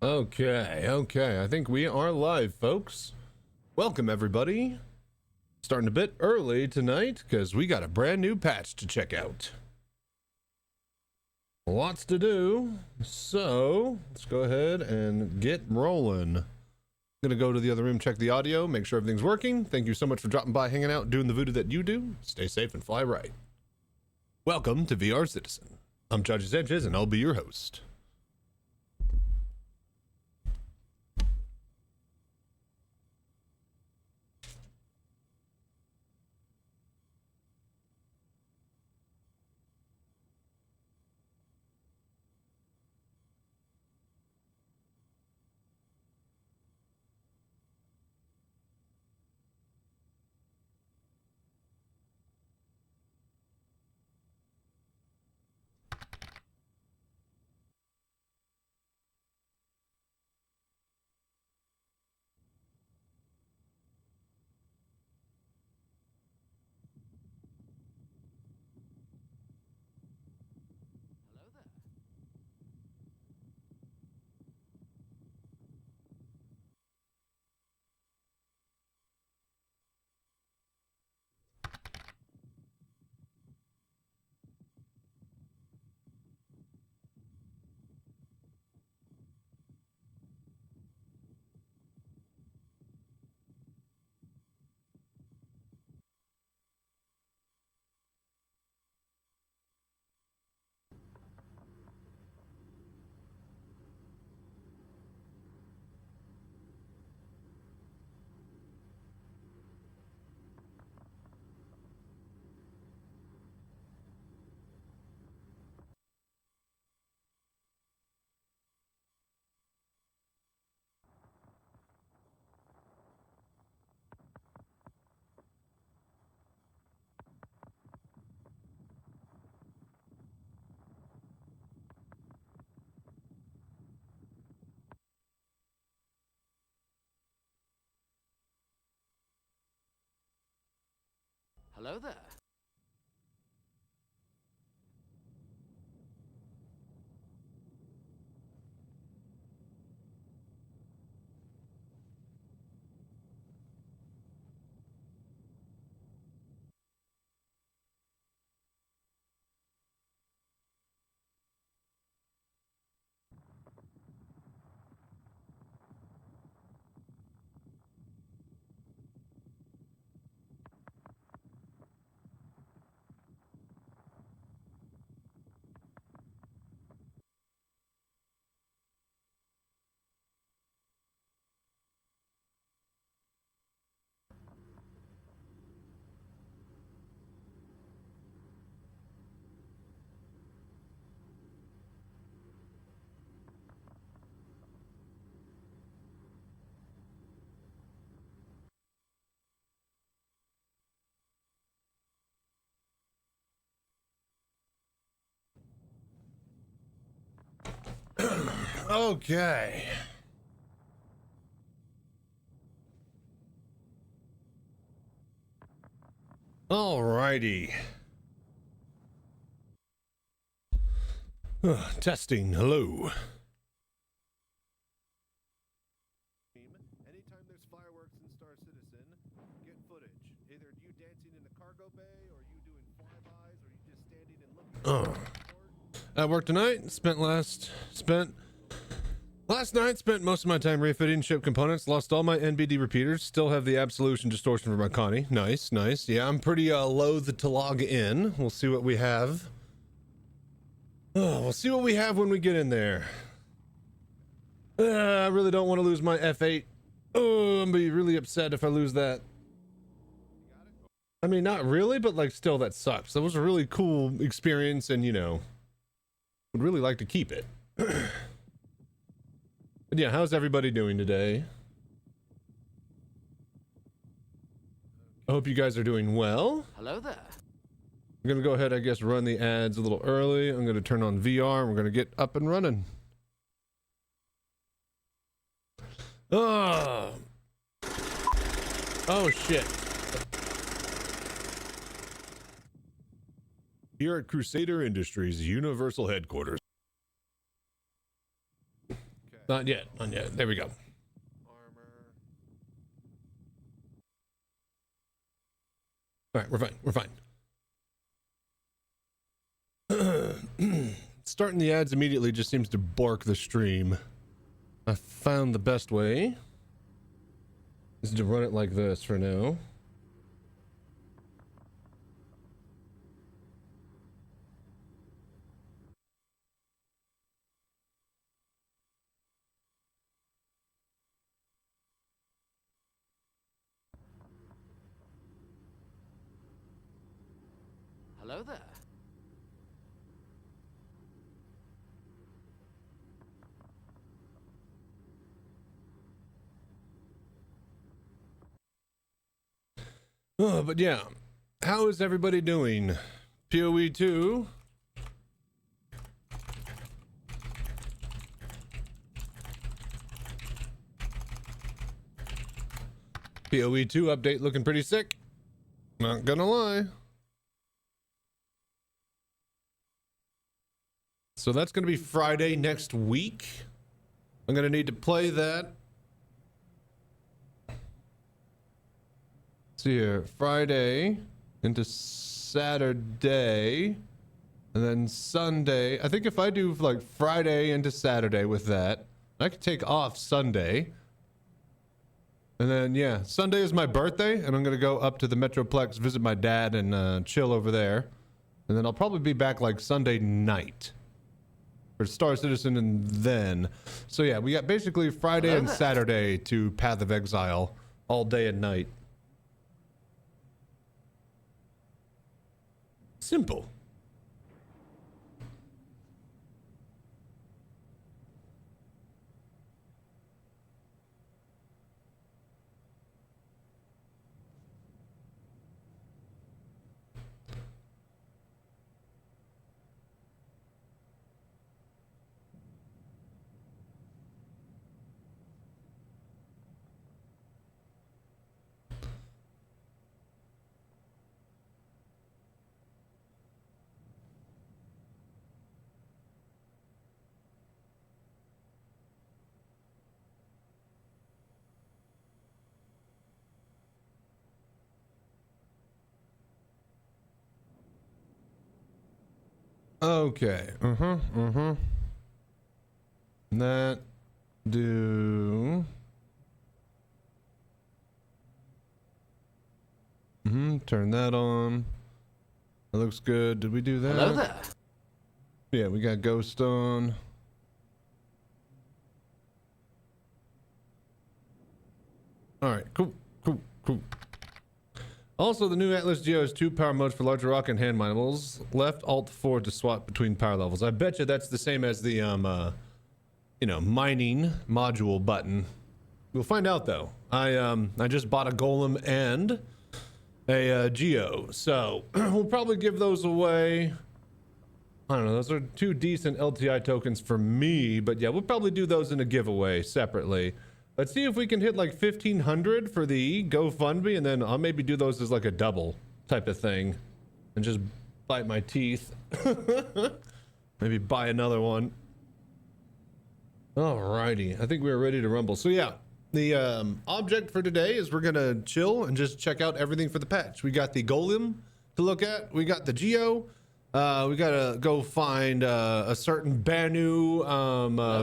Okay, I think we are live, folks. Welcome, everybody. Starting a bit early tonight, because we got a brand new patch to check out. Lots to do, so let's go ahead and get rolling. I'm gonna go to the other room, check the audio, make sure everything's working. Thank you so much for dropping by, hanging out, doing the voodoo that you do. Stay safe and fly right. Welcome to VR Citizen. I'm Chachi Sanchez, and I'll be your host. Hello there. Okay. Alrighty. Testing, hello. Anytime there's fireworks in Star Citizen, get footage. Either you dancing in the cargo bay, or you doing flybys, or you just standing and looking. At work tonight, spent last night, spent most of my time refitting ship components, lost all my NBD repeaters, still have the absolution distortion for my Connie. Nice. Yeah, I'm pretty loath to log in. We'll see what we have. We'll see what we have when we get in there. I really don't want to lose my F8. Oh, I'm gonna be really upset if I lose that. I mean, not really, but like still that sucks. That was a really cool experience, and you know, would really like to keep it. But yeah, how's everybody doing today? I hope you guys are doing well. Hello there. I'm gonna go ahead, I guess, run the ads a little early. I'm gonna turn on VR and we're gonna get up and running. Oh shit. Here at Crusader Industries Universal Headquarters. Okay. Not yet. There we go. All right, we're fine. Starting the ads immediately just seems to bork the stream. I found the best way is to run it like this for now. Hello there. Oh, but yeah, how is everybody doing? PoE 2. PoE 2 update looking pretty sick. Not gonna lie. So that's gonna be Friday next week. I'm gonna need to play that. See here, Friday into Saturday, and then Sunday. I think if I do like Friday into Saturday with that, I could take off Sunday. And then, yeah, Sunday is my birthday, and I'm gonna go up to the Metroplex, visit my dad, and chill over there. And then I'll probably be back like Sunday night for Star Citizen, and then. So yeah, we got basically Friday and Saturday to Path of Exile, all day and night. Simple. Okay. That do. Turn that on. That looks good. Did we do that? Hello there. Yeah, we got Ghost on. All right, cool. Also, the new Atlas Geo has 2 power modes for larger rock and hand minables. Left Alt 4 to swap between power levels. I bet you that's the same as the mining module button. We'll find out though. I just bought a golem and a Geo, so we'll probably give those away. I don't know. Those are 2 decent LTI tokens for me, but yeah, we'll probably do those in a giveaway separately. Let's see if we can hit like 1,500 for the GoFundMe, and then I'll maybe do those as like a double type of thing and just bite my teeth. Maybe buy another one. Alrighty, I think we're ready to rumble. So yeah, the object for today is we're gonna chill and just check out everything for the patch. We got the golem to look at. We got the Geo. We gotta go find a certain Banu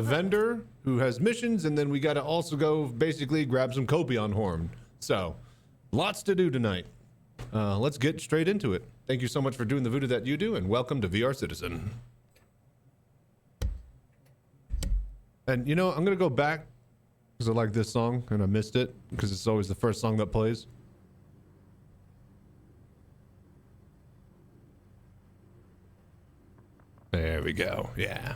vendor who has missions, and then we gotta also go basically grab some Copion horn. So, lots to do tonight. Let's get straight into it. Thank you so much for doing the voodoo that you do, and welcome to VR Citizen. And you know, I'm gonna go back because I like this song and I missed it because it's always the first song that plays. There we go. Yeah.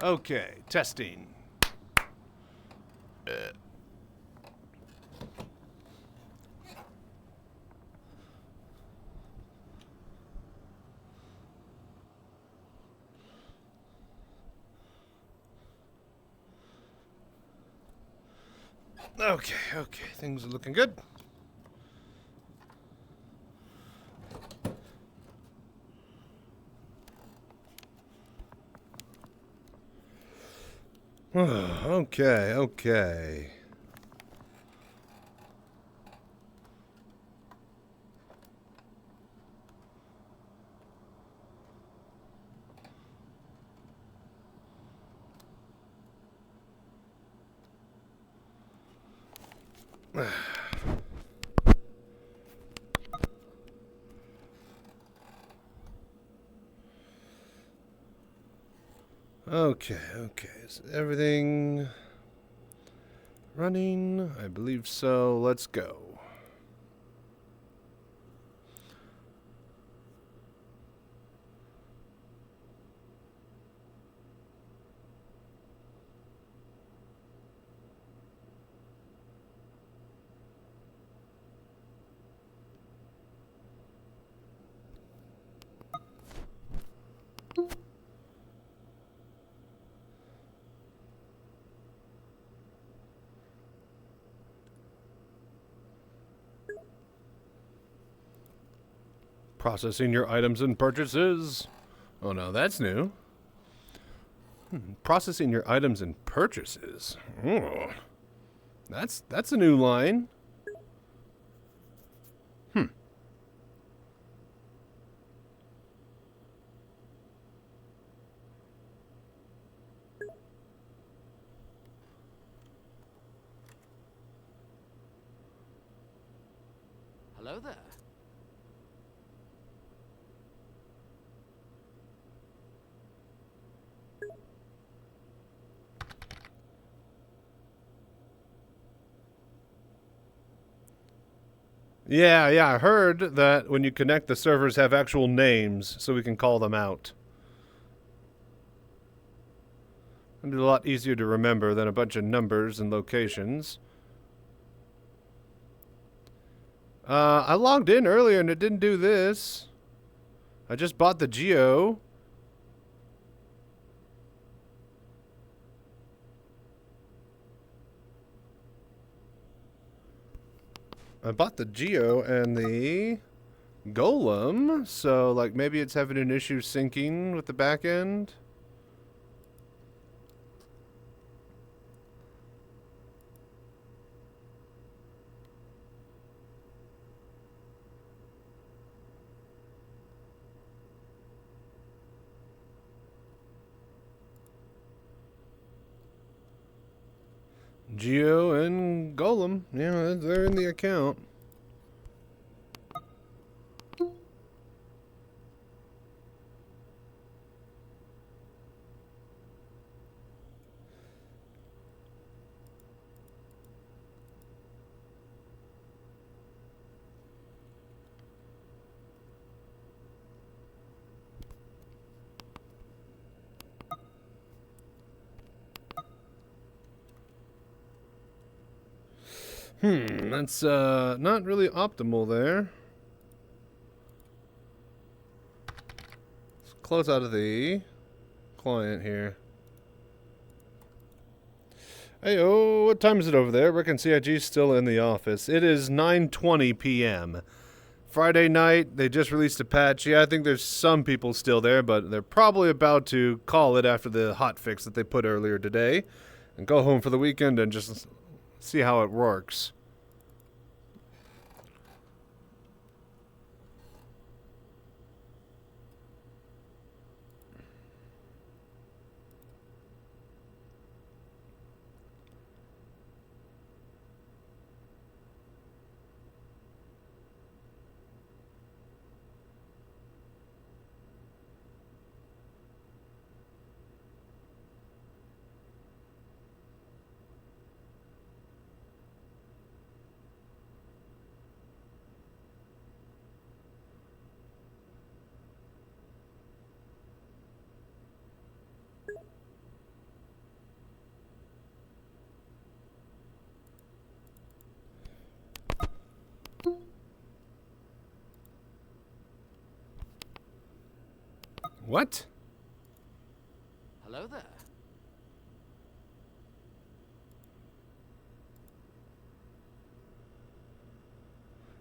Okay, testing. Okay, things are looking good. Okay. Okay. Is everything running? I believe so. Let's go. Processing your items and purchases. Oh no, that's new. Processing your items and purchases. Oh, that's a new line. Hello there. Yeah, I heard that when you connect, the servers have actual names, so we can call them out. It'd be a lot easier to remember than a bunch of numbers and locations. I logged in earlier and it didn't do this. I just bought the Geo. I bought the Geo and the Golem, so like maybe it's having an issue syncing with the back end. Geo and Golem, yeah, they're in the account. That's not really optimal there. Let's close out of the client here. Hey, oh, what time is it over there? Rick and CIG's still in the office. It is 9:20 p.m. Friday night, they just released a patch. Yeah, I think there's some people still there, but they're probably about to call it after the hotfix that they put earlier today and go home for the weekend and just see how it works. What? Hello there.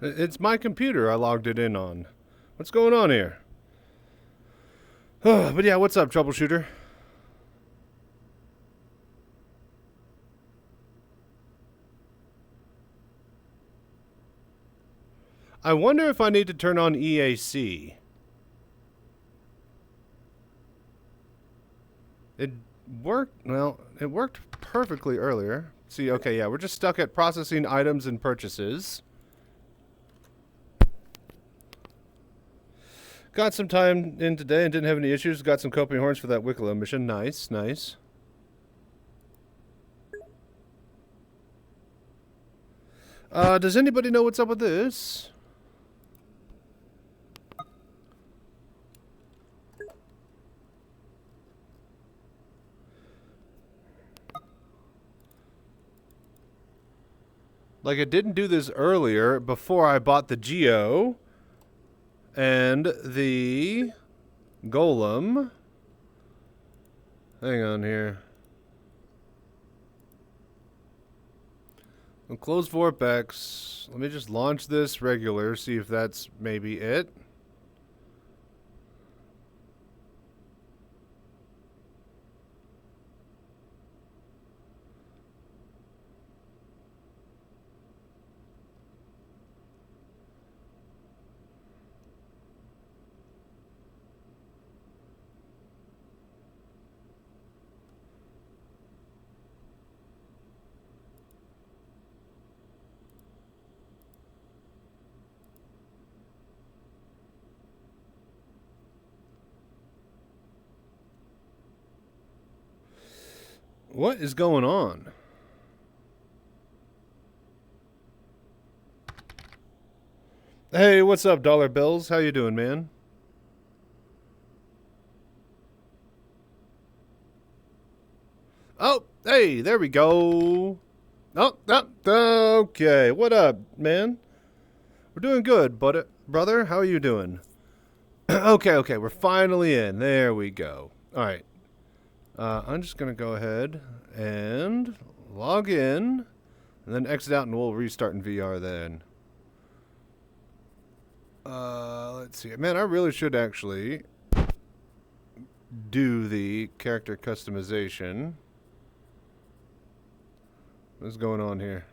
It's my computer I logged it in on. What's going on here? But yeah, what's up, troubleshooter? I wonder if I need to turn on EAC. It worked, well, it worked perfectly earlier. See, okay, yeah, we're just stuck at processing items and purchases. Got some time in today and didn't have any issues. Got some coping horns for that Wicklow mission. Nice, nice. Does anybody know what's up with this? Like, I didn't do this earlier before I bought the Geo and the Golem. Hang on here. I'll close Vorpex. Let me just launch this regular, see if that's maybe it. What is going on? Hey, what's up, Dollar Bills? How you doing, man? Oh, hey, there we go. Oh, okay. What up, man? We're doing good, brother. How are you doing? Okay, we're finally in. There we go. All right. I'm just going to go ahead and log in and then exit out and we'll restart in VR then. Let's see. Man, I really should actually do the character customization. What's going on here?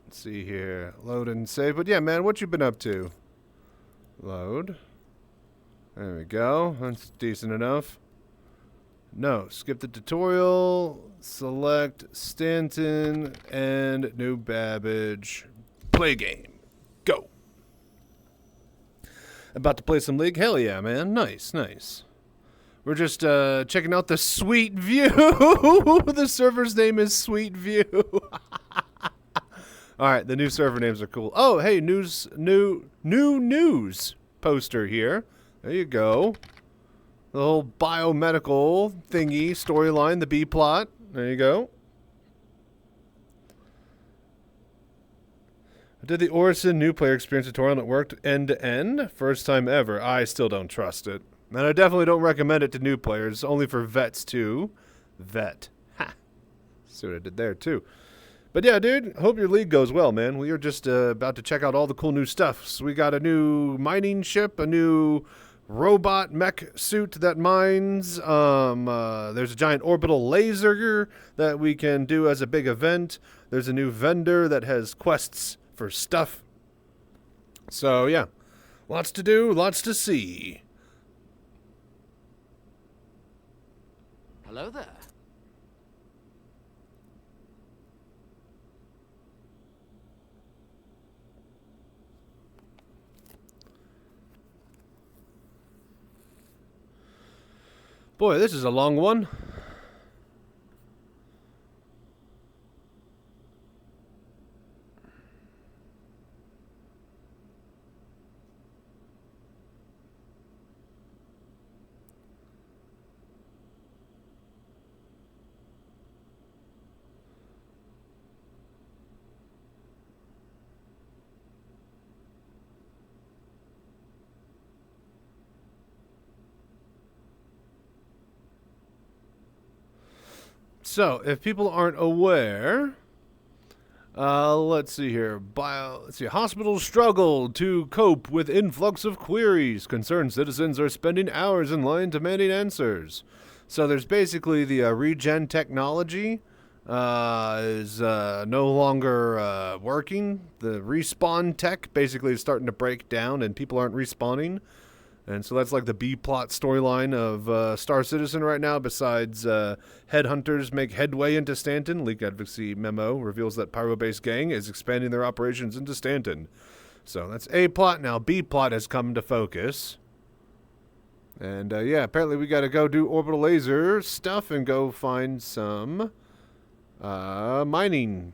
Let's see here. Load and save. But yeah, man, what you been up to? Load. There we go. That's decent enough. No, skip the tutorial. Select Stanton and New Babbage. Play game. Go. About to play some League? Hell yeah, man. Nice, nice. We're just checking out the Sweet View. The server's name is Sweet View. All right, the new server names are cool. Oh, hey, new news poster here. There you go. The whole biomedical thingy storyline, the B plot. There you go. I did the Orison new player experience tutorial and it worked end to end. First time ever. I still don't trust it. And I definitely don't recommend it to new players. Only for vets too. Vet. Ha. See what I did there too. But yeah, dude, hope your league goes well, man. We are just about to check out all the cool new stuff. So we got a new mining ship, a new robot mech suit that mines. There's a giant orbital laser that we can do as a big event. There's a new vendor that has quests for stuff. So yeah, lots to do, lots to see. Hello there. Boy, this is a long one. So, if people aren't aware, let's see here. Hospitals struggle to cope with influx of queries. Concerned citizens are spending hours in line demanding answers. So there's basically the regen technology is no longer working. The respawn tech basically is starting to break down, and people aren't respawning. And so that's like the B-plot storyline of Star Citizen right now, besides headhunters make headway into Stanton. Leak advocacy memo reveals that Pyro-based gang is expanding their operations into Stanton. So that's A-plot. Now B-plot has come to focus. And yeah, apparently we got to go do orbital laser stuff and go find some mining.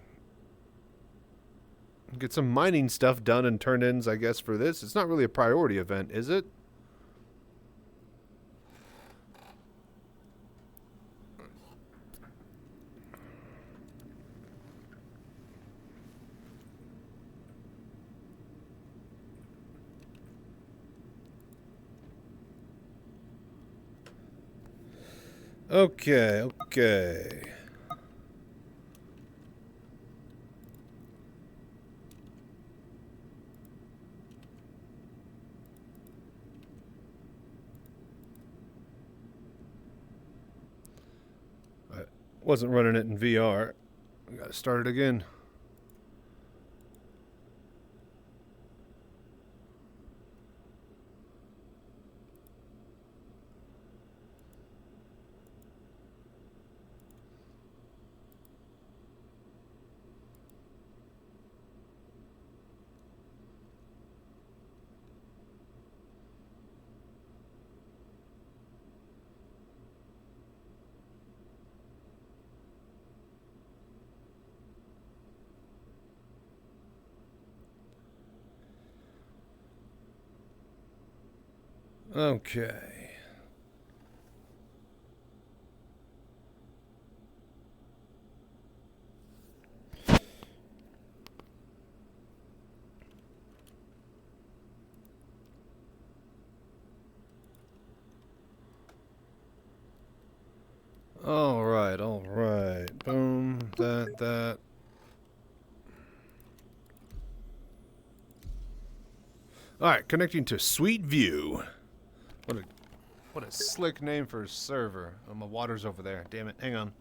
Get some mining stuff done and turn-ins, I guess, for this. It's not really a priority event, is it? Okay. I wasn't running it in VR. I gotta start it again. Okay. All right. Boom, that. All right, connecting to Sweet View. What a slick name for a server. Oh, my water's over there. Damn it. Hang on.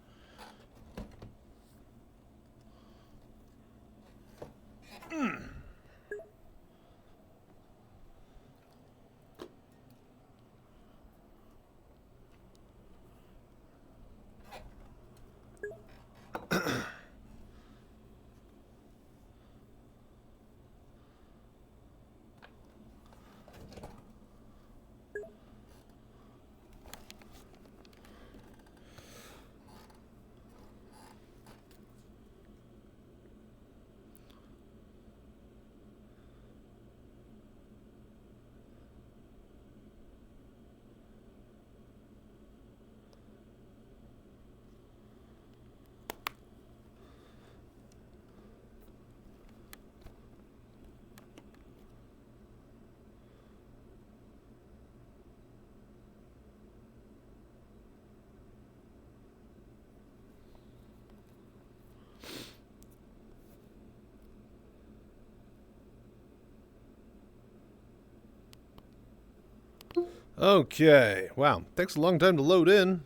Okay. Wow. Takes a long time to load in.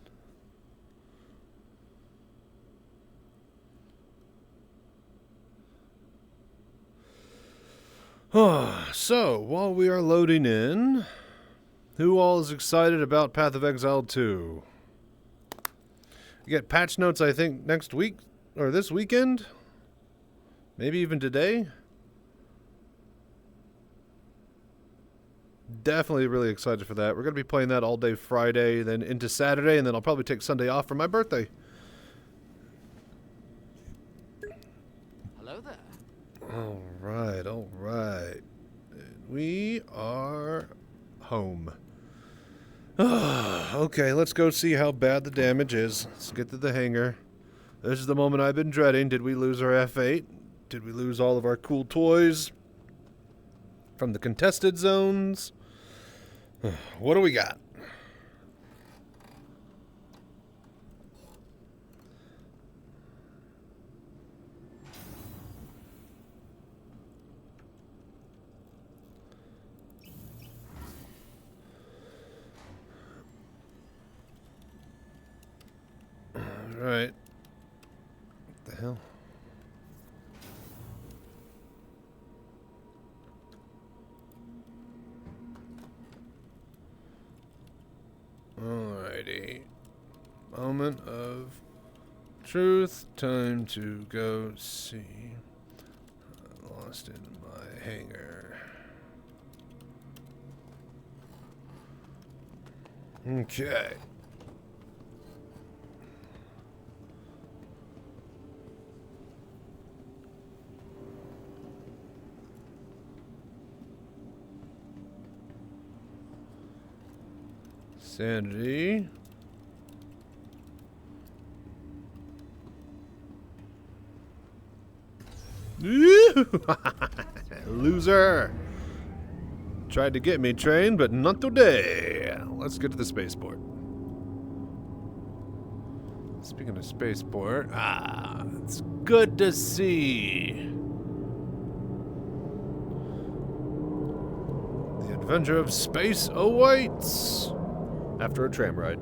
So, while we are loading in, who all is excited about Path of Exile 2? You get patch notes, I think, next week, or this weekend? Maybe even today? Definitely really excited for that. We're going to be playing that all day Friday, then into Saturday, and then I'll probably take Sunday off for my birthday. Hello there. All right. We are home. Okay, let's go see how bad the damage is. Let's get to the hangar. This is the moment I've been dreading. Did we lose our F8? Did we lose all of our cool toys from the contested zones? What do we got? Right. What the hell? Alrighty. Moment of truth. Time to go see. I lost it in my hangar. Okay. Sanity. Loser. Tried to get me trained, but not today. Let's get to the spaceport. Speaking of spaceport, it's good to see. The adventure of space awaits. After a tram ride.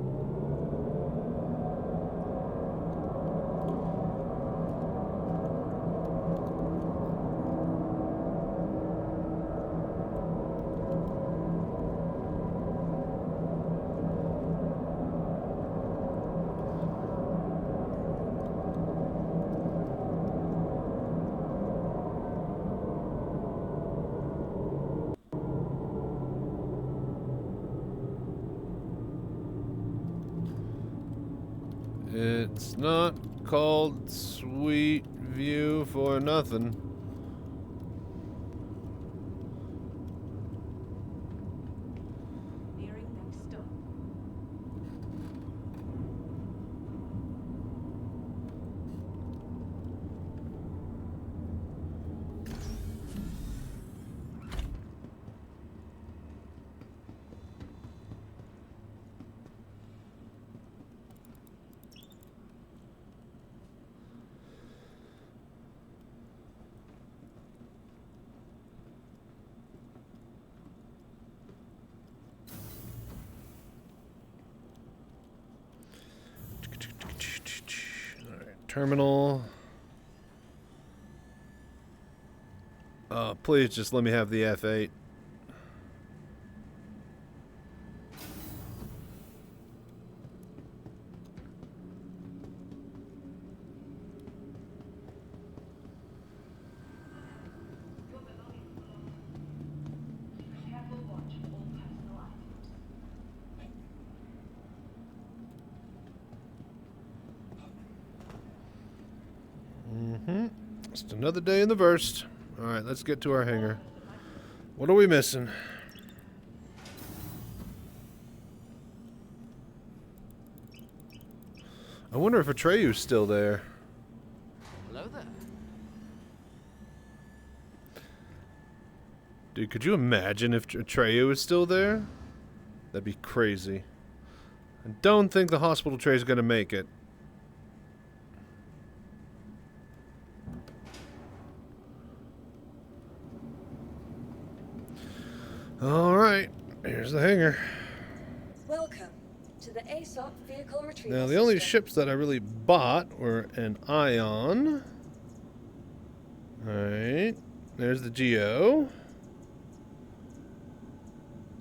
It's not called Sweet View for nothing. Nearing next stop. Terminal. Please just let me have the F8. Just another day in the verse. Alright, let's get to our hangar. What are we missing? I wonder if Atreyu's still there. Hello there. Dude, could you imagine if Atreyu is still there? That'd be crazy. I don't think the hospital tray is going to make it. Alright, here's the hangar. Welcome to the ASOP vehicle retrieval Now, the only system. ships that I really bought were an Ion. Alright, there's the Geo.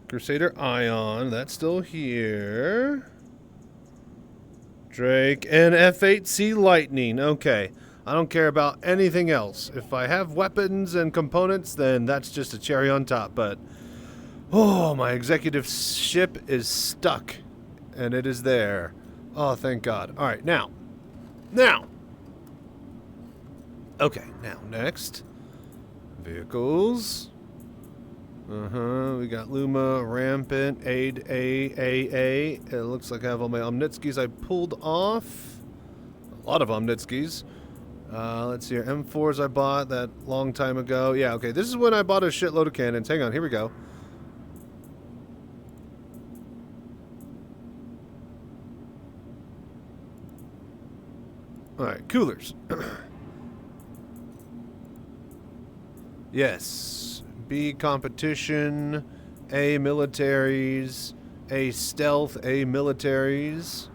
Crusader Ion, that's still here. Drake and F8C Lightning. Okay, I don't care about anything else. If I have weapons and components, then that's just a cherry on top, but oh, my executive ship is stuck. And it is there. Oh, thank God. Alright, now. Okay, now, next. Vehicles. We got Luma, Rampant, Aid, A. It looks like I have all my Omnitskis I pulled off. A lot of Omnitskis. Let's see here. M4s I bought that long time ago. Yeah, okay, this is when I bought a shitload of cannons. Hang on, here we go. Alright, coolers. Yes. B, competition. A, militaries. A, stealth. A, militaries.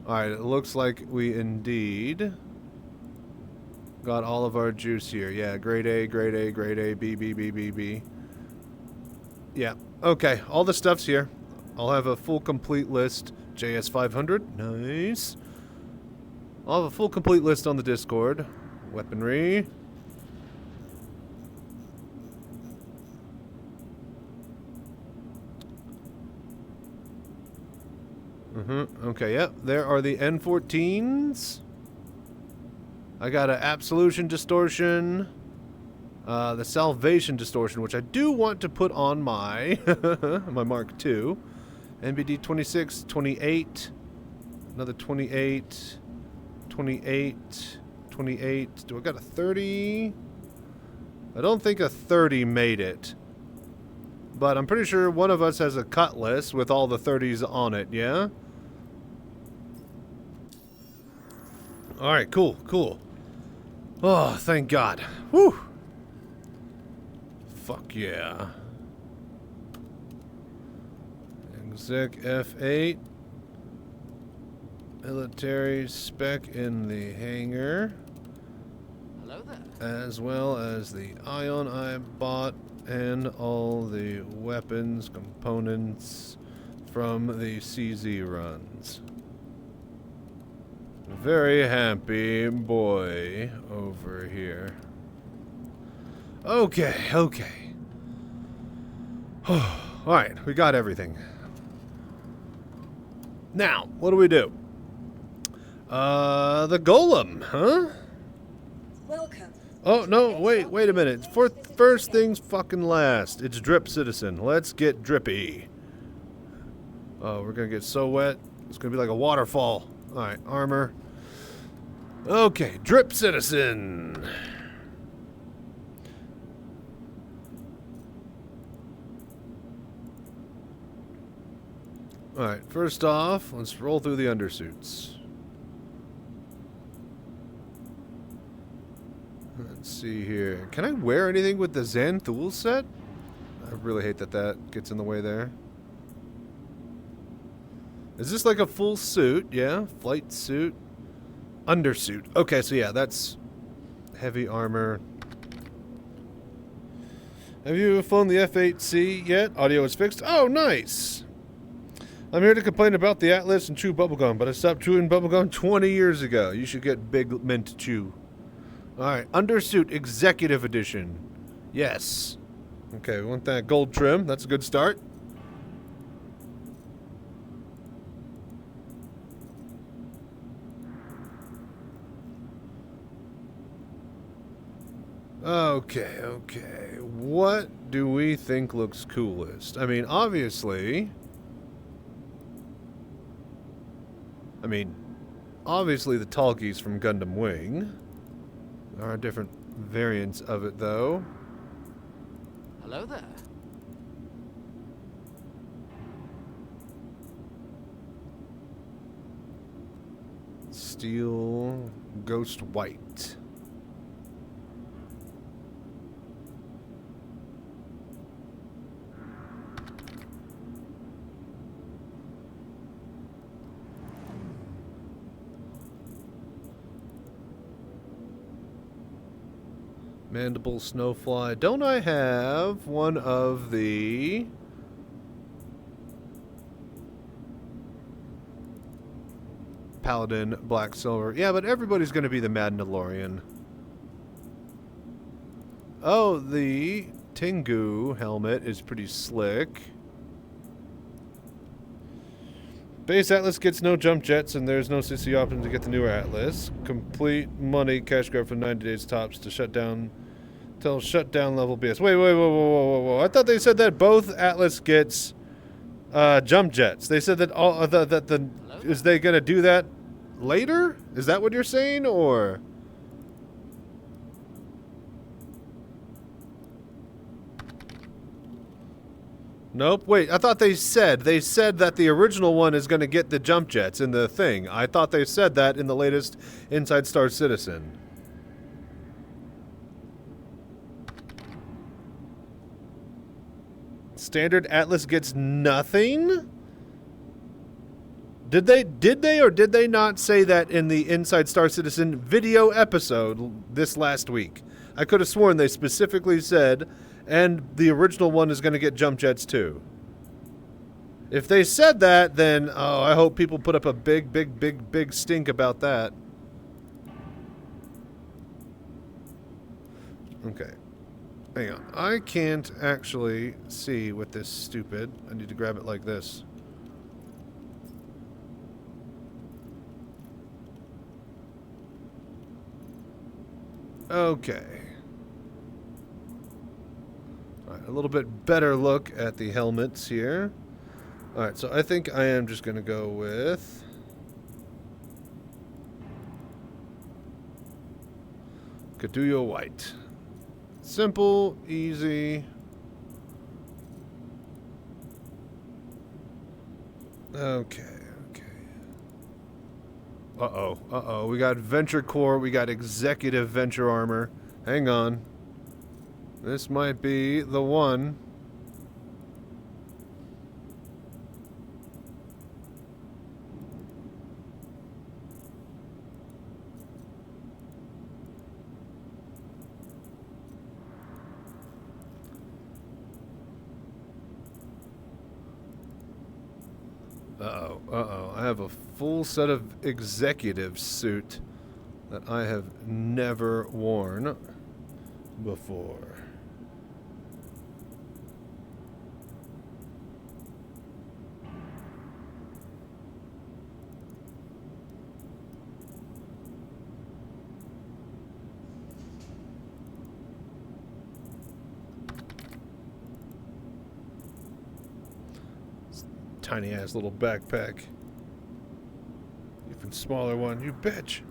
Alright, it looks like we indeed got all of our juice here. Yeah, grade A, grade A, grade A, B, B, B, B, B. Yeah, okay, all the stuff's here. I'll have a full complete list. JS500, nice. I'll have a full complete list on the Discord. Weaponry. Okay, yep. There are the N14s. I got an Absolution Distortion. The Salvation Distortion, which I do want to put on my my Mark II. NBD 26, 28. Another 28. 28. 28. Do I got a 30? I don't think a 30 made it. But I'm pretty sure one of us has a cutlass with all the 30s on it, yeah? Alright, cool, cool. Oh, thank God. Whew. Fuck yeah. Exec F8. Military spec in the hangar. Hello there. As well as the ion I bought and all the weapons components from the CZ runs. Very happy boy over here. Okay, okay. Alright, we got everything. Now, what do we do? The golem, huh? Welcome. Oh, no, wait a minute. First things fucking last. It's Drip Citizen. Let's get drippy. Oh, we're gonna get so wet. It's gonna be like a waterfall. Alright, armor. Okay, Drip Citizen. Alright, first off, let's roll through the undersuits. Let's see here. Can I wear anything with the Xanthul set? I really hate that that gets in the way there. Is this like a full suit? Yeah, flight suit. Undersuit. Okay, so yeah, that's heavy armor. Have you flown the F-8C yet? Audio is fixed. Oh, nice! I'm here to complain about the Atlas and chew bubblegum, but I stopped chewing bubblegum 20 years ago. You should get Big Mint Chew. Alright, Undersuit Executive Edition. Yes. Okay, we want that gold trim. That's a good start. Okay, okay. What do we think looks coolest? I mean, obviously... obviously the Talkies from Gundam Wing. There are different variants of it, though. Hello there. Steel Ghost White. Mandible Snowfly. Don't I have one of the... Paladin Black Silver? Yeah, but everybody's going to be the Mandalorian. Oh, the Tengu helmet is pretty slick. Base Atlas gets no jump jets, and there's no CC option to get the newer Atlas. Complete money cash grab for 90 days tops to shut down till shutdown level BS. Wait, whoa. I thought they said that both Atlas gets jump jets. They said that all is they gonna do that later? Is that what you're saying, or? Nope. Wait, I thought they said that the original one is going to get the jump jets in the thing. I thought they said that in the latest Inside Star Citizen. Standard Atlas gets nothing? Did they or did they not say that in the Inside Star Citizen video episode this last week? I could have sworn they specifically said, and the original one is going to get jump jets too. If they said that, then, oh, I hope people put up a big stink about that. Okay. Hang on. I can't actually see with this stupid. I need to grab it like this. Okay. Alright, a little bit better look at the helmets here. Alright, so I think I am just going to go with... Caduyo White. Simple, easy. Okay. Uh-oh. We got Venture Core, we got Executive Venture Armor. Hang on. This might be the one. Uh-oh. I have a full set of executive suit that I have never worn before. Tiny ass little backpack. Even smaller one, you bitch.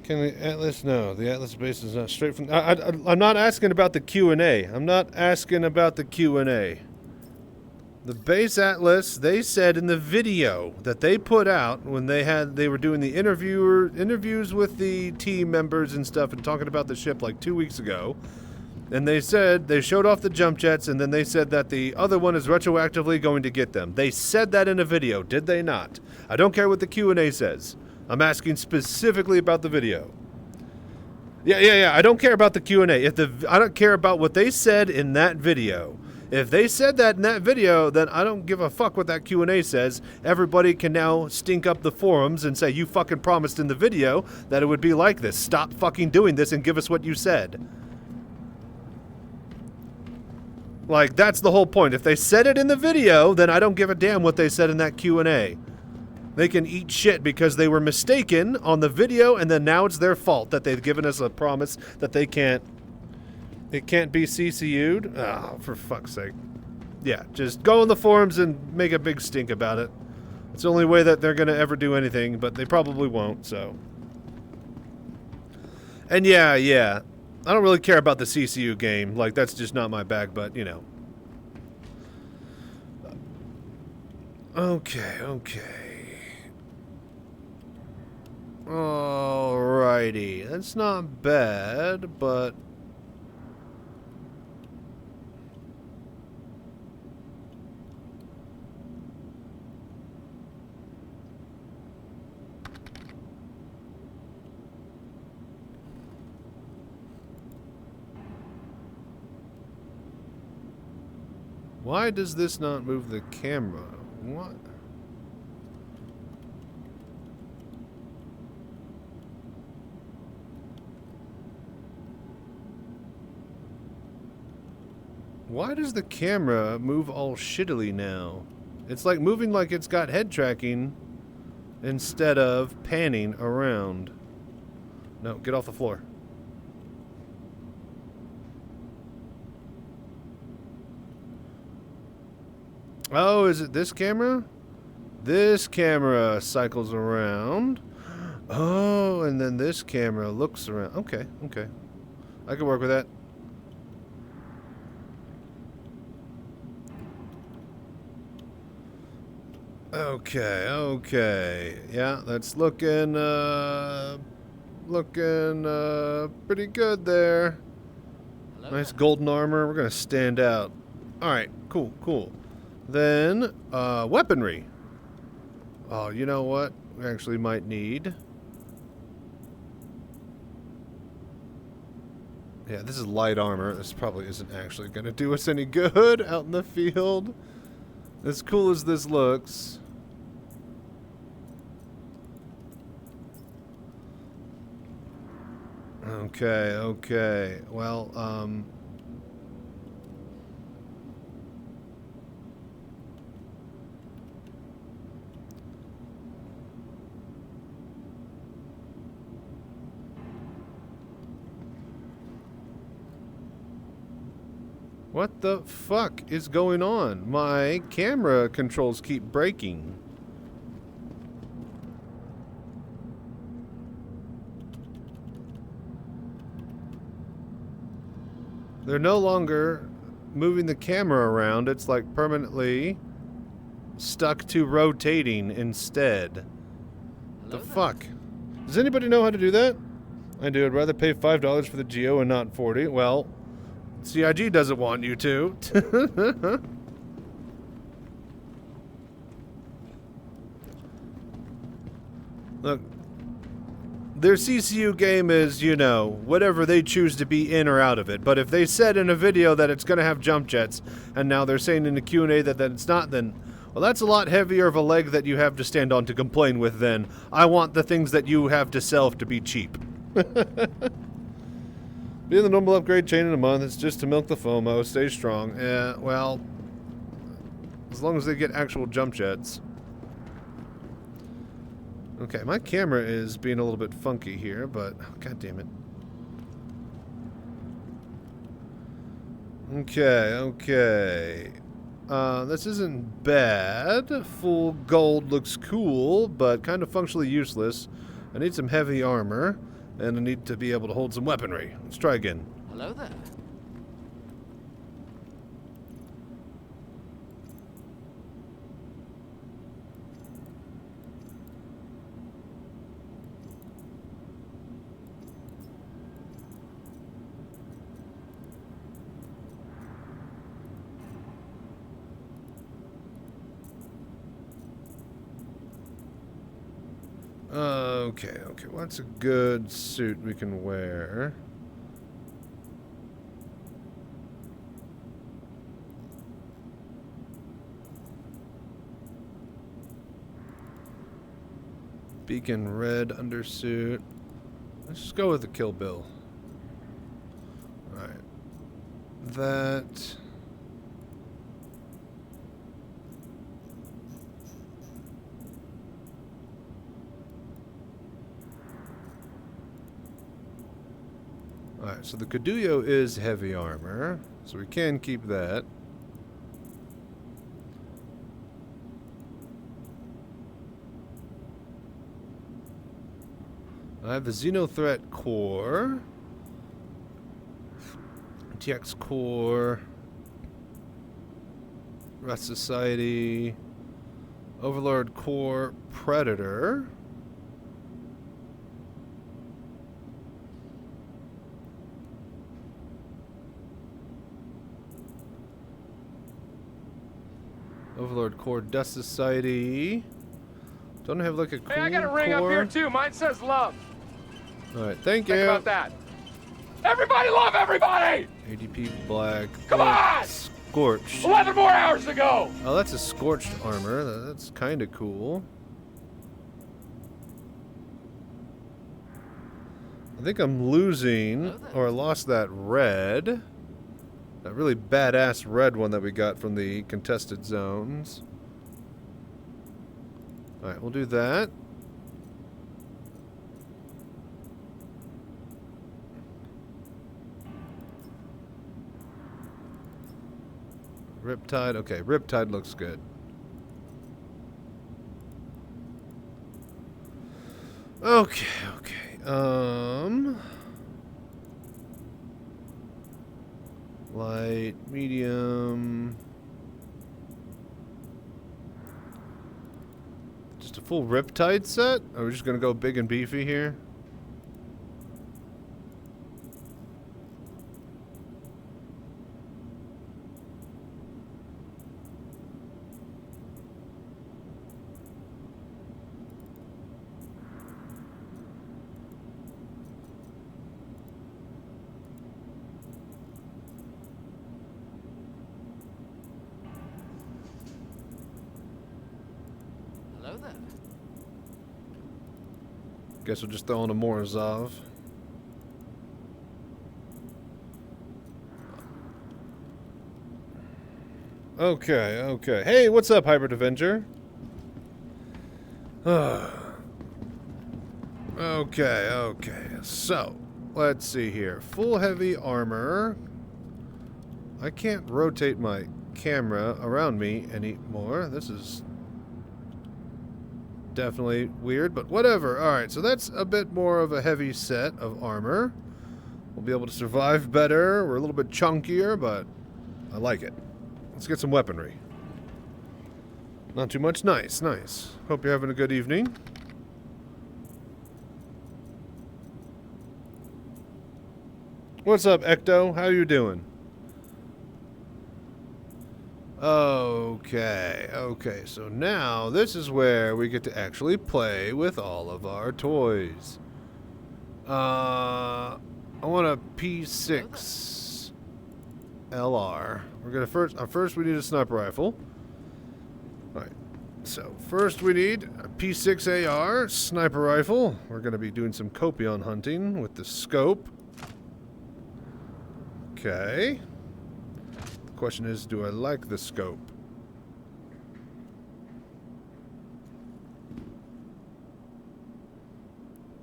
Can the Atlas? No, the Atlas base is not straight from. I'm not asking about the Q&A. I'm not asking about the Q&A. The base Atlas, they said in the video that they put out when they were doing the interviews with the team members and stuff and talking about the ship like 2 weeks ago, and they said they showed off the jump jets and then they said that the other one is retroactively going to get them. They said that in a video, did they not? I don't care what the Q&A says. I'm asking specifically about the video. Yeah. I don't care about the Q&A. I don't care about what they said in that video. If they said that in that video, then I don't give a fuck what that Q&A says. Everybody can now stink up the forums and say, you fucking promised in the video that it would be like this. Stop fucking doing this and give us what you said. Like, that's the whole point. If they said it in the video, then I don't give a damn what they said in that Q&A. They can eat shit because they were mistaken on the video, and then now it's their fault that they've given us a promise that they can't. It can't be CCU'd? Oh, for fuck's sake. Yeah, just go on the forums and make a big stink about it. It's the only way that they're going to ever do anything, but they probably won't, so. And yeah. I don't really care about the CCU game. Like, that's just not my bag, but, you know. Okay. Alrighty. That's not bad, but... Why does this not move the camera? What? Why does the camera move all shittily now? It's like moving like it's got head tracking instead of panning around. No, get off the floor. Oh, is it this camera? This camera cycles around. Oh, and then this camera looks around. Okay. I can work with that. Okay. Yeah, that's looking pretty good there. Nice golden armor. We're gonna stand out. Alright, cool, cool. Then, weaponry. Oh, you know what? We actually might need... Yeah, this is light armor. This probably isn't actually gonna do us any good out in the field. As cool as this looks. Okay, okay. Well, what the fuck is going on? My camera controls keep breaking. They're no longer moving the camera around. It's like permanently stuck to rotating instead. The fuck? Does anybody know how to do that? I do. I'd rather pay $5 for the Geo and not 40. Well, CIG doesn't want you to. Look, their CCU game is, you know, whatever they choose to be in or out of it. But if they said in a video that it's going to have jump jets, and now they're saying in the Q&A that it's not, then, well, that's a lot heavier of a leg that you have to stand on to complain with then. I want the things that you have to sell to be cheap. Be in the normal upgrade chain in a month. It's just to milk the FOMO. Stay strong. Well, as long as they get actual jump jets. Okay, my camera is being a little bit funky here, but god damn it. Okay, okay. This isn't bad. Full gold looks cool, but kind of functionally useless. I need some heavy armor. And I need to be able to hold some weaponry. Let's try again. Hello there. Okay, okay. What's a good suit we can wear? Beacon red undersuit. Let's just go with the Kill Bill. Alright. That... Alright, so the Caduyo is heavy armor, so we can keep that. I have the Xenothreat Core, TX Core, Rust Society, Overlord Core, Predator. Overlord Core, Dust Society. Don't I have like a cool Hey, I got a ring core? up here too. Mine says love. Alright, thank you. Think about that. Everybody love everybody! ADP black. Come on! Scorched. 11 more hours to go! Oh, that's a scorched armor. That's kind of cool. I think I'm losing, or I lost that red. That really badass red one that we got from the contested zones. Alright, we'll do that. Riptide, okay, Riptide looks good. Okay, okay. Light, medium. Just a full Riptide set? Are we just gonna go big and beefy here? there. Guess we'll just throw in a Morozov. Okay, okay. Hey, what's up, Hybrid Avenger? Okay, okay. So, let's see here. Full heavy armor. I can't rotate my camera around me anymore. This is definitely weird, but whatever. Alright, so that's a bit more of a heavy set of armor. We'll be able to survive better. We're a little bit chunkier, but I like it. Let's get some weaponry. Not too much. Nice, nice. Hope you're having a good evening. What's up, Ecto? How you doing? Okay, okay. So now this is where we get to actually play with all of our toys. I want a P6 LR. We're gonna first we need a sniper rifle. All right. So first we need a P6 AR sniper rifle. We're gonna be doing some copion hunting with the scope. Okay. The question is, do I like the scope?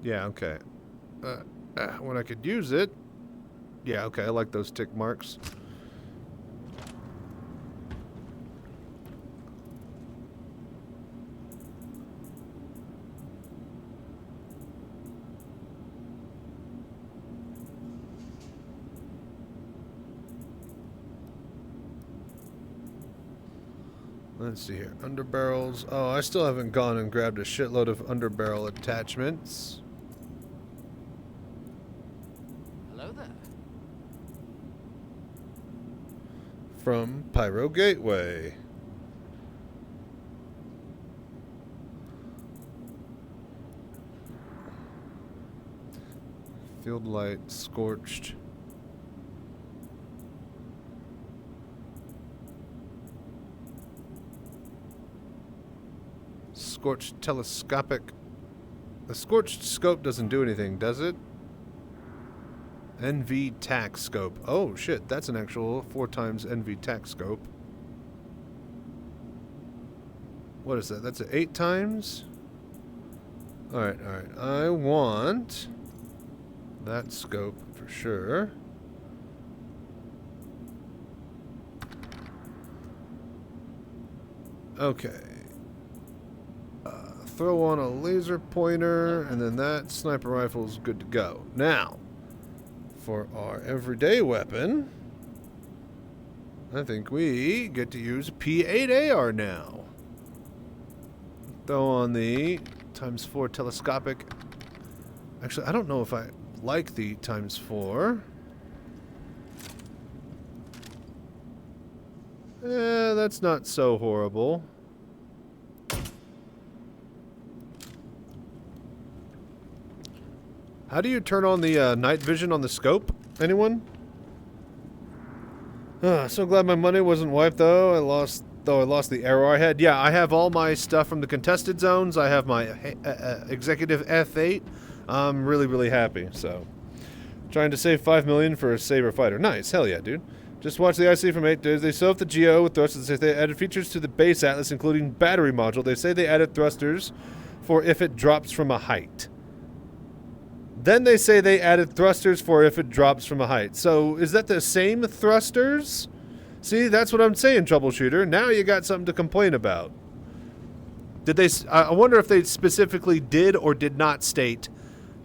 Yeah, okay. When I could use it. Yeah, okay, I like those tick marks. Let's see here. Underbarrels. Oh, I still haven't gone and grabbed a shitload of underbarrel attachments. Hello there. From Pyro Gateway. Field light scorched. Scorched telescopic. The scorched scope doesn't do anything, does it? NV tac scope. Oh shit, that's an actual 4x NV tac scope. What is that? That's an 8x? Alright, alright. I want that scope for sure. Okay. Throw on a laser pointer, and then that sniper rifle is good to go. Now, for our everyday weapon, I think we get to use P8 AR now. Throw on the ×4 telescopic. Actually, I don't know if I like the ×4. That's not so horrible. How do you turn on the night vision on the scope? Anyone? So glad my money wasn't wiped though. I lost the arrow I had. Yeah, I have all my stuff from the contested zones. I have my executive F8. I'm really, really happy. So, trying to save 5 million for a Saber fighter. Nice, hell yeah, dude. Just watch the IC from 8 days. They still have the Geo with thrusters. They say they added features to the base Atlas, including battery module. They say they added thrusters for if it drops from a height. Then they say they added thrusters for if it drops from a height. So, is that the same thrusters? See, that's what I'm saying, troubleshooter. Now you got something to complain about. Did they... I wonder if they specifically did or did not state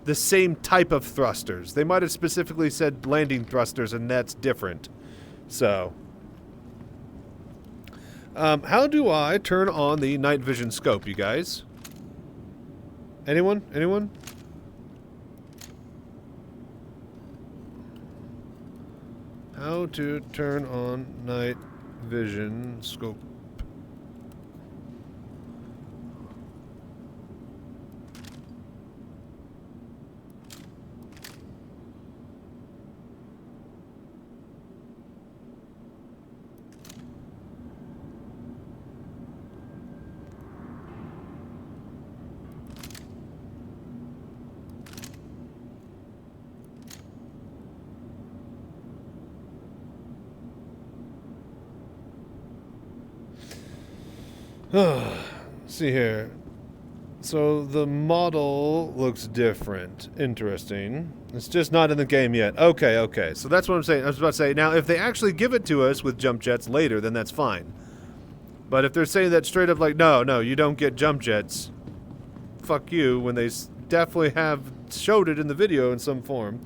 the same type of thrusters. They might have specifically said landing thrusters, and that's different. So... how do I turn on the night vision scope, you guys? Anyone? Anyone? How to turn on night vision scope. See here. So the model looks different. Interesting. It's just not in the game yet. Okay, okay. So that's what I'm saying. I was about to say, now if they actually give it to us with jump jets later, then that's fine. But if they're saying that straight up like, no, no, you don't get jump jets, fuck you, when they definitely have showed it in the video in some form.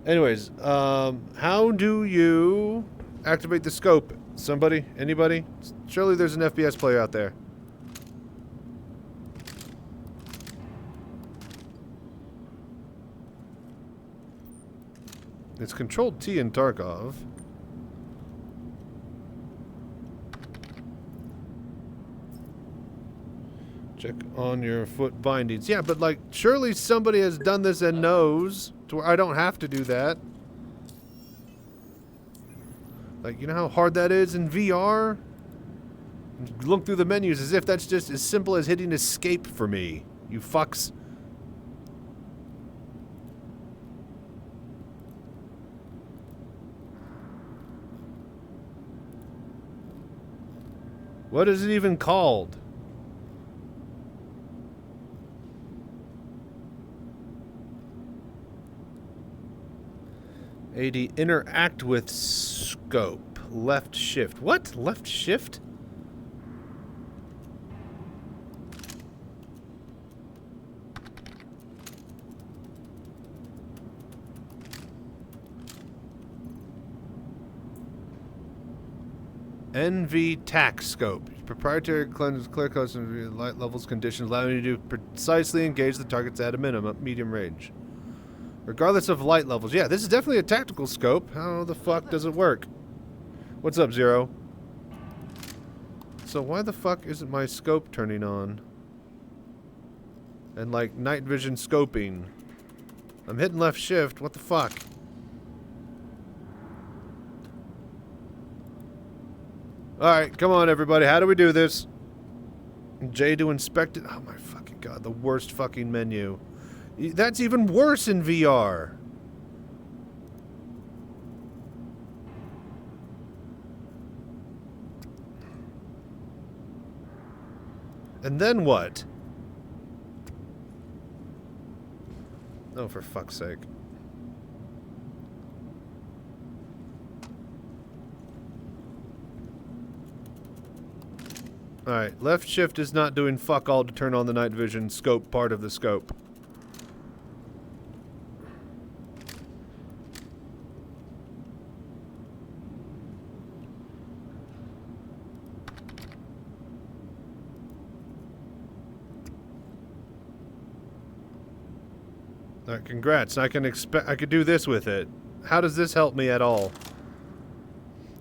Anyways, how do you activate the scope? Somebody? Anybody? Surely there's an FPS player out there. It's Control T in Tarkov. Check on your foot bindings. Yeah, but like, surely somebody has done this and knows to where I don't have to do that. Like, you know how hard that is in VR? Look through the menus as if that's just as simple as hitting escape for me. You fucks. What is it even called? AD, interact with scope. Left shift. What? Left shift? NV tac scope. Proprietary clear codes and light levels conditions allowing you to precisely engage the targets at a minimum, medium range. Regardless of light levels. Yeah, this is definitely a tactical scope. How the fuck does it work? What's up, Zero? So why the fuck isn't my scope turning on? And like night vision scoping. I'm hitting left shift. What the fuck? Alright, come on everybody. How do we do this? J to inspect it. Oh my fucking god. The worst fucking menu. That's even worse in VR. And then what? Oh, for fuck's sake. Alright, left shift is not doing fuck all to turn on the night vision scope part of the scope. Alright, congrats. I could do this with it. How does this help me at all?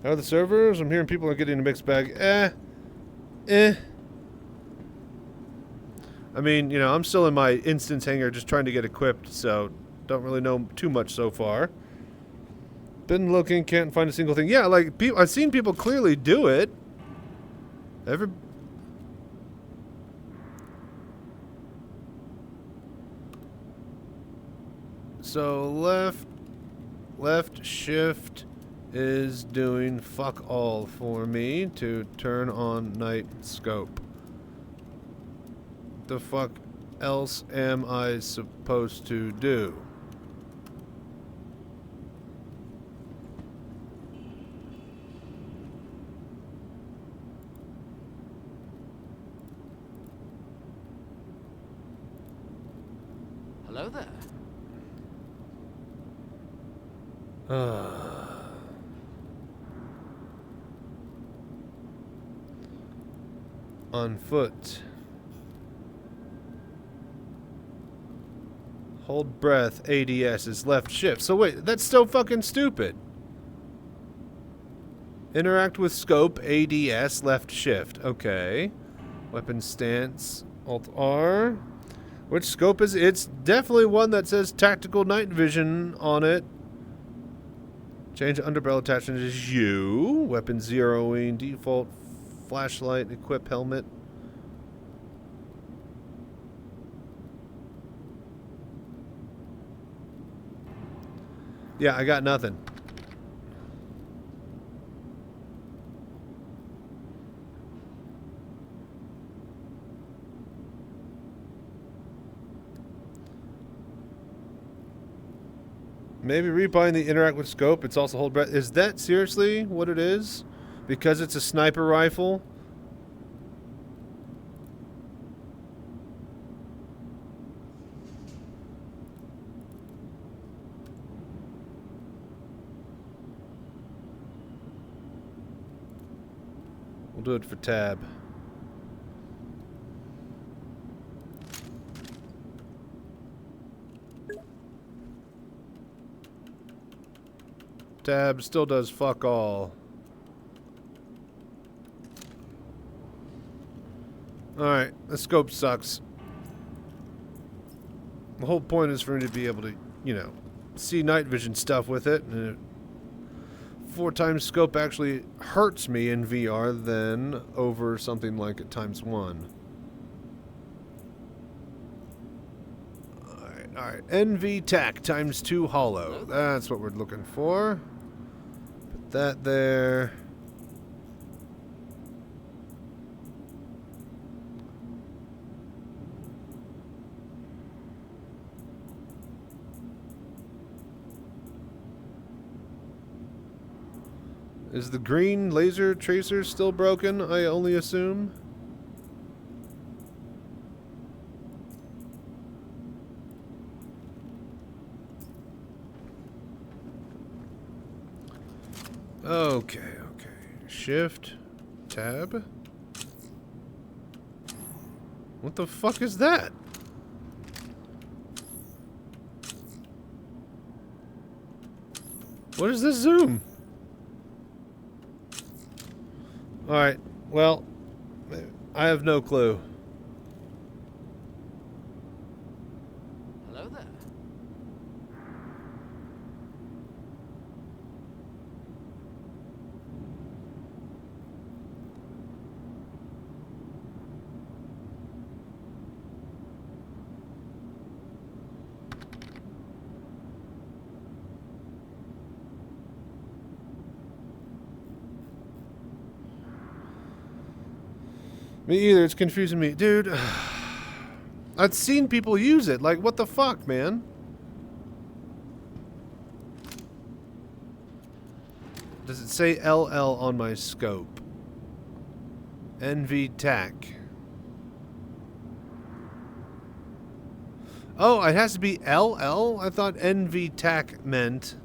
How are the servers? I'm hearing people are getting a mixed bag. I mean, you know, I'm still in my instance hangar just trying to get equipped, so don't really know too much so far. Been looking, can't find a single thing. Yeah, like, I've seen people clearly do it. So left shift is doing fuck all for me to turn on night scope. The fuck else am I supposed to do? Hello there. On foot. Hold breath, ADS is left shift. So wait, that's so fucking stupid. Interact with scope, ADS, left shift. Okay. Weapon stance, Alt R. Which scope is it? It's definitely one that says tactical night vision on it. Change underbarrel attachment is U. Weapon zeroing, default flashlight, equip helmet. Yeah, I got nothing. Maybe rebind the interact with scope. It's also hold breath. Is that seriously what it is? Because it's a sniper rifle? We'll do it for tab. Tab still does fuck all. Alright, the scope sucks. The whole point is for me to be able to, you know, see night vision stuff with it. And 4 times scope actually hurts me in VR than over something like a ×1. Alright, NV TAC ×2 hollow. That's what we're looking for. Put that there. Is the green laser tracer still broken, I only assume? Okay, okay. Shift, tab. What the fuck is that? What is this zoom? Alright, well, I have no clue. Hello there. Me either, it's confusing me. Dude, I've seen people use it. Like, what the fuck, man? Does it say LL on my scope? NV TAC. Oh, it has to be LL? I thought NV TAC meant...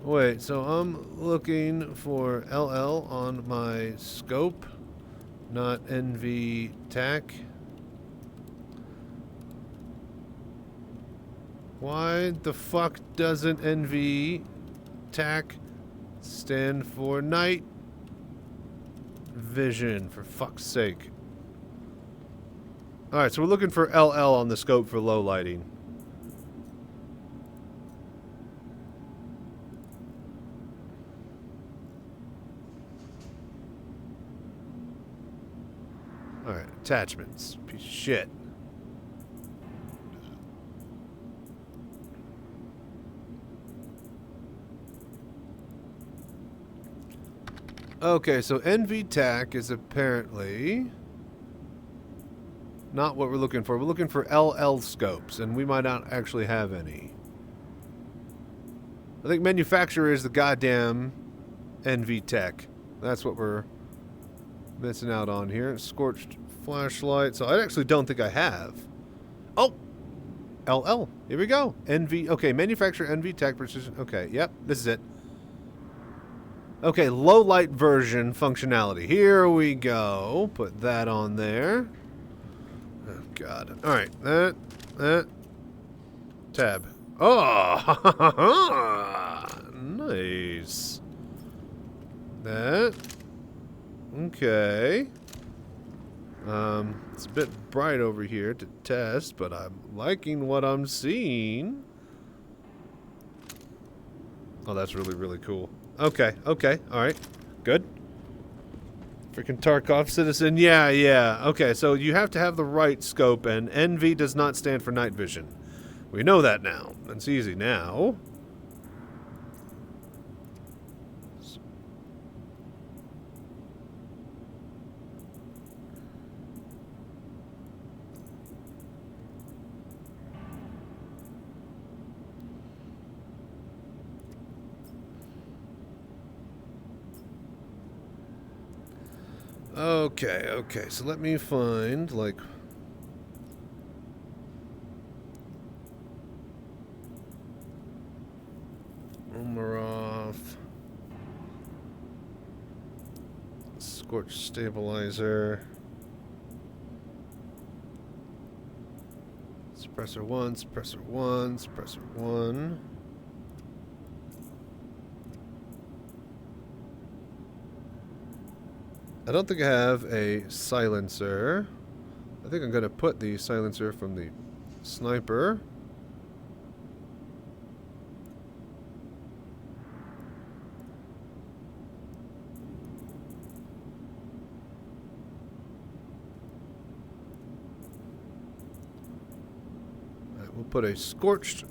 Wait, so I'm looking for LL on my scope, not NV TAC. Why the fuck doesn't NV TAC stand for night vision, for fuck's sake? Alright, so we're looking for LL on the scope for low lighting. Alright, attachments. Piece of shit. Okay, so NVTAC is apparently not what we're looking for. We're looking for LL scopes, and we might not actually have any. I think manufacturer is the goddamn NVTech. That's what we're missing out on here. Scorched flashlight. So I actually don't think I have. Oh! LL. Here we go. NV. Okay, manufacturer NVTech precision. Okay, yep, this is it. Okay, low light version functionality. Here we go. Put that on there. Oh, God. Alright, that. Tab. Oh! Nice. That. Okay. It's a bit bright over here to test, but I'm liking what I'm seeing. Oh, that's really, really cool. Okay, okay, alright. Good. Freaking Tarkov citizen. Yeah, yeah. Okay, so you have to have the right scope, and NV does not stand for night vision. We know that now. That's easy now. Okay, so let me find, like... Omarov... Scorch stabilizer... Suppressor 1, suppressor 1, suppressor 1... I don't think I have a silencer. I think I'm going to put the silencer from the sniper. Alright, we'll put a scorched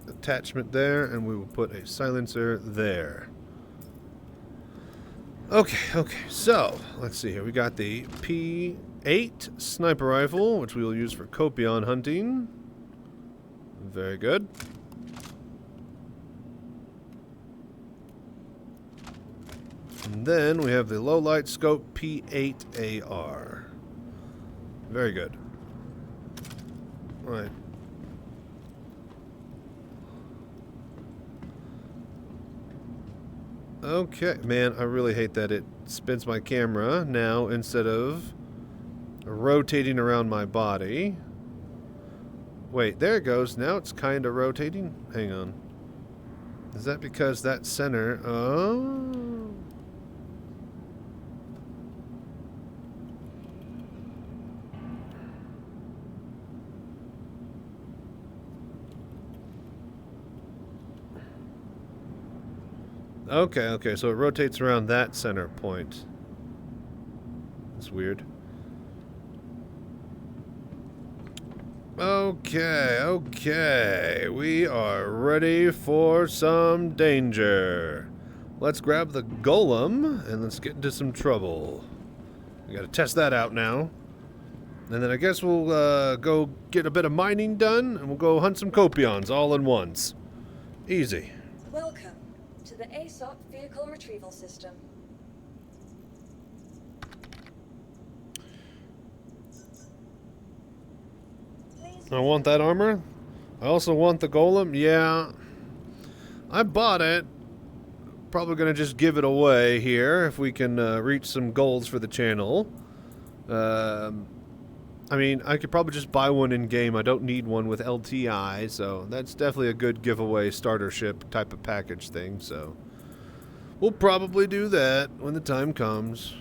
attachment there, and we will put a silencer there. Okay, so, let's see here. We got the P8 sniper rifle, which we will use for copion hunting. Very good. And then we have the low light scope P8 AR. Very good. All right. Okay, man, I really hate that it spins my camera now instead of rotating around my body. Wait, there it goes. Now it's kind of rotating. Hang on. Is that because that center... Oh... Okay, so it rotates around that center point. That's weird. Okay, we are ready for some danger. Let's grab the golem and let's get into some trouble. We gotta test that out now. And then I guess we'll go get a bit of mining done and we'll go hunt some copions all at once. Easy. Welcome to the ASOP Vehicle Retrieval System. I want that armor. I also want the golem. Yeah. I bought it. Probably going to just give it away here if we can reach some goals for the channel. I mean, I could probably just buy one in-game. I don't need one with LTI, so that's definitely a good giveaway starter ship type of package thing, so we'll probably do that when the time comes.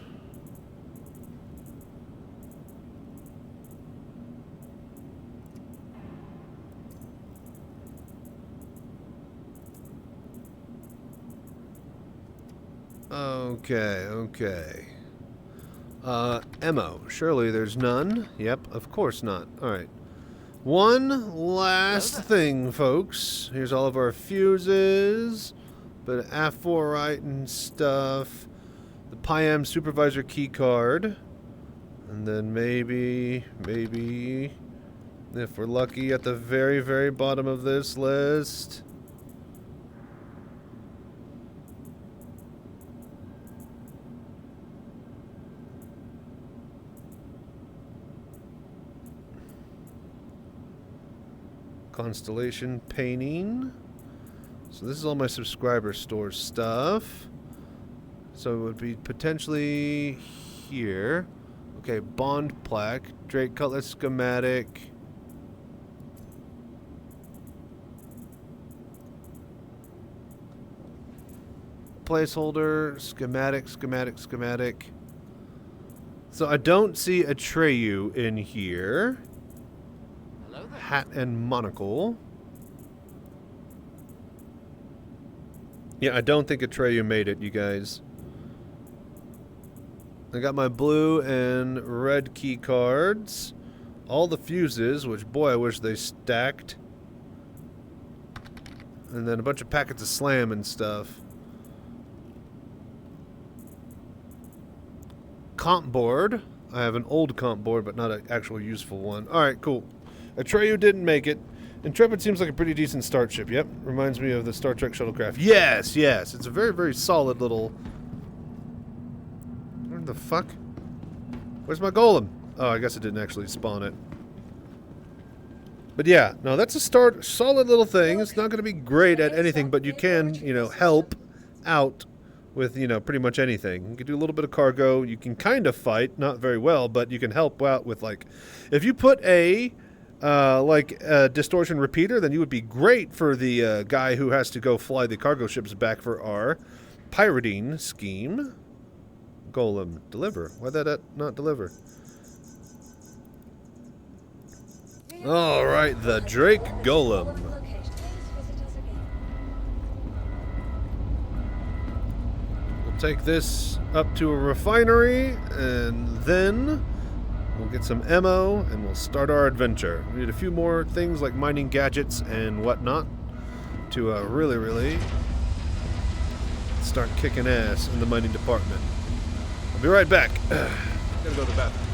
Okay. Ammo. Surely there's none. Yep, of course not. Alright. One last thing, folks. Here's all of our fuses. Bit of Aphorite and stuff. The PIAM supervisor key card. And then maybe, if we're lucky, at the very, very bottom of this list... Constellation painting. So this is all my subscriber store stuff. So it would be potentially here. Okay, bond plaque, Drake Cutlass schematic. Placeholder, schematic. So I don't see Atreyu in here. Hat and monocle. Yeah, I don't think Atreyu made it, you guys. I got my blue and red key cards. All the fuses, which, boy, I wish they stacked. And then a bunch of packets of slam and stuff. Comp board. I have an old comp board, but not an actual useful one. Alright, cool. Atreyu didn't make it. Intrepid seems like a pretty decent start ship. Yep, reminds me of the Star Trek shuttlecraft. Yes. It's a very, very solid little... Where did the fuck? Where's my golem? Oh, I guess it didn't actually spawn it. But yeah, no, that's a start. Solid little thing. It's not going to be great at anything, but you can, you know, help out with, you know, pretty much anything. You can do a little bit of cargo. You can kind of fight, not very well, but you can help out with, like, if you put a distortion repeater, then you would be great for the guy who has to go fly the cargo ships back for our pirating scheme. Golem, deliver. Why did that not deliver? All right, the Drake Golem. We'll take this up to a refinery, and then we'll get some ammo, and we'll start our adventure. We need a few more things like mining gadgets and whatnot to really start kicking ass in the mining department. I'll be right back. Gotta go to the bathroom.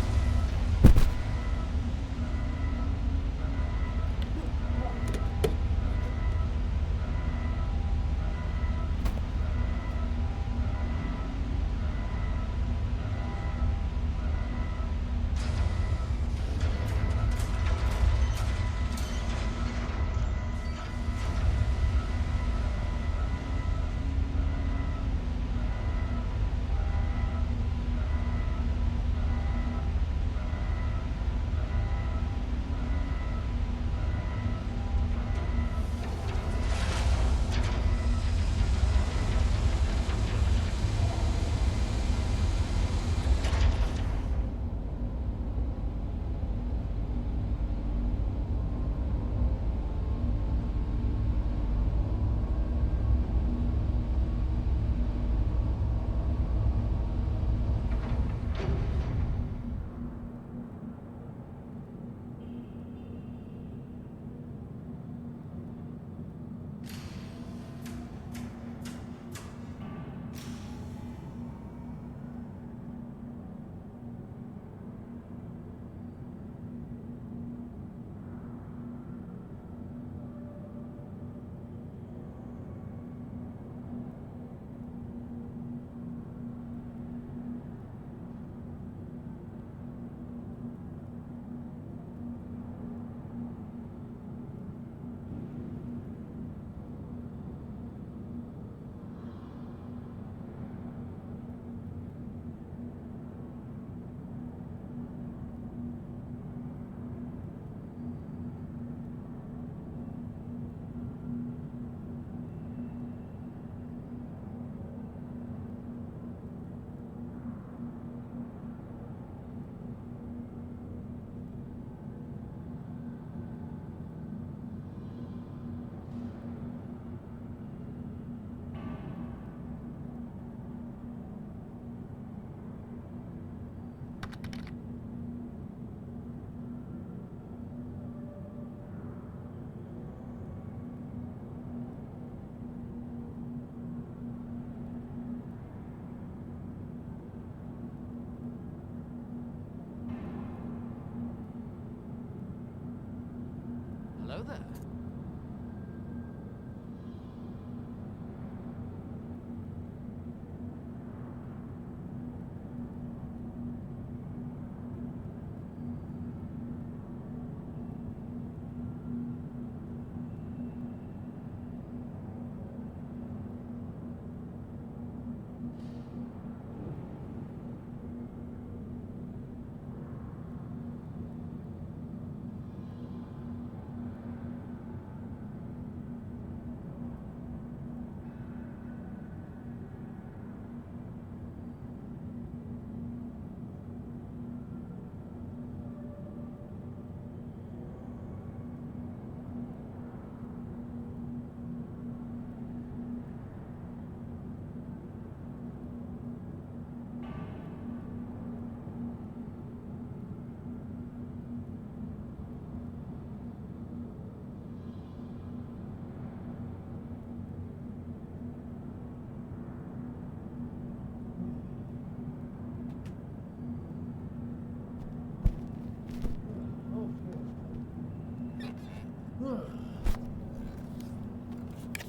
Hello there.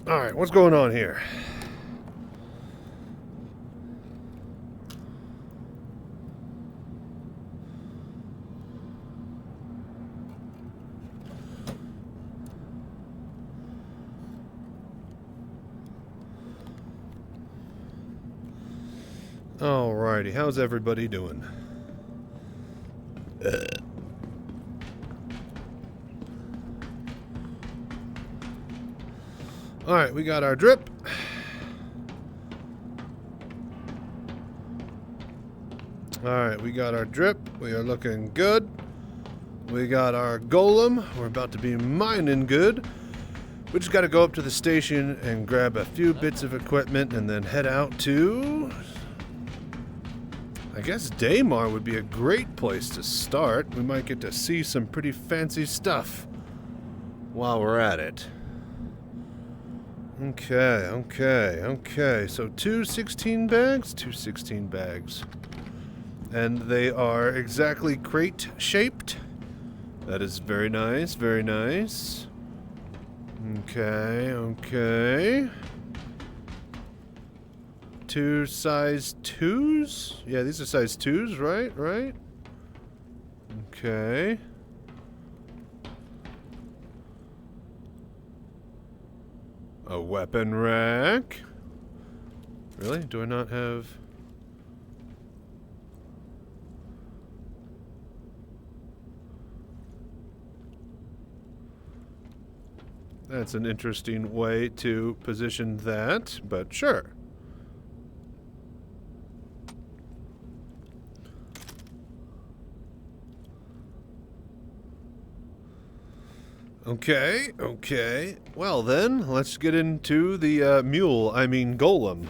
All right, what's going on here? Alrighty, how's everybody doing? Alright, we got our drip. Alright, we got our drip. We are looking good. We got our golem. We're about to be mining good. We just got to go up to the station and grab a few bits of equipment and then head out to... I guess Daymar would be a great place to start. We might get to see some pretty fancy stuff while we're at it. Okay. So 2 16 bags? 2 16 bags. And they are exactly crate shaped. That is very nice, very nice. Okay. 2 size 2s? Yeah, these are size 2s, right? Okay. A weapon rack. Really? Do I not have... That's an interesting way to position that, but sure. Okay. Well then, let's get into the golem.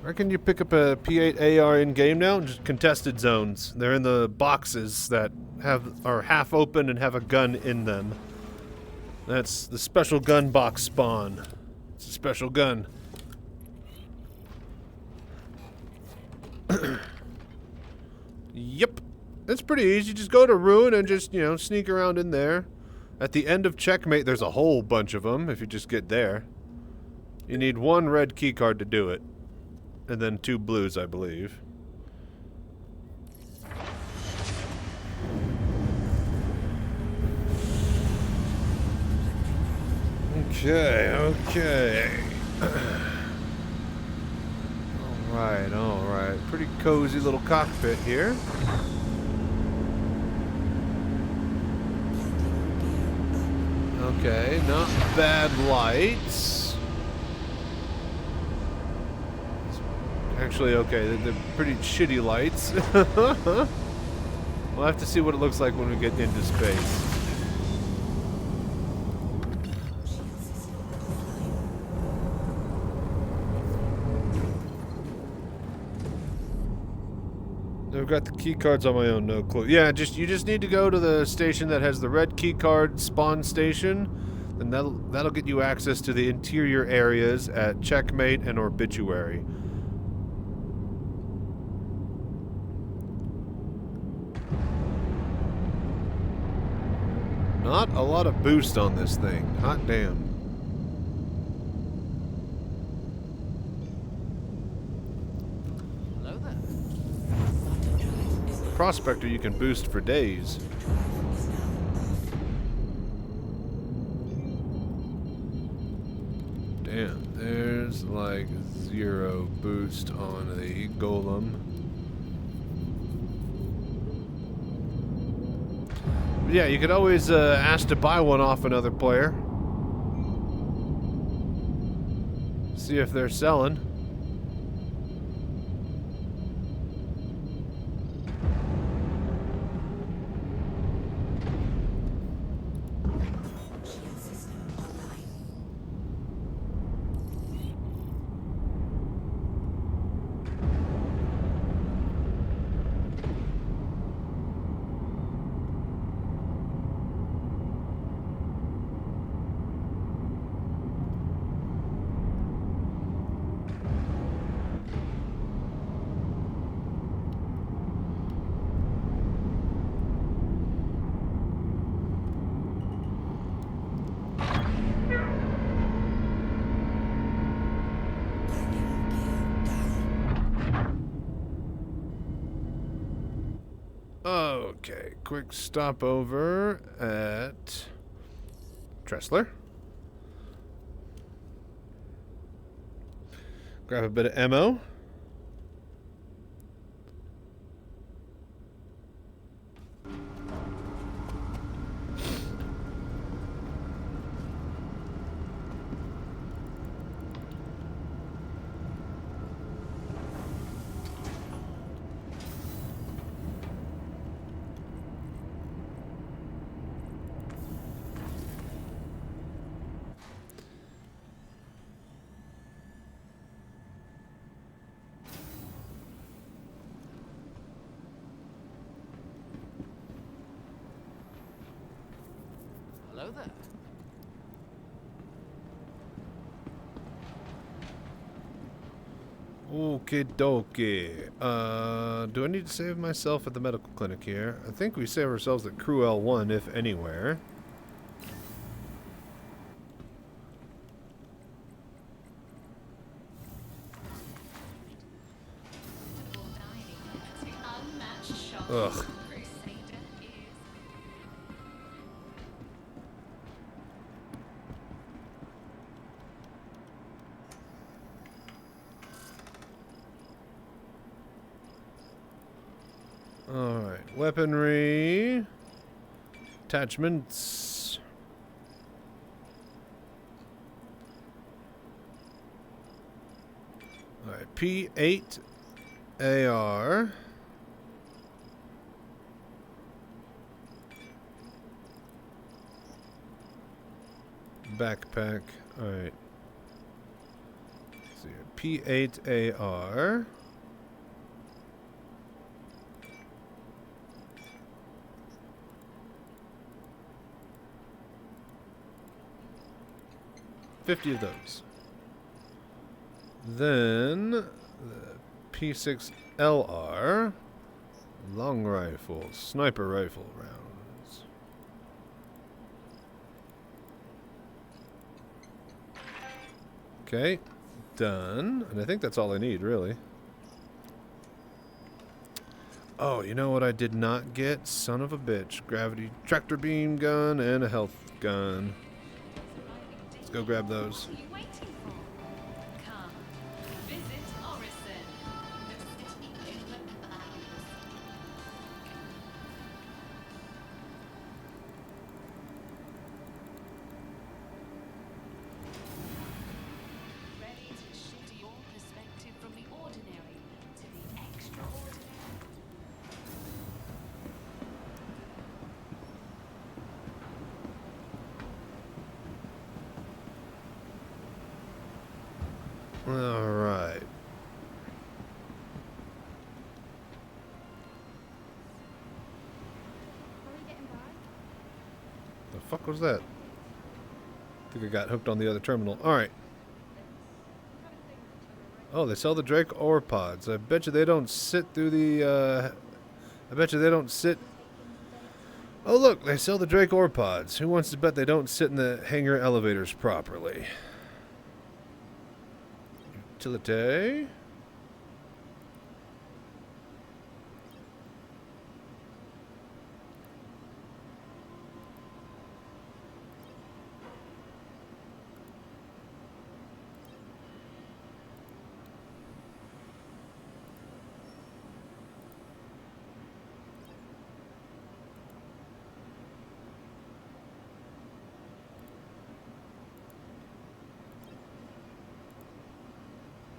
I reckon you pick up a P8 AR in-game now, just contested zones. They're in the boxes that are half open and have a gun in them. That's the special gun box spawn. It's a special gun. Yep. It's pretty easy. Just go to Ruin and just, sneak around in there. At the end of Checkmate, there's a whole bunch of them, if you just get there. You need 1 red keycard to do it. And then 2 blues, I believe. Okay. Alright. Pretty cozy little cockpit here. Okay, not bad lights. Actually, okay, they're pretty shitty lights. We'll have to see what it looks like when we get into space. I've got the key cards on my own, no clue. Yeah, you just need to go to the station that has the red key card spawn station, and that'll get you access to the interior areas at Checkmate and Obituary. Not a lot of boost on this thing. Hot damn. Prospector you can boost for days. Damn, there's like 0 boost on the golem. But yeah, you could always ask to buy one off another player. See if they're selling. Okay, quick stopover at Tressler. Grab a bit of ammo. Hello there. Okie dokie. Do I need to save myself at the medical clinic here? I think we save ourselves at Crew L1, if anywhere. Ugh. Alright, weaponry, attachments. Alright, P8 AR. Backpack, alright. Let's see here. P8 AR. $50 of those. Then the P6 LR, long rifle, sniper rifle rounds. Okay, done. And I think that's all I need, really. Oh, you know what I did not get? Son of a bitch. Gravity tractor beam gun and a health gun. Let's go grab those. Alright. The fuck was that? I think I got hooked on the other terminal. Alright. Oh, they sell the Drake ore pods. I bet you they don't sit through the, I bet you they don't sit... Oh look, they sell the Drake ore pods. Who wants to bet they don't sit in the hangar elevators properly? Utility.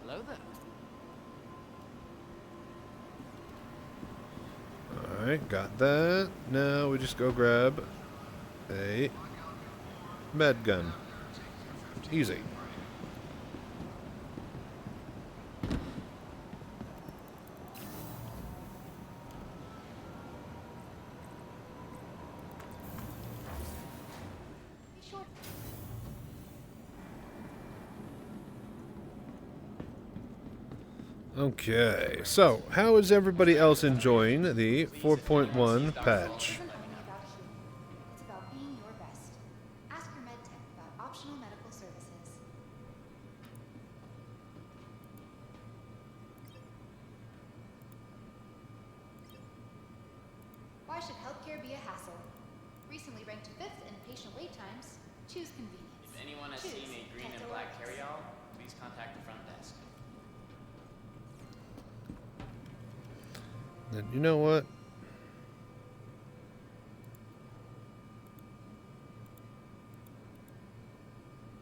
Hello there. Alright, got that. Now we just go grab a med gun. Easy. Okay, so how is everybody else enjoying the 4.1 patch? It's about being your best. Ask your med tech about optional medical services. Why should healthcare be a hassle? Recently ranked 5th in patient wait times. Choose convenience. If anyone has seen a green and black carryall, please contact the front desk. And you know what?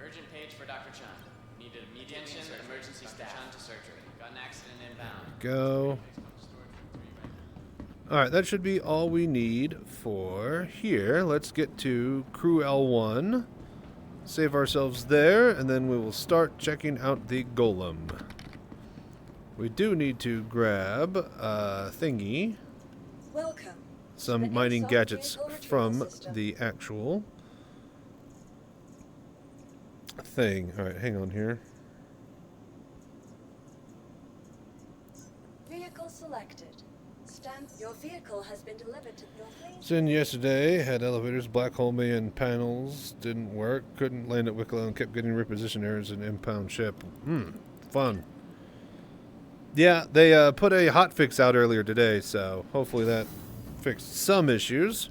Urgent page for Dr. Chan. Needed immediate emergency staff. Chan to surgery. Got an accident inbound. Go. Alright, that should be all we need for here. Let's get to Crew L1. Save ourselves there, and then we will start checking out the golem. We do need to grab thingy. Welcome. Some The mining ASOP gadgets vehicle retrieval from system. the actual thing. All right, hang on here. Vehicle selected. Your vehicle has been delivered to your place. Sin yesterday had elevators, black hole man panels didn't work, couldn't land at Wicklow, and kept getting reposition errors in impound ship. Fun. Yeah, they put a hotfix out earlier today, so hopefully that fixed some issues.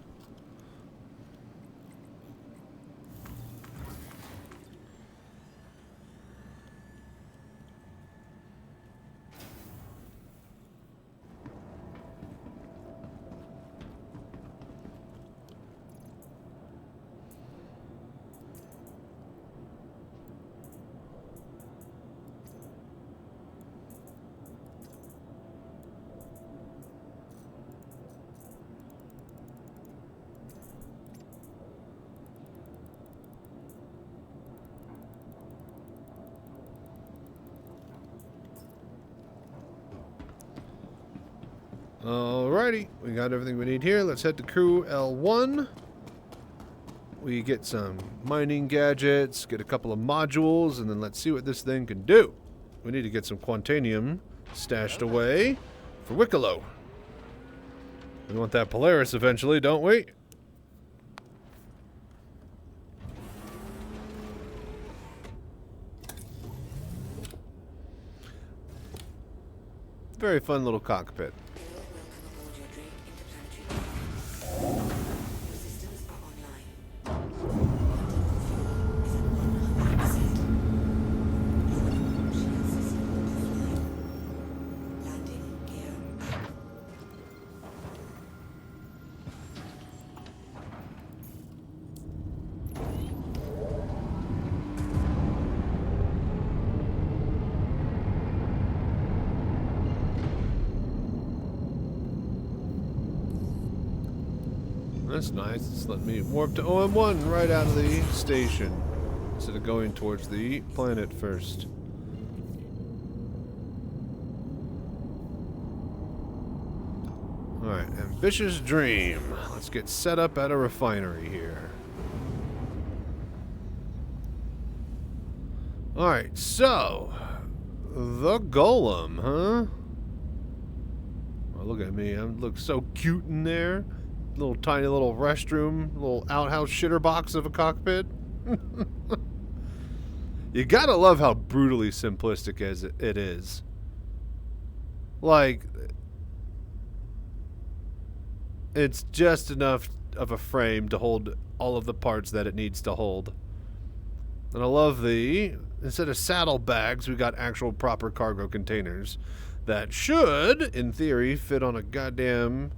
Alrighty, we got everything we need here. Let's head to crew L1. We get some mining gadgets, get a couple of modules, and then let's see what this thing can do. We need to get some Quantanium stashed away for Wicklow. We want that Polaris eventually, don't we? Very fun little cockpit. That's nice. It's letting me warp to OM1 right out of the station instead of going towards the planet first. Alright, ambitious dream. Let's get set up at a refinery here. Alright, so the golem, huh? Oh, look at me. I look so cute in there. Little tiny little restroom, little outhouse shitter box of a cockpit. You gotta love how brutally simplistic as it is. Like, it's just enough of a frame to hold all of the parts that it needs to hold. And I love instead of saddlebags, we got actual proper cargo containers that should, in theory, fit on a goddamn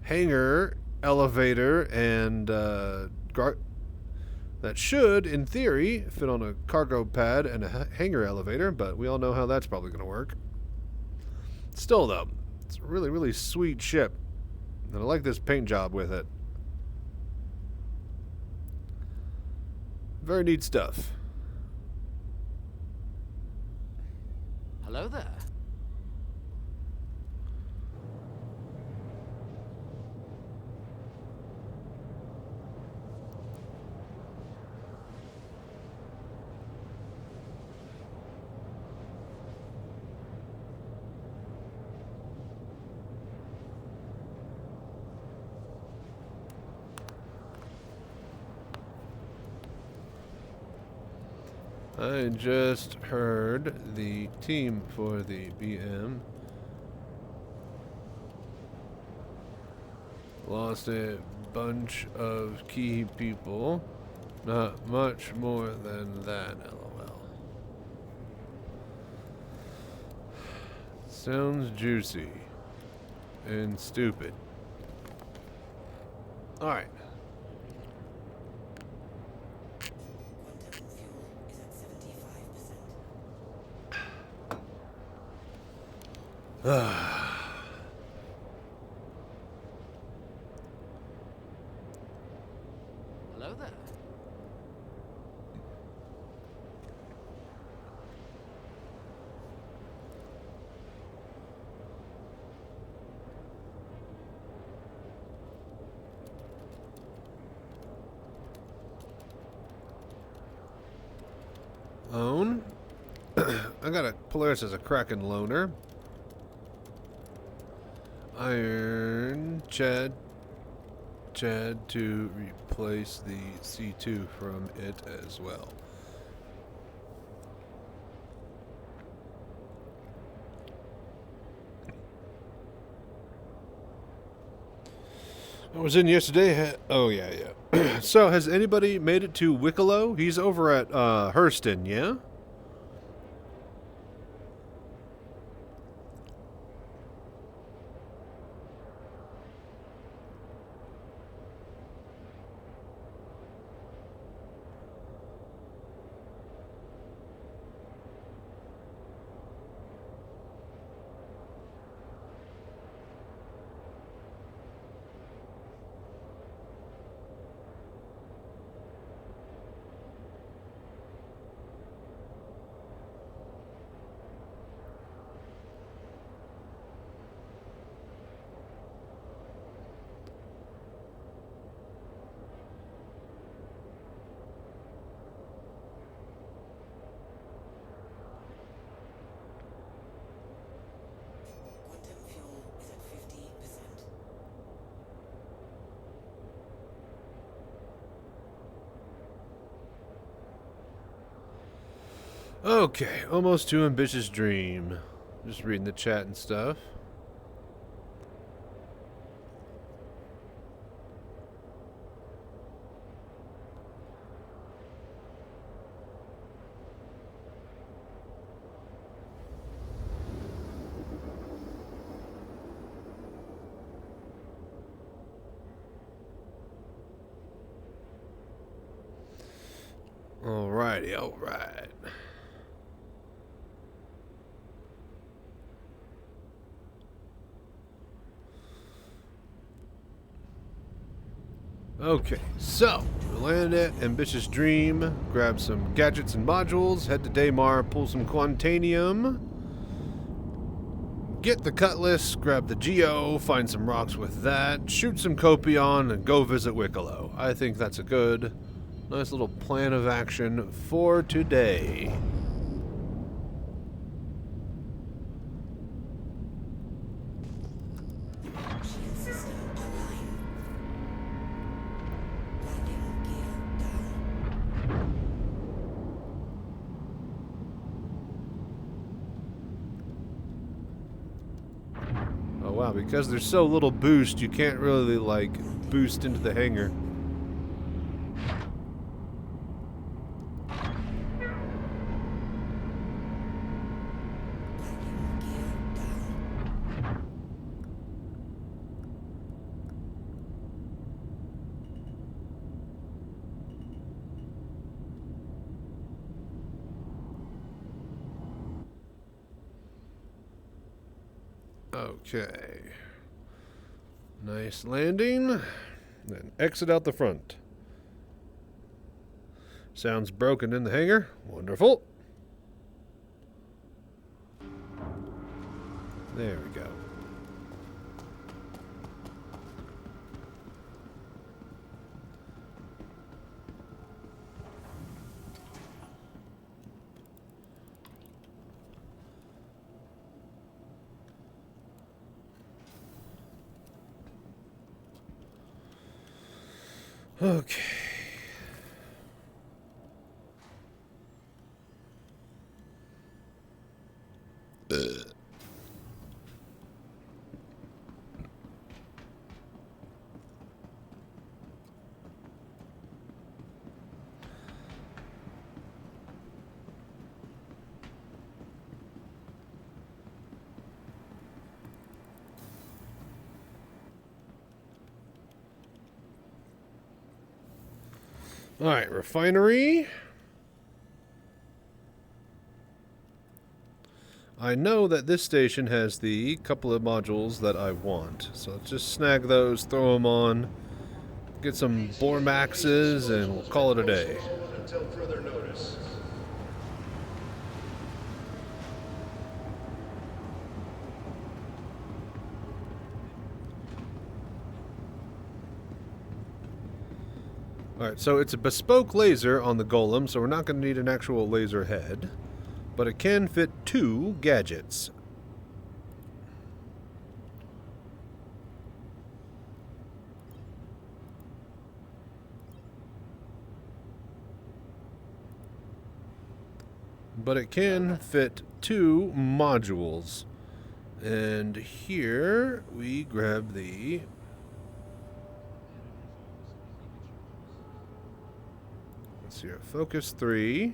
hangar, elevator, and that should, in theory, fit on a cargo pad and a hangar elevator, but we all know how that's probably going to work. Still, though, it's a really, really sweet ship, and I like this paint job with it. Very neat stuff. Hello there. I just heard the team for the BM lost a bunch of key people. Not much more than that, LOL. Sounds juicy and stupid. Alright. Hello there. Own. I got a Polaris as a Kraken loaner. Iron Chad to replace the C2 from it as well. I was in yesterday. Oh, yeah. So, has anybody made it to Wicklow? He's over at Hurston, yeah? Okay, almost to ambitious dream. Just reading the chat and stuff. Alrighty, alright. Okay, so we land at Ambitious Dream, grab some gadgets and modules, head to Daymar, pull some Quantanium, get the Cutlass, grab the Geo, find some rocks with that, shoot some Copion, and go visit Wicklow. I think that's a good, nice little plan of action for today. Oh wow, because there's so little boost, you can't really, like, boost into the hangar. Okay. Nice landing. Then exit out the front. Sounds broken in the hangar. Wonderful. There we go. Okay. Alright, refinery. I know that this station has the couple of modules that I want, so let's just snag those, throw them on, get some bore maxes, and we'll call it a day. Until further notice. Alright, so it's a bespoke laser on the golem, so we're not going to need an actual laser head. But it can fit 2 gadgets. But it can fit 2 modules. And here we grab the... Let's see here. Focus 3.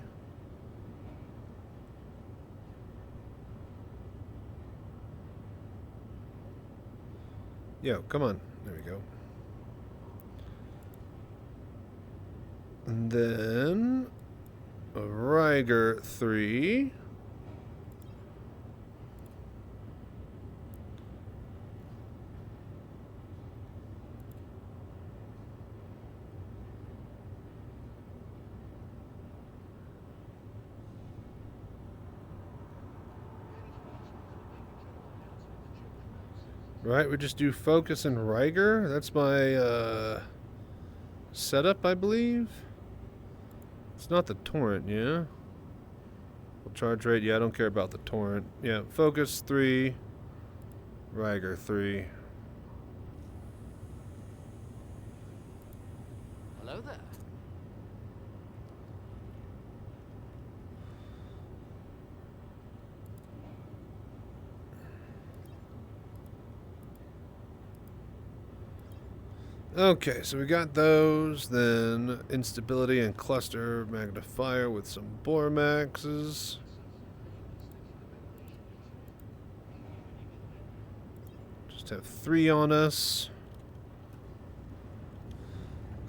Yo, come on. There we go. And then... a Riger 3. Right, we just do focus and Riger. That's my setup, I believe. It's not the torrent, yeah? Well, charge rate, yeah, I don't care about the torrent. Yeah, focus 3, Riger 3. Hello there. Okay, so we got those, then instability and cluster magnifier with some Bormaxes. Just have 3 on us.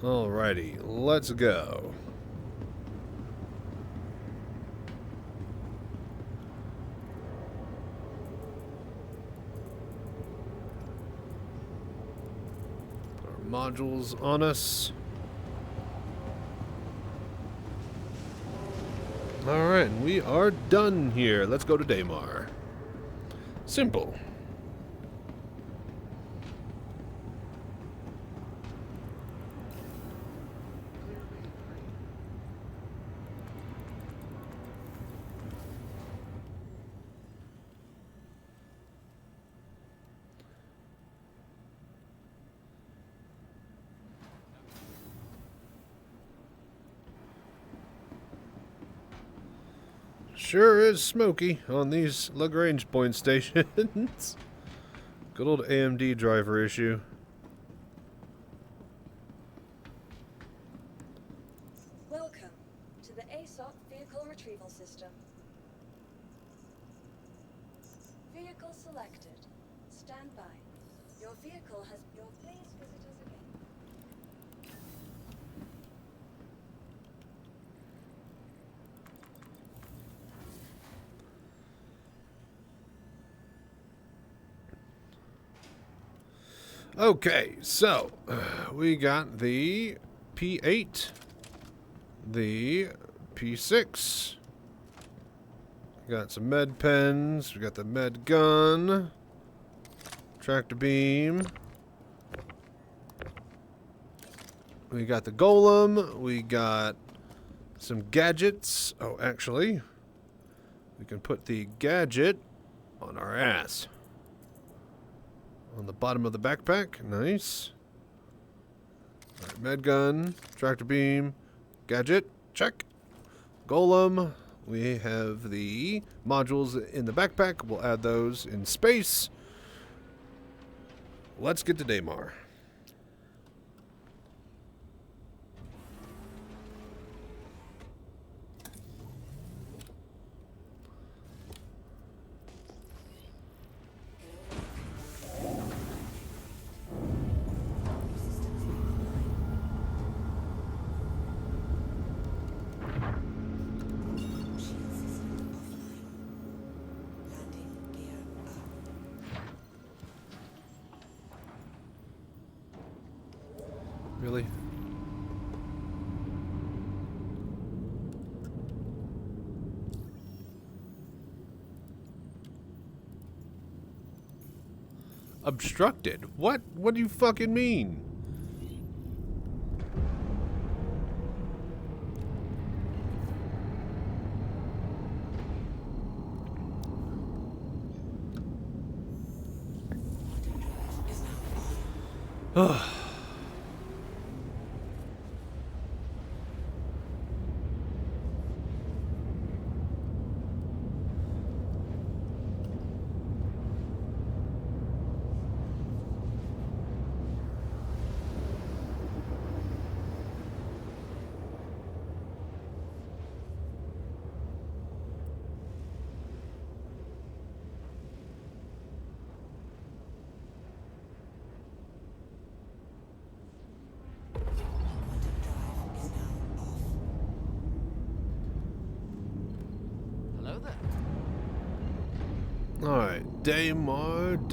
Alrighty, let's go. Modules on us. Alright, we are done here. Let's go to Daymar. Simple. Sure is smoky on these Lagrange point stations. Good old AMD driver issue. Welcome to the ASOP Vehicle Retrieval System. Vehicle selected. Stand by. Your vehicle has... Please visit us again. Okay, so we got the P8, the P6, got some med pens, we got the med gun, tractor beam, we got the golem, we got some gadgets. Oh, actually, we can put the gadget on our ass. On the bottom of the backpack. Nice. Alright, med gun, tractor beam, gadget, check. Golem. We have the modules in the backpack. We'll add those in space. Let's get to Daymar. Really? Obstructed? What? What do you fucking mean? Hello there. Alright, Daymar.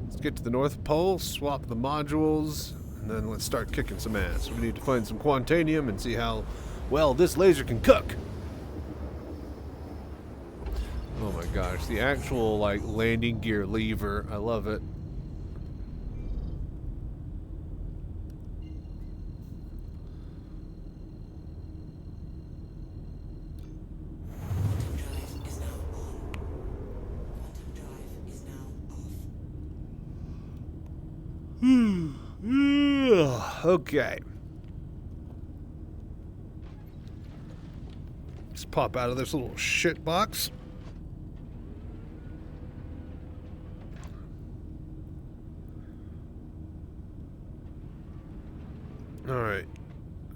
Let's get to the North Pole, swap the modules, and then let's start kicking some ass. We need to find some Quantanium and see how well this laser can cook. Oh my gosh, the actual, like, landing gear lever. I love it. Okay. Let's pop out of this little shit box. Alright.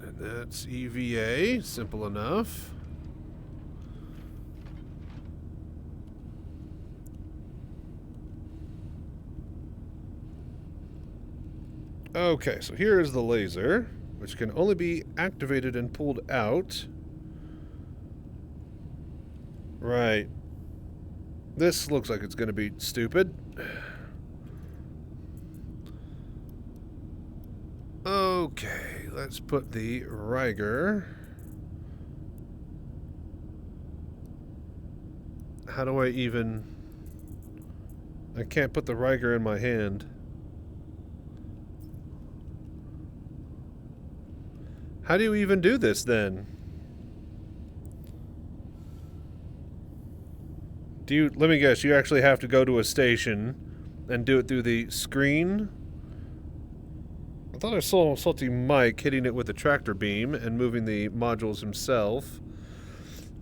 And that's EVA. Simple enough. Okay, so here is the laser, which can only be activated and pulled out. Right. This looks like it's going to be stupid. Okay, let's put the Riger. How do I even... I can't put the Riger in my hand. How do you even do this, then? Let me guess, you actually have to go to a station and do it through the screen? I thought I saw Salty Mike hitting it with a tractor beam and moving the modules himself.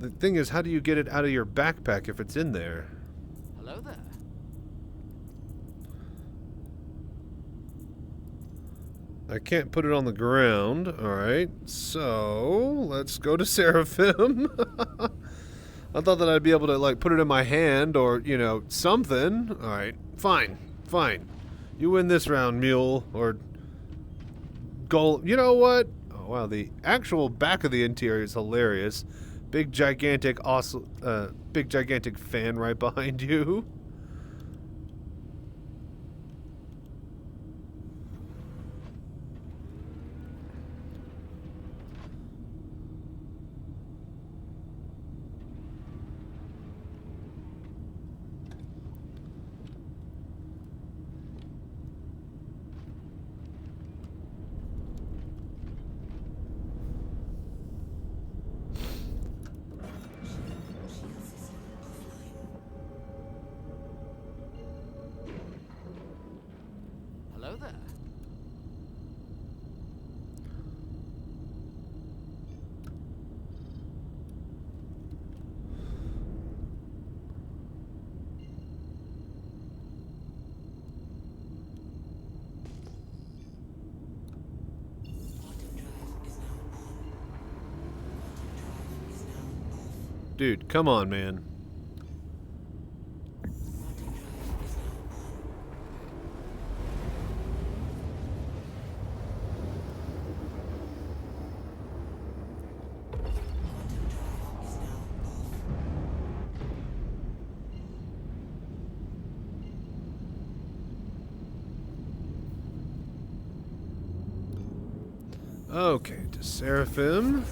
The thing is, how do you get it out of your backpack if it's in there? Hello there. I can't put it on the ground. Alright, so let's go to Seraphim. I thought that I'd be able to, like, put it in my hand or, you know, something. Alright, fine. You win this round, Mule, or Gold. You know what? Oh, wow, the actual back of the interior is hilarious. Big, gigantic fan right behind you. Hello there. Dude, come on, man. Okay, to Seraphim.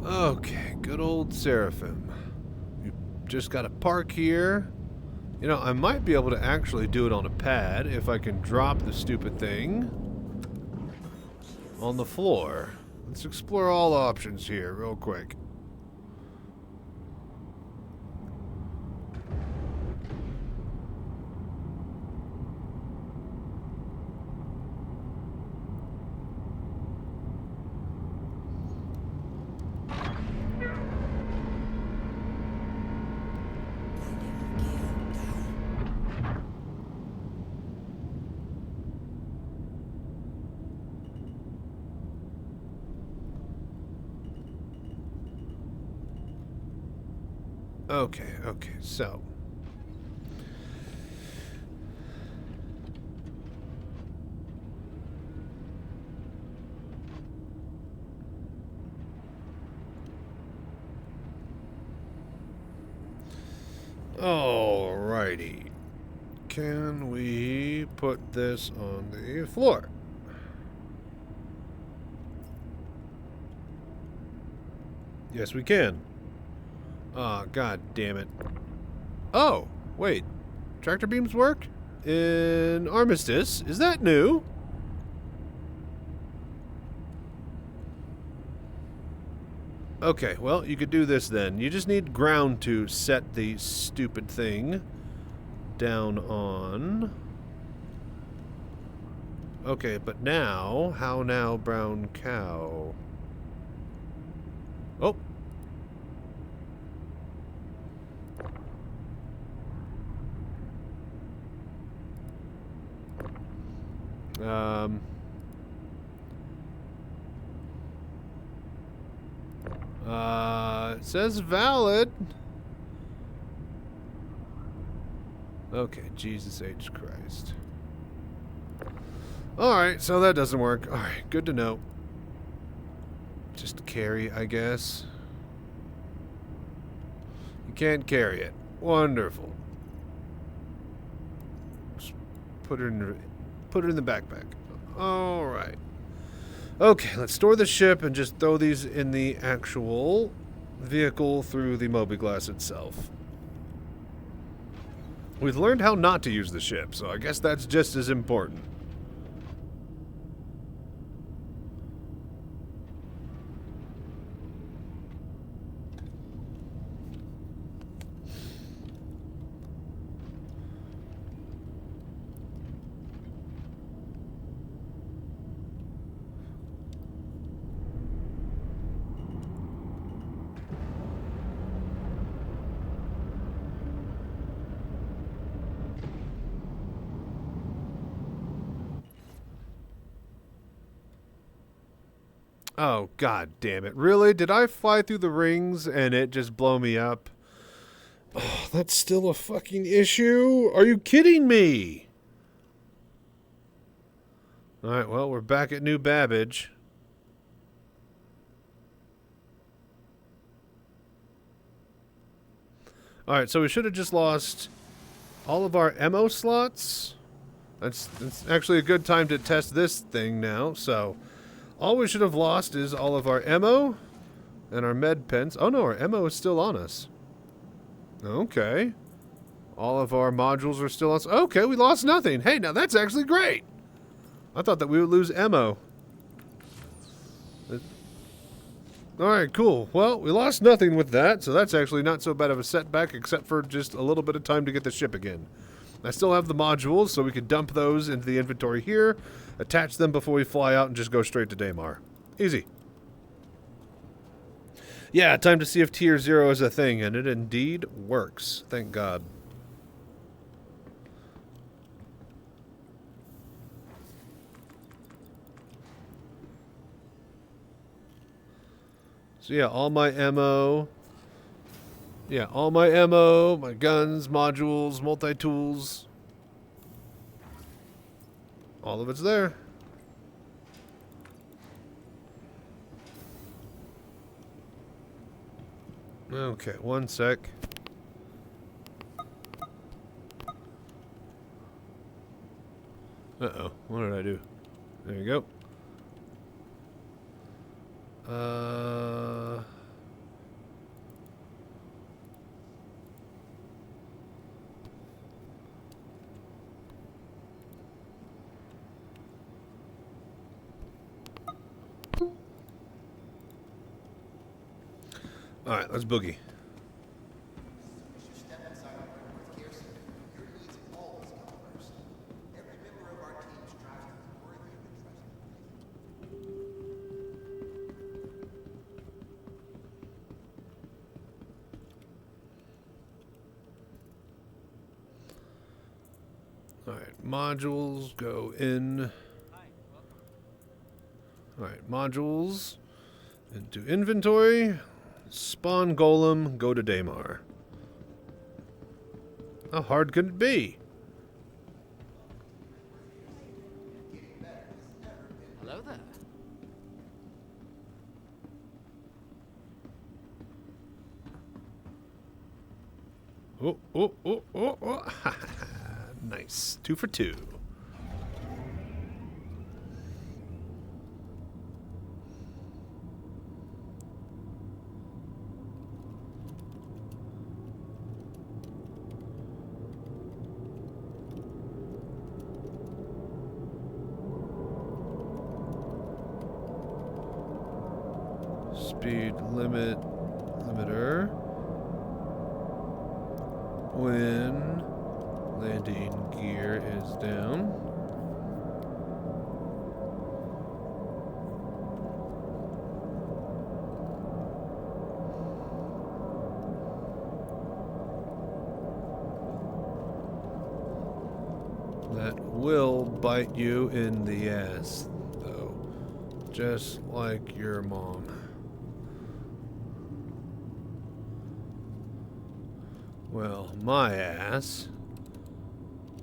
Okay, good old Seraphim. You just gotta park here. You know, I might be able to actually do it on a pad if I can drop the stupid thing on the floor. Let's explore all options here real quick. Okay, so. Alrighty. Can we put this on the floor? Yes, we can. Ah, god damn it. Oh, wait. Tractor beams work? In Armistice? Is that new? Okay, well, you could do this then. You just need ground to set the stupid thing down on. Okay, but now, how now, brown cow? Oh. It says valid. Okay, Jesus H. Christ. Alright, so that doesn't work. Alright, good to know. Just carry, I guess. You can't carry it. Wonderful. Just put it in the backpack. Alright. Okay, let's store the ship and just throw these in the actual vehicle through the mobiGlas itself. We've learned how not to use the ship, so I guess that's just as important. Oh, god damn it. Really? Did I fly through the rings and it just blow me up? Oh, that's still a fucking issue? Are you kidding me? Alright, well, we're back at New Babbage. Alright, so we should have just lost all of our ammo slots. That's actually a good time to test this thing now, so... all we should have lost is all of our ammo and our med pens. Oh no, our ammo is still on us. Okay. All of our modules are still on us. Okay, we lost nothing. Hey, now that's actually great. I thought that we would lose ammo. Alright, cool. Well, we lost nothing with that, so that's actually not so bad of a setback, except for just a little bit of time to get the ship again. I still have the modules, so we could dump those into the inventory here, attach them before we fly out, and just go straight to Daymar. Easy. Yeah, time to see if Tier 0 is a thing, and it indeed works. Thank God. So yeah, all my ammo... yeah, all my ammo, my guns, modules, multi-tools. All of it's there. Okay, one sec. Uh-oh, what did I do? There you go. Alright, let's boogie. Alright, modules go in. Alright, modules into inventory. Spawn golem, go to Daymar. How hard could it be? Hello there. Oh, oh, oh, oh, oh. Nice. 2 for 2. Speed limiter when landing gear is down. That will bite you in the ass, though, just like your mom. Well, my ass.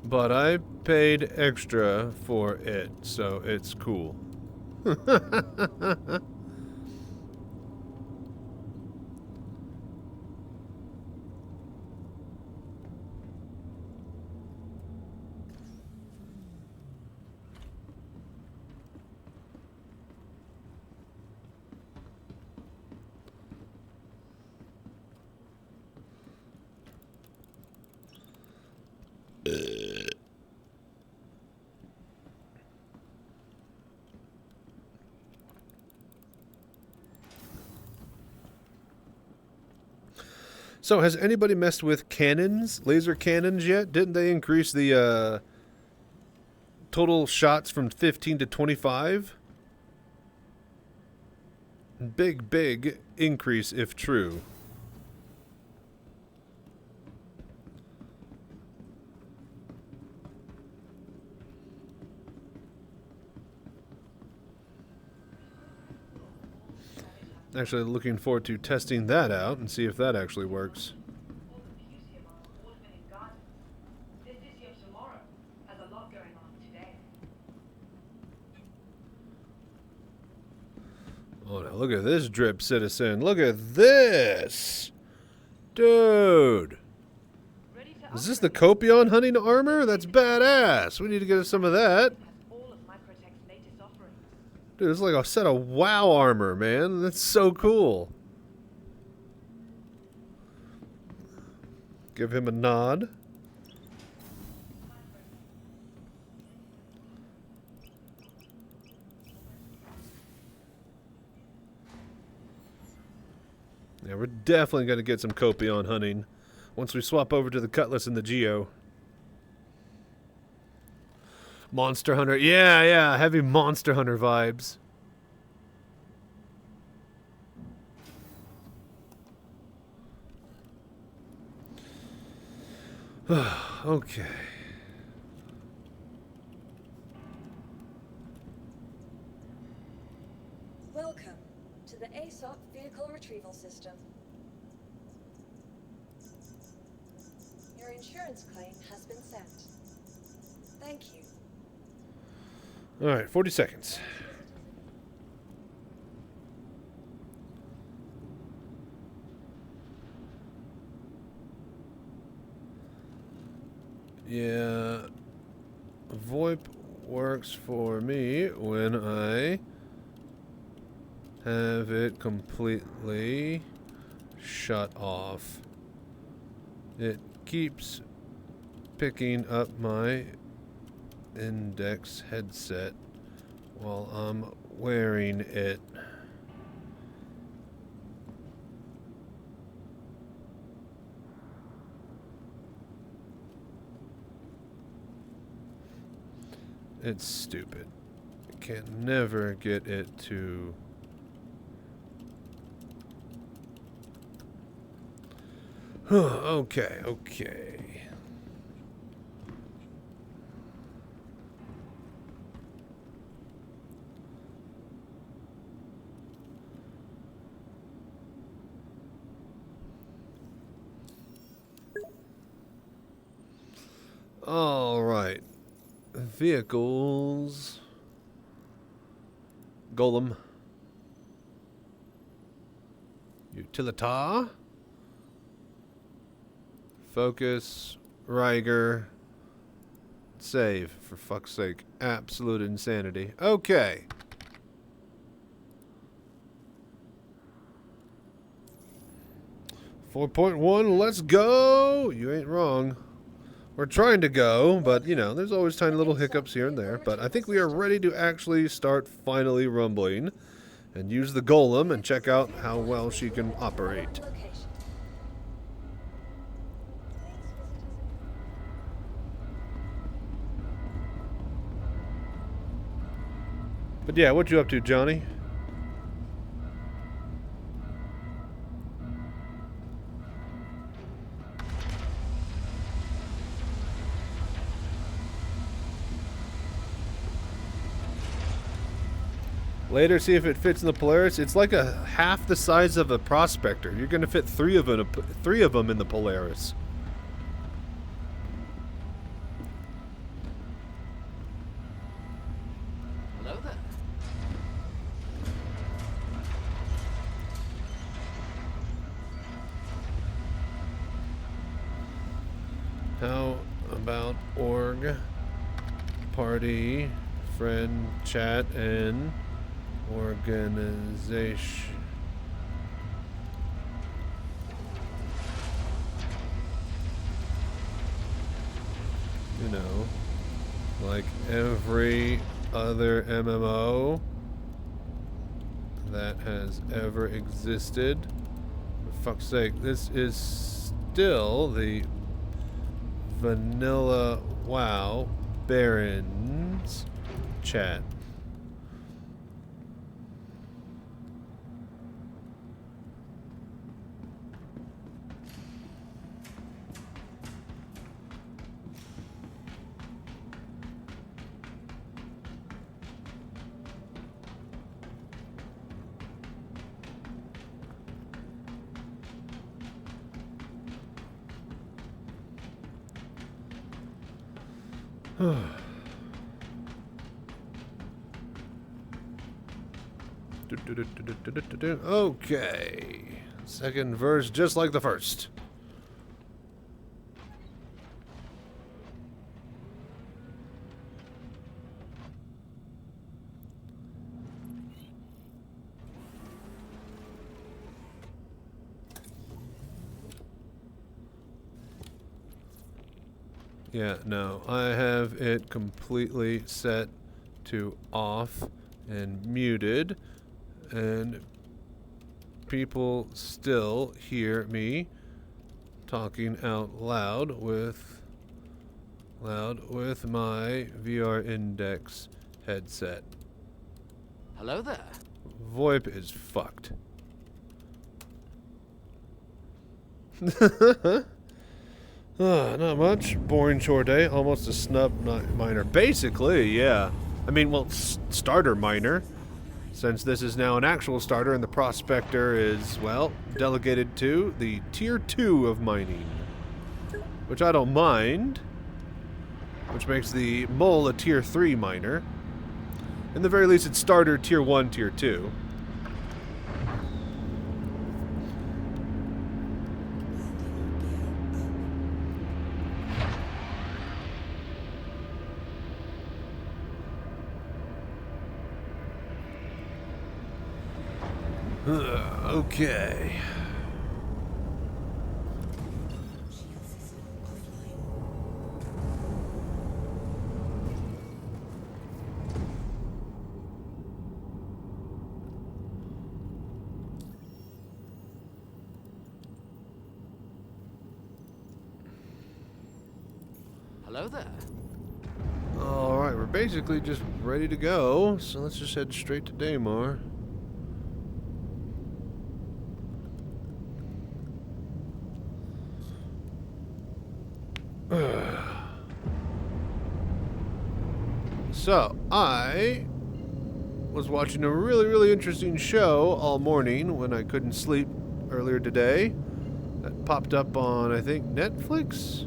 But I paid extra for it, so it's cool. So, has anybody messed with cannons, laser cannons yet? Didn't they increase the total shots from 15 to 25? Big increase if true. Actually looking forward to testing that out and see if that actually works. Oh, now look at this drip citizen. Look at this. Dude. Is this the Copion hunting armor? That's badass. We need to get us some of that. Dude, it's like a set of WoW armor, man. That's so cool. Give him a nod. Yeah, we're definitely going to get some Copion hunting once we swap over to the Cutlass and the Geo. Monster Hunter. Yeah, heavy Monster Hunter vibes. Okay. Welcome to the ASOP Vehicle Retrieval System. Your insurance claim has been sent. Thank you. All right, 40 seconds. Yeah, VoIP works for me when I have it completely shut off. It keeps picking up my index headset while I'm wearing it. It's stupid. I can never get it to... Okay, okay. All right. Vehicles. Golem. Utilitar. Focus. Riger. Save, for fuck's sake. Absolute insanity. Okay. .1, let's go! You ain't wrong. We're trying to go, but, you know, there's always tiny little hiccups here and there. But I think we are ready to actually start finally rumbling and use the golem and check out how well she can operate. But yeah, what you up to, Johnny? Later, see if it fits in the Polaris. It's like a half the size of a Prospector. You're going to fit three of them in the Polaris. Hello there. How about org, party, friend, chat, and organization? You know, like every other MMO that has ever existed. For fuck's sake, this is still the vanilla WoW Barons chat. Okay. Second verse just like the first. Yeah, no, I have it completely set to off and muted, and people still hear me talking out loud with my VR Index headset. Hello there. VoIP is fucked. Not much. Boring short day. Almost a snub miner. Basically, yeah. I mean, well, starter miner. Since this is now an actual starter and the Prospector is, well, delegated to the Tier 2 of mining. Which I don't mind. Which makes the Mole a Tier 3 miner. In the very least, it's starter Tier 1, Tier 2. Okay. Hello there. Alright, we're basically just ready to go, so let's just head straight to Daymar. So, I was watching a really interesting show all morning when I couldn't sleep earlier today. That popped up on, I think, Netflix?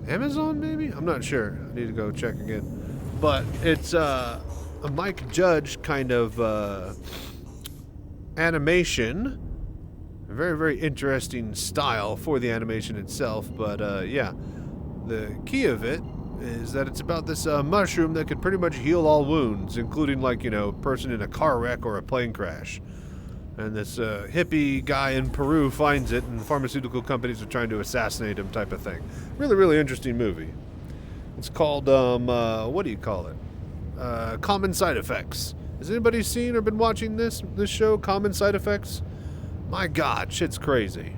Amazon, maybe? I'm not sure. I need to go check again. But it's a Mike Judge kind of animation. A very interesting style for the animation itself. But yeah, the key of it is that it's about this mushroom that could pretty much heal all wounds, including, like, you know, a person in a car wreck or a plane crash. And this hippie guy in Peru finds it, and pharmaceutical companies are trying to assassinate him, type of thing. Really interesting movie. It's called, what do you call it? Common Side Effects. Has anybody seen or been watching this show, Common Side Effects? My God, shit's crazy.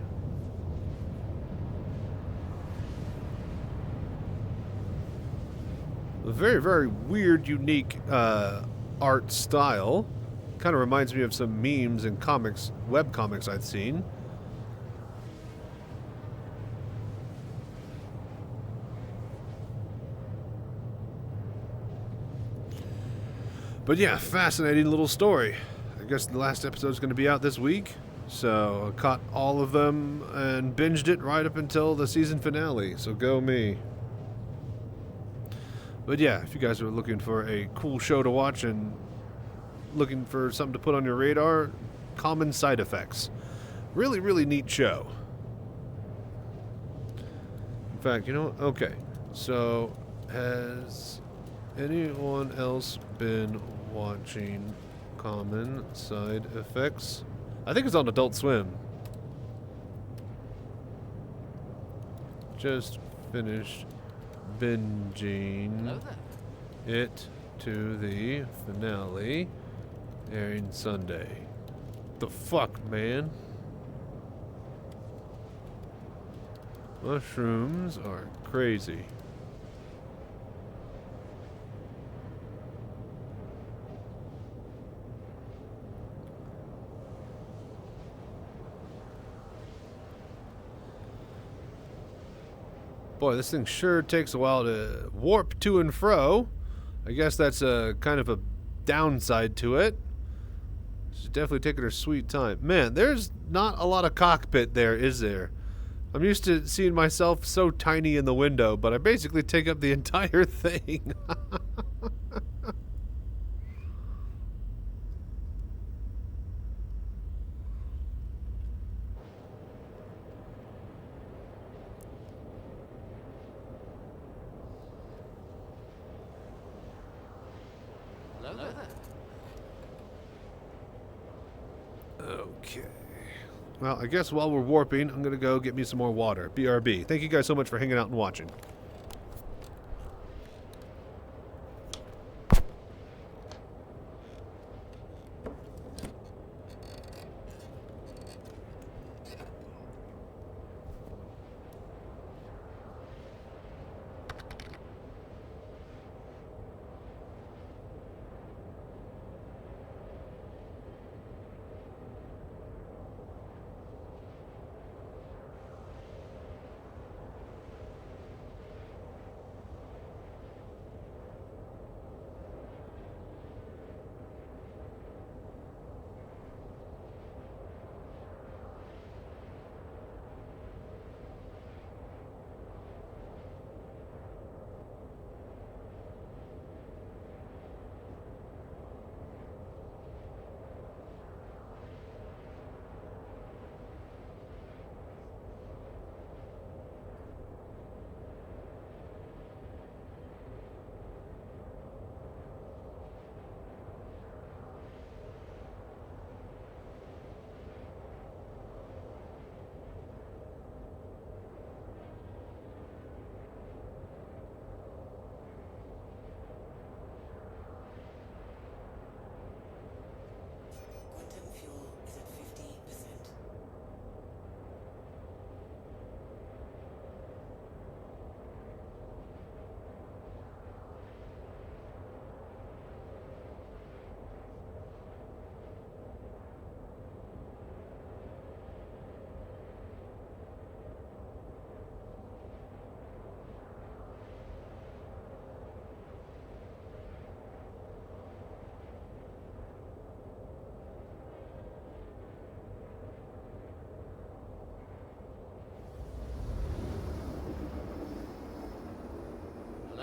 A very weird, unique art style. Kind of reminds me of some memes and comics, web comics I'd seen. But yeah, fascinating little story. I guess the last episode's going to be out this week. So I caught all of them and binged it right up until the season finale. So go me. But yeah, if you guys are looking for a cool show to watch and looking for something to put on your radar, Common Side Effects. Really neat show. In fact, you know what? Okay. So, has anyone else been watching Common Side Effects? I think it's on Adult Swim. Just finished binging Hello there. it to the finale. Airing Sunday. The fuck, man? Mushrooms are crazy. Boy, this thing sure takes a while to warp to and fro. I guess that's a kind of a downside to it. She's definitely taking her sweet time. Man, there's not a lot of cockpit there, is there? I'm used to seeing myself so tiny in the window, but I basically take up the entire thing. Hello there. Okay. Well, I guess while we're warping, I'm going to go get me some more water. BRB. Thank you guys so much for hanging out and watching.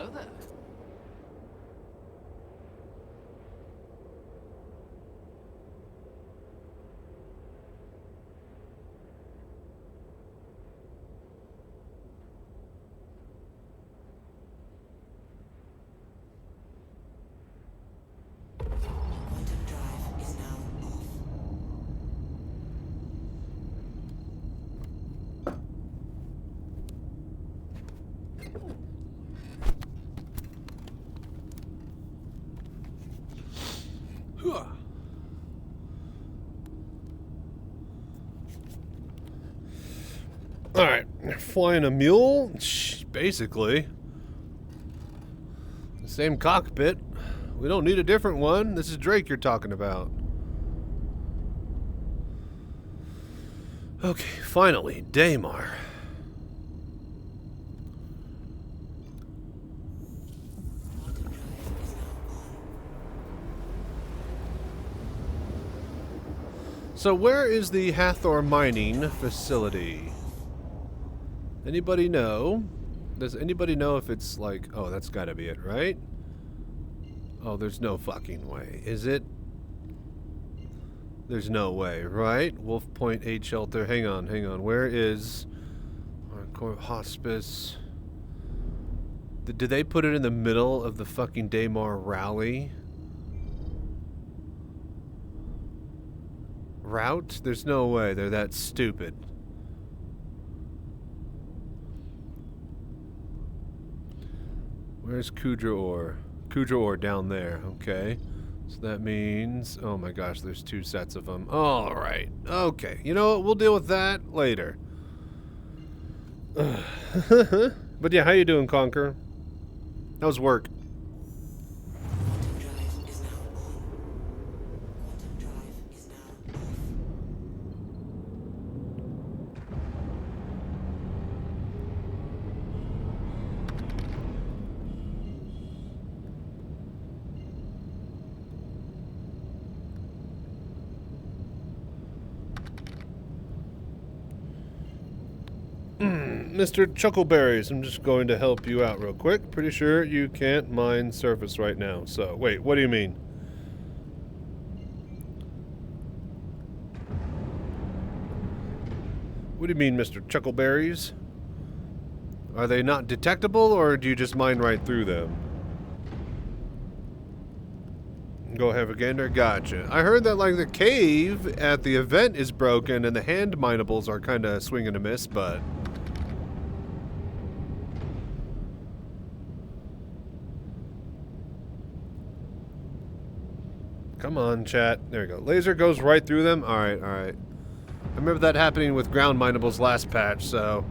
Hello there. Alright, flying a mule? Basically. The same cockpit. We don't need a different one. This is Drake you're talking about. Okay, finally, Daymar. So where is the Hathor mining facility? Anybody know? Does anybody know if it's like... Oh, that's gotta be it, right? Oh, there's no fucking way. Is it? There's no way, right? Wolf Point 8 Shelter. Hang on, hang on. Where is... Hospice? Did they put it in the middle of the fucking Daymar rally? Route? There's no way. They're that stupid. Where's Kudra Ore? Kudra Ore down there. Okay. So that means... Oh my gosh, there's 2 sets of them. Alright. Okay. You know what? We'll deal with that later. But yeah, how you doing, Conquer? How's work? Mr. Chuckleberries, I'm just going to help you out real quick. Pretty sure you can't mine surface right now. So, wait, what do you mean? What do you mean, Mr. Chuckleberries? Are they not detectable, or do you just mine right through them? Go have a gander? Gotcha. I heard that, like, the cave at the event is broken and the hand minables are kind of swing and a miss, but... Come on, chat. There we go. Laser goes right through them. Alright, alright. I remember that happening with ground minables last patch, so...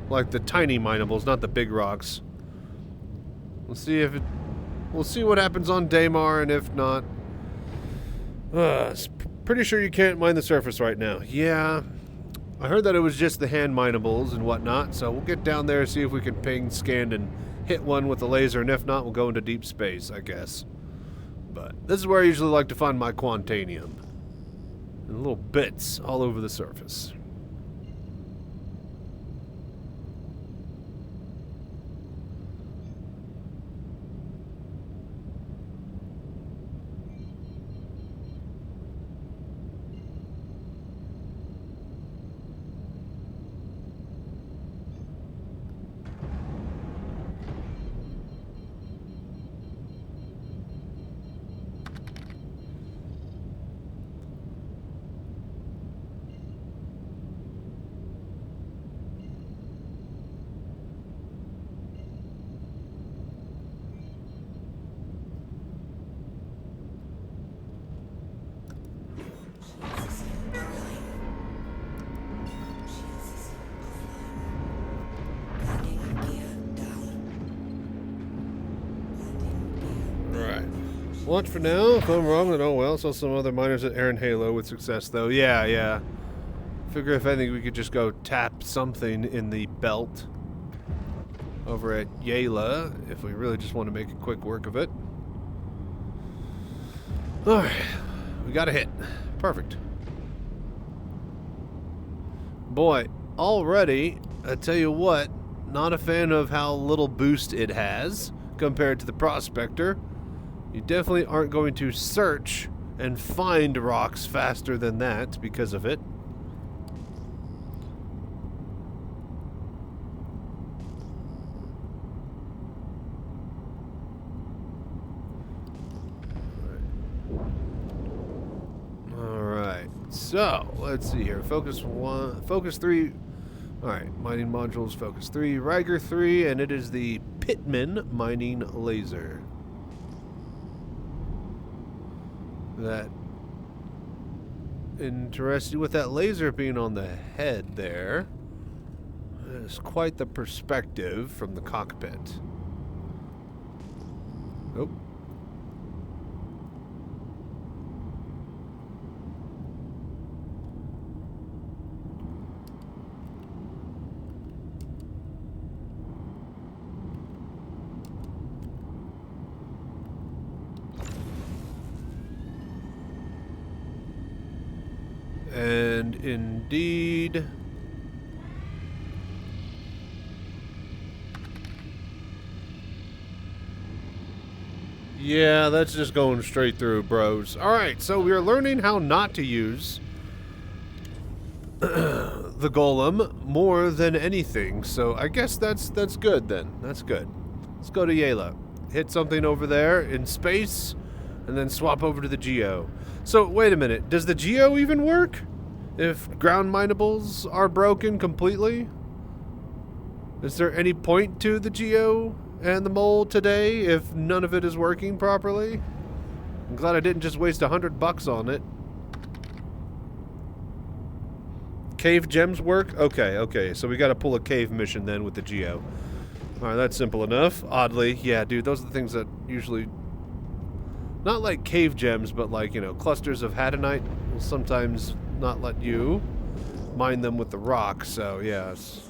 Like the tiny minables, not the big rocks. We'll see if it... We'll see what happens on Daymar, and if not... pretty sure you can't mine the surface right now. Yeah. I heard that it was just the hand minables and whatnot, so we'll get down there, see if we can ping, scan, and hit one with the laser, and if not, we'll go into deep space, I guess. But this is where I usually like to find my Quantanium. And little bits all over the surface. Launch for now. If I'm wrong, then oh well. Saw some other miners at Aaron Halo with success, though. Yeah, yeah. Figure if anything, we could just go tap something in the belt over at Yala if we really just want to make a quick work of it. Alright. We got a hit. Perfect. Boy, already, I tell you what, not a fan of how little boost it has. compared to the Prospector. You definitely aren't going to search and find rocks faster than that because of it. Alright, so let's see here. Focus 1, Focus 3. Alright, mining modules, Focus 3, Riker 3, and it is the Pitman mining laser. That interesting with that laser being on the head there. It's quite the perspective from the cockpit. Nope. And indeed, yeah, that's just going straight through, bros. Alright, so we are learning how not to use the golem more than anything. So I guess that's good then. That's good. Let's go to Yela. Hit something over there in space, and then swap over to the Geo. So, wait a minute. Does the Geo even work? If ground minables are broken completely? Is there any point to the Geo and the mole today if none of it is working properly? I'm glad I didn't just waste $100 on it. Cave gems work? Okay. So we gotta pull a cave mission then with the Geo. Alright, that's simple enough. Oddly, yeah, dude, those are the things that usually... Not like cave gems, but like, you know, clusters of Hadanite will sometimes not let you mine them with the rock, so yes.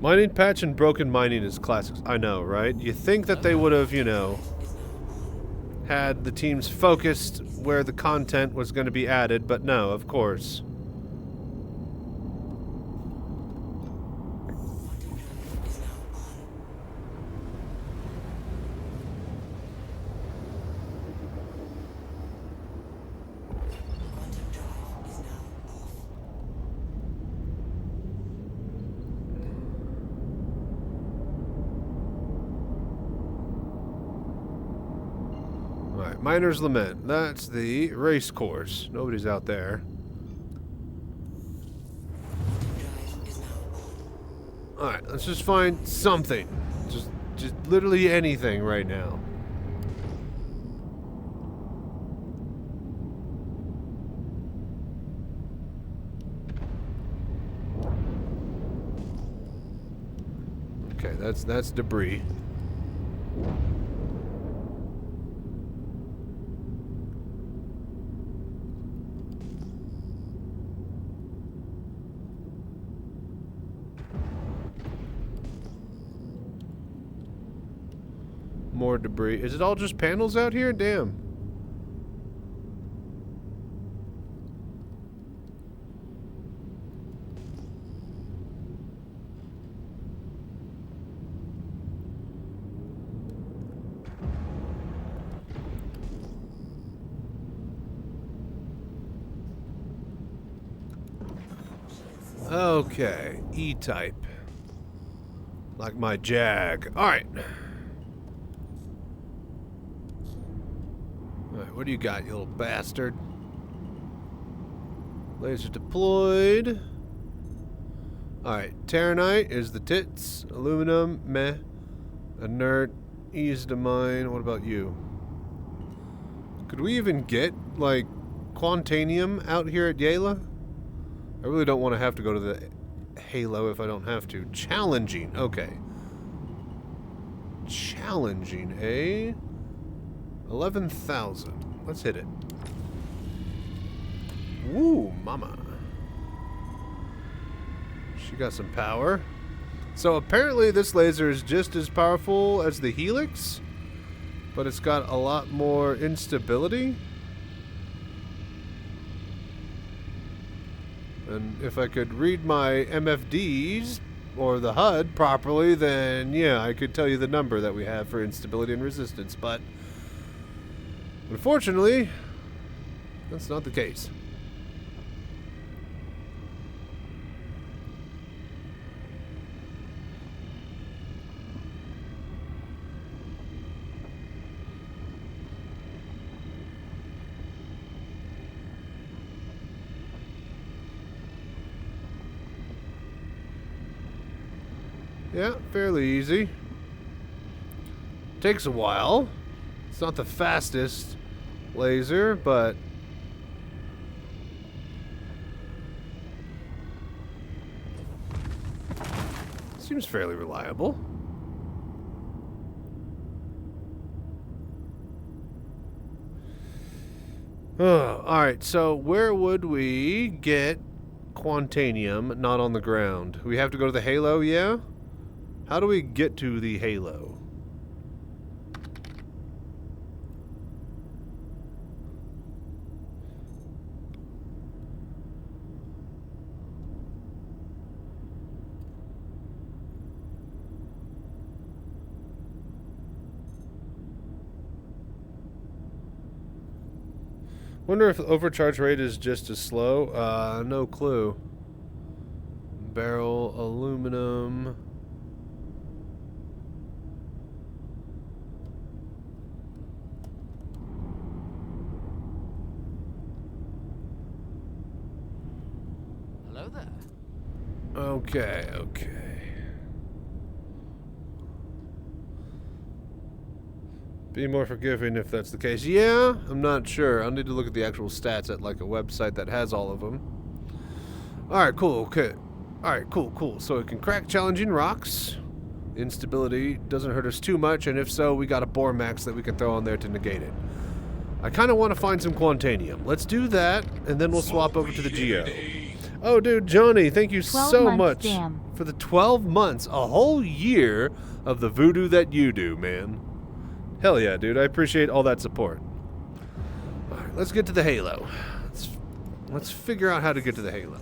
Mining patch and broken mining is classics. I know, right? You think that they would have, you know, had the teams focused where the content was going to be added, but no, of course. Miner's Lament. That's the race course. Nobody's out there. Alright, let's just find something. Just literally anything right now. Okay, that's debris. More debris. Is it all just panels out here? Damn. Okay. E-type. Like my Jag. Alright. Alright, what do you got, you little bastard? Laser deployed. Alright, Terranite is the tits. Aluminum, meh. Inert, easy to mine. What about you? Could we even get, like, Quantanium out here at Yela? I really don't want to have to go to the Halo if I don't have to. Challenging, okay. Challenging, eh? 11,000. Let's hit it. Woo, mama. She got some power. So apparently this laser is just as powerful as the Helix, but it's got a lot more instability. And if I could read my MFDs or the HUD properly, then yeah, I could tell you the number that we have for instability and resistance. But unfortunately, that's not the case. Yeah, fairly easy. Takes a while. It's not the fastest laser, but seems fairly reliable. Oh, alright, so where would we get Quantanium not on the ground? We have to go to the Halo, yeah? How do we get to the Halo? Wonder if the overcharge rate is just as slow. No clue. Barrel, aluminum. Hello there. Okay. Be more forgiving if that's the case. Yeah, I'm not sure. I'll need to look at the actual stats at like a website that has all of them. Alright, cool, okay. Alright, cool. So it can crack challenging rocks. Instability doesn't hurt us too much, and if so, we got a Bore Max that we can throw on there to negate it. I kind of want to find some Quantanium. Let's do that, and then we'll swap over to the Geo. Oh, dude, Johnny, thank you so much for the 12 months, a whole year of the voodoo that you do, man. Hell yeah, dude. I appreciate all that support. Alright, let's get to the Halo. Let's figure out how to get to the Halo.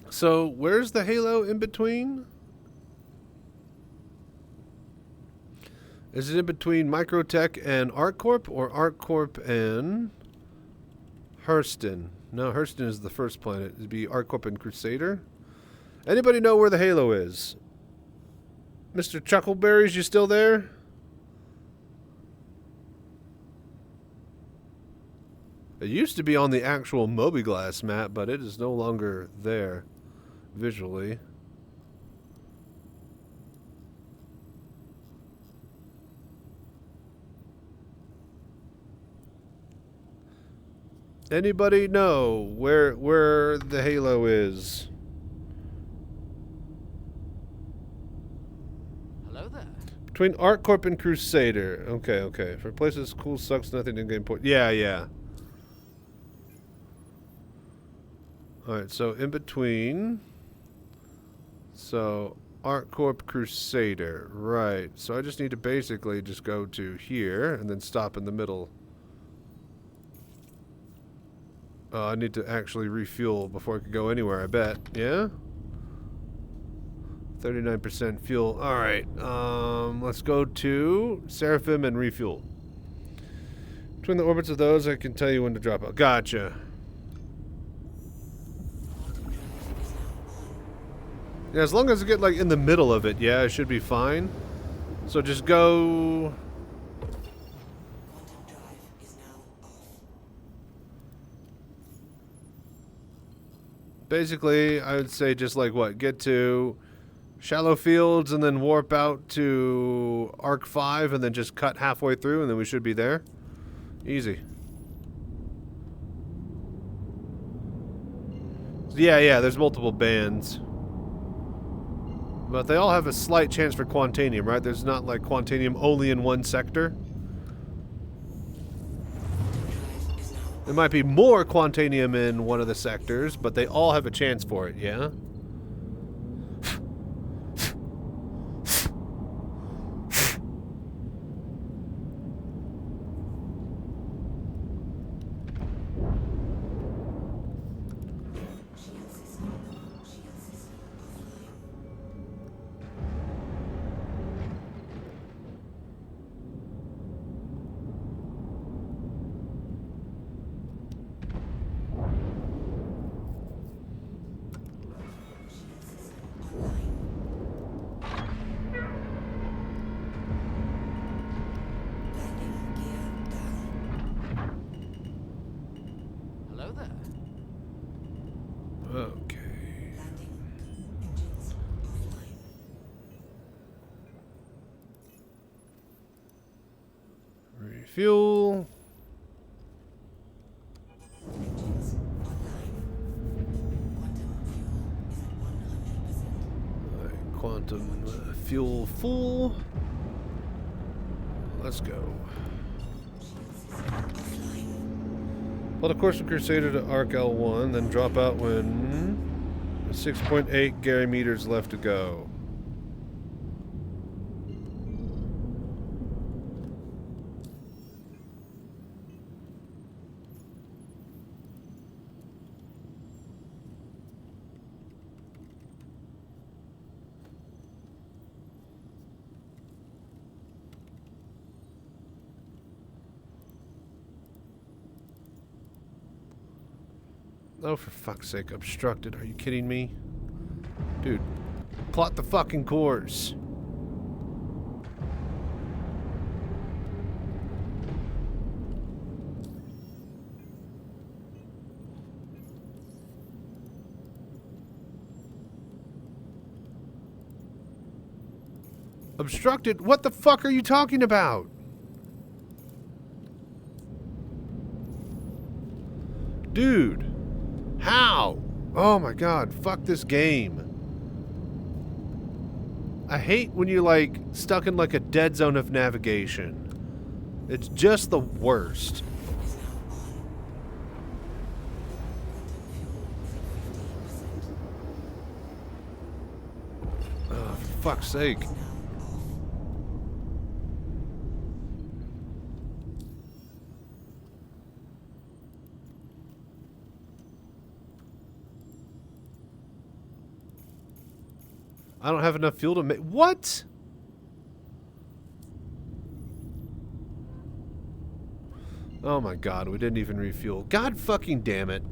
So, where's the Halo in between? Is it in between Microtech and ArcCorp, or ArcCorp and Hurston? No, Hurston is the first planet. It'd be ArcCorp and Crusader. Anybody know where the Halo is? Mr. Chuckleberries, you still there? It used to be on the actual Mobiglass map, but it is no longer there visually. Anybody know where the Halo is? Hello there. Between ArcCorp and Crusader. Okay. For places cool sucks, nothing in game point. Yeah. Alright, so in between. So, ArcCorp Crusader. Right. So I just need to basically just go to here and then stop in the middle. I need to actually refuel before I can go anywhere, I bet. Yeah? 39% fuel. Alright. Let's go to Seraphim and refuel. Between the orbits of those, I can tell you when to drop out. Gotcha. Yeah, as long as I get like in the middle of it, yeah, I should be fine. So just go. Basically, I would say just like what? Get to shallow fields and then warp out to Arc 5 and then just cut halfway through and then we should be there. Easy. Yeah, there's multiple bands. But they all have a slight chance for Quantanium, right? There's not like Quantanium only in one sector. There might be more Quantanium in one of the sectors, but they all have a chance for it, yeah? Hello there. Okay. Refuel. Quantum fuel full. Let's go. Well, of course, the Crusader to Arc L1, then drop out when 6.8 Gary meters left to go. Oh, for fuck's sake, obstructed. Are you kidding me? Dude, plot the fucking course. Obstructed? What the fuck are you talking about? Dude. How? Oh my god, fuck this game. I hate when you're like stuck in like a dead zone of navigation. It's just the worst. Oh, for fuck's sake. I don't have enough fuel to make... What? Oh my god, we didn't even refuel. God fucking damn it.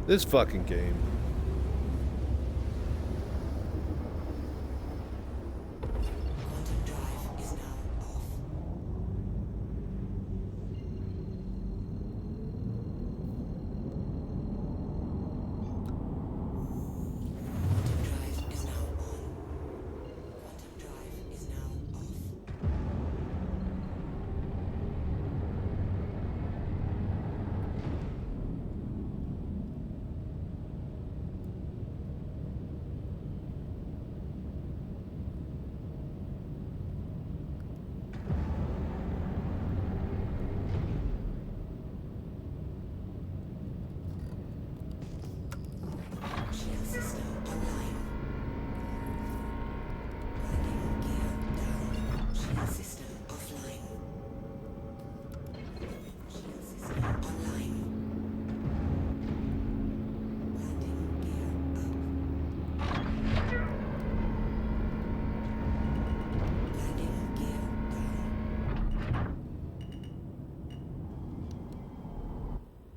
This fucking game.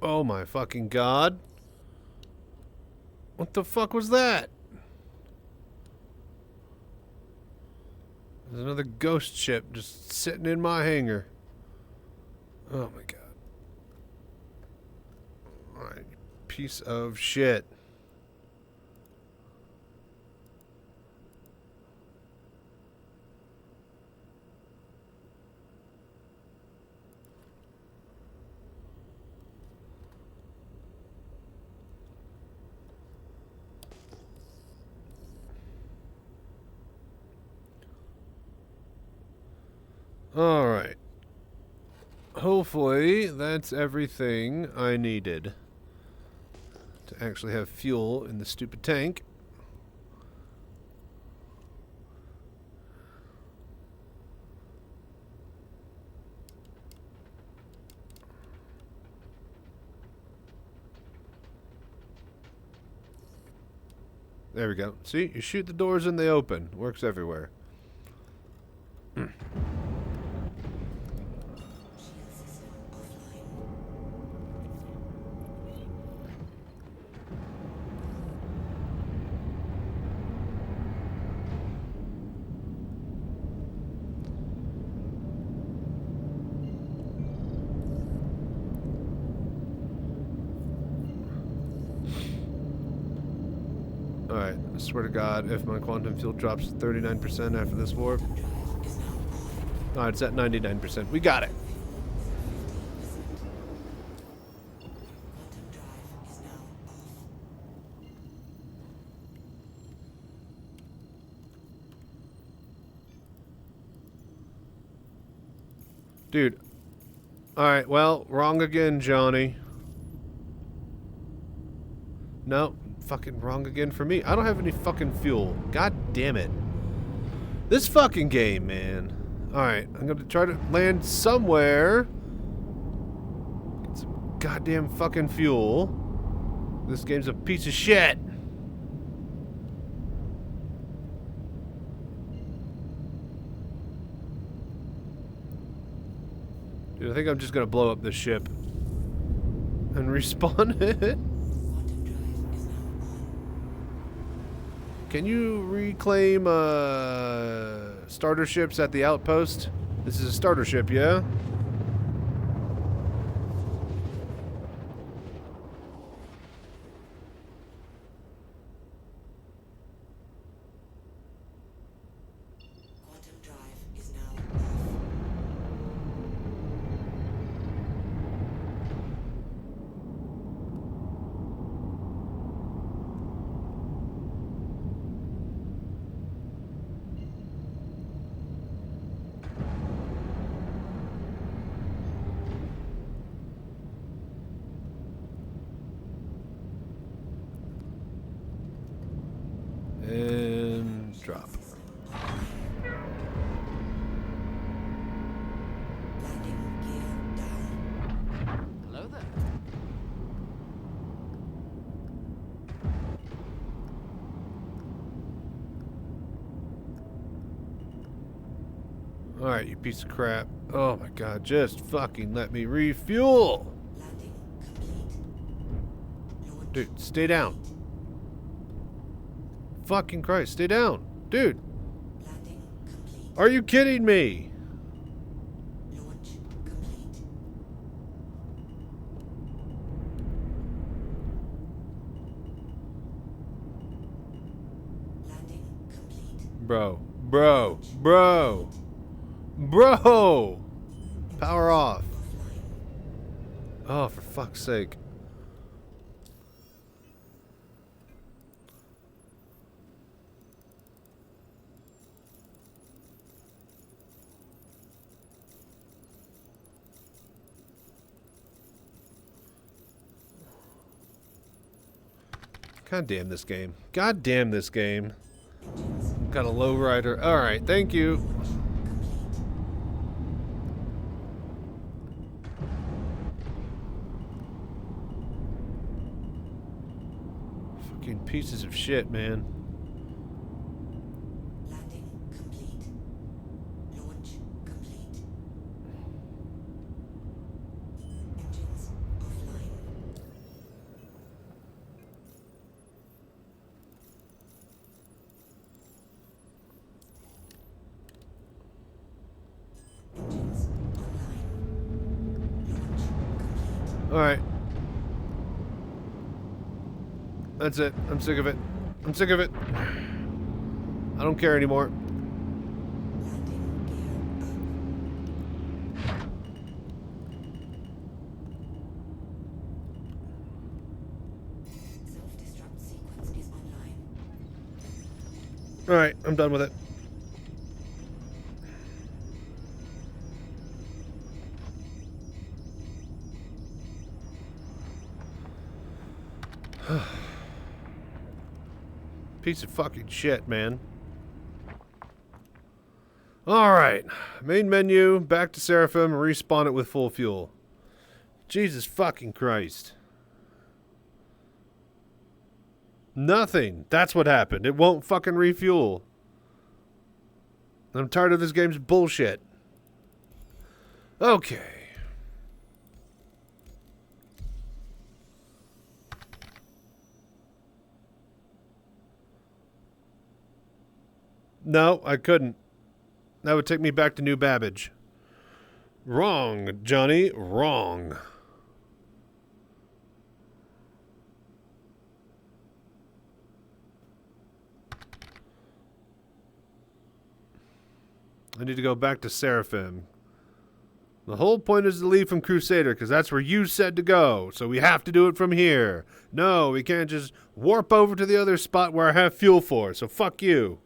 Oh my fucking god. What the fuck was that? There's another ghost ship just sitting in my hangar. Oh my god. Alright, piece of shit. Alright. Hopefully that's everything I needed to actually have fuel in the stupid tank. There we go. See, you shoot the doors and they open. Works everywhere. Alright, I swear to God, if my quantum field drops 39% after this warp. Alright, it's at 99%. We got it. Dude. Alright, well, wrong again, Johnny. No. Fucking wrong again for me. I don't have any fucking fuel. God damn it. This fucking game, man. Alright, I'm gonna try to land somewhere. Get some goddamn fucking fuel. This game's a piece of shit. Dude, I think I'm just gonna blow up this ship and respawn it. Can you reclaim starter ships at the outpost? This is a starter ship, yeah? Quantum drive is now off. And drop. Landing gear down. Hello there. Alright, you piece of crap. Oh my god, just fucking let me refuel! Landing complete. Launch. Dude, stay down. Fucking Christ, stay down. Dude, Landing complete. are you kidding me? Launch complete. Landing complete. Bro. Power off. Oh, for fuck's sake. God damn this game. God damn this game. Got a low rider. Alright, thank you. Fucking pieces of shit, man. Landing complete. Launch complete. Engines offline. Engines online. Launch complete. Alright. That's it. I'm sick of it. I'm sick of it. I don't care anymore. Landing gear up. Self-destruct sequence is online. Alright, I'm done with it. Piece of fucking shit, man. Alright. Main menu, back to Seraphim, respawn it with full fuel. Jesus fucking Christ. Nothing. That's what happened. It won't fucking refuel. I'm tired of this game's bullshit. Okay. No, I couldn't. That would take me back to New Babbage. Wrong, Johnny. Wrong. I need to go back to Seraphim. The whole point is to leave from Crusader, because that's where you said to go. So we have to do it from here. No, we can't just warp over to the other spot where I have fuel for. So fuck you.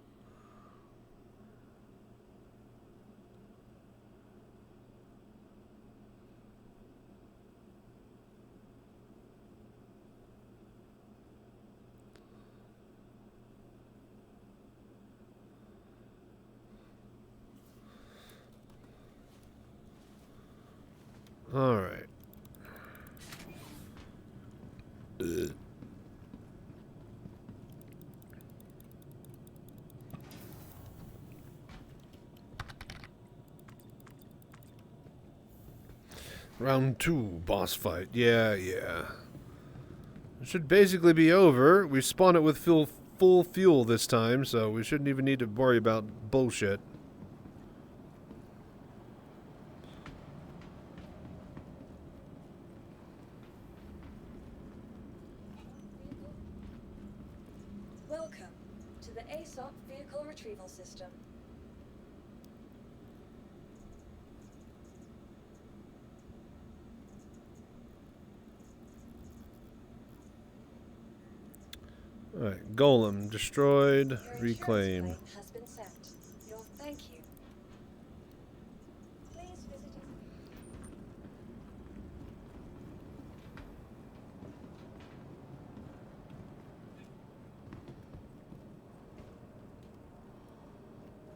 All right. Round 2, boss fight. Yeah. It should basically be over. We spawn it with full fuel this time, so we shouldn't even need to worry about bullshit. Welcome to the ASOP Vehicle Retrieval System. Alright, Golem destroyed, Your insurance reclaim. claim has been sent. Thank you. Please visit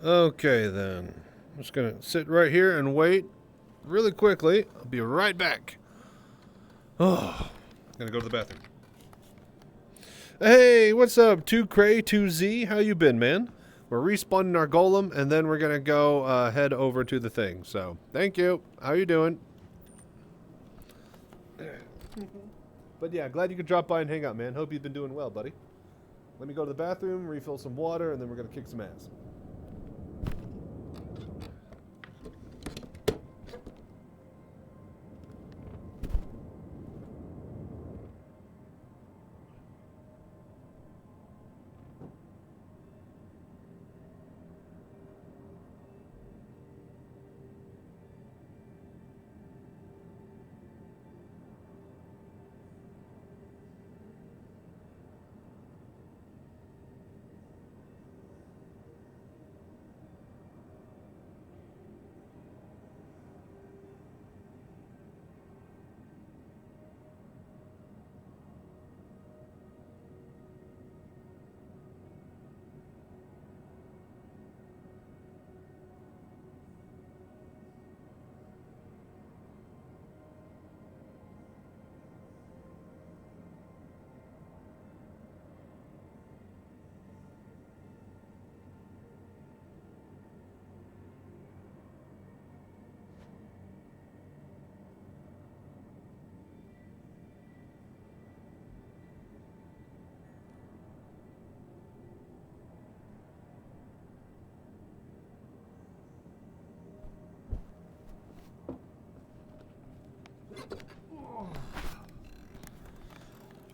Okay then. I'm just gonna sit right here and wait really quickly. I'll be right back. Oh, gonna go to the bathroom. Hey, what's up, 2Cray, 2Z? How you been, man? We're respawning our golem, and then we're gonna go head over to the thing. So, thank you. How you doing? But yeah, glad you could drop by and hang out, man. Hope you've been doing well, buddy. Let me go to the bathroom, refill some water, and then we're gonna kick some ass.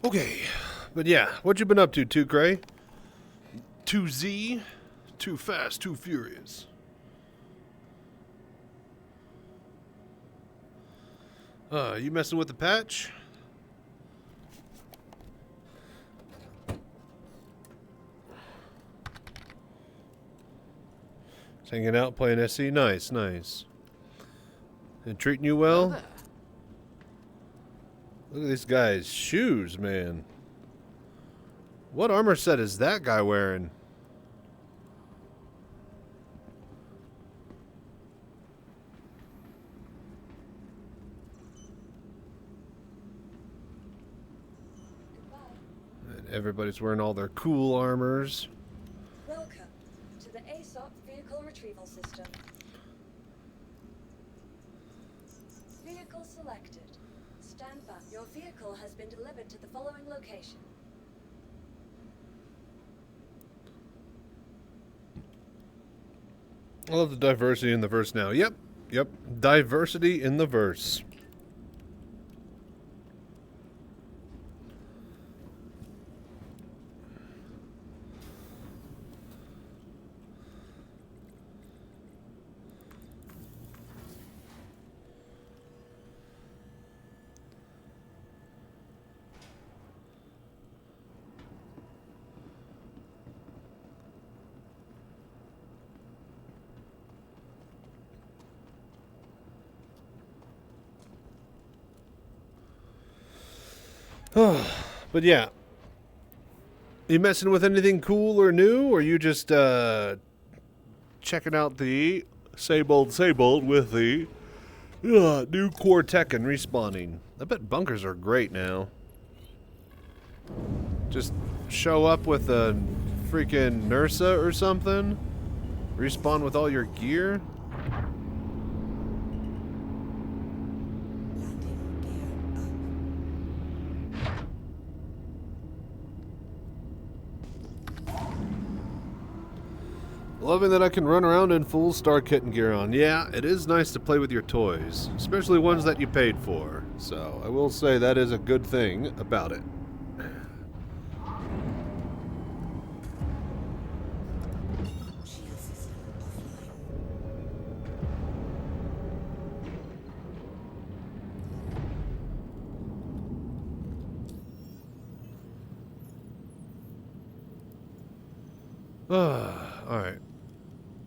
Okay, but yeah, what you been up to, 2Cray? 2Z? Too fast, too furious. You messing with the patch? Just hanging out, playing SC? Nice, nice. And treating you well? There. Look at this guy's shoes, man. What armor set is that guy wearing? And everybody's wearing all their cool armors. Welcome to the ASOP Vehicle Retrieval System. Vehicle selected. Stand by. Your vehicle has been delivered to the following location. I love the diversity in the verse now. Yep. Diversity in the verse. But yeah. You messing with anything cool or new, or you just checking out the Sable with the new core tech and respawning? I bet bunkers are great now. Just show up with a freaking Nursa or something. Respawn with all your gear. Loving that I can run around in full Star Kit and gear on. Yeah, it is nice to play with your toys, especially ones that you paid for. So I will say that is a good thing about it. Shield system offline. Alright.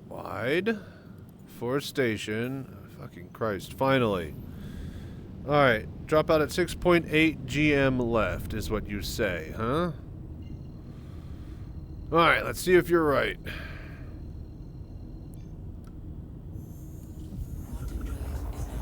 Wide. Forestation. Fucking Christ. Finally. Alright. Drop out at 6.8 GM left, is what you say, huh? Alright, let's see if you're right. Quantum drive is now.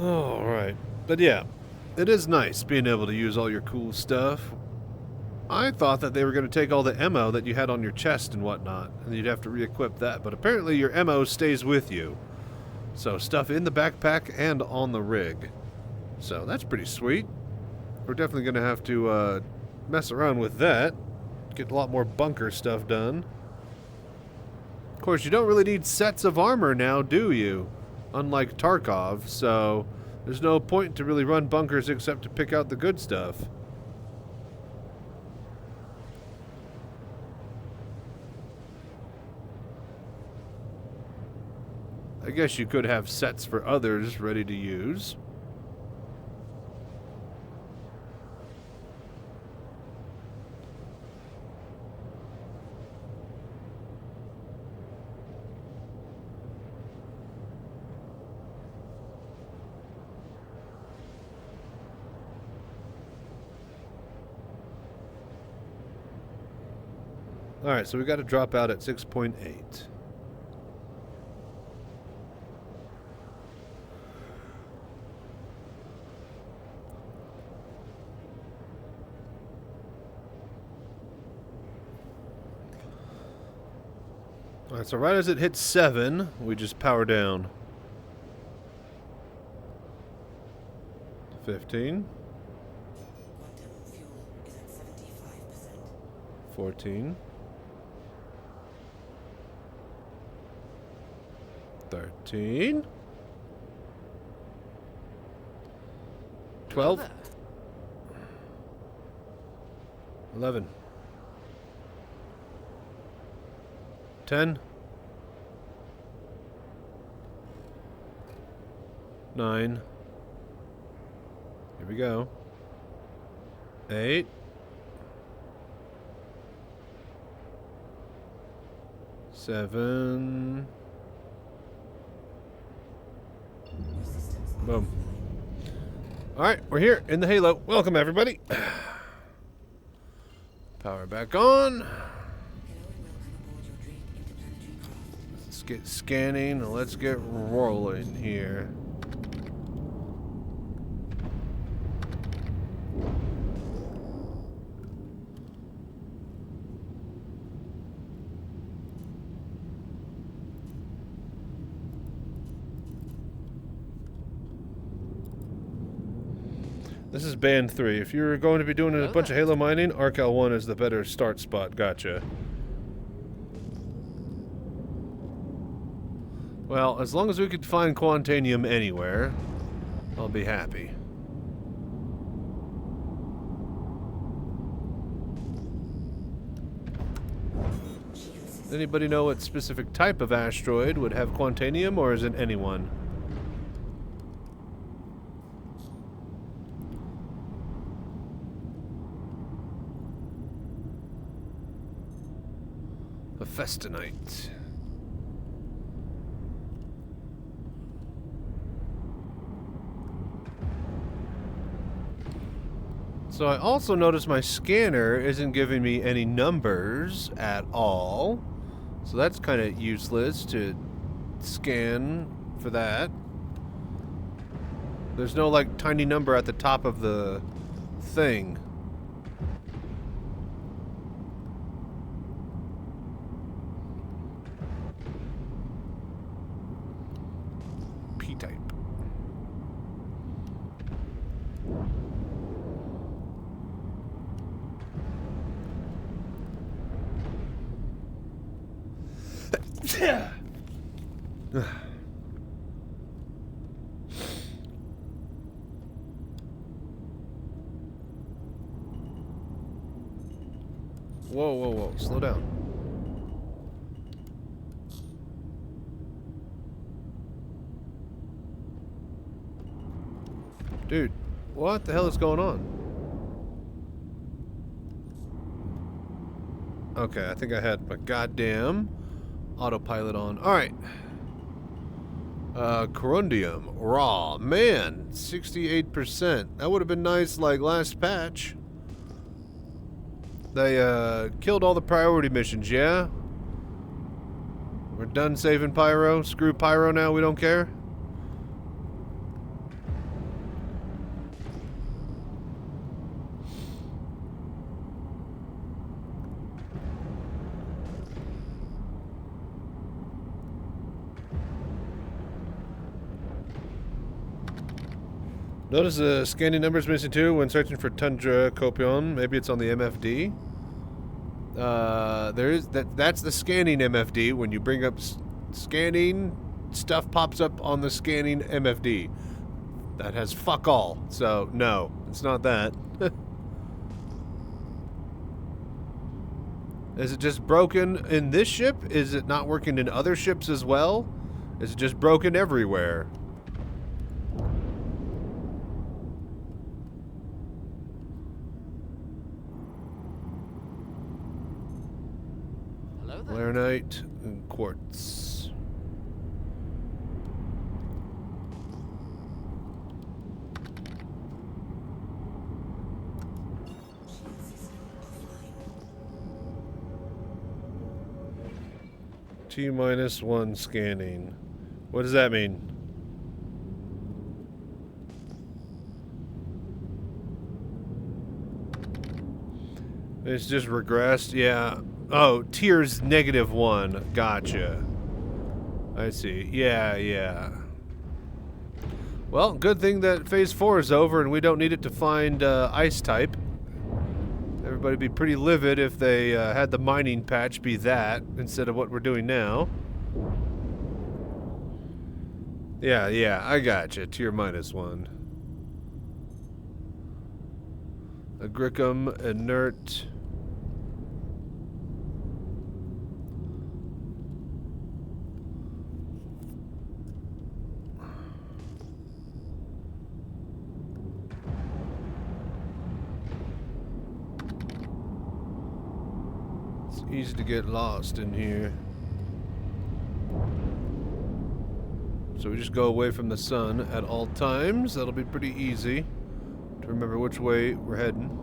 Alright. But yeah, it is nice being able to use all your cool stuff. I thought that they were going to take all the ammo that you had on your chest and whatnot, and you'd have to re-equip that, but apparently your ammo stays with you. So stuff in the backpack and on the rig. So that's pretty sweet. We're definitely going to have to mess around with that. Get a lot more bunker stuff done. Of course, you don't really need sets of armor now, do you? Unlike Tarkov, so there's no point to really run bunkers except to pick out the good stuff. I guess you could have sets for others ready to use. Alright, so we got to drop out at 6.8. Alright, so right as it hits 7, we just power down. 15. Quantum fuel is at 75%. 14. 13. 12. 11. 10. 9. Here we go. 8. 7. Boom. Alright, we're here in the Halo. Welcome, everybody. Power back on. Let's get scanning. Let's get rolling here. This is band 3. If you're going to be doing a bunch of Halo mining, Arcal 1 is the better start spot. Gotcha. Well, as long as we could find Quantanium anywhere, I'll be happy. Anybody know what specific type of asteroid would have Quantanium, or is it anyone? A Festinite. So I also noticed my scanner isn't giving me any numbers at all. So that's kind of useless to scan for that. There's no like tiny number at the top of the thing. P-type. Whoa, whoa, whoa. Slow down. Dude, what the hell is going on? Okay, I think I had my goddamn autopilot on. Alright. Corundium. Raw. Man, 68%. That would have been nice like last patch. They, killed all the priority missions, yeah? We're done saving Pyro. Screw Pyro now, we don't care? Notice the scanning number's missing too when searching for Tundra Copion. Maybe it's on the MFD. That's the scanning MFD. When you bring up scanning, stuff pops up on the scanning MFD. That has fuck all. So no, it's not that. Is it just broken in this ship? Is it not working in other ships as well? Is it just broken everywhere? Laranite and quartz. T-1 scanning. What does that mean? It's just regressed? Yeah. Oh, tiers -1. Gotcha. I see. Yeah, yeah. Well, good thing that phase 4 is over and we don't need it to find ice type. Everybody'd be pretty livid if they had the mining patch be that instead of what we're doing now. Yeah, yeah, I gotcha. Tier -1. Agricum, inert. Easy to get lost in here. So we just go away from the sun at all times. That'll be pretty easy to remember which way we're heading.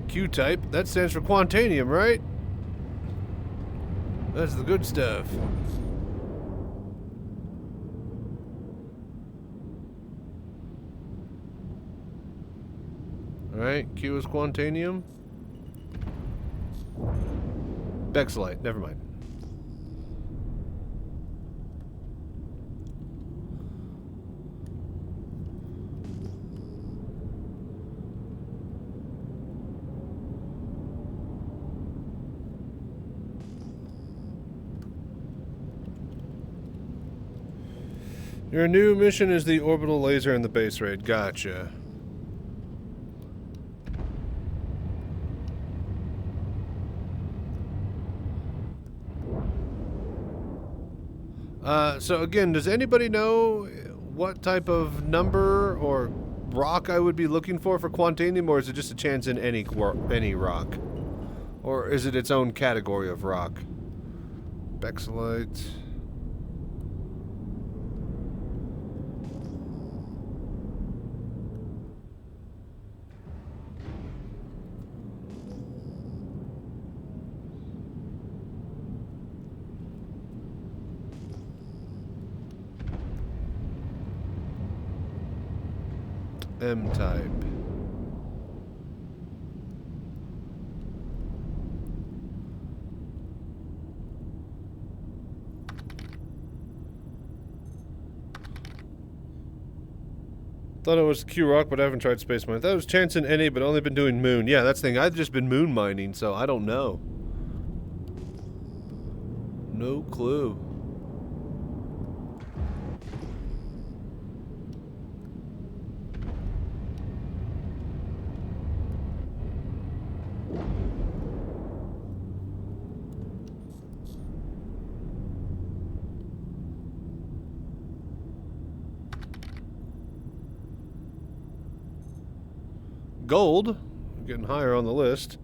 Q-type, that stands for Quantanium, right? That's the good stuff. Alright, Q is Quantanium. Bexlite, never mind. Your new mission is the orbital laser and the base raid. Gotcha. So again, does anybody know what type of number or rock I would be looking for Quantanium, or is it just a chance in any rock? Or is it its own category of rock? Bexlite. M-type. Thought it was Q-Rock, but I haven't tried space mine. Thought it was chance in any, but only been doing moon. Yeah, that's the thing. I've just been moon mining, so I don't know. No clue. Gold, getting higher on the list.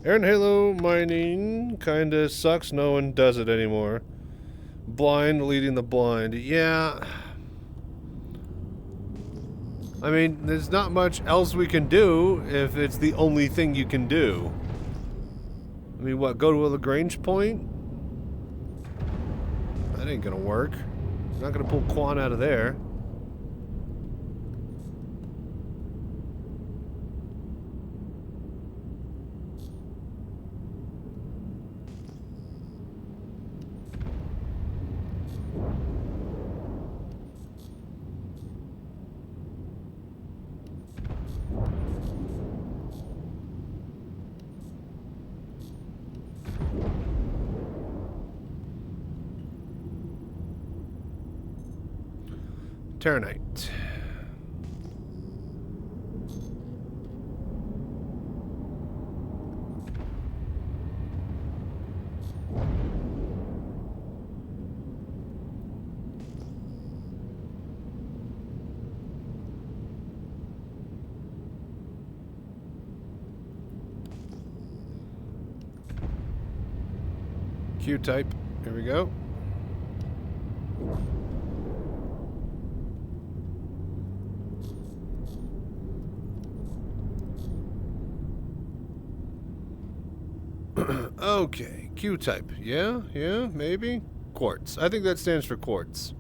Aaron Halo mining kinda sucks. No one does it anymore. Blind leading the blind. Yeah. I mean, there's not much else we can do if it's the only thing you can do. I mean, what? Go to a Lagrange point? That ain't gonna work. Not gonna pull Quan out of there. Terranite. Q-type. Here we go. Okay, Q-type. Yeah, maybe. Quartz. I think that stands for quartz.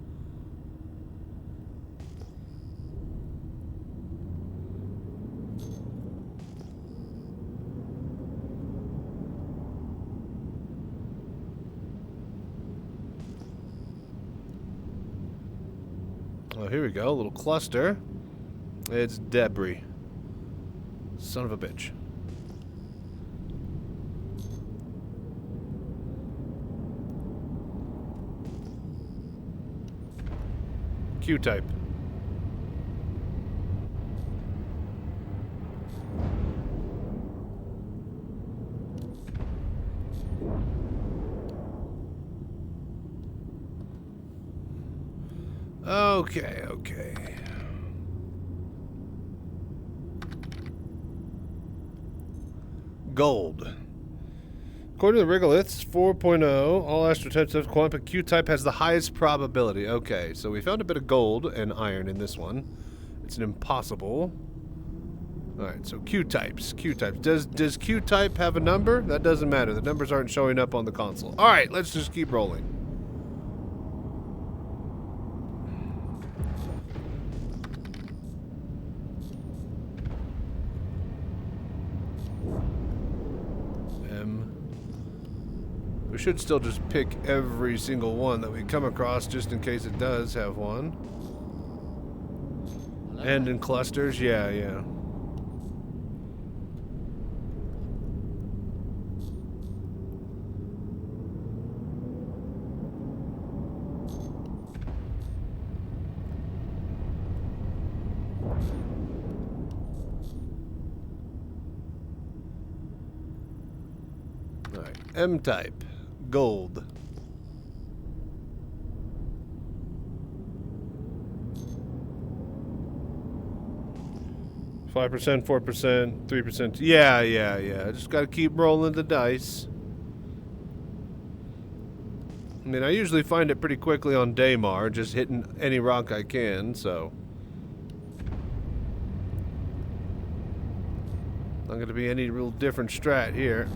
Oh, here we go. A little cluster. It's debris. Son of a bitch. Q-type. Okay, okay. Gold. According to the Regoliths 4.0, all astrotypes have quant, but Q-type has the highest probability. Okay, so we found a bit of gold and iron in this one. It's an impossible. Alright, so Q-types. Q-types. Does Q-type have a number? That doesn't matter. The numbers aren't showing up on the console. Alright, let's just keep rolling. We should still just pick every single one that we come across just in case it does have one. And in clusters, yeah. Alright, M-type. Gold. %, 4%, 3%. Yeah. Just gotta keep rolling the dice. I mean, I usually find it pretty quickly on Daymar, just hitting any rock I can, so. Not gonna be any real different strat here.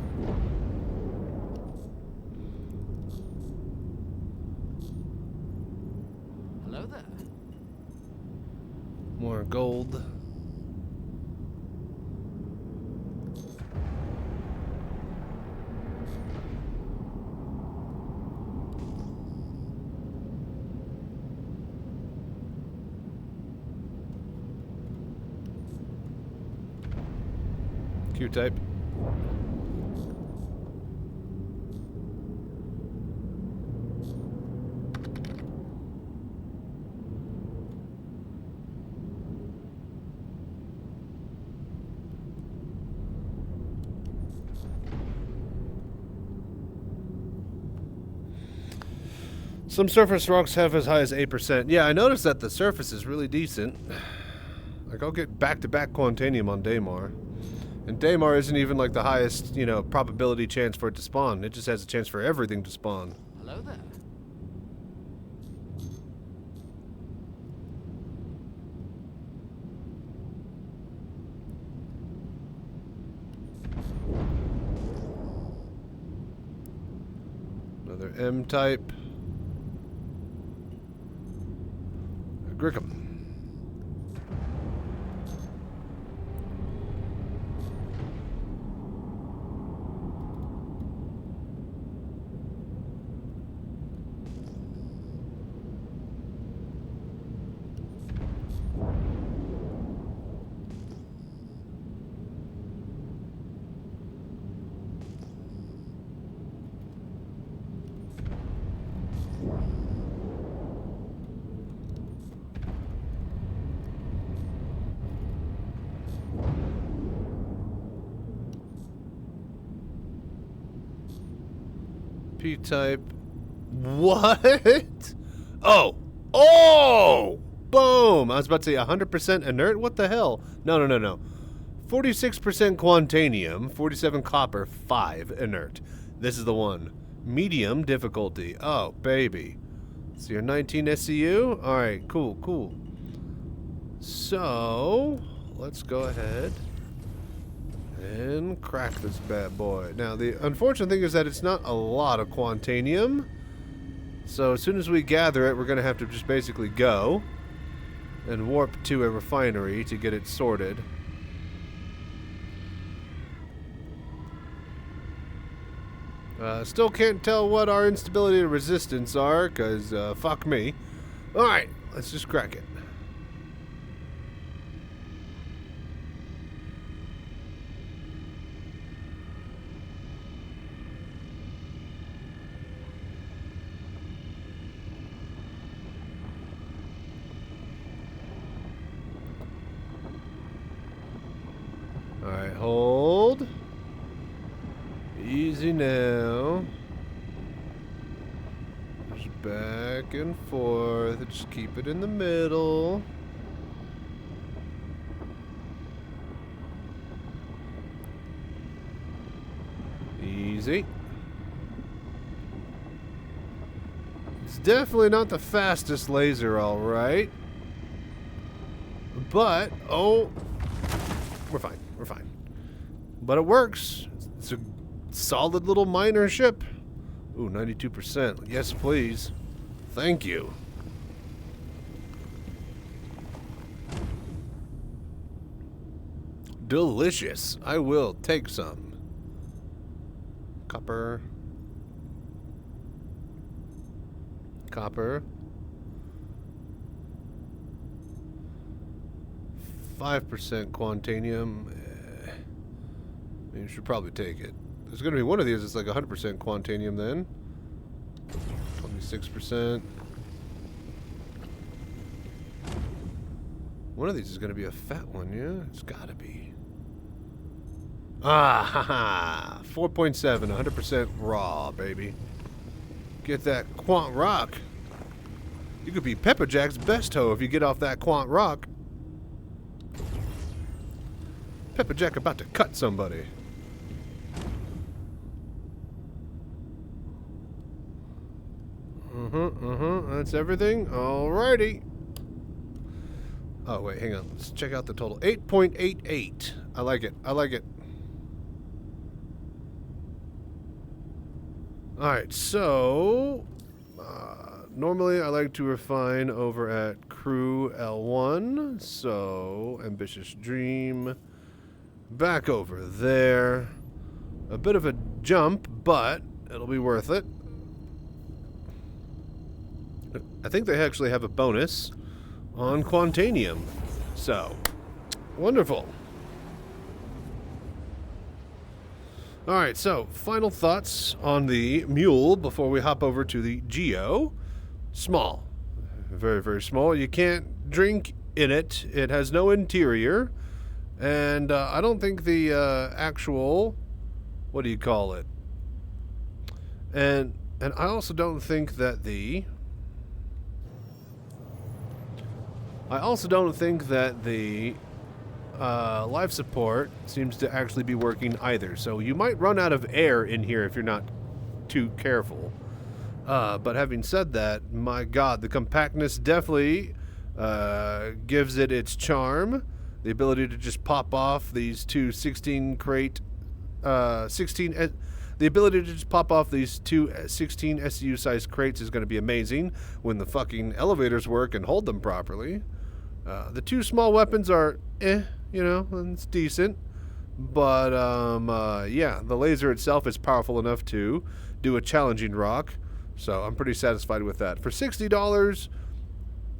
More gold. Q-type. Some surface rocks have as high as 8%. Yeah, I noticed that the surface is really decent. Like, I'll get back-to-back Quantanium on Daymar. And Daymar isn't even like the highest, you know, probability chance for it to spawn. It just has a chance for everything to spawn. Hello there. Another M-type. Grickham. P-type. What? Oh! Boom! I was about to say 100% inert? What the hell? No. 46% Quantanium, 47 copper, 5 inert. This is the one. Medium difficulty. Oh, baby. So you're 19 SCU? Alright, cool. So, let's go ahead and crack this bad boy. Now, the unfortunate thing is that it's not a lot of Quantanium. So as soon as we gather it, we're going to have to just basically go and warp to a refinery to get it sorted. Still can't tell what our instability and resistance are, because fuck me. Alright, let's just crack it. Just back and forth. Just keep it in the middle. Easy. It's definitely not the fastest laser, alright. But, oh, we're fine. We're fine. But it works. It's a solid little miner ship. Ooh, 92%. Yes, please. Thank you. Delicious. I will take some. Copper. Copper. 5% quantanium. You should probably take it. There's going to be one of these that's like 100% quantanium then. 26%. One of these is going to be a fat one, yeah? It's got to be. Ah, haha. 4.7, 100% raw, baby. Get that quant rock. You could be Pepper Jack's best hoe if you get off that quant rock. Pepper Jack about to cut somebody. That's everything? Alrighty. Oh, wait, hang on. Let's check out the total. 8.88. I like it. I like it. Alright, so... normally I like to refine over at Crew L1. So, Ambitious Dream. Back over there. A bit of a jump, but it'll be worth it. I think they actually have a bonus on Quantanium. So, wonderful. Alright, so, final thoughts on the Mule before we hop over to the Geo. Small. Very, very small. You can't drink in it. It has no interior. And I don't think the actual... what do you call it? And I also don't think that the... life support seems to actually be working either. So you might run out of air in here if you're not too careful. But having said that, my God, the compactness definitely gives it its charm. The ability to just pop off these two 16 crate, the ability to just pop off these two 16 SU size crates is going to be amazing when the fucking elevators work and hold them properly. The two small weapons are, you know, it's decent. But, yeah, the laser itself is powerful enough to do a challenging rock. So I'm pretty satisfied with that. For $60,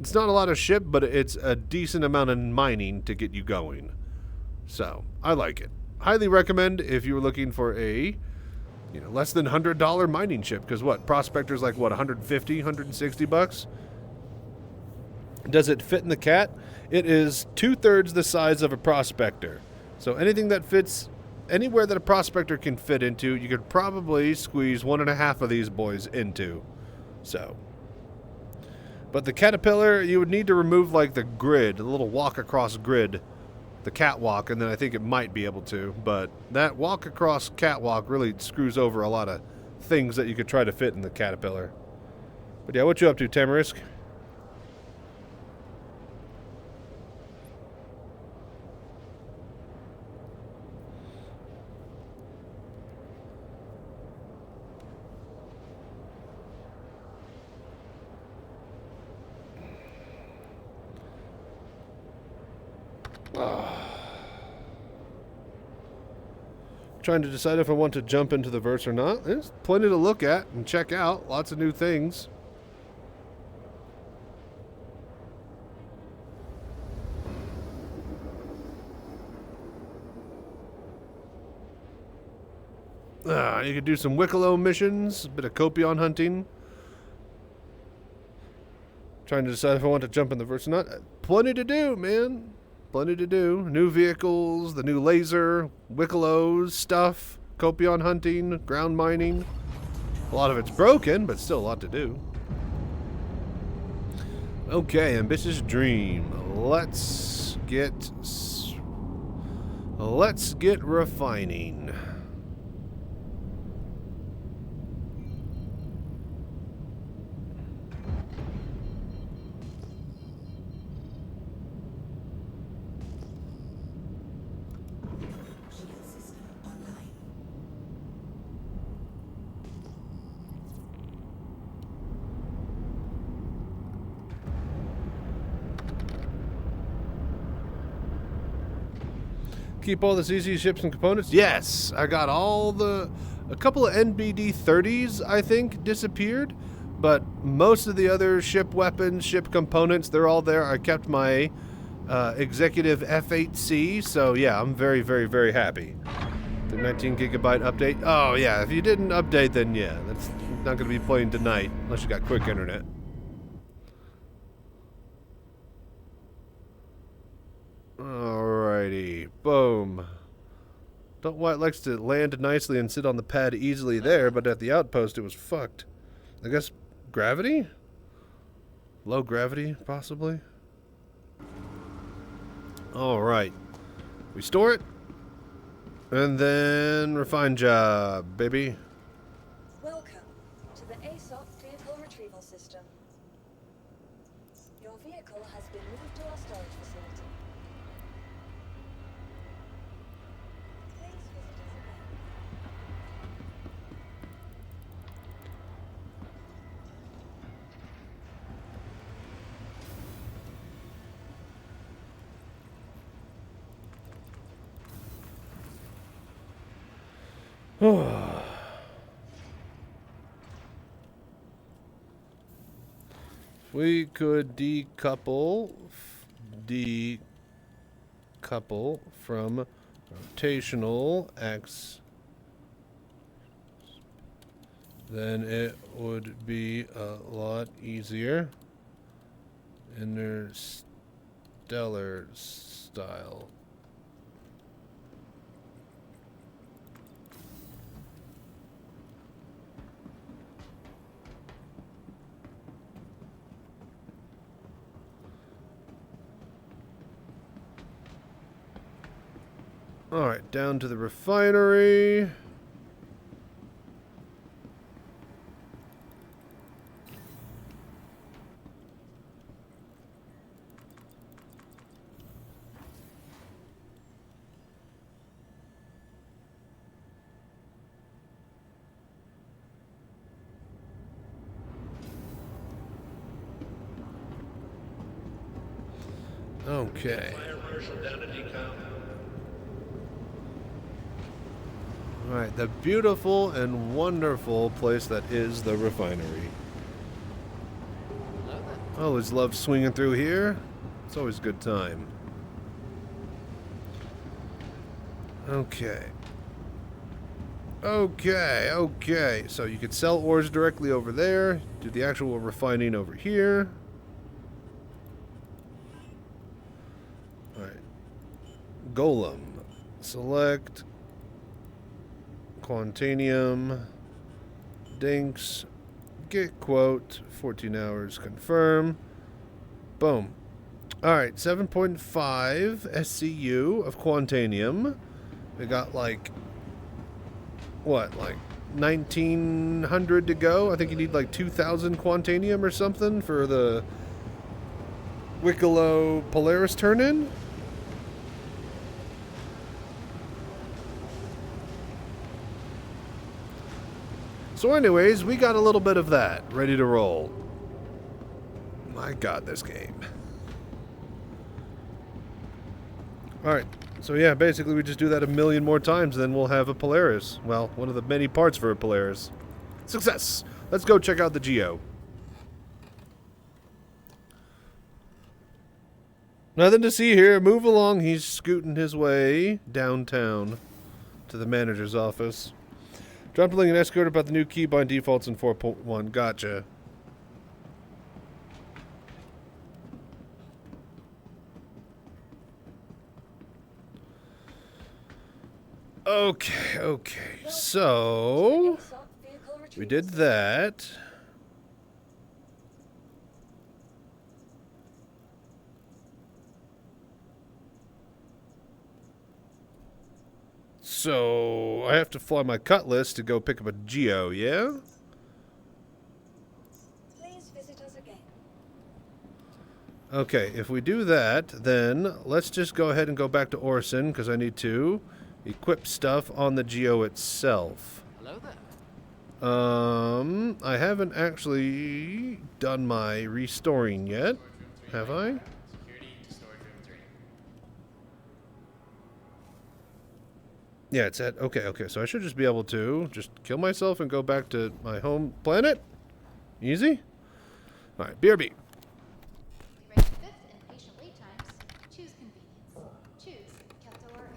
it's not a lot of ship, but it's a decent amount of mining to get you going. So, I like it. Highly recommend if you were looking for a, you know, less than $100 mining ship. Because what? Prospector's like, what, 150, 160 bucks? Does it fit in the cat? It is 2/3 the size of a prospector. So anything that fits anywhere that a prospector can fit into, you could probably squeeze 1.5 of these boys into. So, but the Caterpillar, you would need to remove like the grid, a little walk across grid, the catwalk, and then I think it might be able to. But that walk across catwalk really screws over a lot of things that you could try to fit in the Caterpillar. But yeah, what you up to, Tamarisk? Trying to decide if I want to jump into the verse or not. There's plenty to look at and check out. Lots of new things. You could do some Wicklow missions, a bit of Copion hunting. Trying to decide if I want to jump in the verse or not. Plenty to do, man. Plenty to do. New vehicles, the new laser, Wicklow's stuff, Copion hunting, ground mining. A lot of it's broken, but still a lot to do. Okay, ambitious dream. Let's get refining. Shield system online. Keep all the CC ships and components? Yes! I got a couple of NBD 30s, I think, disappeared. But most of the other ship weapons, ship components, they're all there. I kept my executive F8C, so yeah, I'm very, very, very happy. The 19 gigabyte update. Oh yeah, if you didn't update, then yeah, that's not going to be playing tonight, unless you got quick internet. Alrighty, boom. Don't White likes to land nicely and sit on the pad easily there, but at the outpost it was fucked. I guess gravity? Low gravity, possibly? Alright. We store it. And then refine job, baby. Welcome to the ASOP vehicle retrieval system. Your vehicle has been moved to our storage facility. Please visit us again. We could decouple from rotational X, then it would be a lot easier. Interstellar style. Alright, down to the refinery. Okay. Fire marshal down to decom. Alright, the beautiful and wonderful place that is the refinery. Hello there. I always love swinging through here. It's always a good time. Okay. Okay. So you could sell ores directly over there. Do the actual refining over here. Alright. Golem. Select. Quantanium. Dinks. Get quote. 14 hours. Confirm. Boom. Alright, 7.5 SCU of Quantanium. We got like, what, like 1,900 to go? I think you need like 2,000 Quantanium or something for the Wicklow Polaris turn-in? So anyways, we got a little bit of that ready to roll. My god, this game. Alright, so yeah, basically we just do that a million more times, then we'll have a Polaris. Well, one of the many parts for a Polaris. Success! Let's go check out the Geo. Nothing to see here. Move along. He's scooting his way downtown to the manager's office. Drop a link and escort about the new keybind defaults in 4.1. Gotcha. Okay. So, We did that. So I have to fly my Cutlass to go pick up a Geo, yeah? Please visit us again. Okay, if we do that, then let's just go ahead and go back to Orson, because I need to equip stuff on the Geo itself. Hello there. I haven't actually done my restoring yet, have I? Security to storage room 3. Yeah, it's at, okay, so I should just be able to just kill myself and go back to my home planet? Easy? Alright, BRB. Rate 5th in patient wait times. Choose convenience. Choose Keto RX.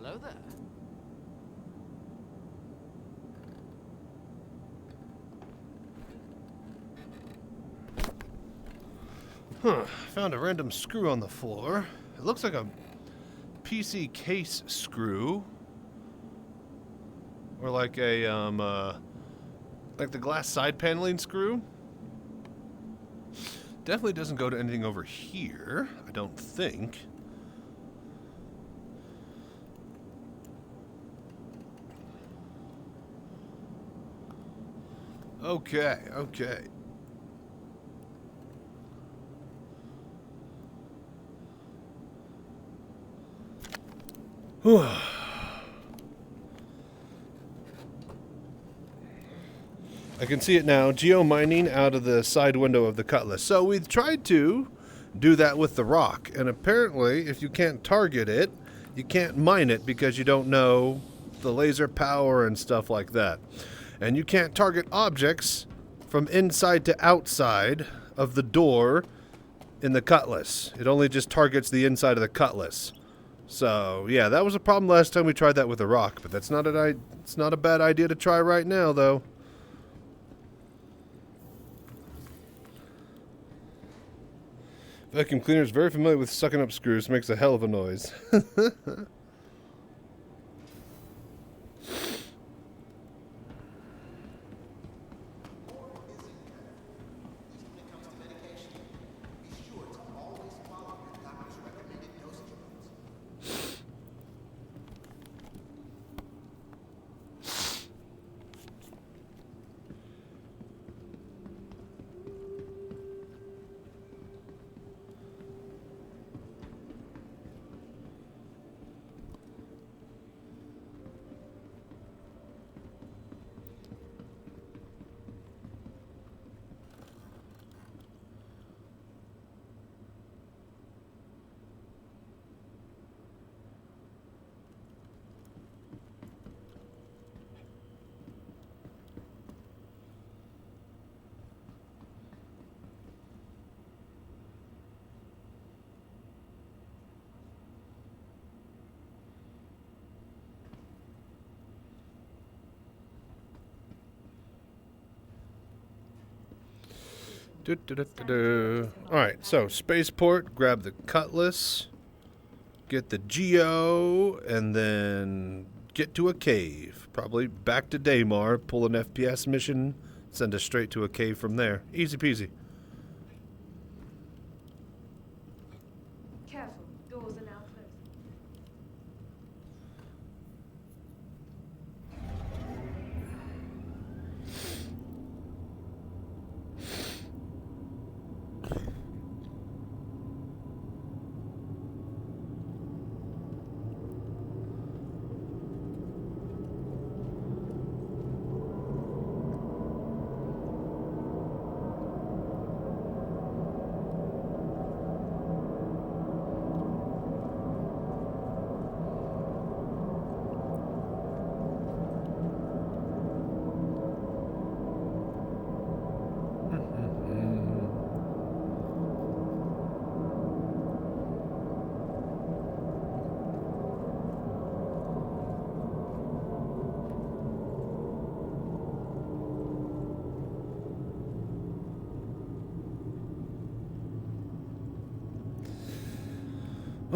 Hello there. Huh. Found a random screw on the floor. It looks like a PC case screw. Or like a, like the glass side paneling screw. Definitely doesn't go to anything over here, I don't think. Okay, okay. Whew. I can see it now, geo-mining out of the side window of the Cutlass. So we tried to do that with the rock, and apparently if you can't target it, you can't mine it because you don't know the laser power and stuff like that. And you can't target objects from inside to outside of the door in the Cutlass. It only just targets the inside of the Cutlass. So, yeah, that was a problem last time we tried that with a rock, but it's not a bad idea to try right now, though. Vacuum cleaner is very familiar with sucking up screws. Makes a hell of a noise. Alright, so spaceport, grab the Cutlass, get the Geo, and then get to a cave. Probably back to Daymar, pull an FPS mission, send us straight to a cave from there. Easy peasy. Careful, doors are now closed.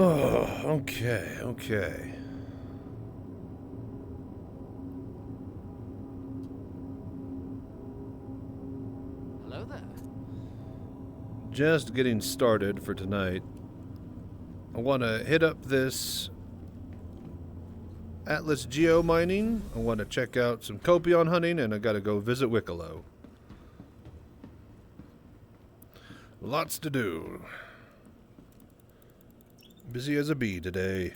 Oh, okay, okay. Hello there. Just getting started for tonight. I want to hit up this Atlas Geo mining. I want to check out some copion hunting, and I got to go visit Wicklow. Lots to do. Busy as a bee today.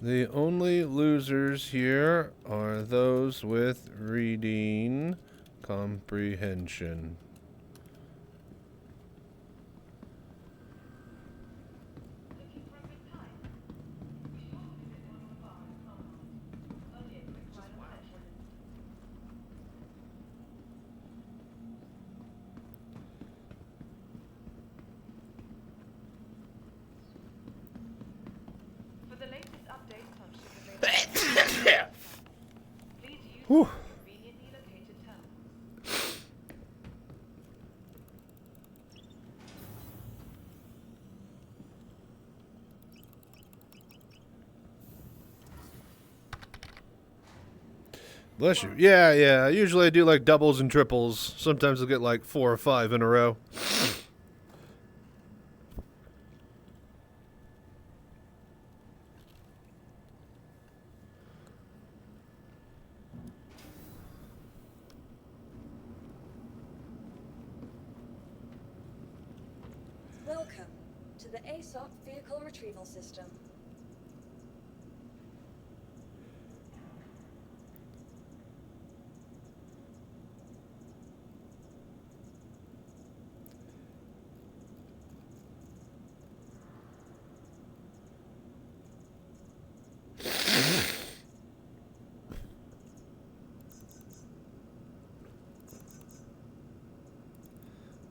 The only losers here are those with reading comprehension. For the latest updates on ship availability, please use Whew. the conveniently located terminals. Bless you. Yeah. Usually I do like doubles and triples. Sometimes I'll get like 4 or 5 in a row. Welcome to the ASOP Vehicle Retrieval System.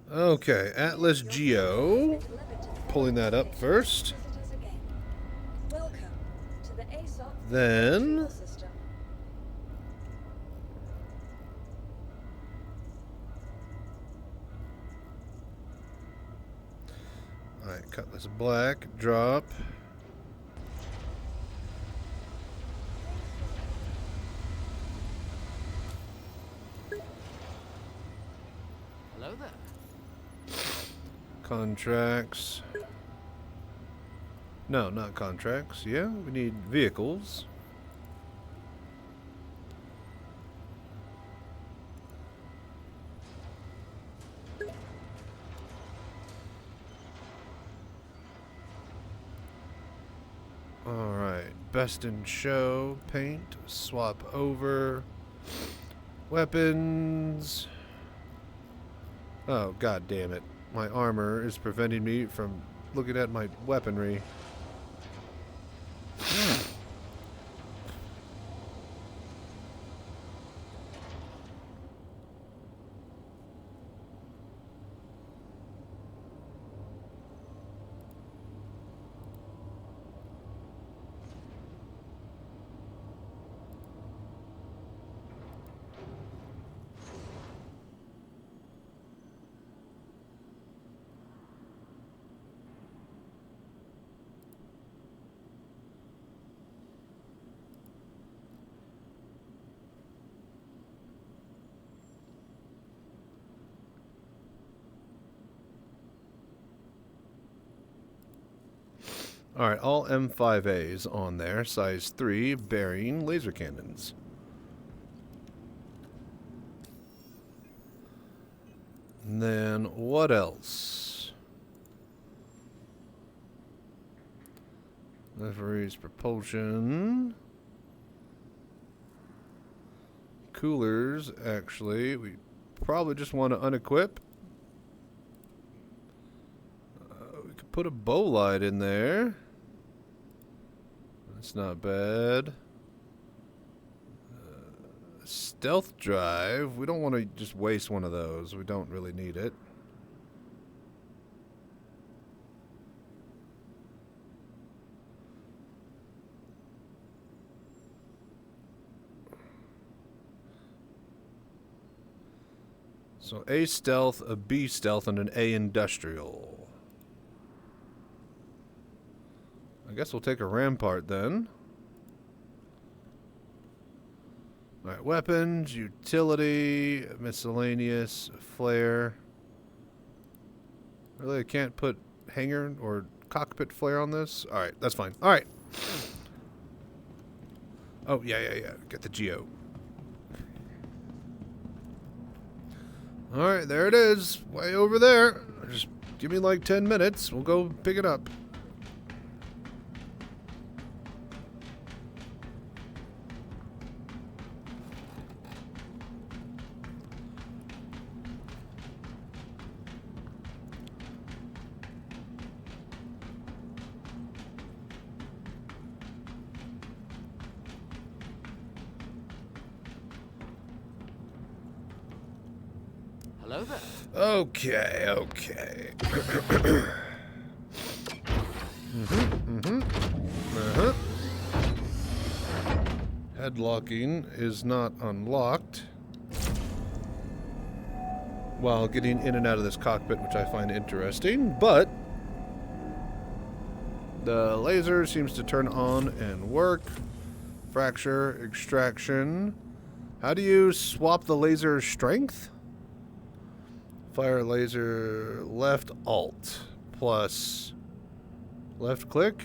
Okay, Atlas Geo. Pulling that up first. Visitors again. Welcome to the ASOP Then- Retrieval System. Alright, Cutlass Black, drop. Hello there. Contracts. No, not contracts. Yeah, we need vehicles. Alright, best in show, paint, swap over, weapons. Oh, god damn it. My armor is preventing me from looking at my weaponry. Alright, all M5As on there, size 3, bearing laser cannons. And then, what else? Liveries, propulsion. Coolers, actually, we probably just want to unequip. We could put a bow light in there. That's not bad. Stealth drive. We don't want to just waste one of those. We don't really need it. So A stealth, a B stealth, and an A industrial. I guess we'll take a rampart then. Alright, weapons, utility, miscellaneous, flare. Really, I can't put hangar or cockpit flare on this? Alright, that's fine. Alright. Oh, yeah. Get the Geo. Alright, there it is. Way over there. Just give me like 10 minutes. We'll go pick it up. Hello there. Okay, okay. Head locking is not unlocked while getting in and out of this cockpit, which I find interesting, but the laser seems to turn on and work. Fracture, extraction. How do you swap the laser strength? Fire laser left alt plus left click.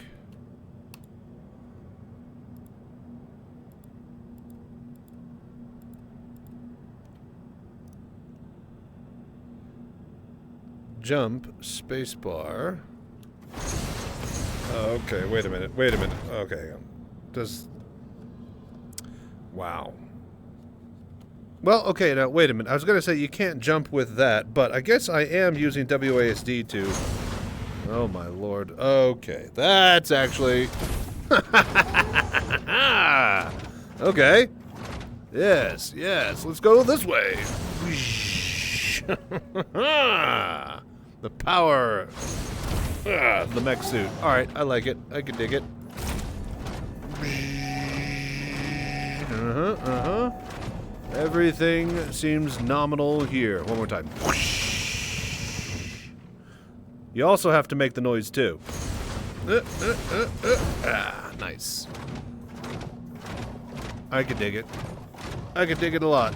Jump spacebar. Okay, wait a minute. Wait a minute. Okay. Does wow. Well, okay, now, wait a minute. I was going to say you can't jump with that, but I guess I am using WASD to... Oh, my lord. Okay, that's actually... Okay. Yes, yes. Let's go this way. The power... the mech suit. Alright, I like it. I can dig it. Everything seems nominal here. One more time. You also have to make the noise too. Nice. I could dig it. I could dig it a lot.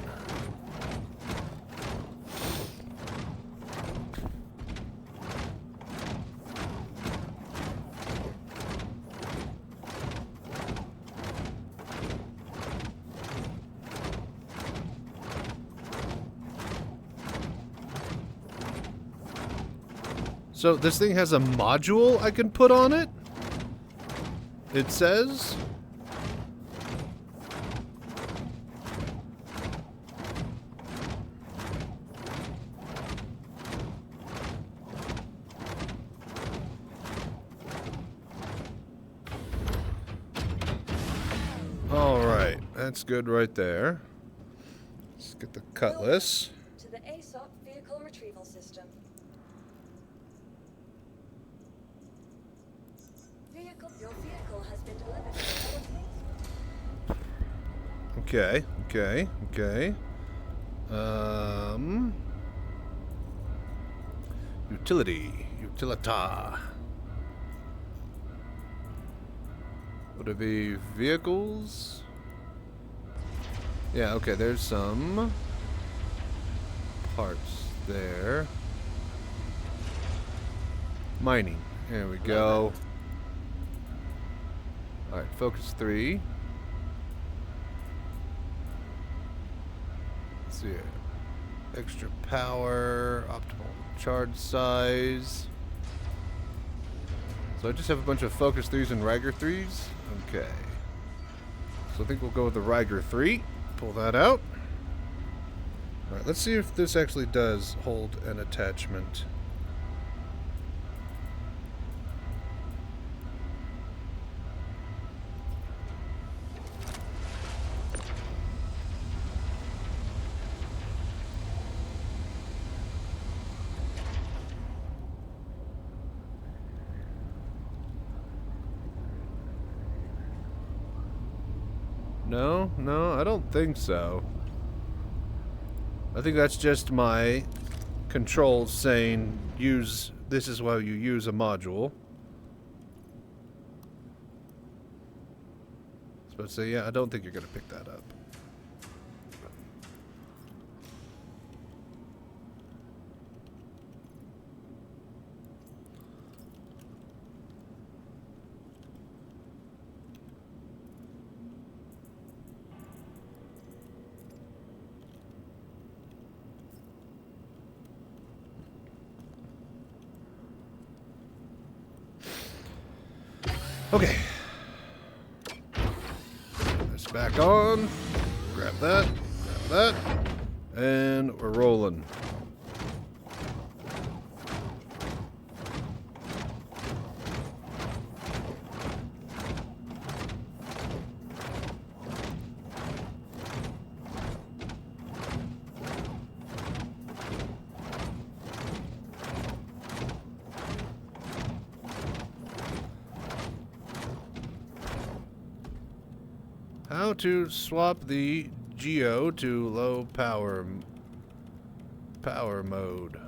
So this thing has a module I can put on it? It says? Alright, that's good right there. Let's get the cutlass. To the ASOP vehicle retrieval system. Your vehicle has been delivered to the Okay, okay, okay. Utility. Utilita. Would it be vehicles? Yeah, okay, there's some parts there. Mining. There we go. Alright, focus 3. Let's see here. Extra power, optimal charge size. So I just have a bunch of focus 3s and Riger 3s? Okay. So I think we'll go with the Riger 3. Pull that out. Alright, let's see if this actually does hold an attachment. No, no, I don't think so. I think that's just my controls saying use, this is how you use a module. I was about to say, yeah, I don't think you're going to pick that up. Okay. This back on. Grab that. Grab that. And we're rolling. How to swap the Geo to low power mode.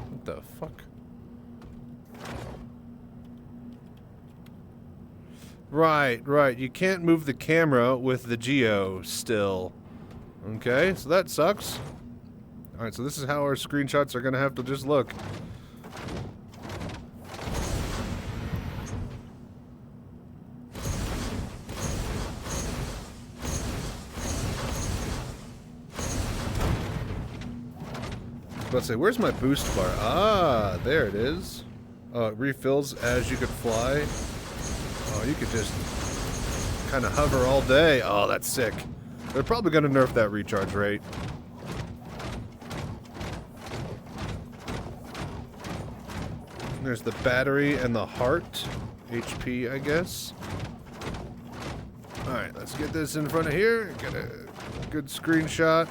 What the fuck? Right. You can't move the camera with the Geo still. Okay, so that sucks. Alright, so this is how our screenshots are gonna have to just look. I was about to say, where's my boost bar? Ah, there it is. Oh, it refills as you could fly. Oh, you could just kind of hover all day. Oh, that's sick. They're probably going to nerf that recharge rate. There's the battery and the heart. HP, I guess. Alright, let's get this in front of here. Get a good screenshot.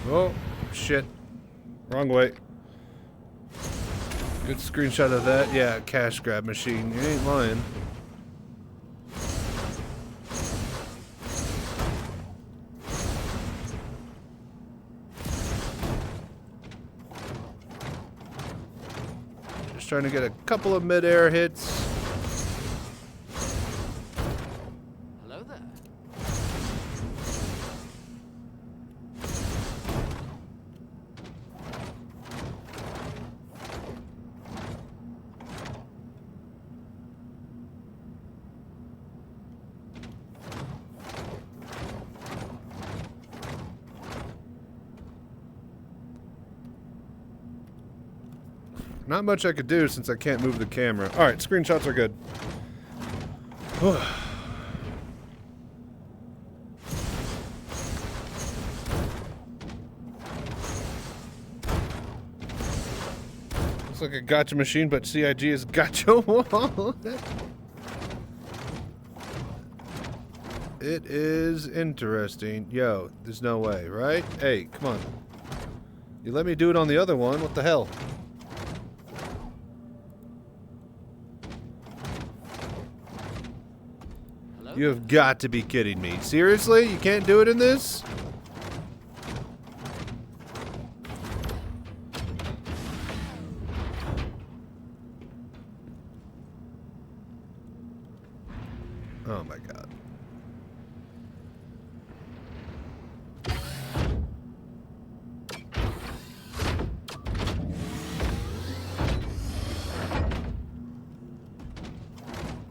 Oh, shit. Wrong way. Good screenshot of that. Yeah, cash grab machine. You ain't lying. Just trying to get a couple of mid-air hits. Hello there. Not much I could do since I can't move the camera. Alright, screenshots are good. Looks like a gotcha machine, but CIG is gotcha wall. It is interesting. Yo, there's no way, right? Hey, come on. You let me do it on the other one. What the hell? You have got to be kidding me. Seriously? You can't do it in this? Oh my god.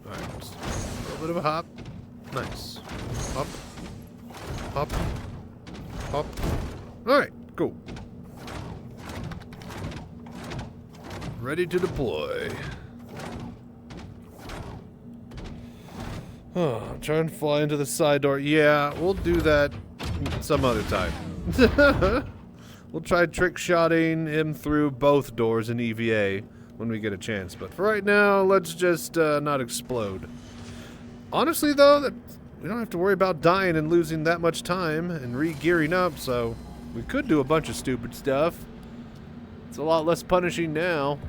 Alright, a little bit of a hop. Nice. Hop. Hop. Hop. Alright, cool. Ready to deploy. Oh, try and fly into the side door. Yeah, we'll do that some other time. We'll try trick-shotting him through both doors in EVA when we get a chance. But for right now, let's just not explode. Honestly, though, that we don't have to worry about dying and losing that much time and re-gearing up, so we could do a bunch of stupid stuff. It's a lot less punishing now.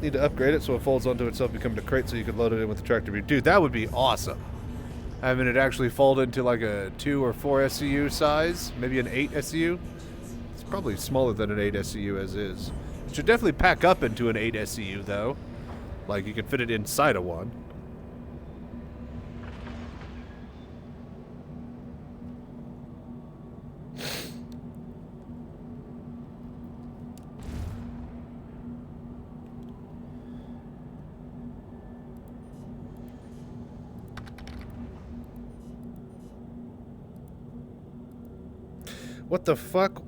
Need to upgrade it so it folds onto itself, becoming a crate so you could load it in with the tractor view. Dude, that would be awesome. Having it actually fold into like a 2 or 4 SCU size, maybe an 8 SCU. It's probably smaller than an 8 SCU as is. It should definitely pack up into an 8 SCU though. Like you could fit it inside of one. What the fuck?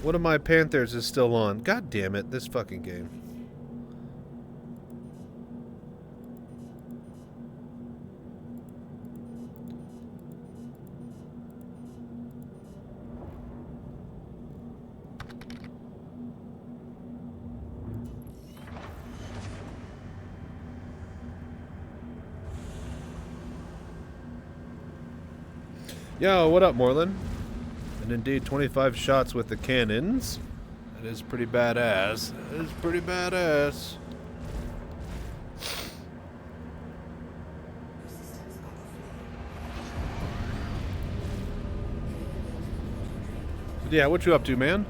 One of my Panthers is still on. God damn it, this fucking game. Yo, what up, Moreland? And indeed, 25 shots with the cannons. That is pretty badass. That is pretty badass. Yeah, what you up to, man?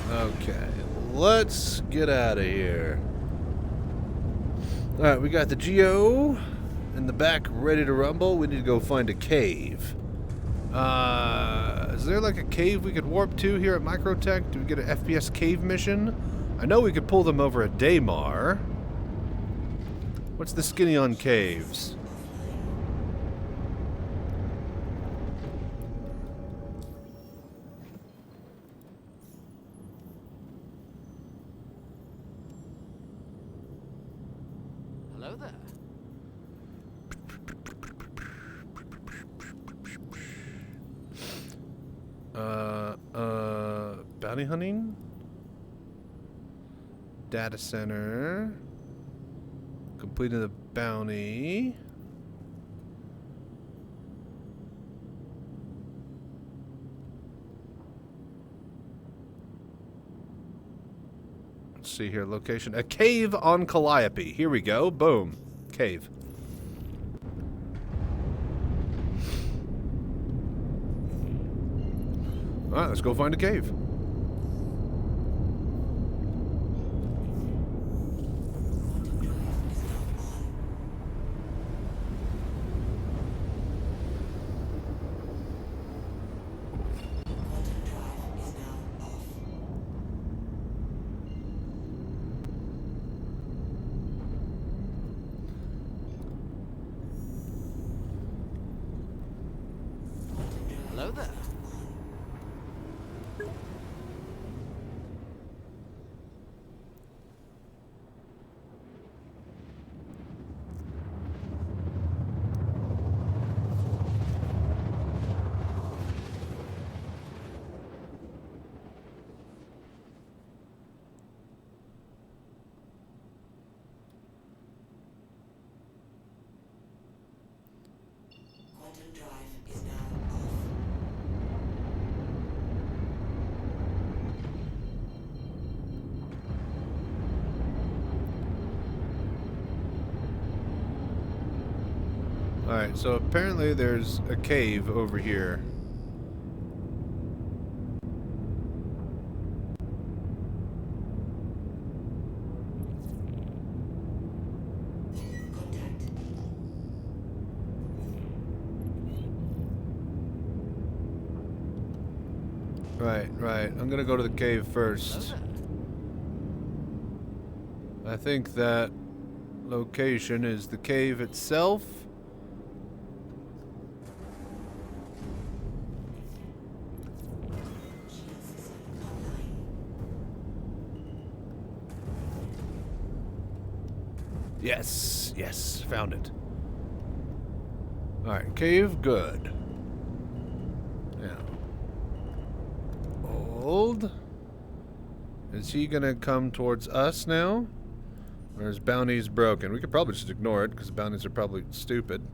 Okay, let's get out of here. Alright, we got the Geo in the back ready to rumble. We need to go find a cave. Is there like a cave we could warp to here at Microtech? Do we get an FPS cave mission? I know we could pull them over at Daymar. What's the skinny on caves? Hello there. Bounty hunting? Data center. Completing the bounty. Let's see here, location. A cave on Calliope. Here we go. Boom. Cave. Alright, let's go find a cave. Hello there. Quantum drive is now off. Alright, so apparently there's a cave over here. Contact. Right. I'm gonna go to the cave first. Hello there. I think that location is the cave itself. Yes, found it. Alright, cave, good. Now. Hold. Is he gonna come towards us now? Or his bounty's broken? We could probably just ignore it, because bounties are probably stupid.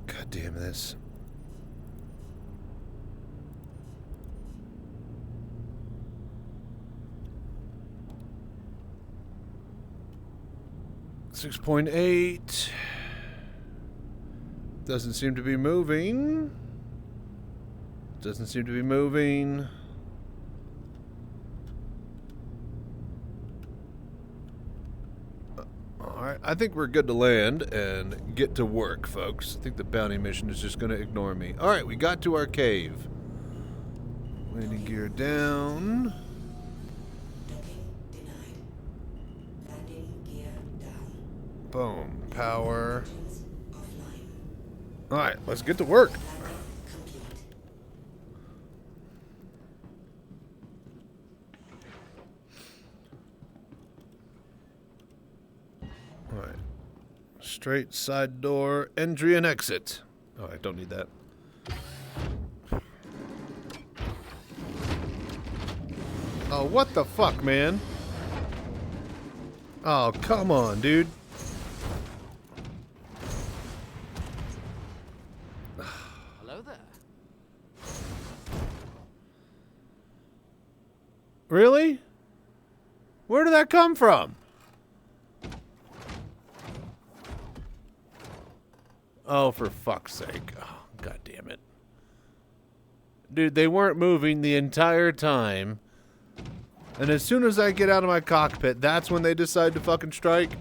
God damn this. .8 doesn't seem to be moving. Doesn't seem to be moving. Alright, I think we're good to land and get to work, folks. I think the bounty mission is just going to ignore me. Alright, we got to our cave. Landing gear down. Docking denied. Landing gear down. Boom. Power. Engines offline. Alright, let's get to work. Landing complete. Alright. Straight side door, entry and exit. Oh, I don't need that. Oh, what the fuck, man? Oh, come on, dude. Hello there. Really? Where did that come from? Oh, for fuck's sake. Oh, God damn it. Dude, they weren't moving the entire time. And as soon as I get out of my cockpit, that's when they decide to fucking strike.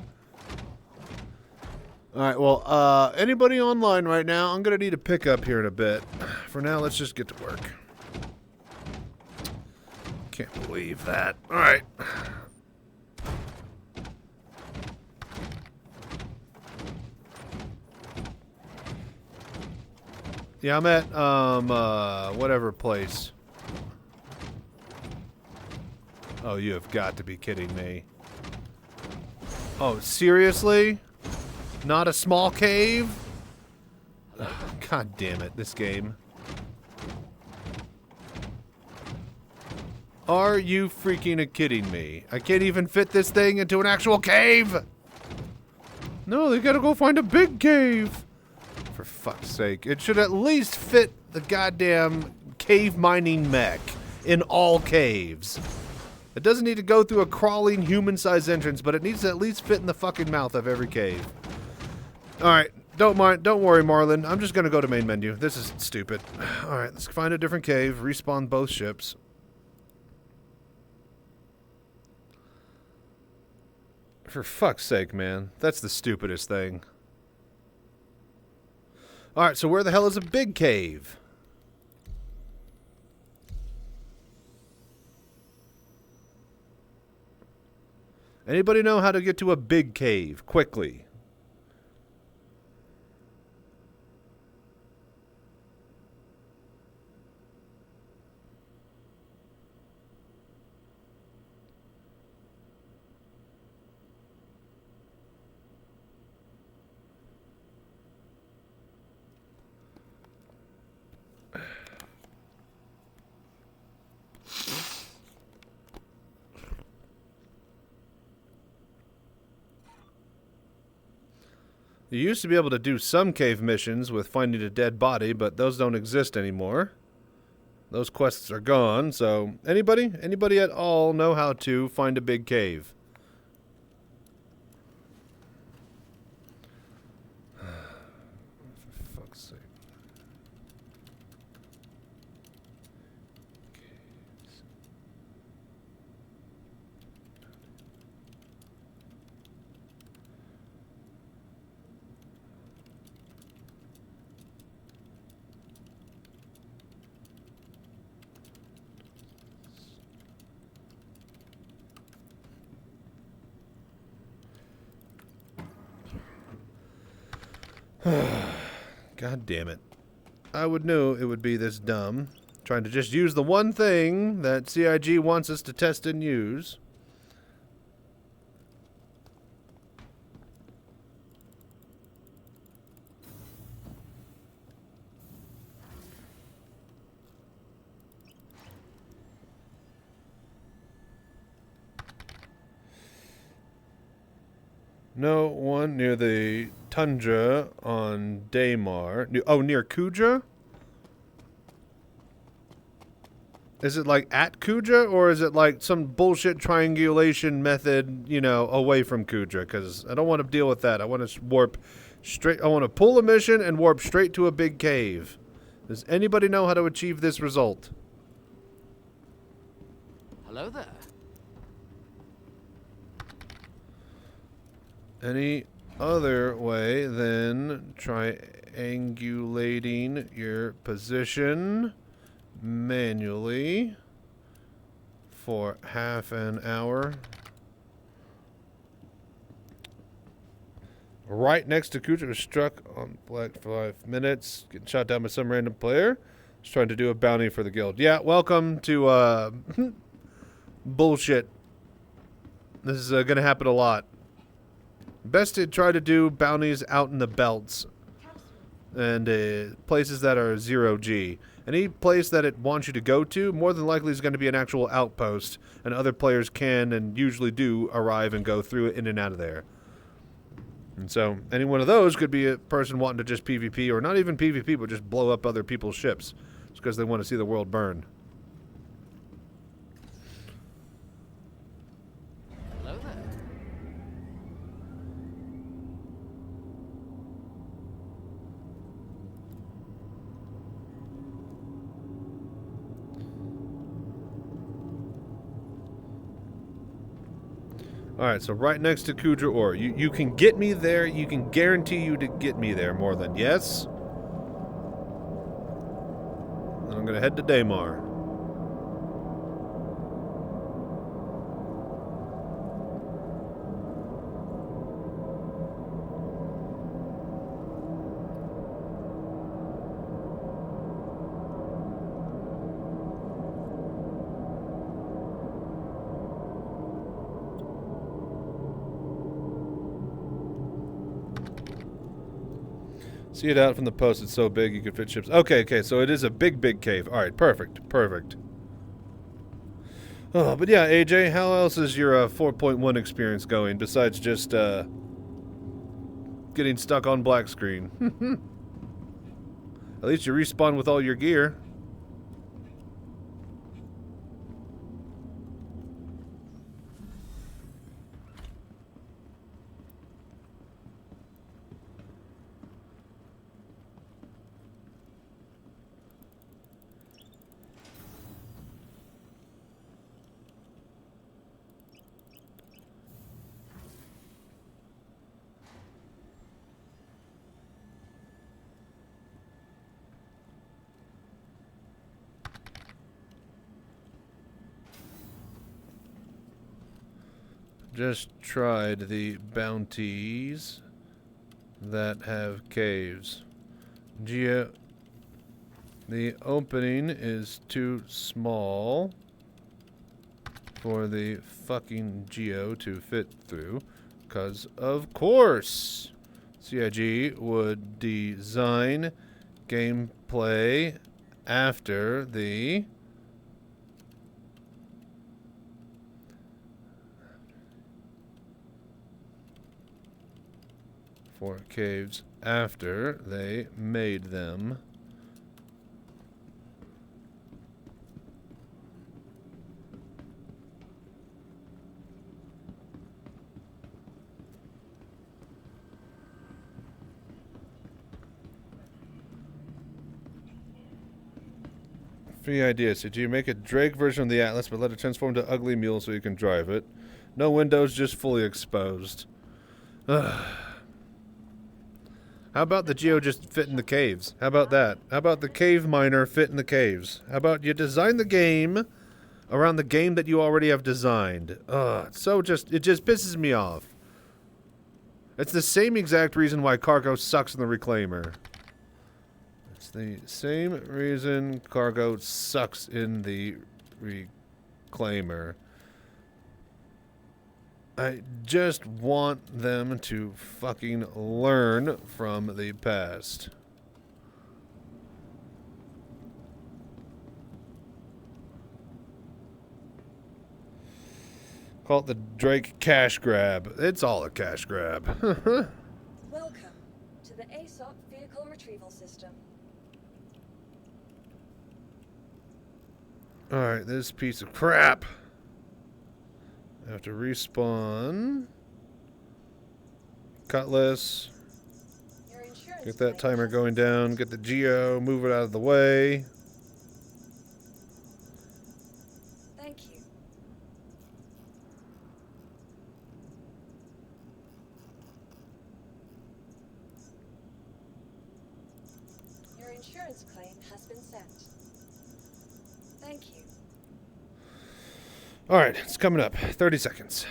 Alright, well, anybody online right now? I'm gonna need a pickup here in a bit. For now, let's just get to work. Can't believe that. Alright. Yeah, I'm at, whatever place. Oh, you have got to be kidding me. Oh, seriously? Not a small cave? Ugh, God damn it, this game. Are you freaking kidding me? I can't even fit this thing into an actual cave! No, they gotta go find a big cave! For fuck's sake. It should at least fit the goddamn cave mining mech in all caves. It doesn't need to go through a crawling human-sized entrance, but it needs to at least fit in the fucking mouth of every cave. Alright, don't worry, Marlin. I'm just gonna go to main menu. This is stupid. Alright, let's find a different cave, respawn both ships. For fuck's sake, man. That's the stupidest thing. Alright, so where the hell is a big cave? Anybody know how to get to a big cave quickly? You used to be able to do some cave missions with finding a dead body, but those don't exist anymore. Those quests are gone, so anybody at all know how to find a big cave? For fuck's sake. God damn it. I would know it would be this dumb. Trying to just use the one thing that CIG wants us to test and use. No one near the tundra on Daymar. Oh, near Kuja? Is it like at Kuja, or is it like some bullshit triangulation method, you know, away from Kuja? Because I don't want to deal with that. I want to warp straight. I want to pull a mission and warp straight to a big cave. Does anybody know how to achieve this result? Hello there. any other way than triangulating your position manually for half an hour. Right next to Kuja was struck on black for 5 minutes, getting shot down by some random player. He's trying to do a bounty for the guild. Yeah, welcome to bullshit. This is going to happen a lot. Best to try to do bounties out in the belts and places that are 0G. Any place that it wants you to go to, more than likely is going to be an actual outpost, and other players can and usually do arrive and go through it in and out of there. And so, any one of those could be a person wanting to just PvP, or not even PvP, but just blow up other people's ships. It's because they want to see the world burn. Hello there. Alright, so right next to Kudra Ore. You can get me there. You can guarantee you to get me there more than yes. Then I'm going to head to Daymar. See it out from the post. It's so big you could fit ships. Okay, so it is a big cave. All right, perfect. Oh, but yeah, AJ, how else is your 4.1 experience going besides just getting stuck on black screen? At least you respawn with all your gear. Just tried the bounties that have caves. Geo, the opening is too small for the fucking Geo to fit through, because of course CIG would design gameplay after the for caves after they made them. Free idea. So do you make a Drake version of the Atlas but let it transform to ugly mule so you can drive it? No windows, just fully exposed. Ugh. How about the Geo just fit in the caves? How about that? How about the cave miner fit in the caves? How about you design the game around the game that you already have designed? It just pisses me off. It's the same exact reason why cargo sucks in the Reclaimer. It's the same reason cargo sucks in the Reclaimer. I just want them to fucking learn from the past. Call it the Drake cash grab. It's all a cash grab. Welcome to the ASOP Vehicle Retrieval System. Alright, this piece of crap. I have to respawn. Cutlass. Your insurance Get that claim timer has going been down. Get the Geo. Move it out of the way. Thank you. insurance claim has been sent. Thank you. All right, it's coming up. 30 seconds.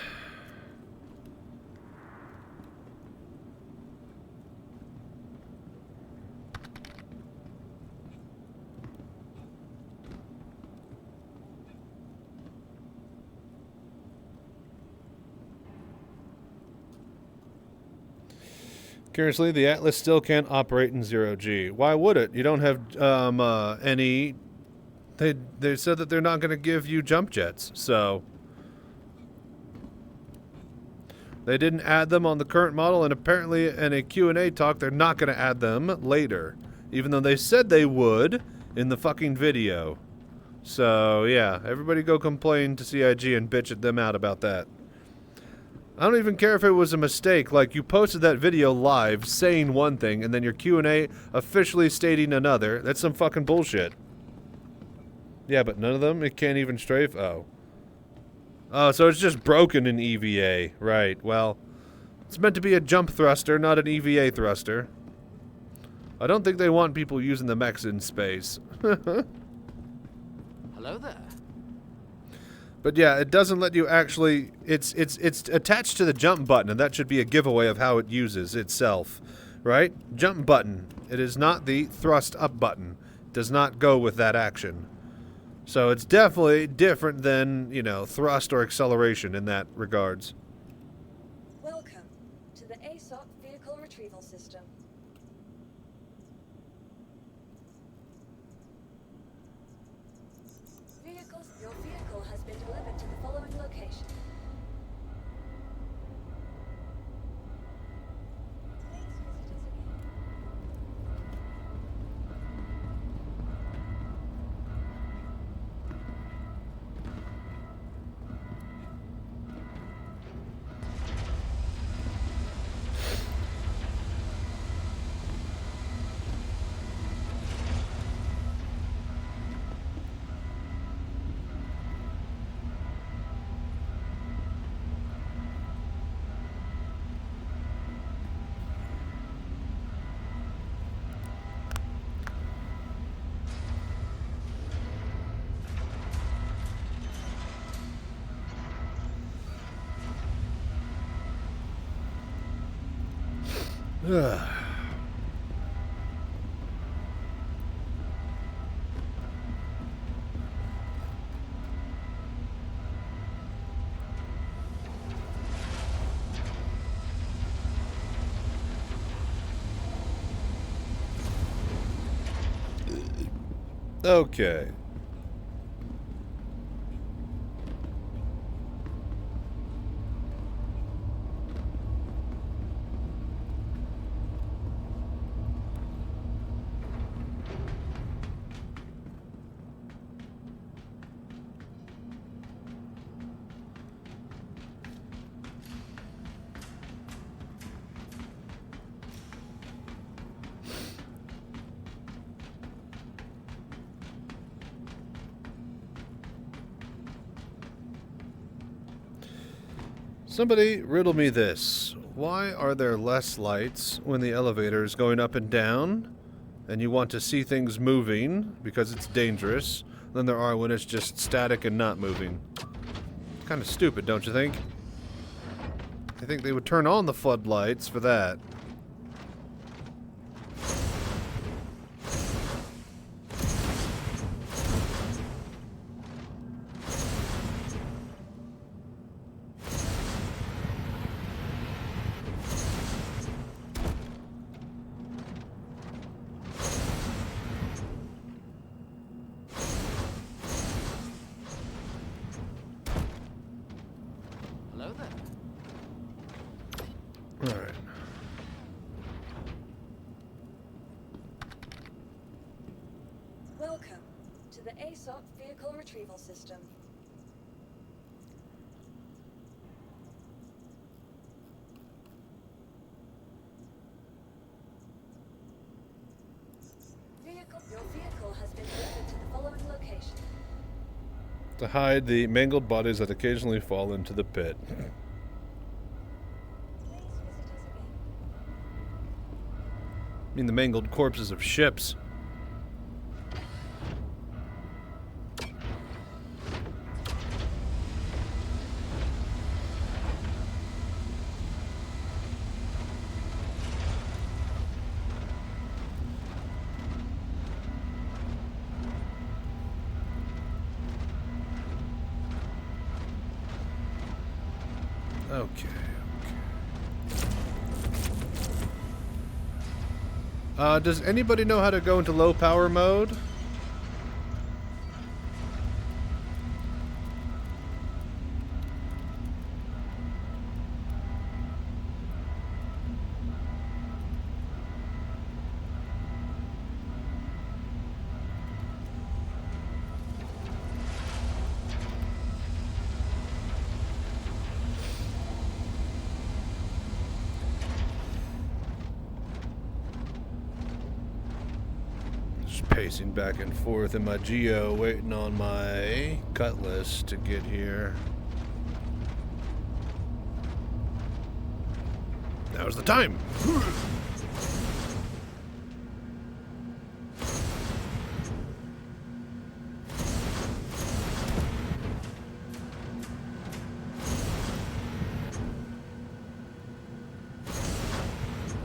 Curiously, the Atlas still can't operate in 0G. Why would it? You don't have any... They said that they're not going to give you jump jets, so... They didn't add them on the current model, and apparently in a Q&A talk, they're not going to add them later. Even though they said they would in the fucking video. So, yeah, everybody go complain to CIG and bitch at them out about that. I don't even care if it was a mistake. Like, you posted that video live saying one thing, and then your Q&A officially stating another. That's some fucking bullshit. Yeah, but none of them? It can't even strafe? Oh. Oh, so it's just broken in EVA. Right, well, it's meant to be a jump thruster, not an EVA thruster. I don't think they want people using the mechs in space. Hello there. But yeah, it doesn't let you actually... It's attached to the jump button, and that should be a giveaway of how it uses itself. Right? Jump button. It is not the thrust up button. It does not go with that action. So it's definitely different than, you know, thrust or acceleration in that regards. Welcome to the ASOC vehicle retrieval system. Your vehicle has been delivered to the following location. Please visit us again. Okay. Somebody riddle me this. Why are there less lights when the elevator is going up and down and you want to see things moving because it's dangerous than there are when it's just static and not moving? It's kind of stupid, don't you think? I think they would turn on the floodlights for that. Hello there. All right. Welcome to the ASOC vehicle retrieval system. Your vehicle has been delivered to the following location. To hide the mangled bodies that occasionally fall into the pit. Please visit us again. I mean the mangled corpses of ships. Okay. Does anybody know how to go into low power mode? Pacing back and forth in my Geo, waiting on my Cutlass to get here. Now's the time!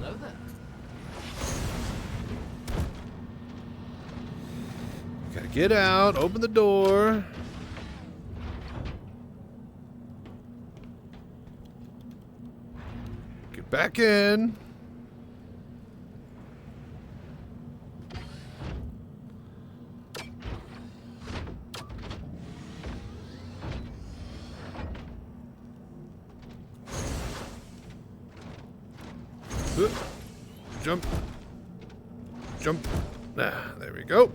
Hello there. Gotta get out, open the door. Get back in. Jump. Jump. Ah, there we go.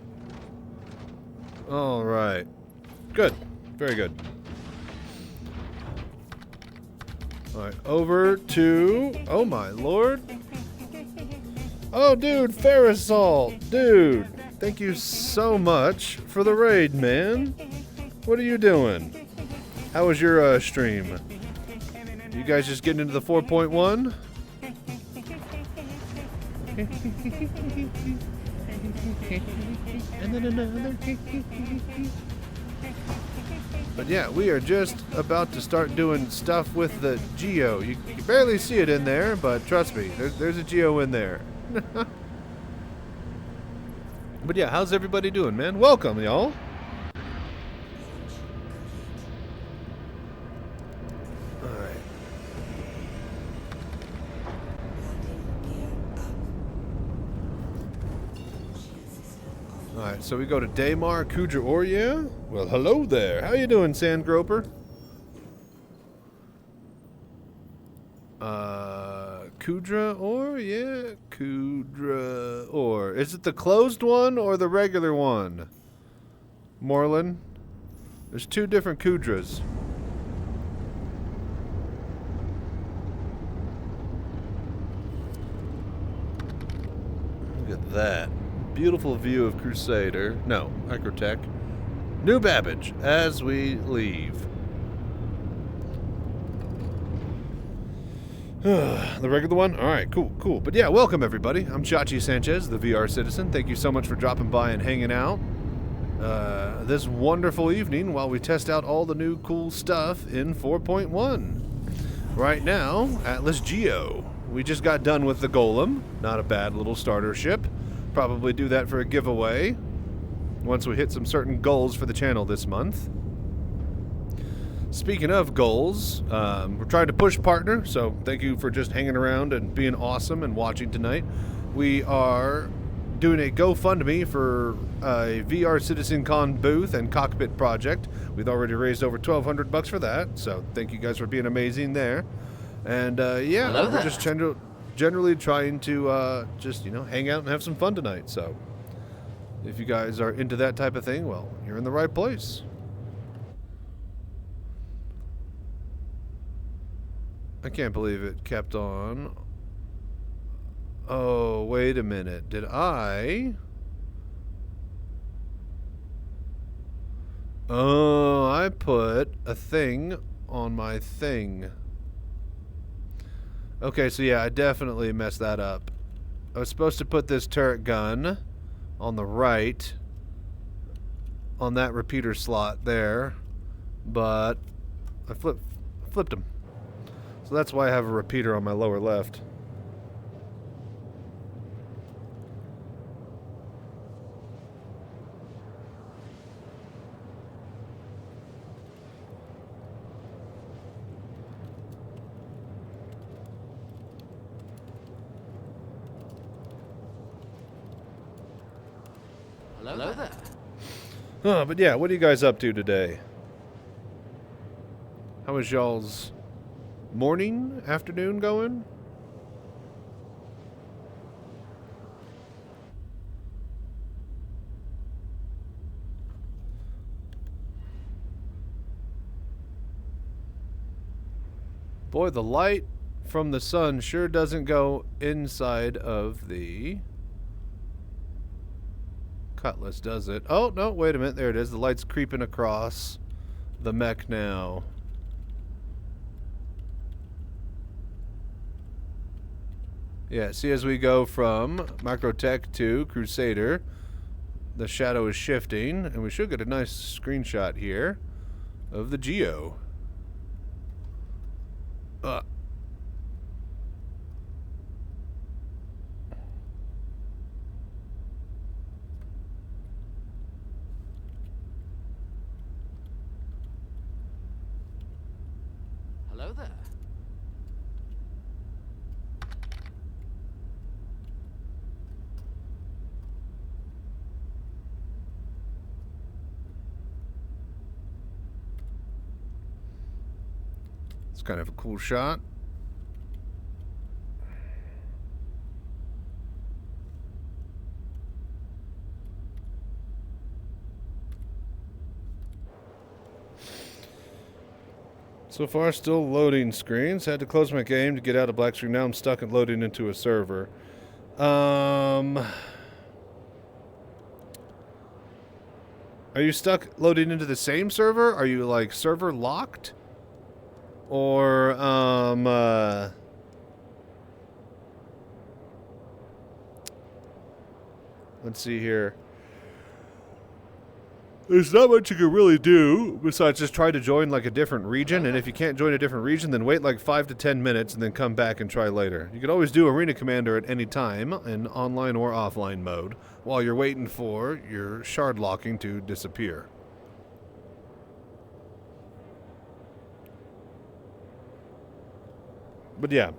All right. Good. Very good. All right. Over to... Oh, my lord. Oh, dude. Ferrisol. Dude. Thank you so much for the raid, man. What are you doing? How was your stream? You guys just getting into the 4.1? And then another. But yeah, we are just about to start doing stuff with the Geo. You can barely see it in there, but trust me, there's a Geo in there. But yeah, how's everybody doing, man? Welcome, y'all. Alright, so we go to Daymar, Kudra, or yeah? Well, hello there. How you doing, Sandgroper? Kudra, or yeah? Kudra, or. Is it the closed one or the regular one? Morlin? There's two different Kudras. Look at that. Beautiful view of Crusader. No, Microtech. New Babbage as we leave. The regular one? Alright, cool. But yeah, welcome everybody. I'm Chachi Sanchez, the VR Citizen. Thank you so much for dropping by and hanging out this wonderful evening while we test out all the new cool stuff in 4.1. Right now, Atlas Geo. We just got done with the Golem. Not a bad little starter ship. Probably do that for a giveaway once we hit some certain goals for the channel this month. Speaking of goals, we're trying to push partner, so thank you for just hanging around and being awesome and watching tonight. We are doing a GoFundMe for a VR Citizen Con booth and cockpit project. We've already raised over $1,200 for that, so thank you guys for being amazing there. And yeah, we're just generally trying to just, you know, hang out and have some fun tonight. So if you guys are into that type of thing, well, you're in the right place. I can't believe it kept on. Oh, wait a minute. Did I? Oh, I put a thing on my thing. Okay, so yeah, I definitely messed that up. I was supposed to put this turret gun on the right, on that repeater slot there, but I flipped them. So that's why I have a repeater on my lower left. Hello there. But yeah, what are you guys up to today? How is y'all's morning, afternoon going? Boy, the light from the sun sure doesn't go inside of the Cutlass, does it? Oh, no, wait a minute. There it is. The light's creeping across the mech now. Yeah, see, as we go from Microtech to Crusader, the shadow is shifting, and we should get a nice screenshot here of the Geo. Hello there. It's kind of a cool shot. So far, still loading screens. Had to close my game to get out of black screen. Now I'm stuck and loading into a server. Are you stuck loading into the same server? Are you, like, server locked? Or, let's see here. There's not much you can really do besides just try to join, like, a different region. And if you can't join a different region, then wait, like, 5 to 10 minutes and then come back and try later. You could always do Arena Commander at any time in online or offline mode while you're waiting for your shard locking to disappear. But yeah,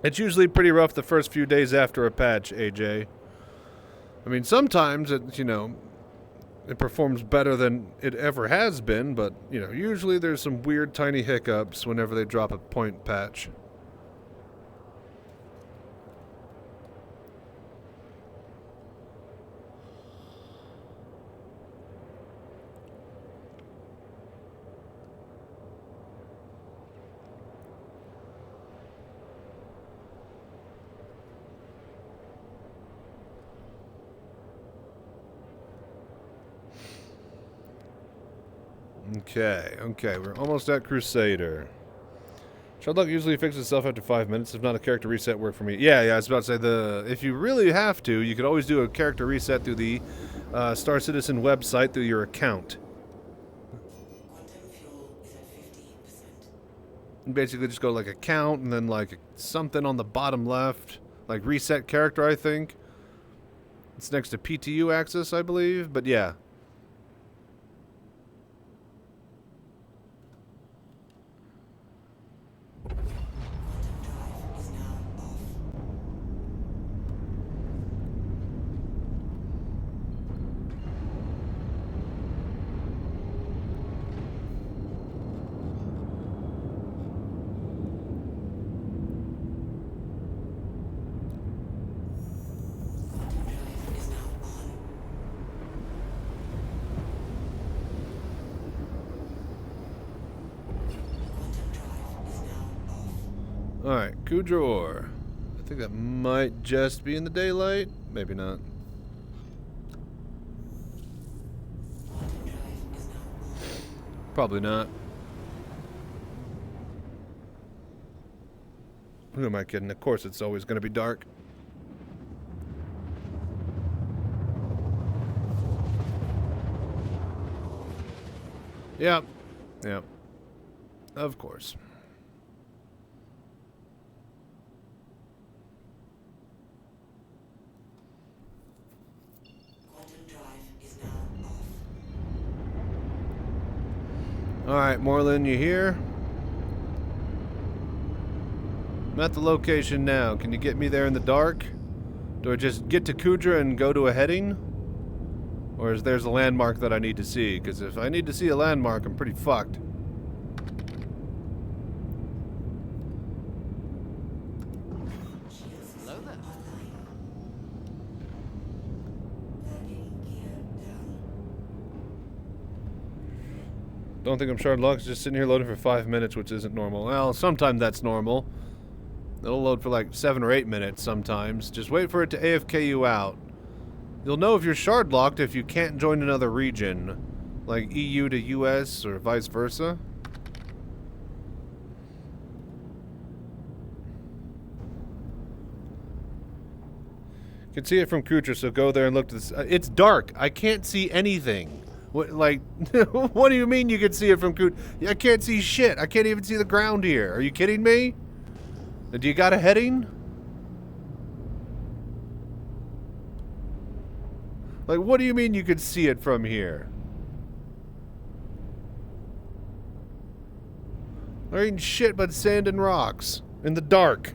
it's usually pretty rough the first few days after a patch, AJ. I mean, sometimes it, it performs better than it ever has been, but, usually there's some weird tiny hiccups whenever they drop a point patch. Okay, we're almost at Crusader. Shardlock usually fixes itself after 5 minutes. If not, a character reset work for me. Yeah, I was about to say, if you really have to, you could always do a character reset through the Star Citizen website through your account. Quantum fuel is at 50%. You basically just go like account and then like something on the bottom left, like reset character, I think. It's next to PTU access, I believe, but yeah. Alright, Kudror. I think that might just be in the daylight. Maybe not. Probably not. Who am I kidding? Of course it's always going to be dark. Yep. Yep. Of course. Alright, Moreland, you here? I'm at the location now. Can you get me there in the dark? Do I just get to Kudra and go to a heading? Or is there's a landmark that I need to see? Because if I need to see a landmark, I'm pretty fucked. Hello there. Don't think I'm shard locked. It's just sitting here loading for 5 minutes, which isn't normal. Well, sometimes that's normal. It'll load for like 7 or 8 minutes sometimes. Just wait for it to AFK you out. You'll know if you're shard locked if you can't join another region, like EU to US or vice versa. You can see it from Kucher, so go there and look to this. It's dark. I can't see anything. What, like, what do you mean you can see it from Kucher? I can't see shit. I can't even see the ground here. Are you kidding me? Do you got a heading? Like, what do you mean you could see it from here? There ain't shit but sand and rocks in the dark.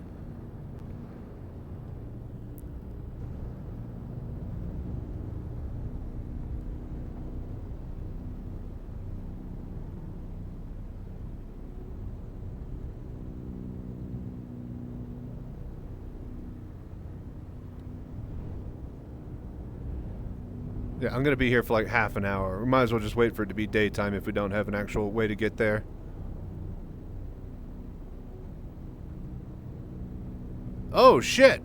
Yeah, I'm gonna be here for like half an hour. We might as well just wait for it to be daytime if we don't have an actual way to get there. Oh, shit!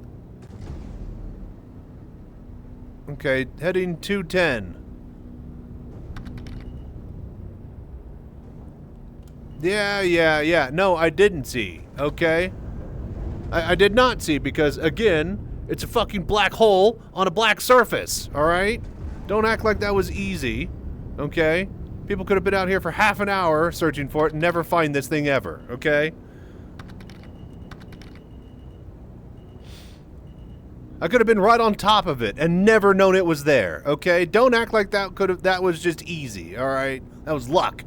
Okay, heading 210. Yeah. No, I didn't see, okay? I did not see because, again, it's a fucking black hole on a black surface, alright? Don't act like that was easy, okay? People could have been out here for half an hour searching for it and never find this thing ever, okay? I could have been right on top of it and never known it was there, okay? Don't act like that was just easy, alright? That was luck.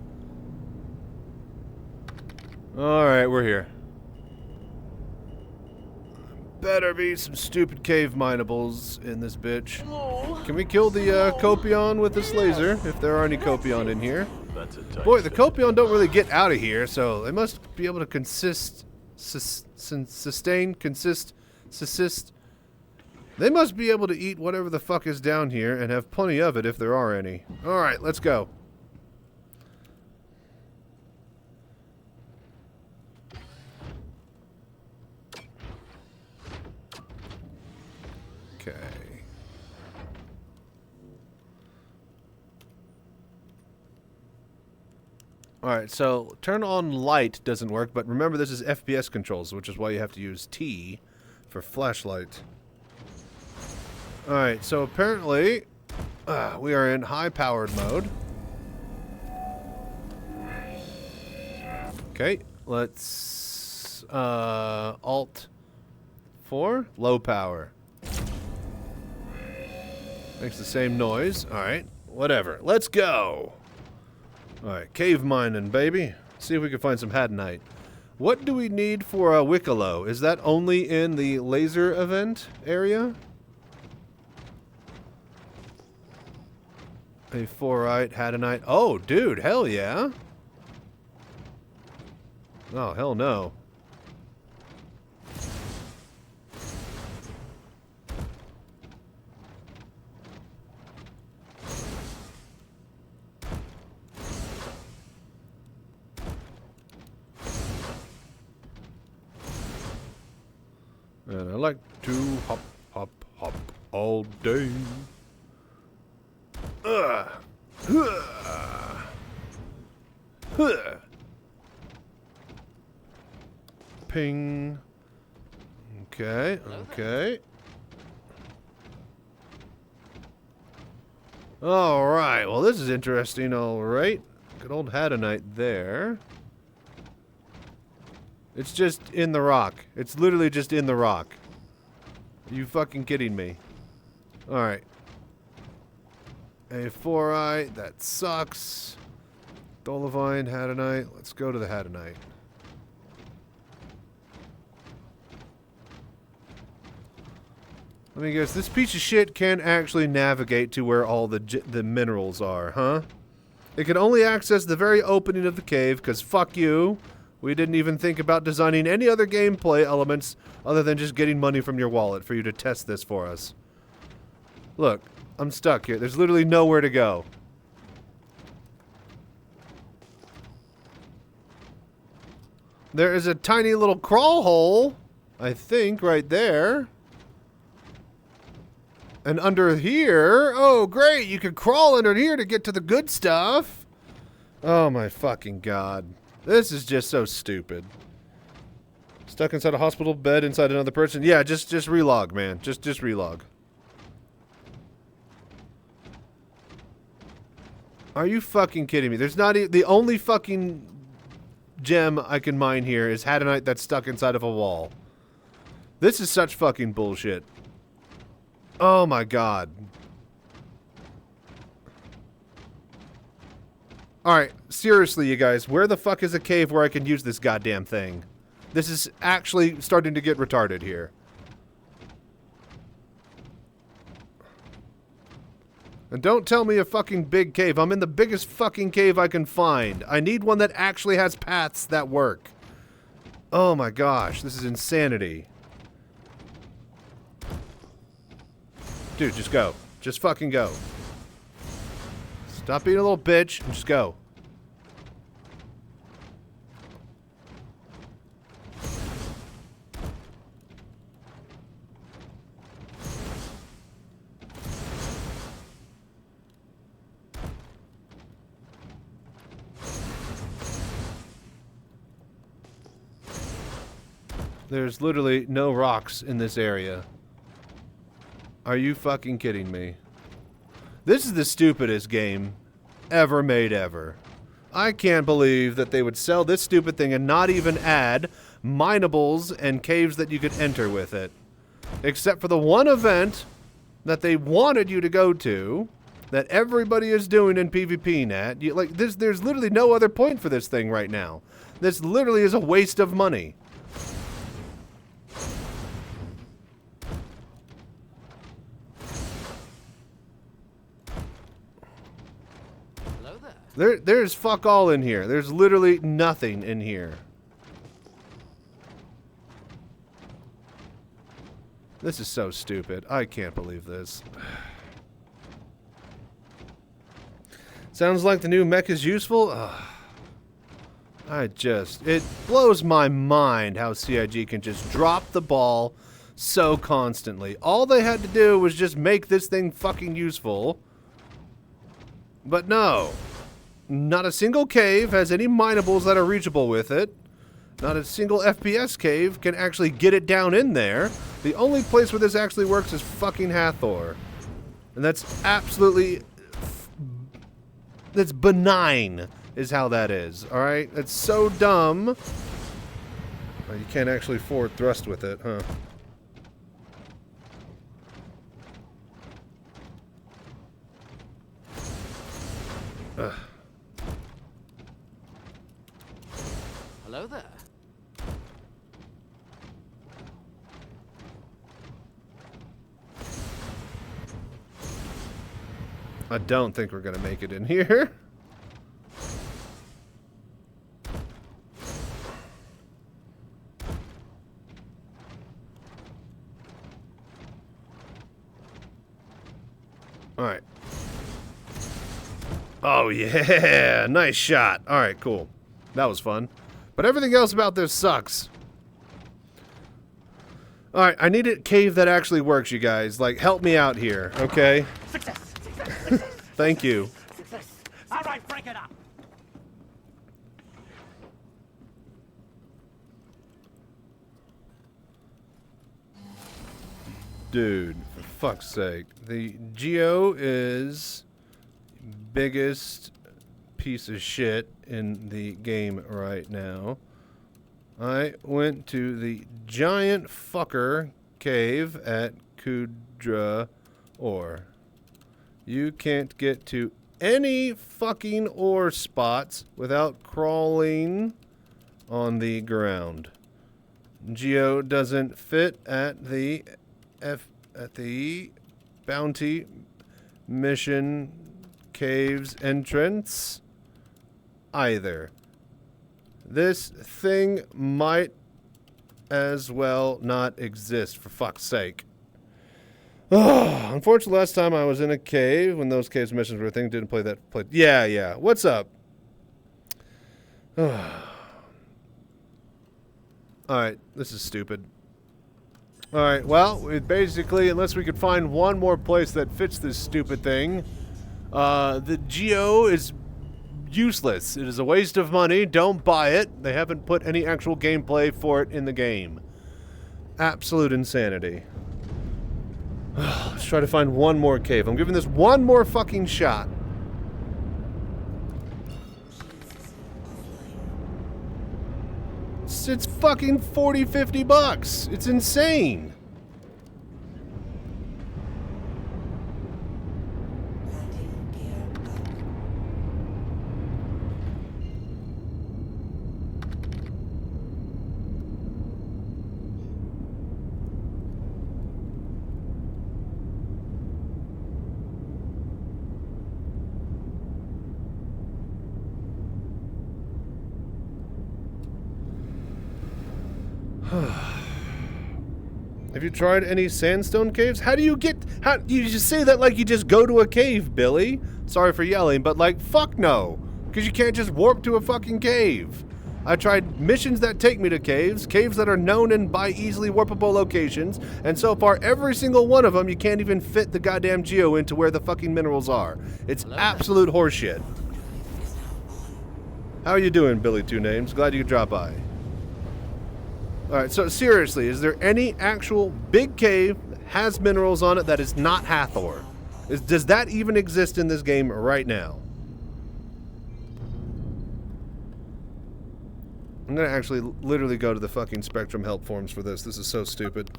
Alright, we're here. Better be some stupid cave minables in this bitch. Can we kill the Copion with this laser, if there are any Copion in here? Boy, the Copion don't really get out of here, so they must be able to sustain. They must be able to eat whatever the fuck is down here and have plenty of it if there are any. Alright, let's go. Okay. Alright, so turn on light doesn't work, but remember this is FPS controls, which is why you have to use T for flashlight. Alright, so apparently we are in high-powered mode. Okay, let's Alt 4, low power. Makes the same noise. Alright, whatever. Let's go! Alright, cave mining, baby. See if we can find some Hadanite. What do we need for a Wicklow? Is that only in the laser event area? A 4-ite, Hadanite. Oh, dude, hell yeah. Oh, hell no. And I like to hop, hop, hop all day. Ping. Okay, okay. Alright, well this is interesting, alright. Good old Hadanite there. It's just in the rock. It's literally just in the rock. Are you fucking kidding me? Alright. A 4-ite, that sucks. Dolivine, Hadanite. Let's go to the Hadanite. Let me guess, this piece of shit can't actually navigate to where all the minerals are, huh? It can only access the very opening of the cave, because fuck you. We didn't even think about designing any other gameplay elements other than just getting money from your wallet for you to test this for us. Look, I'm stuck here. There's literally nowhere to go. There is a tiny little crawl hole, I think, right there. And under here, oh great, you can crawl under here to get to the good stuff. Oh my fucking god. This is just so stupid. Stuck inside a hospital bed inside another person. Yeah, just relog, man. Just relog. Are you fucking kidding me? There's not the only fucking gem I can mine here is Hadanite that's stuck inside of a wall. This is such fucking bullshit. Oh my god. Alright, seriously you guys, where the fuck is a cave where I can use this goddamn thing? This is actually starting to get retarded here. And don't tell me a fucking big cave. I'm in the biggest fucking cave I can find. I need one that actually has paths that work. Oh my gosh, this is insanity. Dude, just go. Just fucking go. Stop being a little bitch and just go. There's literally no rocks in this area. Are you fucking kidding me? This is the stupidest game ever made ever. I can't believe that they would sell this stupid thing and not even add minables and caves that you could enter with it. Except for the one event that they wanted you to go to, that everybody is doing in PvPnet. There's literally no other point for this thing right now. This literally is a waste of money. There's fuck all in here. There's literally nothing in here. This is so stupid. I can't believe this. Sounds like the new mech is useful? It blows my mind how CIG can just drop the ball so constantly. All they had to do was just make this thing fucking useful. But no. Not a single cave has any minables that are reachable with it. Not a single FPS cave can actually get it down in there. The only place where this actually works is fucking Hathor. And that's absolutely... that's benign, is how that is, alright? It's so dumb. Oh, you can't actually forward thrust with it, huh? Ugh. Hello there. I don't think we're gonna make it in here. Alright. Oh yeah, nice shot. Alright, cool. That was fun. But everything else about this sucks. Alright, I need a cave that actually works, you guys. Like, help me out here, okay? Success! Thank you. Success! Alright, break it up! Dude, for fuck's sake. The Geo is biggest piece of shit in the game right now. I went to the giant fucker cave at Kudra Ore. You can't get to any fucking ore spots without crawling on the ground. Geo doesn't fit at the at the Bounty Mission Caves entrance either. This thing might as well not exist, for fuck's sake. Unfortunately, last time I was in a cave, when those caves missions were a thing, didn't play that. Yeah. What's up? Alright, this is stupid. Alright, well, basically, unless we could find one more place that fits this stupid thing, the Geo is useless. It is a waste of money. Don't buy it. They haven't put any actual gameplay for it in the game. Absolute insanity. Let's try to find one more cave. I'm giving this one more fucking shot. It's fucking $40-50. It's insane. Have you tried any sandstone caves? How do you get... you just say that like you just go to a cave, Billy. Sorry for yelling, but like, fuck no. Because you can't just warp to a fucking cave. I tried missions that take me to caves that are known and by easily warpable locations, and so far every single one of them you can't even fit the goddamn Geo into where the fucking minerals are. It's absolute horseshit. How are you doing, Billy Two Names? Glad you could drop by. Alright, so seriously, is there any actual big cave that has minerals on it that is not Hathor? Does that even exist in this game right now? I'm gonna actually literally go to the fucking Spectrum help forums for this. This is so stupid.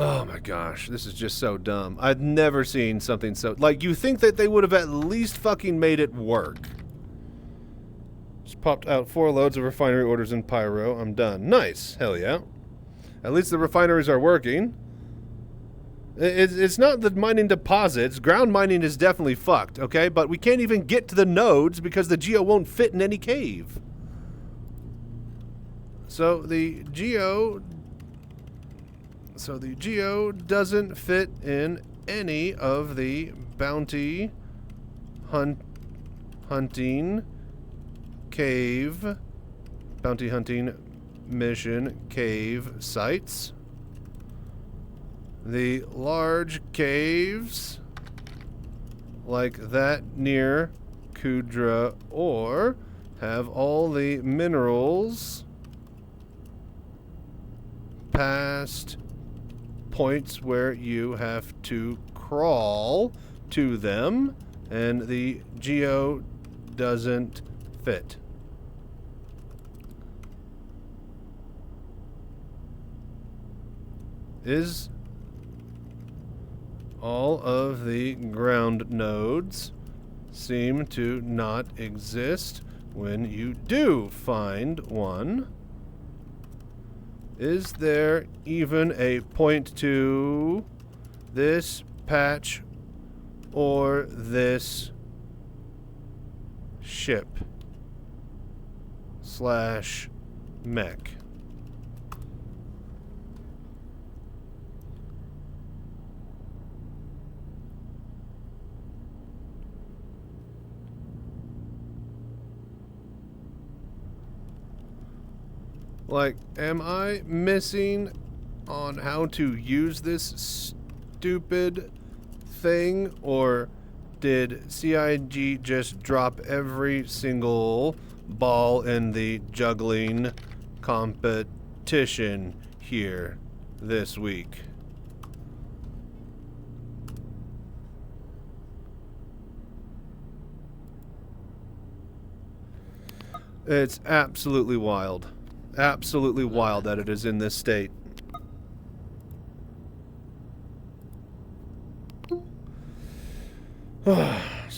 Oh my gosh, this is just so dumb. I've never seen something so... Like, you think that they would have at least fucking made it work. Just popped out 4 loads of refinery orders in Pyro. I'm done. Nice. Hell yeah. At least the refineries are working. It's not the mining deposits. Ground mining is definitely fucked, okay? But we can't even get to the nodes because the Geo won't fit in any cave. So the Geo doesn't fit in any of the bounty hunting cave, bounty hunting mission cave sites. The large caves like that near Kudra or have all the minerals past points where you have to crawl to them, and the Geo doesn't fit. Is all of the ground nodes seem to not exist when you do find one? Is there even a point to this patch or this ship / mech? Like, am I missing on how to use this stupid thing, or did CIG just drop every single ball in the juggling competition here this week? It's absolutely wild. Absolutely wild that it is in this state.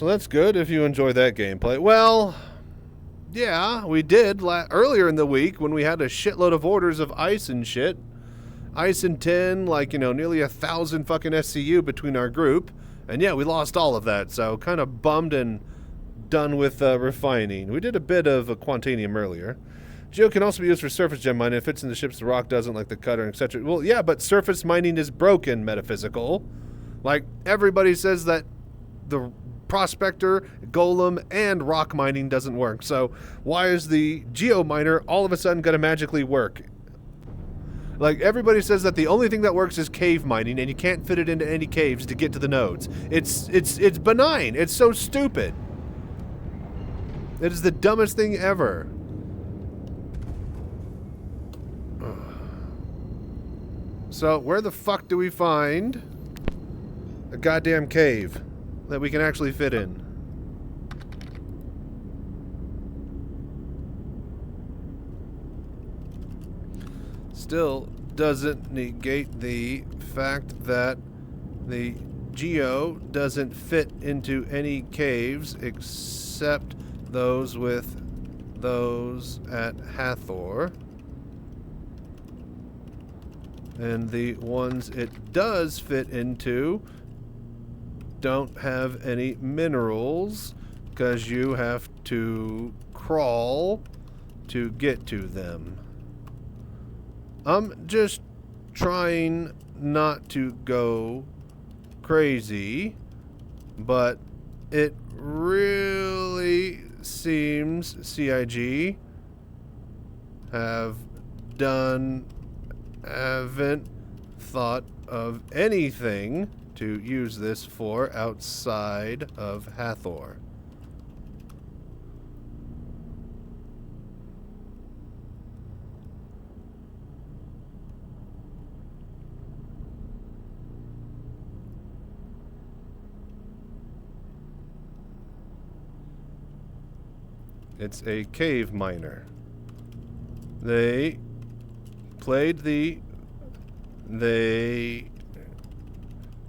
So that's good if you enjoy that gameplay. Well, yeah, we did earlier in the week when we had a shitload of orders of ice and shit. Ice and tin, like, you know, nearly 1,000 fucking SCU between our group. And yeah, we lost all of that, so kind of bummed and done with refining. We did a bit of Quantanium earlier. Geo can also be used for surface gem mining. It fits in the ships, the rock doesn't, like the cutter, etc. Well, yeah, but surface mining is broken, Metaphysical. Like, everybody says that the prospector, golem, and rock mining doesn't work. So why is the geo miner all of a sudden going to magically work? Like, everybody says that the only thing that works is cave mining, and you can't fit it into any caves to get to the nodes. It's benign. It's so stupid. It is the dumbest thing ever. So, where the fuck do we find a goddamn cave that we can actually fit in? Still doesn't negate the fact that the geo doesn't fit into any caves except those at Hathor. And the ones it does fit into don't have any minerals because you have to crawl to get to them. I'm just trying not to go crazy, but it really seems CIG haven't thought of anything to use this for outside of Hathor. It's a cave miner. They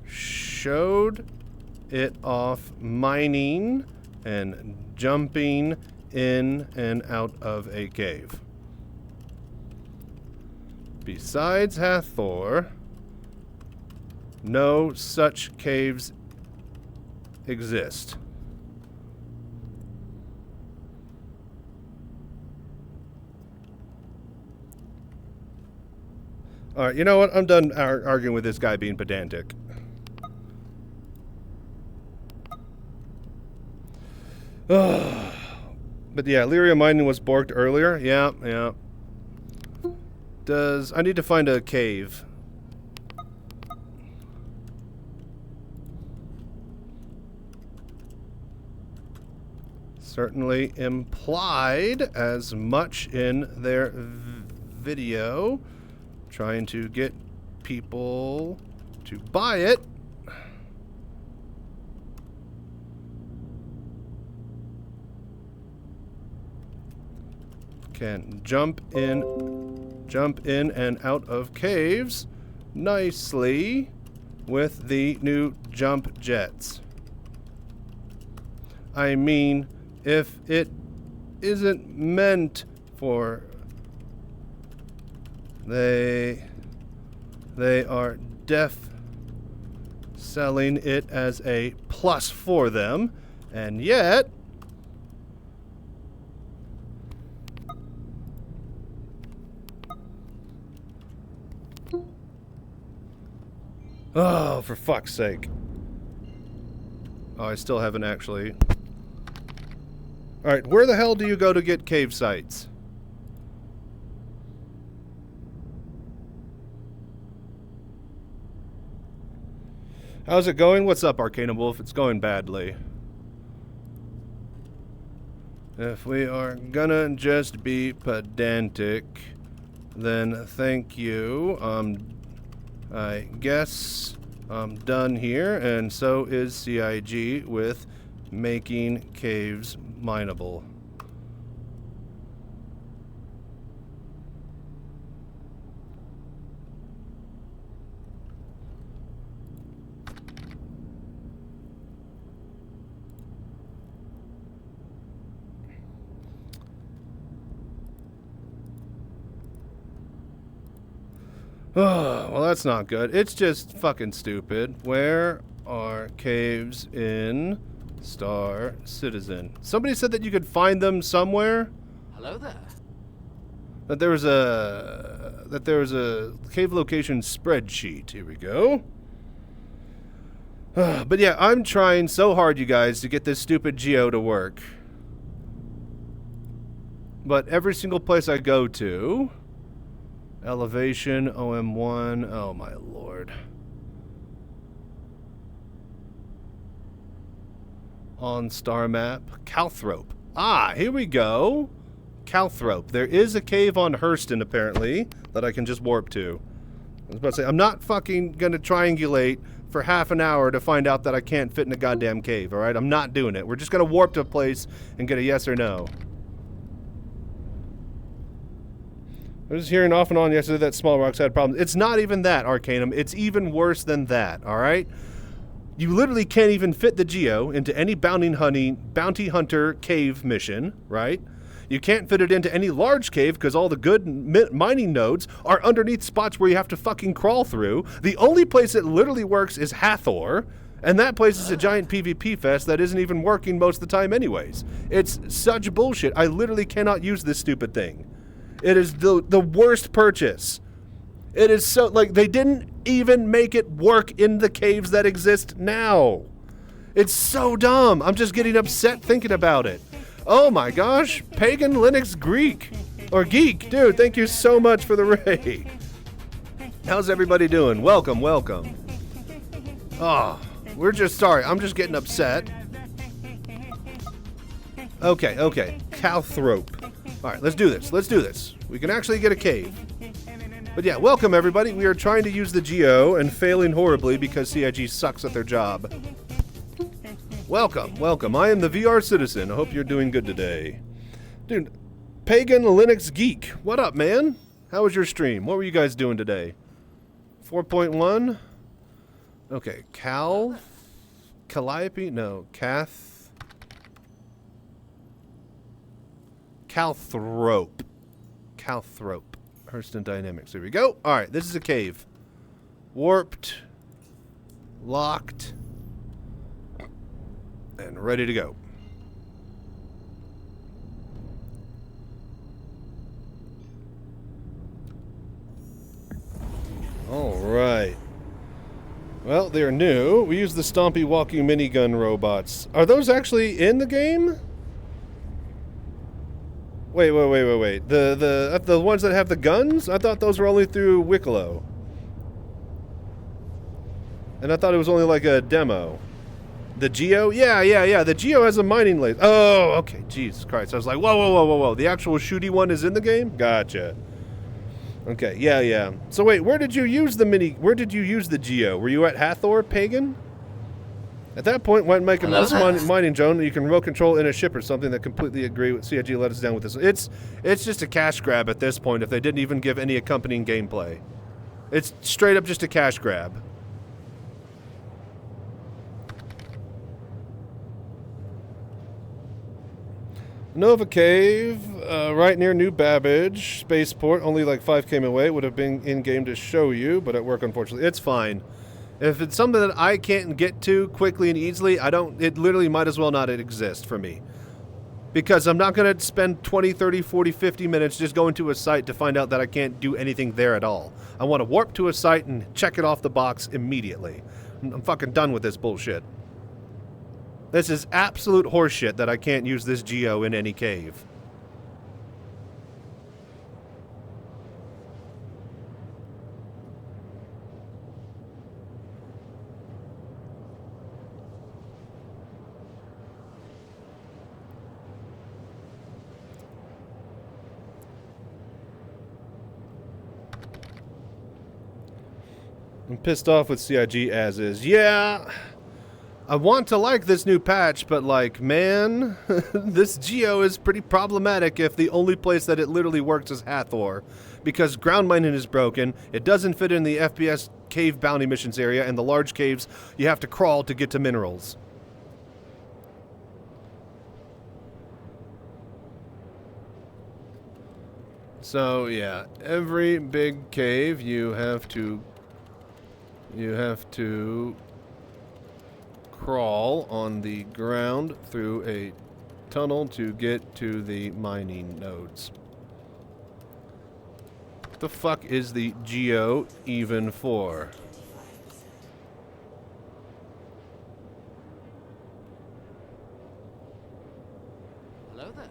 showed it off mining and jumping in and out of a cave. Besides Hathor, no such caves exist. Alright, you know what? I'm done arguing with this guy being pedantic. But yeah, Lyria mining was borked earlier. Yeah. I need to find a cave. Certainly implied as much in their video. Trying to get people to buy it. Can jump in and out of caves nicely with the new jump jets. I mean, if it isn't meant for... They are selling it as a plus for them, and yet oh, for fuck's sake. Oh, I still haven't actually. Alright, where the hell do you go to get cave sites? How's it going? What's up, Arcana Wolf? It's going badly. If we are gonna just be pedantic, then thank you. I guess I'm done here, and so is CIG with making caves mineable. Oh, well, that's not good. It's just fucking stupid. Where are caves in Star Citizen? Somebody said that you could find them somewhere. Hello there. That there was a cave location spreadsheet. Here we go. But yeah, I'm trying so hard, you guys, to get this stupid geo to work. But every single place I go to, elevation, OM1, oh my lord. On star map, Calthrope. Ah, here we go. Calthrope. There is a cave on Hurston, apparently, that I can just warp to. I was about to say, I'm not fucking gonna triangulate for half an hour to find out that I can't fit in a goddamn cave, alright? I'm not doing it. We're just gonna warp to a place and get a yes or no. I was hearing off and on yesterday that small rocks had problems. It's not even that, Arcanum. It's even worse than that, alright? You literally can't even fit the geo into any bounty hunter cave mission, right? You can't fit it into any large cave because all the good mining nodes are underneath spots where you have to fucking crawl through. The only place it literally works is Hathor, and that place is a giant PvP fest that isn't even working most of the time anyways. It's such bullshit. I literally cannot use this stupid thing. It is the worst purchase. It is so, like, they didn't even make it work in the caves that exist now. It's so dumb. I'm just getting upset thinking about it. Oh my gosh, Pagan Linux Greek. Or Geek. Dude, thank you so much for the raid. How's everybody doing? Welcome, welcome. Oh, we're just sorry. I'm just getting upset. Okay. Calthrope. Alright, let's do this. Let's do this. We can actually get a cave. But yeah, welcome everybody. We are trying to use the geo and failing horribly because CIG sucks at their job. Welcome, welcome. I am the VR Citizen. I hope you're doing good today. Dude, Pagan Linux Geek. What up, man? How was your stream? What were you guys doing today? 4.1? Okay, Calliope? No, Calthrope. Hurston Dynamics. Here we go. Alright, this is a cave. Warped. Locked. And ready to go. Alright. Well, they're new. We use the stompy walking minigun robots. Are those actually in the game? Wait. The ones that have the guns? I thought those were only through Wicklow. And I thought it was only like a demo. The Geo? Yeah. The Geo has a mining laser. Oh, okay. Jesus Christ. I was like, whoa. The actual shooty one is in the game? Gotcha. Okay, yeah. So wait, where did you use the Geo? Were you at Hathor, Pagan? At that point, when making this mining zone, you can remote control in a ship or something that completely agree with CIG let us down with this. It's just a cash grab at this point if they didn't even give any accompanying gameplay. It's straight up just a cash grab. Nova Cave, right near New Babbage, Spaceport, only like 5 km away. Would have been in-game to show you, but at work, unfortunately. It's fine. If it's something that I can't get to quickly and easily, it literally might as well not exist for me. Because I'm not going to spend 20, 30, 40, 50 minutes just going to a site to find out that I can't do anything there at all. I want to warp to a site and check it off the box immediately. I'm fucking done with this bullshit. This is absolute horseshit that I can't use this Geo in any cave. I'm pissed off with CIG as is. Yeah, I want to like this new patch, but like, man, this Geo is pretty problematic if the only place that it literally works is Hathor. Because ground mining is broken, it doesn't fit in the FPS cave bounty missions area, and the large caves, you have to crawl to get to minerals. So yeah, every big cave you have to crawl on the ground through a tunnel to get to the mining nodes. What the fuck is the geo even for? Hello there.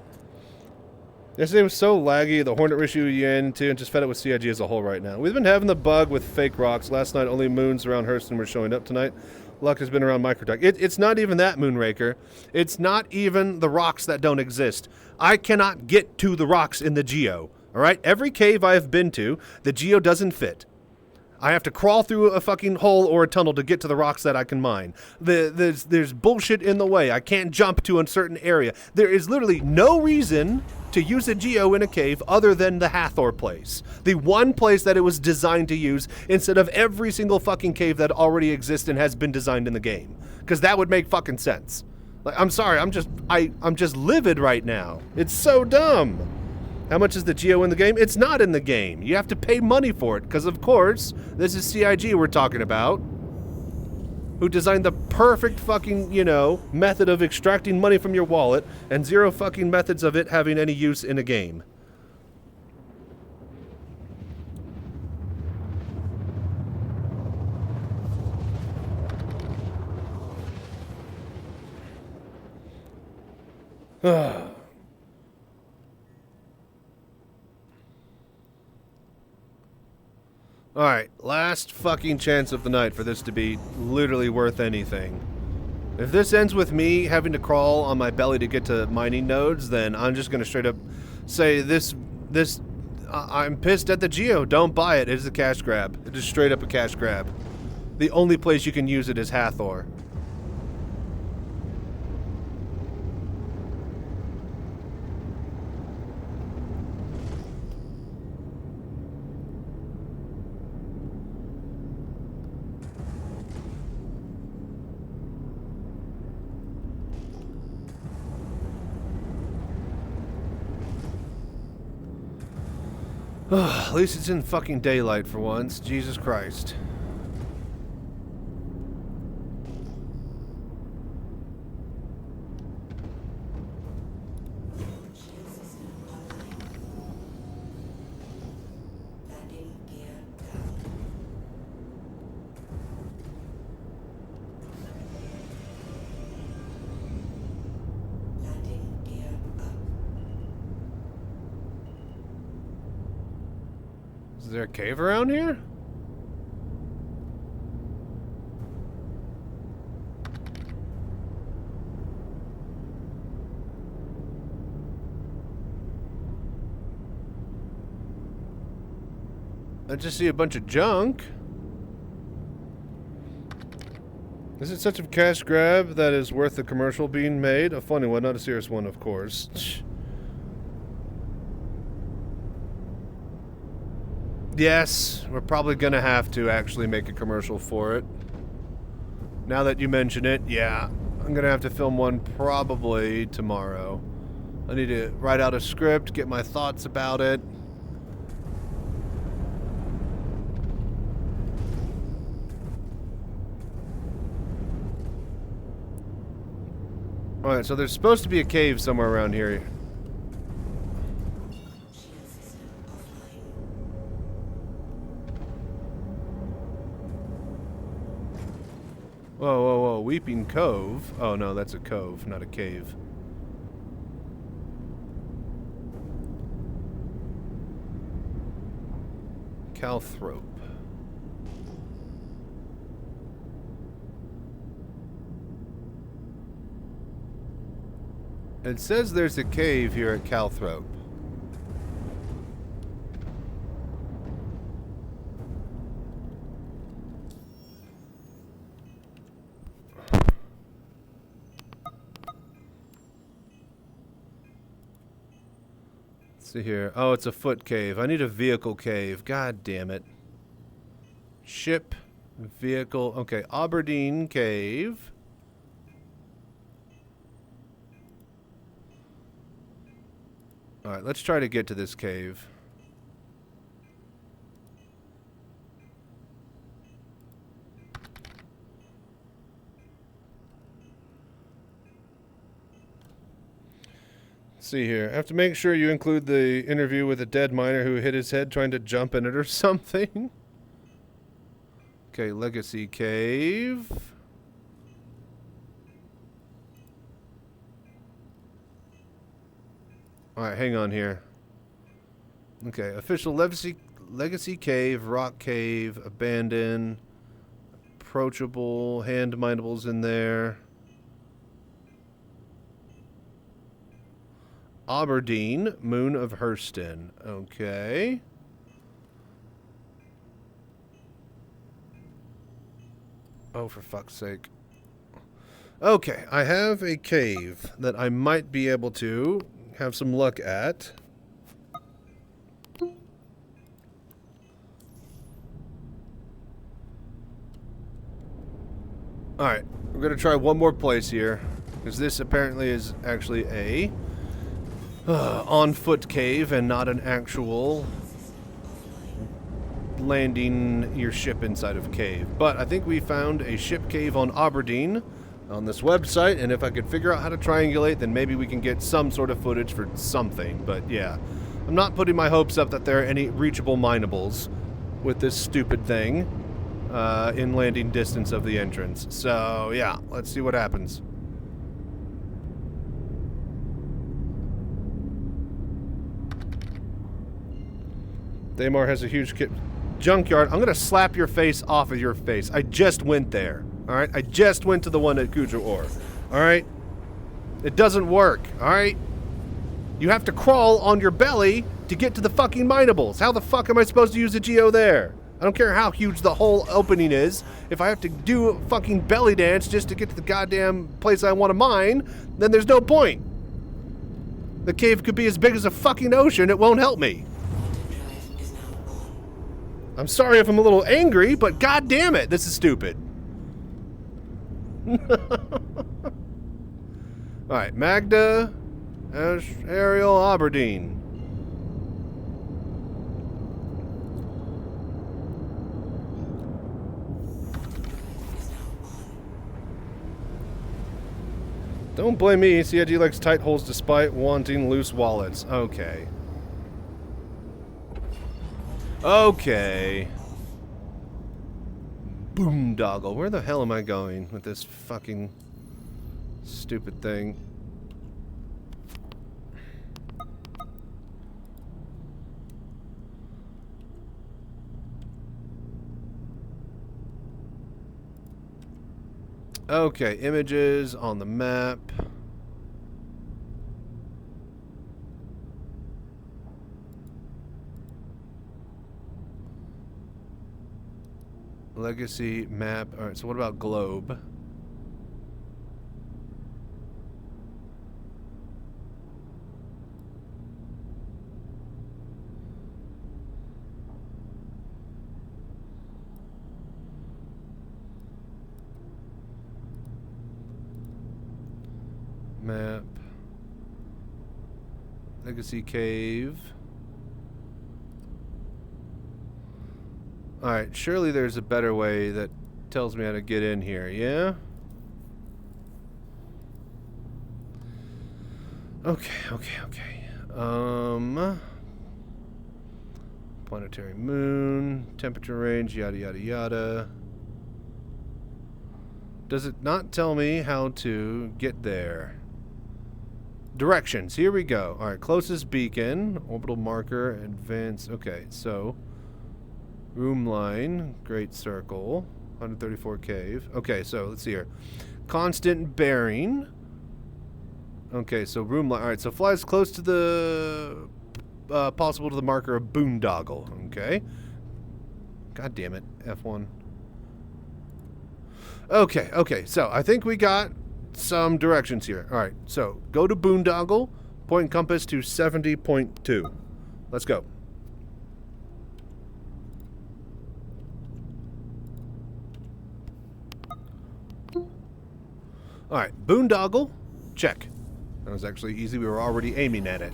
Yesterday was so laggy, the Hornet issue you into, and just fed up with CIG as a whole right now. We've been having the bug with fake rocks. Last night, only moons around Hurston were showing up tonight. Luck has been around Microtech. It's not even that, Moonraker. It's not even the rocks that don't exist. I cannot get to the rocks in the geo. All right? Every cave I have been to, the geo doesn't fit. I have to crawl through a fucking hole or a tunnel to get to the rocks that I can mine. There's bullshit in the way. I can't jump to a certain area. There is literally no reason to use a geo in a cave other than the Hathor place. The one place that it was designed to use instead of every single fucking cave that already exists and has been designed in the game. Because that would make fucking sense. Like, I'm sorry, I'm just livid right now. It's so dumb. How much is the geo in the game? It's not in the game. You have to pay money for it, because of course, this is CIG we're talking about, who designed the perfect fucking, you know, method of extracting money from your wallet, and zero fucking methods of it having any use in a game. Alright, last fucking chance of the night for this to be literally worth anything. If this ends with me having to crawl on my belly to get to mining nodes, then I'm just gonna straight up say I'm pissed at the geo, don't buy it, it is a cash grab. It is straight up a cash grab. The only place you can use it is Hathor. At least it's in fucking daylight for once. Jesus Christ. Is there a cave around here? I just see a bunch of junk. Is it such a cash grab that is worth the commercial being made? A funny one, not a serious one, of course. Yes, we're probably gonna have to actually make a commercial for it. Now that you mention it, yeah. I'm gonna have to film one probably tomorrow. I need to write out a script, get my thoughts about it. Alright, so there's supposed to be a cave somewhere around here. Whoa, whoa, whoa, Weeping Cove? Oh no, that's a cove, not a cave. Calthrope. It says there's a cave here at Calthrope. See here. Oh, it's a foot cave. I need a vehicle cave. God damn it. Ship, vehicle. Okay, Aberdeen Cave. Alright, let's try to get to this cave. see here. I have to make sure you include the interview with a dead miner who hit his head trying to jump in it or something. Okay, Legacy Cave. Alright, hang on here. Okay, official Legacy Cave, Rock Cave, Abandoned, Approachable, Hand Minables in there. Aberdeen, Moon of Hurston. Okay. Oh, for fuck's sake. Okay, I have a cave that I might be able to have some luck at. Alright, we're going to try one more place here, because this apparently is actually a on-foot cave and not an actual landing your ship inside of a cave. But I think we found a ship cave on Aberdeen on this website, and if I could figure out how to triangulate, then maybe we can get some sort of footage for something. But yeah, I'm not putting my hopes up that there are any reachable minables with this stupid thing in landing distance of the entrance. So yeah, let's see what happens. Daymar has a huge junkyard. I'm gonna slap your face off of your face. I just went there. Alright? I just went to the one at Kujo Ore. Alright? It doesn't work. Alright? You have to crawl on your belly to get to the fucking minables. How the fuck am I supposed to use a geo there? I don't care how huge the whole opening is. If I have to do a fucking belly dance just to get to the goddamn place I want to mine, then there's no point. The cave could be as big as a fucking ocean. It won't help me. I'm sorry if I'm a little angry, but god damn it, this is stupid. Alright, Magda, Ariel, Aberdeen. Don't blame me, CIG likes tight holes despite wanting loose wallets. Okay. Okay. Boondoggle. Where the hell am I going with this fucking stupid thing? Okay, images on the map. Legacy map. Alright, so what about globe? Map. Legacy cave. Alright, surely there's a better way that tells me how to get in here, yeah? Okay. Planetary moon, temperature range, yada yada yada. Does it not tell me how to get there? Directions, here we go. Alright, closest beacon, orbital marker, advance. Okay, so room line, great circle, 134 cave. Okay, so let's see here. Constant bearing. Okay, so room line. Alright, so flies close to the possible to the marker of boondoggle. Okay. God damn it, F1. Okay, so I think we got some directions here. Alright, so go to boondoggle, point compass to 70.2. Let's go. Alright, boondoggle, check. That was actually easy, we were already aiming at it.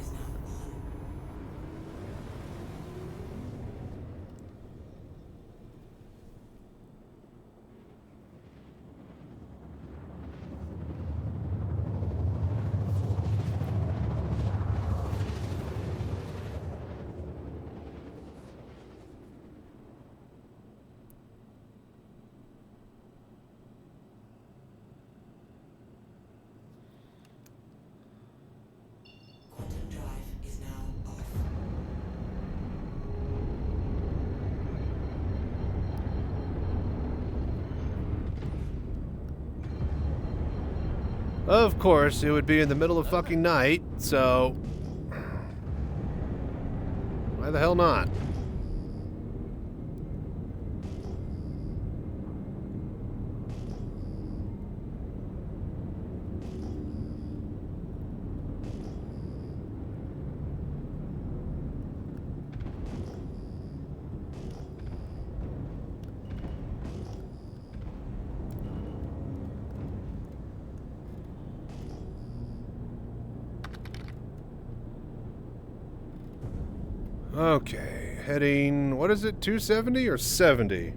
Of course, it would be in the middle of fucking night, so why the hell not? Okay, heading, what is it, 270 or 70?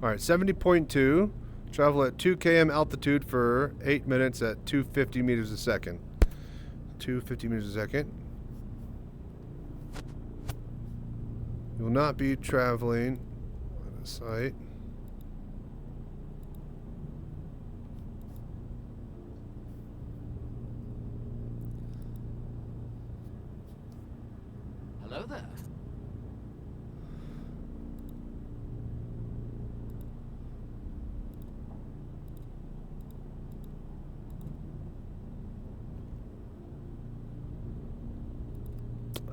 Alright, 70.2. Travel at 2 km altitude for 8 minutes at 250 meters a second. 250 meters a second. You will not be traveling on a site. Hello there.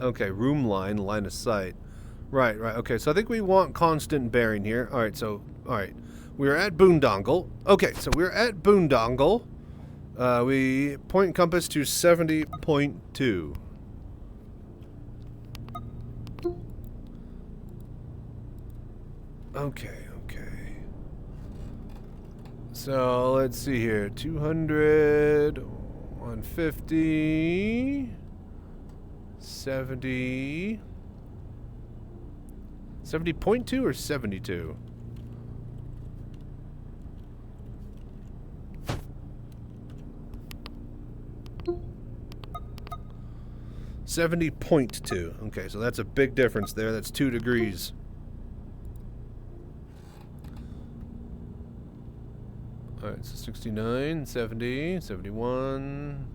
Okay, room line, line of sight. Right, right. Okay, so I think we want constant bearing here. All right, so, all right. We're at Boondongle. Okay, so we're at Boondongle. We point compass to 70.2. Okay, okay. So, let's see here. 200, 150, 70... 70.2 or 72? $70.2. Okay, so that's a big difference there. That's 2 degrees. Alright, so 69, 70, 71.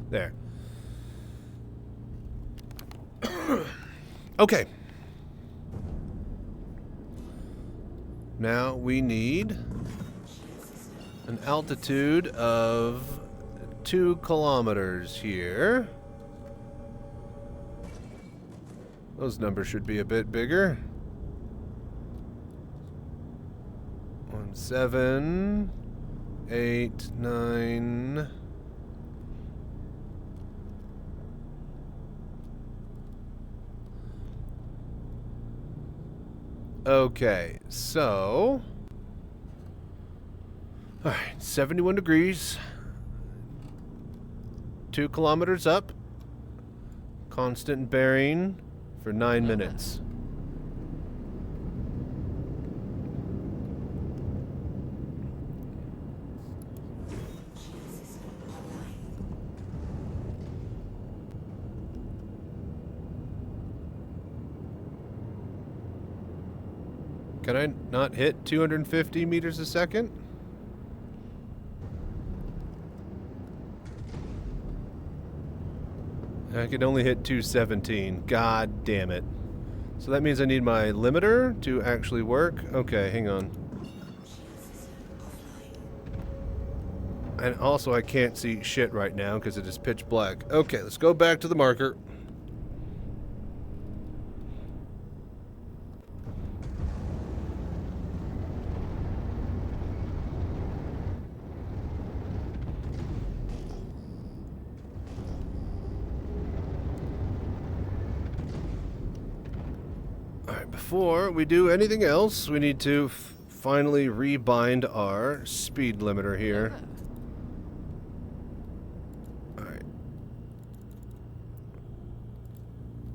There. Okay. Now we need an altitude of 2 kilometers here. Those numbers should be a bit bigger. 7, 8, 9. Okay, so all right, 71 degrees, 2 kilometers up, constant bearing for 9 minutes. Can I not hit 250 meters a second? I can only hit 217. God damn it. So that means I need my limiter to actually work? Okay, hang on. And also I can't see shit right now because it is pitch black. Okay, let's go back to the marker. Before we do anything else, we need to finally rebind our speed limiter here. Alright.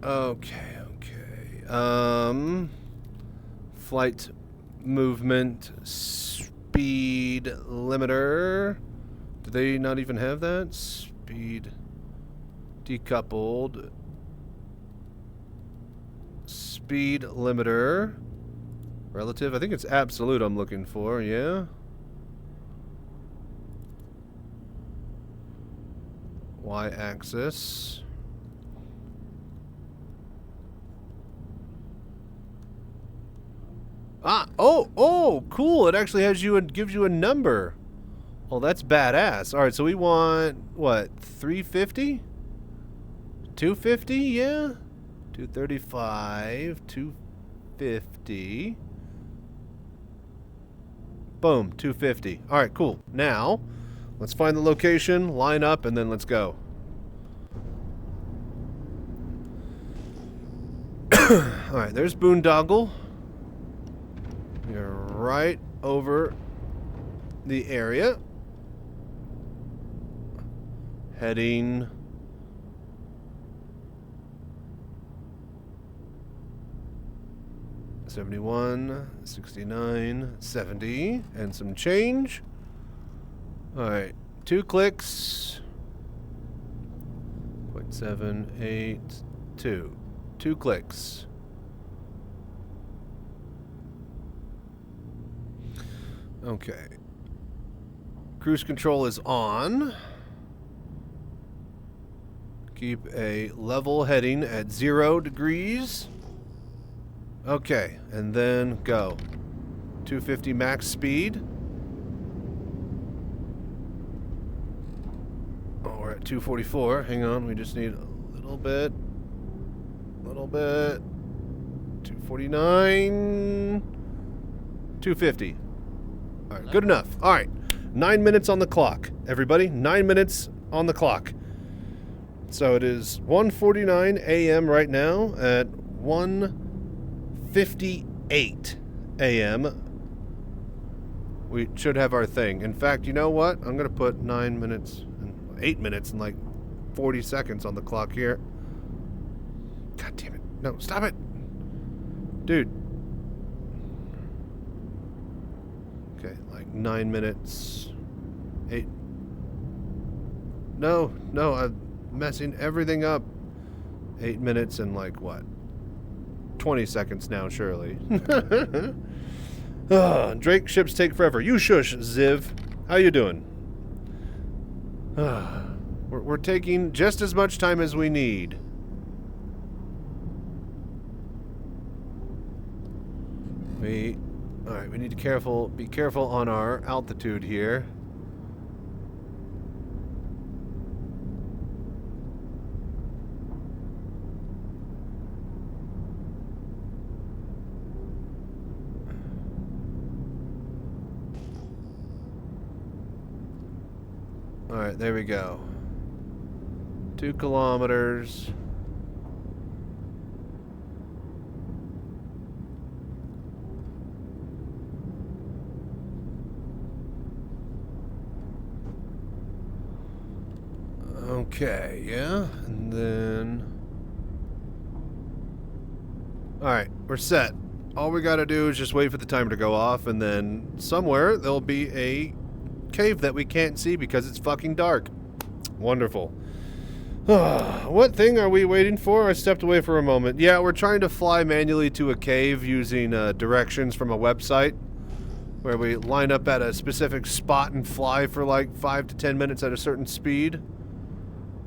Okay, okay. Flight movement speed limiter. Do they not even have that? Speed decoupled. Speed limiter relative. I think it's absolute I'm looking for, yeah. Y-axis. Oh, cool. It actually has you and gives you a number. Well, that's badass. All right, so we want what? 350? 250? Yeah. 235, 250. Boom, 250. All right, cool. Now, let's find the location, line up, and then let's go. All right, there's Boondoggle. You're right over the area. Heading... $71, $69, $70, and some change. All right, 2 clicks. 0.782. 2 clicks. Okay. Cruise control is on. Keep a level heading at 0 degrees. Okay, and then go. 250 max speed. Oh, we're at 244. Hang on, we just need a little bit. 249. 250. All right, good enough. All right, 9 minutes on the clock, everybody. 9 minutes on the clock. So it is 1:49 a.m. right now at 1:58 a.m. We should have our thing. In fact, you know what? I'm going to put 9 minutes, 8 minutes and like 40 seconds on the clock here. God damn it. No, stop it. Dude. Okay, like 9 minutes. 8. No, I'm messing everything up. 8 minutes and like what? 20 seconds now, surely. Drake ships take forever. You shush, Ziv. How you doing? We're taking just as much time as we need. Alright, we need to be careful on our altitude here. Alright, there we go. 2 kilometers. Okay, yeah, and then... Alright, we're set. All we gotta do is just wait for the timer to go off, and then somewhere there'll be a cave that we can't see because it's fucking dark. Wonderful. What thing are we waiting for? I stepped away for a moment. Yeah, we're trying to fly manually to a cave using directions from a website where we line up at a specific spot and fly for like 5 to 10 minutes at a certain speed.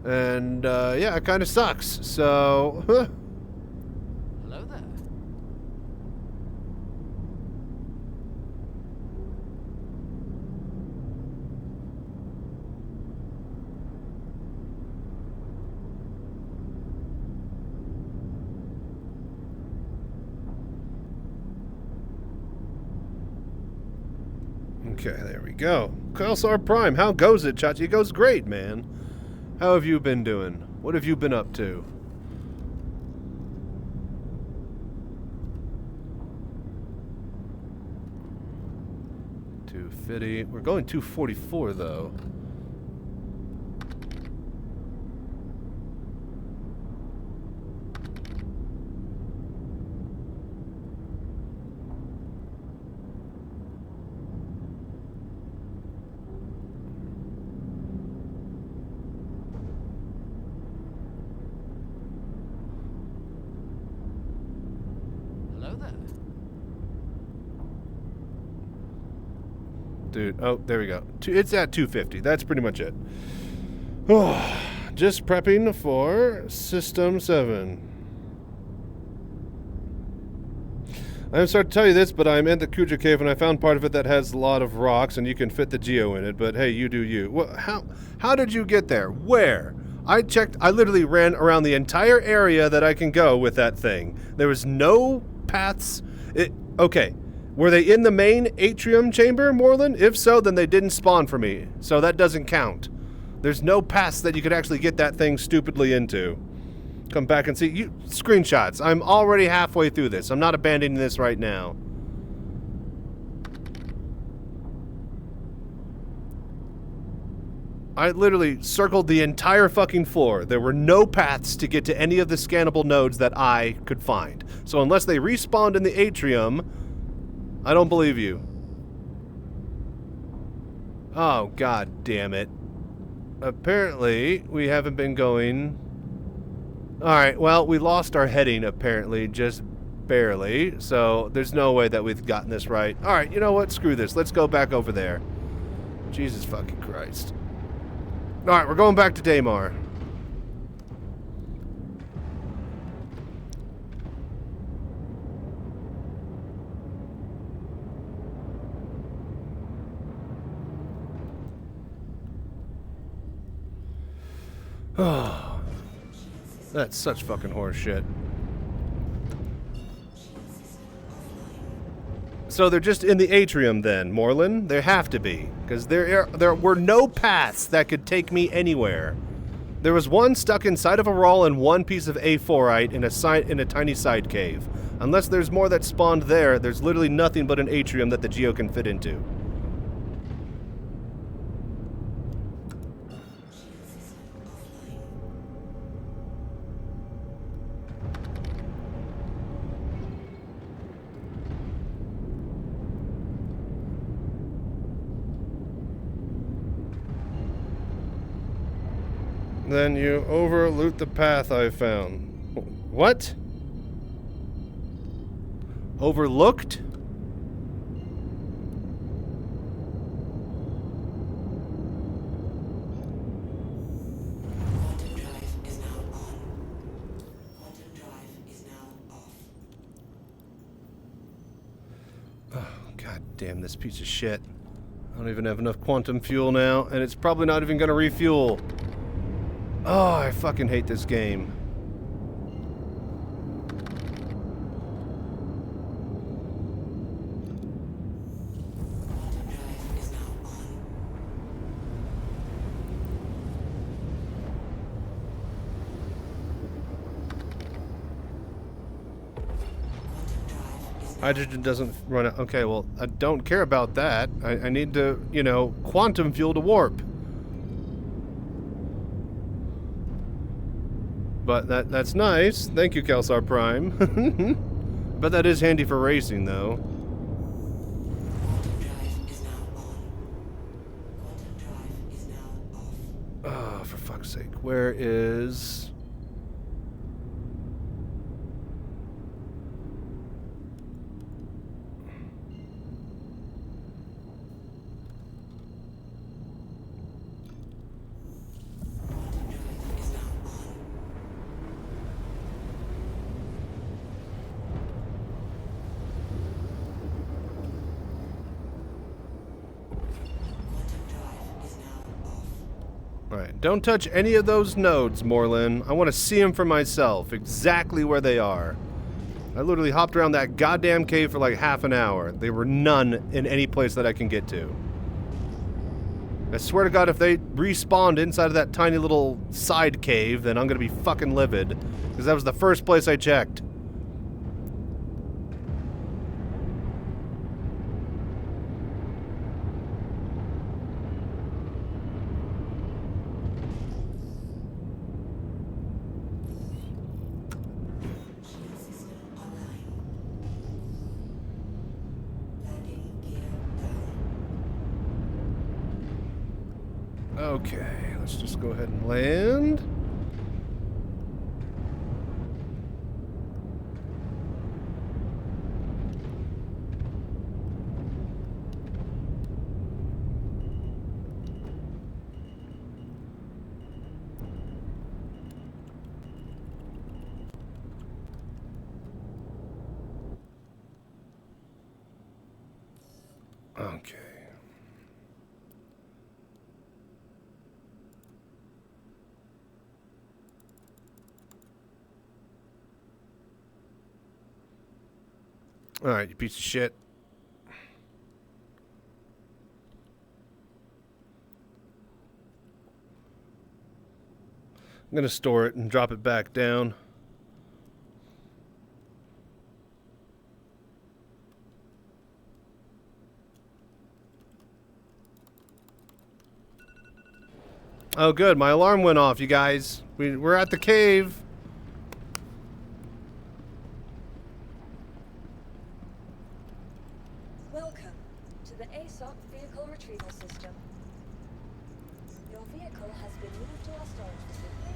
And yeah, it kind of sucks. So, Hello there. okay, there we go. Kelsar Prime, how goes it, Chachi? It goes great, man. How have you been doing? What have you been up to? $250. We're going 244 though. Hello there. Dude, oh, there we go. It's at 250. That's pretty much it. Oh, just prepping for System 7. I'm sorry to tell you this, but I'm in the Kuja Cave and I found part of it that has a lot of rocks and you can fit the Geo in it, but hey, you do you. Well, how did you get there? Where? I checked, I literally ran around the entire area that I can go with that thing. There was no paths. Okay, were they in the main atrium chamber, Moreland? If so, then they didn't spawn for me, so that doesn't count. There's no paths that you could actually get that thing stupidly into. Come back and see you screenshots. I'm already halfway through this. I'm not abandoning this right now. I literally circled the entire fucking floor. There were no paths to get to any of the scannable nodes that I could find. So unless they respawned in the atrium, I don't believe you. Oh, god damn it. Apparently, we haven't been going... Alright, well, we lost our heading, apparently, just barely. So, there's no way that we've gotten this right. Alright, you know what? Screw this. Let's go back over there. Jesus fucking Christ. Alright, we're going back to Daymar. Oh. That's such fucking horse shit. So they're just in the atrium then, Moreland? There have to be. Because there were no paths that could take me anywhere. There was one stuck inside of a roll and one piece of A4ite in a tiny side cave. Unless there's more that spawned there, there's literally nothing but an atrium that the Geo can fit into. Then you overloot the path I found. What? Overlooked? Quantum drive is now on. Quantum drive is now off. Oh, god damn this piece of shit. I don't even have enough quantum fuel now, and it's probably not even gonna refuel. Oh, I fucking hate this game. Quantum drive is now on. Quantum drive is now Hydrogen doesn't run out. Okay, well, I don't care about that. I need to, you know, quantum fuel to warp. But that's nice. Thank you, Kelsar Prime. But that is handy for racing, though. Quantum drive is now on. Quantum drive is now off. Oh, for fuck's sake. Where is... Quantum drive is now on. Quantum drive is now off. Alright, don't touch any of those nodes, Moreland. I want to see them for myself, exactly where they are. I literally hopped around that goddamn cave for like half an hour. There were none in any place that I can get to. I swear to God, if they respawned inside of that tiny little side cave, then I'm gonna be fucking livid. Because that was the first place I checked. Shield system online. Landing gear down. Okay, let's just go ahead and land. Okay. All right, you piece of shit. I'm going to store it and drop it back down. Oh, good. My alarm went off, you guys. We're at the cave. Welcome to the ASOC vehicle retrieval system. Your vehicle has been moved to our storage facility.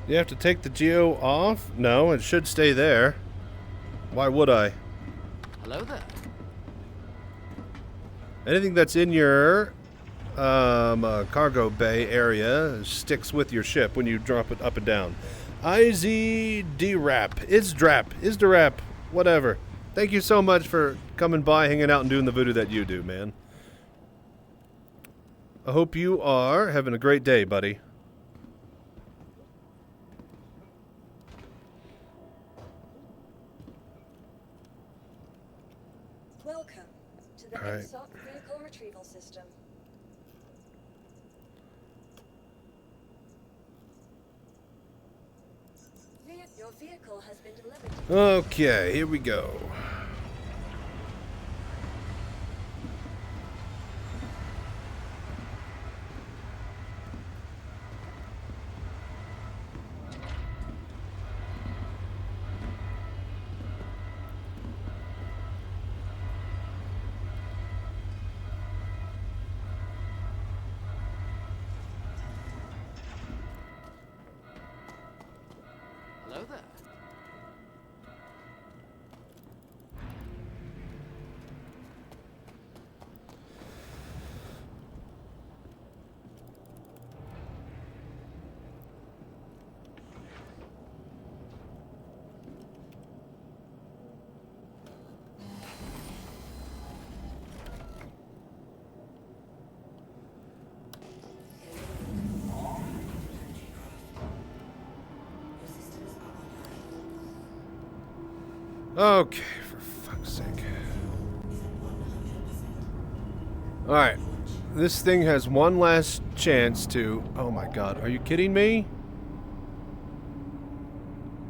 You have to take the geo off? No, it should stay there. Why would I? Hello there. Anything that's in your cargo bay area sticks with your ship when you drop it up and down. IZDRAP. ISDRAP. Whatever. Thank you so much for coming by, hanging out, and doing the voodoo that you do, man. I hope you are having a great day, buddy. Welcome to the Alright. ASOC vehicle retrieval system. Your vehicle has been delivered to Okay, here we go. Hello there. Okay, for fuck's sake. Alright. This thing has one last chance to... Oh my god, are you kidding me?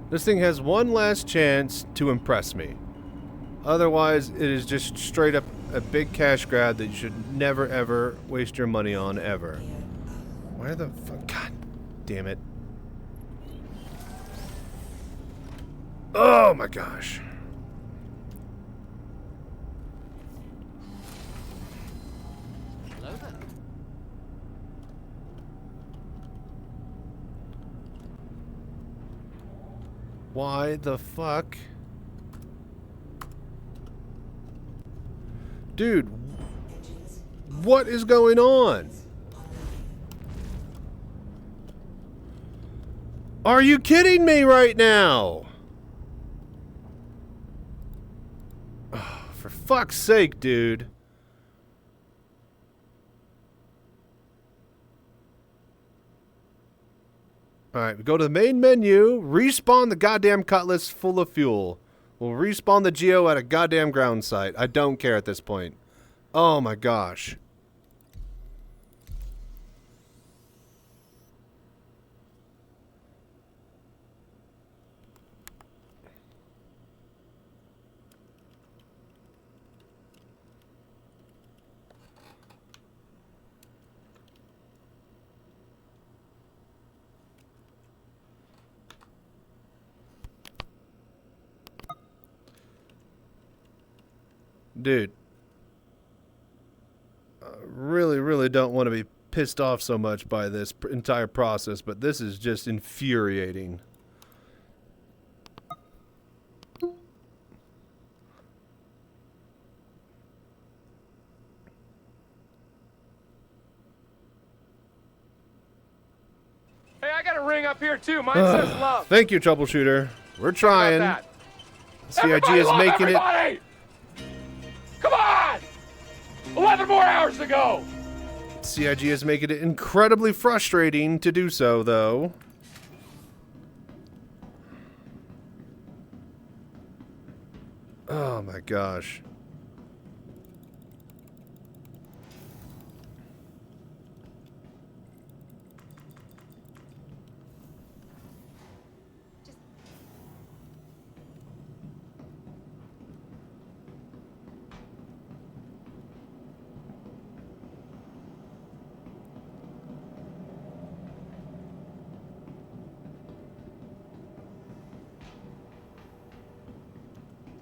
This thing has one last chance to impress me. Otherwise, it is just straight up a big cash grab that you should never ever waste your money on, ever. Why the fuck? God damn it. Oh my gosh. Hello there. Why the fuck? Dude, what is going on? Are you kidding me right now? Oh, for fuck's sake, dude. Alright, we go to the main menu, respawn the goddamn cutlass full of fuel. We'll respawn the Geo at a goddamn ground site. I don't care at this point. Oh my gosh. Dude, I really don't want to be pissed off so much by this entire process, but this is just infuriating. Hey, I got a ring up here too. Mine says love. Thank you, troubleshooter. We're How trying. about that? CIG Everybody is love making it. everybody! Come on! 11 more hours to go! CIG is making it incredibly frustrating to do so, though. Oh my gosh.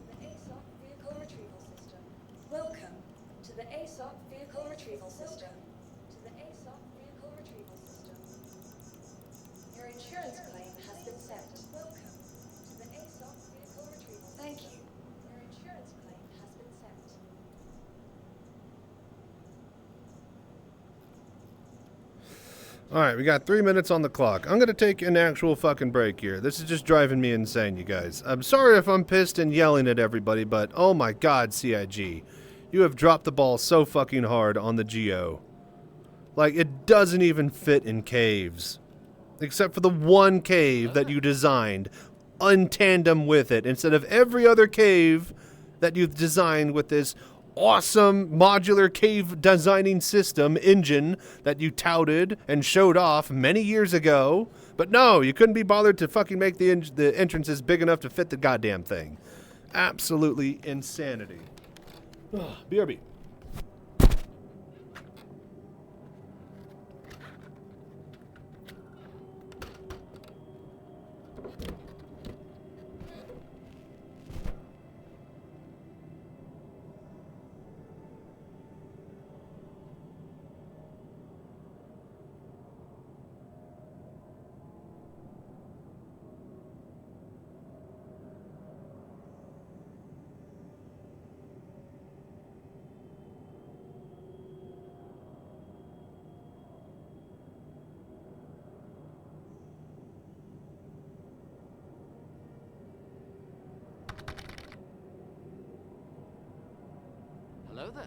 The ASOC vehicle retrieval system. Welcome to the ASOC vehicle retrieval system. To the ASOC vehicle retrieval system. Your insurance claim has been sent. Welcome to the ASOC vehicle retrieval system. Thank you. Your insurance claim has been sent. Alright, we got 3 minutes on the clock. I'm gonna take an actual fucking break here. This is just driving me insane, you guys. I'm sorry if I'm pissed and yelling at everybody, but oh my god, CIG. You have dropped the ball so fucking hard on the Geo. Like, it doesn't even fit in caves. Except for the one cave that you designed in tandem with it, instead of every other cave that you've designed with this awesome modular cave designing system engine that you touted and showed off many years ago. But no, you couldn't be bothered to fucking make the entrances big enough to fit the goddamn thing. Absolutely insanity. BRB. Hello there.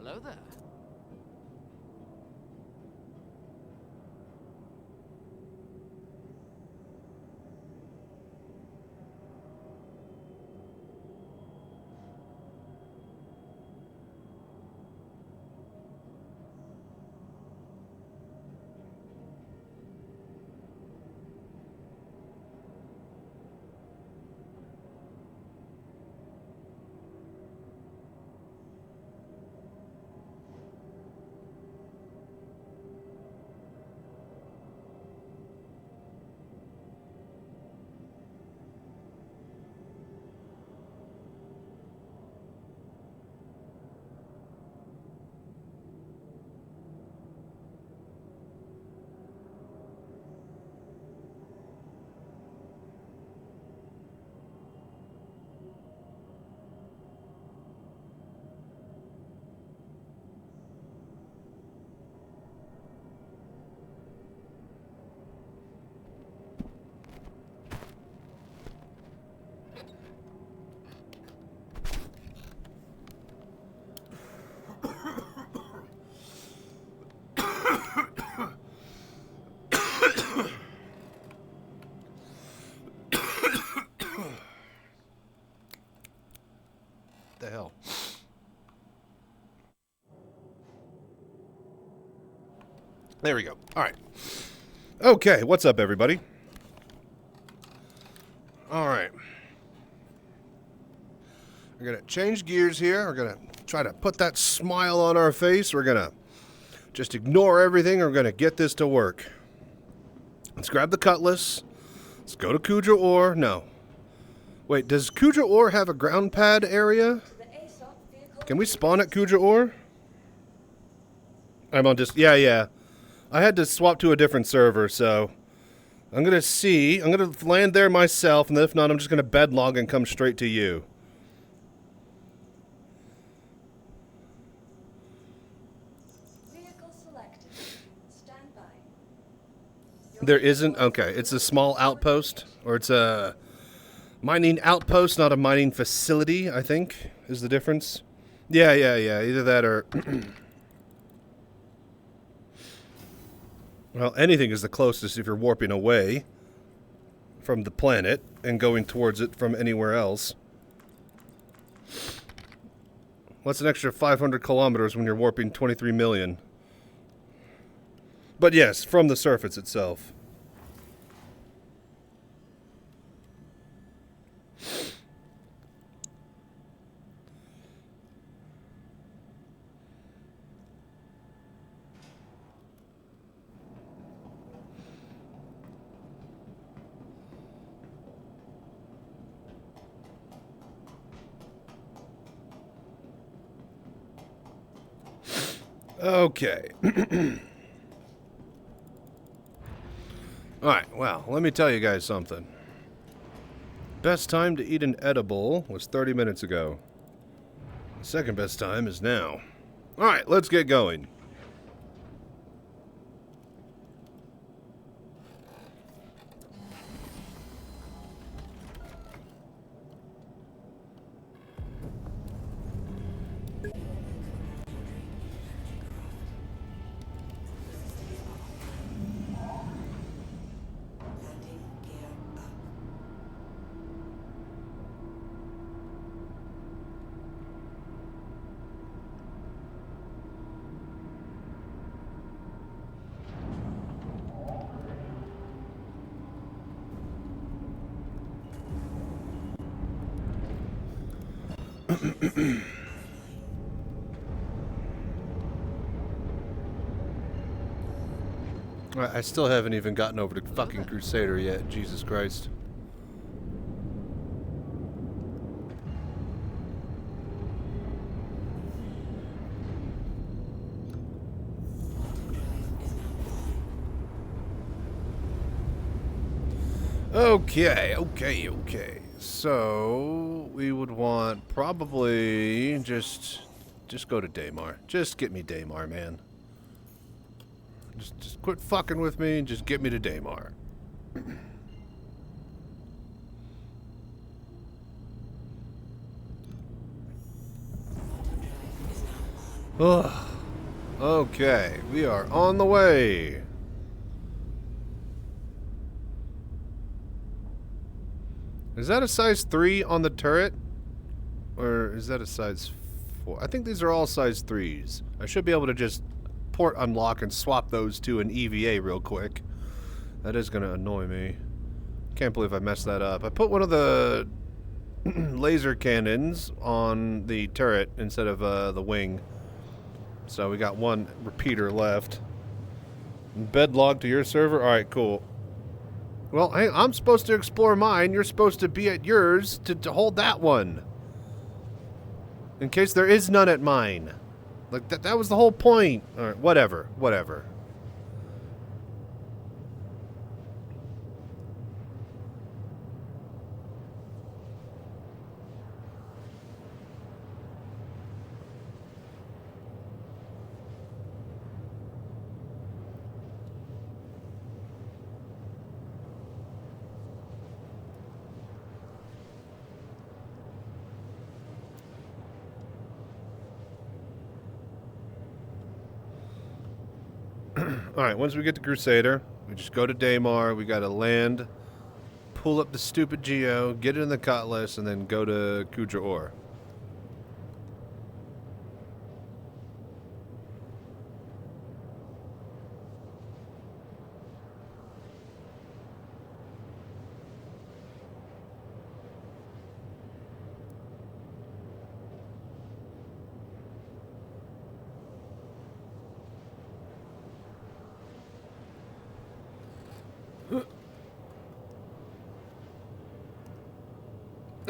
Hello there. the hell? There we go. All right. Okay, what's up, everybody? All right. We're going to change gears here. We're going to try to put that smile on our face. We're going to just ignore everything. We're going to get this to work. Let's grab the cutlass. Let's go to Kuja Ore. No. Wait, does Kuja Ore have a ground pad area? Can we spawn at Kuja Ore? I'm on just... Yeah. I had to swap to a different server, so... I'm going to see. I'm going to land there myself, and then if not, I'm just going to bedlog and come straight to you. Vehicle selected. Stand by. There isn't? Okay. It's a small outpost, or it's a mining outpost, not a mining facility, I think, is the difference. Yeah. Either that or... Well, anything is the closest if you're warping away from the planet and going towards it from anywhere else. What's an extra 500 kilometers when you're warping 23 million? But yes, from the surface itself. Okay. Alright, well, let me tell you guys something. Best time to eat an edible was 30 minutes ago. The second best time is now. Alright, let's get going. I still haven't even gotten over to fucking Crusader yet. Jesus Christ. Okay. So we would want probably just go to Daymar. Just get me Daymar, man. Just quit fucking with me and just get me to Daymar. Ugh. Okay, we are on the way. Is that a size 3 on the turret? Or is that a size 4? I think these are all size 3s. I should be able to just port unlock and swap those to an EVA real quick. That is going to annoy me. Can't believe I messed that up. I put one of the laser cannons on the turret instead of the wing. So we got one repeater left. Bedlog to your server? Alright, cool. Well, hey, I'm supposed to explore mine. You're supposed to be at yours to hold that one. In case there is none at mine. Like, that was the whole point. Alright, whatever. Alright, once we get to Crusader, we just go to Daymar, we gotta land, pull up the stupid Geo, get it in the Cutlass, and then go to Kuja Ore.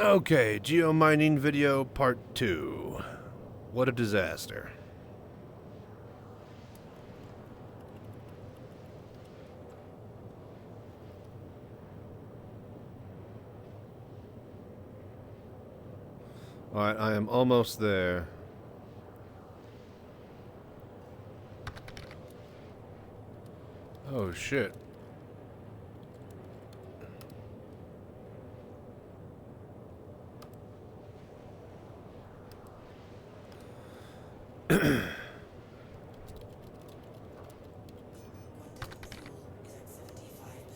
Okay, geomining video part 2. What a disaster. Alright, I am almost there. Oh shit.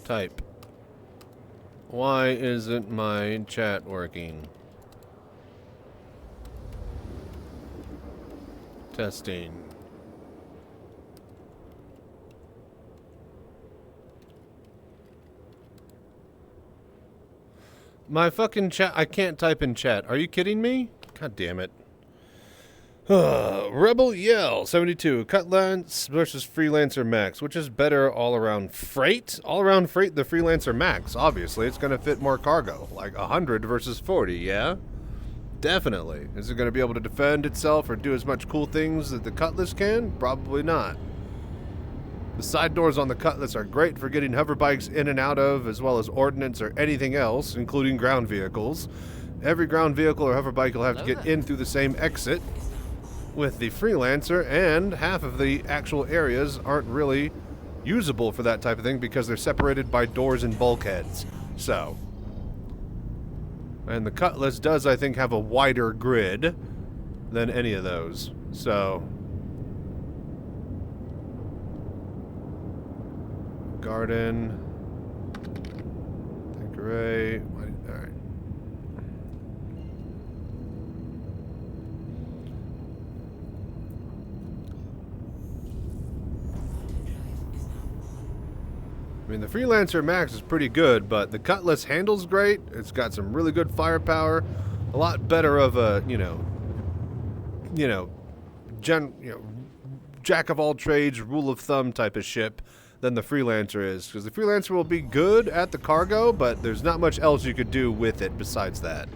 Type. Why isn't my chat working? Testing. My fucking chat. I can't type in chat. Are you kidding me? God damn it. Rebel Yell 72. Cutlass versus Freelancer Max. Which is better all around freight? All around freight, the Freelancer Max. Obviously, it's going to fit more cargo. Like 100 versus 40, yeah? Definitely. Is it going to be able to defend itself or do as much cool things that the Cutlass can? Probably not. The side doors on the Cutlass are great for getting hover bikes in and out of, as well as ordnance or anything else, including ground vehicles. Every ground vehicle or hover bike will have to get in through the same exit with the Freelancer, and half of the actual areas aren't really usable for that type of thing because they're separated by doors and bulkheads. So, and the Cutlass does, I think, have a wider grid than any of those. So, garden, gray. All right. I mean, the Freelancer Max is pretty good, but the Cutlass handles great. It's got some really good firepower. A lot better of a, jack of all trades, rule of thumb type of ship than the Freelancer is. Because the Freelancer will be good at the cargo, but there's not much else you could do with it besides that.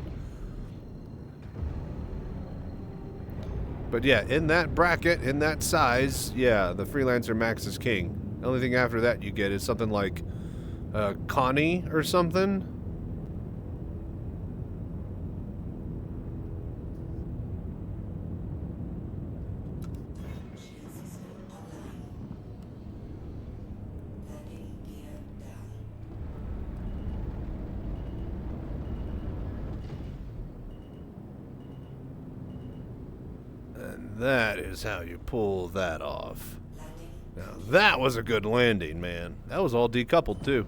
But yeah, in that bracket, in that size, yeah, the Freelancer Max is king. The only thing after that you get is something like Connie or something. And that is how you pull that off. Now, that was a good landing, man. That was all decoupled, too.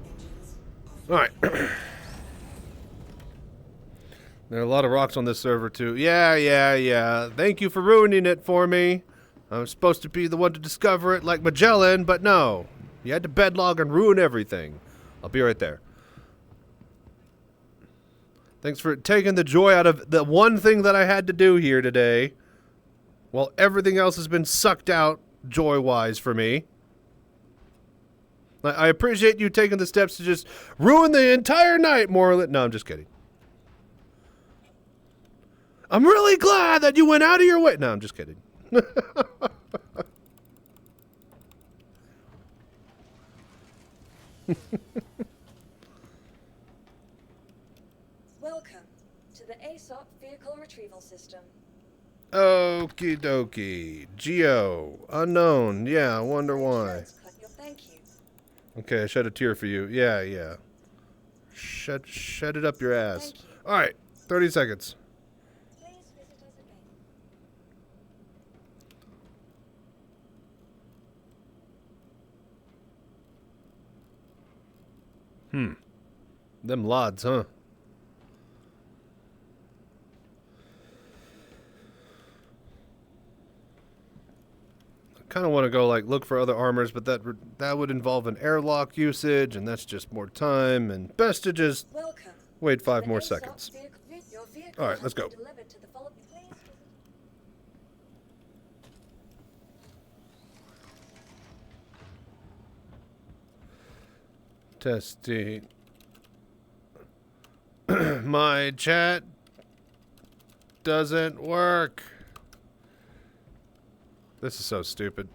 Alright. There are a lot of rocks on this server, too. Yeah. Thank you for ruining it for me. I was supposed to be the one to discover it like Magellan, but no. You had to bedlog and ruin everything. I'll be right there. Thanks for taking the joy out of the one thing that I had to do here today, while everything else has been sucked out joy-wise for me. I appreciate you taking the steps to just ruin the entire night, more or less. No, I'm just kidding. I'm really glad that you went out of your way. No, I'm just kidding. Welcome to the ASOP Vehicle Retrieval System. Okie dokie. Geo. Unknown. Yeah, I wonder why. Thank you. Okay, I shed a tear for you. Yeah. Shed it up your ass. Alright, 30 seconds. Please visit us again. Them lods, huh? Kind of want to go like look for other armors, but that would involve an airlock usage, and that's just more time. And best to just wait 5 more seconds. All right, let's go. Testing. My chat doesn't work. This is so stupid.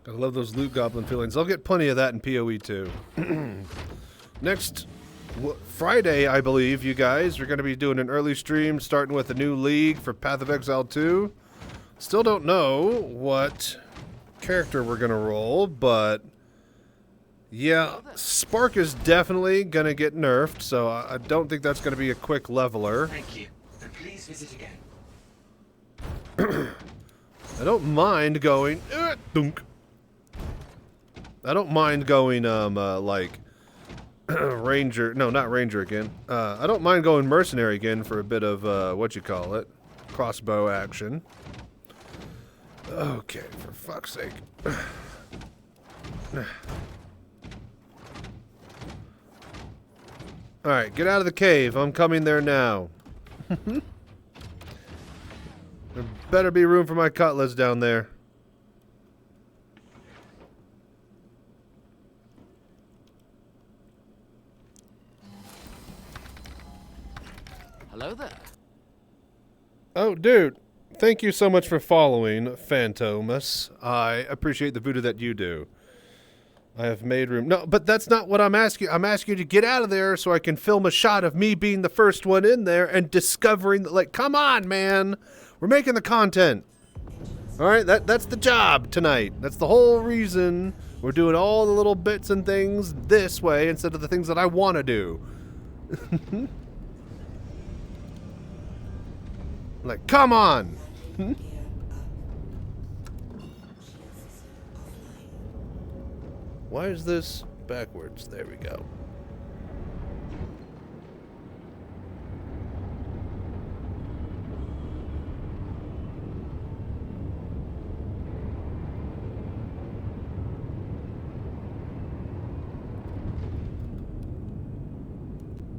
I love those loot goblin feelings. I'll get plenty of that in PoE too. Next Friday, I believe, you guys, we're going to be doing an early stream starting with a new league for Path of Exile 2. Still don't know what character we're going to roll, but yeah, Spark is definitely going to get nerfed, so I don't think that's going to be a quick leveler. Thank you, and please visit again. I don't mind going... dunk. I don't mind going, like, Ranger... No, not Ranger again. I don't mind going Mercenary again for a bit of, what you call it, crossbow action. Okay, for fuck's sake. Alright, get out of the cave. I'm coming there now. There better be room for my cutlass down there. Hello there. Oh, dude. Thank you so much for following, Phantomus. I appreciate the voodoo that you do. I have made room. No, but that's not what I'm asking. I'm asking you to get out of there so I can film a shot of me being the first one in there and discovering, like, come on, man. We're making the content. All right, that's the job tonight. That's the whole reason we're doing all the little bits and things this way instead of the things that I want to do. Like, come on. Why is this backwards? There we go.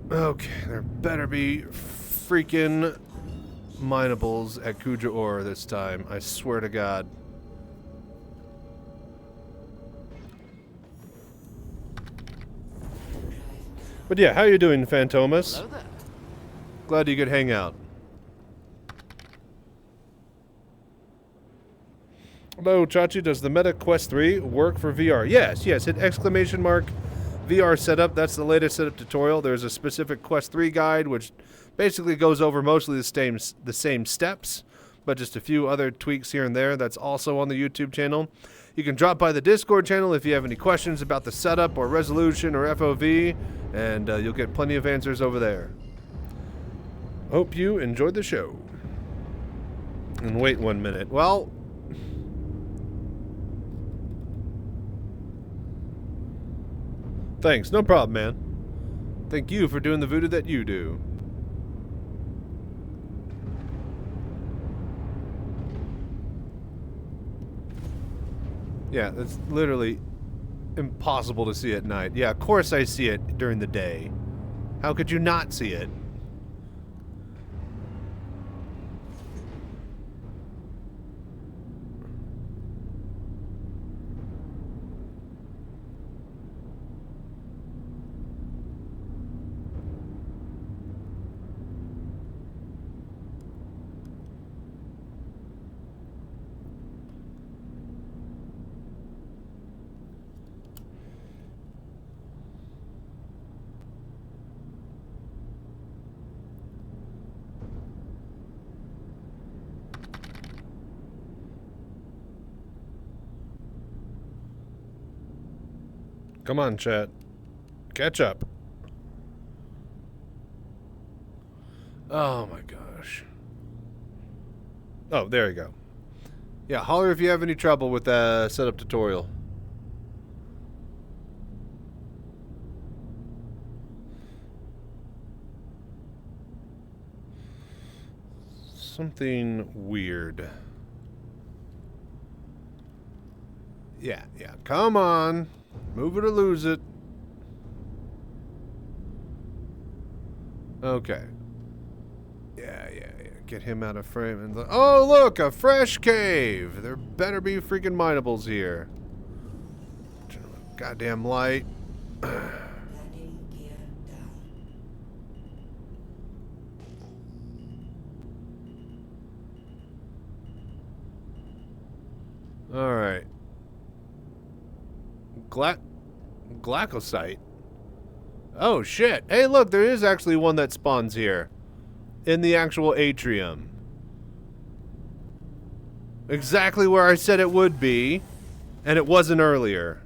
Okay, there better be freaking minables at Kuja Ore this time. I swear to God. But yeah, how you doing, Phantomus? Hello there. Glad you could hang out. Hello, Chachi. Does the Meta Quest 3 work for VR? Yes, hit exclamation mark VRSetup. That's the latest setup tutorial. There's a specific Quest 3 guide, which basically goes over mostly the same steps, but just a few other tweaks here and there. That's also on the YouTube channel. You can drop by the Discord channel if you have any questions about the setup or resolution or FOV, and you'll get plenty of answers over there. Hope you enjoyed the show. And wait 1 minute. Well, thanks. No problem, man. Thank you for doing the voodoo that you do. Yeah, it's literally impossible to see at night. Yeah, of course I see it during the day. How could you not see it? Come on, chat. Catch up. Oh my gosh. Oh, there you go. Yeah, holler if you have any trouble with the setup tutorial. Something weird. Yeah. Come on. Move it or lose it. Okay. Yeah. Get him out of frame. And oh, look! A fresh cave! There better be freaking minables here. Goddamn light. Landing gear down. Alright. Glycocyte. Oh shit. Hey look, there is actually one that spawns here. In the actual atrium. Exactly where I said it would be. And it wasn't earlier.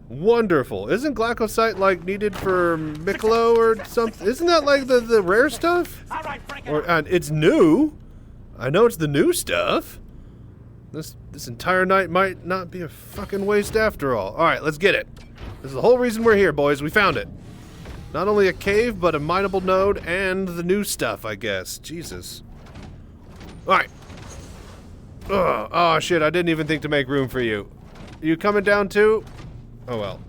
Wonderful. Isn't glycocyte like needed for Miklo or something? Isn't that like the rare stuff? Or it's new. I know it's the new stuff. This entire night might not be a fucking waste after all. Alright, let's get it. This is the whole reason we're here, boys. We found it. Not only a cave, but a mineable node and the new stuff, I guess. Jesus. Alright. Oh, shit. I didn't even think to make room for you. Are you coming down too? Oh, well.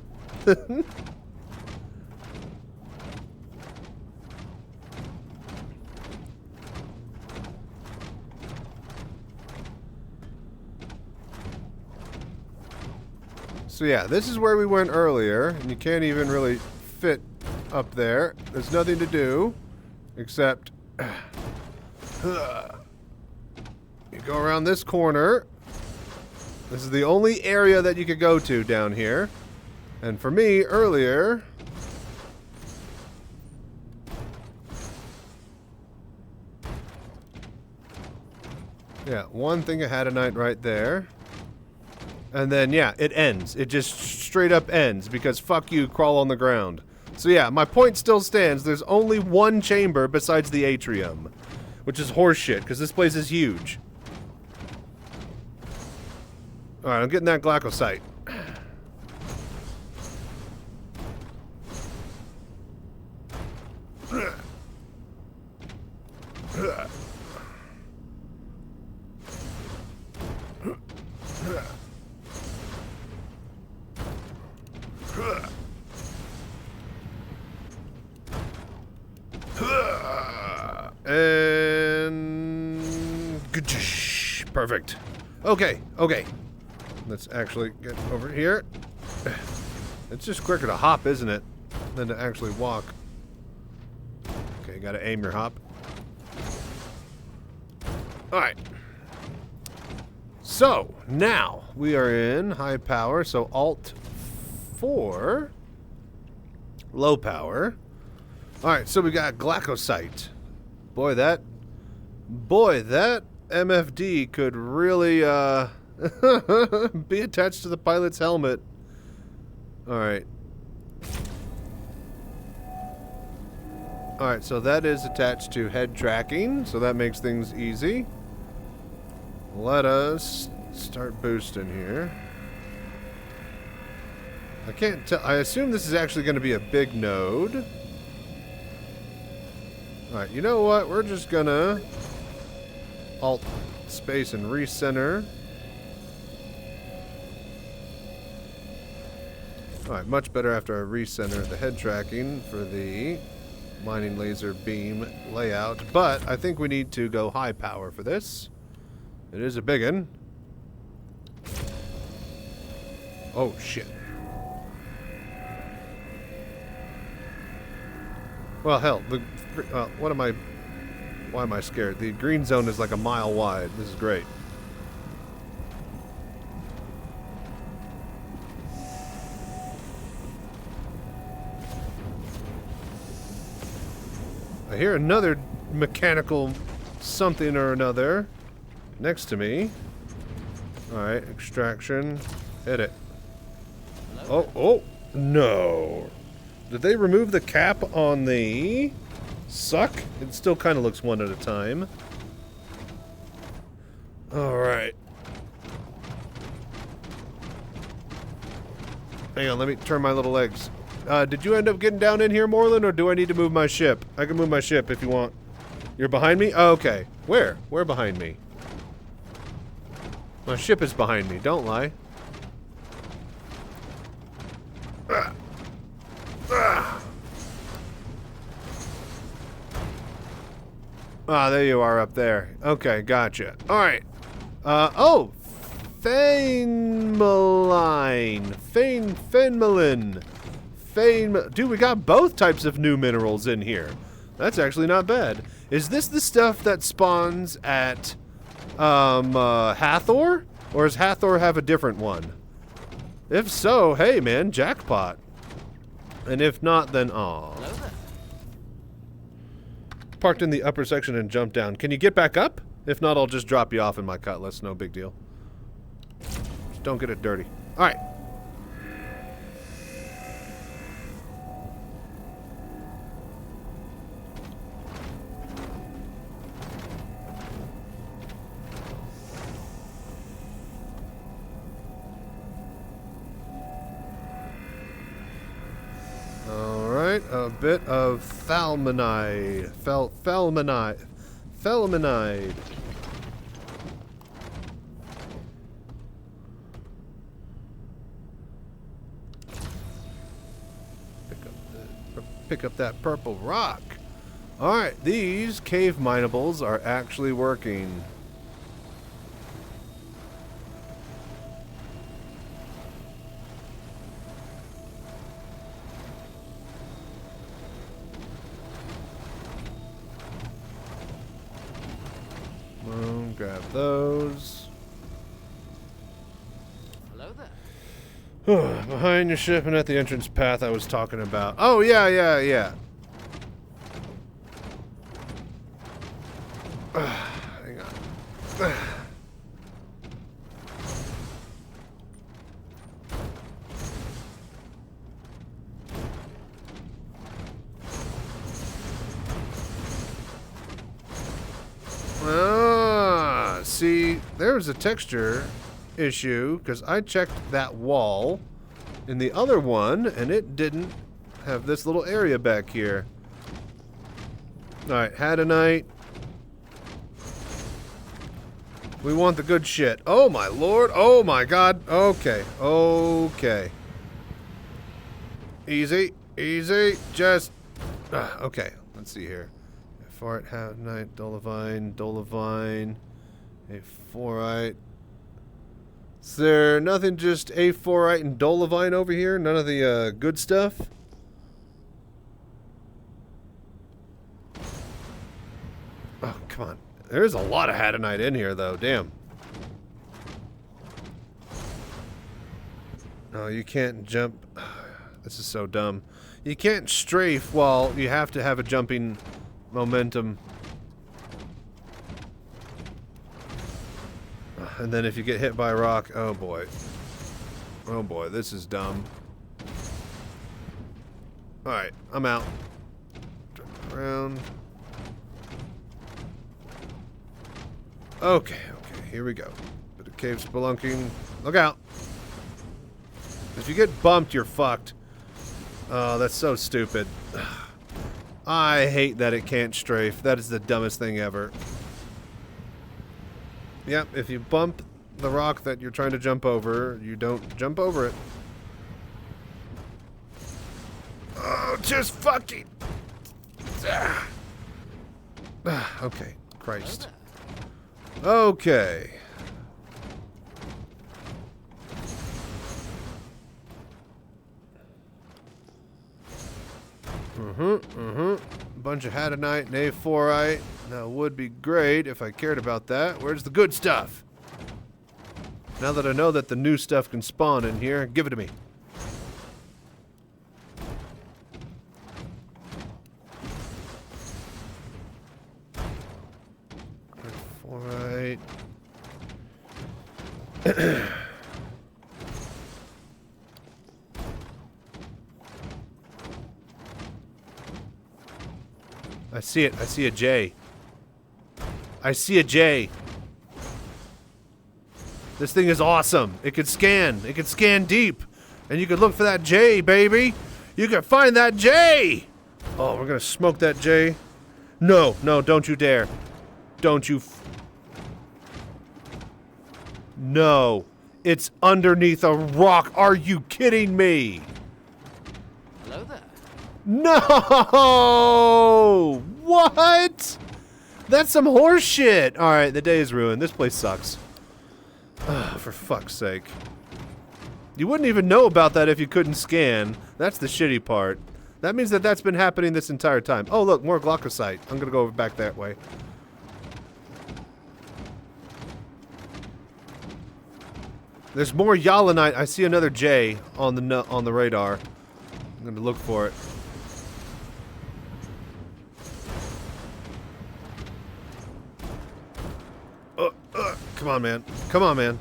So yeah, this is where we went earlier, and you can't even really fit up there. There's nothing to do, except you go around this corner. This is the only area that you could go to down here. And for me, earlier... yeah, one thing ahead of night right there. And then, yeah, it ends. It just straight up ends because fuck you, crawl on the ground. So yeah, my point still stands. There's only one chamber besides the atrium, which is horseshit because this place is huge. Alright, I'm getting that glycocyte. And perfect. Okay. Let's actually get over here. It's just quicker to hop, isn't it? Than to actually walk. Okay, gotta aim your hop. Alright. So, now we are in high power, so Alt 4. Low power. Alright, so we got glycocyte. Boy, that MFD could really, be attached to the pilot's helmet. Alright. Alright, so that is attached to head tracking, so that makes things easy. Let us start boosting here. I can't tell. I assume this is actually going to be a big node. Alright, you know what? We're just gonna Alt space and recenter. Alright, much better after I recenter the head tracking for the mining laser beam layout. But I think we need to go high power for this. It is a biggin. Oh shit. Well, hell, why am I scared? The green zone is like a mile wide. This is great. I hear another mechanical something or another next to me. Alright, extraction. Hit it. Oh, no. Did they remove the cap on the suck? It still kind of looks one at a time. Alright. Hang on, let me turn my little legs. Did you end up getting down in here, Moreland, or do I need to move my ship? I can move my ship if you want. You're behind me? Oh, okay. Where? Where behind me? My ship is behind me, don't lie. Ah, there you are up there. Okay, gotcha. Alright. Oh! Fainmaline. Fainmalin. Dude, we got both types of new minerals in here. That's actually not bad. Is this the stuff that spawns at Hathor? Or does Hathor have a different one? If so, hey man, jackpot. And if not, then aw. Parked in the upper section and jumped down. Can you get back up? If not, I'll just drop you off in my cutlass. No big deal. Just don't get it dirty. Alright. Alright, a bit of Thalmonide. Thalmonide. Pick up that purple rock. Alright, these cave minables are actually working. Grab those. Hello there. Behind your ship and at the entrance path I was talking about. Oh, yeah. Hang on. See, there was a texture issue because I checked that wall in the other one and it didn't have this little area back here. Alright, Hadanite. We want the good shit. Oh my lord. Oh my god. Okay. Easy. Just... okay. Let's see here. Fart, Hadanite, Dolivine. A4ite. Is there nothing just A4ite and Dolivine over here? None of the good stuff? Oh, come on. There's a lot of Hadanite in here, though. Damn. No, you can't jump. This is so dumb. You can't strafe while you have to have a jumping momentum. And then if you get hit by a rock, oh boy. Oh boy, this is dumb. Alright, I'm out. Turn around. Okay, here we go. Bit of cave spelunking. Look out. If you get bumped, you're fucked. Oh, that's so stupid. I hate that it can't strafe. That is the dumbest thing ever. Yep, if you bump the rock that you're trying to jump over, you don't jump over it. Oh, just fucking... okay, Christ. Okay. Bunch of Hadanite and A4ite. That would be great if I cared about that. Where's the good stuff? Now that I know that the new stuff can spawn in here, give it to me. A4ite. I see it. I see a J. I see a J. This thing is awesome. It can scan. It can scan deep. And you can look for that J, baby. You can find that J. Oh, we're going to smoke that J. No, don't you dare. Don't you... No. It's underneath a rock. Are you kidding me? Hello there. No! What? That's some horse shit. Alright, the day is ruined. This place sucks. Ah, for fuck's sake. You wouldn't even know about that if you couldn't scan. That's the shitty part. That means that that's been happening this entire time. Oh, look, more glaucosite. I'm gonna go back that way. There's more yalinite. I see another J on the radar. I'm gonna look for it. Come on, man. Come on, man.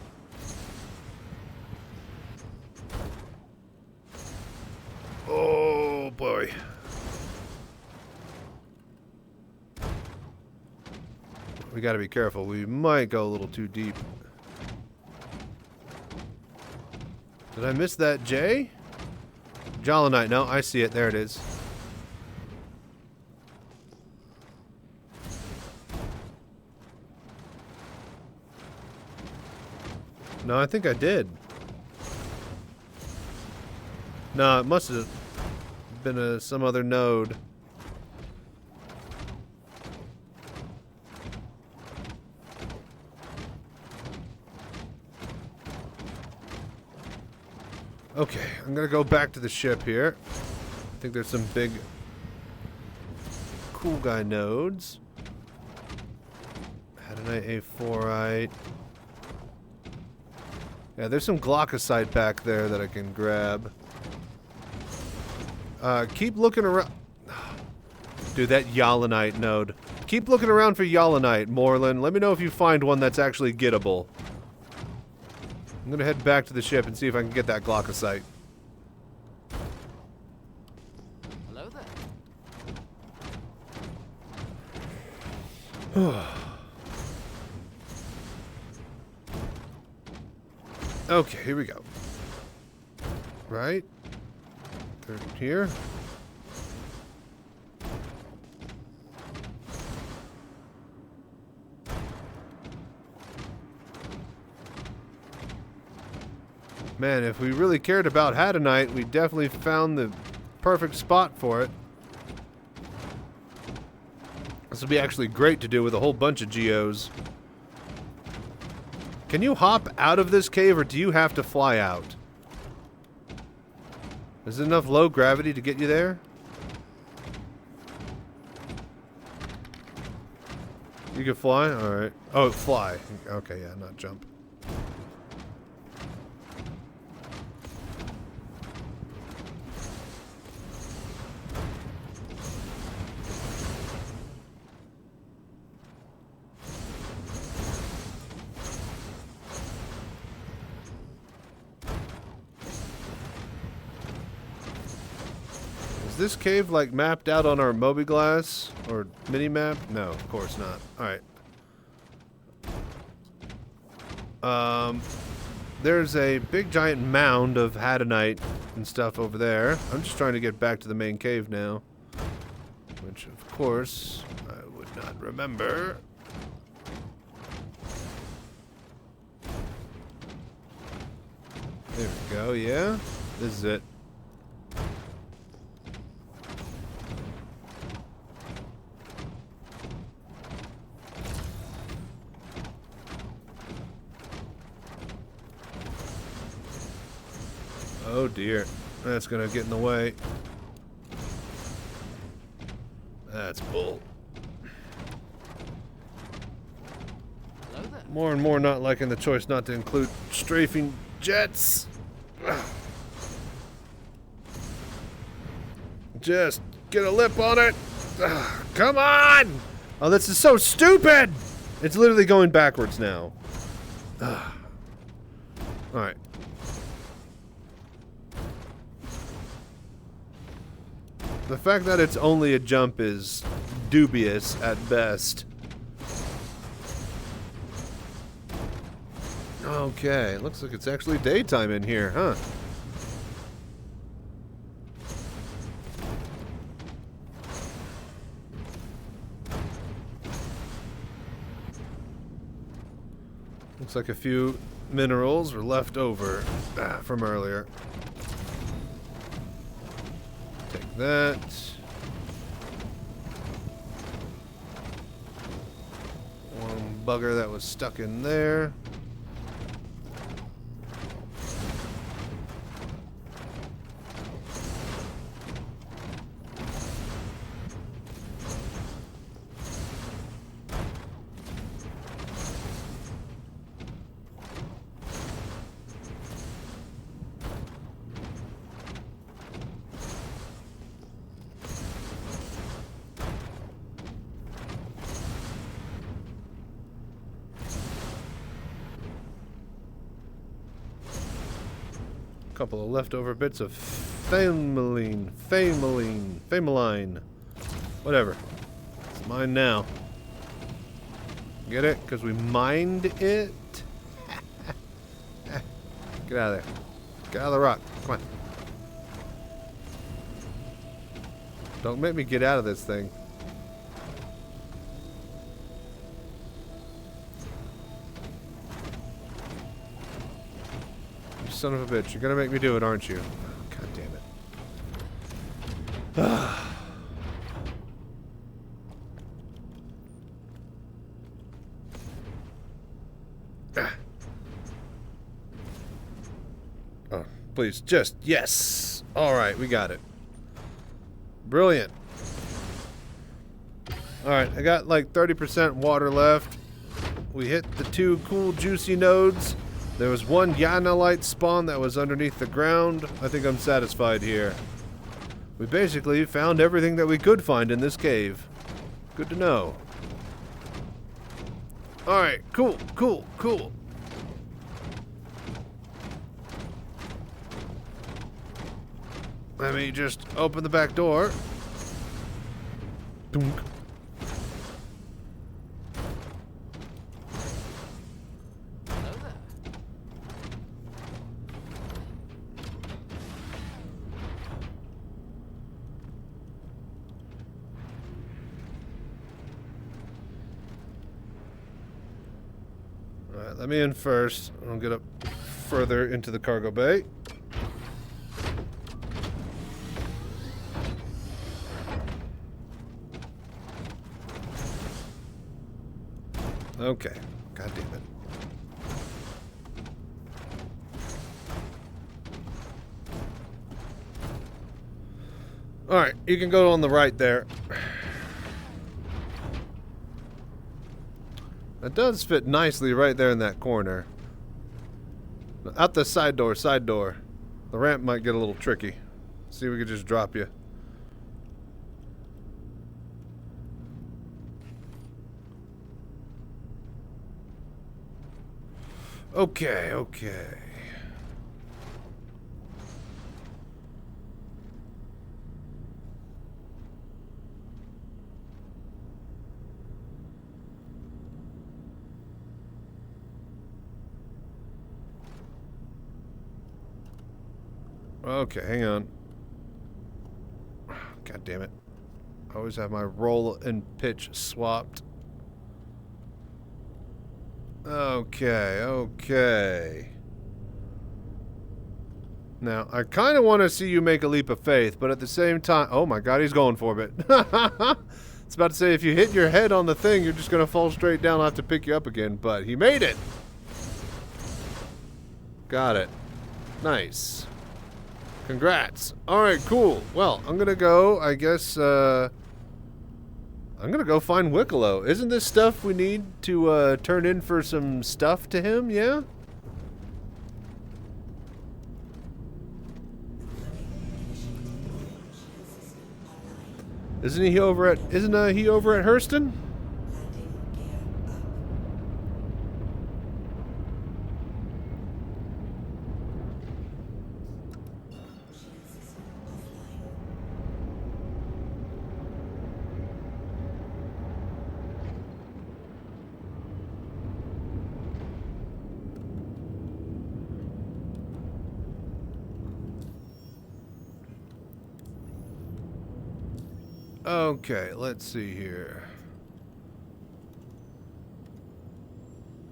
Oh, boy. We gotta be careful. We might go a little too deep. Did I miss that J? Jolinite. No, I see it. There it is. No, I think I did. No, it must have been some other node. Okay, I'm gonna go back to the ship here. I think there's some big cool guy nodes. Hadanite A4ite. Yeah, there's some glaucosite back there that I can grab. Keep looking around. Dude, that yalinite node. Keep looking around for yalinite, Moreland. Let me know if you find one that's actually gettable. I'm gonna head back to the ship and see if I can get that glaucosite. Hello there. Okay, here we go. Right? They're here. Man, if we really cared about Hadanite, we definitely found the perfect spot for it. This would be actually great to do with a whole bunch of geos. Can you hop out of this cave, or do you have to fly out? Is there enough low gravity to get you there? You can fly? Alright. Oh, fly. Okay, yeah, not jump. Is this cave like mapped out on our Mobiglass or mini map? No, of course not. All right. There's a big giant mound of Hadanite and stuff over there. I'm just trying to get back to the main cave now, which of course I would not remember. There we go. Yeah, this is it. Oh dear, that's gonna get in the way. That's bull. Hello there. More and more not liking the choice not to include strafing jets. Just get a lip on it. Come on! Oh, this is so stupid! It's literally going backwards now. Alright. The fact that it's only a jump is dubious at best. Okay, looks like it's actually daytime in here, huh? Looks like a few minerals were left over from earlier. Take that. One bugger that was stuck in there. couple of leftover bits of fameline. Whatever. It's mine now. Get it? Because we mined it? Get out of there. Get out of the rock. Come on. Don't make me get out of this thing. You son of a bitch. You're gonna make me do it, aren't you? God damn it. Oh, please, just, yes! Alright, we got it. Brilliant. Alright, I got like 30% water left. We hit the 2 cool juicy nodes. There was 1 Yanalite spawn that was underneath the ground. I think I'm satisfied here. We basically found everything that we could find in this cave. Good to know. Alright, cool. Let me just open the back door. Dunk. Hello there. Alright, let me in first. I'll get up further into the cargo bay. Okay. God damn it. Alright, you can go on the right there. That does fit nicely right there in that corner. Out the side door, side door. The ramp might get a little tricky. See if we could just drop you. Okay, okay. Okay, hang on. God damn it. I always have my roll and pitch swapped. Okay, okay. Now, I kind of want to see you make a leap of faith, but at the same time... Oh my god, he's going for it. It's about to say, if you hit your head on the thing, you're just going to fall straight down. I'll have to pick you up again, but he made it! Got it. Nice. Congrats. Alright, cool. Well, I'm going to go, I guess, I'm gonna go find Wicklow. Isn't this stuff we need to turn in for some stuff to him? Yeah. Isn't he over at? Isn't he over at Hurston? Okay, let's see here.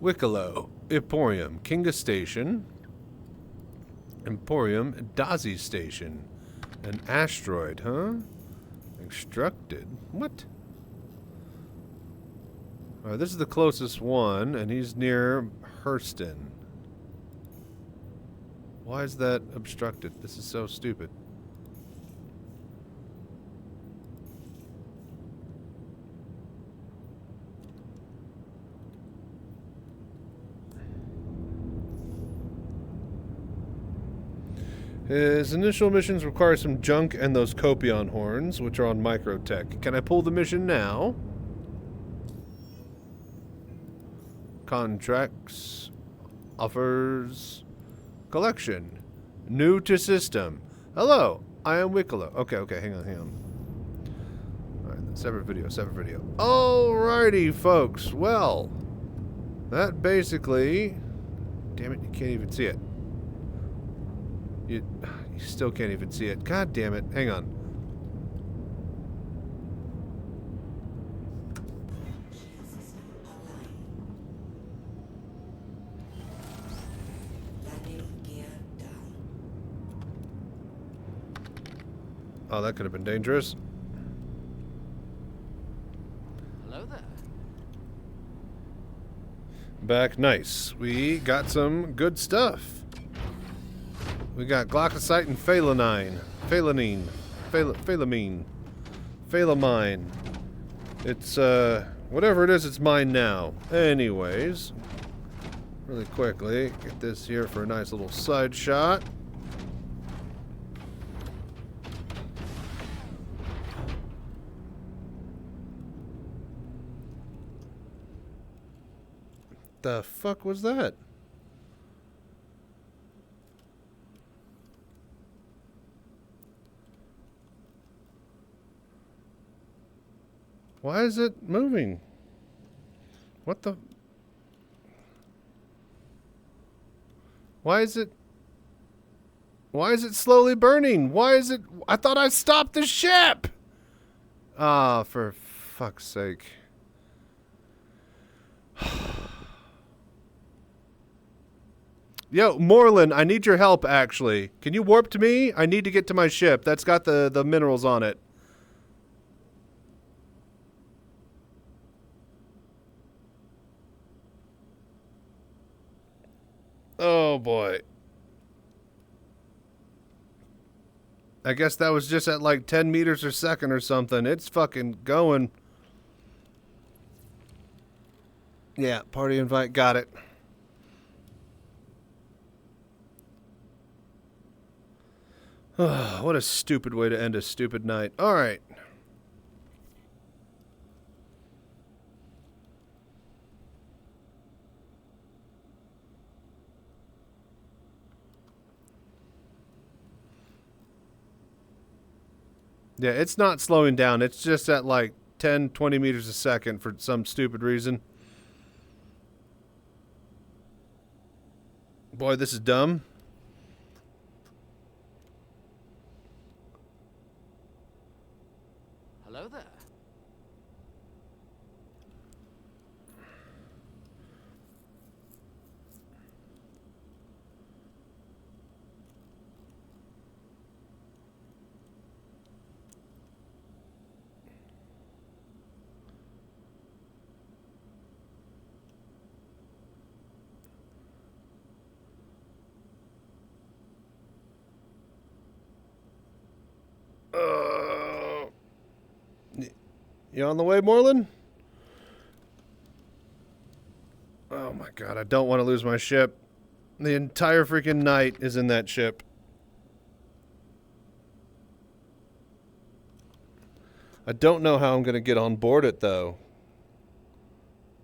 Wicklow, Emporium, Kinga Station, Emporium, Dazi Station, an asteroid, huh? Extracted. What? Alright, this is the closest one, and he's near Hurston. Why is that obstructed? This is so stupid. His initial missions require some junk and those Copion horns, which are on Microtech. Can I pull the mission now? Contracts. Offers. Collection. New to system. Hello, I am Wicklow. Okay, hang on. Alright, separate video. Alrighty, folks. Well, that basically... Damn it, you can't even see it. You still can't even see it. God damn it. Hang on. Oh, that could have been dangerous. Hello there. Back nice. We got some good stuff. We got glaucosite and phalanine. Phalamine. It's, whatever it is, it's mine now. Anyways. Really quickly, get this here for a nice little side shot. The fuck was that? Why is it moving? What the? Why is it slowly burning? Why is it? I thought I stopped the ship! Ah, for fuck's sake. Yo, Moreland, I need your help, actually. Can you warp to me? I need to get to my ship. That's got the minerals on it. Oh, boy. I guess that was just at like 10 meters a second or something. It's fucking going. Yeah, party invite. Got it. What a stupid way to end a stupid night. All right. Yeah, it's not slowing down. It's just at like 10, 20 meters a second for some stupid reason. Boy, this is dumb. Hello there. You on the way, Moreland? Oh my god, I don't want to lose my ship. The entire freaking night is in that ship. I don't know how I'm going to get on board it, though.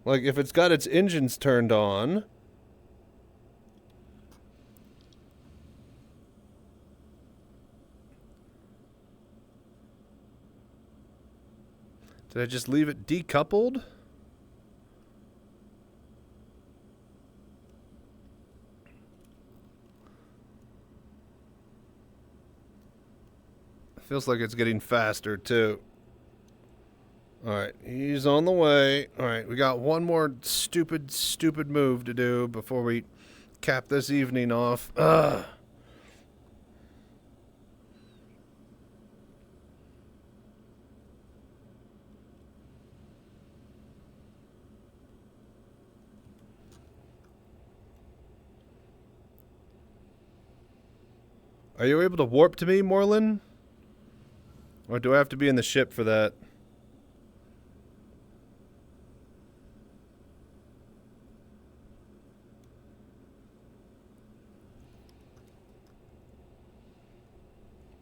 Like, if it's got its engines turned on... Did I just leave it decoupled? Feels like it's getting faster, too. Alright, he's on the way. Alright, we got one more stupid move to do before we cap this evening off. Ugh. Are you able to warp to me, Moreland? Or do I have to be in the ship for that?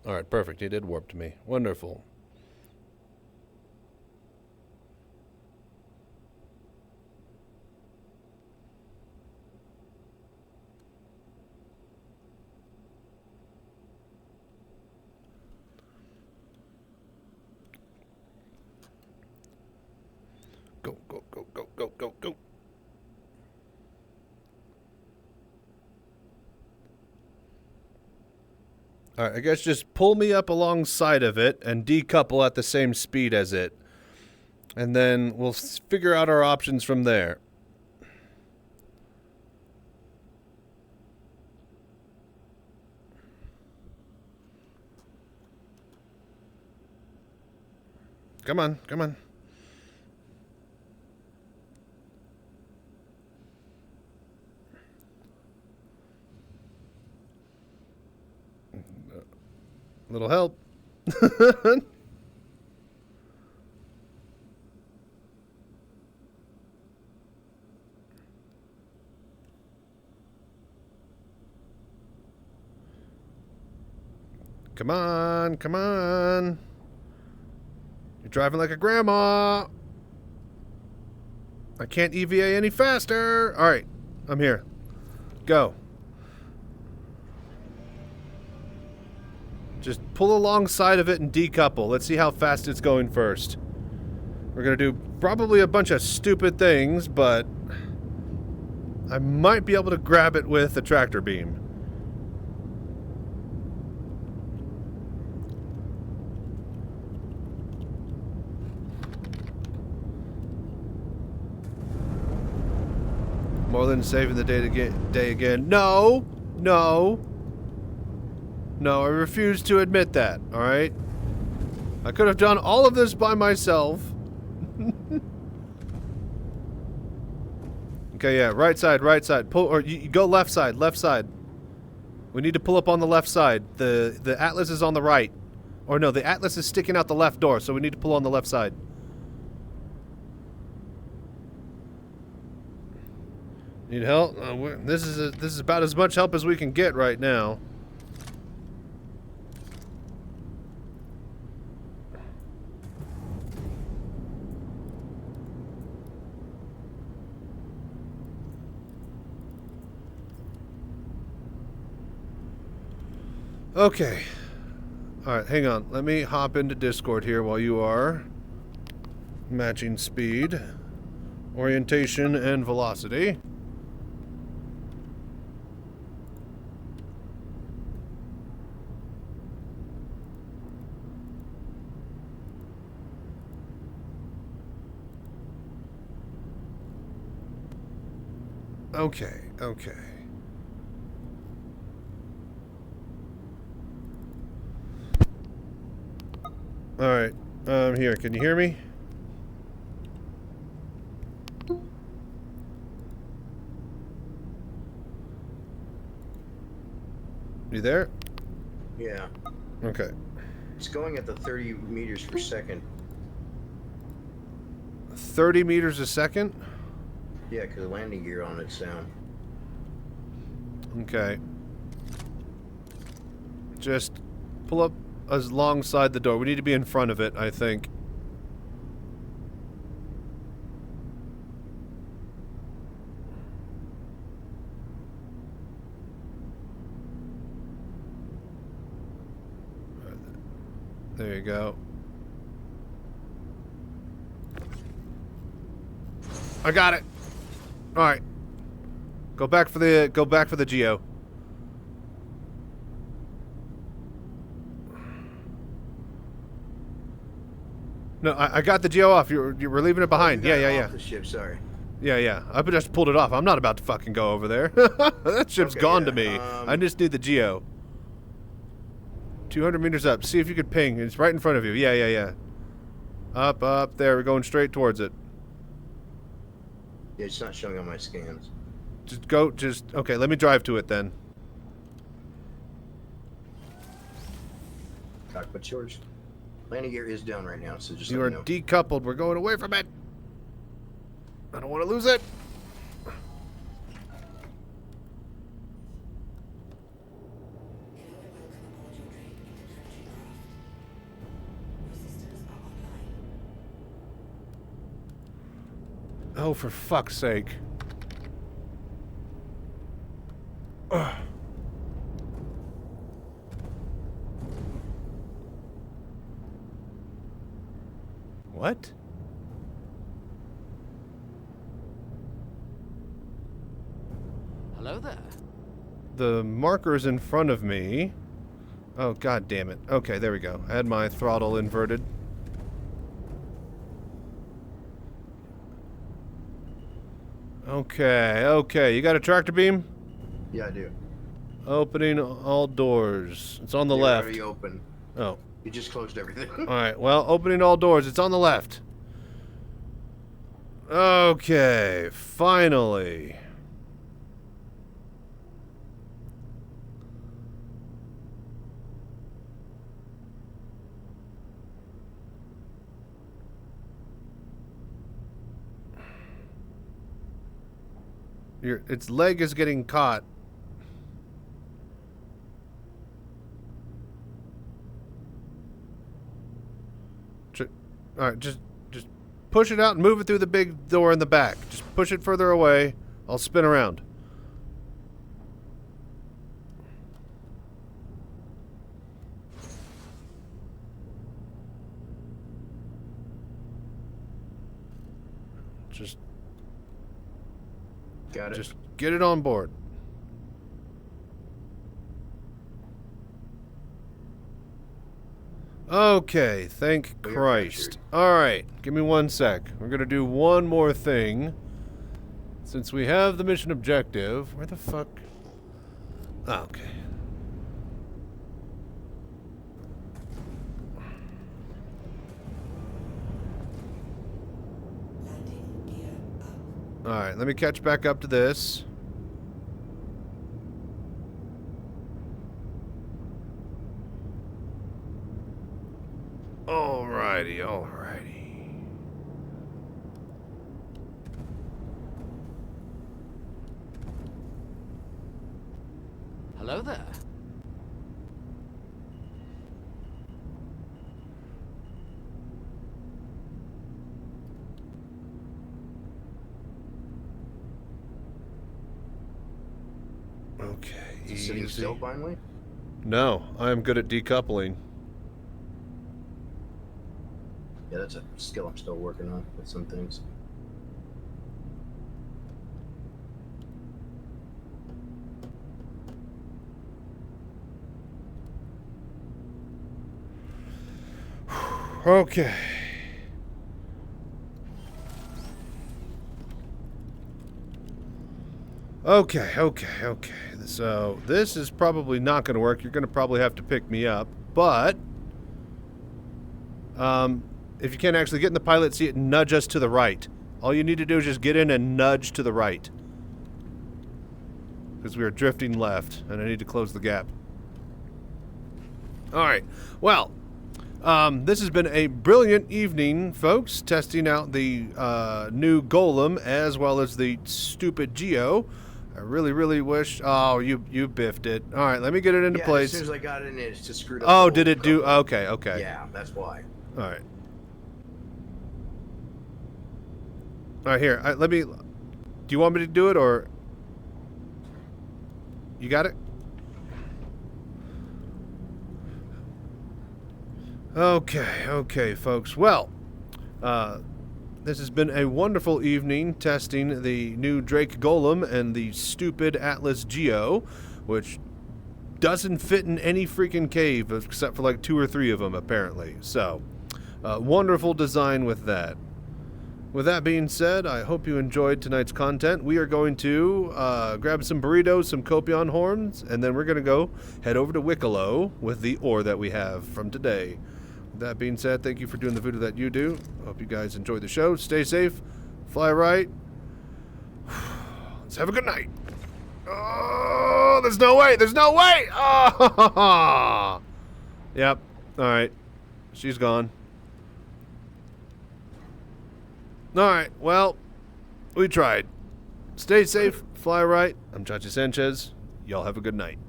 Alright, perfect. He did warp to me. Wonderful. Go, go, go, go, go, go, go. All right, I guess just pull me up alongside of it and decouple at the same speed as it. And then we'll figure out our options from there. Come on, come on. Little help. Come on, come on. You're driving like a grandma. I can't EVA any faster. All right, I'm here. Go. Just pull alongside of it and decouple. Let's see how fast it's going first. We're going to do probably a bunch of stupid things, but I might be able to grab it with a tractor beam. More than saving the day again. No! No! No, I refuse to admit that, alright? I could have done all of this by myself. Okay, yeah, right side, right side. Pull, or you go left side, left side. We need to pull up on the left side. The Atlas is on the right. Or no, the Atlas is sticking out the left door, so we need to pull on the left side. Need help? This is about as much help as we can get right now. Okay. Alright, hang on. Let me hop into Discord here while you are matching speed, orientation, and velocity. Okay, okay. Alright, here, can you hear me? You there? Yeah. Okay. It's going at the 30 meters per second. 30 meters a second? Yeah, because the landing gear on it's down. Okay. Just pull up alongside the door. We need to be in front of it, I think. There you go. I got it. All right. Go back for the Geo. No, I got the Geo off. You were leaving it behind. Oh, Yeah. Off the ship, sorry. Yeah. I just pulled it off. I'm not about to fucking go over there. That ship's Okay, gone yeah, to me. I just need the Geo. 200 meters up. See if you could ping. It's right in front of you. Yeah. Up there. We're going straight towards it. Yeah, it's not showing on my scans. Okay, let me drive to it then. Cockpit's yours. Landing gear is down right now, so just You let are me know. decoupled. We're going away from it. I don't want to lose it. Oh, for fuck's sake. Ugh. What? Hello there. The marker's in front of me. Oh, god damn it. Okay, there we go. I had my throttle inverted. Okay, okay. You got a tractor beam? Yeah, I do. Opening all doors. It's on the They're left. already open. Oh. You just closed everything. Alright, well, opening all doors. It's on the left. Okay, finally. Its leg is getting caught. Alright, just push it out and move it through the big door in the back. Just push it further away. I'll spin around. Got it. Just get it on board. Okay, thank Christ. Alright, give me 1 sec. We're gonna do one more thing. Since we have the mission objective. Where the fuck? Oh, okay. Landing gear up. Alright, let me catch back up to this. Alrighty, alrighty. Hello there. Okay, Is it sitting still finally? No, I'm good at decoupling. Yeah, that's a skill I'm still working on with some things. Okay. Okay. So, this is probably not going to work. You're going to probably have to pick me up. But, if you can't actually get in the pilot seat, nudge us to the right. All you need to do is just get in and nudge to the right. Because we are drifting left, and I need to close the gap. Alright. Well, this has been a brilliant evening, folks, testing out the new Golem as well as the stupid Geo. I really wish... Oh, you biffed it. Alright, let me get it into place. As soon as I got it in, it just screwed up. Oh, the did whole it do... cover. Okay. Yeah, that's why. Alright. Alright, here. Let me... Do you want me to do it, or... You got it? Okay, folks. Well, this has been a wonderful evening testing the new Drake Golem and the stupid Atlas Geo, which doesn't fit in any freaking cave except for like 2 or 3 of them, apparently. So, wonderful design with that. With that being said, I hope you enjoyed tonight's content. We are going to grab some burritos, some Copion horns, and then we're going to go head over to Wicklow with the ore that we have from today. With that being said, thank you for doing the voodoo that you do. Hope you guys enjoy the show. Stay safe. Fly right. Let's have a good night. Oh, there's no way. There's no way. Oh. Yep. All right. She's gone. Alright, well, we tried. Stay safe, fly right. I'm Chachi Sanchez. Y'all have a good night.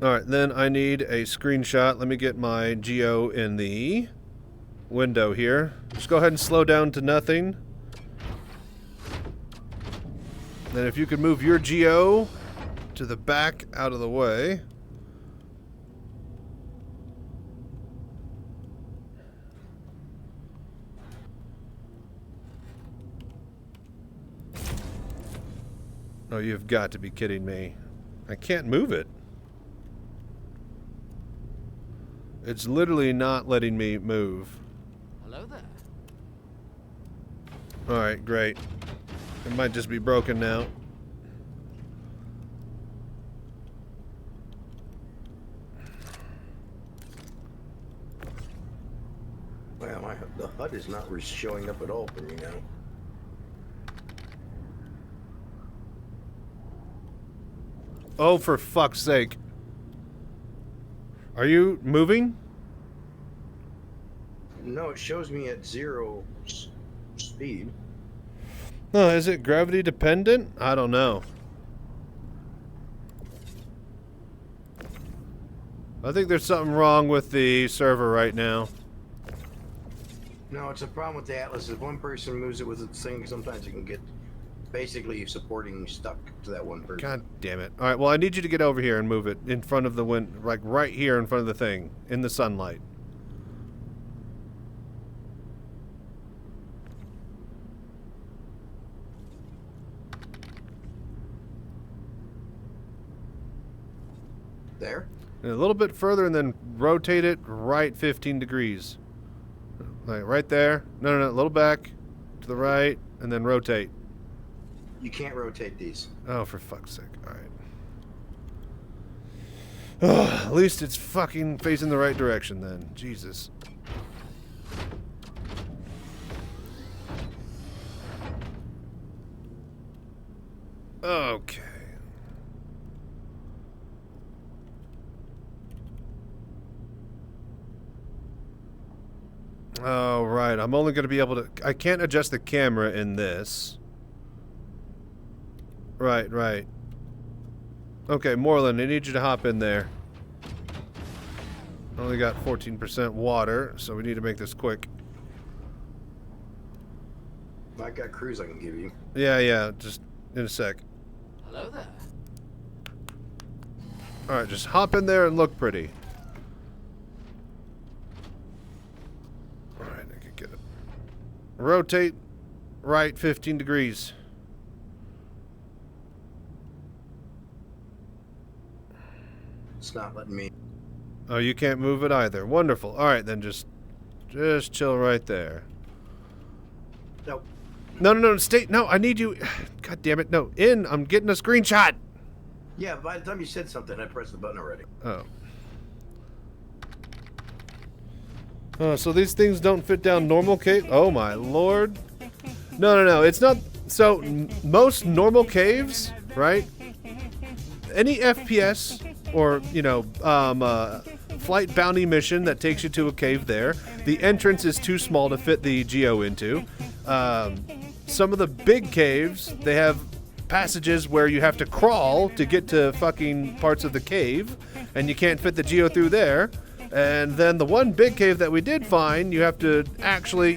Alright, then I need a screenshot. Let me get my Geo in the window here. Just go ahead and slow down to nothing. Then if you could move your Geo to the back out of the way. Oh, you've got to be kidding me. I can't move it. It's literally not letting me move. Hello there. Alright, great. It might just be broken now. Well, the HUD is not showing up at all for me now. Oh, for fuck's sake. Are you moving? No, it shows me at 0 speed. Oh, is it gravity dependent? I don't know. I think there's something wrong with the server right now. No, it's a problem with the Atlas. If one person moves it with its thing, sometimes it can get basically supporting stuck to that one person. God damn it. Alright, well, I need you to get over here and move it in front of the wind, like right here in front of the thing, in the sunlight. There? And a little bit further and then rotate it right 15 degrees. Like right there. No, a little back to the right and then rotate. You can't rotate these. Oh, for fuck's sake. Alright. Oh, at least it's fucking facing the right direction then. Jesus. Okay. Oh, right. I'm only going to be able to... I can't adjust the camera in this. Right. Okay, Moreland, I need you to hop in there. Only got 14% water, so we need to make this quick. I got crews I can give you. Yeah, just in a sec. Hello there. Alright, just hop in there and look pretty. Alright, I can get it. Rotate right 15 degrees. It's not letting me. Oh, you can't move it either. Wonderful. Alright, then just chill right there. Nope. No, stay. No, I need you. God damn it. No, I'm getting a screenshot. Yeah, by the time you said something, I pressed the button already. Oh, so these things don't fit down normal cave? Oh my lord. No. It's not. So, most normal caves, right? Any FPS or, flight bounty mission that takes you to a cave there, the entrance is too small to fit the geo into. Some of the big caves, they have passages where you have to crawl to get to fucking parts of the cave, and you can't fit the geo through there. And then the one big cave that we did find, you have to actually,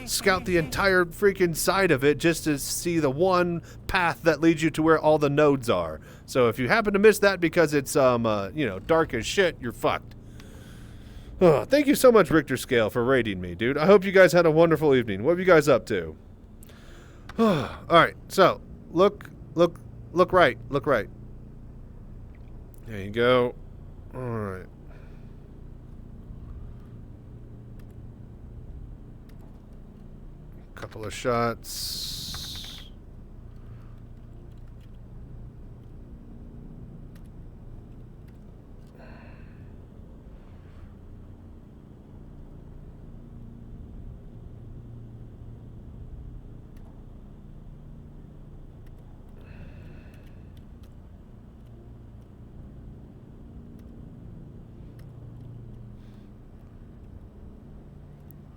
scout the entire freaking side of it just to see the one path that leads you to where all the nodes are. So if you happen to miss that because it's, dark as shit, you're fucked. Oh, thank you so much, Richter Scale, for raiding me, dude. I hope you guys had a wonderful evening. What are you guys up to? Alright, so, look right. There you go. Alright. Couple of shots.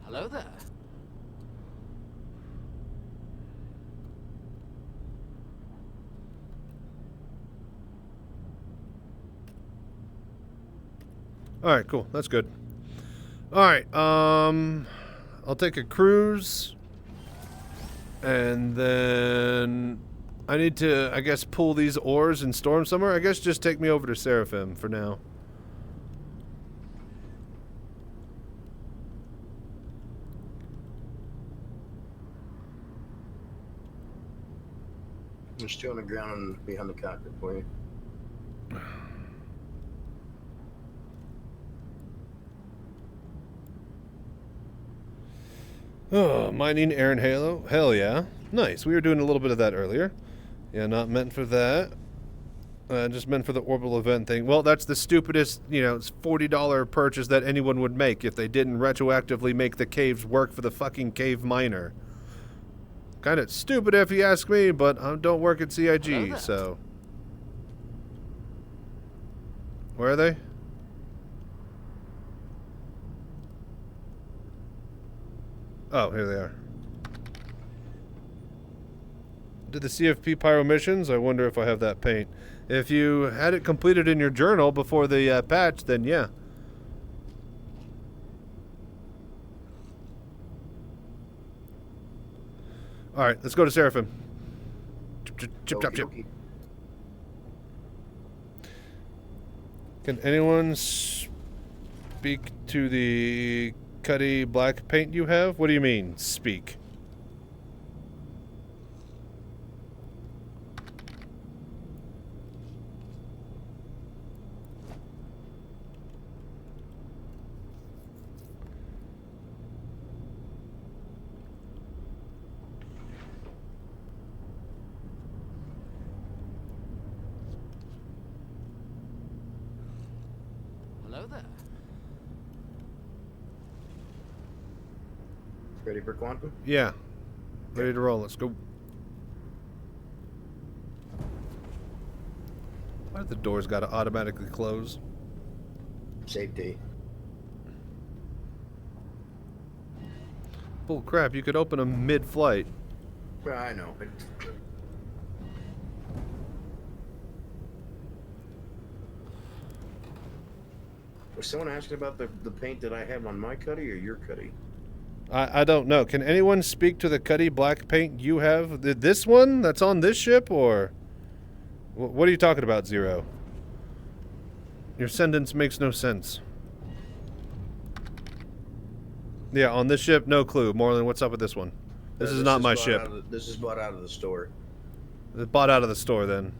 Hello there. Alright, cool. That's good. Alright, I'll take a cruise. And then I need to, I guess, pull these ores and store them somewhere. I guess just take me over to Seraphim for now. There's two on the ground and behind the cockpit for you. Oh, mining Aaron Halo. Hell yeah. Nice. We were doing a little bit of that earlier. Yeah, not meant for that. Just meant for the orbital event thing. Well, that's the stupidest, it's $40 purchase that anyone would make if they didn't retroactively make the caves work for the fucking cave miner. Kind of stupid if you ask me, but I don't work at CIG, so. Where are they? Oh, here they are. Did the CFP pyro missions? I wonder if I have that paint. If you had it completed in your journal before the patch, then yeah. Alright, let's go to Seraphim. Chip, chop, chip. Can anyone speak to the Cuddy black paint you have? What do you mean, speak? Hello there. Ready for quantum? Yeah. Ready to roll. Let's go. Why have the doors got to automatically close? Safety. Bull crap, you could open them mid-flight. Well, I know. Was someone asking about the paint that I have on my Cuddy or your Cuddy? I don't know. Can anyone speak to the Cuddy black paint you have? This one that's on this ship, or what are you talking about, Zero? Your sentence makes no sense. Yeah, on this ship, no clue. Moreland, what's up with this one? This is not my ship. This is bought out of the store. It's bought out of the store, then.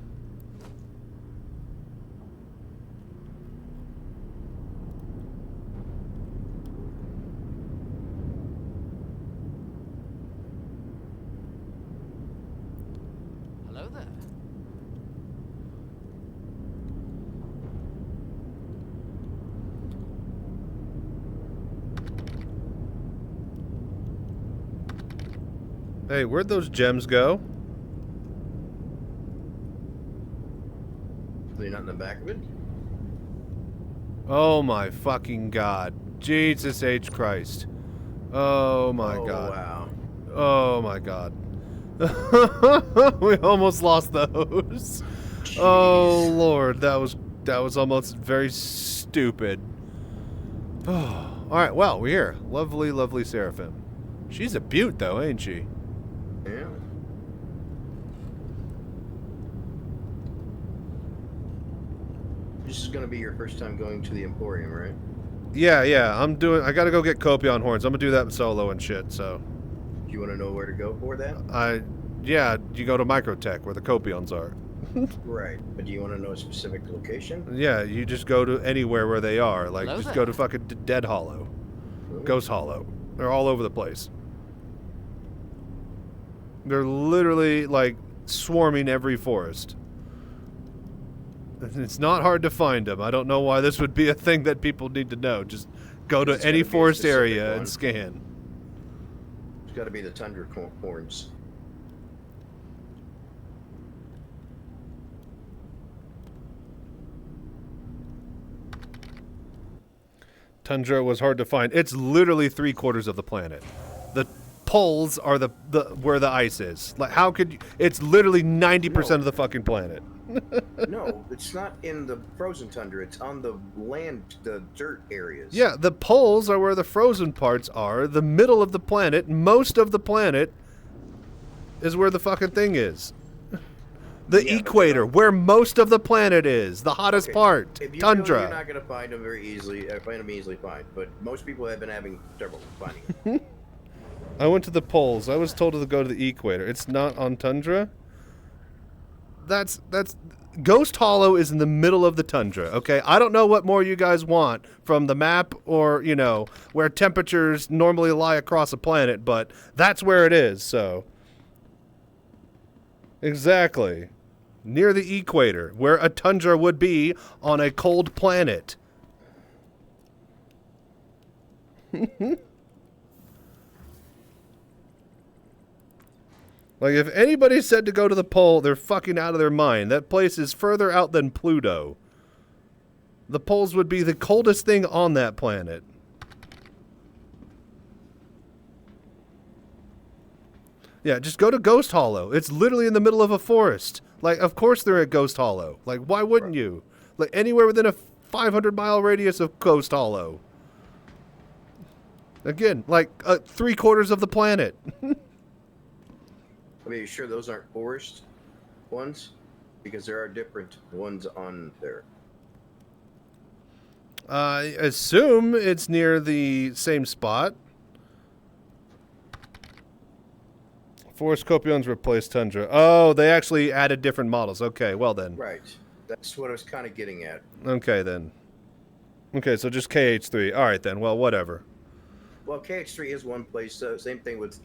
Hello there. Hey, where'd those gems go? They're not in the back of it? Oh my fucking god. Jesus H. Christ. Oh my god. Wow. Oh my god. We almost lost those. Jeez. Oh lord, that was almost very stupid. Alright, well, we're here. Lovely, lovely Seraphim. She's a beaut though, ain't she? Yeah. This is gonna be your first time going to the Emporium, right? Yeah, I gotta go get Copion horns. I'm gonna do that solo and shit, so. Do you wanna know where to go for that? Yeah, you go to Microtech where the Copions are. Right, but do you wanna know a specific location? Yeah, you just go to anywhere where they are. Like, Hello just there. go to fucking Dead Hollow. Ghost Hollow. They're all over the place. They're literally, like, swarming every forest. It's not hard to find them. I don't know why this would be a thing that people need to know. Just go to It's any gotta be a forest specific area one. and scan. It's gotta be the Tundra horns. Tundra was hard to find. It's literally 3/4 of the planet. The poles are the where the ice is. Like, how could you? It's literally 90% of the fucking planet. No, it's not in the frozen tundra. It's on the land, the dirt areas. Yeah, the poles are where the frozen parts are. The middle of the planet, most of the planet, is where the fucking thing is. The Yeah, but equator, where most of the planet is, the hottest Okay, part, if you tundra. Know you're not gonna find them very easily. Find them easily fine, but most people have been having trouble finding them. I went to the poles. I was told to go to the equator. It's not on tundra. that's Ghost Hollow is in the middle of the tundra, okay? I don't know what more you guys want from the map or, you know, where temperatures normally lie across a planet, but that's where it is, so. Exactly. Near the equator, where a tundra would be on a cold planet. Like, if anybody said to go to the pole, they're fucking out of their mind. That place is further out than Pluto. The poles would be the coldest thing on that planet. Yeah, just go to Ghost Hollow. It's literally in the middle of a forest. Like, of course they're at Ghost Hollow. Like, why wouldn't you? Like, anywhere within a 500-mile radius of Ghost Hollow. Again, like, 3/4 of the planet. I mean, you sure those aren't forest ones? Because there are different ones on there. I assume it's near the same spot. Forest Copions replaced Tundra. Oh, they actually added different models. Okay, well then. Right. That's what I was kind of getting at. Okay, then. Okay, so just KH3. All right, then. Well, whatever. Well, KH3 is one place. Same thing with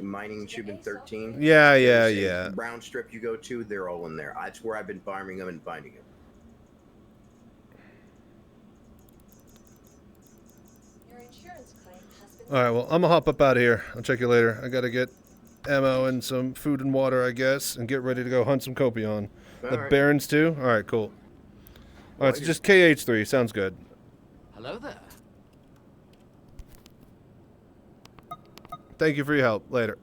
mining Shubin 13. Yeah. Brown strip you go to, they're all in there. That's where I've been farming them and finding them. Your insurance claim has been. All right, well, I'm going to hop up out of here. I'll check you later. I got to get ammo and some food and water, I guess, and get ready to go hunt some Copion. The right. Barons, too? All right, cool. All right, so just KH3. Sounds good. Hello there. Thank you for your help. Later.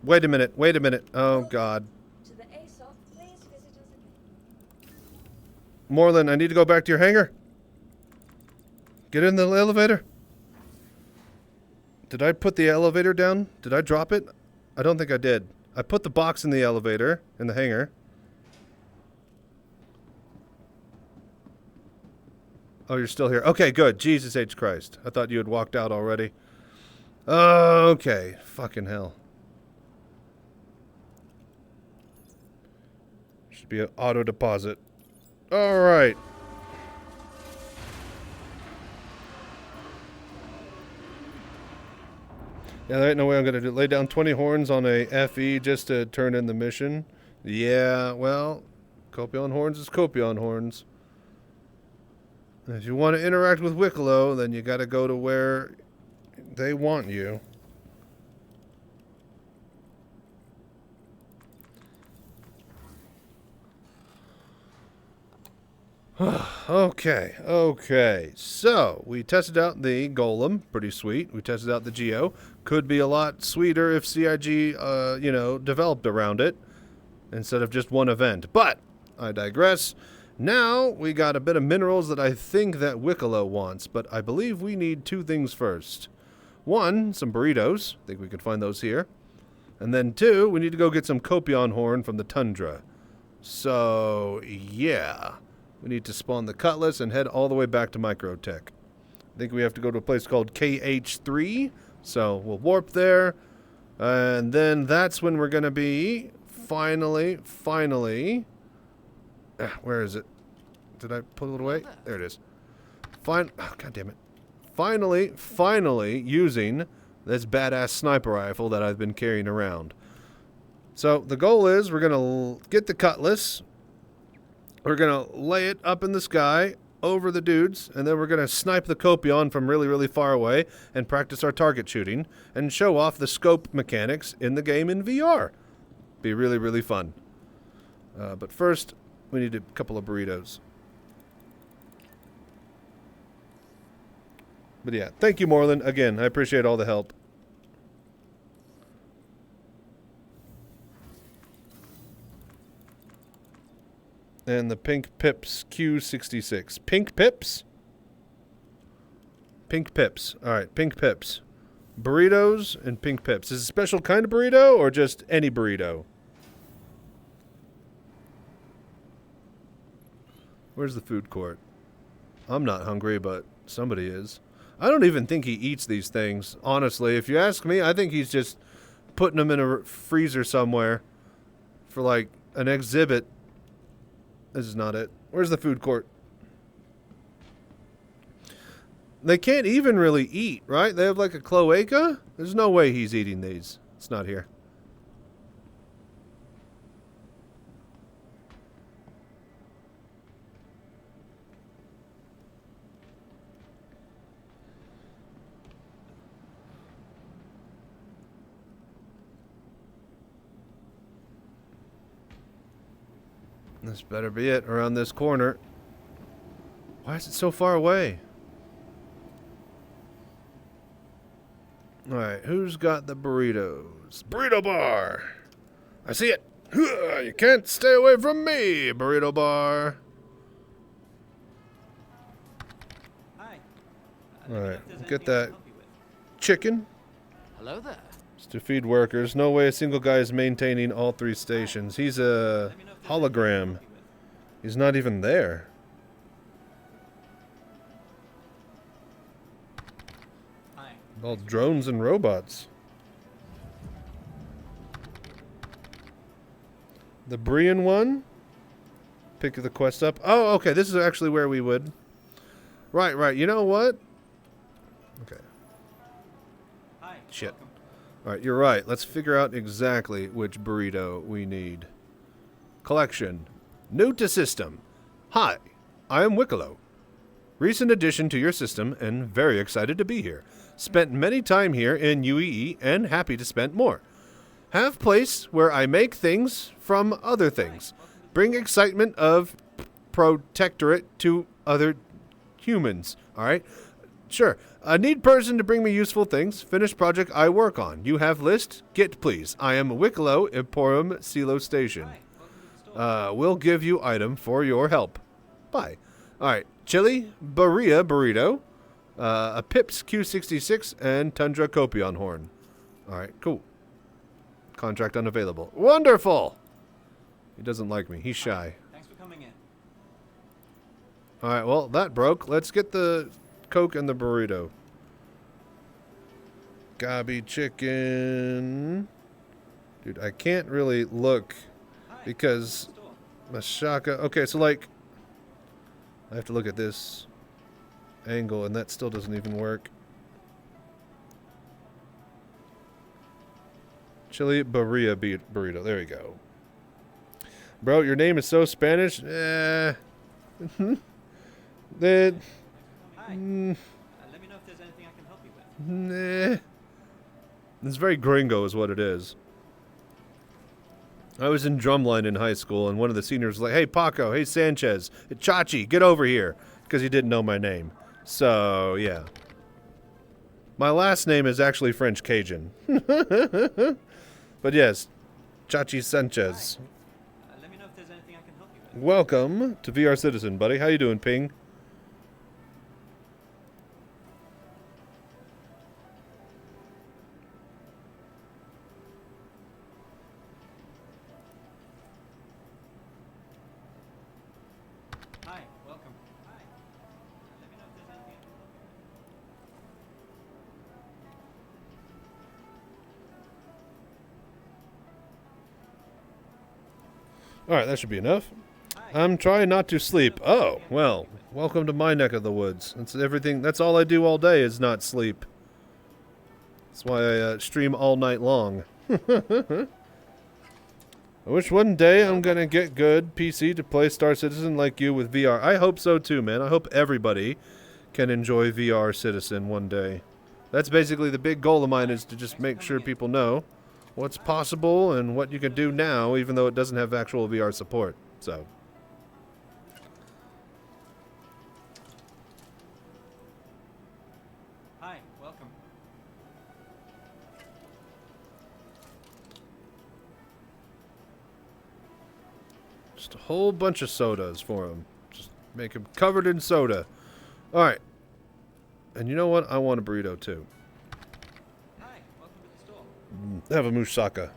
Wait a minute. Oh, God. To the ASOP, please visit us again. Moreland, I need to go back to your hangar. Get in the elevator. Did I put the elevator down? Did I drop it? I don't think I did. I put the box in the elevator, in the hangar. Oh, you're still here. Okay, good. Jesus H. Christ. I thought you had walked out already. Okay. Fucking hell. Should be an auto deposit. All right. Yeah, there ain't no way I'm going to lay down 20 horns on a FE just to turn in the mission. Yeah, well, Copion horns is Copion horns. If you want to interact with Wicklow, then you got to go to where they want you. Okay. So, we tested out the Golem. Pretty sweet. We tested out the Geo. Could be a lot sweeter if CIG, developed around it instead of just one event. But, I digress. Now, we got a bit of minerals that I think that Wicklow wants, but I believe we need two things first. One, some burritos. I think we can find those here. And then two, we need to go get some Copion horn from the Tundra. So, yeah. We need to spawn the Cutlass and head all the way back to Microtech. I think we have to go to a place called KH3. So we'll warp there. And then that's when we're going to be finally. Where is it? Did I pull it away? There it is. God damn it. Finally using this badass sniper rifle that I've been carrying around. So the goal is we're going to get the Cutlass. We're going to lay it up in the sky over the dudes, and then we're going to snipe the Copion from really, really far away and practice our target shooting and show off the scope mechanics in the game in VR. Be really, really fun. But first, we need a couple of burritos. But yeah, thank you, Moreland. Again, I appreciate all the help. And the Pink Pips Q66. Pink Pips? Pink Pips. Alright, Pink Pips. burritos and pink pips. Is it a special kind of burrito or just any burrito? Where's the food court? I'm not hungry, but somebody is. I don't even think he eats these things, honestly. If you ask me, I think he's just putting them in a freezer somewhere for like an exhibit. This is not it. Where's the food court? They can't even really eat, right? They have like a cloaca? There's no way he's eating these. It's not here. This better be it around this corner. Why is it so far away? Alright, who's got the burritos? Burrito bar! I see it! You can't stay away from me, burrito bar! Hi. Alright, get that chicken. Hello there. It's to feed workers. No way a single guy is maintaining all 3 stations. He's a hologram. He's not even there. All drones and robots. The Brian one. Pick the quest up. Oh, okay. This is actually where we would. Right. You know what? Okay. Shit. Alright, you're right. Let's figure out exactly which burrito we need. Collection. New to system. Hi, I am Wicklow. Recent addition to your system and very excited to be here. Spent many time here in UEE and happy to spend more. Have place where I make things from other things. Bring excitement of protectorate to other humans. Alright? Sure. I need person to bring me useful things. Finished project I work on. You have list? Get please. I am Wicklow Emporium Silo Station. We'll give you item for your help. Bye. Alright. Chili, Berea Burrito, a Pips Q66, and Tundra Copion Horn. Alright, cool. Contract unavailable. Wonderful! He doesn't like me. He's shy. Thanks for coming in. Alright, well, that broke. Let's get the Coke and the burrito. Gobby chicken. Dude, I can't really look because Mashaka. Okay, so like I have to look at this angle and that still doesn't even work. Chili Berea burrito. There we go. Bro, your name is so Spanish. That Let me know if there's anything I can help you with. Nah. It's very gringo is what it is. I was in drumline in high school, and one of the seniors was like, hey, Paco, hey, Sanchez, hey, Chachi, get over here, because he didn't know my name. So, yeah. My last name is actually French Cajun. But yes, Chachi Sanchez. Let me know if there's anything I can help you with. Welcome to VR Citizen, buddy. How you doing, Ping? Hi, welcome. Hi. Let me know if there's anything I can help you Alright, that should be enough. I'm trying not to sleep. Oh, well, welcome to my neck of the woods. That's everything. That's all I do all day is not sleep. That's why I stream all night long. I wish one day I'm going to get good PC to play Star Citizen like you with VR. I hope so too, man. I hope everybody can enjoy VR Citizen one day. That's basically the big goal of mine, is to just make sure people know what's possible and what you can do now, even though it doesn't have actual VR support. So. Hi, welcome. Just a whole bunch of sodas for him. Just make him covered in soda. Alright. And you know what? I want a burrito too. have a moussaka.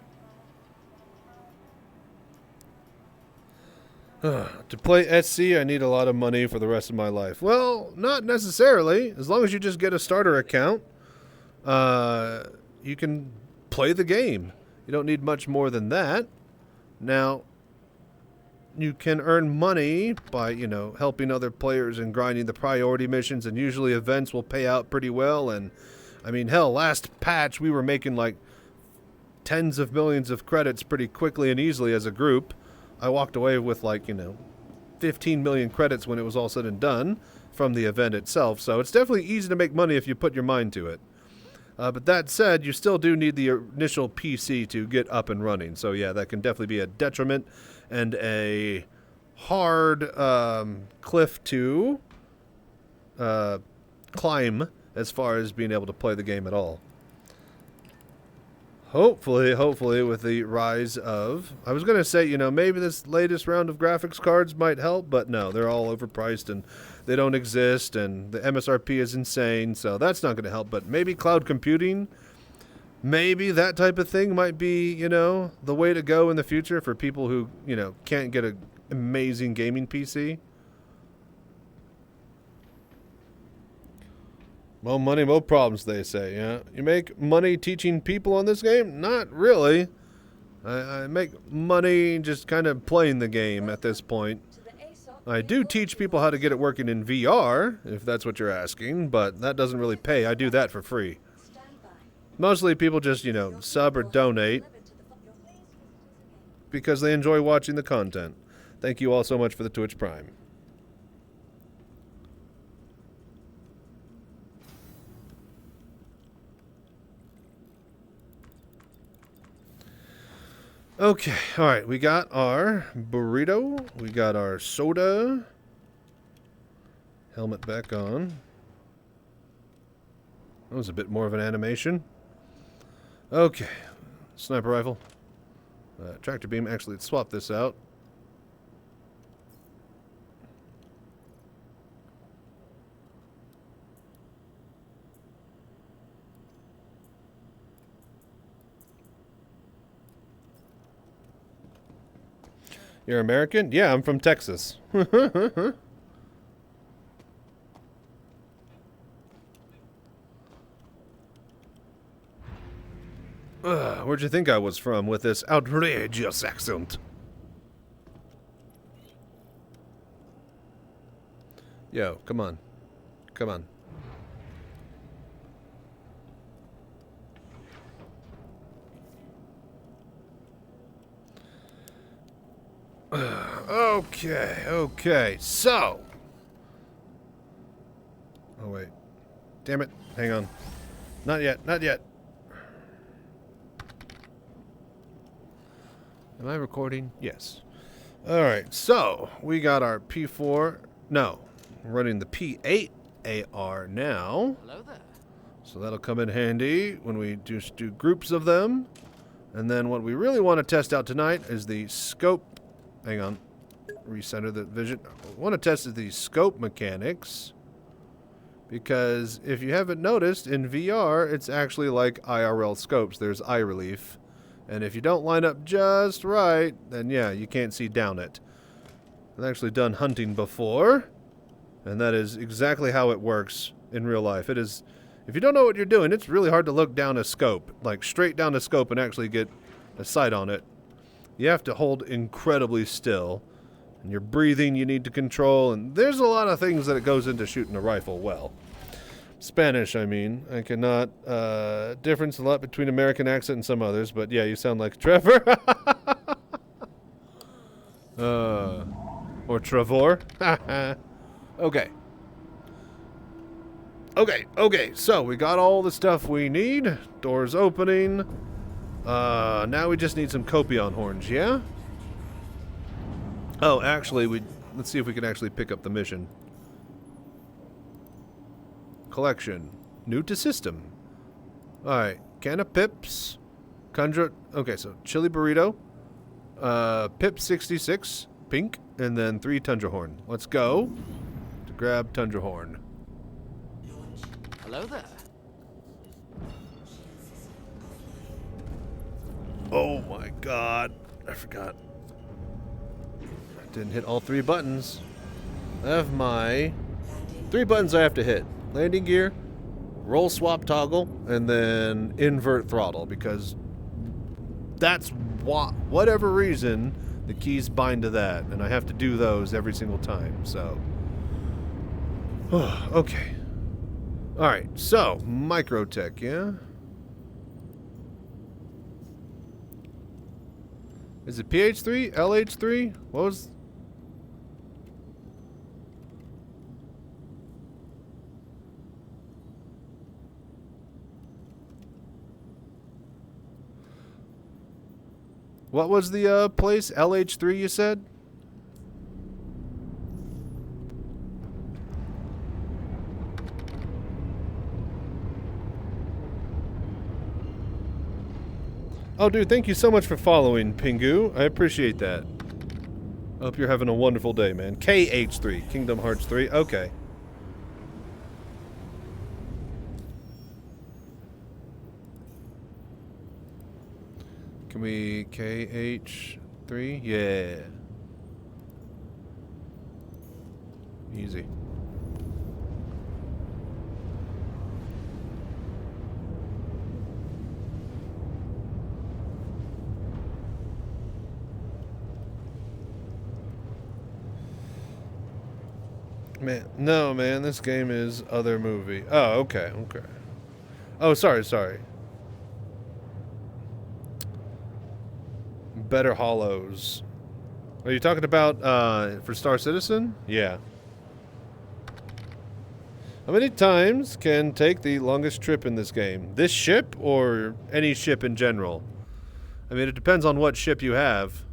To play SC, I need a lot of money for the rest of my life. Well, not necessarily. As long as you just get a starter account, you can play the game. You don't need much more than that. Now, you can earn money by, you know, helping other players and grinding the priority missions, and usually events will pay out pretty well. And, I mean, hell, last patch we were making like tens of millions of credits pretty quickly and easily as a group. I walked away with like, you know, 15 million credits when it was all said and done from the event itself. So it's definitely easy to make money if you put your mind to it. But that said, you still do need the initial PC to get up and running. So yeah, that can definitely be a detriment and a hard cliff to climb as far as being able to play the game at all. Hopefully with the rise of... I was going to say, you know, maybe this latest round of graphics cards might help, but no, they're all overpriced and they don't exist, and the MSRP is insane, so that's not going to help. But maybe cloud computing, maybe that type of thing might be, you know, the way to go in the future for people who, you know, can't get an amazing gaming PC. More money, more problems, they say. Yeah, you make money teaching people on this game? Not really. I make money just kind of playing the game at this point. I do teach people how to get it working in VR, if that's what you're asking, but that doesn't really pay. I do that for free. Mostly people just, you know, sub or donate because they enjoy watching the content. Thank you all so much for the Twitch Prime. Okay, alright, we got our burrito, we got our soda, helmet back on. That was a bit more of an animation. Okay, sniper rifle, tractor beam, actually let's swap this out. You're American? Yeah, I'm from Texas. Where'd you think I was from with this outrageous accent? Yo, come on. Come on. Okay, so. Oh, wait. Damn it. Hang on. Not yet, not yet. Am I recording? Yes. Alright, so we got our P4. No, we're running the P8 AR now. Hello there. So that'll come in handy when we just do groups of them. And then what we really want to test out tonight is the scope. Hang on. Recenter the vision. I want to test the scope mechanics. Because if you haven't noticed, in VR, it's actually like IRL scopes. There's eye relief. And if you don't line up just right, then yeah, you can't see down it. I've actually done hunting before. And that is exactly how it works in real life. It is, if you don't know what you're doing, it's really hard to look down a scope. Like straight down a scope and actually get a sight on it. You have to hold incredibly still. And your breathing you need to control. And there's a lot of things that it goes into shooting a rifle well. Spanish, I mean. I cannot difference a lot between American accent and some others. But yeah, you sound like Trevor. Or Trevor. Okay. Okay, so we got all the stuff we need. Doors opening. Now we just need some copion horns, yeah? Oh, actually, let's see if we can actually pick up the mission. Collection. New to system. Alright, can of pips. Conjure. Okay, so chili burrito. Pip 66, pink, and then 3 tundra horn. Let's go to grab tundra horn. Hello there. Oh my god. I forgot. I didn't hit all 3 buttons. I have my 3 buttons I have to hit. Landing gear, roll swap toggle, and then invert throttle, because that's whatever reason the keys bind to that, and I have to do those every single time, so. Okay. Alright, so, Microtech, yeah? Is it PH3? LH3? What was... What was the place? LH3 you said? Oh, dude, thank you so much for following, Pingu. I appreciate that. I hope you're having a wonderful day, man. KH3, Kingdom Hearts 3. Okay. Can we KH3? Yeah. Easy. Man, no, man, this game is other movie. Oh, okay, okay. Oh, sorry. Better Hollows. Are you talking about for Star Citizen? Yeah. How many times can take the longest trip in this game? This ship or any ship in general? I mean, it depends on what ship you have.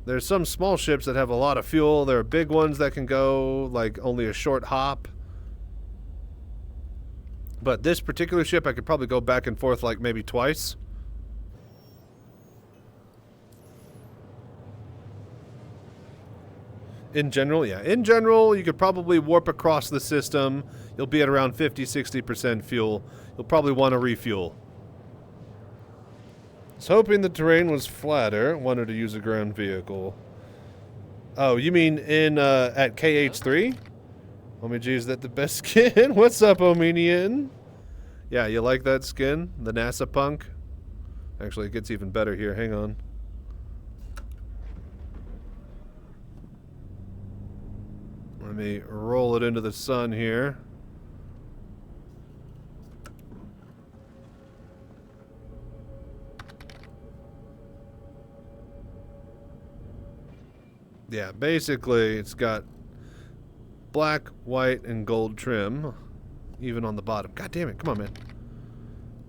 There's some small ships that have a lot of fuel. There are big ones that can go like only a short hop. But this particular ship, I could probably go back and forth like maybe twice. In general, yeah. In general, you could probably warp across the system. You'll be at around 50-60% fuel. You'll probably want to refuel. I was hoping the terrain was flatter. Wanted to use a ground vehicle. Oh, you mean in at KH3? Homie G, is that the best skin? What's up, Omenian? Yeah, you like that skin? The NASA punk? Actually, it gets even better here. Hang on. Let me roll it into the sun here. Yeah, basically it's got black, white, and gold trim, even on the bottom. God damn it, come on, man.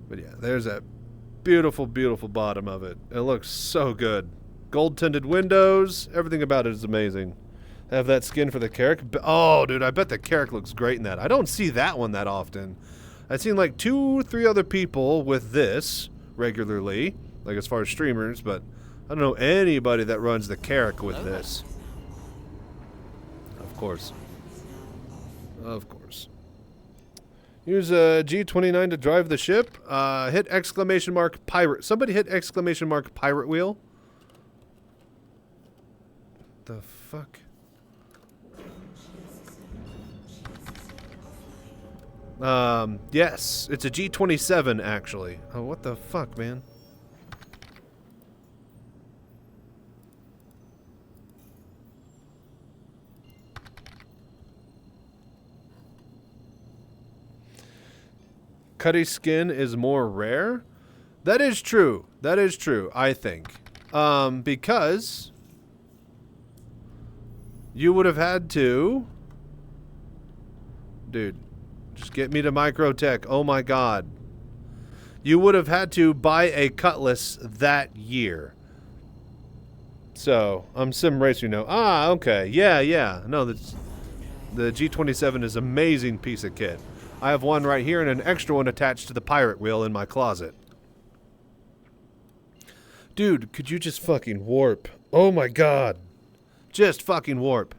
But yeah, there's that beautiful, beautiful bottom of it. It looks so good. Gold tinted windows, everything about it is amazing. Have that skin for the Carrack. Oh, dude, I bet the Carrack looks great in that. I don't see that one that often. I've seen like 2-3 other people with this regularly, like as far as streamers, but I don't know anybody that runs the Carrack with this. Of course. Of course. Use a G29 to drive the ship. Hit exclamation mark pirate. Somebody hit exclamation mark pirate wheel. The fuck? Yes. It's a G27 actually. Oh, what the fuck, man? Cuddy's skin is more rare? That is true. That is true, I think. Because you would have had to... Dude, just get me to Microtech. Oh my god. You would have had to buy a Cutlass that year. So, I'm sim racer now. Ah, okay. Yeah. No, that's... The G27 is an amazing piece of kit. I have one right here and an extra one attached to the pirate wheel in my closet. Dude, could you just fucking warp? Oh my god. Just fucking warp.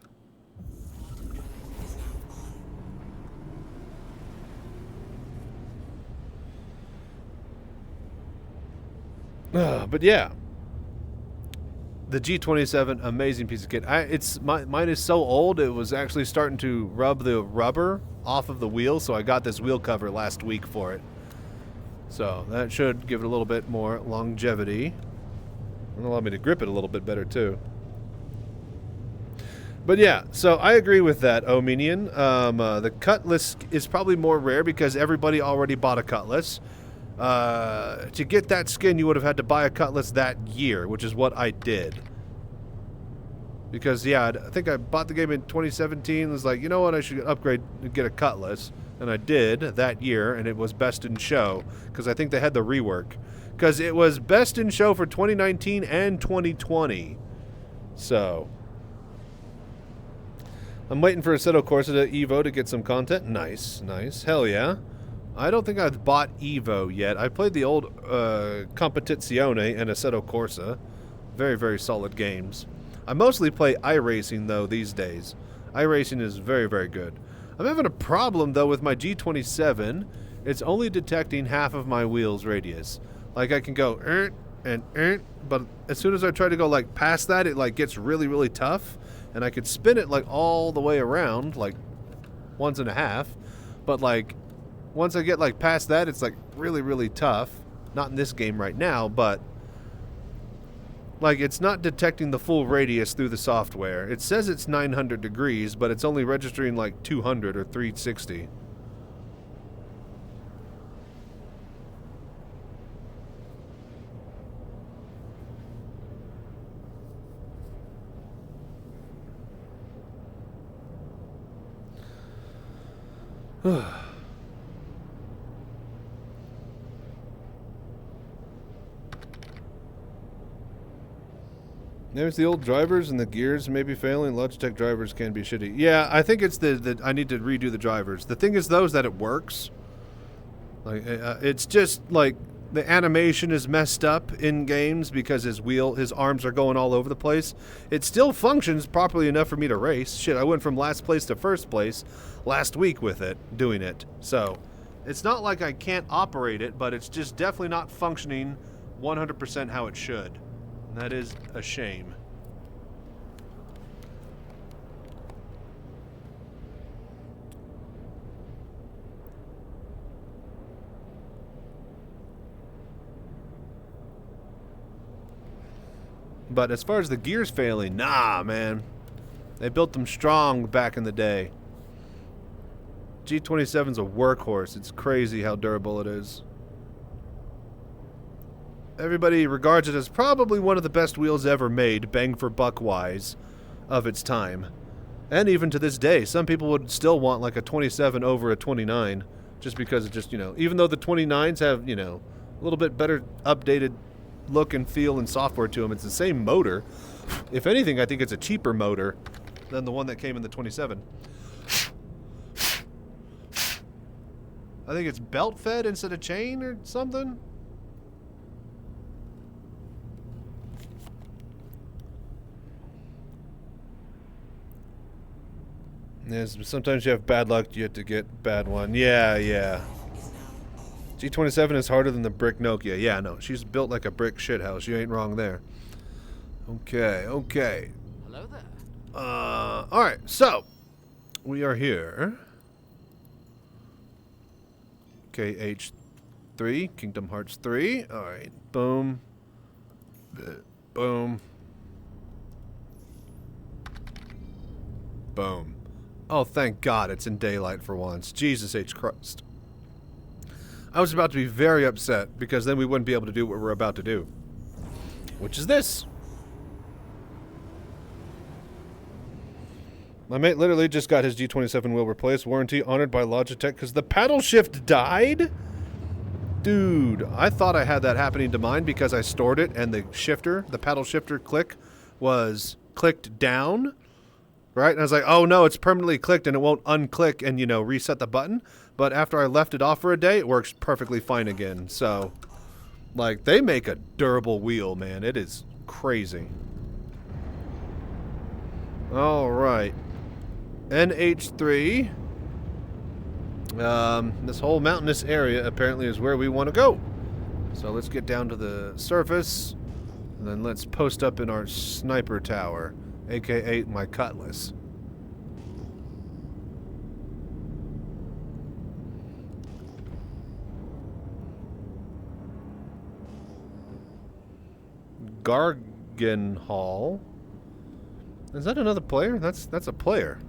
But yeah, the G27, amazing piece of kit. Mine is so old, it was actually starting to rub the rubber off of the wheel, so I got this wheel cover last week for it. So that should give it a little bit more longevity and allow me to grip it a little bit better too. But yeah, so I agree with that, Omenian. The Cutlass is probably more rare because everybody already bought a Cutlass. To get that skin, you would have had to buy a Cutlass that year, which is what I did. Because, yeah, I think I bought the game in 2017. Was like, you know what, I should upgrade and get a Cutlass. And I did that year, and it was Best in Show. Because I think they had the rework. Because it was Best in Show for 2019 and 2020. So... I'm waiting for Assetto Corsa to Evo to get some content. Nice, nice. Hell yeah. I don't think I've bought Evo yet. I played the old Competizione and Assetto Corsa. Very, very solid games. I mostly play iRacing, though, these days. iRacing is very, very good. I'm having a problem, though, with my G27. It's only detecting half of my wheel's radius. Like, I can go, but as soon as I try to go, like, past that, it, like, gets really, really tough. And I could spin it, like, all the way around, like, 1.5. But, like, once I get, like, past that, it's, like, really, really tough. Not in this game right now, but, like, it's not detecting the full radius through the software. It says it's 900 degrees, but it's only registering, like, 200 or 360. There's the old drivers and the gears may be failing. Logitech drivers can be shitty. Yeah, I think it's the I need to redo the drivers. The thing is, though, is that it works. Like, it's just like the animation is messed up in games because his arms are going all over the place. It still functions properly enough for me to race. Shit, I went from last place to first place last week with it, doing it. So, it's not like I can't operate it, but it's just definitely not functioning 100% how it should. And that is a shame. But as far as the gears failing, nah, man. They built them strong back in the day. G27's a workhorse. It's crazy how durable it is. Everybody regards it as probably one of the best wheels ever made, bang for buck wise, of its time. And even to this day, some people would still want like a 27 over a 29, just because it just, you know, even though the 29s have, you know, a little bit better updated look and feel and software to them, it's the same motor. If anything, I think it's a cheaper motor than the one that came in the 27. I think it's belt fed instead of chain or something. Yes, sometimes you have bad luck, you have to get bad one. Yeah, yeah. G27 is harder than the brick Nokia. Yeah, no, she's built like a brick shithouse. You ain't wrong there. Okay, okay. Hello there. Alright, so we are here. KH3, Kingdom Hearts 3. Alright, boom. Boom. Boom. Oh, thank God it's in daylight for once. Jesus H. Christ. I was about to be very upset because then we wouldn't be able to do what we're about to do. Which is this. My mate literally just got his G27 wheel replaced. Warranty honored by Logitech because the paddle shift died? Dude, I thought I had that happening to mine because I stored it and the shifter, the paddle shifter click, was clicked down. Right? And I was like, oh no, it's permanently clicked and it won't unclick and, you know, reset the button. But after I left it off for a day, it works perfectly fine again. So, like, they make a durable wheel, man. It is crazy. Alright. NH3. This whole mountainous area apparently is where we want to go. So let's get down to the surface, and then let's post up in our sniper tower, aka my cutlass. Gargan Hall. Is that another player? That's a player.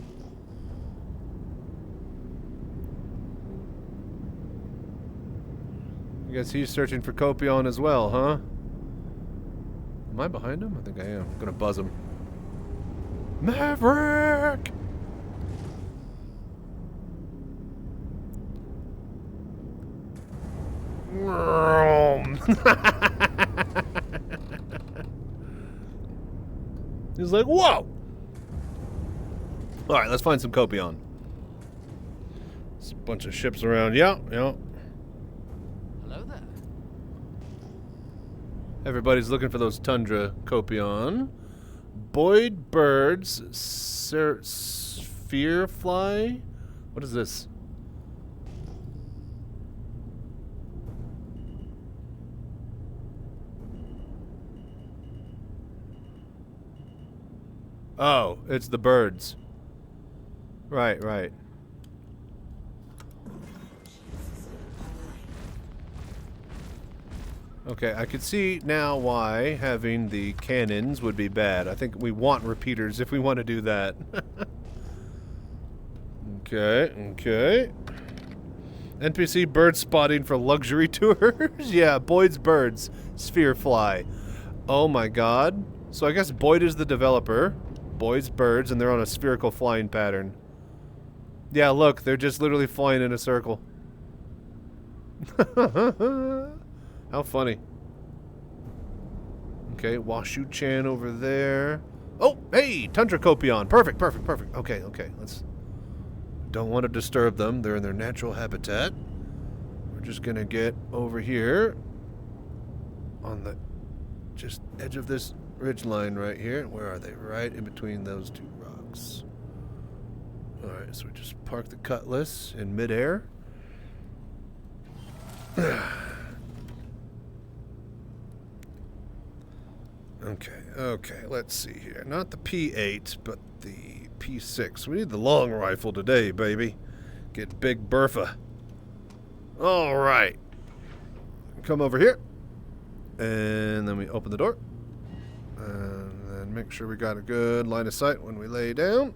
I guess he's searching for Copion as well, huh? Am I behind him? I think I am. I'm gonna buzz him. Maverick! He's like, whoa! Alright, let's find some Copion. There's a bunch of ships around. Yeah. Hello there. Everybody's looking for those Tundra Copion. Boyd birds, sphere fly? What is this? Oh, it's the birds. Right, right. Okay, I could see now why having the cannons would be bad. I think we want repeaters if we want to do that. Okay, okay. NPC bird spotting for luxury tours? Yeah, Boyd's birds. Sphere fly. Oh my god. So I guess Boyd is the developer. Boyd's birds, and they're on a spherical flying pattern. Yeah, look, they're just literally flying in a circle. How funny. Okay, Washu-chan over there. Oh, hey, Tundra Copion. Perfect, perfect, perfect. Okay, okay, let's... Don't want to disturb them. They're in their natural habitat. We're just gonna get over here on the just edge of this ridge line right here. Where are they? Right in between those two rocks. Alright, so we just park the Cutlass in midair. Okay, okay, let's see here. Not the P8, but the P6. We need the long rifle today, baby. Get Big Bertha. Alright. Come over here. And then we open the door. And then make sure we got a good line of sight when we lay down.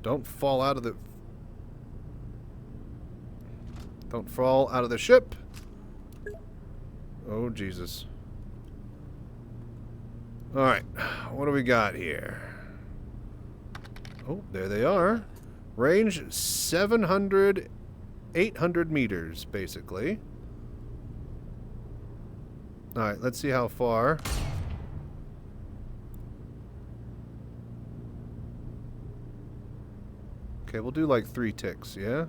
Don't fall out of the... Don't fall out of the ship. Oh, Jesus. Alright, what do we got here? Oh, there they are. Range 700, 800 meters, basically. Alright, let's see how far. Okay, we'll do like 3 ticks, yeah?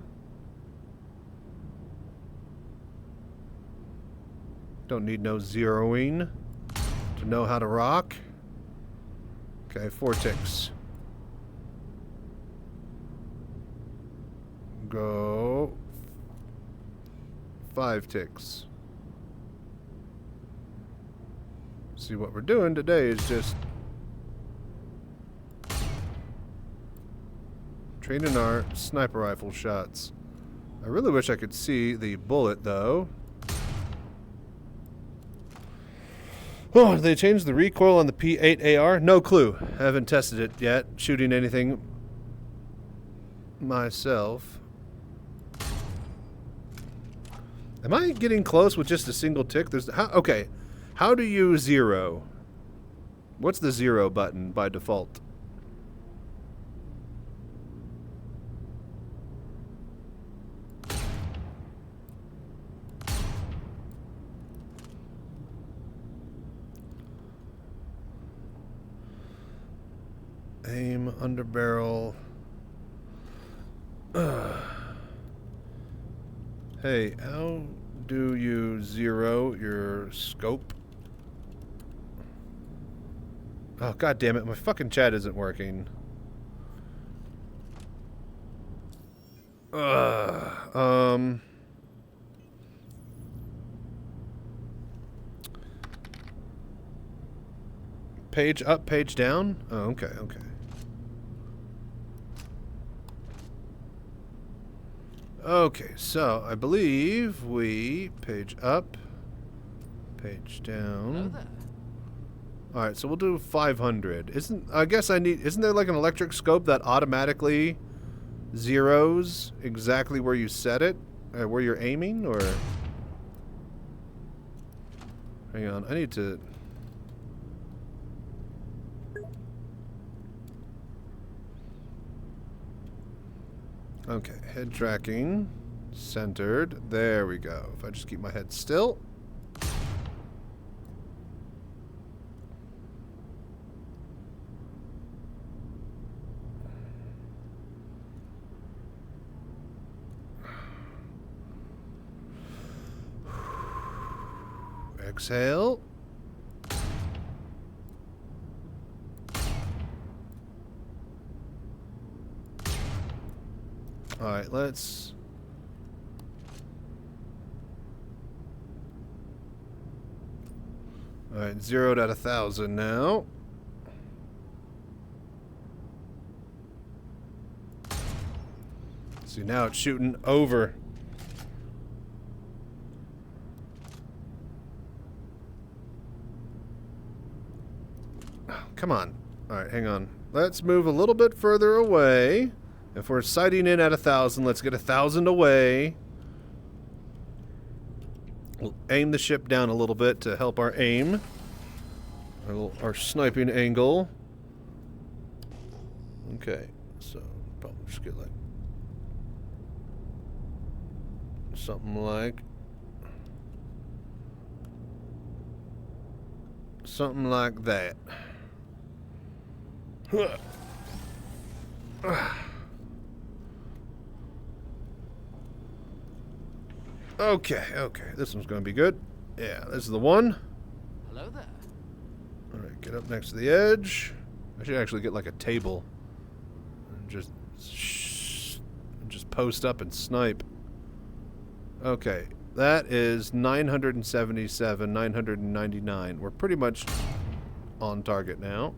Don't need no zeroing to know how to rock. Okay, 4 ticks. Go 5 ticks. See, what we're doing today is just training our sniper rifle shots. I really wish I could see the bullet, though. Oh, did they change the recoil on the P8 AR? No clue. Haven't tested it yet. Shooting anything myself. Am I getting close with just a single tick? There's okay. How do you zero? What's the zero button by default? Aim, under barrel. Hey, how do you zero your scope? Oh, god damn it, my fucking chat isn't working. page up, page down? Oh, okay, okay. Okay, so I believe we page up, page down. Hello there. All right, so we'll do 500. Isn't there like an electric scope that automatically zeros exactly where you set it, where you're aiming, or? Hang on, I need to. Okay, head tracking, centered. There we go. If I just keep my head still. Exhale. All right, let's. All right, 0'd at 1,000 now. See, now it's shooting over. Come on. All right, hang on. Let's move a little bit further away. If we're sighting in at 1,000, let's get 1,000 away. We'll aim the ship down a little bit to help our aim. Our sniping angle. Okay, so probably just get like something like that. Okay, this one's gonna be good. Yeah, this is the one. Hello there. Alright, get up next to the edge. I should actually get like a table and just post up and snipe. Okay, that is 977, 999. We're pretty much on target now.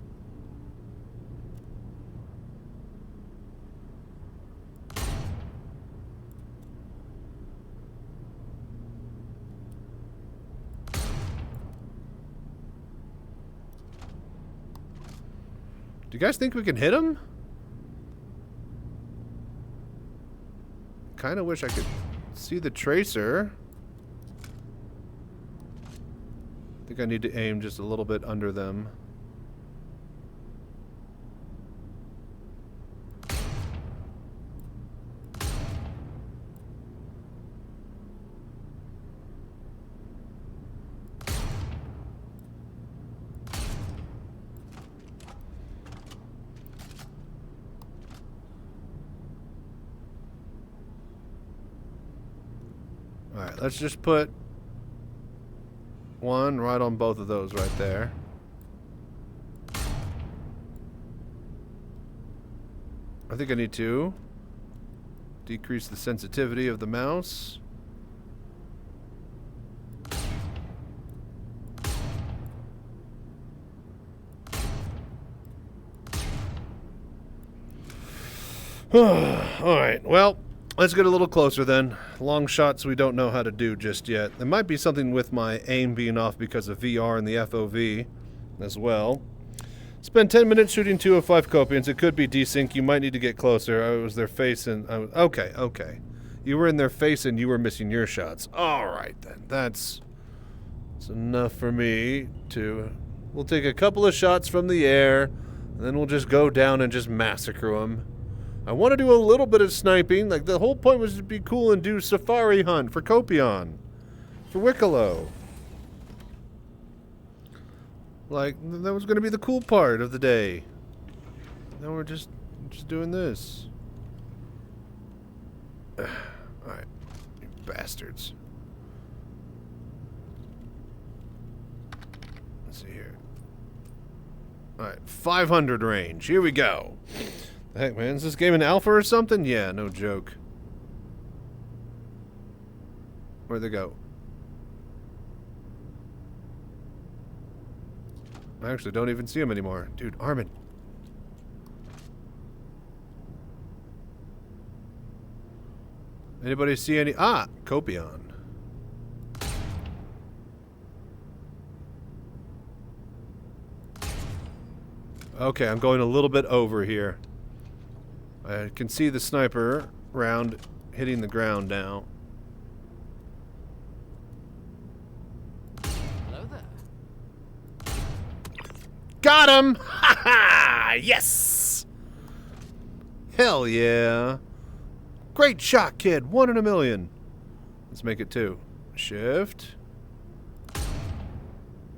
Do you guys think we can hit him? Kind of wish I could see the tracer. I think I need to aim just a little bit under them. Alright, let's just put one right on both of those right there. I think I need to decrease the sensitivity of the mouse. Alright, well, let's get a little closer then. Long shots we don't know how to do just yet. There might be something with my aim being off because of VR and the FOV as well. Spend 10 minutes shooting 2 of 5 Copians. It could be desync. You might need to get closer. I was their face and I was, okay. You were in their face and you were missing your shots. Alright then. That's enough for me to... We'll take a couple of shots from the air and then we'll just go down and just massacre them. I want to do a little bit of sniping. Like, the whole point was to be cool and do safari hunt for Copion. For Wicklow. Like, that was going to be the cool part of the day. Now we're just doing this. Alright. You bastards. Let's see here. Alright, 500 range. Here we go. Heck, man, is this game in alpha or something? Yeah, no joke. Where'd they go? I actually don't even see him anymore. Dude, Armin. Anybody see any? Ah, Copion. Okay, I'm going a little bit over here. I can see the sniper round hitting the ground now. Hello there. Got him! Ha ha! Yes! Hell yeah. Great shot, kid. 1 in a million. Let's make it 2. Shift.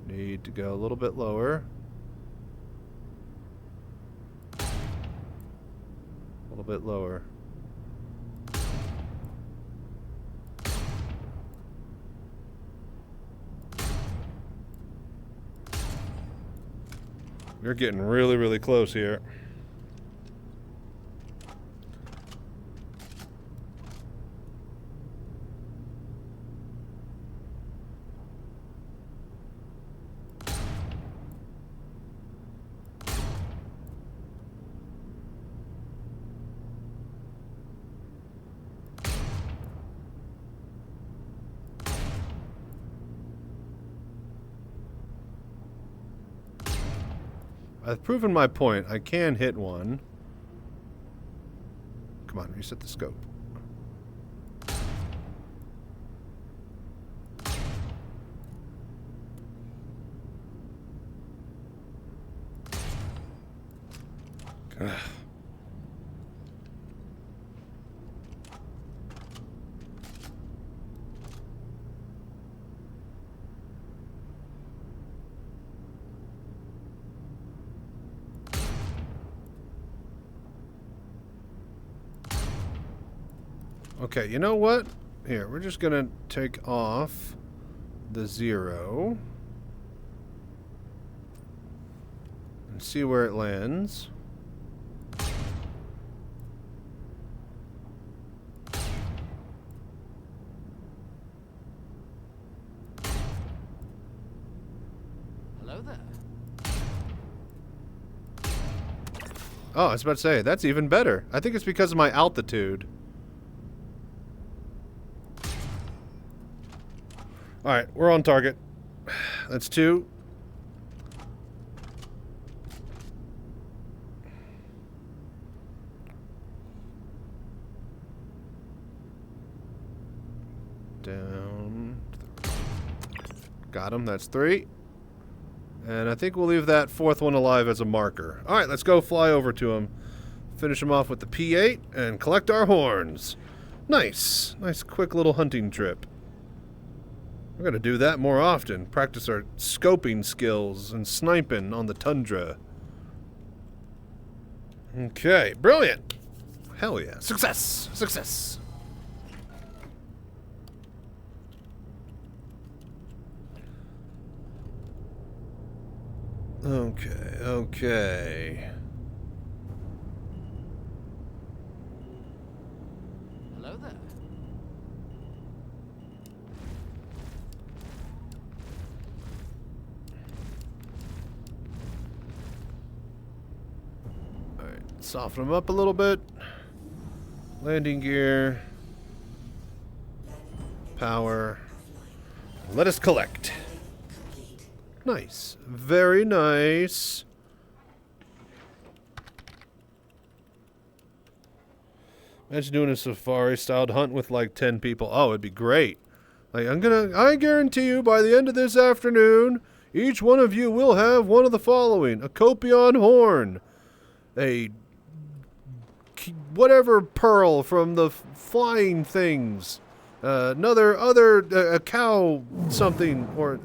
Need to go a little bit lower. A little bit lower. You're getting really, really close here. I've proven my point. I can hit one. Come on, reset the scope. Ugh. Okay, you know what? Here, we're just gonna take off the 0 and see where it lands. Hello there. Oh, I was about to say, that's even better. I think it's because of my altitude. Alright, we're on target. That's 2. Down. Got him, that's 3. And I think we'll leave that 4th one alive as a marker. Alright, let's go fly over to him. Finish him off with the P8 and collect our horns. Nice. Nice quick little hunting trip. We're gonna do that more often. Practice our scoping skills and sniping on the tundra. Okay, brilliant. Hell yeah. Success! Success! Okay, okay. Hello there. Alright, soften them up a little bit. Landing gear. Power. Let us collect. Nice. Very nice. Imagine doing a safari-styled hunt with like 10 people. Oh, it'd be great. Like, I guarantee you by the end of this afternoon, each one of you will have one of the following. A Copion horn. A whatever pearl from the flying things. A cow something or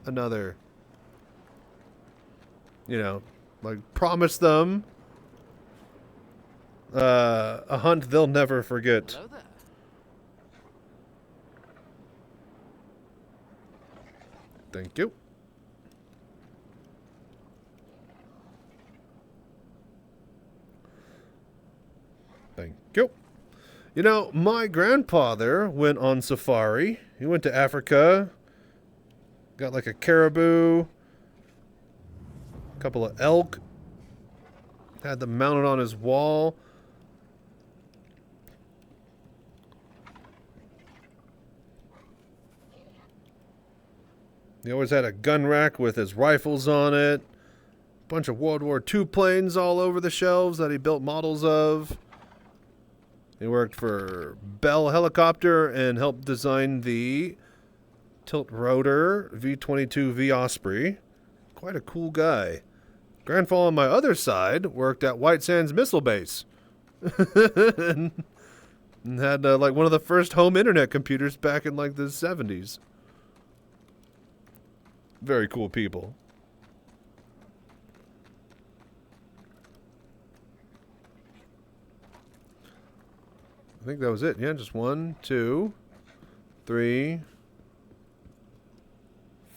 another. You know, like promise them a hunt they'll never forget. Hello there. Thank you. Thank you. You know, my grandfather went on safari. He went to Africa. Got like a caribou. couple of elk. Had them mounted on his wall. He always had a gun rack with his rifles on it. Bunch of World War II planes all over the shelves that he built models of. He worked for Bell Helicopter and helped design the tilt rotor V-22 V Osprey. Quite a cool guy. Grandpa on my other side worked at White Sands Missile Base. and had like one of the first home internet computers back in like the 70s. Very cool people. I think that was it. Yeah, just 1, 2, 3,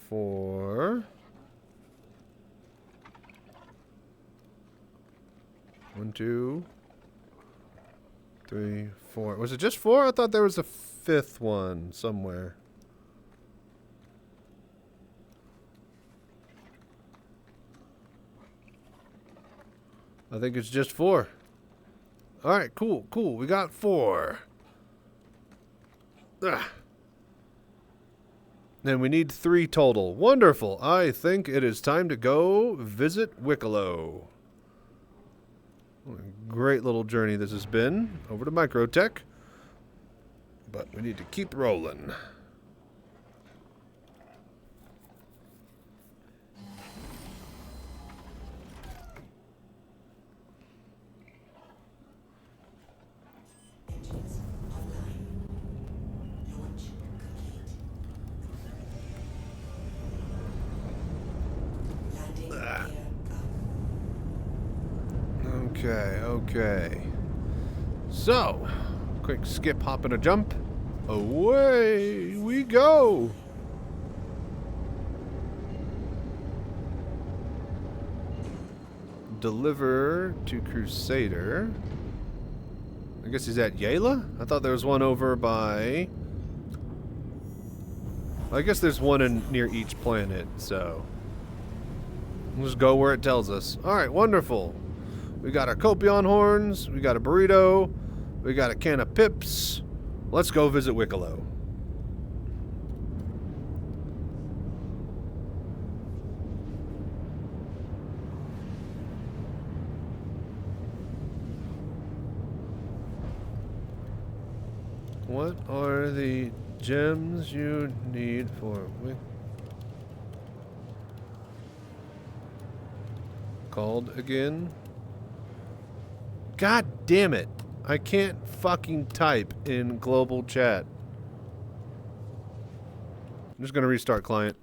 4. 1, 2, 3, 4. Was it just 4? I thought there was a 5th one somewhere. I think it's just 4. Alright, cool, cool. We got 4. And we need 3 total. Wonderful. I think it is time to go visit Wicklow. What a great little journey this has been. Over to Microtech. But we need to keep rolling. Engines online. Launch complete. Landing gear up. Okay. So, quick skip, hop, and a jump. Away we go. Deliver to Crusader. I guess he's at Yayla? I thought there was one over by... I guess there's one near each planet, so... We'll just go where it tells us. Alright, wonderful. We got our Copion horns, we got a burrito, we got a can of pips. Let's go visit Wicklow. What are the gems you need for called again? God damn it. I can't fucking type in global chat. I'm just gonna restart client.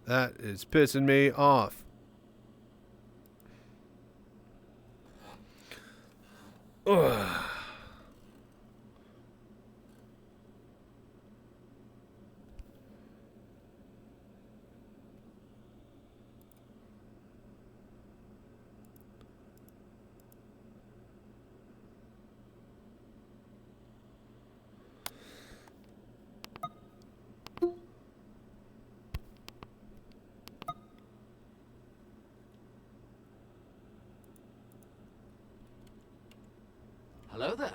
That is pissing me off. Ugh. Hello there.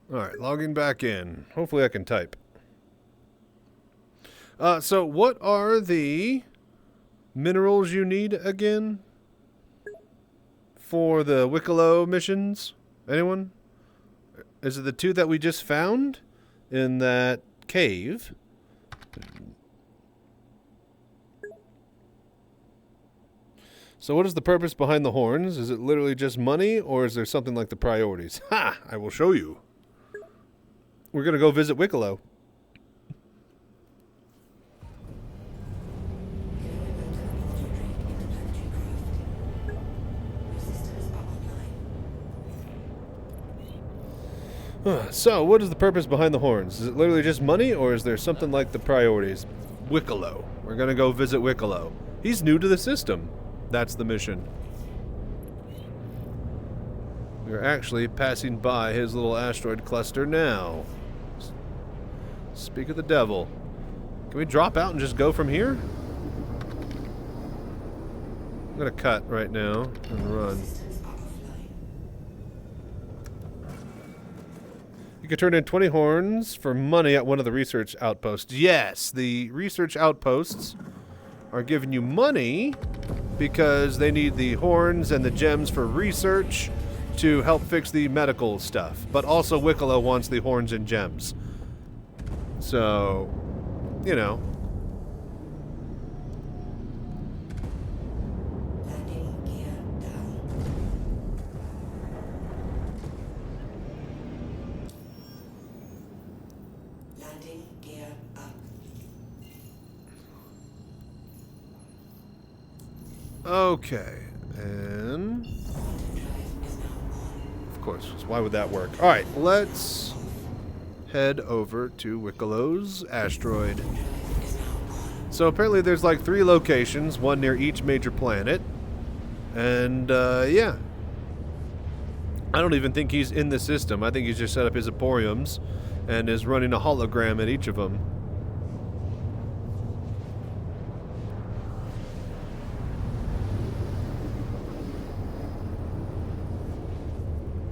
Alright, logging back in. Hopefully I can type. So what are the minerals you need again? For the Wicklow missions? Anyone? Is it the 2 that we just found in that cave? So what is the purpose behind the horns? Is it literally just money, or is there something like the priorities? Ha! I will show you. We're gonna go visit Wicklow. So, what is the purpose behind the horns? Is it literally just money, or is there something like the priorities? Wicklow. We're gonna go visit Wicklow. He's new to the system. That's the mission. We're actually passing by his little asteroid cluster now. Speak of the devil. Can we drop out and just go from here? I'm gonna cut right now and run. You could turn in 20 horns for money at one of the research outposts. Yes, the research outposts are giving you money because they need the horns and the gems for research to help fix the medical stuff. But also Wicklow wants the horns and gems. So, you know. Landing gear down. Landing gear up. Okay, and of course, why would that work? All right, let's head over to Wicklow's asteroid. So apparently there's like 3 locations, one near each major planet, and yeah. I don't even think he's in the system. I think he's just set up his emporiums and is running a hologram at each of them.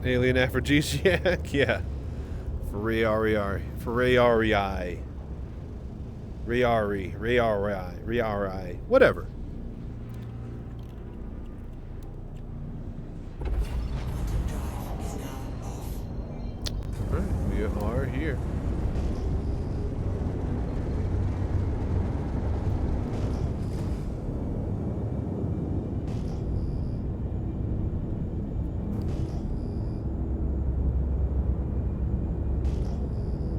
Alien aphrodisiac? Yeah. Riari. Whatever. Alright, we are here.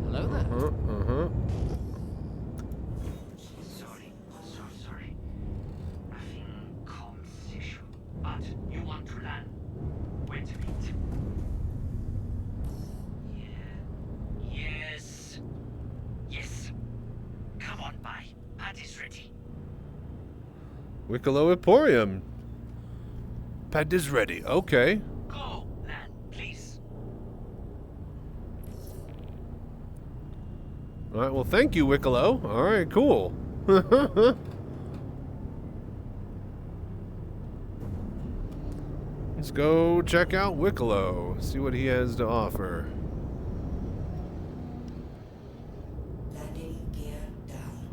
Hello there. Sorry. Nothing comms issue. But you want to land. Wait a minute. Yes. Come on by. Pad is ready. Wicklow Emporium. Pad is ready. Okay. Go, land, please. Alright, well thank you, Wicklow. Alright, cool. Let's go check out Wicklow. See what he has to offer. Landing gear down.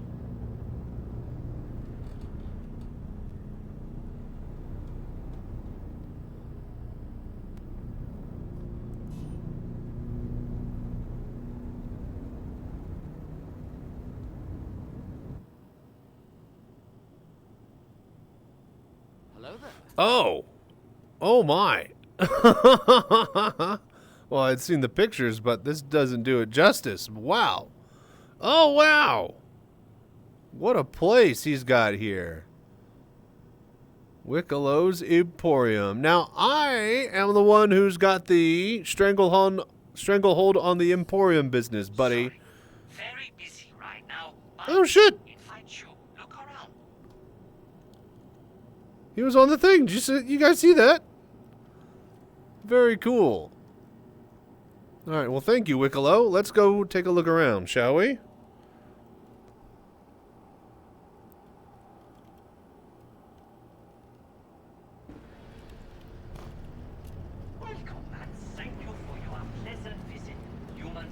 Hello there. Oh! Oh my! Well, I'd seen the pictures, but this doesn't do it justice. Wow! Oh, wow! What a place he's got here. Wicklow's Emporium. Now, I am the one who's got the stranglehold on the Emporium business, buddy. Sorry. Very busy right now. Oh, shit! Invite you. Look around. He was on the thing. Did you guys see that? Very cool. Alright, well thank you, Wicklow. Let's go take a look around, shall we? Welcome and thank you for your pleasant visit, human.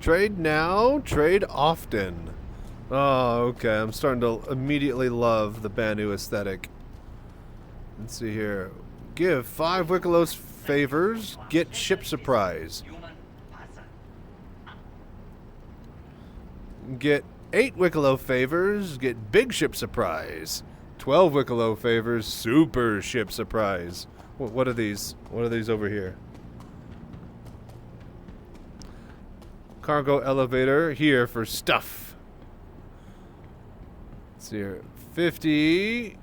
Trade now, trade often. Oh, okay. I'm starting to immediately love the Banu aesthetic. Let's see here. Give 5 Wicklow's favors, get ship surprise. Human passer. Get 8 Wicklow favors, get big ship surprise. 12 Wicklow favors, super ship surprise. What are these? What are these over here? Cargo elevator here for stuff. Let's see here. 50k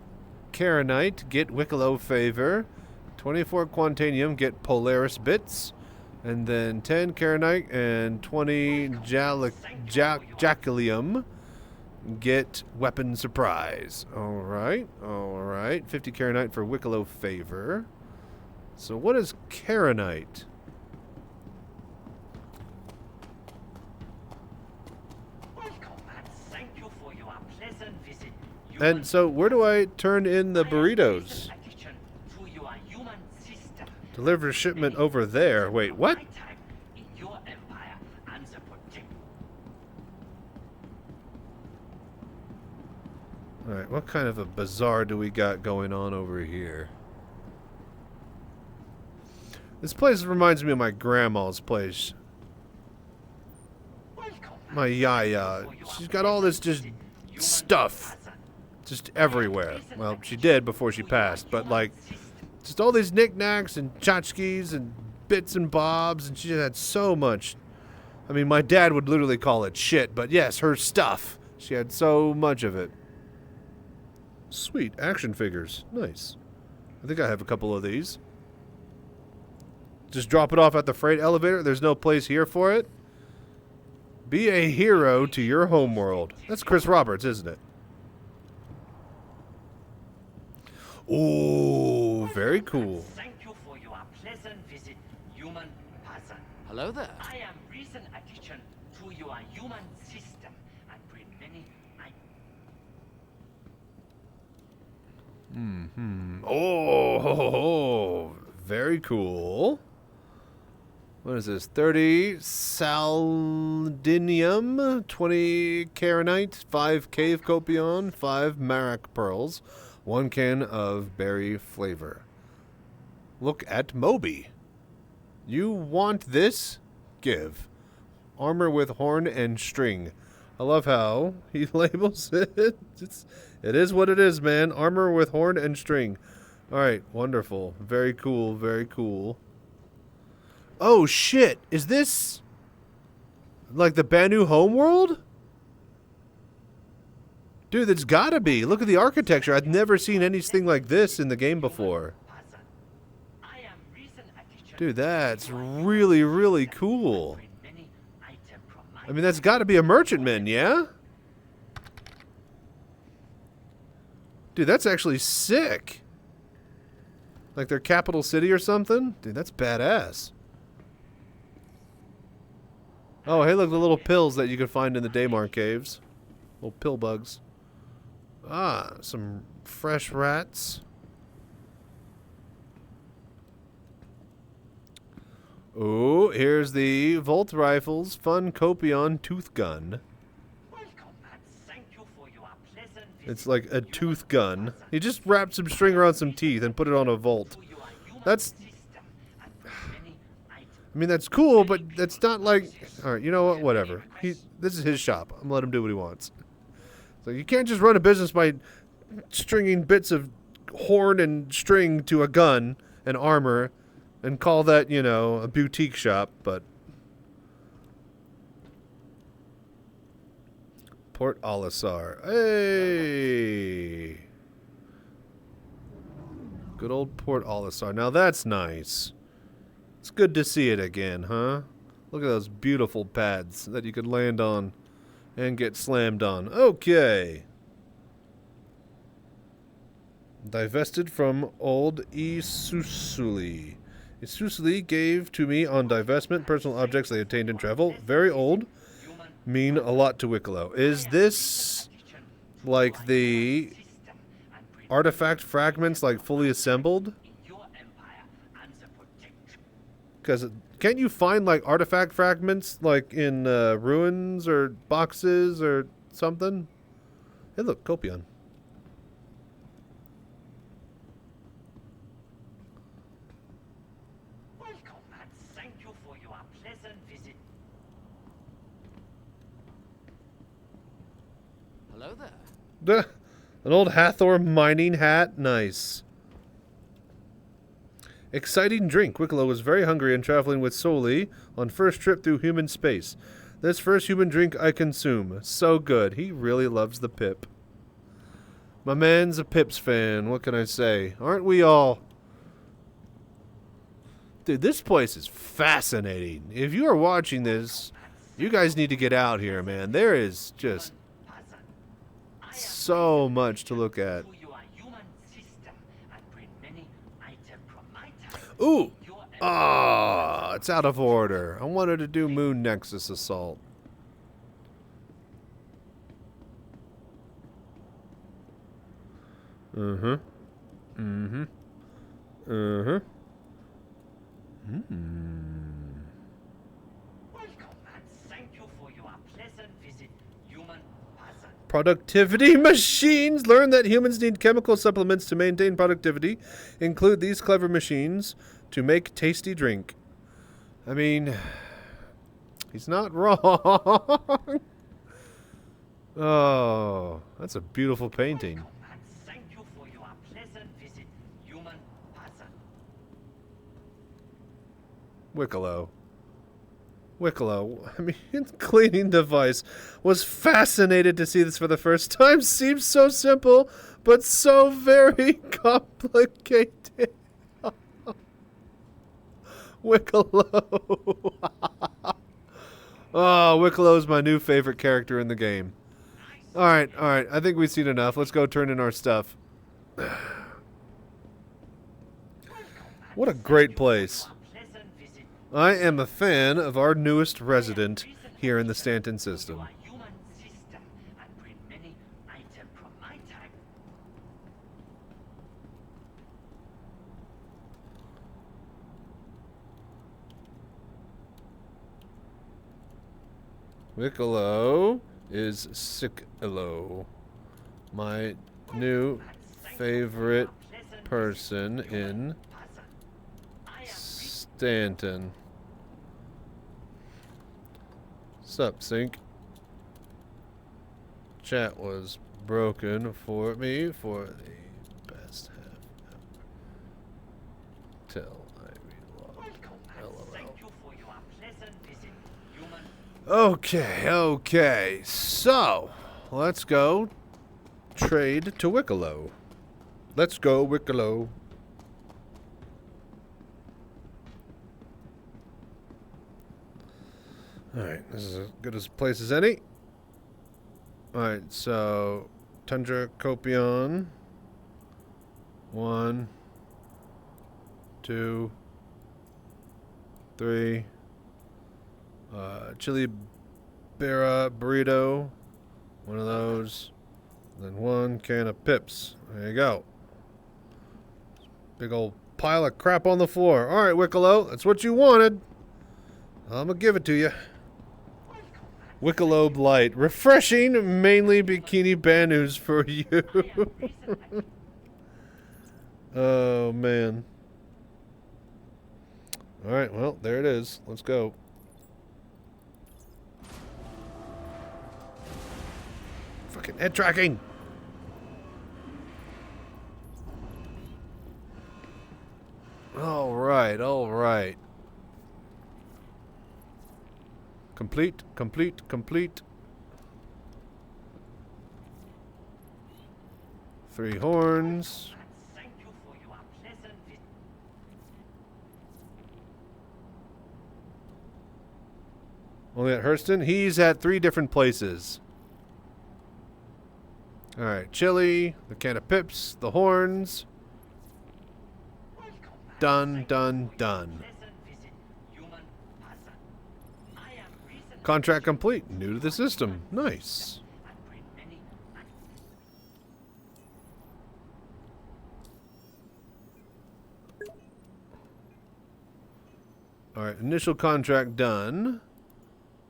Karenite, get Wicklow Favor. 24 Quantanium, get Polaris Bits. And then 10 Karenite and 20 Jacalium, get Weapon Surprise. Alright, alright. 50 Karenite for Wicklow Favor. So what is Karenite? And so where do I turn in the burritos? Deliver shipment over there. Wait, what? Alright, what kind of a bazaar do we got going on over here? This place reminds me of my grandma's place. My yaya. She's got all this just stuff. Just everywhere. Well, she did before she passed, but like, just all these knickknacks and tchotchkes and bits and bobs, and she had so much. I mean, my dad would literally call it shit, but yes, her stuff. She had so much of it. Sweet, action figures. Nice. I think I have a couple of these. Just drop it off at the freight elevator. There's no place here for it. Be a hero to your homeworld. That's Chris Roberts, isn't it? Oh, very cool. Thank you for your pleasant visit, human person. Hello there. I am recent addition to your human system and bring many. Oh, very cool. What is this? 30 Saldinium, 20 Karenite, 5 Cave Copion, 5 Marak Pearls, 1 can of berry flavor. Look at Moby. You want this? Give. Armor with horn and string. I love how he labels it. It is what it is, man. Armor with horn and string. Alright, wonderful. Very cool, very cool. Oh, shit. Is this like the Banu homeworld? Dude, that's gotta be. Look at the architecture. I've never seen anything like this in the game before. Dude, that's really, really cool. I mean, that's gotta be a merchantman, yeah? Dude, that's actually sick. Like their capital city or something? Dude, that's badass. Oh, hey, look, the little pills that you can find in the Daymar caves. Little pill bugs. Ah, some fresh rats. Oh, here's the Volt Rifles Fun Copion Tooth Gun. It's like a tooth gun. He just wrapped some string around some teeth and put it on a Volt. That's... I mean, that's cool, but that's not like... Alright, you know what? Whatever. This is his shop. I'm gonna let him do what he wants. So you can't just run a business by stringing bits of horn and string to a gun and armor and call that, you know, a boutique shop, but... Port Olisar. Hey! Good old Port Olisar. Now that's nice. It's good to see it again, huh? Look at those beautiful pads that you could land on and get slammed on. Okay. Divested from old Isusuli. Isusuli gave to me on divestment personal objects they obtained in travel. Very old. Mean a lot to Wicklow. Is this like the artifact fragments, like fully assembled? Because can't you find like artifact fragments like in ruins or boxes or something? Hey, look, Copion. Welcome and thank you for your pleasant visit. Hello there. An old Hathor mining hat. Nice. Exciting drink. Wicklow was very hungry and traveling with Soli on first trip through human space. This first human drink I consume. So good. He really loves the pip. My man's a Pips fan. What can I say? Aren't we all? Dude, this place is fascinating. If you are watching this, you guys need to get out here, man. There is just so much to look at. Ooh! Ah, it's out of order. I wanted to do Moon Nexus Assault. Uh-huh. Mm-hmm. Uh-huh. Welcome and thank you for your pleasant visit, human puzzle. Productivity machines! Learn that humans need chemical supplements to maintain productivity. Include these clever machines to make tasty drink. I mean, he's not wrong. Oh, that's a beautiful painting. Wicklow. I mean, cleaning device. Was fascinated to see this for the first time. Seems so simple, but so very complicated. Wicklow. Oh, Wicklow's my new favorite character in the game. Alright. I think we've seen enough. Let's go turn in our stuff. What a great place. I am a fan of our newest resident here in the Stanton system. Wicklow is Sicklow. My new favorite person in Stanton. Sup, Sync? Chat was broken for me for the best half ever. Till I reload. LOL. Okay. So, let's go trade to Wicklow. Let's go, Wicklow. Alright, this is as good a place as any. Alright, so Tundra Copion. 1, 2, 3. Chili Barra Burrito. One of those. Then 1 can of Pips. There you go. Big old pile of crap on the floor. Alright, Wicklow, that's what you wanted. I'm gonna give it to you. Wicklow Light. Refreshing, mainly Bikini Banus for you. Oh, man. Alright, well, there it is. Let's go. Fucking head tracking! Alright. Complete. 3 horns. Only at Hurston? He's at 3 different places. Alright, Chili, the can of Pips, the horns. Done. Contract complete. New to the system. Nice. Alright, initial contract done.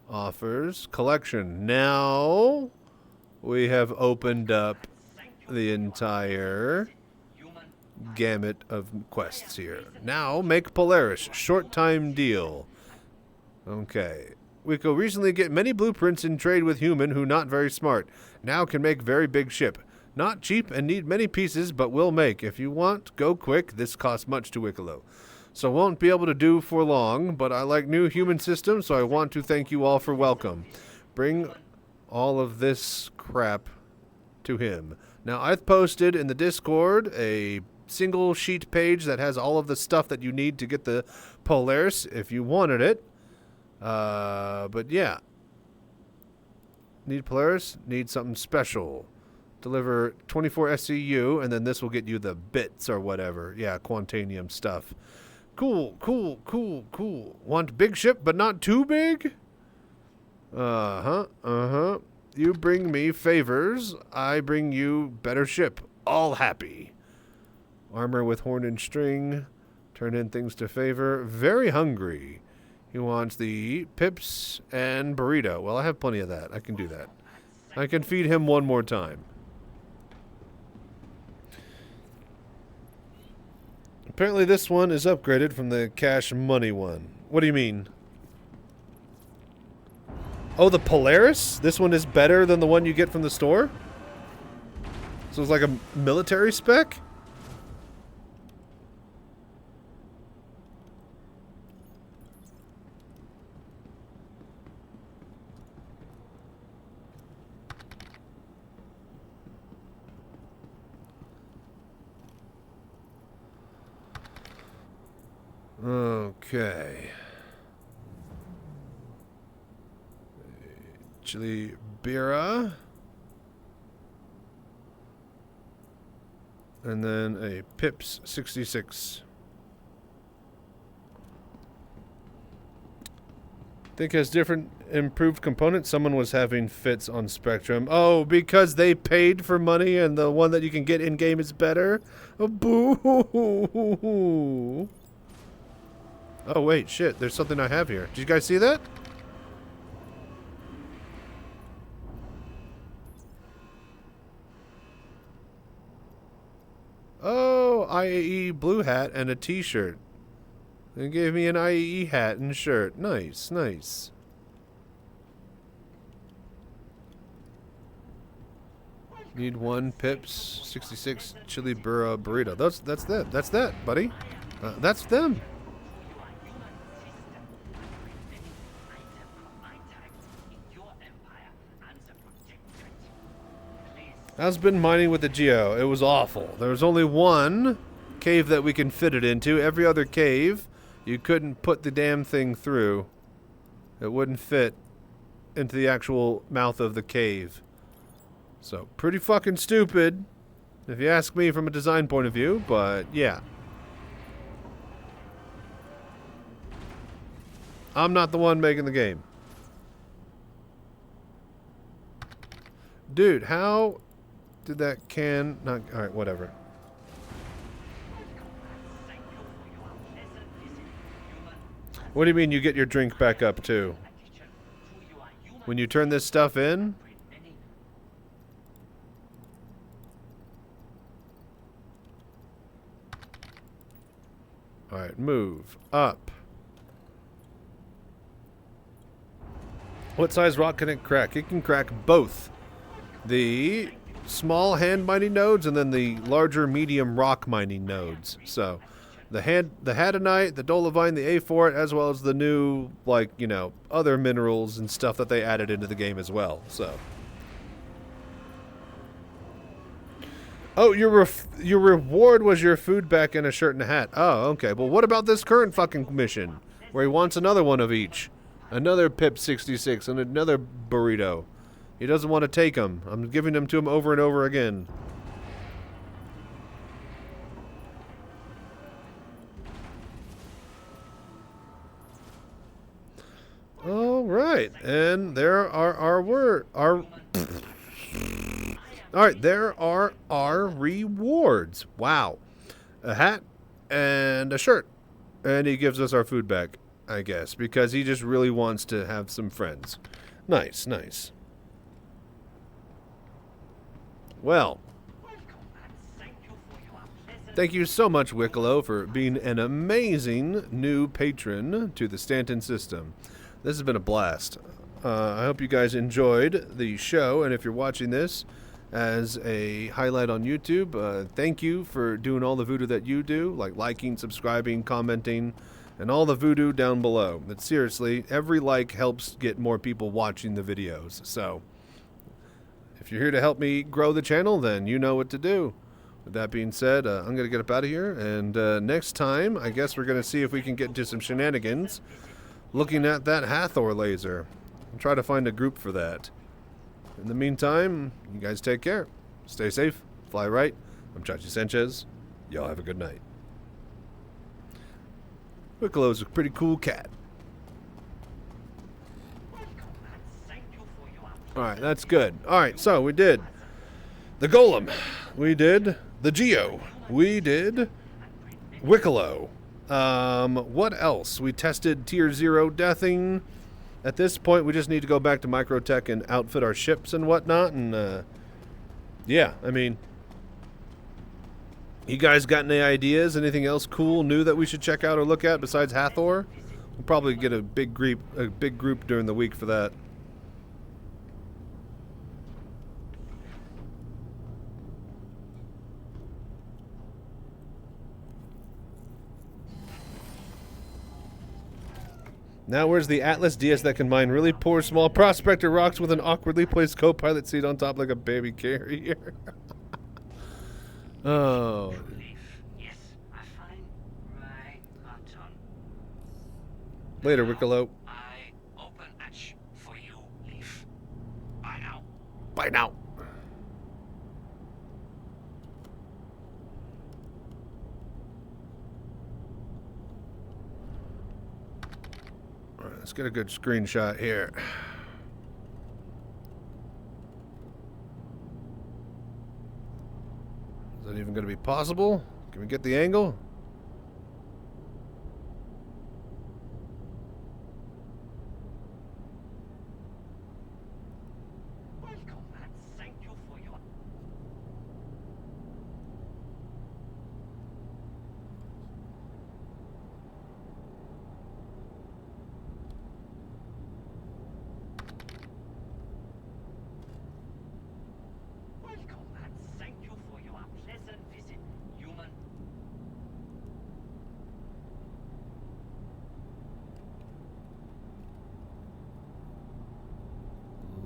Offers. Collection. Now we have opened up the entire gamut of quests here. Now make Polaris. Short time deal. Okay. We could recently get many blueprints in trade with human who not very smart. Now can make very big ship. Not cheap and need many pieces, but will make. If you want, go quick. This costs much to Wicklow. So won't be able to do for long, but I like new human systems, so I want to thank you all for welcome. Bring all of this crap to him. Now, I've posted in the Discord a single sheet page that has all of the stuff that you need to get the Polaris if you wanted it. But yeah. Need Polaris? Need something special. Deliver 24 SCU, and then this will get you the bits or whatever. Yeah, Quantanium stuff. Cool, cool, cool, cool. Want big ship, but not too big? Uh-huh. You bring me favors, I bring you better ship. All happy. Armor with horn and string. Turn in things to favor. Very hungry. He wants the pips and burrito. Well, I have plenty of that. I can do that. I can feed him one more time. Apparently this one is upgraded from the cash money one. What do you mean? Oh, the Polaris? This one is better than the one you get from the store? So it's like a military spec? Okay. Chili Bira. And then a Pips 66. Think has different improved components. Someone was having fits on Spectrum. Oh, because they paid for money and the one that you can get in-game is better? Oh, boo! Oh, wait, shit. There's something I have here. Did you guys see that? Oh, IAE blue hat and a t-shirt. They gave me an IAE hat and shirt. Nice, nice. Need one Pips 66 chili burrito. That's that. That's that, buddy. That's them. How's been mining with the Geo? It was awful. There was only one cave that we can fit it into. Every other cave, you couldn't put the damn thing through. It wouldn't fit into the actual mouth of the cave. So, pretty fucking stupid, if you ask me from a design point of view, but yeah. I'm not the one making the game. Dude, how did that can not... Alright, whatever. What do you mean you get your drink back up too? When you turn this stuff in? Alright, move up. What size rock can it crack? It can crack both the small hand mining nodes and then the larger medium rock mining nodes. So the hadonite, the dolomite, the A4, as well as the new, like, you know, other minerals and stuff that they added into the game as well. So oh, your reward was your food back and a shirt and a hat. Oh, okay. Well, what about this current fucking mission where he wants another one of each? Another Pip 66 and another burrito. He doesn't want to take them. I'm giving them to him over and over again. All right, and there are all right, there are our rewards. Wow, a hat and a shirt, and he gives us our food back, I guess, because he just really wants to have some friends. Nice, nice. Well, thank you so much, Wicklow, for being an amazing new patron to the Stanton system. This has been a blast. I hope you guys enjoyed the show, and if you're watching this as a highlight on YouTube, thank you for doing all the voodoo that you do, like liking, subscribing, commenting, and all the voodoo down below. But seriously, every like helps get more people watching the videos, so... If you're here to help me grow the channel, then you know what to do. With that being said, I'm going to get up out of here, and next time, I guess we're going to see if we can get into some shenanigans looking at that Hathor laser and try to find a group for that. In the meantime, you guys take care. Stay safe. Fly right. I'm Chachi Sanchez. Y'all have a good night. Wicklo's a pretty cool cat. Alright, that's good. Alright, so we did the Golem. We did the Geo. We did Wicklow. What else? We tested Tier 0 deathing. At this point, we just need to go back to Microtech and outfit our ships and whatnot. And, yeah, I mean, you guys got any ideas? Anything else cool, new that we should check out or look at besides Hathor? We'll probably get a big group during the week for that. Now where's the Atlas DS that can mine really poor small prospector rocks with an awkwardly placed co-pilot seat on top like a baby carrier? Oh. Yes, I find right button. Later, Wicklow. I open hatch for you, Leaf. Bye now. Bye now. Alright, let's get a good screenshot here. Is that even going to be possible? Can we get the angle? Welcome and thank you for your... Welcome and thank you for your pleasant visit, human.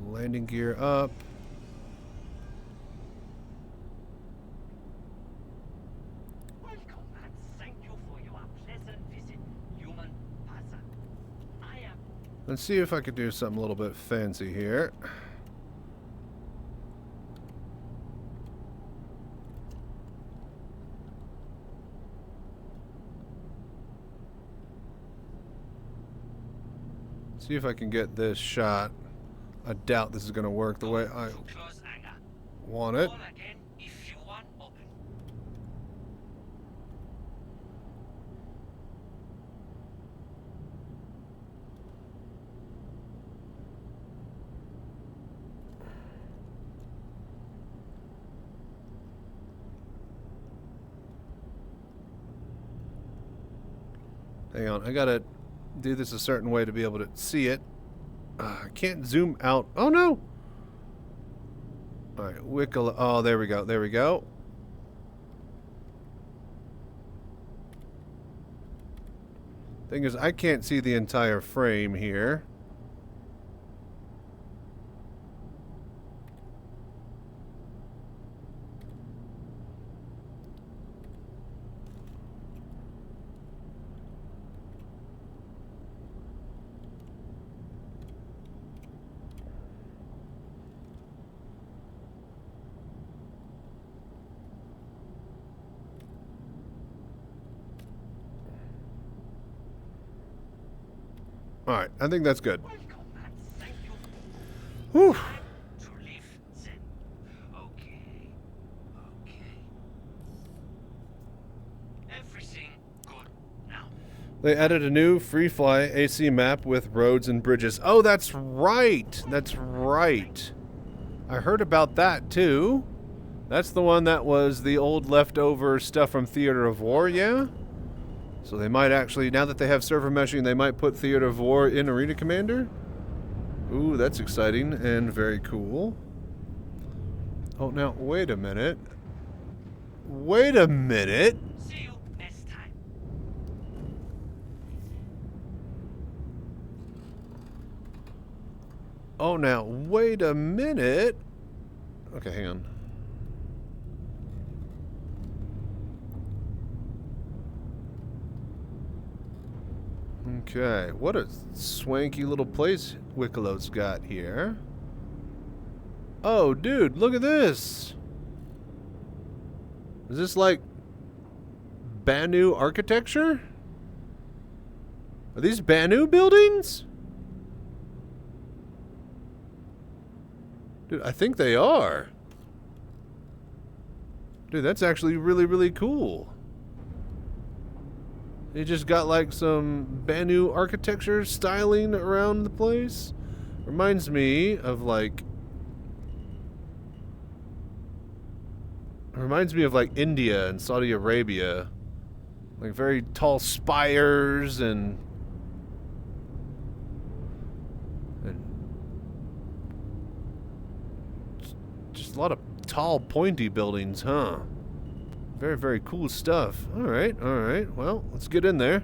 Landing gear up. Welcome and thank you for your pleasant visit, human person. I am... Let's see if I could do something a little bit fancy here. See if I can get this shot. I doubt this is going to work the way I Close hangar. want it. Call again if you want open. Hang on, I gotta do this a certain way to be able to see it. I can't zoom out. Oh no! Alright, Wicklow. Oh, there we go. There we go. Thing is, I can't see the entire frame here. Alright, I think that's good. Welcome and thank you. Whew. To leave then. Okay. Everything good now. They added a new free fly AC map with roads and bridges. Oh, that's right. That's right. I heard about that too. That's the one that was the old leftover stuff from Theater of War, yeah? So they might actually, now that they have server meshing, they might put Theater of War in Arena Commander? Ooh, that's exciting and very cool. Oh, now, wait a minute. Wait a minute. See you next time. Oh, now, wait a minute. Okay, hang on. Okay, what a swanky little place Wicklo's got here. Oh, dude, look at this. Is this like Banu architecture? Are these Banu buildings? Dude, I think they are. Dude, that's actually really, really cool. They just got like some Banu architecture styling around the place. Reminds me of like... Reminds me of like India and Saudi Arabia. Like very tall spires and just a lot of tall pointy buildings, huh? Very, very cool stuff. Alright, alright. Well, let's get in there.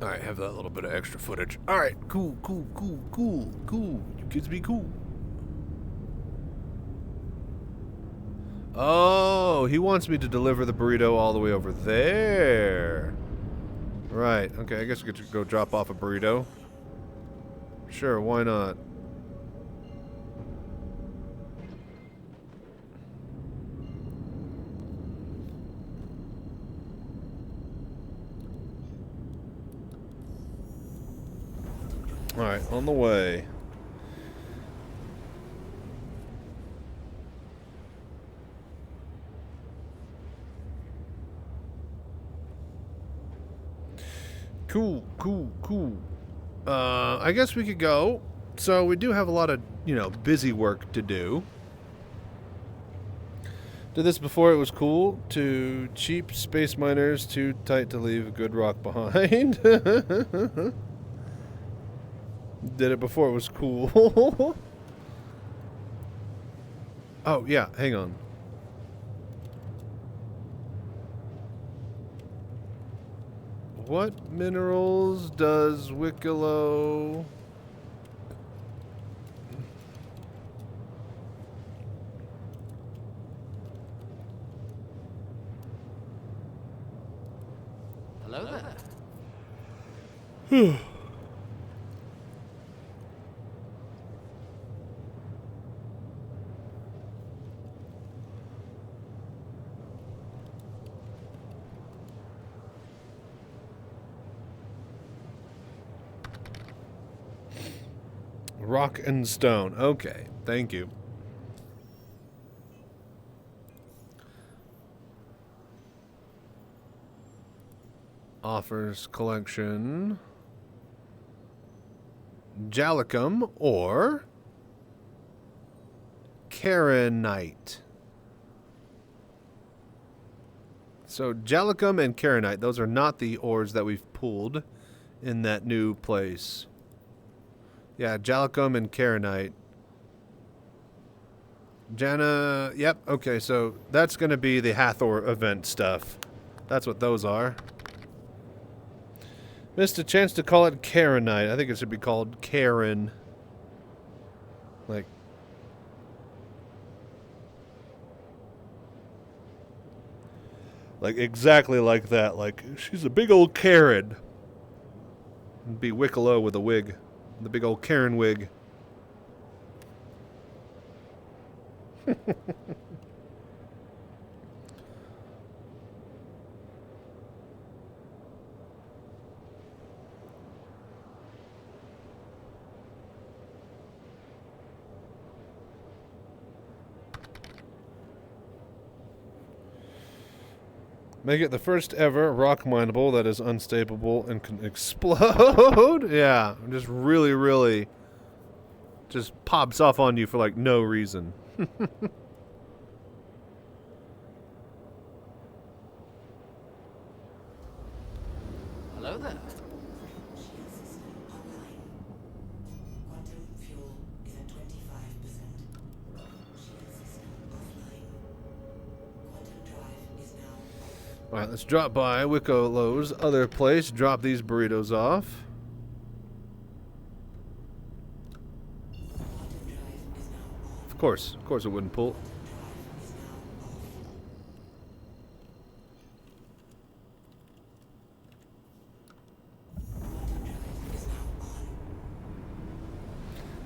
Alright, have that little bit of extra footage. Alright, cool, cool, cool, cool, cool. You kids be cool. Oh, he wants me to deliver the burrito all the way over there. Right, okay, I guess we could go drop off a burrito. Sure, why not? Alright, on the way. Cool, cool, cool. I guess we could go. So we do have a lot of, you know, busy work to do. Did this before it was cool. To cheap space miners, too tight to leave a good rock behind. Did it before it was cool. Oh, yeah, hang on. What minerals does Wicklow... Hello there. Rock and stone. Okay, thank you. Offers collection. Jalicum or Karenite. So Jalicum and Karenite, those are not the ores that we've pulled in that new place. Yeah, Jalicum and Karenite. Jana, yep, okay, so that's going to be the Hathor event stuff. That's what those are. Missed a chance to call it Karenite. I think it should be called Karen. Like exactly like that. Like, she's a big old Karen. It'd be Wicklow with a wig. The big old Karen wig. Make it the first ever rock mineable that is unstable and can explode. Yeah, just really, really just pops off on you for like no reason. Hello there. Shield system online. Quantum fuel is at 25%. Shield system offline. Quantum drive is now. Alright, let's drop by Wicklo's other place, drop these burritos off. Of course it wouldn't pull.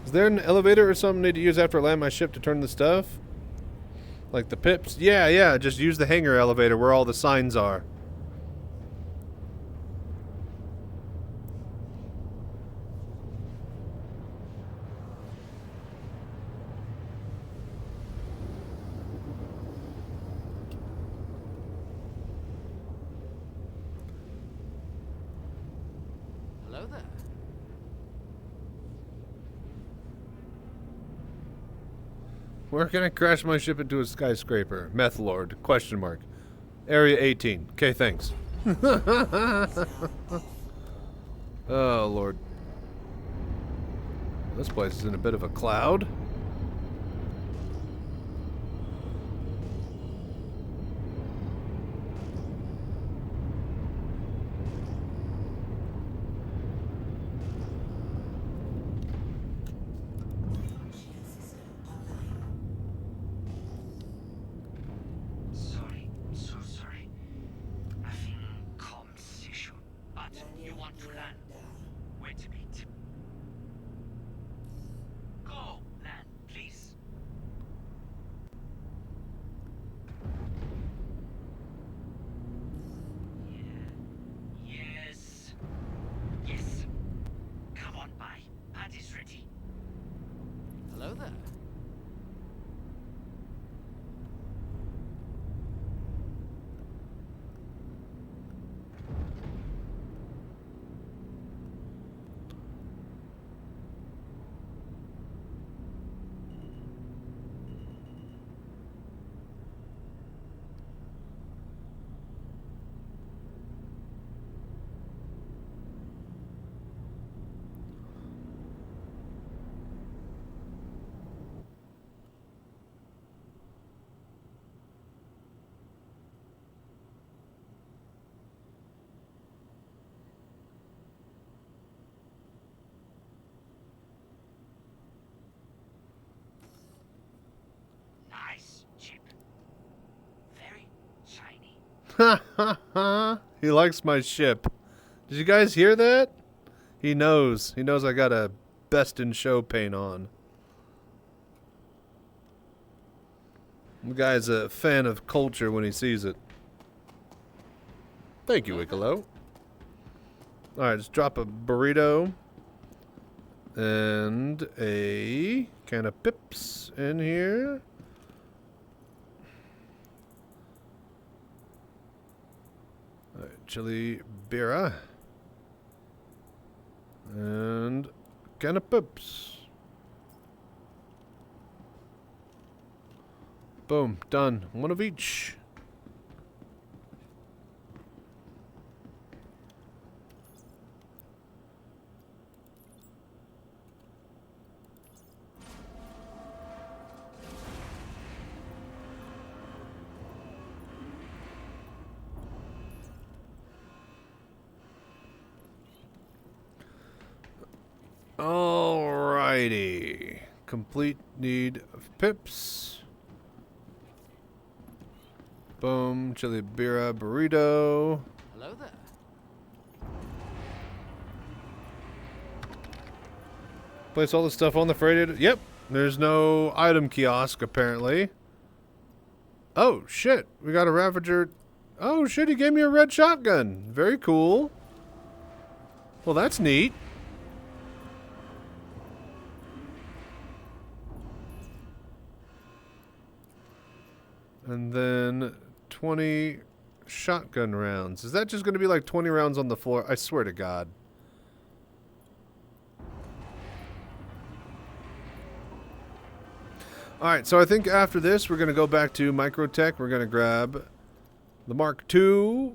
Is there an elevator or something I need to use after I land my ship to turn the stuff? Like the pips? Yeah, just use the hangar elevator where all the signs are. Hello there. Where can I crash my ship into a skyscraper? Meth Lord, question mark. Area 18. Okay, thanks. Oh, Lord. This place is in a bit of a cloud. Sorry, so sorry. Having comms issue. But you want to land. Wait a bit. Go, land, please. Yeah. Yes. Yes. Come on by. Pad is ready. Hello there. Nice chip. Very shiny. Ha ha ha. He likes my ship. Did you guys hear that? He knows. He knows I got a best in show paint on. The guy's a fan of culture when he sees it. Thank you, Wicklow. Alright, let's drop a burrito and a can of pips in here. Alright, chili bira and can of pips. Boom, done. One of each. Alrighty. Complete need of pips. Boom, chili bira burrito. Hello there. Place all the stuff on the freighted. Yep, there's no item kiosk apparently. Oh shit, we got a Ravager. Oh shit, he gave me a red shotgun. Very cool. Well, that's neat. And then 20 shotgun rounds. Is that just going to be like 20 rounds on the floor? I swear to God. Alright, so I think after this, we're going to go back to Microtech. We're going to grab the Mark II,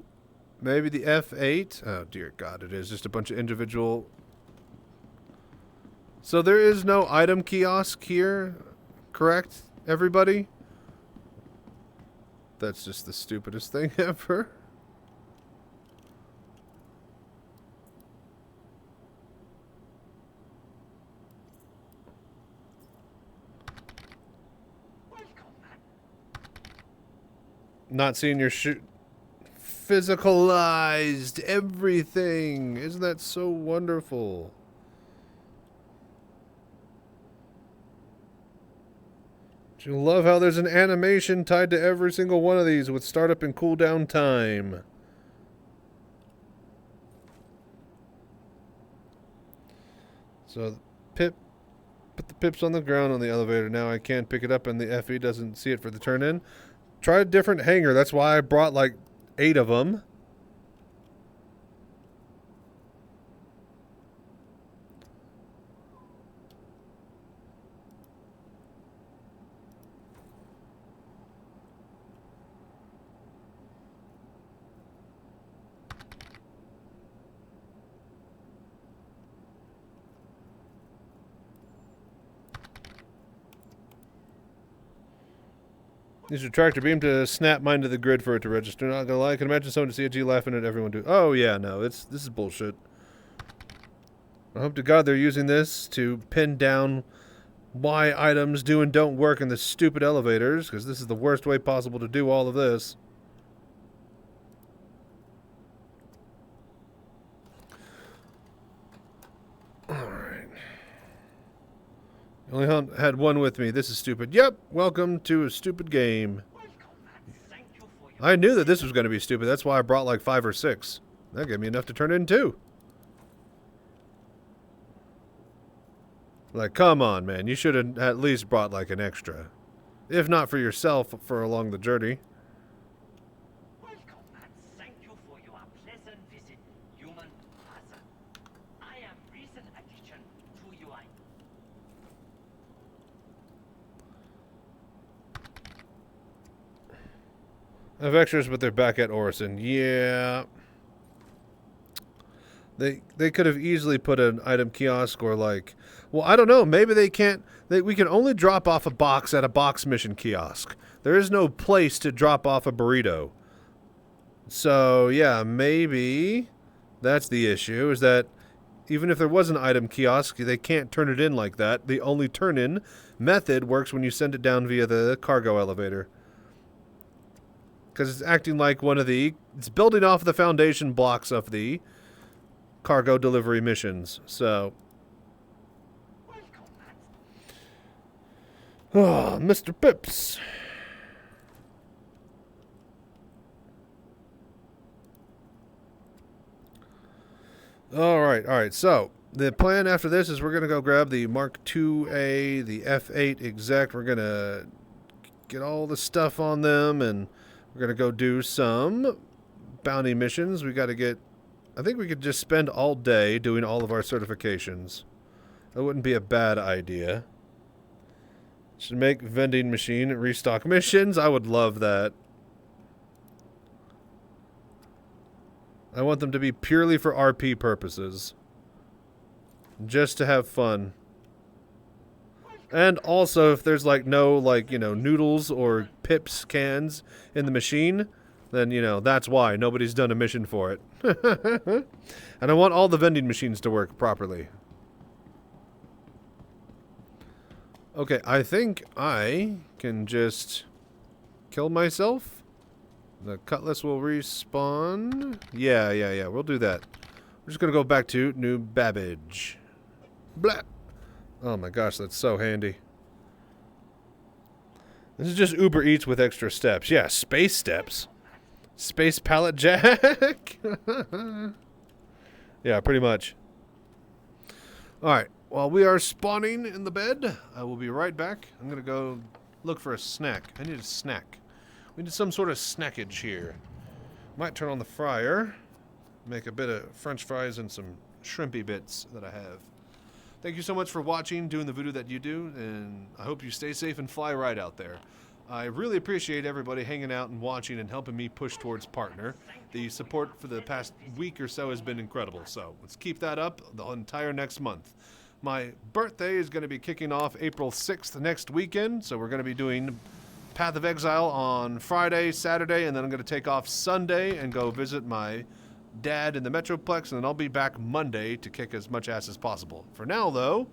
maybe the F8. Oh, dear God, it is just a bunch of individual. So there is no item kiosk here, correct, everybody? That's just the stupidest thing ever. Not seeing your shoot. Physicalized everything. Isn't that so wonderful? Do you love how there's an animation tied to every single one of these with startup and cooldown time? So put the pips on the ground on the elevator. Now I can't pick it up and the FE doesn't see it for the turn in. Try a different hanger. That's why I brought like 8 of them. Use your tractor beam to snap mine to the grid for it to register. Not gonna lie, I can imagine someone to CG laughing at everyone do. Oh yeah, no, this is bullshit. I hope to God they're using this to pin down why items do and don't work in the stupid elevators, because this is the worst way possible to do all of this. Alright. You only had one with me. This is stupid. Yep, welcome to a stupid game. I knew that this was going to be stupid. That's why I brought like 5 or 6. That gave me enough to turn in 2. Like, come on, man. You should have at least brought like an extra. If not for yourself, for along the journey. Welcome and thank you for your pleasant visit, human Plaza. I am recent addition to UI. I have extras, but they're back at Orison. Yeah. They could have easily put an item kiosk or like... Well, I don't know. Maybe they can't... we can only drop off a box at a box mission kiosk. There is no place to drop off a burrito. So, yeah, maybe that's the issue, is that even if there was an item kiosk, they can't turn it in like that. The only turn-in method works when you send it down via the cargo elevator. Because it's acting like one of the... It's building off the foundation blocks of the cargo delivery missions. So... Oh, Mr. Pips. Alright. So, the plan after this is we're going to go grab the Mark IIA, the F8 exec. We're going to get all the stuff on them, and we're going to go do some bounty missions. We got to get... I think we could just spend all day doing all of our certifications. That wouldn't be a bad idea. Should make vending machine restock missions. I would love that. I want them to be purely for RP purposes. Just to have fun. And also, if there's like no, like, you know, noodles or pips cans in the machine, then, you know, that's why nobody's done a mission for it. And I want all the vending machines to work properly. Okay, I think I can just kill myself. The cutlass will respawn. Yeah, we'll do that. We're just gonna go back to New Babbage. Blah! Oh my gosh, that's so handy. This is just Uber Eats with extra steps. Yeah, space steps. Space pallet jack. Yeah, pretty much. Alright. While we are spawning in the bed, I will be right back. I'm going to go look for a snack. I need a snack. We need some sort of snackage here. Might turn on the fryer. Make a bit of french fries and some shrimpy bits that I have. Thank you so much for watching, doing the voodoo that you do, and I hope you stay safe and fly right out there. I really appreciate everybody hanging out and watching and helping me push towards partner. The support for the past week or so has been incredible, so let's keep that up the entire next month. My birthday is going to be kicking off April 6th next weekend, so we're going to be doing Path of Exile on Friday, Saturday, and then I'm going to take off Sunday and go visit my dad in the Metroplex, and then I'll be back Monday to kick as much ass as possible. For now, though,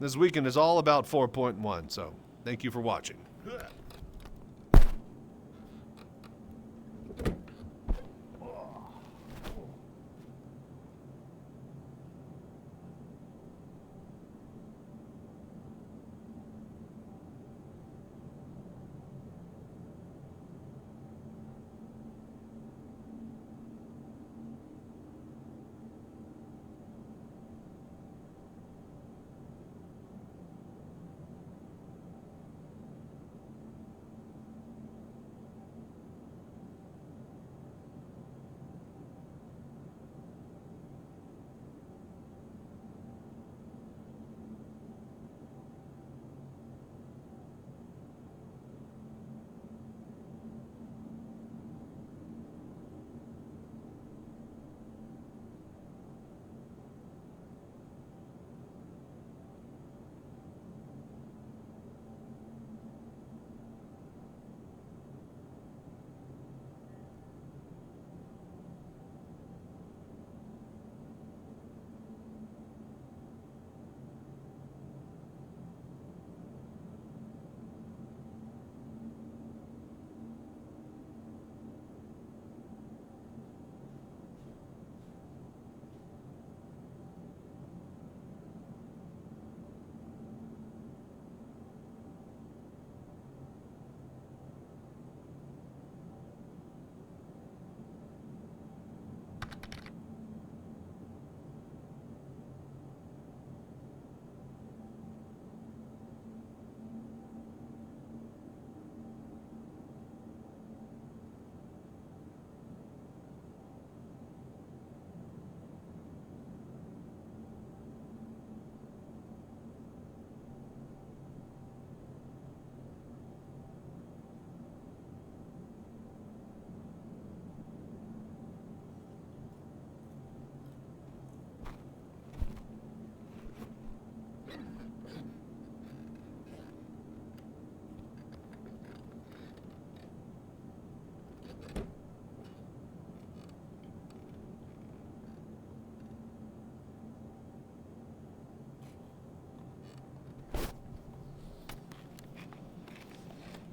this weekend is all about 4.1, so thank you for watching.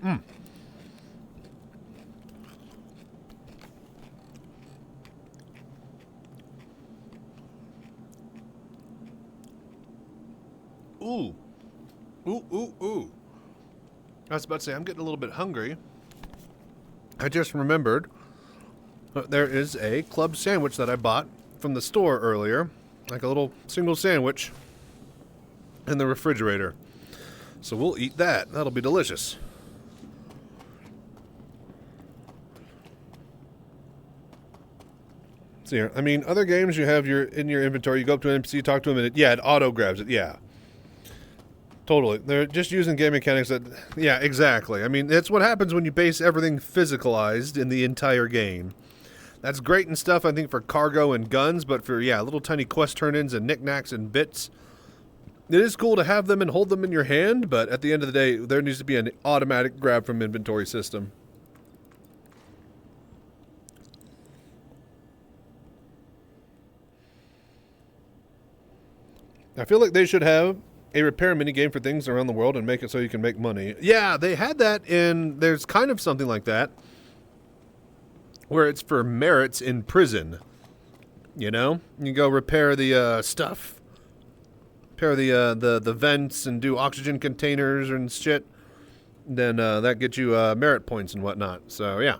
Ooh. Ooh, ooh, ooh. I was about to say, I'm getting a little bit hungry. I just remembered there is a club sandwich that I bought from the store earlier. Like a little single sandwich in the refrigerator. So we'll eat that. That'll be delicious. So here, I mean, other games you have in your inventory, you go up to an NPC, talk to him, and it auto grabs it. Yeah. Totally. They're just using game mechanics that, yeah, exactly. I mean, that's what happens when you base everything physicalized in the entire game. That's great and stuff, I think, for cargo and guns, but for, little tiny quest turn-ins and knickknacks and bits, it is cool to have them and hold them in your hand, but at the end of the day, there needs to be an automatic grab from inventory system. I feel like they should have a repair minigame for things around the world and make it so you can make money. Yeah, they had that there's kind of something like that, where it's for merits in prison. You know? You go repair the stuff. Repair the vents and do oxygen containers and shit. Then that gets you merit points and whatnot. So, yeah.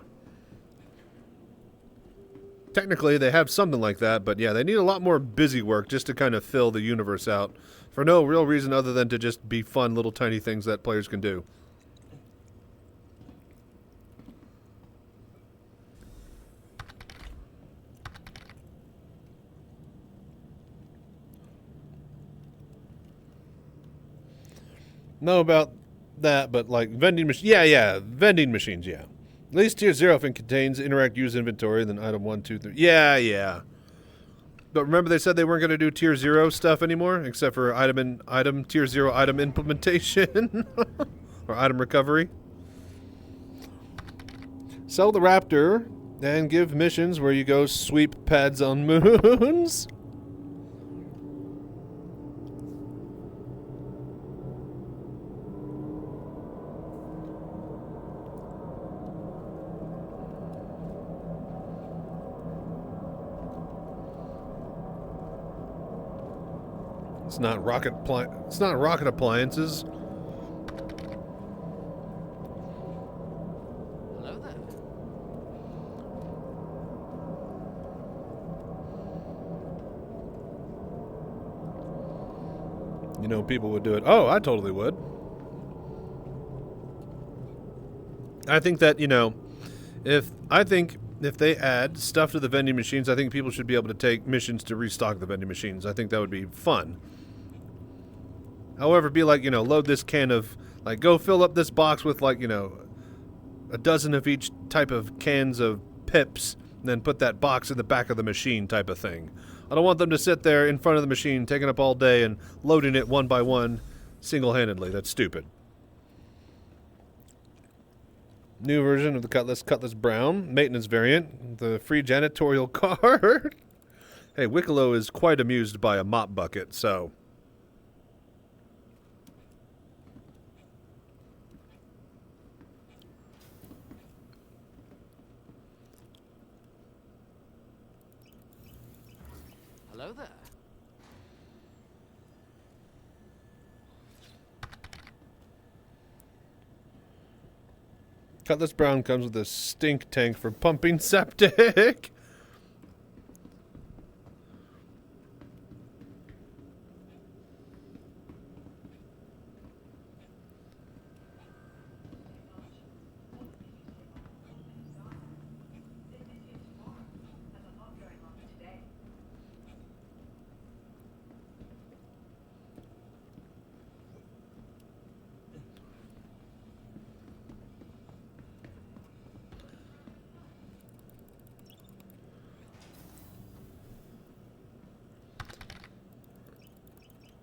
Technically, they have something like that, but yeah, they need a lot more busy work just to kind of fill the universe out. For no real reason other than to just be fun little tiny things that players can do. Know about that, but like vending machines. Yeah, vending machines, yeah. At least tier 0 if it contains interact use inventory, then item 1, 2, 3. Yeah. But remember they said they weren't going to do tier 0 stuff anymore, except for item tier 0 item implementation or item recovery. Sell the Raptor and give missions where you go sweep pads on moons. It's not rocket appliances. Hello there. You know, people would do it. Oh, I totally would. I think that, if they add stuff to the vending machines, I think people should be able to take missions to restock the vending machines. I think that would be fun. However, be like, load this can of, like, go fill up this box with, like, a dozen of each type of cans of pips, and then put that box in the back of the machine type of thing. I don't want them to sit there in front of the machine, taking up all day and loading it one by one single-handedly. That's stupid. New version of the Cutlass Brown, maintenance variant, the free janitorial card. Hey, Wicklow is quite amused by a mop bucket, so... Hello there. Cutlass Brown comes with a stink tank for pumping septic.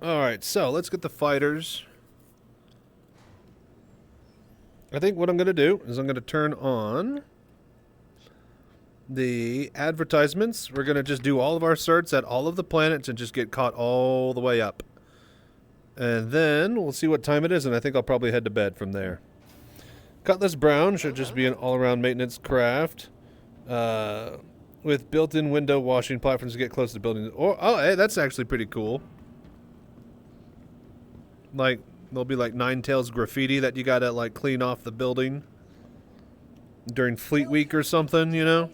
Alright, so let's get the fighters. I think what I'm going to do is I'm going to turn on the advertisements. We're going to just do all of our certs at all of the planets and just get caught all the way up. And then we'll see what time it is, and I think I'll probably head to bed from there. Cutlass Brown should just be an all-around maintenance craft. With built-in window washing platforms to get close to the building. Or, oh, hey, that's actually pretty cool. Like, there'll be like Nine Tails graffiti that you gotta like clean off the building during Fleet Week or something, you know?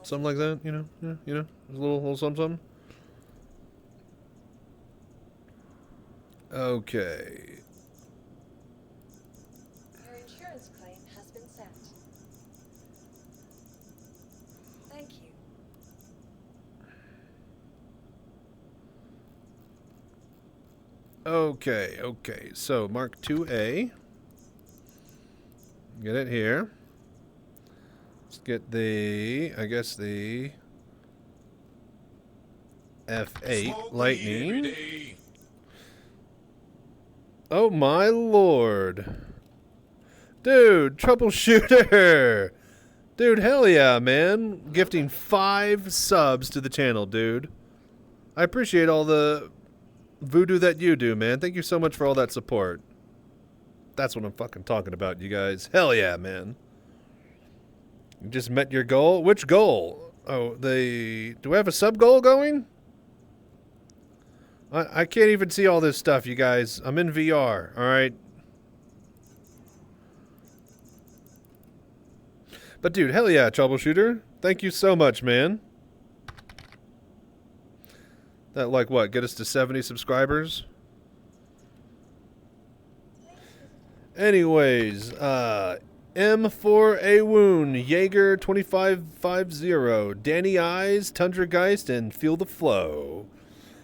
Something like that, you know? Yeah, you know? A little something. Okay. Your insurance claim has been sent. Thank you. Okay. So, Mark 2A. Get it here. Let's get the, I guess the F8 Lightning. Oh my lord. Dude, troubleshooter. Dude, hell yeah, man. Gifting 5 subs to the channel, dude. I appreciate all the voodoo that you do, man. Thank you so much for all that support. That's what I'm fucking talking about, you guys. Hell yeah, man. You just met your goal? Which goal? Oh, do we have a sub goal going? I can't even see all this stuff, you guys. I'm in VR, alright? But dude, hell yeah, troubleshooter. Thank you so much, man. That like what, get us to 70 subscribers? Anyways, M4A Wound, Jaeger 2550, Danny Eyes, Tundra Geist, and Feel the Flow.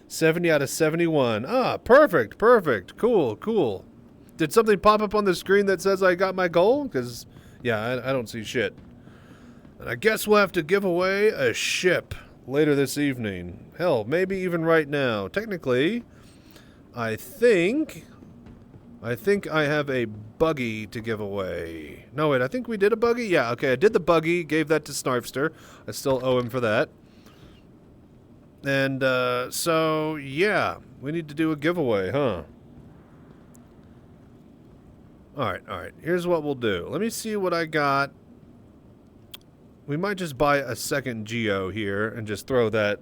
70 out of 71. Ah, perfect. Cool. Did something pop up on the screen that says I got my goal? Because, yeah, I don't see shit. And I guess we'll have to give away a ship later this evening. Hell, maybe even right now. Technically, I think I have a buggy to give away. No, wait, I think we did a buggy? Yeah, okay, I did the buggy, gave that to Snarfster. I still owe him for that. And, so, yeah, we need to do a giveaway, huh? Alright, here's what we'll do. Let me see what I got. We might just buy a second Geo here and just throw that.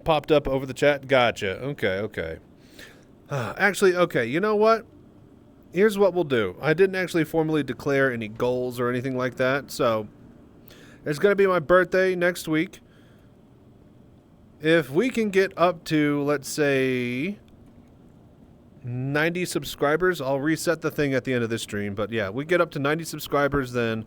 Popped up over the chat? Gotcha, okay. Actually, okay, you know what? Here's what we'll do. I didn't actually formally declare any goals or anything like that, so it's going to be my birthday next week. If we can get up to, let's say, 90 subscribers, I'll reset the thing at the end of this stream. But yeah, we get up to 90 subscribers, then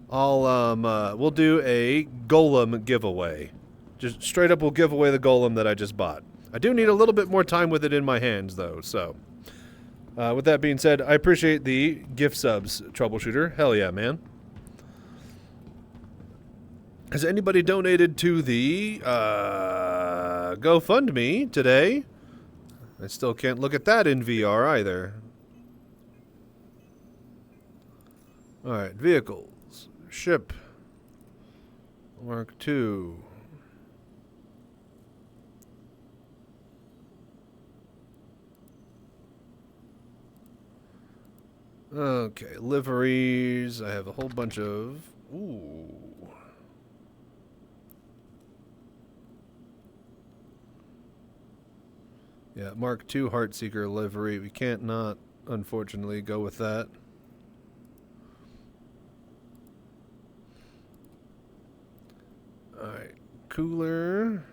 we'll do a golem giveaway. Just straight up, we'll give away the golem that I just bought. I do need a little bit more time with it in my hands, though. So, with that being said, I appreciate the gift subs, troubleshooter. Hell yeah, man. Has anybody donated to the GoFundMe today? I still can't look at that in VR either. Alright, vehicles. Ship. Mark II. Okay, liveries. I have a whole bunch of... Ooh. Yeah, Mark II Heartseeker livery. We can't not, unfortunately, go with that. Alright, cooler.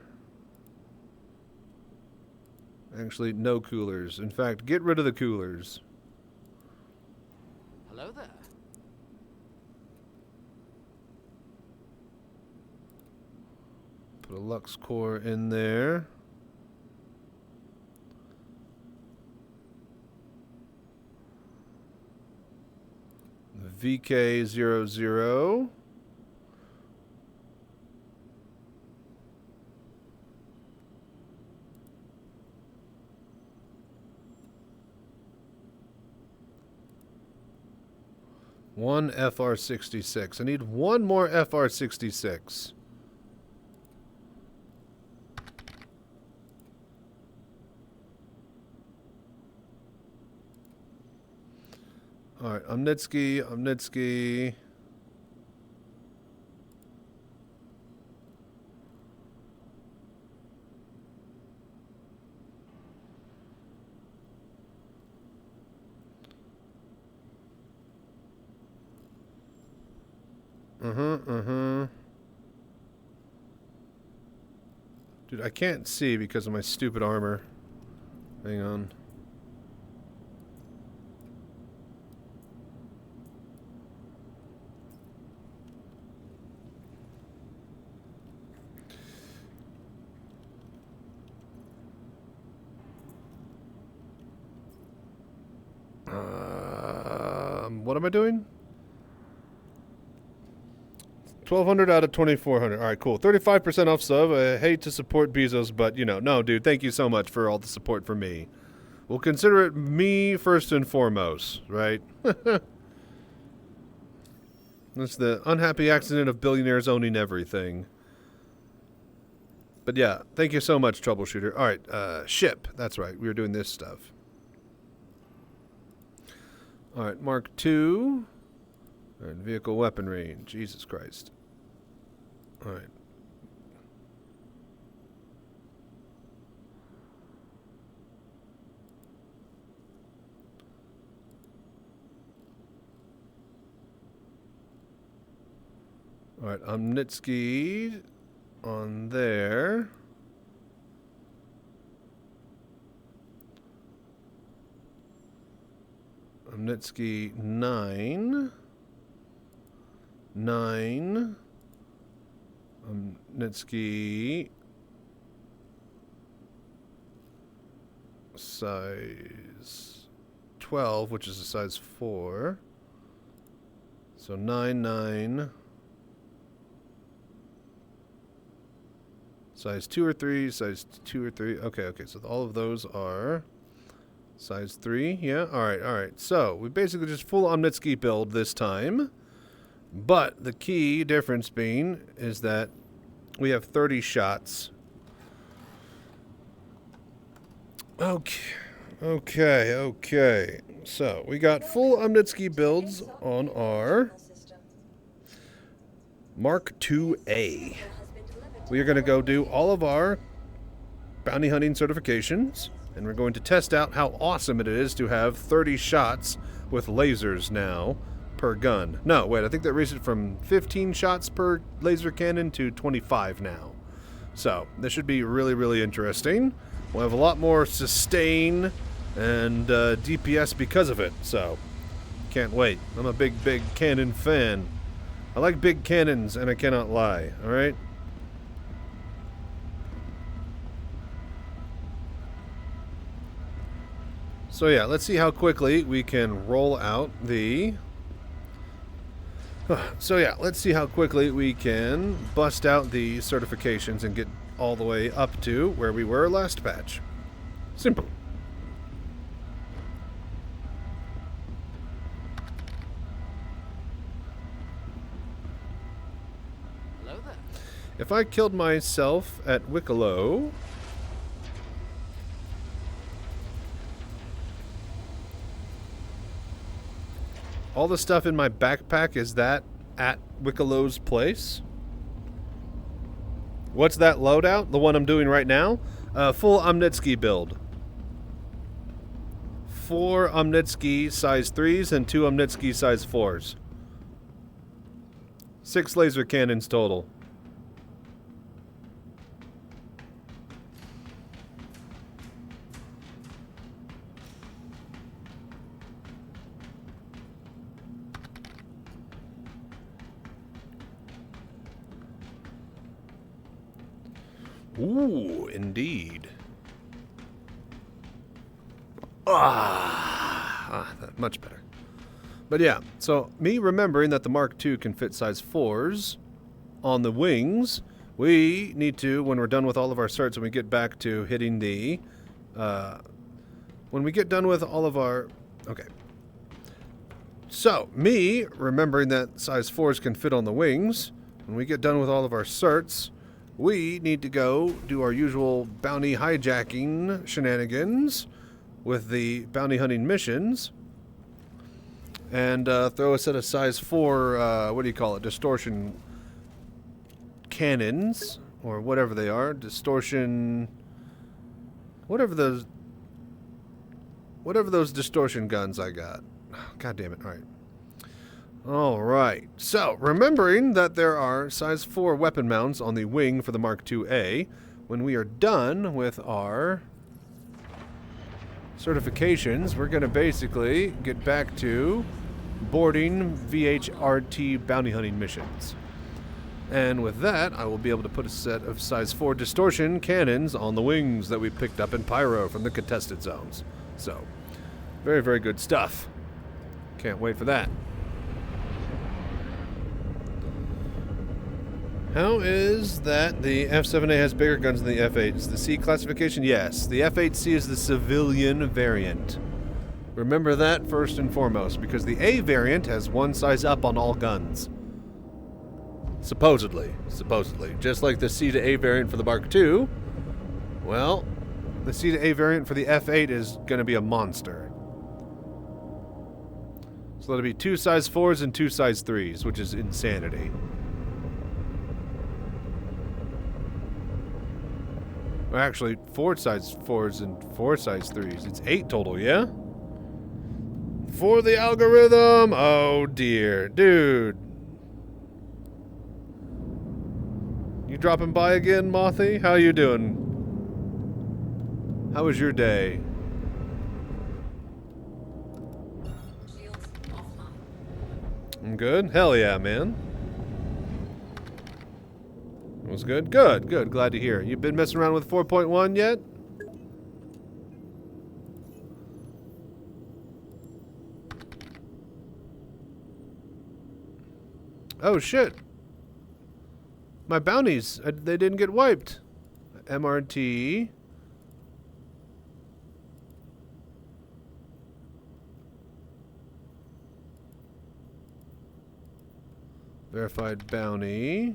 Actually, no coolers. In fact, get rid of the coolers. Hello there. Put a Lux Core in there. VK00. One FR66. I need one more FR66. Alright, Omnitsky. Dude, I can't see because of my stupid armor. Hang on. What am I doing? 1,200 out of 2,400. All right, cool. 35% off sub. I hate to support Bezos, but, you know, no, dude, thank you so much for all the support for me. We'll consider it me first and foremost, right? That's the unhappy accident of billionaires owning everything. But, yeah, thank you so much, Troubleshooter. All right, ship. That's right. We were doing this stuff. All right, Mark II. All right, vehicle weapon range. Jesus Christ. All right. All right, Omnitsky on there. Omnitsky 9. Omnitsky size 12, which is a size 4. So 9. Size 2 or 3, size 2 or 3. Okay, so all of those are size 3. Yeah, all right. So we basically just full Omnitsky build this time. But the key difference being is that we have 30 shots. Okay. So we got full Omnitsky builds on our Mark IIA. We are going to go do all of our bounty hunting certifications, and we're going to test out how awesome it is to have 30 shots with lasers now per gun. No, wait, I think that raised it from 15 shots per laser cannon to 25 now. So, this should be really, really interesting. We'll have a lot more sustain and DPS because of it, so can't wait. I'm a big cannon fan. I like big cannons, and I cannot lie, alright? So yeah, let's see how quickly we can roll out the... let's see how quickly we can bust out the certifications and get all the way up to where we were last patch. Simple. Hello there. If I killed myself at Wicklow... all the stuff in my backpack, is that at Wicklow's place? What's that loadout? The one I'm doing right now? Full Omnitsky build. 4 Omnitsky size 3s and 2 Omnitsky size 4s. 6 laser cannons total. Ooh, indeed. Much better. But yeah, so me remembering that the Mark II can fit size 4s on the wings, we need to, when we're done with all of our certs and we get back to hitting the, when we get done with all of our, okay. So, me remembering that size 4s can fit on the wings, when we get done with all of our certs, we need to go do our usual bounty hijacking shenanigans with the bounty hunting missions. and throw a set of size 4, what do you call it, distortion cannons, or whatever they are, distortion, whatever those distortion guns I got. God damn it, alright. Alright, so remembering that there are size 4 weapon mounts on the wing for the Mark IIA, when we are done with our certifications, we're going to basically get back to boarding VHRT bounty hunting missions. And with that, I will be able to put a set of size 4 distortion cannons on the wings that we picked up in Pyro from the contested zones. So, very, very good stuff. Can't wait for that. How is that the F7A has bigger guns than the F8? Is the C classification? Yes. The F8C is the civilian variant. Remember that first and foremost, because the A variant has one size up on all guns. Supposedly. Supposedly. Just like the C to A variant for the Mark II. Well, the C to A variant for the F8 is going to be a monster. So that'll be 2 size 4s and 2 size 3s, which is insanity. Well, actually, 4 size 4s and 4 size 3s. It's 8 total, yeah? For the algorithm! Oh dear. Dude. You dropping by again, Mothy? How you doing? How was your day? I'm good? Hell yeah, man. It was good? Good, good. Glad to hear. You've been messing around with 4.1 yet? Oh, shit. My bounties, they didn't get wiped. MRT. Verified bounty.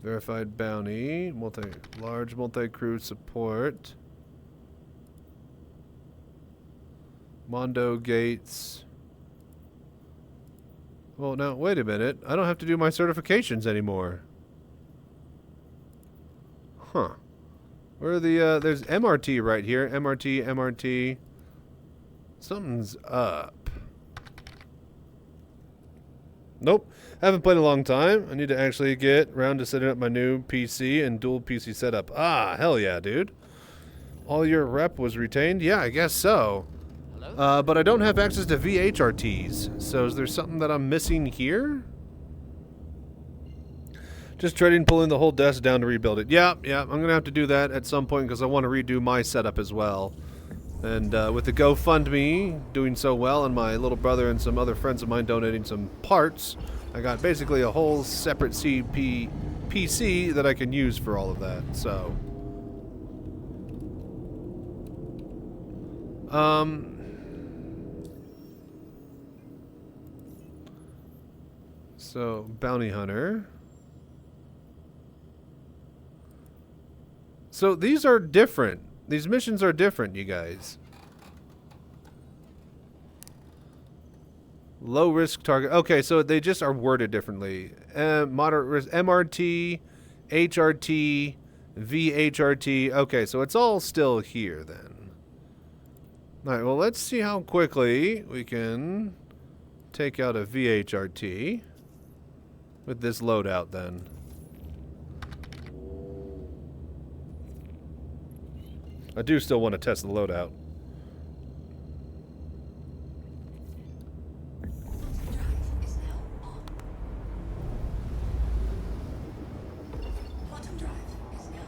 Verified bounty. Large multi-crew support. Mondo Gates. Well, now, wait a minute. I don't have to do my certifications anymore. Huh. Where are the, there's MRT right here. MRT, MRT. Something's up. Nope. Haven't played a long time. I need to actually get around to setting up my new PC and dual PC setup. Ah, hell yeah, dude. All your rep was retained? Yeah, I guess so. But I don't have access to VHRTs. So is there something that I'm missing here? Just trading, pulling the whole desk down to rebuild it. Yeah, I'm going to have to do that at some point because I want to redo my setup as well. And with the GoFundMe doing so well and my little brother and some other friends of mine donating some parts, I got basically a whole separate PC that I can use for all of that. So, so bounty hunter. So these are different. These missions are different, you guys. Low risk target. Okay, so they just are worded differently. Moderate risk. MRT, HRT, VHRT. Okay, so it's all still here then. Alright, well, let's see how quickly we can take out a VHRT with this loadout then. I do still want to test the loadout. Quantum drive is now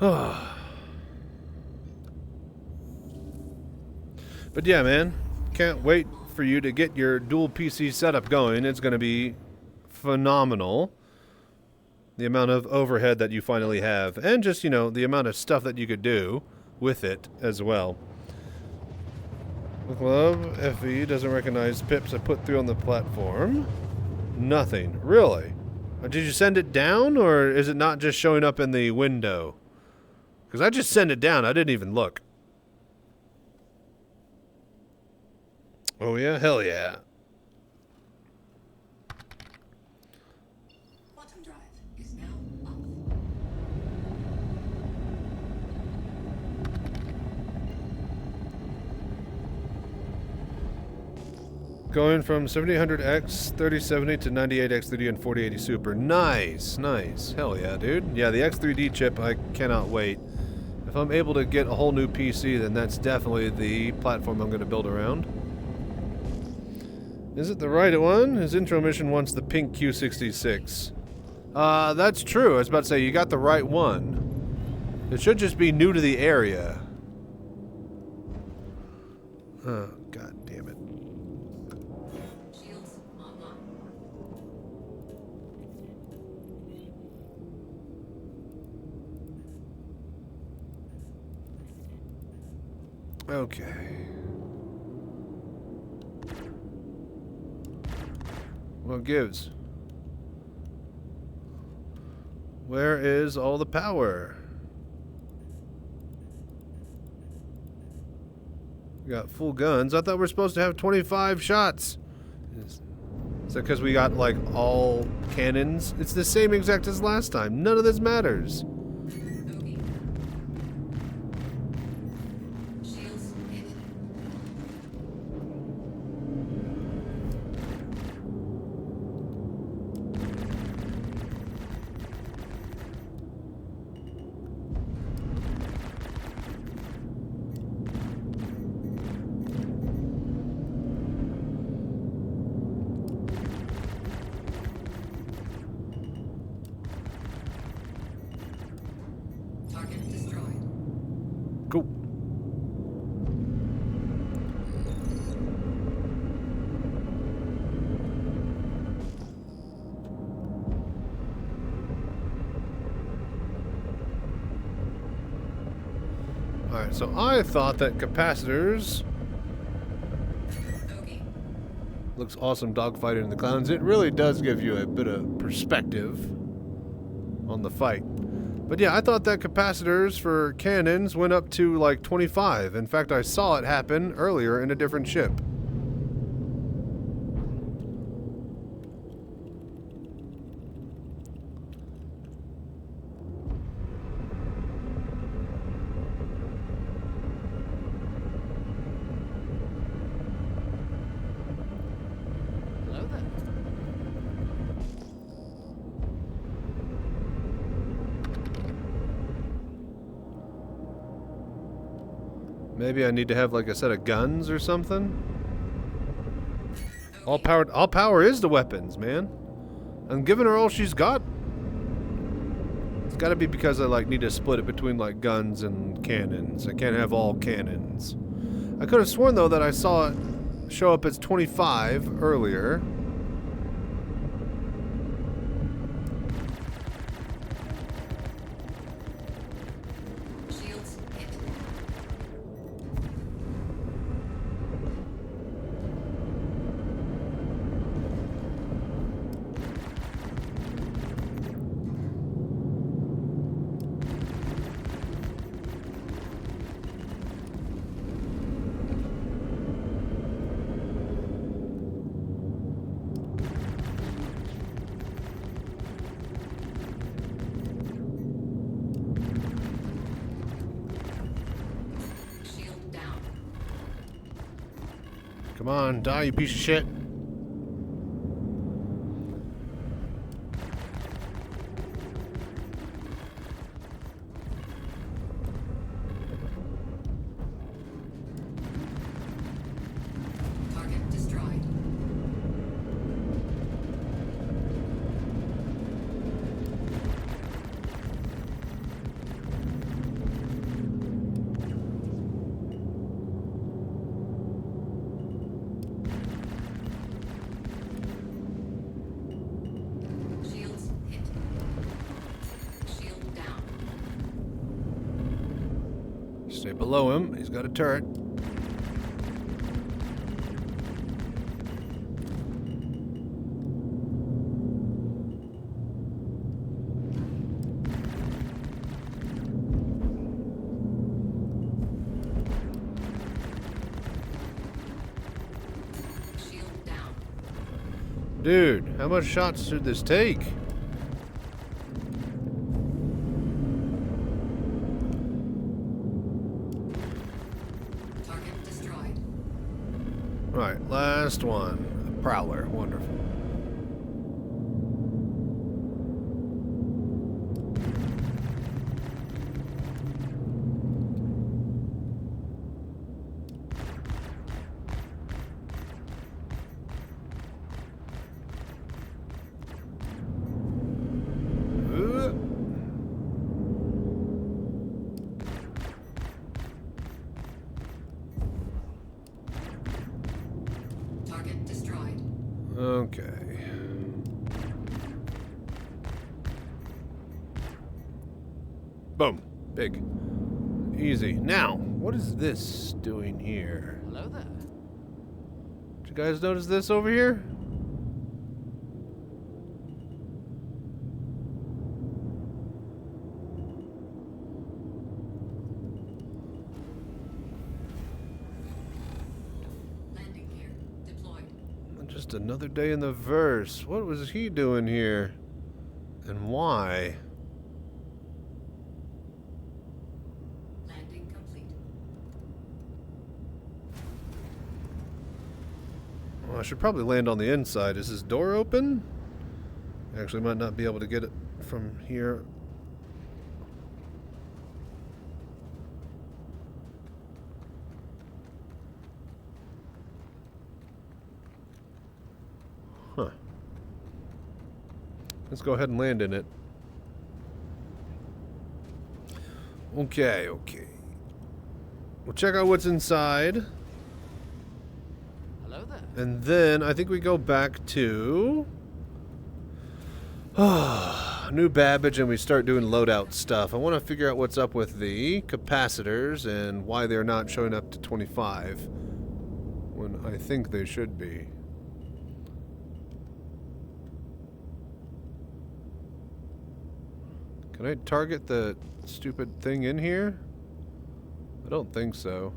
up. But yeah, man, can't wait for you to get your dual PC setup going. It's going to be phenomenal. The amount of overhead that you finally have, and just, you know, the amount of stuff that you could do with it as well. With love, FE doesn't recognize pips I put through on the platform. Nothing. Really? Did you send it down, or is it not just showing up in the window? Because I just sent it down. I didn't even look. Oh yeah? Hell yeah. Quantum drive is now up. Going from 7800X, 3070 to 98X3D and 4080 Super. Nice, nice. Hell yeah, dude. Yeah, the X3D chip, I cannot wait. If I'm able to get a whole new PC, then that's definitely the platform I'm going to build around. Is it the right one? His intro mission wants the pink Q66. That's true. I was about to say, you got the right one. It should just be new to the area. Oh, god damn it. Shields online. Okay. What gives? Where is all the power? We got full guns. I thought we were supposed to have 25 shots. Is that because we got, like, all cannons? It's the same exact as last time. None of this matters. Tobii. Shields hit. Target destroyed. Cool. Alright, so I thought that capacitors... Tobii. Looks awesome dogfighting in the clouds. It really does give you a bit of perspective on the fight. But yeah, I thought that capacitors for cannons went up to like 25. In fact, I saw it happen earlier in a different ship. Hello there. Maybe I need to have like a set of guns or something. All power is the weapons, man. I'm giving her all she's got. It's gotta be because I like need to split it between like guns and cannons. I can't have all cannons. I could have sworn though that I saw it show up as 25 earlier. Shields hit. Shield down. Come on, die, you piece of shit. Target destroyed. Stay below him. He's got a turret. Shield down. Dude, how much shots should this take? Target destroyed. Alright, last one. A prowler. Wonderful. Target destroyed. Okay. Boom. Big. Easy. Now, what is this doing here? Hello there. Did you guys notice this over here? Landing gear deployed. Just another day in the verse. What was he doing here? And why? Landing complete. Well, I should probably land on the inside. Is this door open? Actually, might not be able to get it from here. Huh. Let's go ahead and land in it. Okay, okay. We'll check out what's inside. Hello there. And then I think we go back to New Babbage and we start doing loadout stuff. I want to figure out what's up with the capacitors and why they're not showing up to 25 when I think they should be. Can I target the stupid thing in here? I don't think so.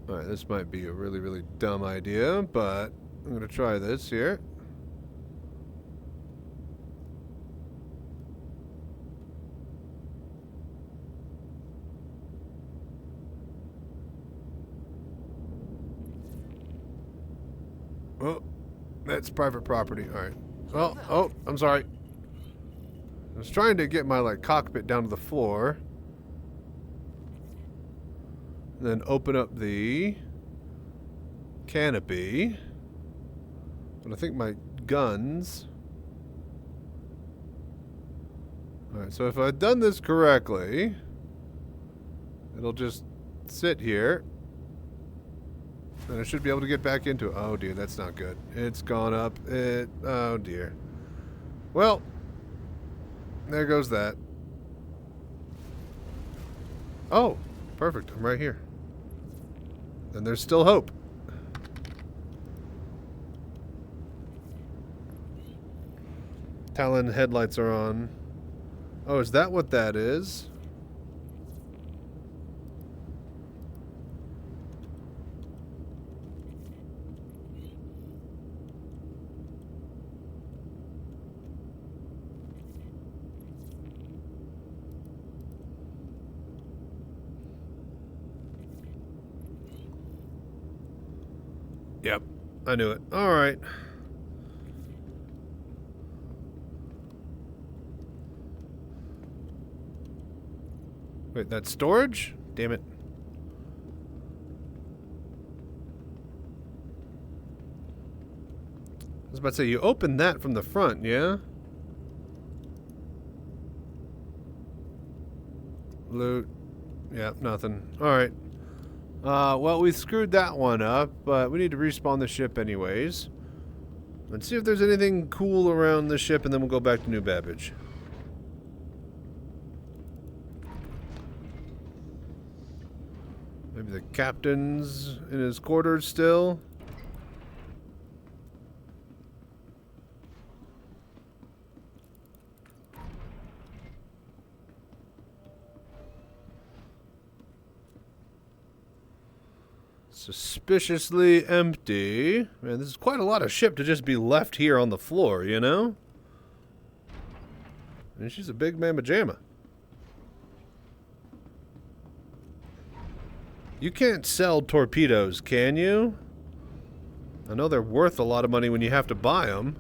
Alright, this might be a really, really dumb idea, but I'm going to try this here. Oh, that's private property. Alright. Oh, I'm sorry. I was trying to get my, like, cockpit down to the floor. Then open up the canopy. But I think my guns... Alright, so if I've done this correctly, it'll just sit here. And I should be able to get back into it. Oh dear, that's not good. It's gone up. Oh dear. Well, there goes that. Oh, perfect. I'm right here. Then there's still hope. Talon headlights are on. Oh, is that what that is? Yep, I knew it. All right. Wait, that's storage? Damn it. I was about to say, you opened that from the front, yeah? Loot. Yep, nothing. All right. Well, we screwed that one up, but we need to respawn the ship anyways. Let's see if there's anything cool around the ship, and then we'll go back to New Babbage. Maybe the captain's in his quarters still. Suspiciously empty. Man, this is quite a lot of ship to just be left here on the floor, you know? And she's a big mamma jamma. You can't sell torpedoes, can you? I know they're worth a lot of money when you have to buy them.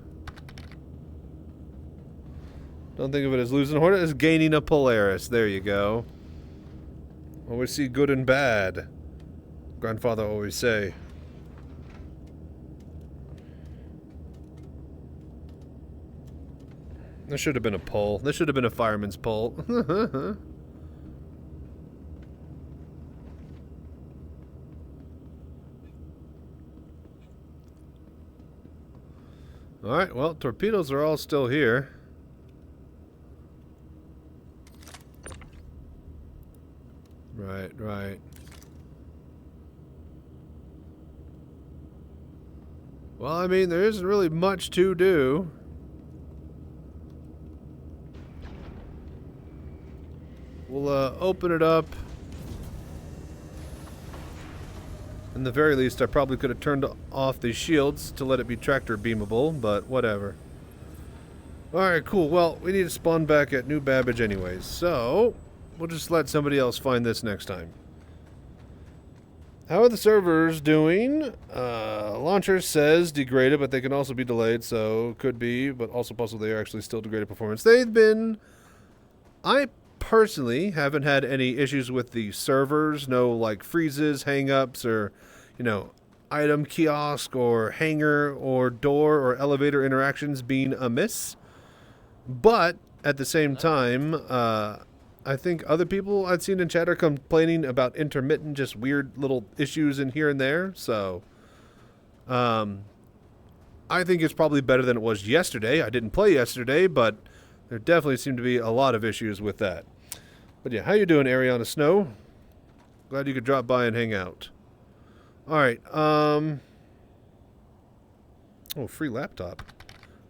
Don't think of it as losing a Hornet, as gaining a Polaris. There you go. Always see good and bad. Grandfather always say. This should have been a pole. This should have been a fireman's pole. Alright, well, torpedoes are all still here. Right. Well, I mean, there isn't really much to do. We'll open it up. In the very least, I probably could have turned off the shields to let it be tractor beamable, but whatever. Alright, cool. Well, we need to spawn back at New Babbage anyways, so we'll just let somebody else find this next time. How are the servers doing? Launcher says degraded, but they can also be delayed, so could be, but also possible they are actually still degraded performance. They've been... I personally haven't had any issues with the servers, no like freezes, hang-ups, or, you know, item kiosk or hangar or door or elevator interactions being amiss. But at the same time, I think other people I've seen in chat are complaining about intermittent, just weird little issues in here and there. So, I think it's probably better than it was yesterday. I didn't play yesterday, but there definitely seemed to be a lot of issues with that. But yeah, how you doing, Ariana Snow? Glad you could drop by and hang out. All right. Oh, free laptop.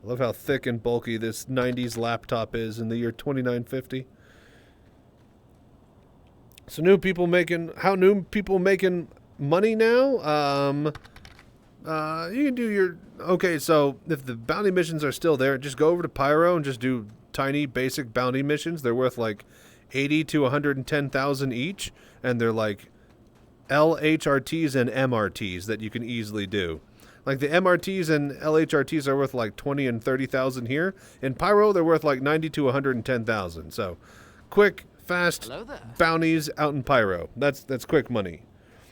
I love how thick and bulky this 90s laptop is in the year 2950. So new people making money now? You can do your... Okay, so if the bounty missions are still there, just go over to Pyro and just do tiny basic bounty missions. They're worth like 80 to 110,000 each, and they're like LHRTs and MRTs that you can easily do. Like the MRTs and LHRTs are worth like 20 and 30,000 here. In Pyro, they're worth like 90 to 110,000. So quick, fast bounties out in Pyro. That's quick money.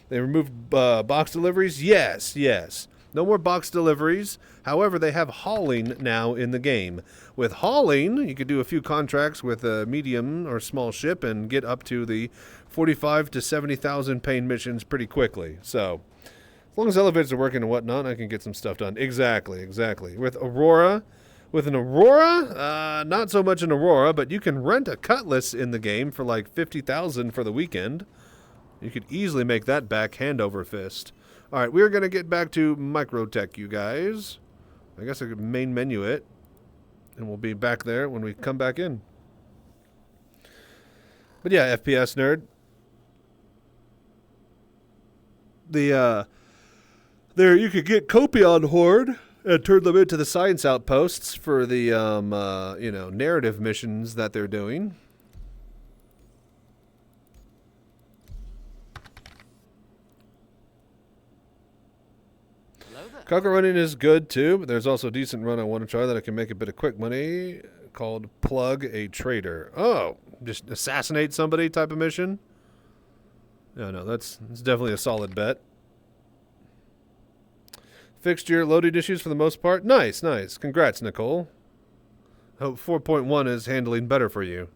They removed box deliveries? Yes. No more box deliveries. However, they have hauling now in the game. With hauling, you could do a few contracts with a medium or small ship and get up to the 45 to 70,000 paying missions pretty quickly. So, as long as elevators are working and whatnot, I can get some stuff done. Exactly. With an Aurora, not so much an Aurora, but you can rent a Cutlass in the game for like 50,000 for the weekend. You could easily make that back hand over fist. All right, we're going to get back to Microtech, you guys. I guess I could main menu it, and we'll be back there when we come back in. But yeah, FPS nerd. There you could get Copion Horde and turn them into the science outposts for the narrative missions that they're doing. Cocker running is good too, but there's also a decent run I want to try that I can make a bit of quick money called Plug a Trader. Oh, just assassinate somebody type of mission? No, that's definitely a solid bet. Fixed your loading issues for the most part? Nice. Congrats, Nicole. Hope 4.1 is handling better for you.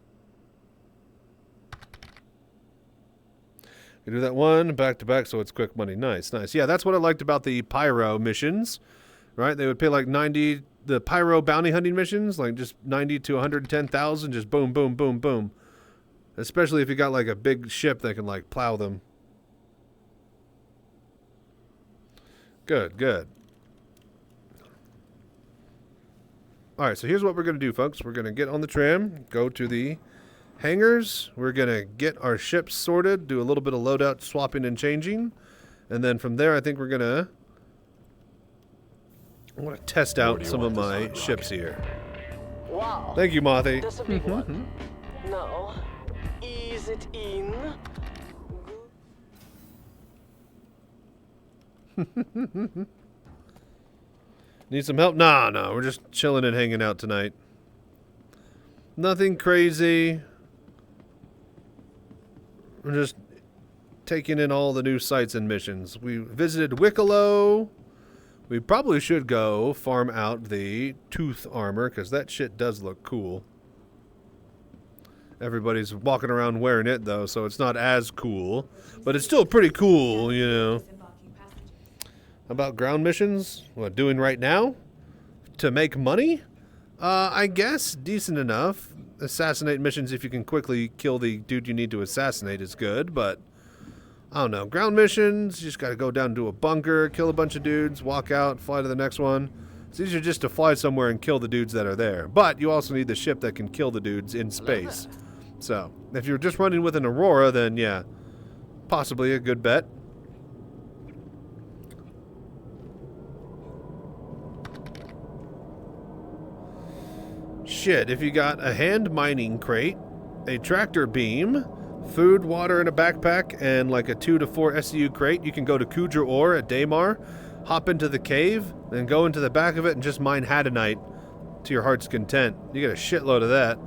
You do that one back to back, so it's quick money. Nice, nice. Yeah, that's what I liked about the pyro missions, right? They would pay like 90. The pyro bounty hunting missions, like just 90 to 110,000, just boom, boom, boom, boom. Especially if you got like a big ship that can like plow them. Good, good. All right, so here's what we're going to do, folks. We're going to get on the tram, go to the hangars. We're going to get our ships sorted, do a little bit of loadout swapping and changing. And then from there, I think we're going to... I want to test out some of my ships here. Wow. Thank you, Mothy. That's a big one. Now, is it in? Need some help? Nah, no. We're just chilling and hanging out tonight. Nothing crazy. We're just taking in all the new sites and missions. We visited Wicklow. We probably should go farm out the tooth armor, because that shit does look cool. Everybody's walking around wearing it, though, so it's not as cool. But it's still pretty cool, you know. How about ground missions? What, doing right now? To make money? I guess. Decent enough. Assassinate missions, if you can quickly kill the dude you need to assassinate, is good, but... I don't know. Ground missions, you just got to go down to a bunker, kill a bunch of dudes, walk out, fly to the next one. It's easier just to fly somewhere and kill the dudes that are there. But you also need the ship that can kill the dudes in space. So, if you're just running with an Aurora, then yeah, possibly a good bet. Shit, if you got a hand mining crate, a tractor beam... food, water in a backpack, and like a 2 to 4 SCU crate, you can go to Kudra Ore at Daymar, hop into the cave, then go into the back of it and just mine Hadanite to your heart's content. You get a shitload of that.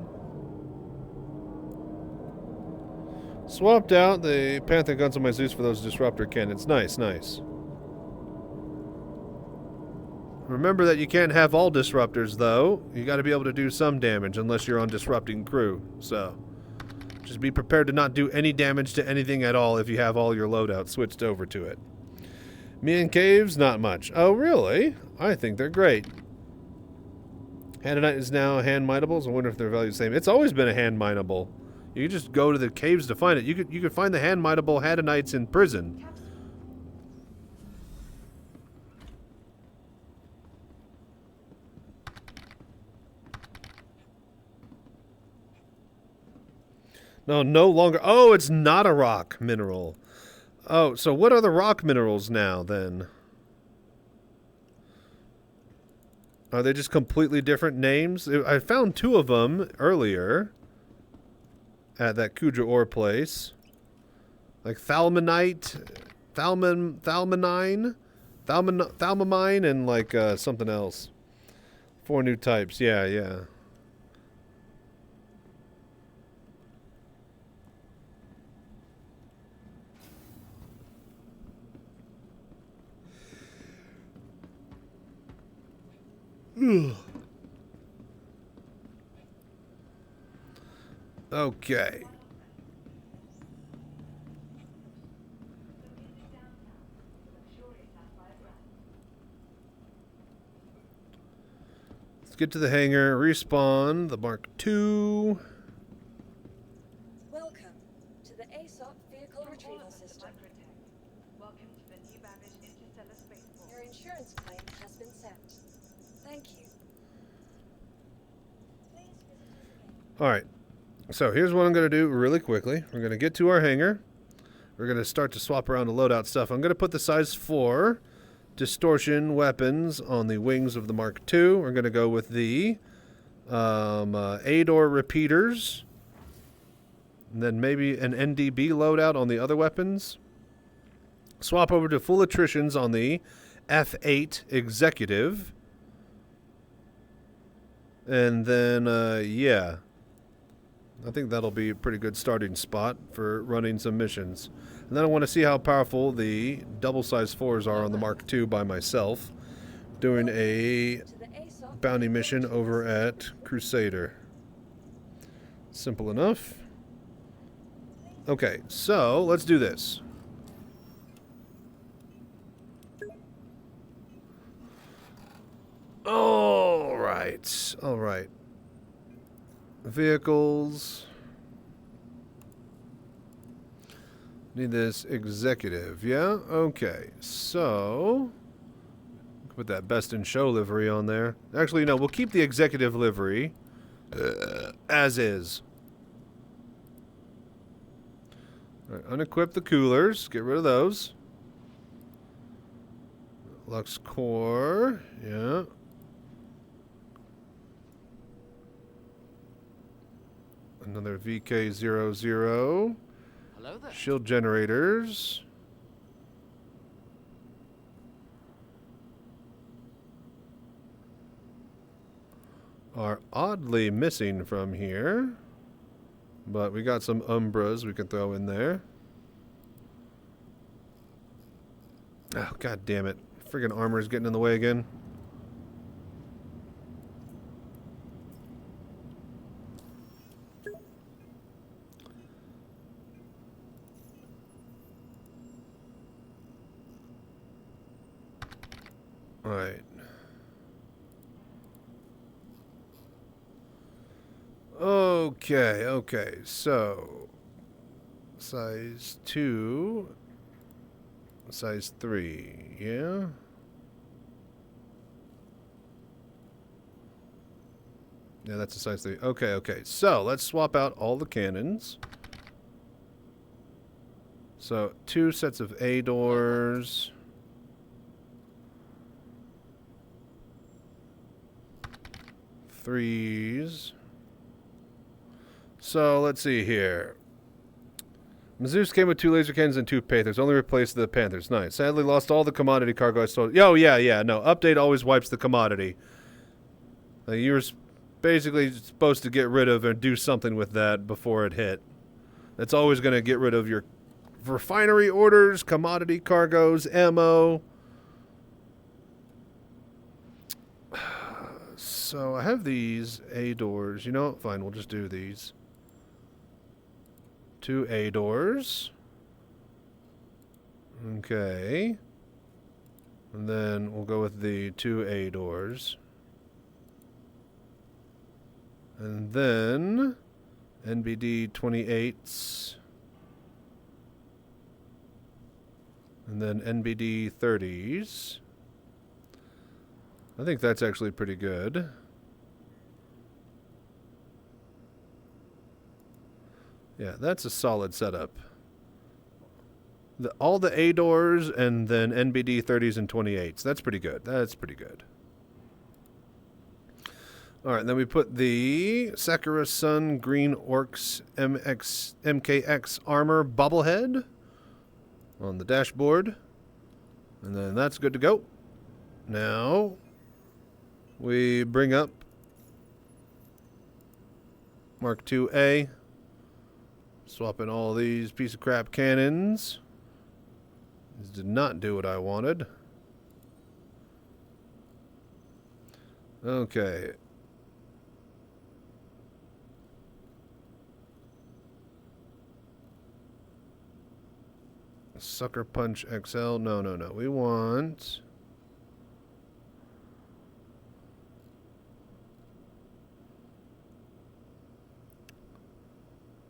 Swapped out the Panther guns on my Zeus for those disruptor cannons. Nice, nice. Remember that you can't have all disruptors, though. You got to be able to do some damage unless you're on disrupting crew, so... just be prepared to not do any damage to anything at all if you have all your loadout switched over to it. Me and caves, not much. Oh, really? I think they're great. Hadanite is now hand minables. I wonder if their value is the same. It's always been a hand mineable. You can just go to the caves to find it. You could find the hand mineable Hadanites in prison. No longer. Oh, it's not a rock mineral. Oh, so what are the rock minerals now, then? Are they just completely different names? I found 2 of them earlier at that Kudra Ore place. Like Thalmonite, Thalmonine, and like something else. 4 new types. Yeah, yeah. Okay. Let's get to the hangar, respawn the Mark II. Welcome to the ASOP vehicle retrieval system. Welcome to the new Babbage Interstellar Spaceport. Your insurance claim has been sent. Thank you. Please visit us again. Alright, so here's what I'm going to do really quickly. We're going to get to our hangar. We're going to start to swap around the loadout stuff. I'm going to put the size 4 distortion weapons on the wings of the Mark II. We're going to go with the A-door repeaters. And then maybe an NDB loadout on the other weapons. Swap over to full attritions on the F8 executive. And then, yeah. I think that'll be a pretty good starting spot for running some missions. And then I want to see how powerful the double-size 4s are on the Mark II by myself. Doing a bounty mission over at Crusader. Simple enough. Okay, so let's do this. All right. All right. Vehicles. Need this executive. Yeah? Okay. So, put that best in show livery on there. Actually, no, we'll keep the executive livery as is. All right, unequip the coolers. Get rid of those. Lux core. Yeah. Another VK00. Hello there. Shield generators. Are oddly missing from here. But we got some Umbras we can throw in there. Oh, god damn it. Friggin' armor is getting in the way again. Alright. Okay, okay, so size 2, size 3, yeah? Yeah, that's a size 3. Okay, okay, so let's swap out all the cannons. So, 2 sets of A doors. Threes. So, let's see here. Mazeus came with 2 laser cannons and 2 Panthers. Only replaced the Panthers. Nice. Sadly, lost all the commodity cargo I stole. Yo, yeah. No, update always wipes the commodity. You were basically supposed to get rid of and do something with that before it hit. That's always going to get rid of your refinery orders, commodity cargoes, ammo. So, I have these A doors. You know what? Fine, we'll just do these. 2 A doors. Okay. And then we'll go with the 2 A doors. And then NBD 28s. And then NBD 30s. I think that's actually pretty good. Yeah, that's a solid setup. All the A doors and then NBD 30s and 28s. That's pretty good. That's pretty good. All right, then we put the Sakura Sun Green Orcs MKX Armor Bobblehead on the dashboard. And then that's good to go. Now, we bring up Mark IIA. Swapping all these piece of crap cannons. This did not do what I wanted. Okay. Sucker Punch XL. No. We want...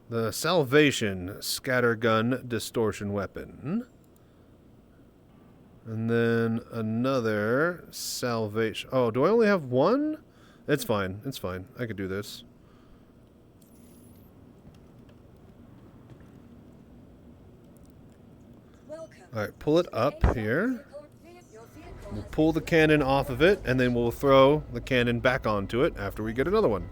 the Salvation Scattergun Distortion Weapon. And then another Salvation... oh, do I only have one? It's fine. It's fine. I could do this. Alright, pull it up here. We'll pull the cannon off of it, and then we'll throw the cannon back onto it after we get another one.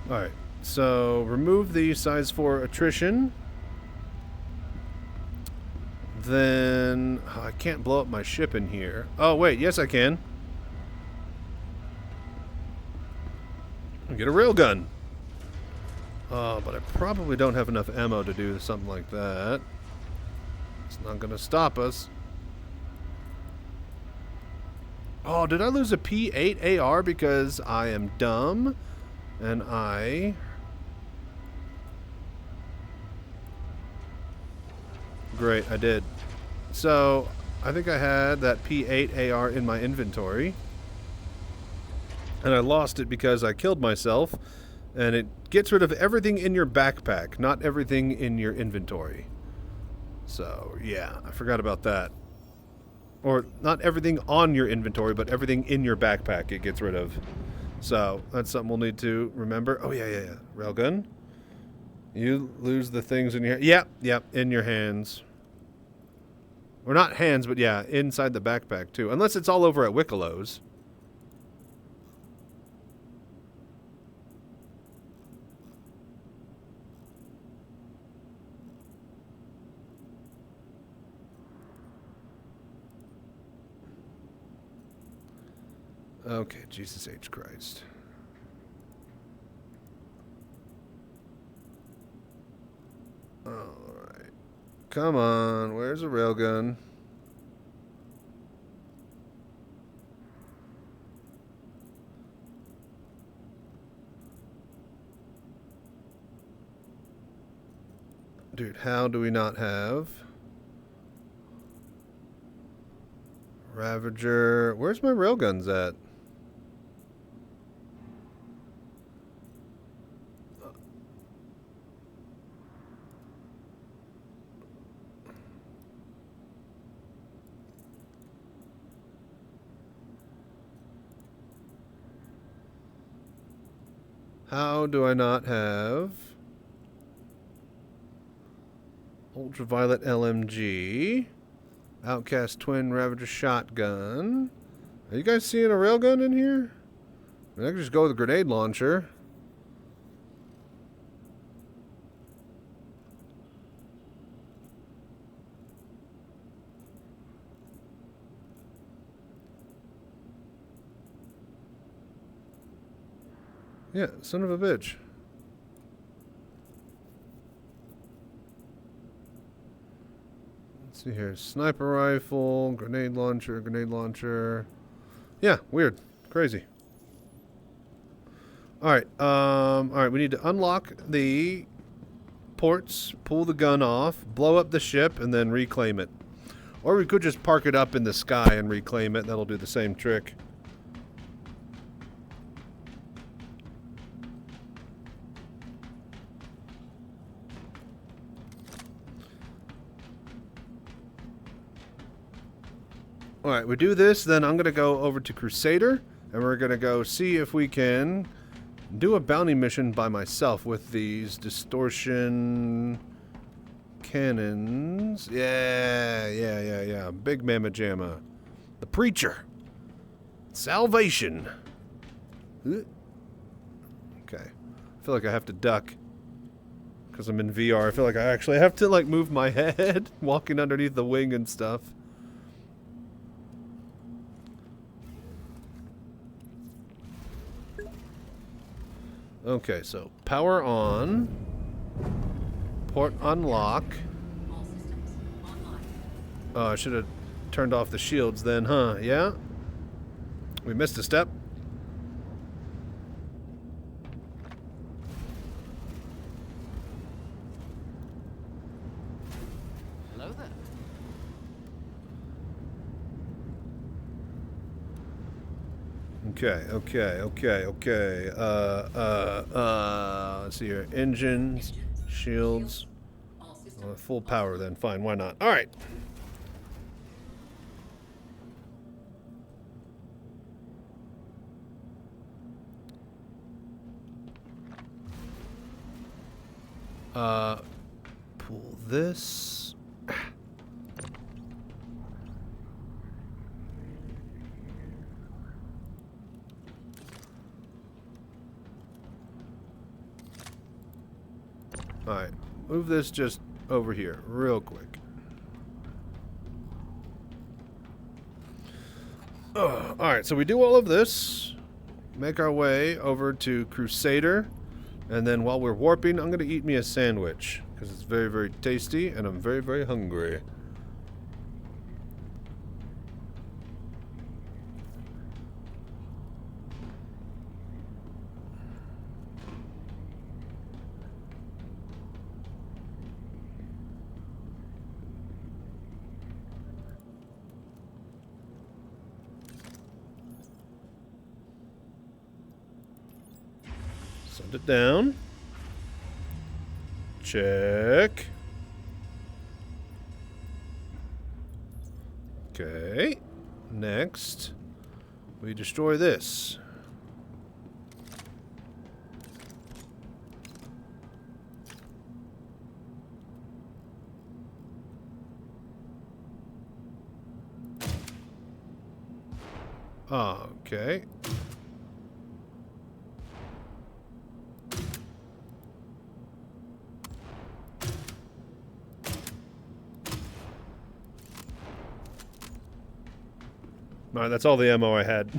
Alright, so remove the size 4 attrition. Then, I can't blow up my ship in here. Oh, wait, yes I can. Get a railgun. Oh, but I probably don't have enough ammo to do something like that. It's not gonna stop us. Oh, did I lose a P8 AR because I am dumb? And Great, I did. So, I think I had that P8 AR in my inventory. And I lost it because I killed myself. And it gets rid of everything in your backpack, not everything in your inventory. So, yeah, I forgot about that. Or, not everything on your inventory, but everything in your backpack it gets rid of. So, that's something we'll need to remember. Oh, yeah. Railgun. You lose the things in your... Yep, in your hands. Or not hands, but yeah, inside the backpack, too. Unless it's all over at Wickelow's. Okay, Jesus H. Christ. Alright. Come on, where's a railgun? Dude, how do we not have... Ravager? Where's my railguns at? How do I not have Ultraviolet LMG, Outcast Twin Ravager Shotgun? Are you guys seeing a railgun in here? I mean, I could just go with a grenade launcher. Yeah, son of a bitch. Let's see here. Sniper rifle, grenade launcher. Yeah, weird. Crazy. Alright, we need to unlock the ports, pull the gun off, blow up the ship, and then reclaim it. Or we could just park it up in the sky and reclaim it. That'll do the same trick. Alright, we do this, then I'm going to go over to Crusader, and we're going to go see if we can do a bounty mission by myself with these distortion cannons. Yeah. Big Mamma Jamma. The Preacher. Salvation. Okay. I feel like I have to duck because I'm in VR. I feel like I actually have to, like, move my head walking underneath the wing and stuff. Okay, so power on, port unlock. Oh, I should have turned off the shields then, huh? Yeah? We missed a step. Hello there. Okay. Let's see here. Engines, shields. Full power then. Fine, why not? Alright. Pull this. Alright, move this just over here, real quick. Alright, so we do all of this, make our way over to Crusader, and then while we're warping, I'm going to eat me a sandwich, because it's very, very tasty, and I'm very, very hungry. Send it down. Check. Okay. Next, we destroy this. Okay. Alright, that's all the ammo I had.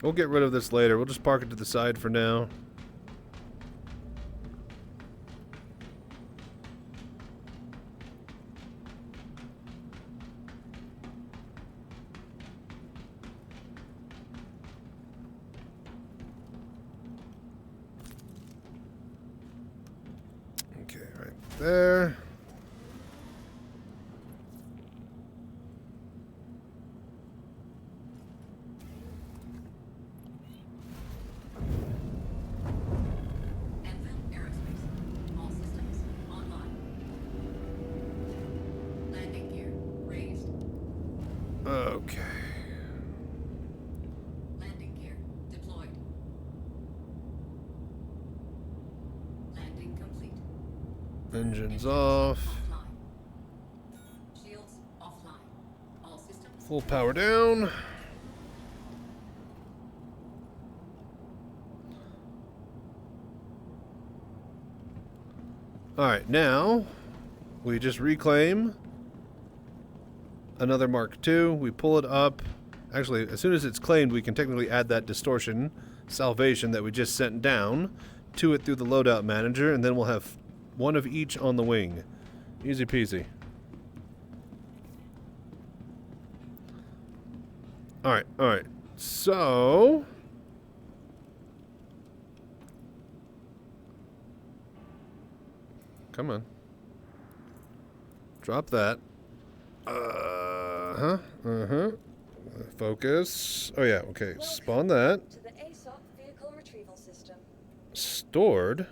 We'll get rid of this later. We'll just park it to the side for now. Okay, right there. Okay. Landing gear deployed. Landing complete. Engines off. Offline. Shields offline. All systems. Full power down. Alright, now we just reclaim another Mark II. We pull it up. Actually, as soon as it's claimed, we can technically add that distortion salvation that we just sent down to it through the loadout manager, and then we'll have one of each on the wing. Easy peasy. Alright, alright. So come on. Drop that. Focus. Oh yeah, okay. Spawn that. To the ASOP vehicle retrieval system. Stored?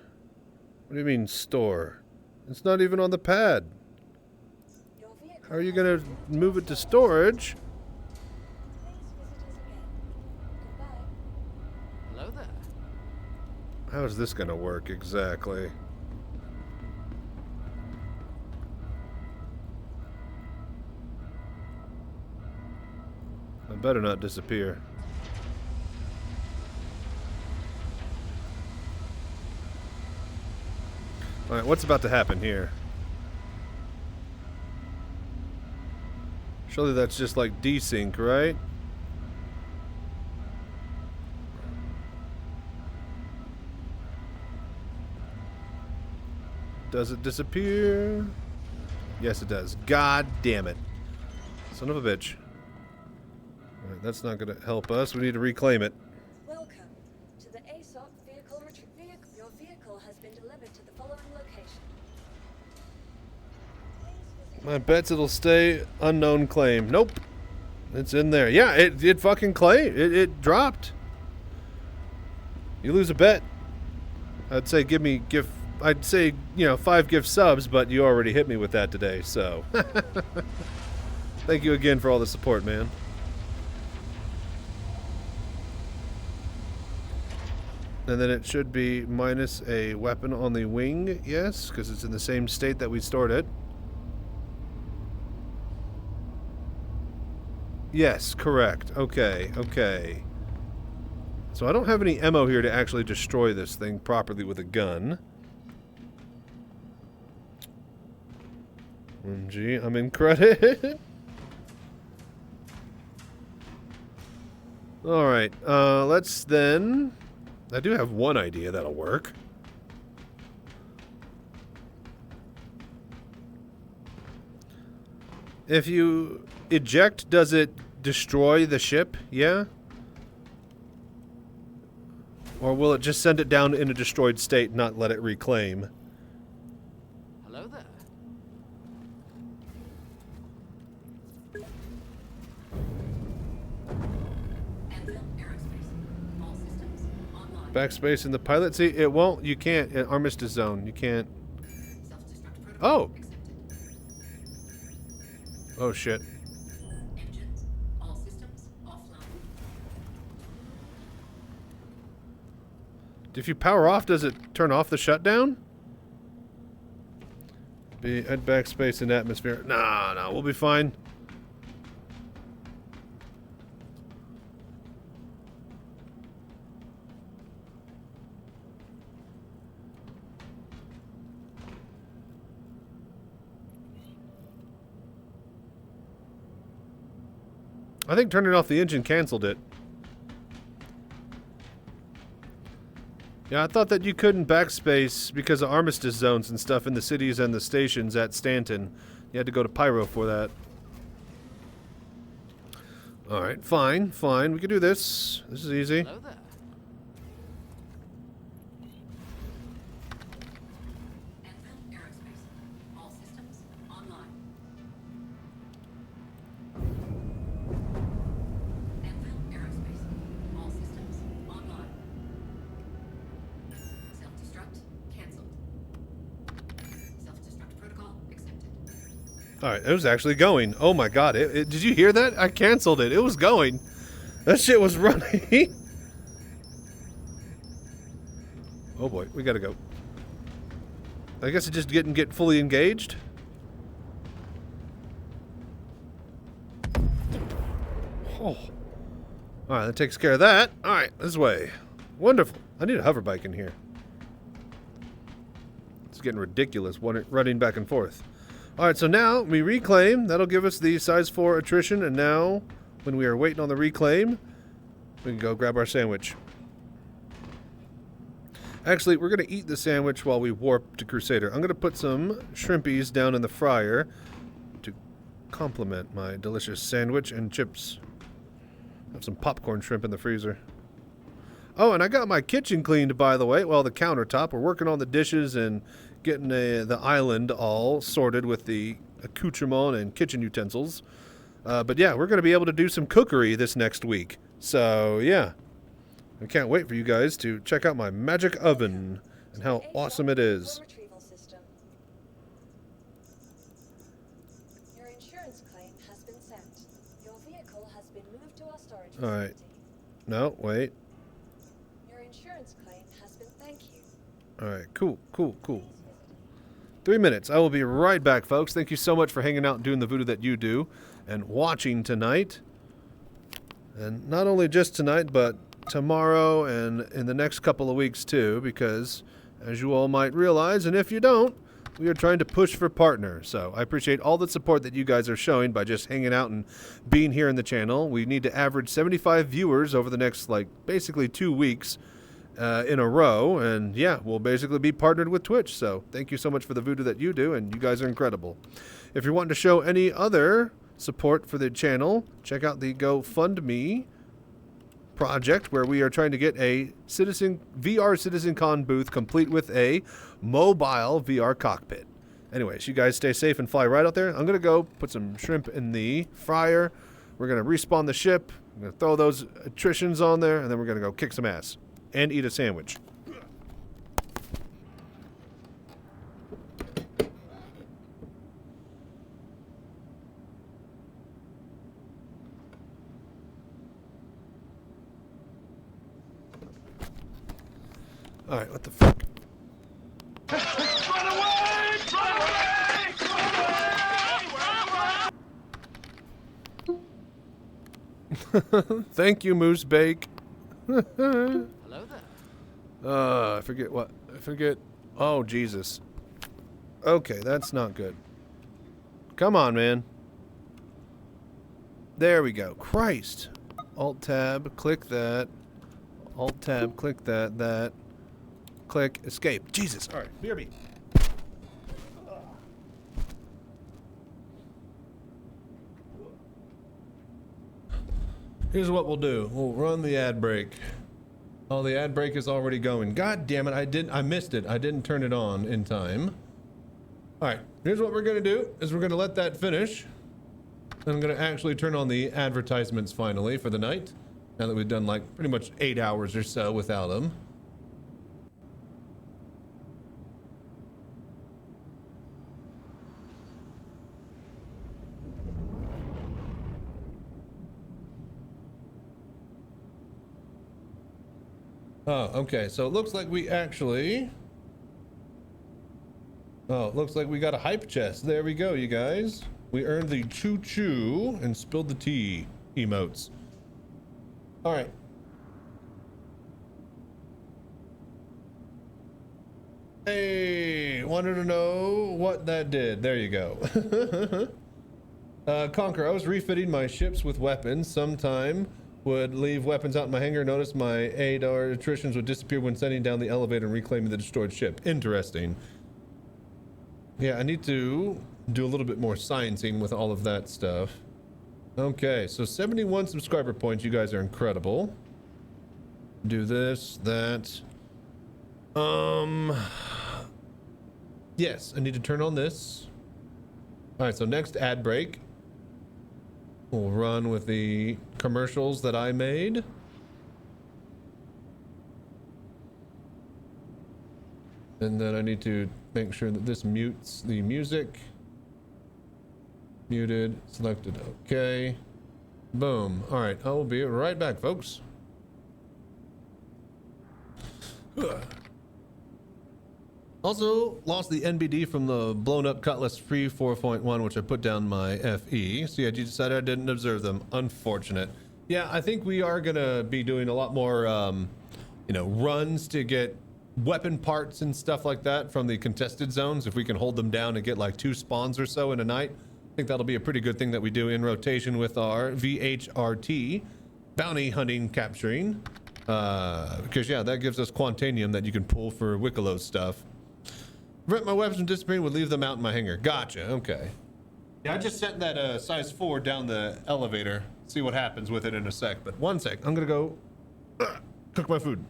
What do you mean store? It's not even on the pad. Your vehicle How are you gonna move it to storage? Hello there. How is this gonna work exactly? I better not disappear. Alright, what's about to happen here? Surely that's just like desync, right? Does it disappear? Yes, it does. God damn it. Son of a bitch. Alright, that's not going to help us. We need to reclaim it. Welcome to the ASOP vehicle retrieval. Your vehicle has been delivered to the following location. My bets it'll stay unknown claim. Nope. It's in there. Yeah, it fucking claimed. It dropped. You lose a bet. I'd say I'd say, 5 gift subs, but you already hit me with that today, so. Thank you again for all the support, man. And then it should be minus a weapon on the wing, yes, because it's in the same state that we stored it. Yes, correct. Okay, okay. So I don't have any ammo here to actually destroy this thing properly with a gun. OMG, I'm in credit. Alright, let's then... I do have one idea that'll work. If you eject, does it destroy the ship? Yeah? Or will it just send it down in a destroyed state, not let it reclaim? Hello there. Backspace in the pilot seat. It won't. You can't. Armistice zone. You can't. Oh. Oh shit. If you power off, does it turn off the shutdown? Be at backspace in atmosphere. Nah, nah, we'll be fine. I think turning off the engine canceled it. Yeah, I thought that you couldn't backspace because of armistice zones and stuff in the cities and the stations at Stanton. You had to go to Pyro for that. Alright, fine, fine. We can do this. This is easy. Hello there. Alright, it was actually going. Oh my god, did you hear that? I canceled it. It was going. That shit was running. Oh boy, we gotta go. I guess it just didn't get fully engaged. Oh. Alright, that takes care of that. Alright, this way. Wonderful. I need a hover bike in here. It's getting ridiculous running back and forth. Alright, so now we reclaim. That'll give us the size 4 attrition, and now, when we are waiting on the reclaim, we can go grab our sandwich. Actually, we're going to eat the sandwich while we warp to Crusader. I'm going to put some shrimpies down in the fryer to complement my delicious sandwich and chips. I have some popcorn shrimp in the freezer. Oh, and I got my kitchen cleaned, by the way. Well, the countertop. We're working on the dishes and getting the island all sorted with the accoutrement and kitchen utensils. But yeah, we're going to be able to do some cookery this next week. So yeah, I can't wait for you guys to check out my magic oven and how awesome it is. Your insurance claim has been sent. Your vehicle has been moved to our storage All right. facility. No, wait. Your insurance claim has been thank you. All right, cool, cool, cool. 3 minutes. I will be right back, folks. Thank you so much for hanging out and doing the voodoo that you do and watching tonight. And not only just tonight, but tomorrow and in the next couple of weeks too, because as you all might realize, and if you don't, we are trying to push for partner. So I appreciate all the support that you guys are showing by just hanging out and being here in the channel. We need to average 75 viewers over the next, like, basically 2 weeks. In a row, and yeah, we'll basically be partnered with Twitch. So thank you so much for the voodoo that you do, and you guys are incredible. If you're wanting to show any other support for the channel, check out the GoFundMe project, where we are trying to get a VR CitizenCon booth complete with a mobile VR cockpit. Anyways, you guys stay safe and fly right out there. I'm gonna go put some shrimp in the fryer. We're gonna respawn the ship. I'm gonna throw those attritions on there, and then we're gonna go kick some ass. And eat a sandwich. Alright, what the fuck? Run away! Run away! Thank you, Moose Bake. Hello there. I forget what. I forget. Oh, Jesus. Okay, that's not good. Come on, man. There we go. Christ. Alt-tab, click that. Alt-tab, click that, that. Click, escape. Jesus. All right, BRB. Here's what we'll do. We'll run the ad break. Oh, the ad break is already going. God damn it, I missed it. I didn't turn it on in time. Alright, here's what we're gonna do, is we're gonna let that finish. I'm gonna actually turn on the advertisements finally for the night. Now that we've done like pretty much 8 hours or so without him. Oh, okay. So it looks like we actually... Oh, it looks like we got a hype chest. There we go, you guys. We earned the choo-choo and spilled the tea emotes. All right. Hey, wanted to know what that did. There you go. Conquer, I was refitting my ships with weapons. Sometime would leave weapons out in my hangar. Notice my ADAR attritions would disappear when sending down the elevator and reclaiming the destroyed ship. Interesting. Yeah, I need to do a little bit more sciencing with all of that stuff. Okay, so 71 subscriber points. You guys are incredible. Do this, that. Yes, I need to turn on this. All right, so next ad break. We'll run with the commercials that I made. And then I need to make sure that this mutes the music. Muted, selected, okay. Boom. All right, I will be right back, folks. Also, lost the NBD from the blown up Cutlass Free 4.1, which I put down my FE. CIG decided I didn't observe them. Unfortunate. Yeah, I think we are gonna be doing a lot more, you know, runs to get weapon parts and stuff like that from the contested zones. If we can hold them down and get like 2 spawns or so in a night, I think that'll be a pretty good thing that we do in rotation with our VHRT, bounty hunting capturing. Because yeah, that gives us Quantanium that you can pull for Wicklow stuff. Prevent my weapons from disappearing, would leave them out in my hangar. Gotcha, okay. Yeah, I just sent that size 4 down the elevator. See what happens with it in a sec, but one sec. I'm gonna go cook my food.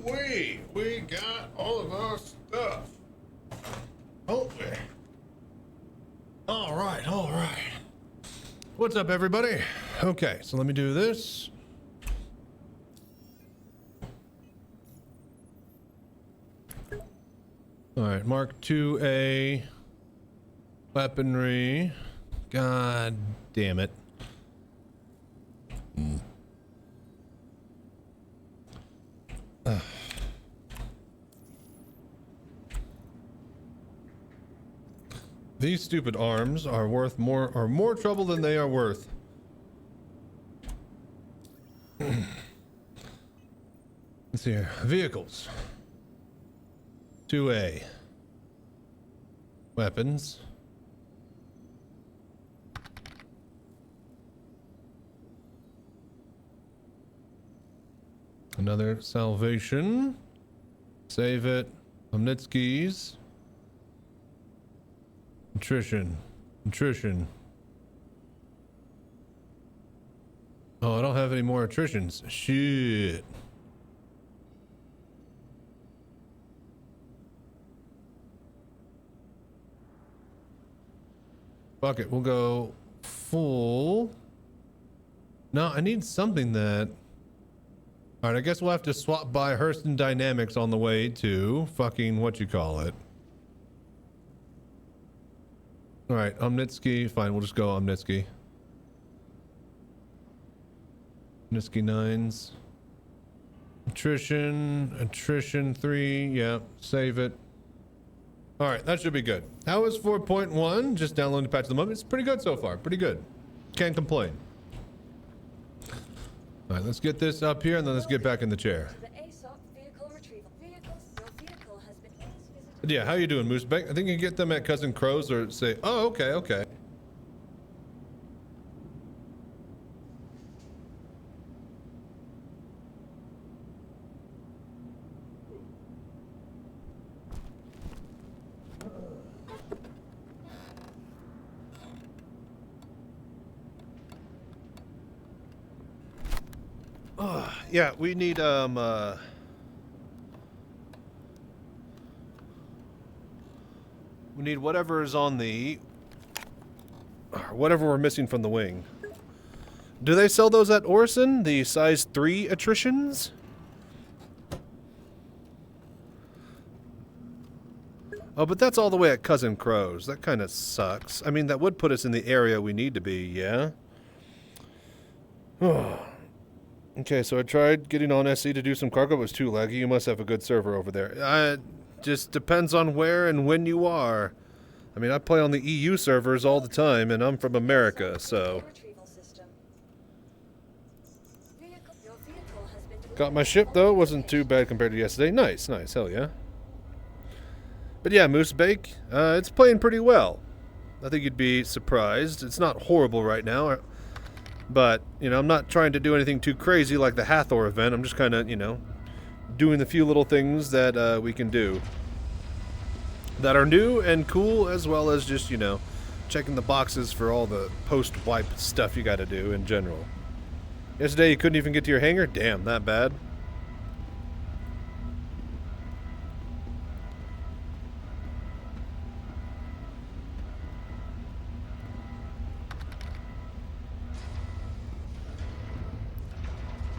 We got all of our stuff. Oh, all right. What's up, everybody? Okay, so let me do this. All right, Mark 2A weaponry. God damn it. These stupid arms are worth more trouble than they are worth. Let's see here. Vehicles. 2A. Weapons. Another salvation. Save it. Omnitskis. Nutrition. Oh, I don't have any more attritions. Shit. Fuck it, we'll go full. No, I need something that... Alright, I guess we'll have to swap by Hurston Dynamics on the way to fucking whatchamacallit. Alright, Omnitski. Fine, we'll just go Omnitski. Omnitski 9s. Attrition 3. Yeah, save it. Alright, that should be good. How is 4.1? Just downloading the patch at the moment. It's pretty good so far. Pretty good. Can't complain. Alright, let's get this up here and then let's get back in the chair. Yeah, how you doing, Moosebeck? I think you can get them at Cousin Crow's or say, oh, okay. Yeah, we need, we need whatever is on the... whatever we're missing from the wing. Do they sell those at Orson? The size 3 attritions? Oh, but that's all the way at Cousin Crow's. That kind of sucks. I mean, that would put us in the area we need to be, yeah? Okay, so I tried getting on SE to do some cargo. It was too laggy. You must have a good server over there. Just depends on where and when you are. I mean, I play on the EU servers all the time, and I'm from America, so... Got my ship, though. Wasn't too bad compared to yesterday. Nice. Hell yeah. But yeah, Moosebake, it's playing pretty well. I think you'd be surprised. It's not horrible right now. But, you know, I'm not trying to do anything too crazy like the Hathor event. I'm just kind of, you know, doing the few little things that we can do that are new and cool, as well as just, you know, checking the boxes for all the post-wipe stuff you got to do in general. Yesterday you couldn't even get to your hangar? Damn, that bad.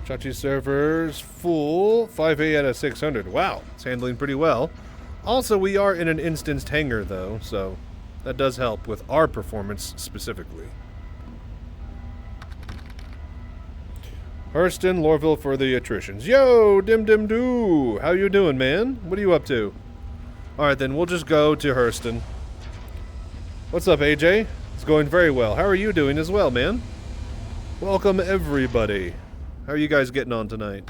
Chachi servers full, 5A out of 600. Wow, it's handling pretty well. Also, we are in an instanced hangar, though, so that does help with our performance specifically. Hurston, Lorville for the attritions. Yo, Dim-Dim-Doo! How you doing, man? What are you up to? Alright, then we'll just go to Hurston. What's up, AJ? It's going very well. How are you doing as well, man? Welcome, everybody. How are you guys getting on tonight?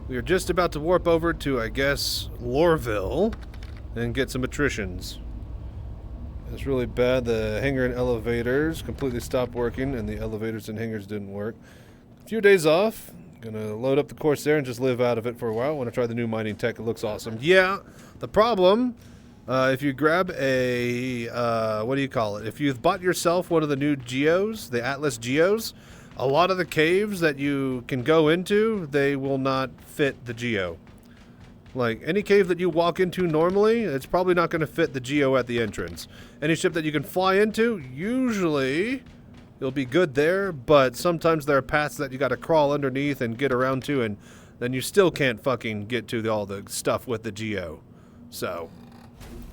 We are just about to warp over to, I guess, Lorville and get some attritions. It's really bad. The hangar and elevators completely stopped working, and the elevators and hangars didn't work. A few days off. Gonna load up the Corsair and just live out of it for a while. Want to try the new mining tech. It looks awesome. Yeah, the problem... if you grab a, what do you call it? If you've bought yourself one of the new Geos, the Atlas Geos, a lot of the caves that you can go into, they will not fit the Geo. Like, any cave that you walk into normally, it's probably not going to fit the Geo at the entrance. Any ship that you can fly into, usually you'll be good there, but sometimes there are paths that you got to crawl underneath and get around to, and then you still can't fucking get to all the stuff with the Geo. So.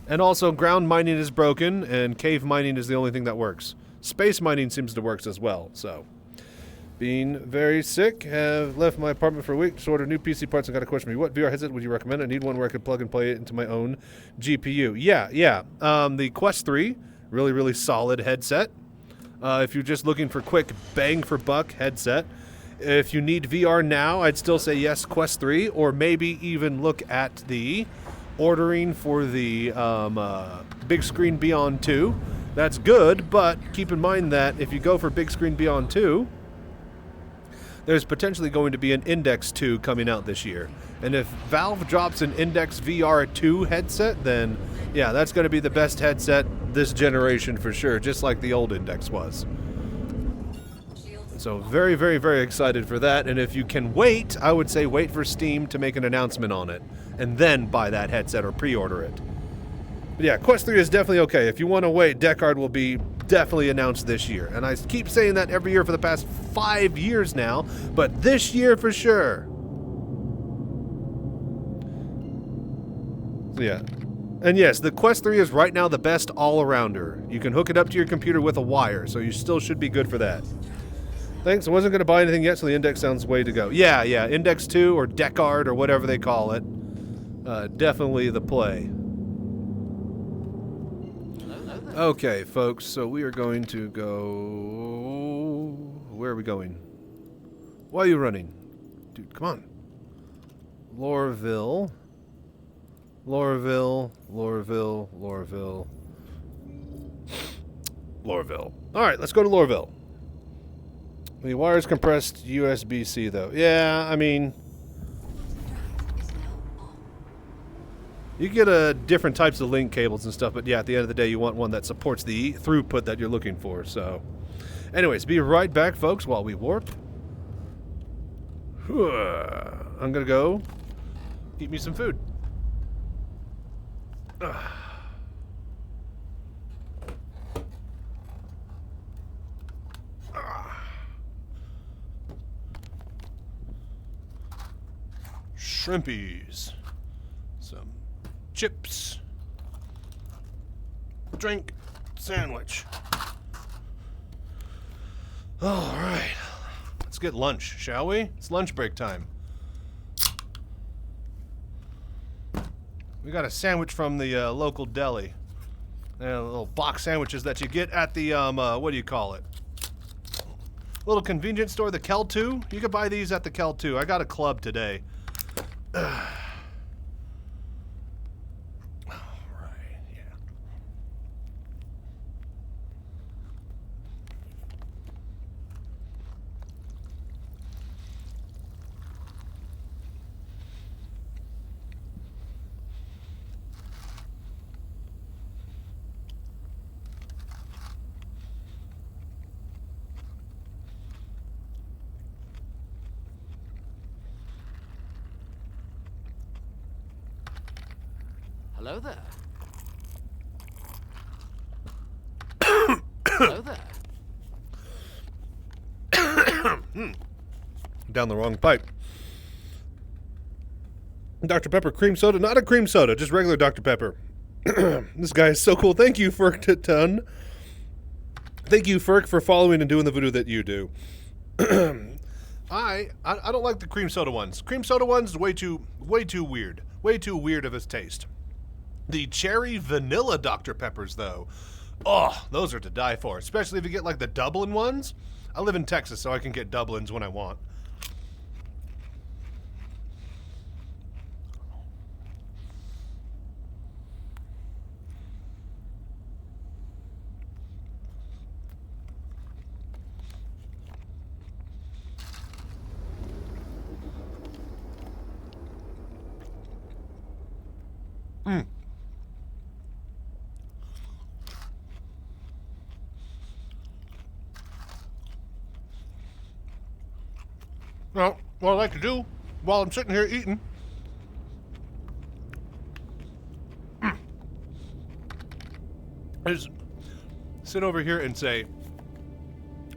And also, ground mining is broken, and cave mining is the only thing that works. Space mining seems to work as well, so. Being very sick, have left my apartment for a week to order new PC parts and got a question for me. What VR headset would you recommend? I need one where I could plug and play it into my own GPU. Yeah. The Quest 3, really solid headset. If you're just looking for quick bang for buck headset. If you need VR now, I'd still say yes, Quest 3, or maybe even look at the ordering for the Big Screen Beyond 2. That's good, but keep in mind that if you go for Big Screen Beyond 2, there's potentially going to be an Index 2 coming out this year. And if Valve drops an Index VR 2 headset, then yeah, that's going to be the best headset this generation for sure, just like the old Index was. So very excited for that. And if you can wait, I would say wait for Steam to make an announcement on it, and then buy that headset or pre-order it. But yeah, Quest 3 is definitely okay. If you want to wait, Deckard will be definitely announced this year. And I keep saying that every year for the past 5 years now, but this year for sure. So yeah. And yes, the Quest 3 is right now the best all-arounder. You can hook it up to your computer with a wire, so you still should be good for that. Thanks, I wasn't going to buy anything yet, so the Index sounds way to go. Yeah, Index 2 or Deckard or whatever they call it. Definitely the play. Okay, folks, so we are going to go... Where are we going? Why are you running? Dude, come on. Lorville. Alright, let's go to Lorville. The wire's compressed USB-C, though. Yeah, I mean... You get different types of link cables and stuff, but yeah, at the end of the day, you want one that supports the throughput that you're looking for, so... Anyways, be right back, folks, while we warp. I'm gonna go eat me some food. Shrimpies. Some chips. Drink. Sandwich. Alright. Let's get lunch, shall we? It's lunch break time. We got a sandwich from the local deli. Little box sandwiches that you get at the, what do you call it? Little convenience store, the Kel2. You can buy these at the Kel2. I got a club today. Hello there. Hello there. Down the wrong pipe. Dr. Pepper cream soda? Not a cream soda, just regular Dr. Pepper. This guy is so cool. Thank you, Ferk, a ton. Thank you, Ferk, for following and doing the voodoo that you do. I don't like the cream soda ones. Cream soda ones is way too weird. Way too weird of a taste. The cherry vanilla Dr. Peppers, though, oh, those are to die for. Especially if you get like the Dublin ones. I live in Texas, so I can get Dublins when I want. what I like to do while I'm sitting here eating is sit over here and say,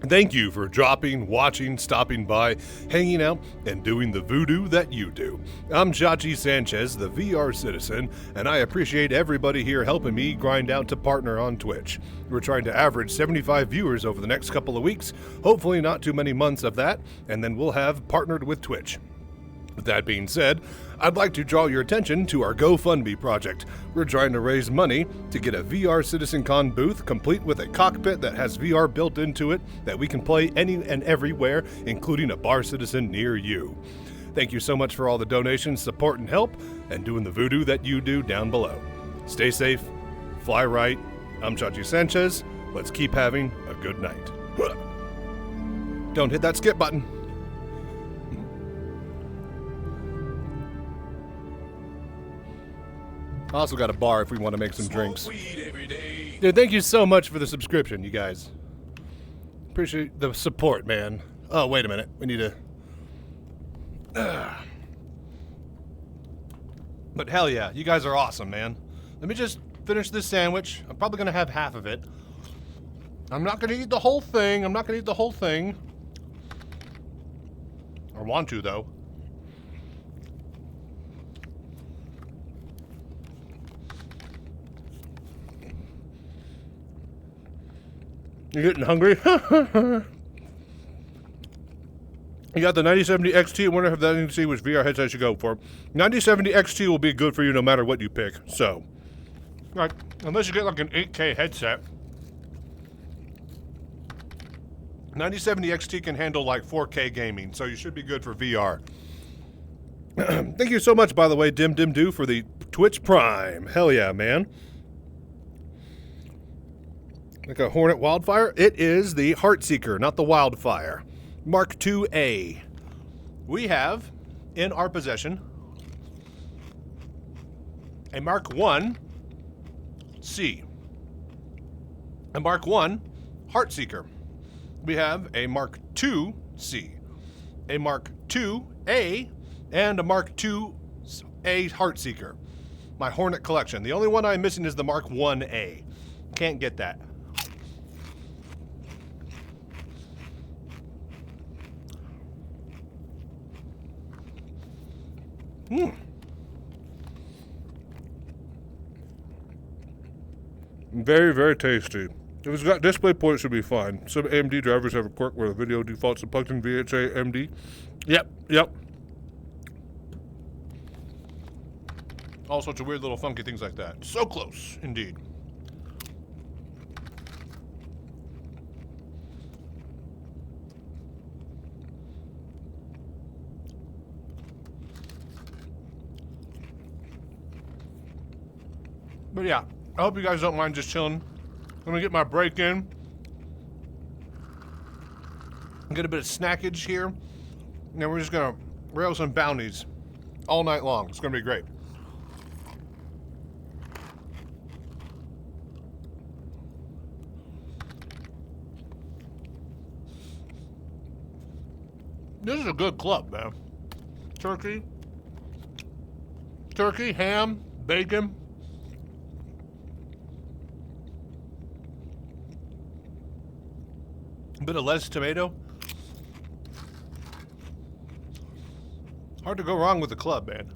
thank you for dropping, watching, stopping by, hanging out, and doing the voodoo that you do. I'm Chachi Sanchez, the VR citizen, and I appreciate everybody here helping me grind out to partner on Twitch. We're trying to average 75 viewers over the next couple of weeks, hopefully not too many months of that, and then we'll have partnered with Twitch. With that being said, I'd like to draw your attention to our GoFundMe project. We're trying to raise money to get a VR CitizenCon booth complete with a cockpit that has VR built into it that we can play any and everywhere, including a bar citizen near you. Thank you so much for all the donations, support, and help, and doing the voodoo that you do down below. Stay safe, fly right. I'm Chachi Sanchez. Let's keep having a good night. Don't hit that skip button. I also got a bar if we want to make some drinks. Dude, thank you so much for the subscription, you guys. Appreciate the support, man. Oh, wait a minute. We need to... But hell yeah, you guys are awesome, man. Let me just finish this sandwich. I'm probably going to have half of it. I'm not going to eat the whole thing. I want to, though. You're getting hungry? You got the 9070 XT. I wonder if that you can see which VR headset I should go for. 9070 XT will be good for you no matter what you pick. So, like, unless you get like an 8K headset. 9070 XT can handle like 4K gaming, so you should be good for VR. Thank you so much, by the way, Dim Dim Do, for the Twitch Prime. Hell yeah, man. Like a Hornet Wildfire? It is the Heartseeker, not the Wildfire. Mark IIA. We have in our possession a Mark I C. A Mark I Heartseeker. We have a Mark II C. A Mark II A and a Mark II A Heartseeker. My Hornet collection. The only one I'm missing is the Mark I A. Can't get that. Very, very tasty. If it's got DisplayPort, it should be fine. Some AMD drivers have a quirk where the video defaults to plugged in VHA AMD. Yep. All sorts of weird little funky things like that. So close, indeed. But yeah, I hope you guys don't mind just chilling. I'm gonna get my break in. Get a bit of snackage here. And then we're just gonna rail some bounties all night long. It's gonna be great. This is a good club, man. Turkey, ham, bacon. A bit of less tomato. Hard to go wrong with the club, man.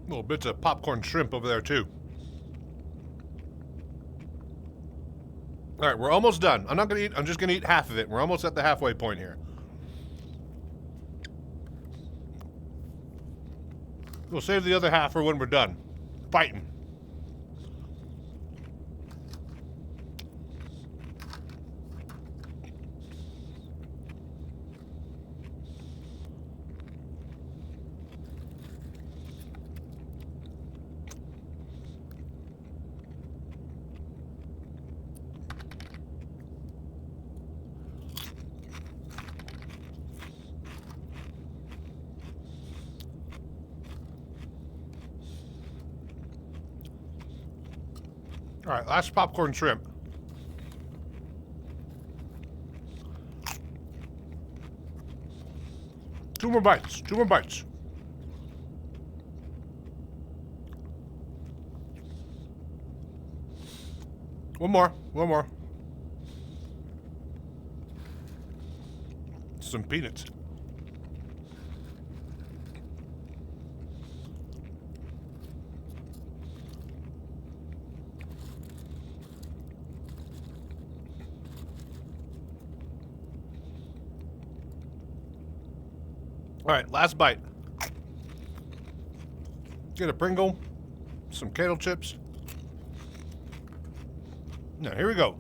Little bits of popcorn shrimp over there, too. All right, we're almost done. I'm not gonna eat, I'm just gonna eat half of it. We're almost at the halfway point here. We'll save the other half for when we're done fighting. All right, last popcorn shrimp. Two more bites. Two more bites. One more. One more. Some peanuts. All right, last bite. Get a Pringle, some kettle chips. Now, here we go.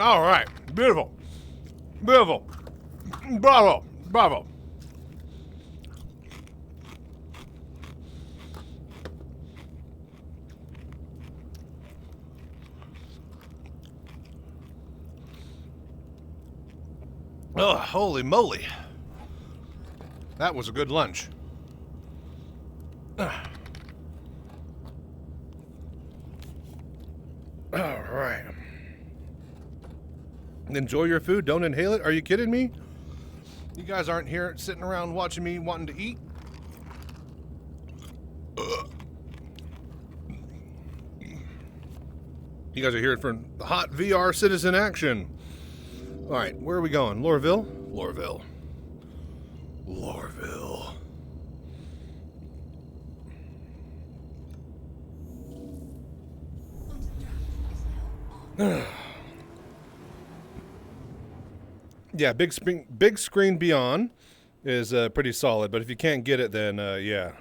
All right, beautiful, beautiful, bravo, bravo. Oh, holy moly. That was a good lunch. All right. Enjoy your food. Don't inhale it. Are you kidding me? You guys aren't here sitting around watching me wanting to eat. You guys are here for hot VR citizen action. All right, where are we going? Lorville? Lorville. Lorville. Yeah, big screen beyond is pretty solid, but if you can't get it, then yeah.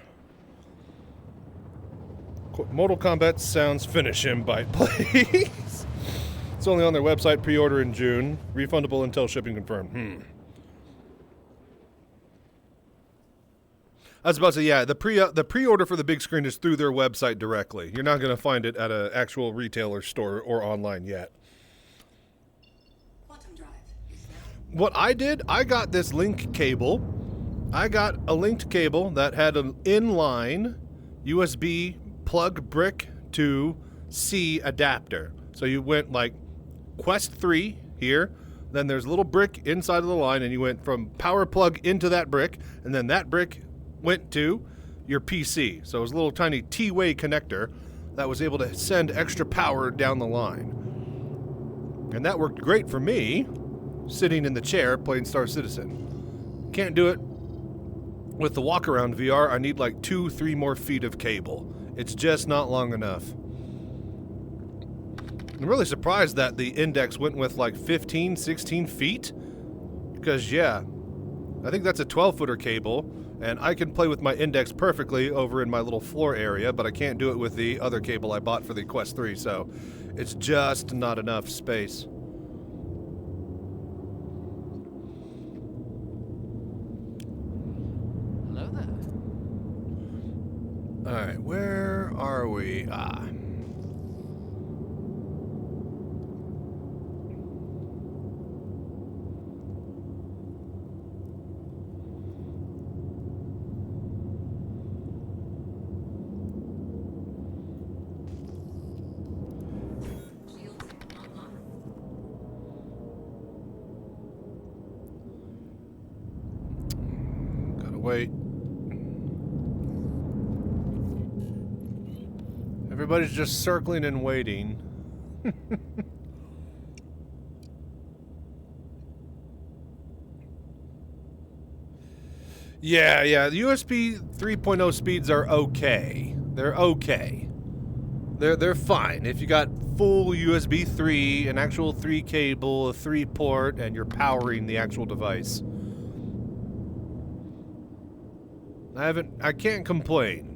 Mortal Kombat sounds finish him bite, please. It's only on their website, pre-order in June. Refundable until shipping confirmed. I was about to say, yeah, the pre-order for the big screen is through their website directly. You're not going to find it at an actual retailer store or online yet. What I did, I got this link cable. I got a linked cable that had an inline USB plug brick to C adapter. So you went like Quest 3 here, then there's a little brick inside of the line, and you went from power plug into that brick, and then that brick went to your PC. So it was a little tiny T-way connector that was able to send extra power down the line. And that worked great for me, sitting in the chair playing Star Citizen. Can't do it with the walk-around VR. I need like 2-3 more feet of cable. It's just not long enough. I'm really surprised that the Index went with like 15, 16 feet. Because, yeah, I think that's a 12-footer cable, and I can play with my Index perfectly over in my little floor area, but I can't do it with the other cable I bought for the Quest 3, so it's just not enough space. Hello there. All right, where are we? Gotta wait. Everybody's just circling and waiting. Yeah, the USB 3.0 speeds are okay. They're okay. They're fine. If you got full USB 3, an actual 3 cable, a 3 port, and you're powering the actual device. I can't complain.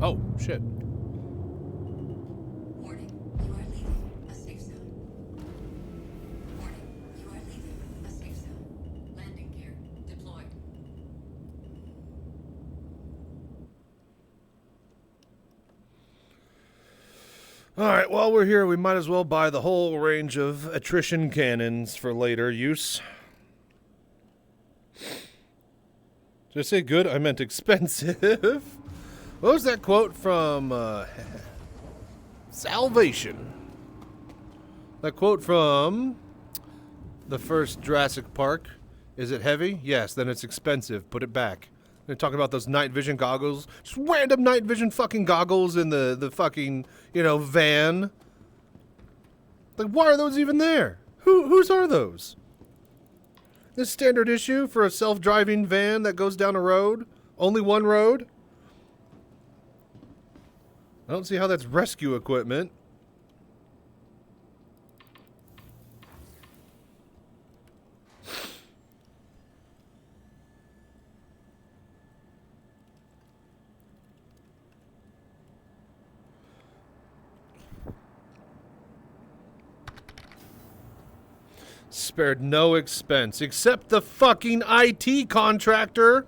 Oh, shit. Warning, you are leaving a safe zone. Warning, you are leaving a safe zone. Landing gear deployed. Alright, while we're here, we might as well buy the whole range of attrition cannons for later use. Did I say good? I meant expensive. What was that quote from Salvation? That quote from the first Jurassic Park. Is it heavy? Yes, then it's expensive. Put it back. They're talking about those night vision goggles. Just random night vision fucking goggles in the fucking, you know, van. Like, why are those even there? Whose are those? This standard issue for a self-driving van that goes down a road? Only one road? I don't see how that's rescue equipment. Spared no expense except the fucking IT contractor.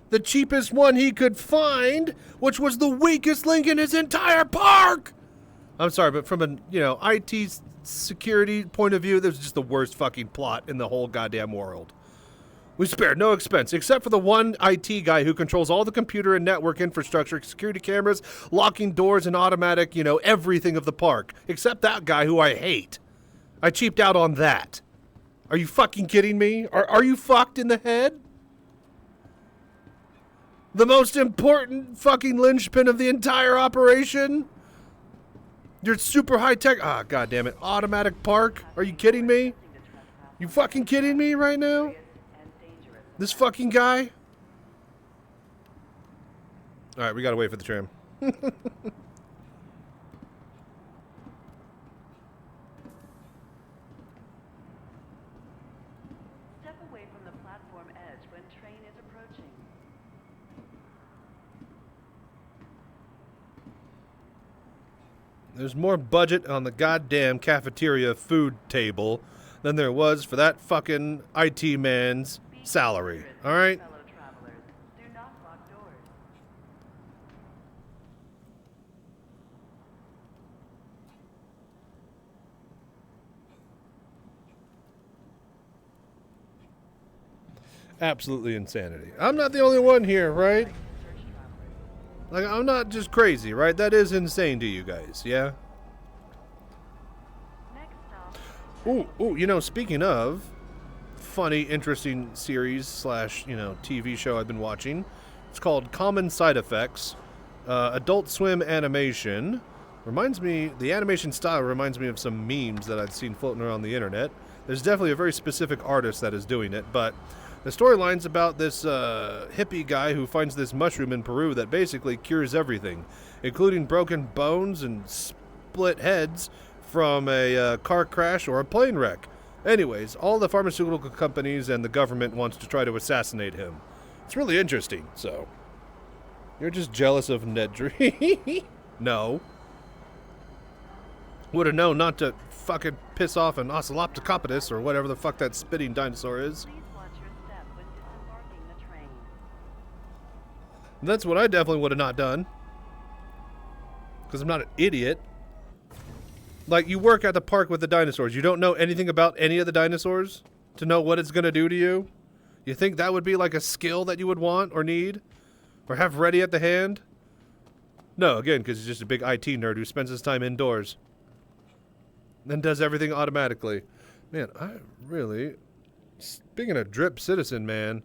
The cheapest one he could find, which was the weakest link in his entire park. I'm sorry, but from a, you know, IT security point of view, this was just the worst fucking plot in the whole goddamn world. We spared no expense except for the one IT guy who controls all the computer and network infrastructure, security cameras, locking doors, and automatic, you know, everything of the park. Except that guy who I hate. I cheaped out on that. Are you fucking kidding me? Are you fucked in the head? The most important fucking linchpin of the entire operation? You're super high tech. Ah, god damn it. Automatic park? Are you kidding me? You fucking kidding me right now? This fucking guy? Alright, we gotta wait for the tram. Step away from the platform edge when train is approaching. There's more budget on the goddamn cafeteria food table than there was for that fucking IT man's salary. Alright? Fellow travelers, do not lock doors. Absolutely insanity. I'm not the only one here, right? Like, I'm not just crazy, right? That is insane to you guys, yeah? Ooh, you know, speaking of funny, interesting series slash, you know, TV show I've been watching, it's called Common Side Effects. Adult Swim animation. Reminds me, the animation style reminds me of some memes that I've seen floating around the internet. There's definitely a very specific artist that is doing it, but the storyline's about this hippie guy who finds this mushroom in Peru that basically cures everything, including broken bones and split heads from a car crash or a plane wreck. Anyways, all the pharmaceutical companies and the government wants to try to assassinate him. It's really interesting, so. You're just jealous of Nedry? No. Would have known not to fucking piss off an Oceloptocopodus or whatever the fuck that spitting dinosaur is. Please watch your step when disembarking the train. That's what I definitely would have not done. Because I'm not an idiot. Like, you work at the park with the dinosaurs. You don't know anything about any of the dinosaurs to know what it's going to do to you? You think that would be like a skill that you would want or need? Or have ready at the hand? No, again, because he's just a big IT nerd who spends his time indoors. Then does everything automatically. Man, I really... Speaking of drip citizen, man,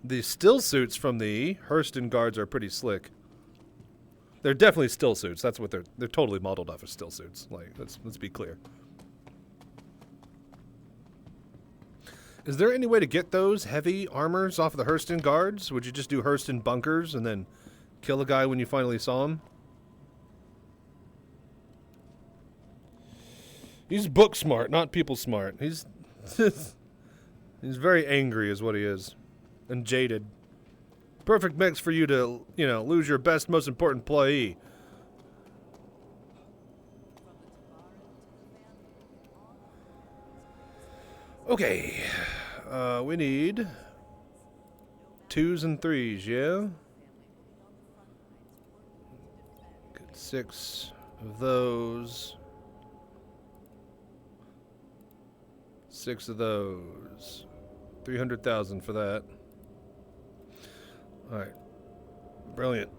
the still suits from the Hurston guards are pretty slick. They're definitely still suits. That's what they're totally modeled off of still suits. Like, let's be clear. Is there any way to get those heavy armors off of the Hurston guards? Would you just do Hurston bunkers and then kill a guy when you finally saw him? He's book smart, not people smart. He's he's very angry is what he is. And jaded. Perfect mix for you to, you know, lose your best, most important employee. Okay. We need 2s and 3s, yeah? Get 6 of those. 6 of those. 300,000 for that. Alright. Brilliant.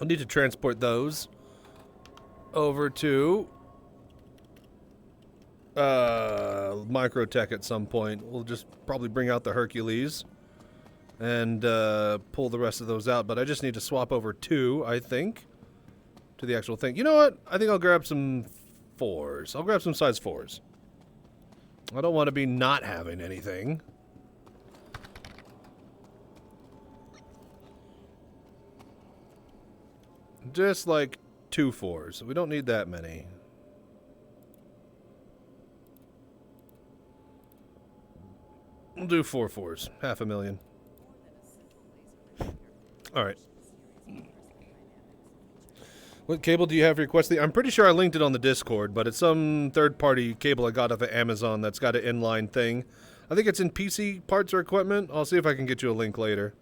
I'll need to transport those over to Microtech at some point. We'll just probably bring out the Hercules and pull the rest of those out, but I just need to swap over 2, I think, to the actual thing. You know what? I think I'll grab some 4s. I'll grab some size 4s. I don't want to be not having anything. Just like 2 4s. We don't need that many. We'll do 4 4s. 500,000. Alright. What cable do you have requested? I'm pretty sure I linked it on the Discord, but it's some third-party cable I got off of Amazon that's got an inline thing. I think it's in PC parts or equipment. I'll see if I can get you a link later.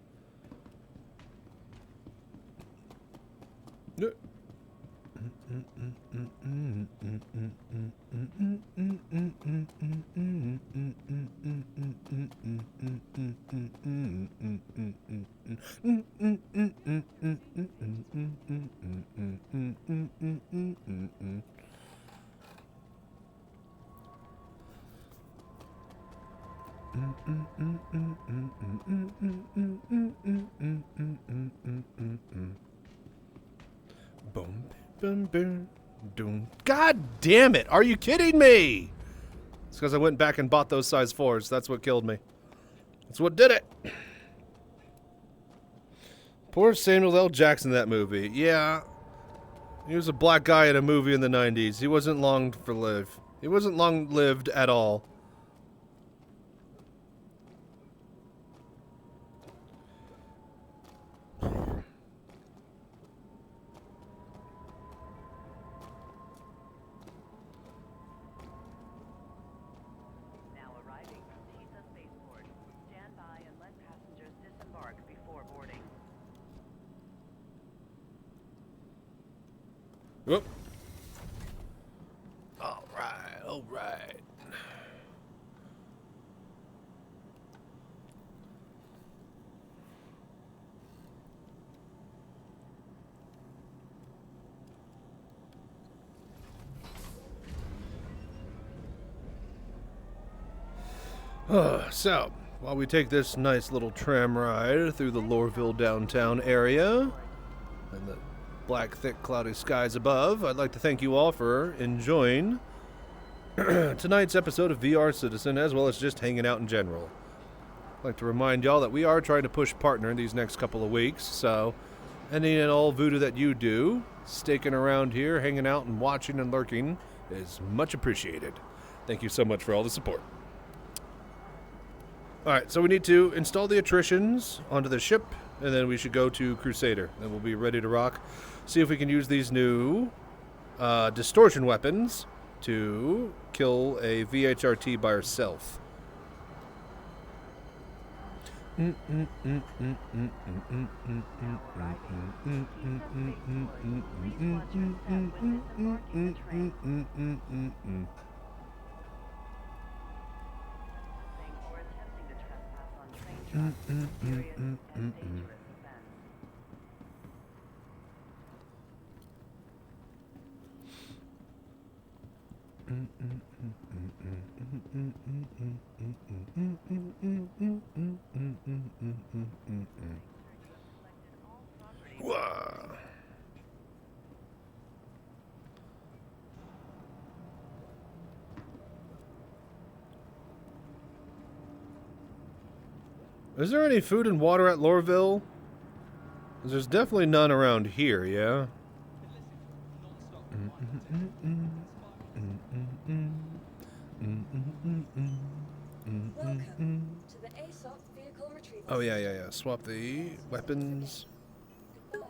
Boom, boom, boom, boom. God damn it! Are you kidding me? It's because I went back and bought those size 4s. That's what killed me. That's what did it. Poor Samuel L. Jackson in that movie. Yeah. He was a black guy in a movie in the 90s. He wasn't long for live. He wasn't long lived at all. Whoop. All right, all right. So, while we take this nice little tram ride through the Lorville downtown area and the black, thick, cloudy skies above, I'd like to thank you all for enjoying tonight's episode of VR Citizen, as well as just hanging out in general. I'd like to remind y'all that we are trying to push partner these next couple of weeks, so any and all voodoo that you do, staking around here, hanging out and watching and lurking is much appreciated. Thank you so much for all the support. Alright, so we need to install the attritions onto the ship, and then we should go to Crusader, and we'll be ready to rock. See if we can use these new distortion weapons to kill a VHRT by herself. Is there any food and water at Lorville? There's definitely none around here, yeah? Welcome to the ASOP vehicle retrieval. Oh, yeah. Swap the weapons. Goodbye.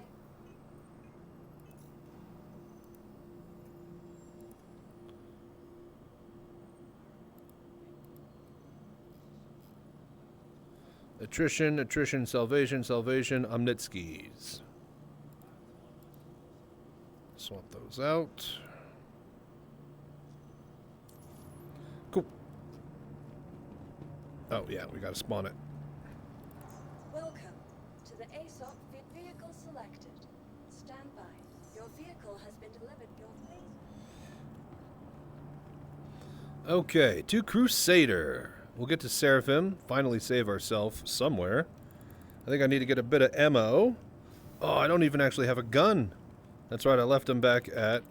Attrition, salvation, Omnitskis. Swap those out. Cool. Oh, yeah, we gotta spawn it. Welcome to the ASOP vehicle selected. Stand by. Your vehicle has been delivered. Okay, to Crusader. We'll get to Seraphim, finally save ourselves somewhere. I think I need to get a bit of ammo. Oh, I don't even actually have a gun. That's right, I left him back at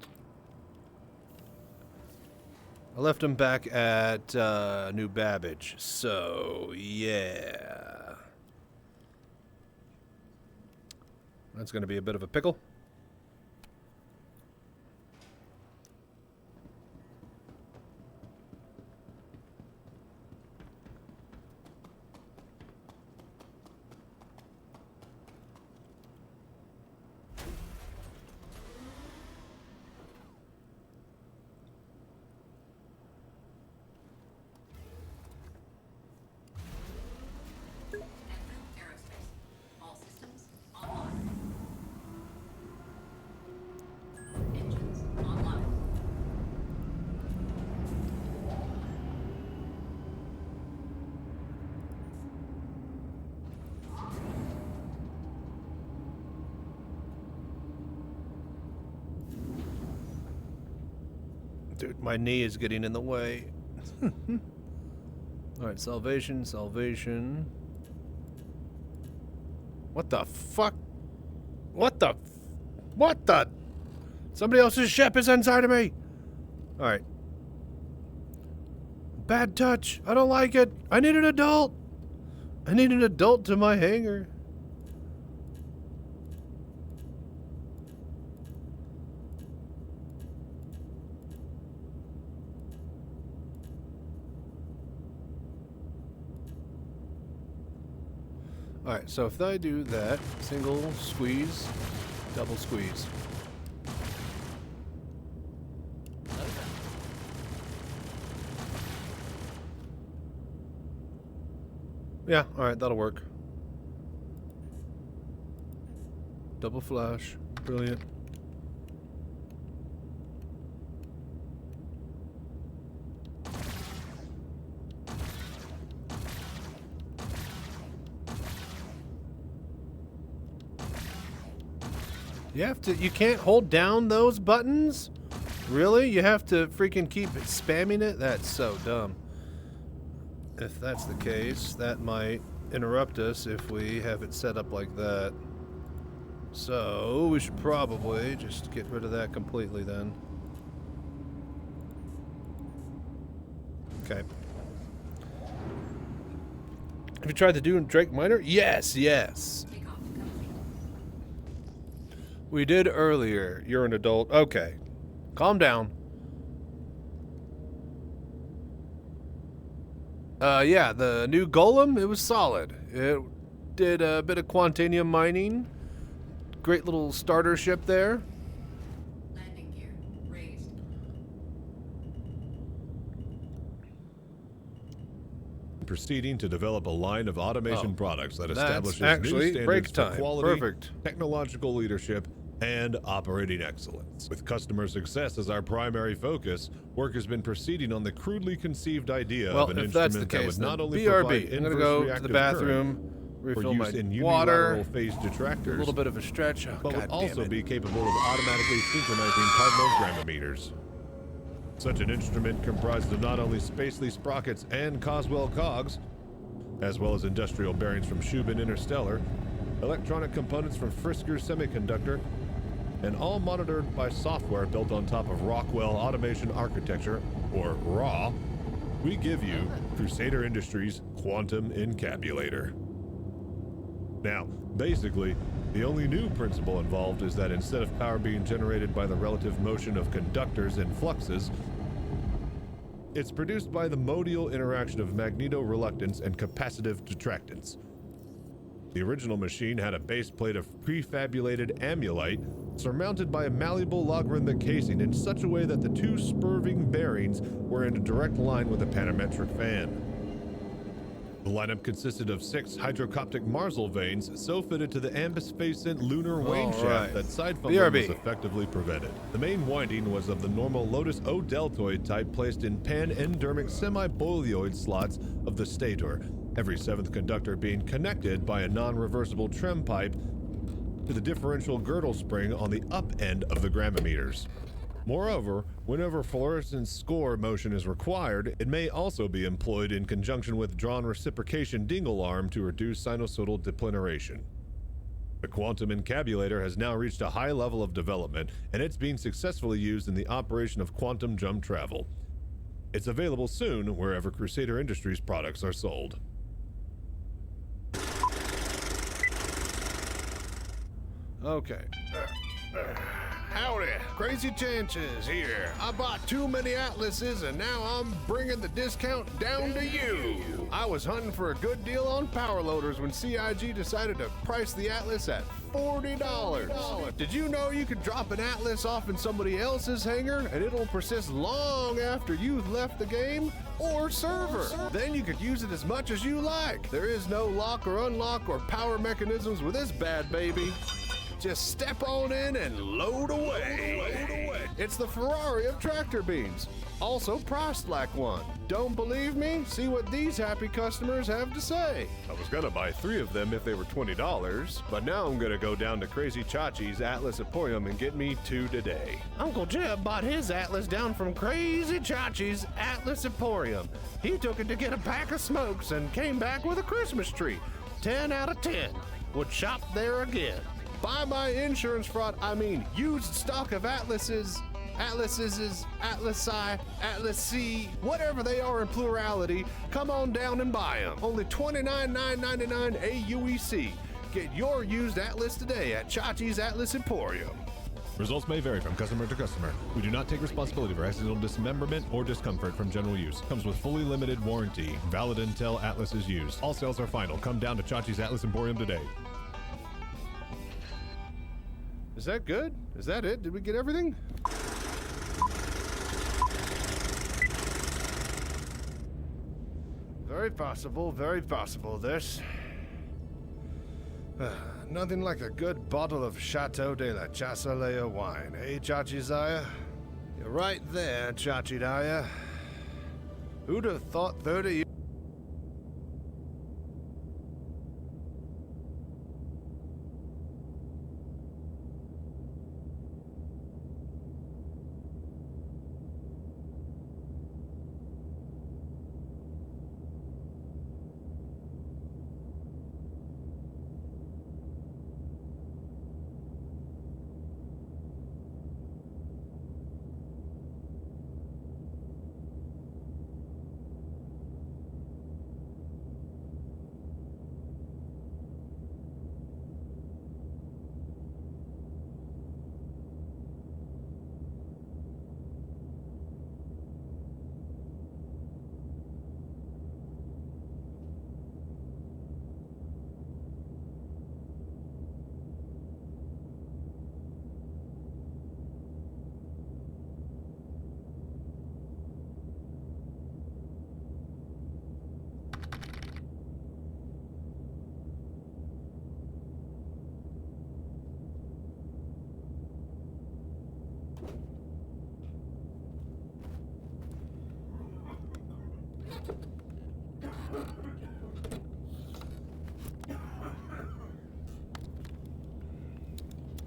New Babbage. So, yeah. That's going to be a bit of a pickle. Dude, my knee is getting in the way. Alright, salvation. What the fuck? What the? Somebody else's ship is inside of me! Alright. Bad touch. I don't like it. I need an adult. I need an adult to my hangar. Alright, so if I do that, single squeeze, double squeeze. Yeah, alright, that'll work. Double flash, brilliant. You can't hold down those buttons? Really? You have to freaking keep spamming it? That's so dumb. If that's the case, that might interrupt us if we have it set up like that. So, we should probably just get rid of that completely then. Okay. Have you tried to do Drake Minor? Yes. We did earlier. You're an adult. Okay. Calm down. Yeah, the new Golem, it was solid. It did a bit of Quantanium mining. Great little starter ship there. Landing gear raised. Proceeding to develop a line of automation products that establishes actually new break standards time. for quality, Perfect. technological leadership, and operating excellence. With customer success as our primary focus, work has been proceeding on the crudely conceived idea of an instrument that would not only provide BRB. I'm gonna inverse go to reactive the bathroom, current refill for my use in water, unilateral phase detractors, a little bit of a stretch. Oh, but God would damn also it. be capable of automatically synchronizing cardinal grammometers. Such an instrument comprised of not only Spacely sprockets and Coswell cogs, as well as industrial bearings from Shubin Interstellar, electronic components from Frisker Semiconductor, and all monitored by software built on top of Rockwell Automation Architecture, or RAW, we give you Crusader Industries Quantum Encabulator. Now, basically, the only new principle involved is that instead of power being generated by the relative motion of conductors and fluxes, it's produced by the modal interaction of magnetoreluctance and capacitive detractance. The original machine had a base plate of prefabulated amulite surmounted by a malleable logarithmic casing in such a way that the two spurving bearings were in a direct line with a panometric fan. The lineup consisted of 6 hydrocoptic Marsal vanes so fitted to the ambisphasent lunar wane shaft that side fumbling was effectively prevented. The main winding was of the normal Lotus O-deltoid type placed in pan-endermic semi-boleoid slots of the stator, every 7th conductor being connected by a non-reversible trem pipe to the differential girdle spring on the up end of the grammometers. Moreover, whenever fluorescence score motion is required, it may also be employed in conjunction with drawn reciprocation dingle arm to reduce sinusoidal depleneration. The quantum encabulator has now reached a high level of development, and it's being successfully used in the operation of quantum jump travel. It's available soon wherever Crusader Industries products are sold. Okay. Howdy, Crazy Chances here. I bought too many atlases and now I'm bringing the discount down to you. I was hunting for a good deal on power loaders when CIG decided to price the atlas at $40. Did you know you could drop an atlas off in somebody else's hangar and it'll persist long after you've left the game or server? Then you could use it as much as you like. There is no lock or unlock or power mechanisms with this bad baby. Just step on in and load away. It's the Ferrari of tractor beams. Also priced like one. Don't believe me? See what these happy customers have to say. I was gonna buy 3 of them if they were $20, but now I'm gonna go down to Crazy Chachi's Atlas Emporium and get me 2 today. Uncle Jeb bought his Atlas down from Crazy Chachi's Atlas Emporium. He took it to get a pack of smokes and came back with a Christmas tree. 10 out of 10. Would shop there again. Buy my insurance fraud, used stock of Atlases, Atlasi, Atlas C, whatever they are in plurality, come on down and buy them. Only $29,999 AUEC. Get your used Atlas today at Chachi's Atlas Emporium. Results may vary from customer to customer. We do not take responsibility for accidental dismemberment or discomfort from general use. Comes with fully limited warranty. Valid until Atlas is used. All sales are final. Come down to Chachi's Atlas Emporium today. Is that good? Is that it? Did we get everything? Very possible, this. Nothing like a good bottle of Chateau de la Chassalea wine, eh, Chachi-Zaya? You're right there, Chachi-Daya. Who'd have thought 30 years...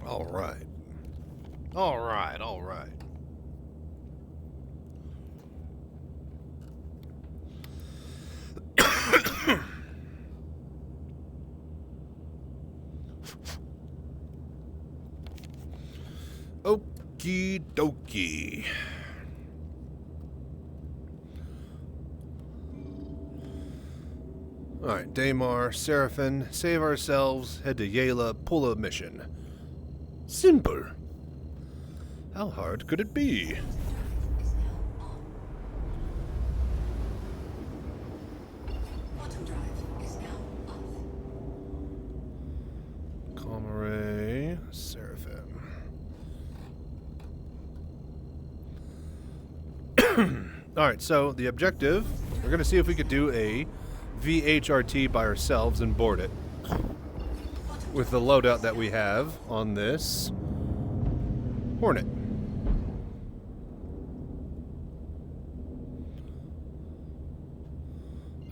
All right. Okie dokie. Alright, Daymar, Seraphin, save ourselves, head to Yala, pull a mission. Simple. How hard could it be? Comare, Seraphim. Alright, so the objective, we're going to see if we could do a VHRT by ourselves and board it with the loadout that we have on this Hornet.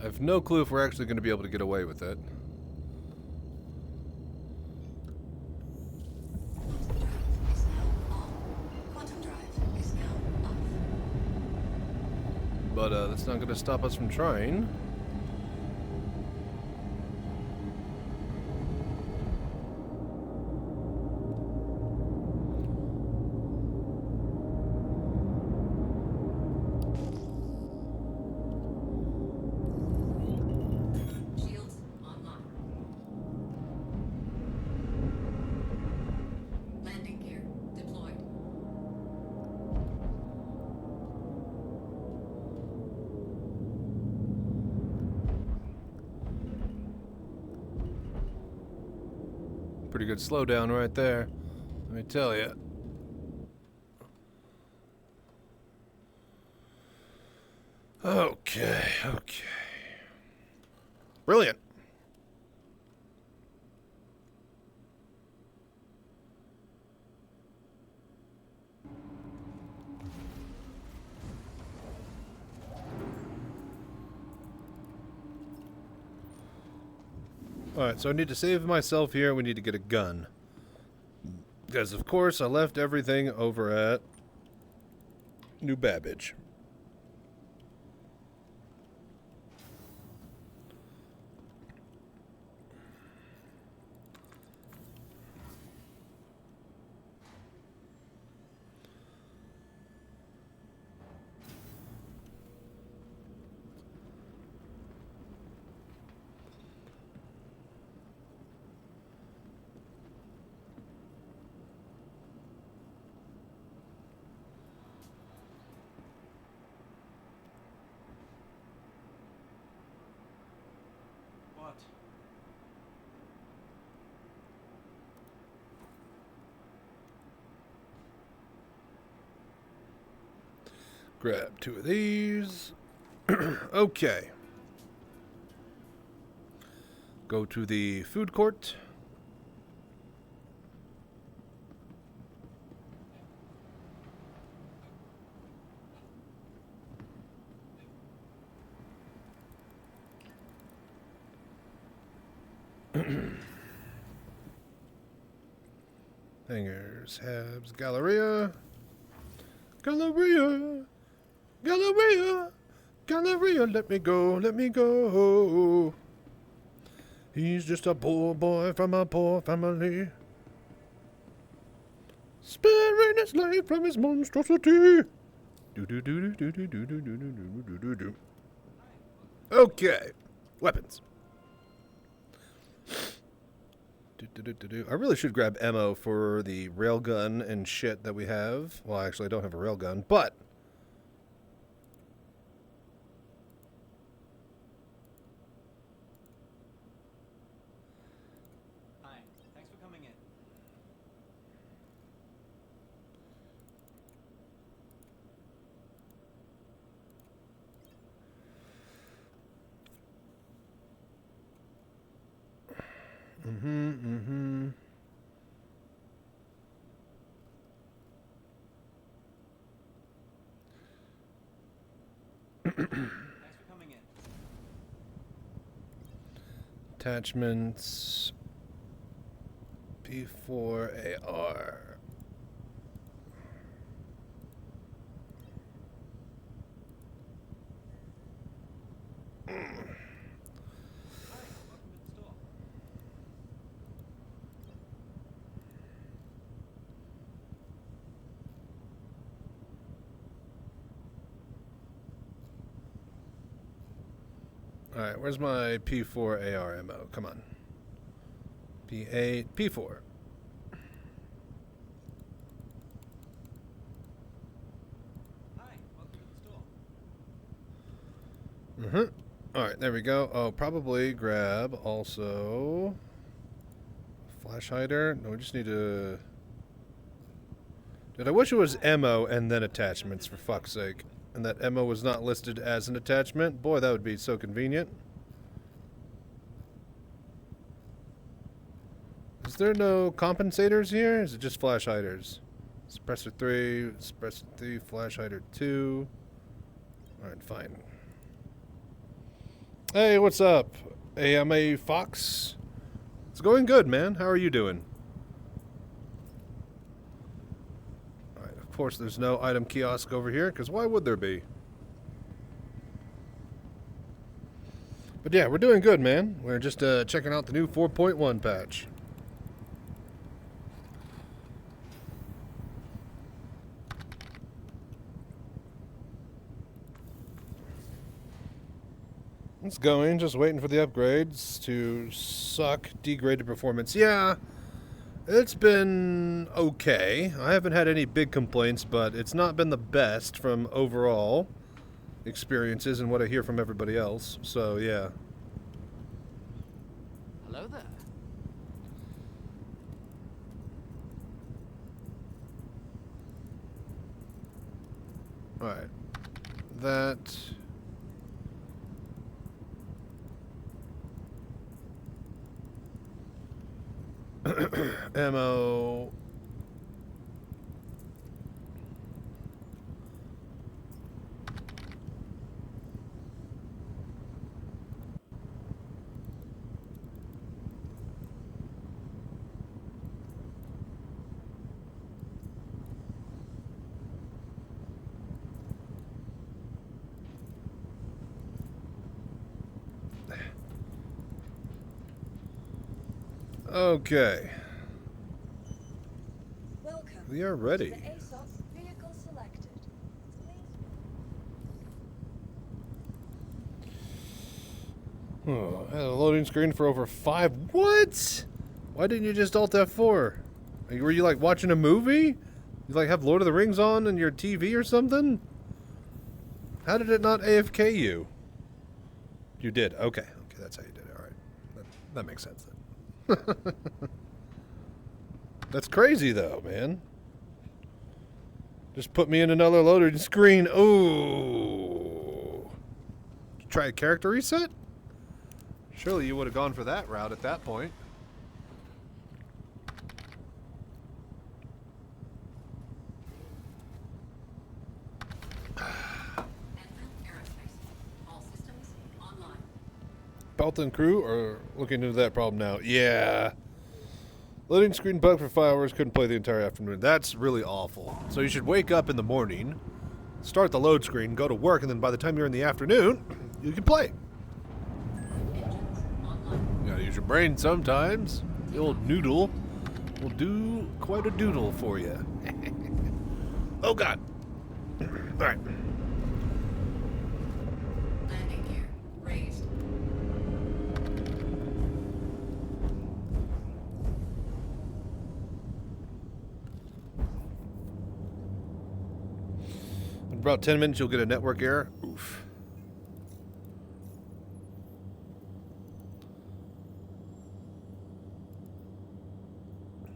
I have no clue if we're actually going to be able to get away with it. But that's not going to stop us from trying. Shields online. Landing gear deployed. Pretty good slowdown right there, let me tell you. Okay. Brilliant. Alright, so I need to save myself here. We need to get a gun. Because, of course, I left everything over at New Babbage. What? Grab 2 of these. Okay. Go to the food court. Hangers, Habs, Galleria. Galleria. Galleria. Galleria, let me go, let me go. He's just a poor boy from a poor family, sparing his life from his monstrosity. Okay, weapons. I really should grab ammo for the railgun and shit that we have. Well, actually, I don't have a railgun, but Hi, thanks for coming in. Thanks for coming in. Attachments. P4AR. Alright, where's my P4 AR ammo? Come on. P8, P4. Hi, welcome to the store. Alright, there we go. Oh, probably grab also flash hider. No, we just need to... Dude, I wish it was ammo and then attachments, for fuck's sake. And that ammo was not listed as an attachment. Boy, that would be so convenient. Is there no compensators here? Is it just flash hiders? Suppressor 3, flash hider 2. Alright, fine. Hey, what's up? Hey, I'm a Fox. It's going good, man. How are you doing? Alright, of course there's no item kiosk over here, because why would there be? But yeah, we're doing good, man. We're just checking out the new 4.1 patch. It's going, just waiting for the upgrades to suck degraded performance. Yeah, it's been okay. I haven't had any big complaints, but it's not been the best from overall experiences and what I hear from everybody else. So, yeah. Hello there. Alright. That... ammo. Okay. Welcome. We are ready. To the ASOP vehicle selected. Oh, I had a loading screen for over 5. What? Why didn't you just Alt F4? Were you like watching a movie? You like have Lord of the Rings on your TV or something? How did it not AFK you? You did. Okay. Okay, that's how you did it. All right. That makes sense then. That's crazy though, man. Just put me in another loading screen. Ooh. Try a character reset? Surely you would have gone for that route at that point. Pelton crew are looking into that problem now. Yeah. Loading screen bug for 5 hours, couldn't play the entire afternoon. That's really awful. So you should wake up in the morning, start the load screen, go to work, and then by the time you're in the afternoon, you can play. You gotta use your brain sometimes. The old noodle will do quite a doodle for you. Oh, God. All right. Landing gear raised. In about 10 minutes, you'll get a network error. Oof.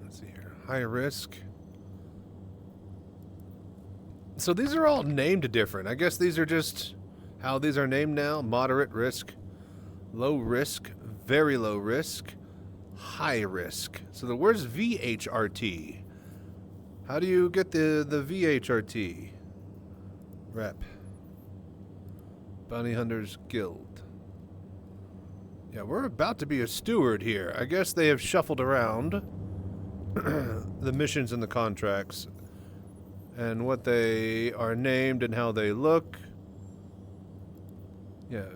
Let's see here. High risk. So these are all named different. I guess these are just how these are named now. Moderate risk, low risk, very low risk, high risk. So the word's VHRT. How do you get the VHRT? Rep. Bounty Hunters Guild. Yeah, we're about to be a steward here. I guess they have shuffled around the missions and the contracts and what they are named and how they look. Yeah,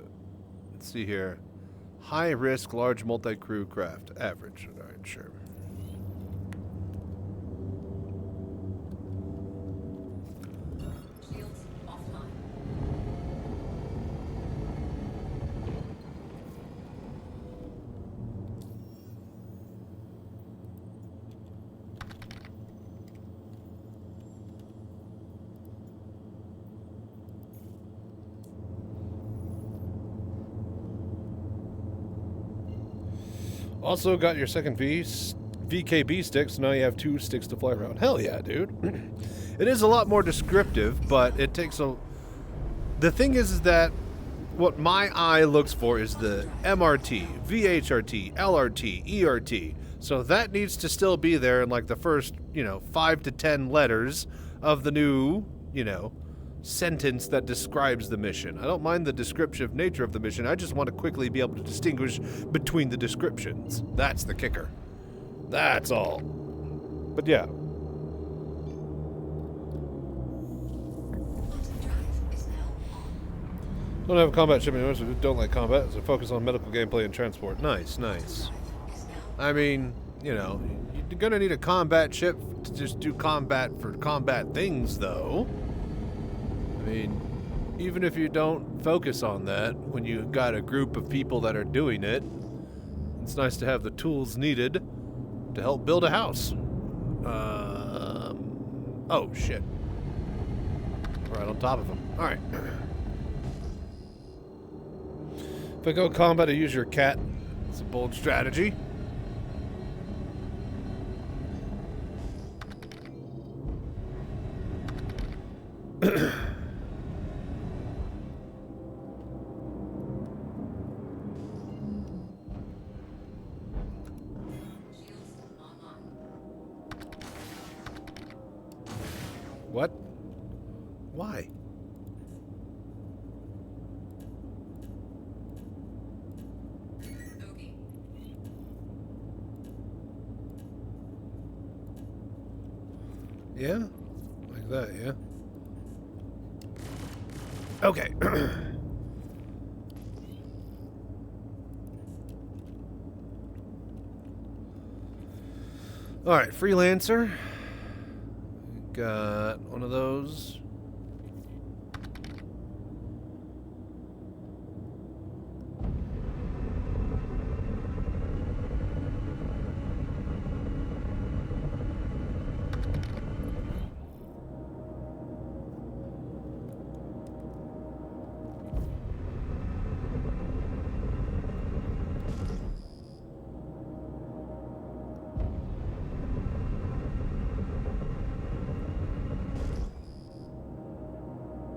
let's see here. High risk, large multi-crew craft. Average. All right, sure. Shields offline. Also got your second VKB stick, so now you have 2 sticks to fly around. Hell yeah, dude. It is a lot more descriptive, but it takes a... The thing is that what my eye looks for is the MRT, VHRT, LRT, ERT. So that needs to still be there in like the first, 5 to 10 letters of the new, sentence that describes the mission. I don't mind the descriptive nature of the mission. I just want to quickly be able to distinguish between the descriptions. That's the kicker. That's all. But yeah. Don't have a combat ship anymore, so don't like combat, so focus on medical gameplay and transport. Nice, nice. I mean, you're gonna need a combat ship to just do combat for combat things, though. I mean, even if you don't focus on that, when you've got a group of people that are doing it, it's nice to have the tools needed to help build a house. Oh, shit. Right on top of them. Alright. If I go combat, I use your cat. It's a bold strategy. What? Why? Yeah? Like that, yeah? Okay. Alright, freelancer. Got one of those.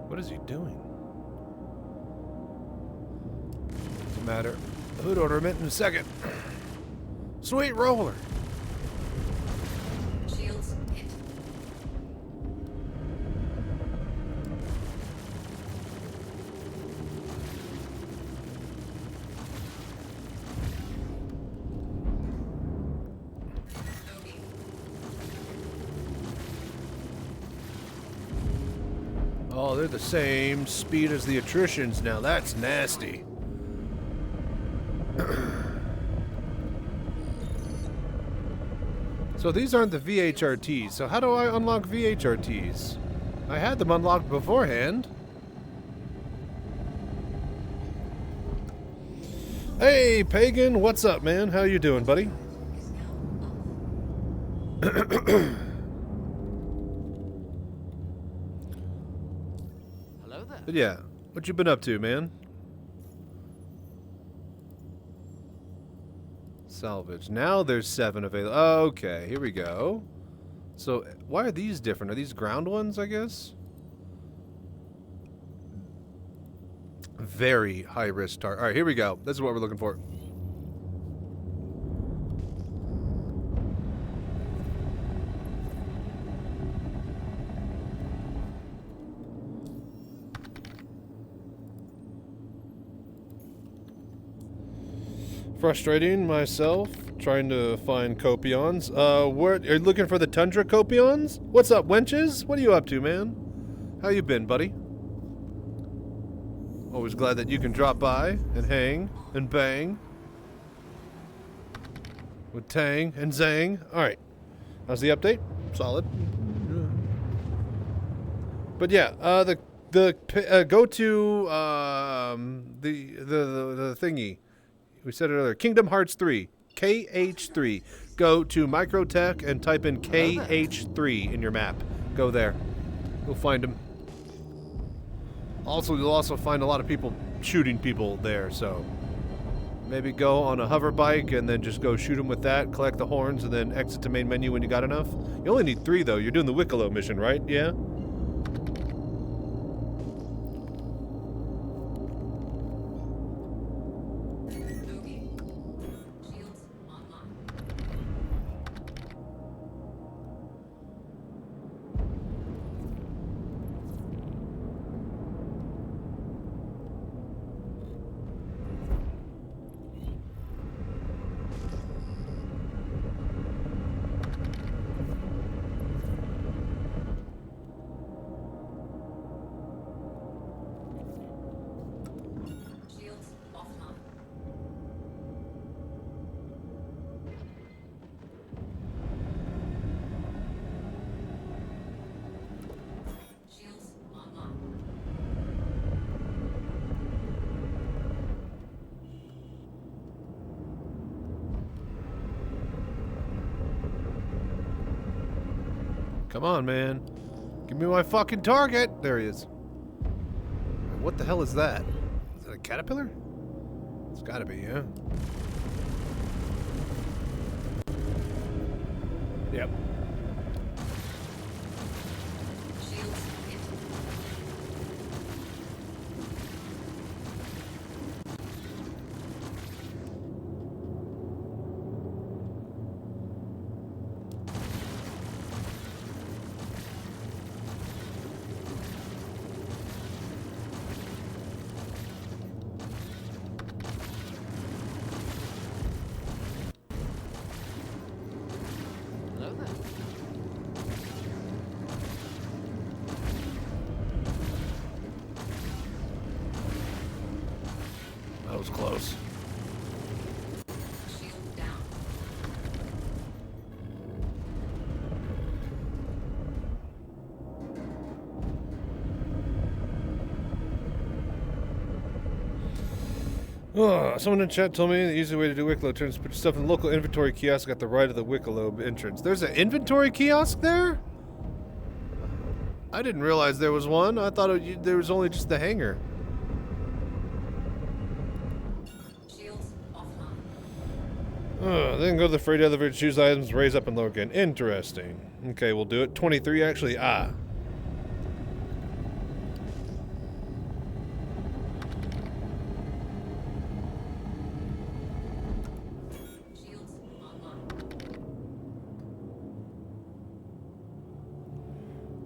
What is he doing? Doesn't matter. Hood order him in a second. Sweet roller. Shields hit. Oh, they're the same speed as the attritions now. That's nasty. So these aren't the VHRTs. So how do I unlock VHRTs? I had them unlocked beforehand. Hey, Pagan, what's up, man? How you doing, buddy? Hello there. But yeah, what you been up to, man? Salvage. Now there's 7 available. Okay, here we go. So, why are these different? Are these ground ones, I guess? Very high-risk target. Alright, here we go. This is what we're looking for. Frustrating myself trying to find copions. Where are you looking for the Tundra copions? What's up, wenches? What are you up to, man? How you been, buddy? Always glad that you can drop by and hang and bang with Tang and Zang. All right, how's the update? Solid. But yeah, go to the thingy. We said it earlier. Kingdom Hearts 3. KH3. Go to Microtech and type in KH3 in your map. Go there. You'll find them. Also, you'll also find a lot of people shooting people there, so Maybe go on a hover bike and then just go shoot them with that, collect the horns, and then exit to main menu when you got enough. You only need 3 though. You're doing the Wicklow mission, right? Yeah? Come on, man. Give me my fucking target. There he is. What the hell is that? Is that a caterpillar? It's gotta be, yeah. Yep. That was close. Shield down. Oh, someone in chat told me the easy way to do Wicklow turns put stuff in the local inventory kiosk at the right of the Wicklow entrance. There's an inventory kiosk there? I didn't realize there was one. I thought there was only just the hangar. Then go to the freight elevator, choose items, raise up and lower again. Interesting. Okay, we'll do it. 23 actually. Ah.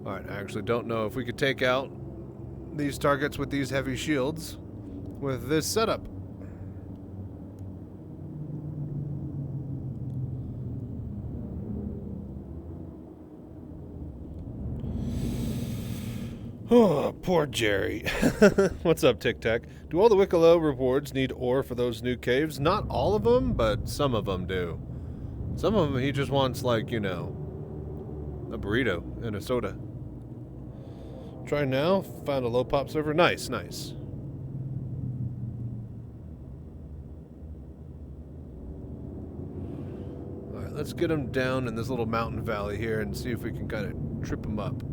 Alright, I actually don't know if we could take out these targets with these heavy shields with this setup. Oh, poor Jerry. What's up, Tic Tac? Do all the Wicklow rewards need ore for those new caves? Not all of them, but some of them do. Some of them he just wants, like, you know, a burrito and a soda. Try now. Found a low pop server. Nice, nice. Alright, let's get him down in this little mountain valley here and see if we can kind of trip him up.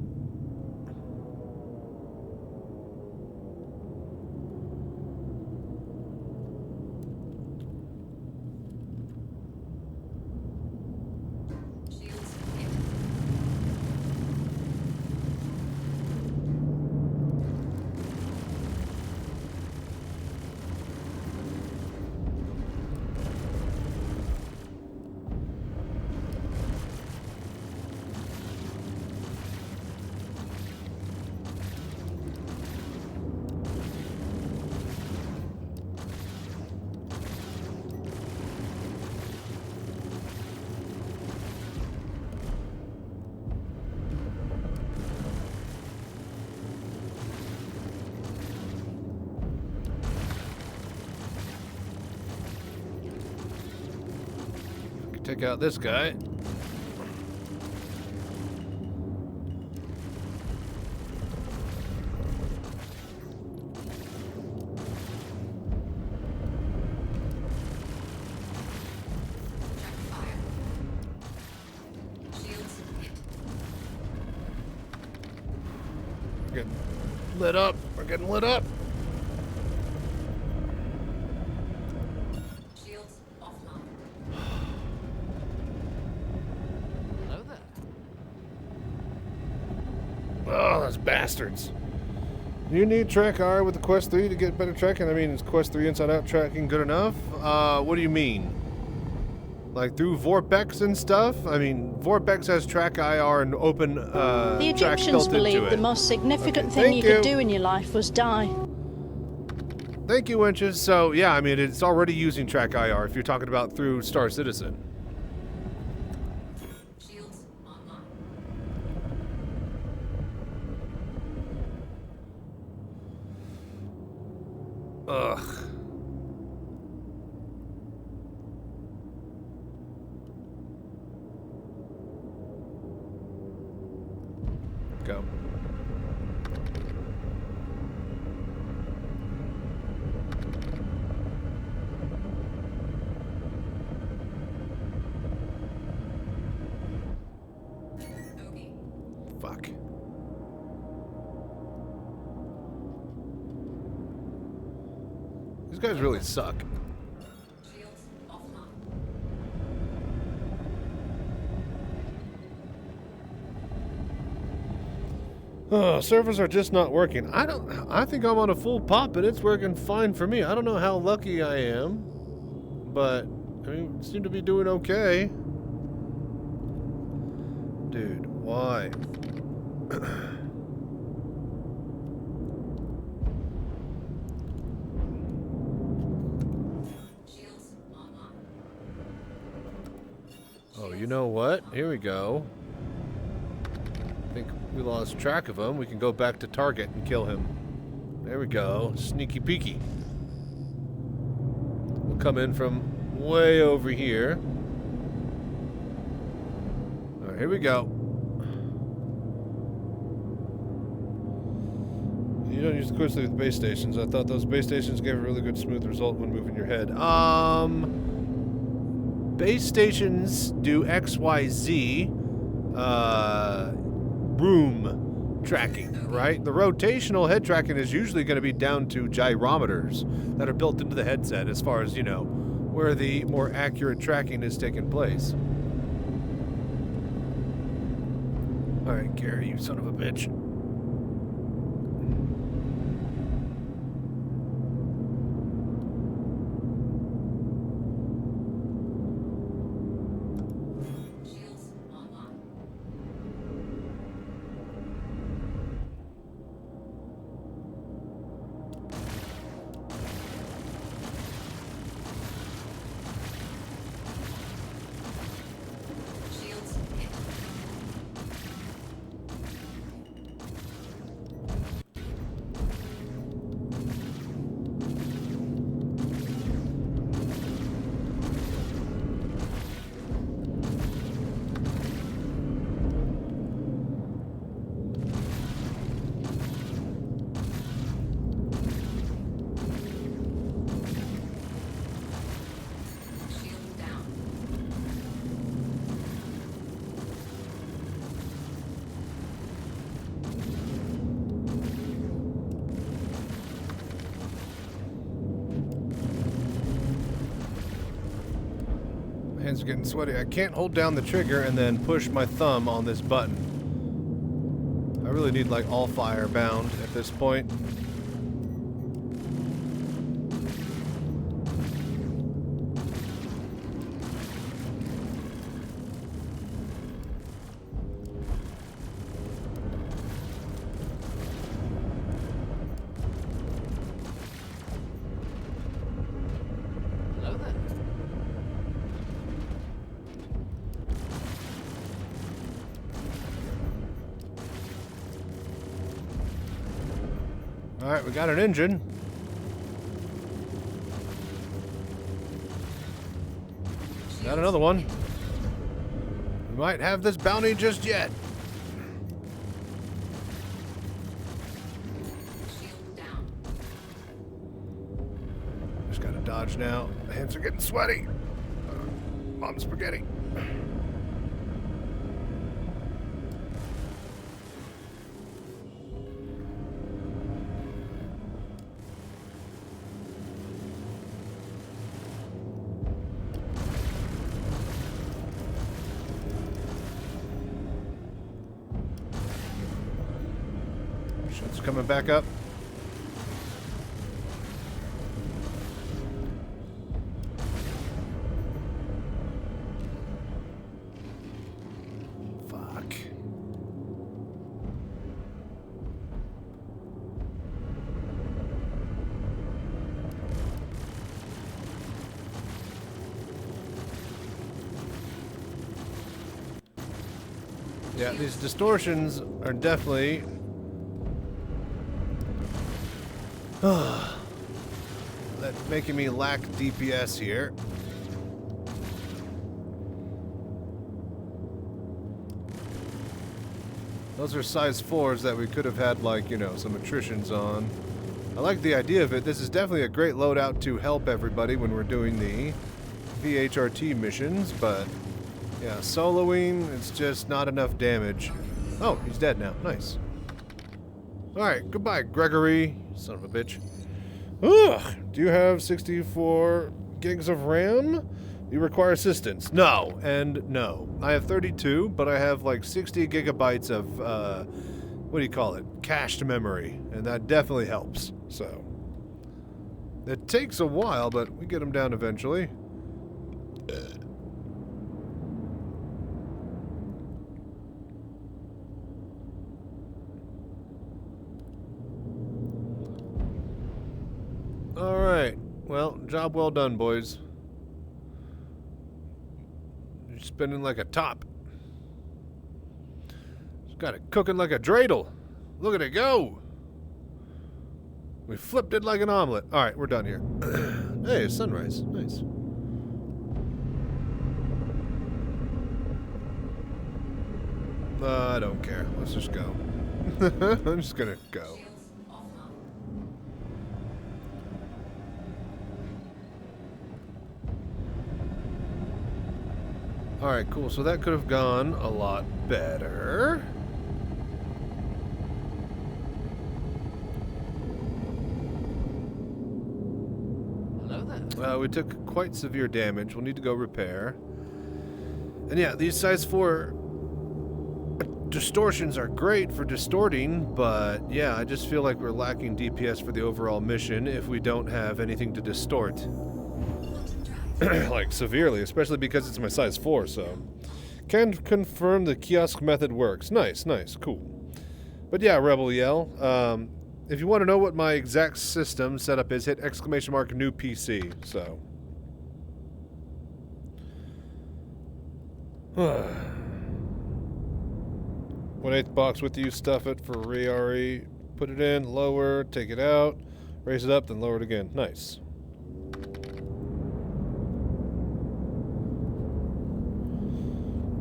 Take out this guy. We're getting lit up. We're getting lit up. those bastards. Do you need track R with the Quest 3 to get better tracking? I mean, is Quest 3 inside-out tracking good enough? What do you mean? Like through Vorpex and stuff? I mean, Vorpex has track IR and open The track Egyptians built into believed the it. most significant Okay, thing you thank could do in your life was die. Thank you, Winches. So, yeah, I mean, it's already using track IR if you're talking about through Star Citizen. Shields online. Ugh. Go. Okay. Fuck. These guys really suck. Shields offline. Oh, servers are just not working. I think I'm on a full pop and it's working fine for me. I don't know how lucky I am, but I mean, seem to be doing okay. Dude, why? Shields online. Oh, you know what? Here we go. I think we lost track of him. We can go back to target and kill him. There we go. Sneaky peeky. We'll come in from way over here. All right, here we go. You don't use the quickly with base stations. I thought those base stations gave a really good smooth result when moving your head. Base stations do XYZ room tracking, right? The rotational head tracking is usually going to be down to gyrometers that are built into the headset as far as, you know, where the more accurate tracking is taking place. All right, Gary, you son of a bitch. Shields online. Shields hit. Shield down. My hands are getting sweaty. I can't hold down the trigger and then push my thumb on this button. I really need like all fire bound at this point. Hello there. All right, we got an engine. Got another one. We might have this bounty just yet. Shield down. Just gotta dodge now. My hands are getting sweaty. Mom spaghetti. coming back up. Fuck. Yeah, these distortions are definitely that's making me lack DPS here. Those are size 4s that we could have had, like, you know, some attritions on. I like the idea of it. This is definitely a great loadout to help everybody when we're doing the VHRT missions, but yeah, soloing, it's just not enough damage. Oh, he's dead now. Nice. Alright, goodbye, Gregory. Son of a bitch. Ugh! Do you have 64 gigs of RAM? You require assistance. No, and no. I have 32, but I have like 60 gigabytes of, what do you call it? Cached memory. And that definitely helps, so. It takes a while, but we get them down eventually. Alright, well, job well done, boys. You're spinning like a top. Just got it cooking like a dreidel. Look at it go! We flipped it like an omelet. Alright, we're done here. Hey, it's sunrise. Nice. I don't care. Let's just go. I'm just gonna go. Alright, cool. So that could have gone a lot better. Hello there. We took quite severe damage. We'll need to go repair. And yeah, these size 4 distortions are great for distorting, but yeah, I just feel like we're lacking DPS for the overall mission if we don't have anything to distort. Like, severely, especially because it's my size 4, so. Can confirm the kiosk method works. Nice, nice, cool. But yeah, Rebel Yell, if you want to know what my exact system setup is, hit ! new PC, so. 1/8 box with you, stuff it for RE, put it in, lower, take it out, raise it up, then lower it again. Nice.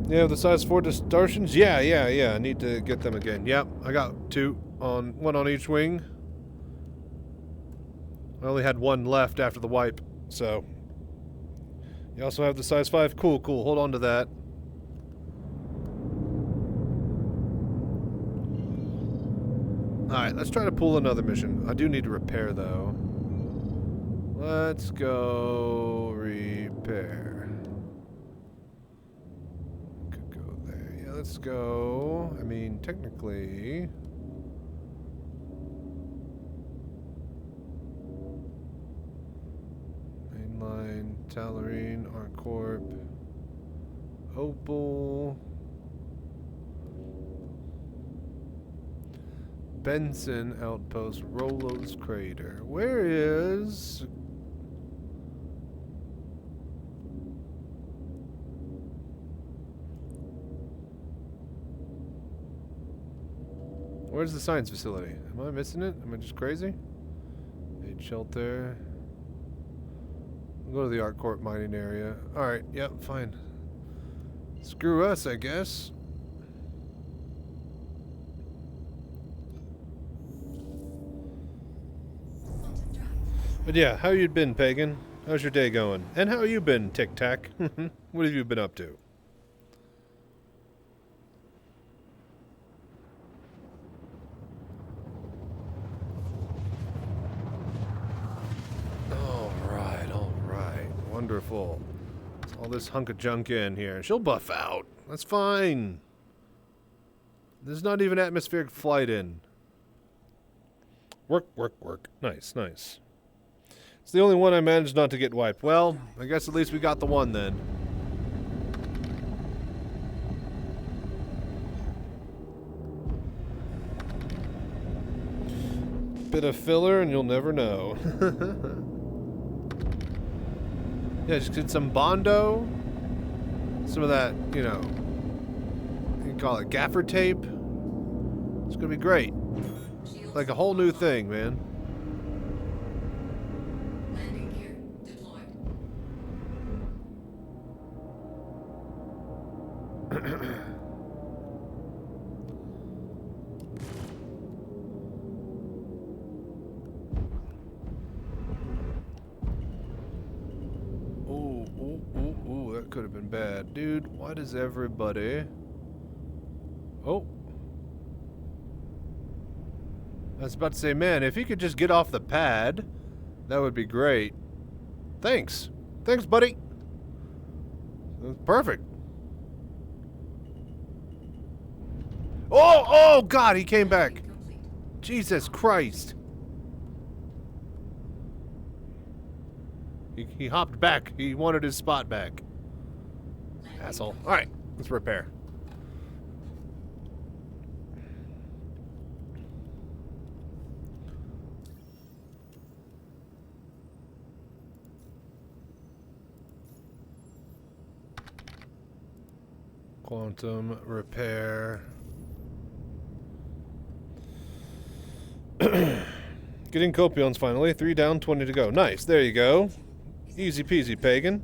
Yeah, the size 4 distortions? Yeah, I need to get them again. Yep, I got 2 on, 1 on each wing. I only had 1 left after the wipe, so. You also have the size 5. Cool, cool. Hold on to that. Alright, let's try to pull another mission. I do need to repair, though. Let's go repair. Could go there. Yeah, let's go. I mean, technically. Mainline, Talarine, Arcorp, Opal. Benson Outpost, Rolo's Crater. Where is... Where's the science facility? Am I missing it? Am I just crazy? Aid shelter. We'll go to the Arcorp mining area. Alright, yep, fine. Screw us, I guess. But yeah, how you been, Pagan? How's your day going? And how you been, Tic Tac? What have you been up to? Alright. Wonderful. Let's all this hunk of junk in here. She'll buff out. That's fine. There's not even atmospheric flight in. Work, work, work. Nice, nice. It's the only one I managed not to get wiped. Well, I guess at least we got the one then. Bit of filler and you'll never know. Yeah, just get some Bondo. Some of that, you know, you can call it gaffer tape. It's gonna be great. Like a whole new thing, man. Landing gear deployed. Ooh, that could have been bad. Dude, why does everybody... Oh. I was about to say, man, if he could just get off the pad, that would be great. Thanks. Thanks, buddy. That's perfect. Oh, God, he came back. Jesus Christ. He hopped back. He wanted his spot back. Asshole. All right, let's repair. Quantum repair. Getting copions finally. 3 down, 20 to go. Nice. There you go. Easy peasy, pagan.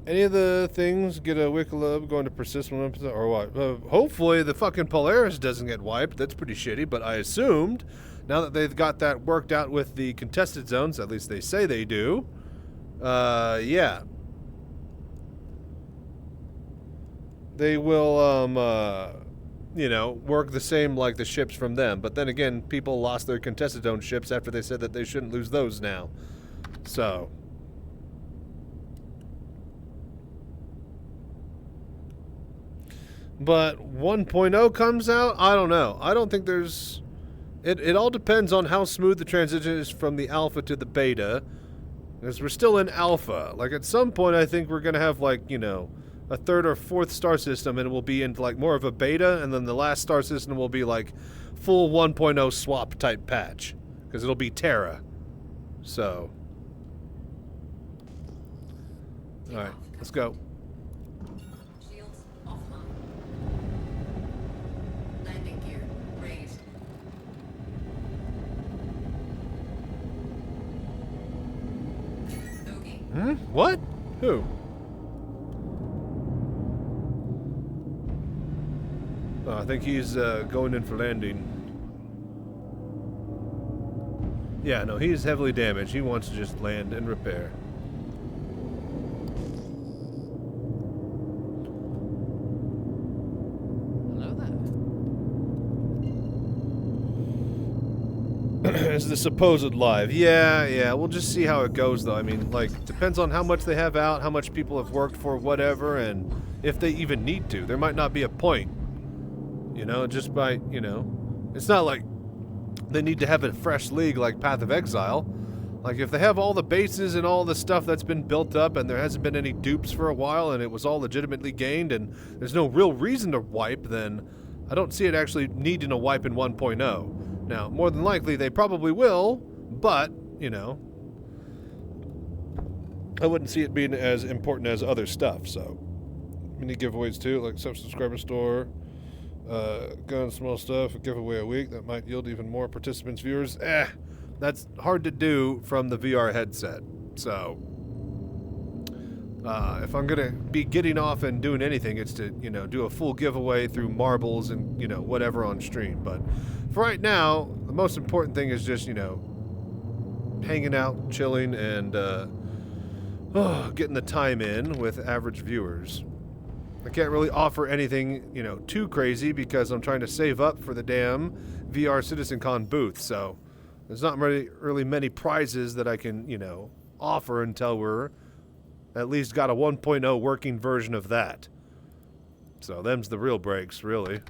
Any of the things get a Wickalub going to persist or what? Hopefully the fucking Polaris doesn't get wiped. That's pretty shitty, but I assumed now that they've got that worked out with the contested zones, at least they say they do. Yeah. They will, you know, work the same like the ships from them. But then again, people lost their contested zone ships after they said that they shouldn't lose those now. So. But 1.0 comes out? I don't know. I don't think there's... It all depends on how smooth the transition is from the alpha to the beta. Because we're still in alpha. Like, at some point, I think we're going to have, like, you know, a 3rd or 4th star system, and it will be into, like, more of a beta, and then the last star system will be, like, full 1.0 swap type patch. Because it'll be Terra. So. Alright, let's go. Shields offline. Landing gear raised. Tobii. Hmm? What? Who? Oh, I think he's going in for landing. Yeah, no, he's heavily damaged. He wants to just land and repair. Is the supposed live? Yeah, we'll just see how it goes though. I mean, like, depends on how much they have out, how much people have worked for whatever, and if they even need to. There might not be a point. You know, just by, you know, it's not like they need to have a fresh league like Path of Exile. Like, if they have all the bases and all the stuff that's been built up and there hasn't been any dupes for a while and it was all legitimately gained and there's no real reason to wipe, then I don't see it actually needing a wipe in 1.0. Now, more than likely, they probably will, but, you know, I wouldn't see it being as important as other stuff, so. Mini giveaways, too, like subscriber store, gun, small stuff, a giveaway a week. That might yield even more participants, viewers. That's hard to do from the VR headset, so. If I'm going to be getting off and doing anything, it's to, you know, do a full giveaway through marbles and, you know, whatever on stream. But for right now, the most important thing is just, you know, hanging out, chilling, and getting the time in with average viewers. I can't really offer anything, you know, too crazy because I'm trying to save up for the damn VR CitizenCon booth. So there's not really many prizes that I can, you know, offer until we're at least got a 1.0 working version of that. So them's the real breaks, really.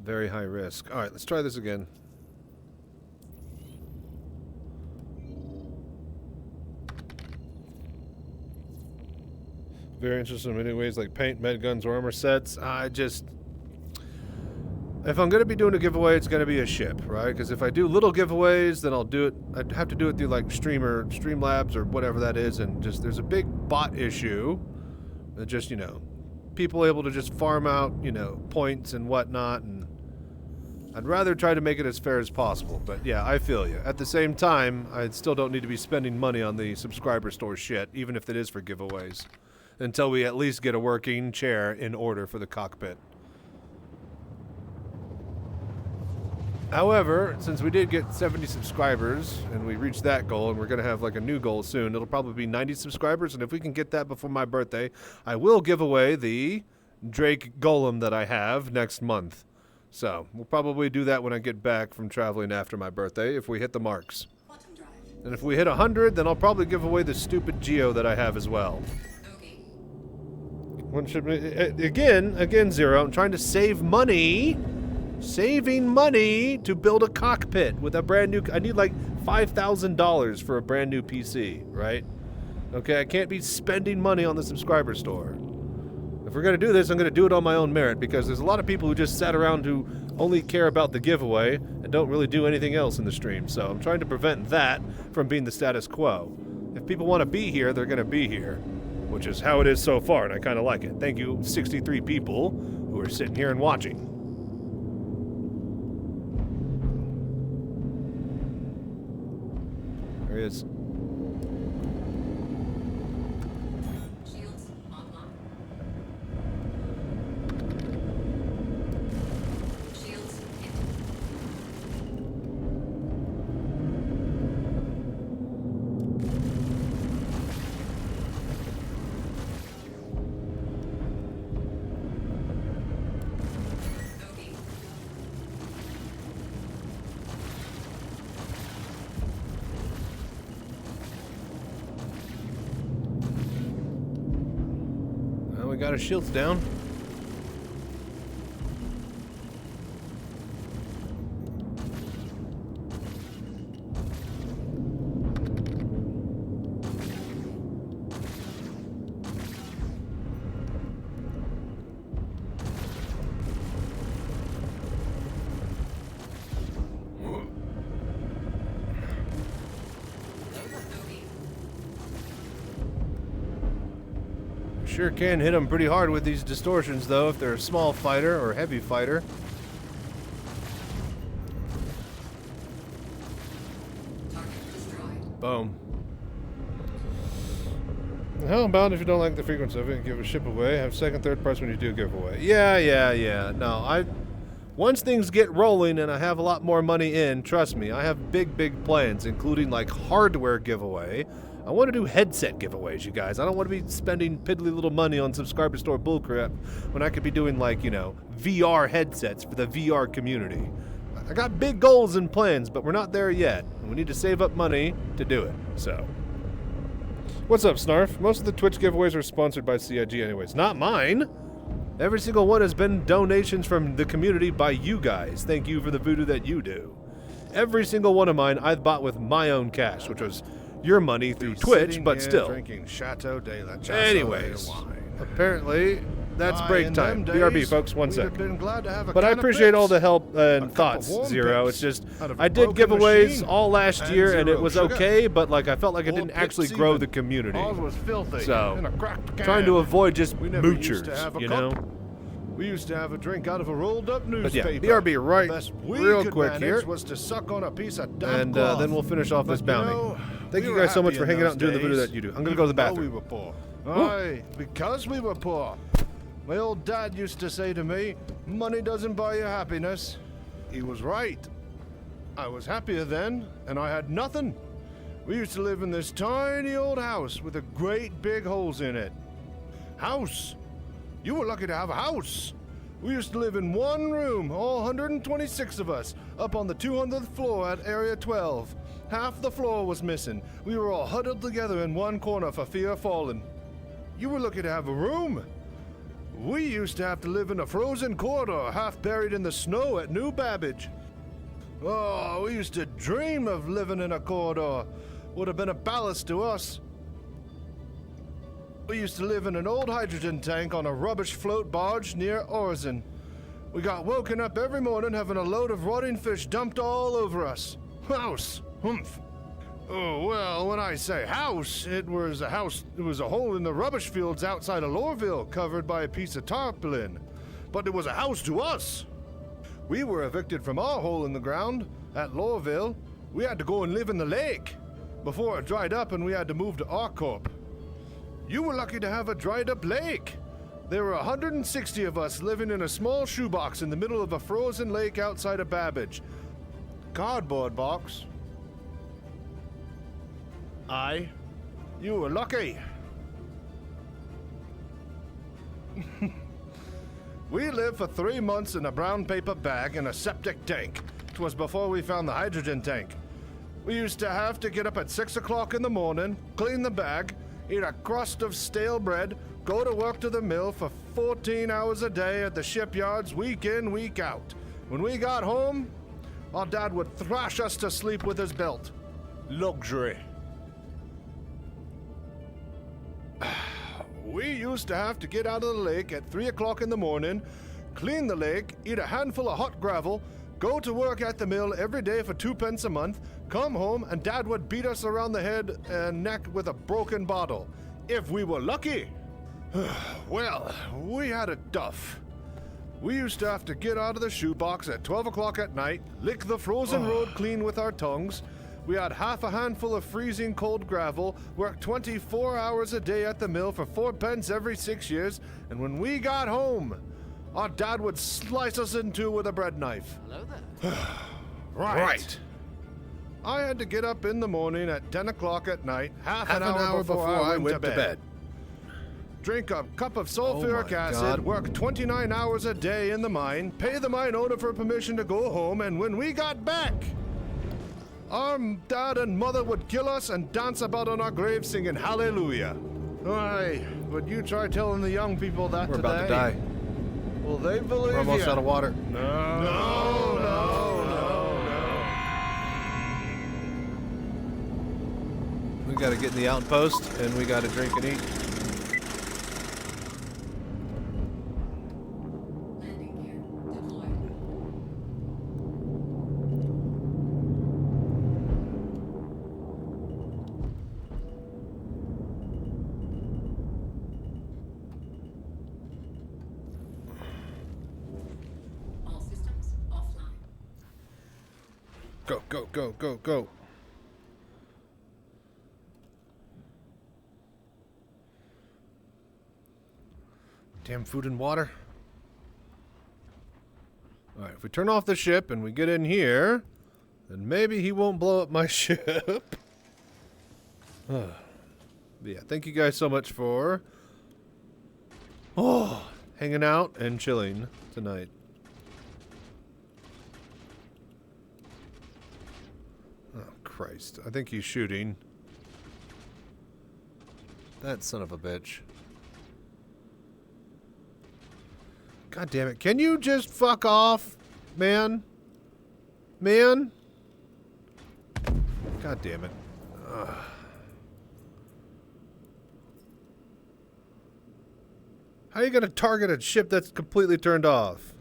Very high risk. All right, let's try this again. Very interested in many ways, like paint, med guns, or armor sets. If I'm going to be doing a giveaway, it's going to be a ship, right? Because if I do little giveaways, then I'll do it. I'd have to do it through like Streamlabs or whatever that is, and just there's a big bot issue. That just, people able to just farm out, points and whatnot, and I'd rather try to make it as fair as possible. But yeah, I feel you. At the same time, I still don't need to be spending money on the subscriber store shit, even if it is for giveaways, until we at least get a working chair in order for the cockpit. However, since we did get 70 subscribers, and we reached that goal, and we're going to have like a new goal soon, it'll probably be 90 subscribers, and if we can get that before my birthday, I will give away the Drake Golem that I have next month. So, we'll probably do that when I get back from traveling after my birthday, if we hit the marks. And if we hit 100, then I'll probably give away the stupid Geo that I have as well. When should we, again, Zero, I'm trying to save money. Saving money to build a cockpit with a brand new... I need like $5,000 for a brand new PC, right? Okay, I can't be spending money on the subscriber store. If we're going to do this, I'm going to do it on my own merit, because there's a lot of people who just sat around who only care about the giveaway and don't really do anything else in the stream. So I'm trying to prevent that from being the status quo. If people want to be here, they're going to be here, which is how it is so far, and I kind of like it. Thank you, 63 people who are sitting here and watching. There he is. Shields online. Shields hit. Well, we got our shields down. Sure can hit them pretty hard with these distortions, though, if they're a small fighter or heavy fighter. Target destroyed. Boom. How about if you don't like the frequency of it, give a ship away, have second, third parts when you do give away? Yeah. No, once things get rolling and I have a lot more money in, trust me, I have big plans, including like hardware giveaway. I want to do headset giveaways, you guys. I don't want to be spending piddly little money on subscriber store bullcrap when I could be doing, like, VR headsets for the VR community. I got big goals and plans, but we're not there yet. And we need to save up money to do it, so. What's up, Snarf? Most of the Twitch giveaways are sponsored by CIG anyways. Not mine! Every single one has been donations from the community by you guys. Thank you for the voodoo that you do. Every single one of mine I've bought with my own cash, which was your money through Twitch, but still. Drinking Chateau de la Anyways, apparently that's break time. days, BRB, folks, one we'd have sec. been glad to have a But I can of appreciate all pips. the help and A cup thoughts, of warm Zero. pips It's just, out of a I did broken giveaways machine. all last And year, and it zero was sugar. okay, but like I felt like it Old didn't actually pips grow even. the community. Ours was filthy So, in a cracked can. trying to avoid just We never used to moochers, have a you cup. know? We used to have a drink out of a rolled up But yeah, newspaper. BRB, right, The best we real could quick manage here. was to suck on a piece of damp And cloth. then we'll finish off this But, bounty. Thank we you were guys so much happy for in hanging out those and doing the voodoo days, that you do. I'm gonna go to the even though bathroom. we were poor. Aye, because we were poor. My old dad used to say to me, money doesn't buy you happiness. He was right. I was happier then, and I had nothing. We used to live in this tiny old house with a great big holes in it. House? You were lucky to have a house. We used to live in one room, all 126 of us, up on the 200th floor at Area 12. Half the floor was missing. We were all huddled together in one corner for fear of falling. You were lucky to have a room. We used to have to live in a frozen corridor, half buried in the snow at New Babbage. Oh, we used to dream of living in a corridor. Would have been a ballast to us. We used to live in an old hydrogen tank on a rubbish float barge near Orzen. We got woken up every morning having a load of rotting fish dumped all over us. House! Humph! Oh, well, when I say house, it was a hole in the rubbish fields outside of Lorville, covered by a piece of tarpaulin. But it was a house to us. We were evicted from our hole in the ground at Lorville. We had to go and live in the lake before it dried up, and we had to move to Arcorp. You were lucky to have a dried up lake. There were 160 of us living in a small shoebox in the middle of a frozen lake outside of Babbage. Cardboard box. Aye, you were lucky. We lived for 3 months in a brown paper bag in a septic tank. 'Twas before we found the hydrogen tank. We used to have to get up at 6 o'clock in the morning, clean the bag, eat a crust of stale bread, go to work to the mill for 14 hours a day at the shipyards, week in, week out. When we got home, our dad would thrash us to sleep with his belt. Luxury. We used to have to get out of the lake at 3 o'clock in the morning, clean the lake, eat a handful of hot gravel, go to work at the mill every day for 2 pence a month, come home, and Dad would beat us around the head and neck with a broken bottle. If we were lucky. Well, we had it tough. We used to have to get out of the shoebox at 12 o'clock at night, lick the frozen road clean with our tongues. We had half a handful of freezing cold gravel, worked 24 hours a day at the mill for 4 pence every 6 years, and when we got home, our dad would slice us in two with a bread knife. Hello there. Right. I had to get up in the morning at 10 o'clock at night, half an hour before I went to bed. Drink a cup of sulfuric acid, work 29 hours a day in the mine, pay the mine owner for permission to go home, and when we got back, our dad and mother would kill us and dance about on our grave singing hallelujah. Aye, would you try telling the young people that We're today? about to die. Will they believe We're almost you? out of water. No. We gotta get in the outpost and we gotta drink and eat. Landing gear deployed. All systems offline. Go, go, go, go, go. Damn food and water. Alright, if we turn off the ship and we get in here, then maybe he won't blow up my ship. But yeah, thank you guys so much for hanging out and chilling tonight. Oh, Christ. I think he's shooting. That son of a bitch. God damn it. Can you just fuck off, man? Man? God damn it. Ugh. How are you going to target a ship that's completely turned off?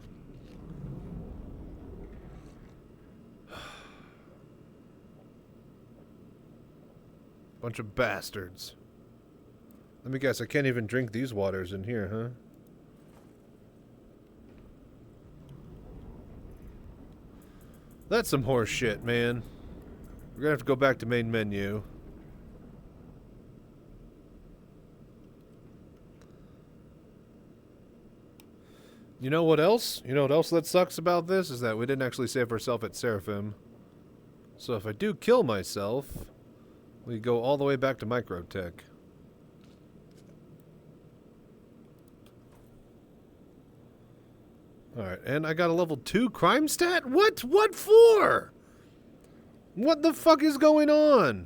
Bunch of bastards. Let me guess, I can't even drink these waters in here, huh? That's some horse shit, man. We're gonna have to go back to main menu. You know what else? You know what else that sucks about this? Is that we didn't actually save ourselves at Seraphim. So if I do kill myself, we go all the way back to Microtech. Alright, and I got a level 2 crime stat? What? What for? What the fuck is going on?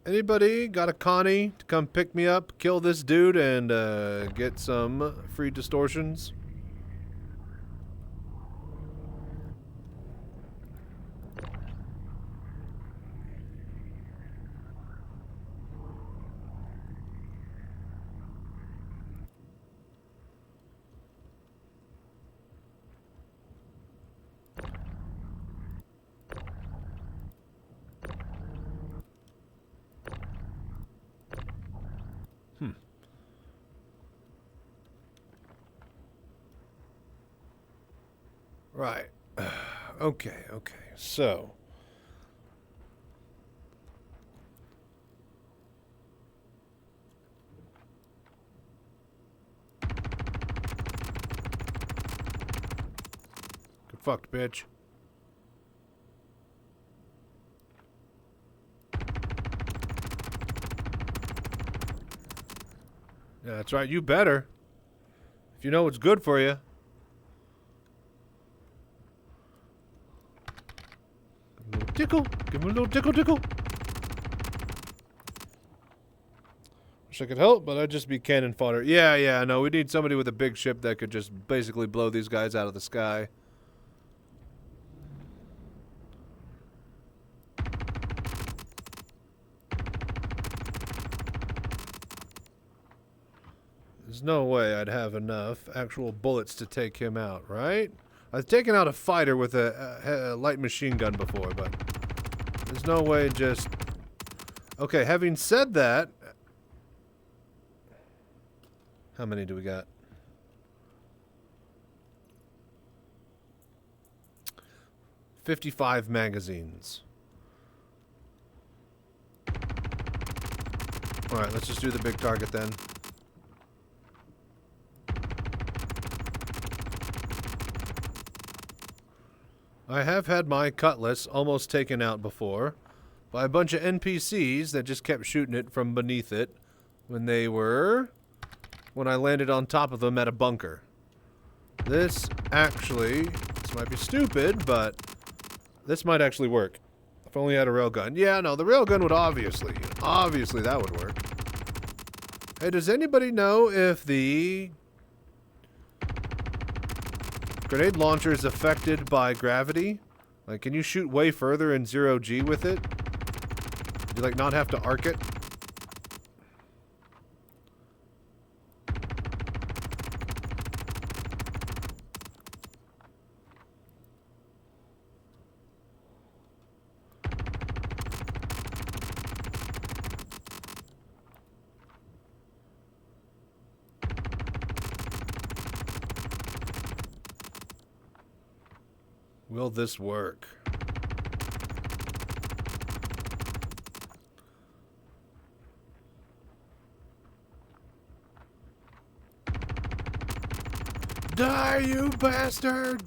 Anybody got a Connie to come pick me up, kill this dude, and get some free distortions? Right. Okay, so. Get fucked, bitch. Yeah, that's right, you better. If you know what's good for you. Tickle. Give him a little tickle. Wish I could help, but I'd just be cannon fodder. Yeah, no, we need somebody with a big ship that could just basically blow these guys out of the sky. There's no way I'd have enough actual bullets to take him out, right? I've taken out a fighter with a light machine gun before, but there's no way just... Okay, having said that... How many do we got? 55 magazines. Alright, let's just do the big target then. I have had my Cutlass almost taken out before by a bunch of NPCs that just kept shooting it from beneath it when I landed on top of them at a bunker. This might be stupid, but this might actually work. If only I had a railgun. Yeah, no, the railgun would obviously that would work. Hey, does anybody know if the grenade launcher is affected by gravity? Like, can you shoot way further in 0G with it? Do you, like, not have to arc it? Will this work? Die, you bastard!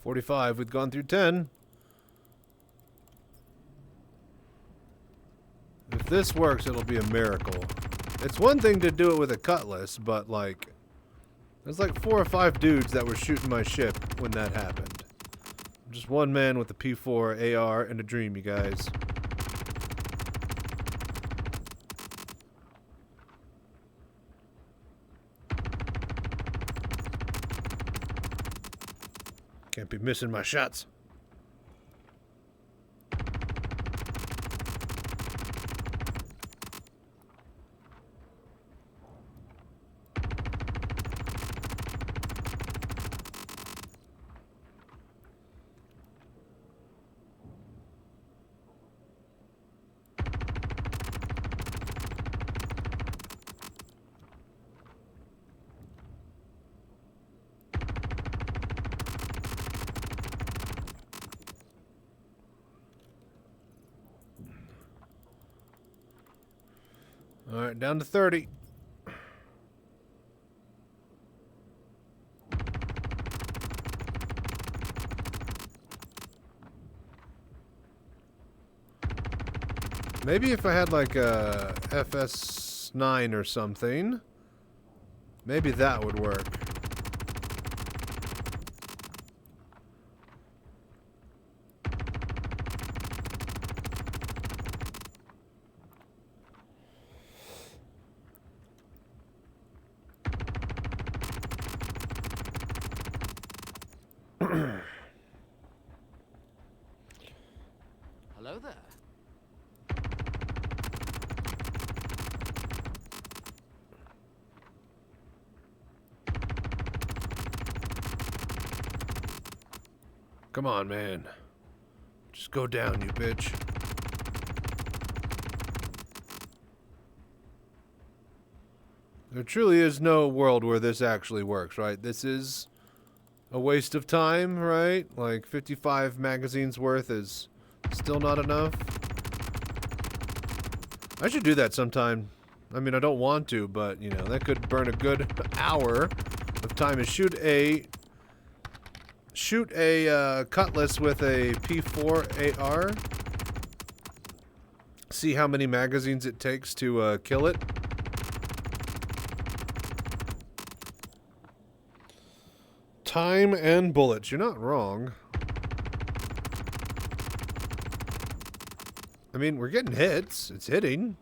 $45, we've gone through 10. If this works, it'll be a miracle. It's one thing to do it with a Cutlass, but, like, there's like 4 or 5 dudes that were shooting my ship when that happened. Just one man with a P4, AR, and a dream, you guys. Can't be missing my shots. Alright, down to 30. Maybe if I had like a FS9 or something, maybe that would work. Hello there. Come on, man. Just go down, you bitch. There truly is no world where this actually works, right? This is a waste of time, right? Like 55 magazines worth is still not enough. I should do that sometime. I mean, I don't want to, but, you know, that could burn a good hour of time. And shoot a Cutlass with a P4 AR. See how many magazines it takes to kill it. Time and bullets. You're not wrong. I mean, we're getting hits. It's hitting.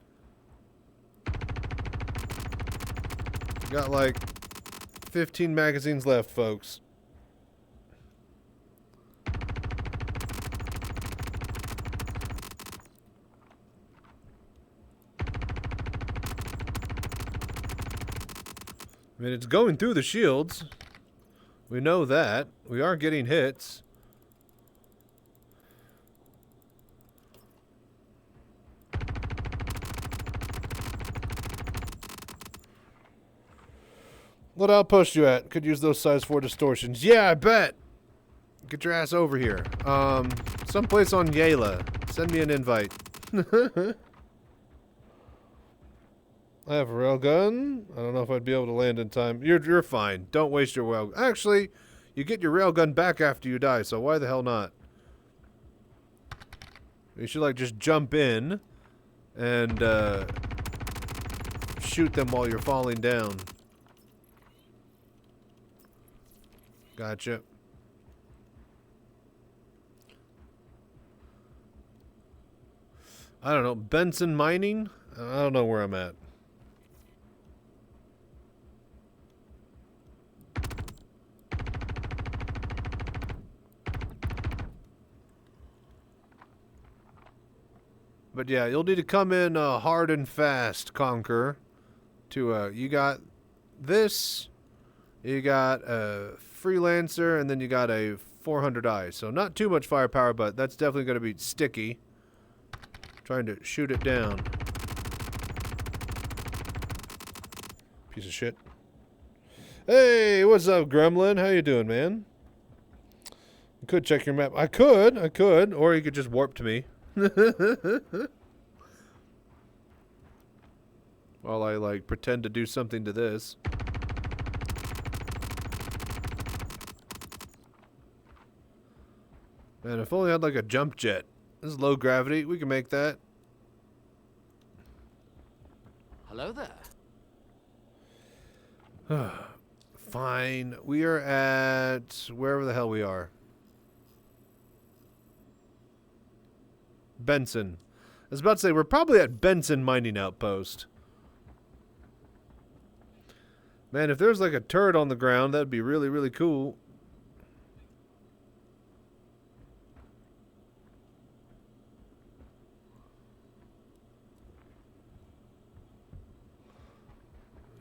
Got like 15 magazines left, folks. I mean, it's going through the shields. We know that. We are getting hits. What outpost you at? Could use those size 4 distortions. Yeah, I bet. Get your ass over here. Someplace on Yala. Send me an invite. I have a railgun. I don't know if I'd be able to land in time. You're fine. Don't waste your railgun. Actually, you get your railgun back after you die, so why the hell not? You should like just jump in and shoot them while you're falling down. Gotcha. I don't know. Benson Mining? I don't know where I'm at. But yeah, you'll need to come in hard and fast, Conquer. To you got this, you got a Freelancer, and then you got a 400 eyes. So not too much firepower, but that's definitely going to be sticky. Trying to shoot it down. Piece of shit. Hey, what's up, Gremlin? How you doing, man? You could check your map. I could, or you could just warp to me. While I like pretend to do something to this. Man, if only I had like a jump jet. This is low gravity. We can make that. Hello there. Fine. We are at wherever the hell we are. Benson. I was about to say, we're probably at Benson Mining Outpost. Man, if there's like a turret on the ground, that'd be really, really cool.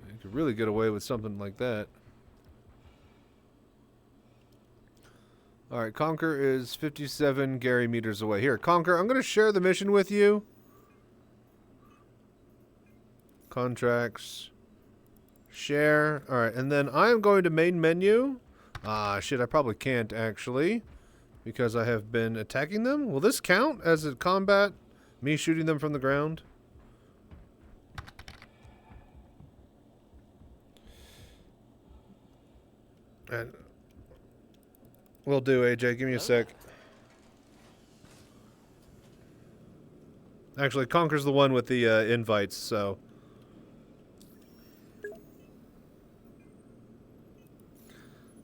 You could really get away with something like that. Alright, Conquer is 57 Gary meters away. Here, Conquer, I'm going to share the mission with you. Contracts. Share. Alright, and then I am going to main menu. Ah, shit, I probably can't actually. Because I have been attacking them. Will this count as a combat? Me shooting them from the ground? And will do, AJ. Give me a sec. Actually, Conker's the one with the invites, so.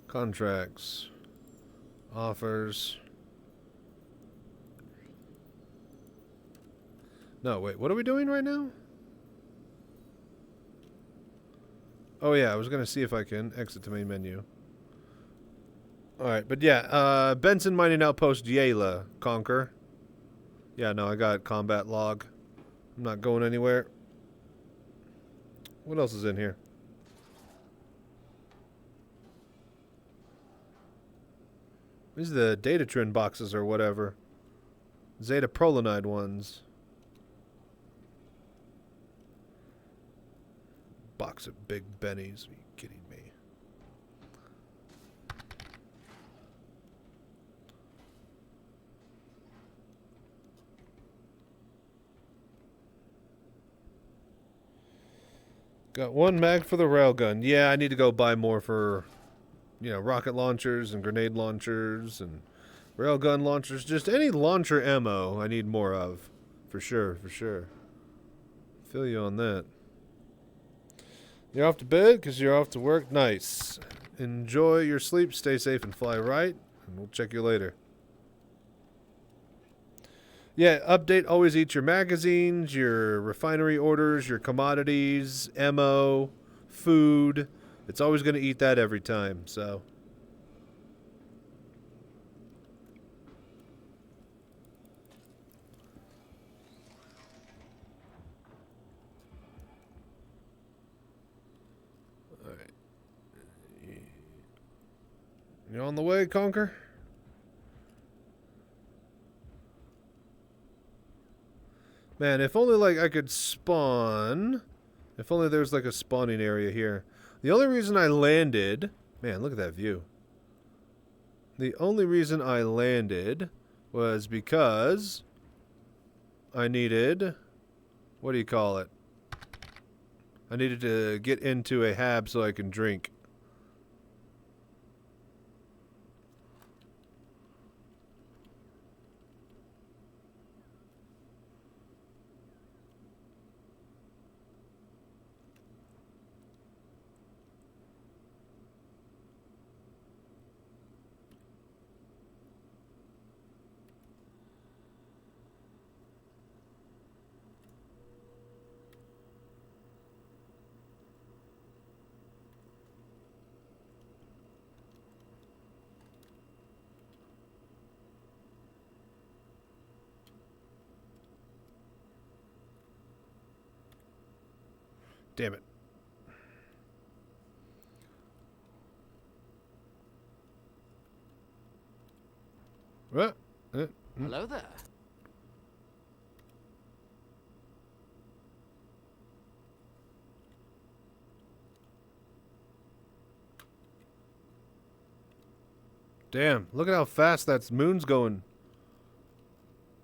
Contracts. Offers. No, wait, what are we doing right now? Oh yeah, I was gonna see if I can exit to main menu. Alright, but yeah, Benson Mining Outpost Yayla, Conker. Yeah, no, I got combat log. I'm not going anywhere. What else is in here? These are the Datatrin boxes or whatever. Zeta Prolinide ones. Box of Big Bennies. Are you kidding me? Got one mag for the railgun. Yeah, I need to go buy more for, you know, rocket launchers and grenade launchers and railgun launchers. Just any launcher ammo I need more of. For sure, for sure. Feel you on that. You're off to bed because you're off to work? Nice. Enjoy your sleep, stay safe, and fly right. And we'll check you later. Yeah, update always eat your magazines, your refinery orders, your commodities, ammo, food. It's always going to eat that every time, so. Alright. You on the way, Conker? Man, if only, like, I could spawn. If only there's, like, a spawning area here. The only reason I landed... Man, look at that view. The only reason I landed was because I needed... What do you call it? I needed to get into a hab so I can drink. Damn it. What? Hello there. Damn, look at how fast that moon's going.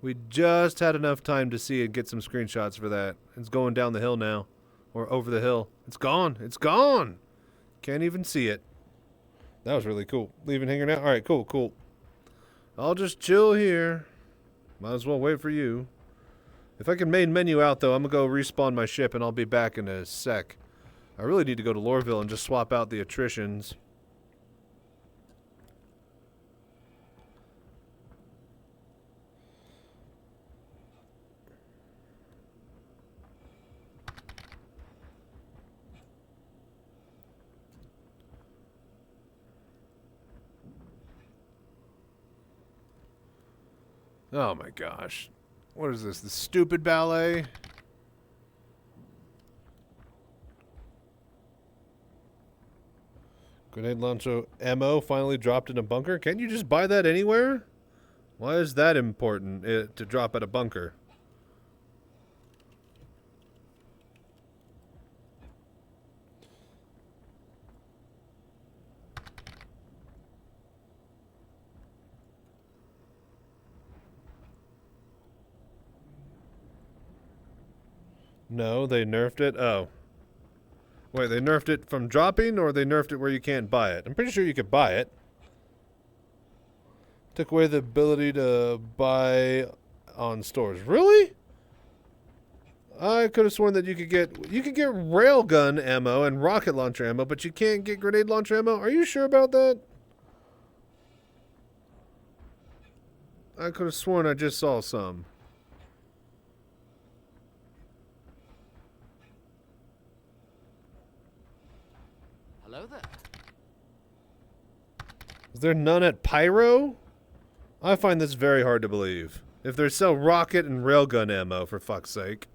We just had enough time to see it, get some screenshots for that. It's going down the hill now. Or over the hill. It's gone. It's gone. Can't even see it. That was really cool. Leaving hanger now? Alright, cool, cool. I'll just chill here. Might as well wait for you. If I can main menu out, though, I'm going to go respawn my ship, and I'll be back in a sec. I really need to go to Lorville and just swap out the attritions. Oh my gosh. What is this? The stupid ballet? Grenade launcher ammo finally dropped in a bunker? Can't you just buy that anywhere? Why is that important to drop at a bunker? No, they nerfed it. Oh. Wait, they nerfed it from dropping, or they nerfed it where you can't buy it? I'm pretty sure you could buy it. Took away the ability to buy on stores. Really? I could have sworn that you could get railgun ammo and rocket launcher ammo, but you can't get grenade launcher ammo. Are you sure about that? I could have sworn I just saw some. Hello there. Is there none at Pyro? I find this very hard to believe. If they sell rocket and railgun ammo, for fuck's sake.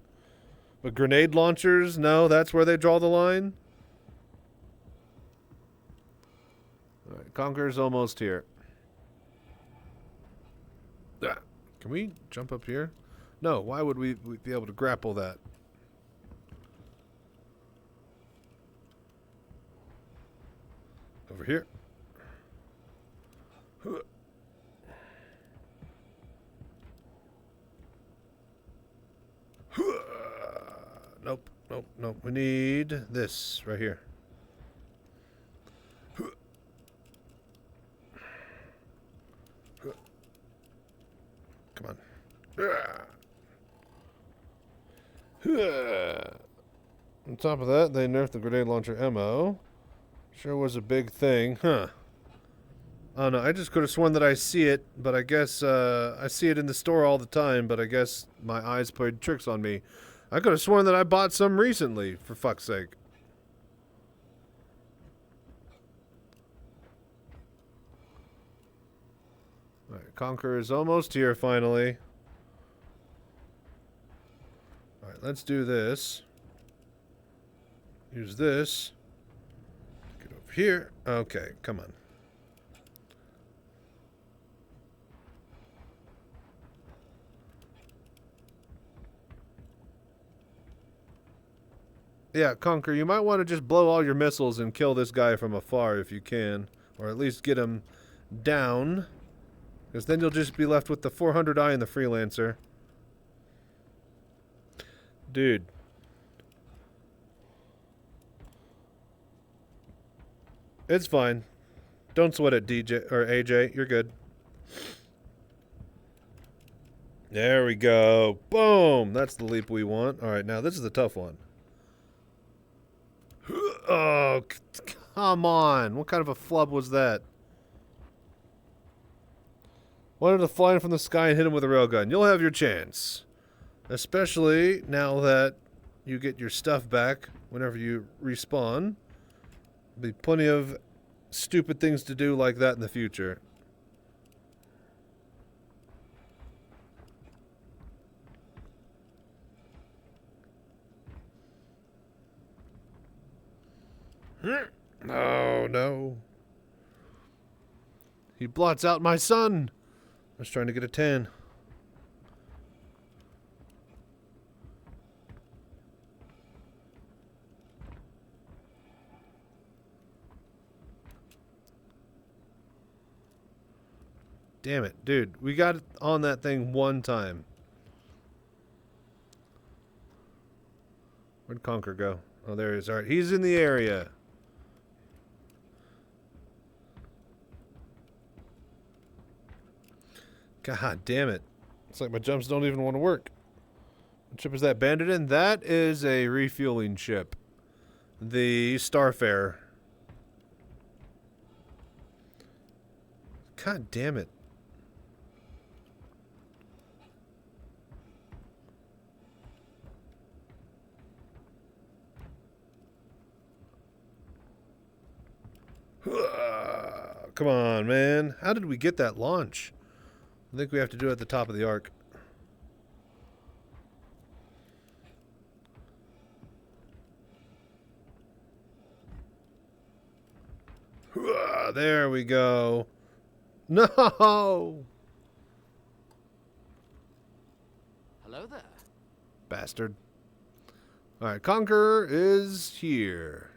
But grenade launchers, no, that's where they draw the line. Alright, Conqueror's almost here. Can we jump up here? No, why would we be able to grapple that? Over here. Nope, nope, nope. We need this right here. Come on. On top of that, they nerfed the grenade launcher ammo. Sure was a big thing, huh? I don't know. I just could have sworn that I see it, but I guess I see it in the store all the time, but I guess my eyes played tricks on me. I could have sworn that I bought some recently, for fuck's sake. Alright, Conqueror is almost here, finally. Alright, let's do this. Use this. Get over here. Okay, come on. Yeah, Conquer, you might want to just blow all your missiles and kill this guy from afar if you can. Or at least get him down. Because then you'll just be left with the 400i and the Freelancer. Dude. It's fine. Don't sweat it, DJ or AJ. You're good. There we go. Boom! That's the leap we want. Alright, now this is the tough one. Oh, come on. What kind of a flub was that? Wanted to fly in from the sky and hit him with a railgun. You'll have your chance. Especially now that you get your stuff back whenever you respawn. There'll be plenty of stupid things to do like that in the future. Oh, no. He blots out my sun. I was trying to get a 10. Damn it, dude. We got on that thing one time. Where'd Conquer go? Oh, there he is. Alright, he's in the area. God damn it. It's like my jumps don't even want to work. What ship is that bandit in? That is a refueling ship. The Starfarer. God damn it. Come on, man. How did we get that launch? I think we have to do it at the top of the arc. There we go. No! Hello there. Bastard. Alright, Conqueror is here.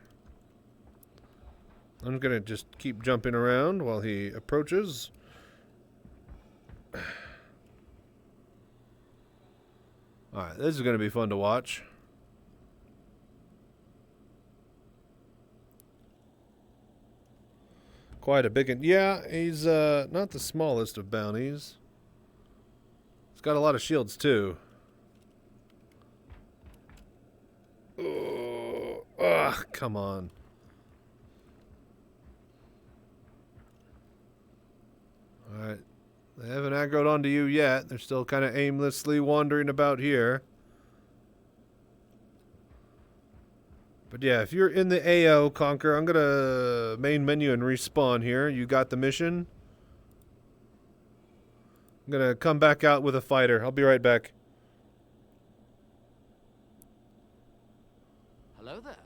I'm gonna just keep jumping around while he approaches. Alright, this is gonna be fun to watch. Quite a big one. Yeah, he's not the smallest of bounties. He's got a lot of shields too. Ah, come on. Alright. They haven't aggroed onto you yet. They're still kind of aimlessly wandering about here. But yeah, if you're in the AO, Conquer, I'm gonna main menu and respawn here. You got the mission. I'm gonna come back out with a fighter. I'll be right back. Hello there.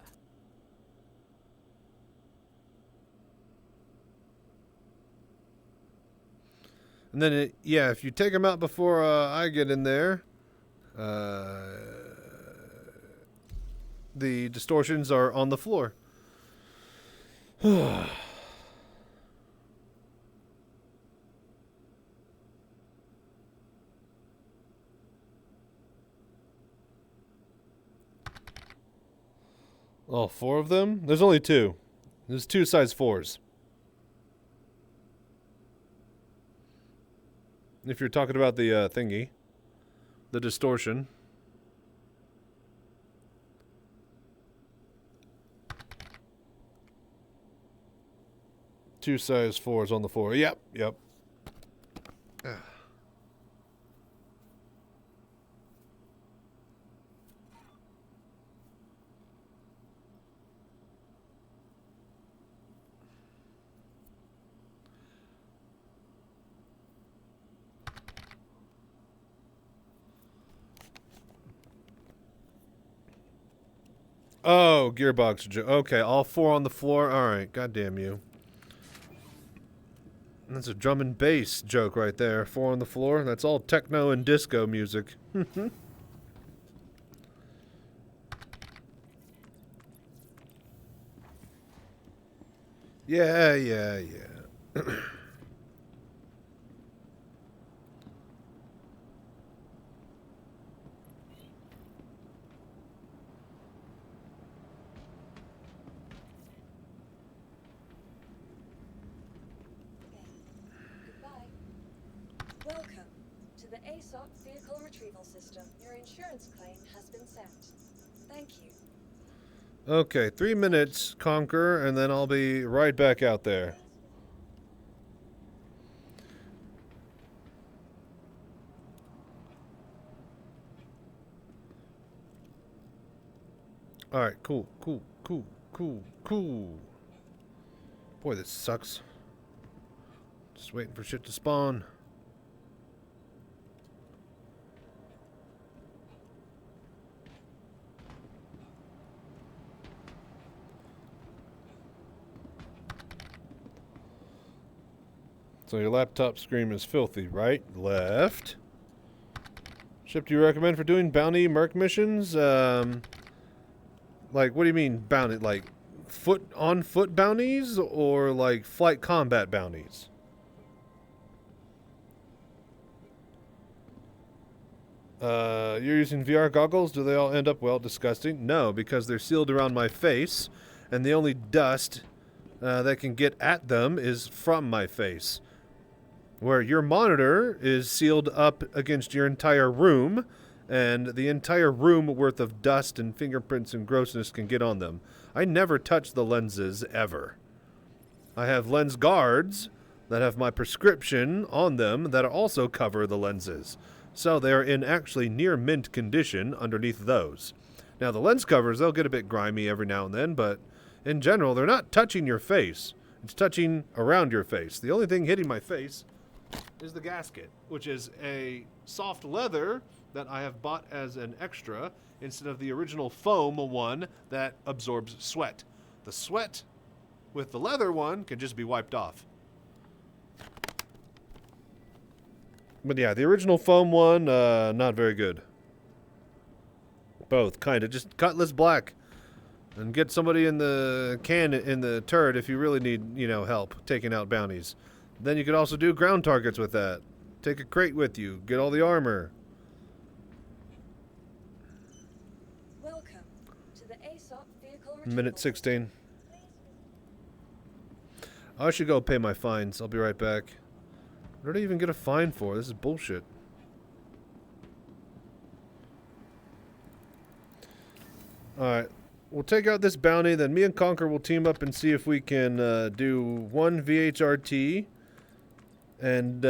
And then, yeah, if you take them out before I get in there, the distortions are on the floor. All 4 of them? There's only 2. There's 2 size 4s. If you're talking about the thingy. The distortion. Two size 4s on the floor. Yep, yep. Oh, gearbox. Okay, all 4 on the floor. All right, goddamn you. That's a drum and bass joke right there. 4 on the floor. That's all techno and disco music. Yeah. Welcome to the ASOP Vehicle Retrieval System. Your insurance claim has been sent. Thank you. Okay, 3 minutes, Conquer, and then I'll be right back out there. Alright, cool. Boy, this sucks. Just waiting for shit to spawn. So your laptop screen is filthy, right? Left. Ship do you recommend for doing bounty merc missions? Like, what do you mean bounty? Like, on-foot bounties? Or, like, flight combat bounties? You're using VR goggles? Do they all end up, well, disgusting? No, because they're sealed around my face, and the only dust that can get at them is from my face. Where your monitor is sealed up against your entire room, and the entire room worth of dust and fingerprints and grossness can get on them. I never touch the lenses, ever. I have lens guards that have my prescription on them that also cover the lenses. So they're in actually near mint condition underneath those. Now the lens covers, they'll get a bit grimy every now and then, but in general, they're not touching your face. It's touching around your face. The only thing hitting my face is the gasket, which is a soft leather that I have bought as an extra instead of the original foam one that absorbs sweat. The sweat with the leather one can just be wiped off. But yeah, the original foam one, not very good. Both, kind of. Just Cutlass Black. And get somebody in the turret if you really need, help taking out bounties. Then you could also do ground targets with that. Take a crate with you. Get all the armor. Welcome to the ASOP Vehicle Retrieval Minute 16. I should go pay my fines. I'll be right back. What did I even get a fine for? This is bullshit. Alright. we'll take out this bounty, then me and Conker will team up and see if we can do one VHRT and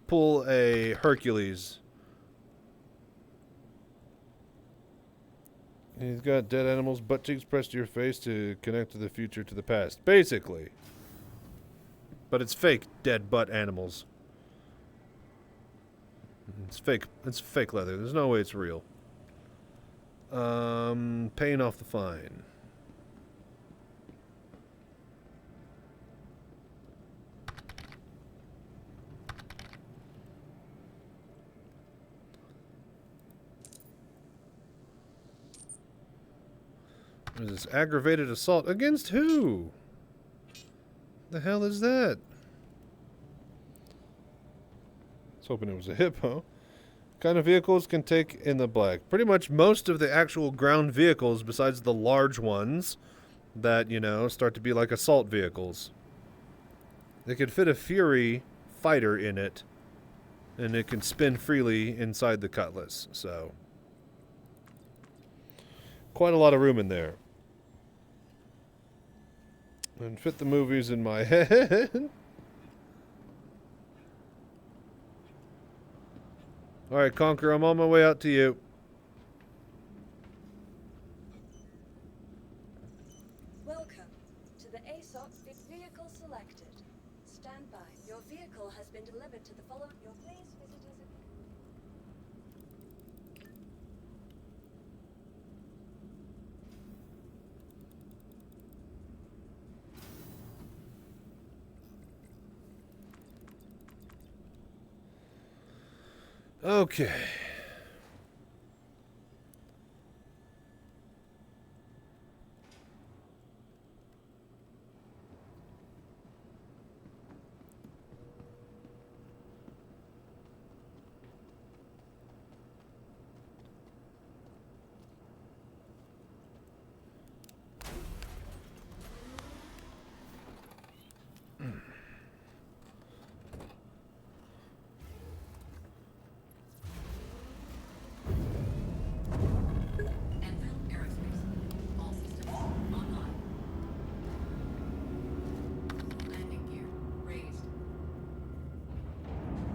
pull a Hercules. He's got dead animals, butt cheeks pressed to your face to connect to the future to the past. Basically. But it's fake dead butt animals. It's fake. It's fake leather. There's no way it's real. Paying off the fine. What is this? Aggravated assault against who? The hell is that? I was hoping it was a hippo. What kind of vehicles can take in the black? Pretty much most of the actual ground vehicles, besides the large ones that, you know, start to be like assault vehicles. They could fit a Fury fighter in it, and it can spin freely inside the Cutlass, so quite a lot of room in there. And fit the movies in my head. Alright, Conker, I'm on my way out to you. Welcome to the ASOP vehicle selected. Stand by. Your vehicle has been delivered to the following. Your please visit us. Okay.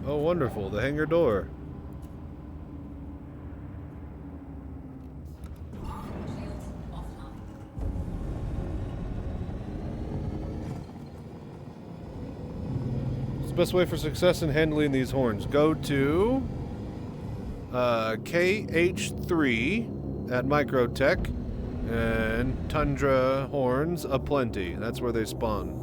Oh, wonderful. The hangar door. What's the best way for success in handling these horns? Go to KH3 at Microtech and Tundra horns aplenty. That's where they spawn.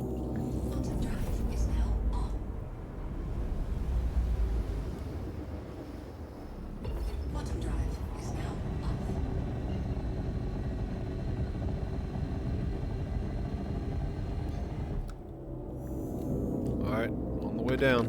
Down.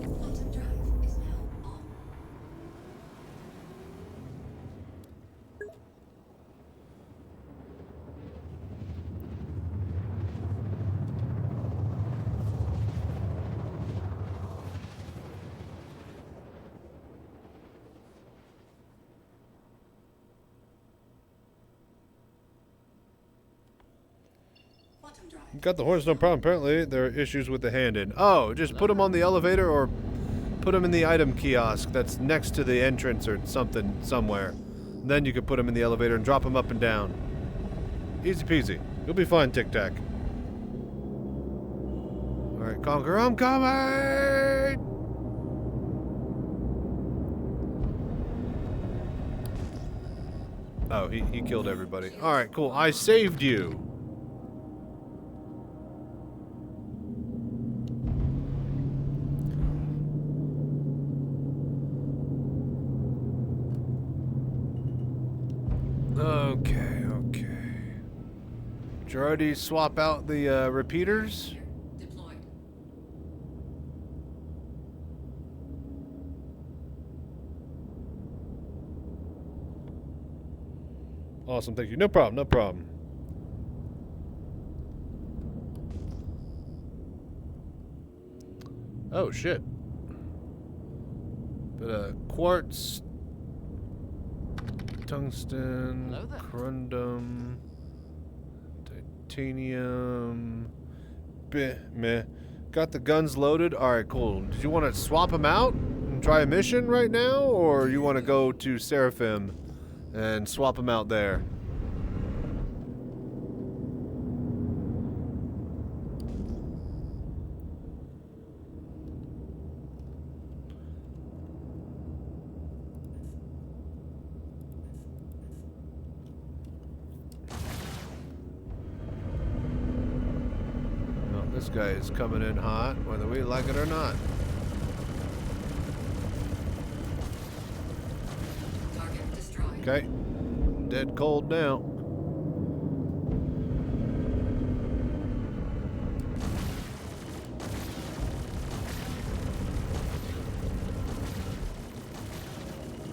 Got the horns, no problem. Apparently, there are issues with the hand-in. Oh, just put them on the elevator or put them in the item kiosk that's next to the entrance or something somewhere. Then you can put them in the elevator and drop them up and down. Easy peasy. You'll be fine, Tic Tac. Alright, Conker, I'm coming! Oh, he killed everybody. Alright, cool. I saved you. Okay. Did you already swap out the repeaters? Deployed. Awesome, thank you. No problem. Oh, shit. But, quartz, tungsten, corundum, titanium. Meh. Got the guns loaded. All right, cool. Did you want to swap them out and try a mission right now, or you want to go to Seraphim and swap them out there? This guy is coming in hot, whether we like it or not. Target destroyed. Okay. Dead cold now.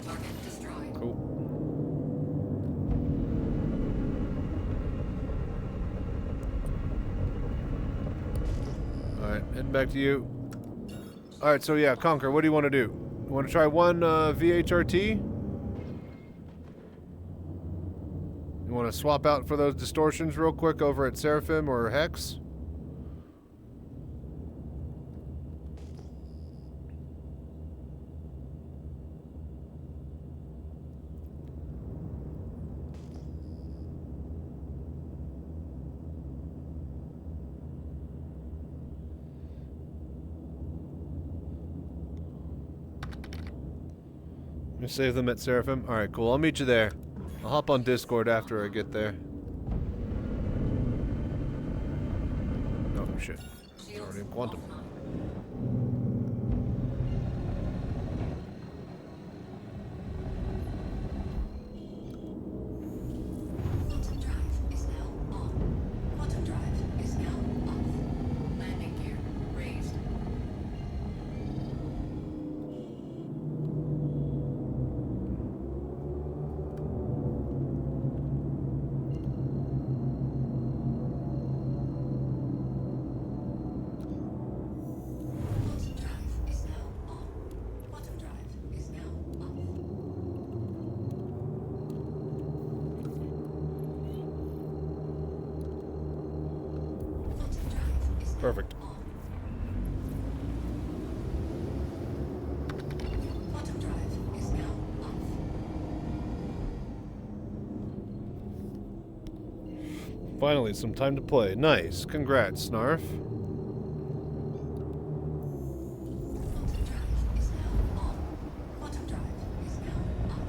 Target destroyed. Cool. Alright, heading back to you. Alright, so yeah, Conquer, what do you want to do? You want to try one VHRT? You want to swap out for those distortions real quick over at Seraphim or Hex? Let me save them at Seraphim. Alright, cool. I'll meet you there. I'll hop on Discord after I get there. Oh, shit. It's already in Quantum. Quantum drive is now on. Quantum drive is now off. Landing gear raised. Quantum drive is now on. Quantum drive is now off. Quantum drive is now Perfect. on. Quantum drive is now off. Finally, some time to play. Nice. Congrats, Snarf. Quantum drive is now on. Quantum drive is now off.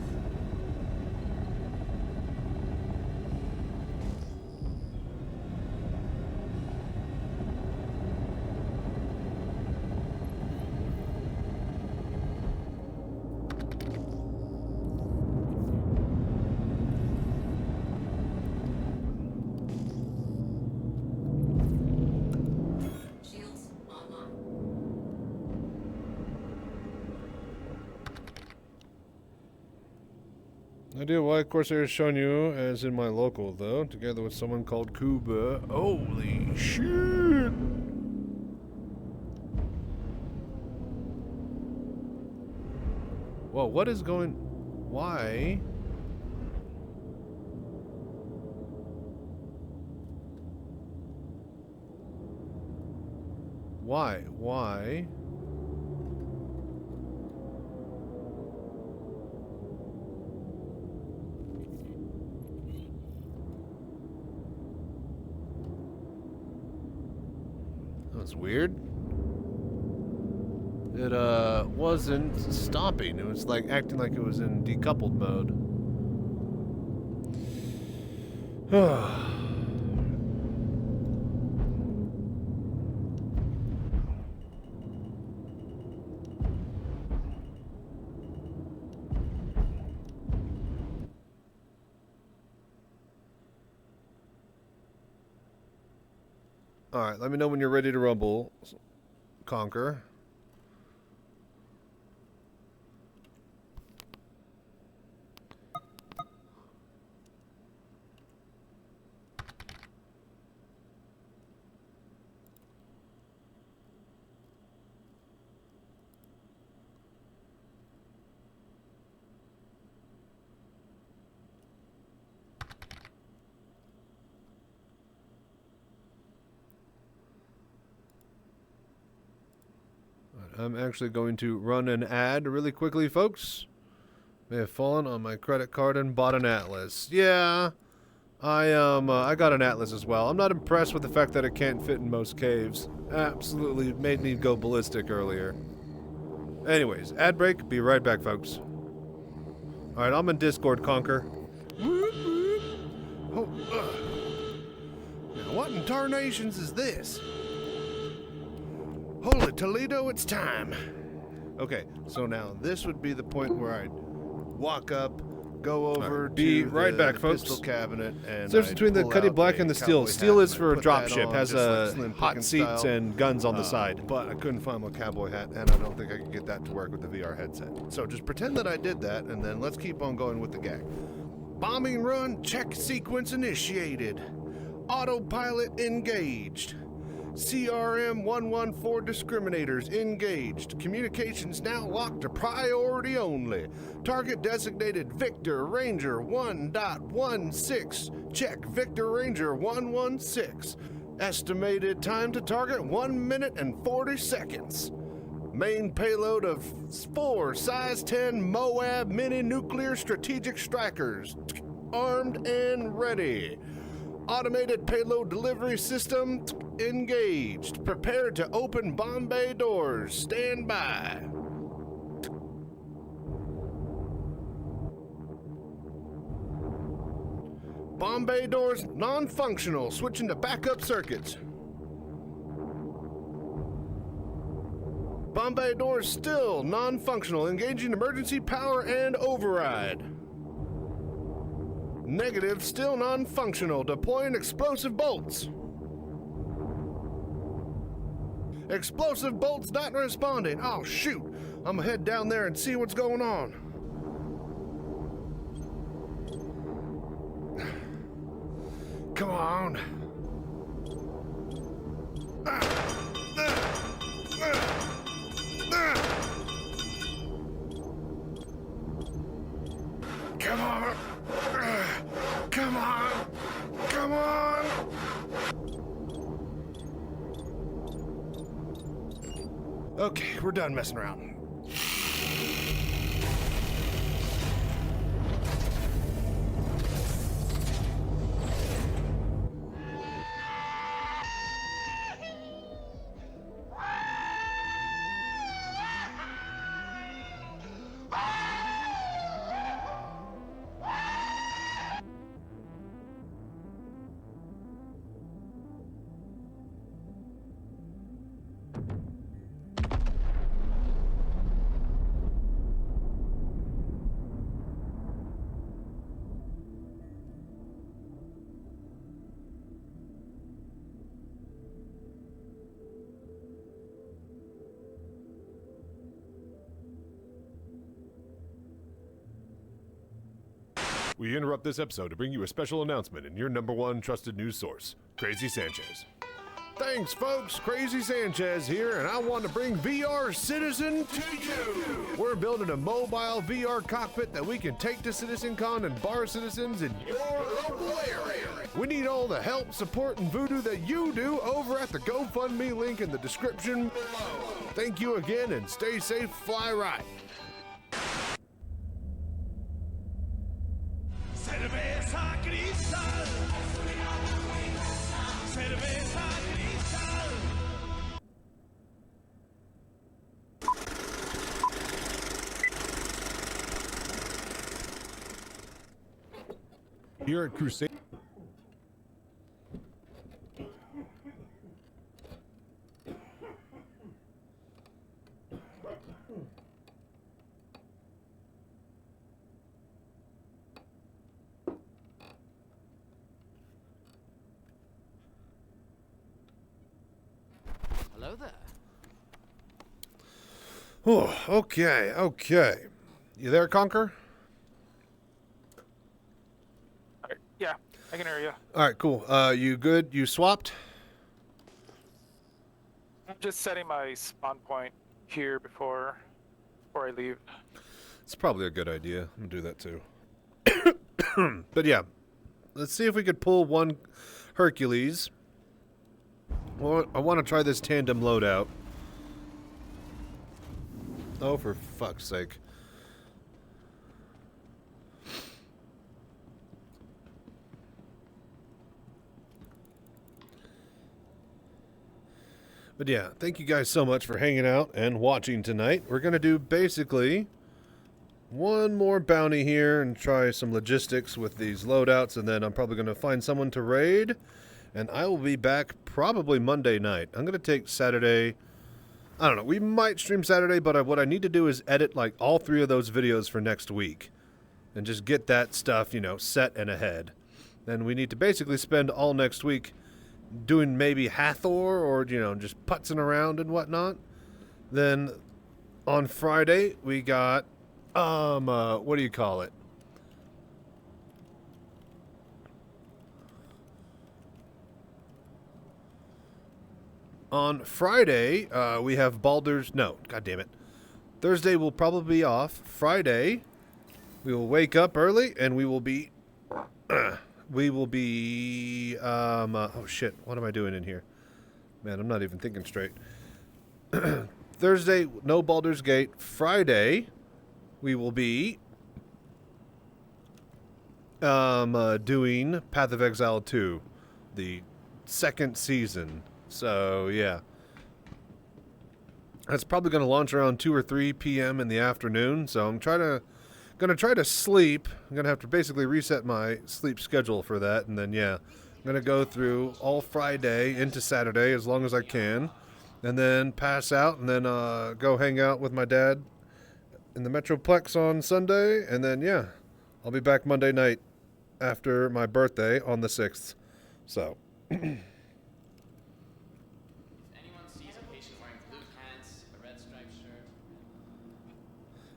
Shields online. Idea why Corsair is showing you as in my local, though, together with someone called Kuba. Holy shit! Whoa, what is going... Why? Why? Why? That's weird. It wasn't stopping. It was like acting like it was in decoupled mode. Alright, let me know when you're ready to rumble, Conquer. I'm actually going to run an ad really quickly, folks. May have fallen on my credit card and bought an Atlas. Yeah, I got an Atlas as well. I'm not impressed with the fact that it can't fit in most caves. Absolutely made me go ballistic earlier. Anyways, ad break. Be right back, folks. All right, I'm in Discord, Conquer. Oh, now, what in tarnations is this? Holy Toledo, it's time. Okay, so now this would be the point where I'd walk up, go over be to right the back, folks. pistol cabinet, and Difference I'd between the pull Cuddy out Black a and the Steel. cowboy Steel hat is and for I'd a put drop that ship, on, has just like Slim hot Pickens seats style. and guns on the side. But I couldn't find my cowboy hat, and I don't think I could get that to work with the VR headset. So just pretend that I did that, and then let's keep on going with the gag. Bombing run, check sequence initiated. Autopilot engaged. CRM 114 discriminators engaged. Communications now locked to priority only. Target designated Victor Ranger 1.16. Check Victor Ranger 116. Estimated time to target 1 minute and 40 seconds. Main payload of 4 size 10 Moab mini nuclear strategic strikers. Armed and ready. Automated payload delivery system engaged. Prepared to open bomb bay doors. Stand by. Bomb bay doors non-functional. Switching to backup circuits. Bomb bay doors still non-functional. Engaging emergency power and override. Negative, still non-functional. Deploying explosive bolts. Explosive bolts not responding. Oh, shoot. I'm gonna head down there and see what's going on. Come on. Come on. Come on! Come on! Okay, we're done messing around. We interrupt this episode to bring you a special announcement in your #1 trusted news source, Crazy Sanchez. Thanks, folks. Crazy Sanchez here, and I want to bring VR Citizen to you. We're building a mobile VR cockpit that we can take to CitizenCon and bar citizens in your local area. We need all the help, support, and voodoo that you do over at the GoFundMe link in the description below. Thank you again, and stay safe, fly right. Cerveza cristal. Cerveza cristal. Here at Crusade. Hello there. Oh, okay. You there, Conquer? Yeah, I can hear you. All right, cool. You good? You swapped? I'm just setting my spawn point here before I leave. It's probably a good idea. I'm gonna do that too. But yeah, let's see if we could pull one Hercules. Well, I want to try this tandem loadout. Oh, for fuck's sake. But yeah, thank you guys so much for hanging out and watching tonight. We're going to do basically one more bounty here and try some logistics with these loadouts, and then I'm probably going to find someone to raid, and I will be back probably Monday night. I'm going to take Saturday. I don't know. We might stream Saturday, but what I need to do is edit like all 3 of those videos for next week and just get that stuff, you know, set and ahead. Then we need to basically spend all next week doing maybe Hathor or, you know, just putzing around and whatnot. Then on Friday, we got, what do you call it? On Friday, we have Baldur's, no, god damn it. Thursday will probably be off. Friday, we will wake up early and we will be, oh shit, what am I doing in here? Man, I'm not even thinking straight. Thursday, no Baldur's Gate. Friday, we will be doing Path of Exile 2, the 2nd season. So, yeah. That's probably going to launch around 2 or 3 p.m. in the afternoon, so I'm going to try to sleep. I'm going to have to basically reset my sleep schedule for that, and then, yeah, I'm going to go through all Friday into Saturday as long as I can, and then pass out, and then go hang out with my dad in the Metroplex on Sunday, and then, yeah, I'll be back Monday night after my birthday on the 6th. So...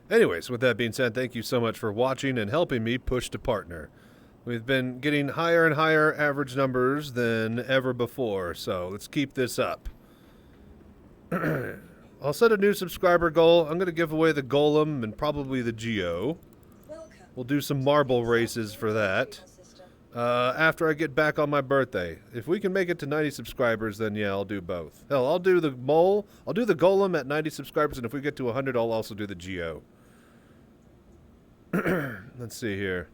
Anyways, with that being said, thank you so much for watching and helping me push to partner. We've been getting higher and higher average numbers than ever before, so let's keep this up. I'll set a new subscriber goal. I'm going to give away the Golem and probably the Geo. We'll do some marble races for that after I get back on my birthday. If we can make it to 90 subscribers, then yeah, I'll do both. Hell, I'll do the Mole, I'll do the Golem at 90 subscribers, and if we get to 100, I'll also do the Geo. Let's see here.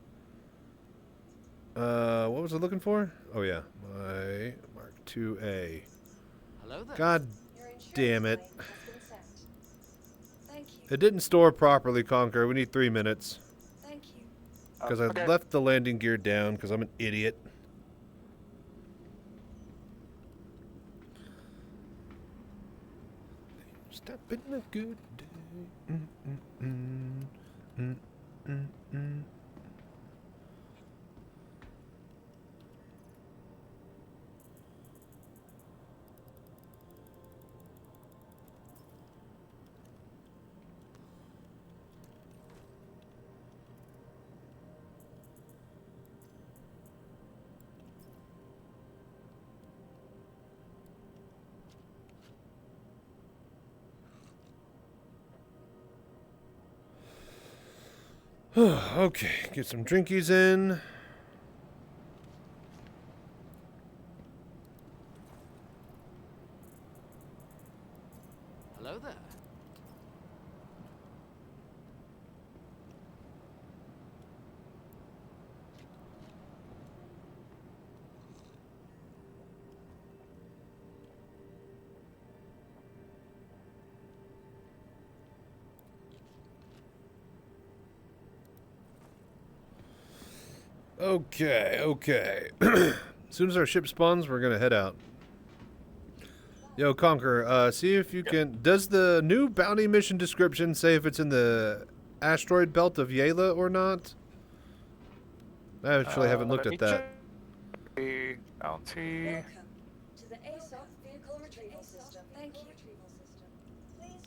What was I looking for? Oh yeah, my Mark IIA. Hello there. God damn it. It didn't store properly, Conquer. We need 3 minutes. Thank you. Because I left the landing gear down because I'm an idiot. Stop in a good day. Okay, get some drinkies in. Hello there. Okay. As soon as our ship spawns, we're gonna head out. Yo, Conquer, see if you can... Does the new bounty mission description say if it's in the asteroid belt of Yela or not? I actually haven't looked at that. Bounty. Welcome to the ASOC vehicle retrieval system. Thank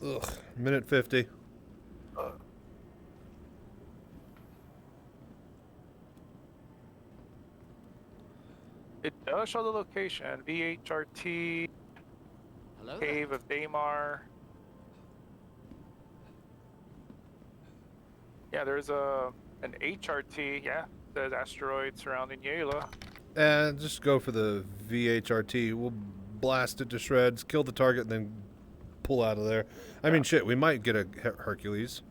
you. Ugh, minute 50. It does show the location. VHRT, Hello there. Cave of Daymar. Yeah, there's an HRT. Yeah, there's asteroid surrounding Yela. Just go for the VHRT. We'll blast it to shreds, kill the target, and then pull out of there. I mean, shit, we might get a Hercules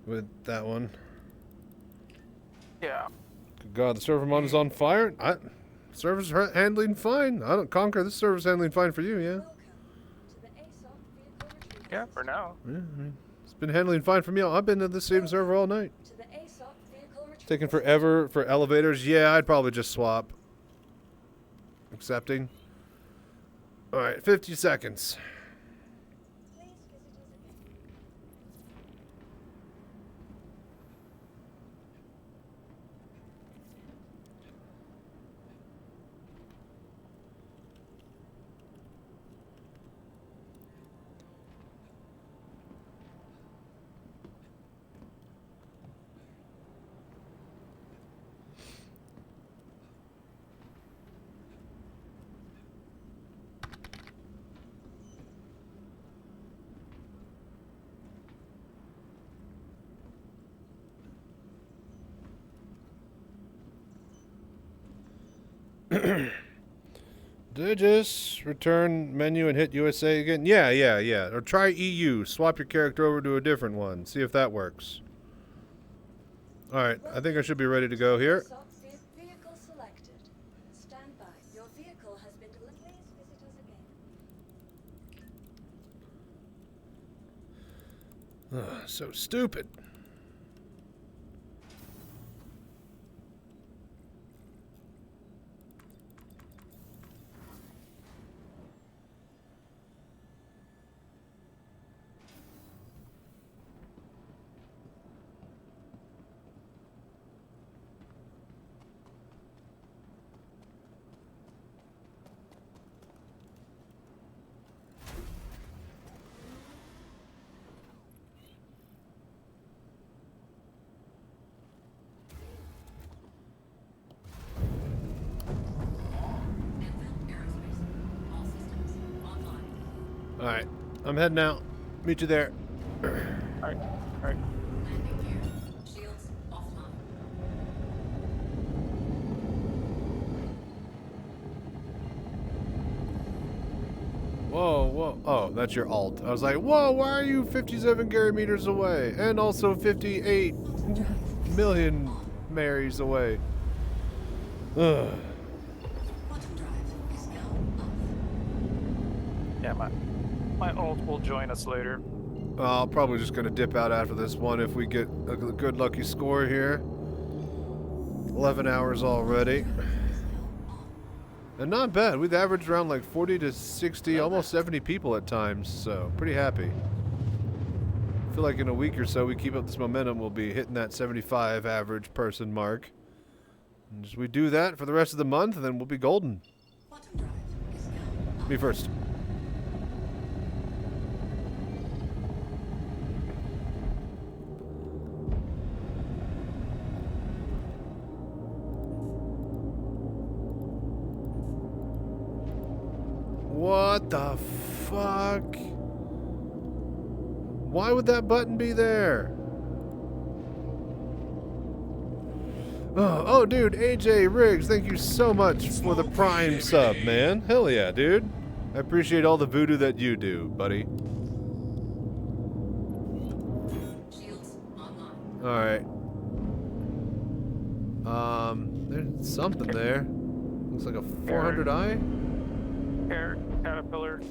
with that one. Yeah. Good God, the server mod is on fire. Service handling fine. I don't conquer this service handling fine for you, yeah. Yeah, for now. Yeah, I mean, it's been handling fine for me. I've been at the same server all night. It's taking forever for elevators. Yeah, I'd probably just swap. Accepting. All right, 50 seconds. Did I just return menu and hit USA again? Yeah. Or try EU. Swap your character over to a different one. See if that works. Alright, I think I should be ready to go here. Vehicle selected. Stand by. Your vehicle has been delivered. Please visit us again. Ugh, so stupid. Alright, I'm heading out. Meet you there. Alright. Landing gear. Shields offline. Whoa. Oh, that's your alt. I was like, whoa, why are you 57 Gary meters away? And also 58 million Marys away. Ugh. Quantum drive is now off. Yeah, my ult will join us later. I'll probably just gonna dip out after this one if we get a good lucky score here. 11 hours already. And not bad. We've averaged around like 40 to 60, almost 70 people at times, so pretty happy. I feel like in a week or so we keep up this momentum, we'll be hitting that 75 average person mark. And as we do that for the rest of the month, then we'll be golden. Quantum drive is now off. Me first. What the fuck? Why would that button be there? Oh, dude, AJ Riggs, thank you so much for the Prime sub, man. Hell yeah, dude. I appreciate all the voodoo that you do, buddy. Shields online. Alright. There's something there. Looks like a 400 eye. Caterpillar.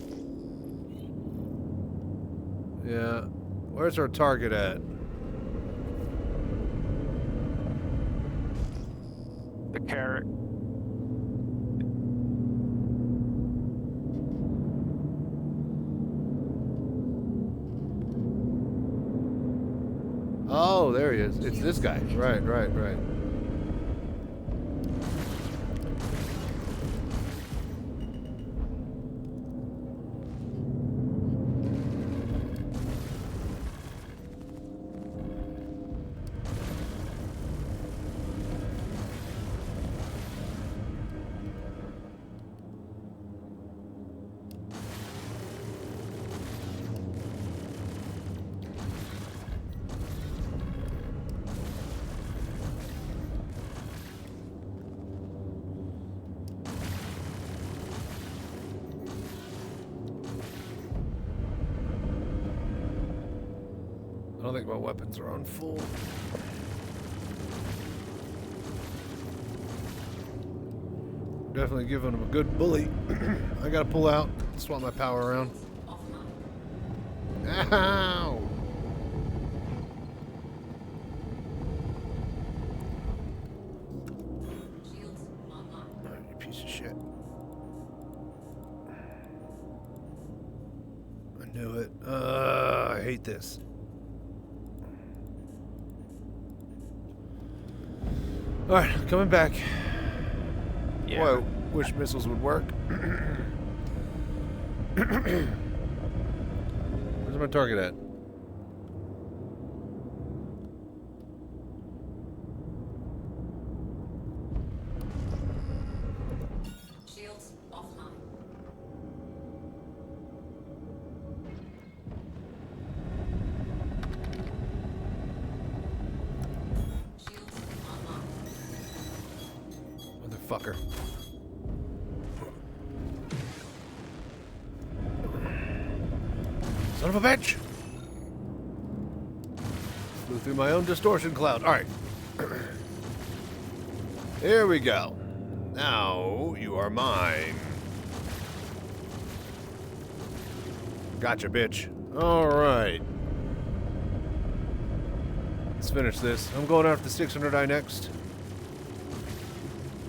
Yeah. Where's our target at? The carrot. Oh, there he is. It's this guy. Right. I don't think my weapons are on full. Definitely giving him a good bully. I gotta pull out, swap my power around. Ow! Alright, you piece of shit. I knew it. I hate this. Alright, coming back. Yeah. Whoa, wish missiles would work. Where's my target at? Shields offline. Shields online. Motherfucker. Son of a bitch! Flew through my own distortion cloud. Alright. Here we go. Now you are mine. Gotcha, bitch. Alright. Let's finish this. I'm going after the 600i next.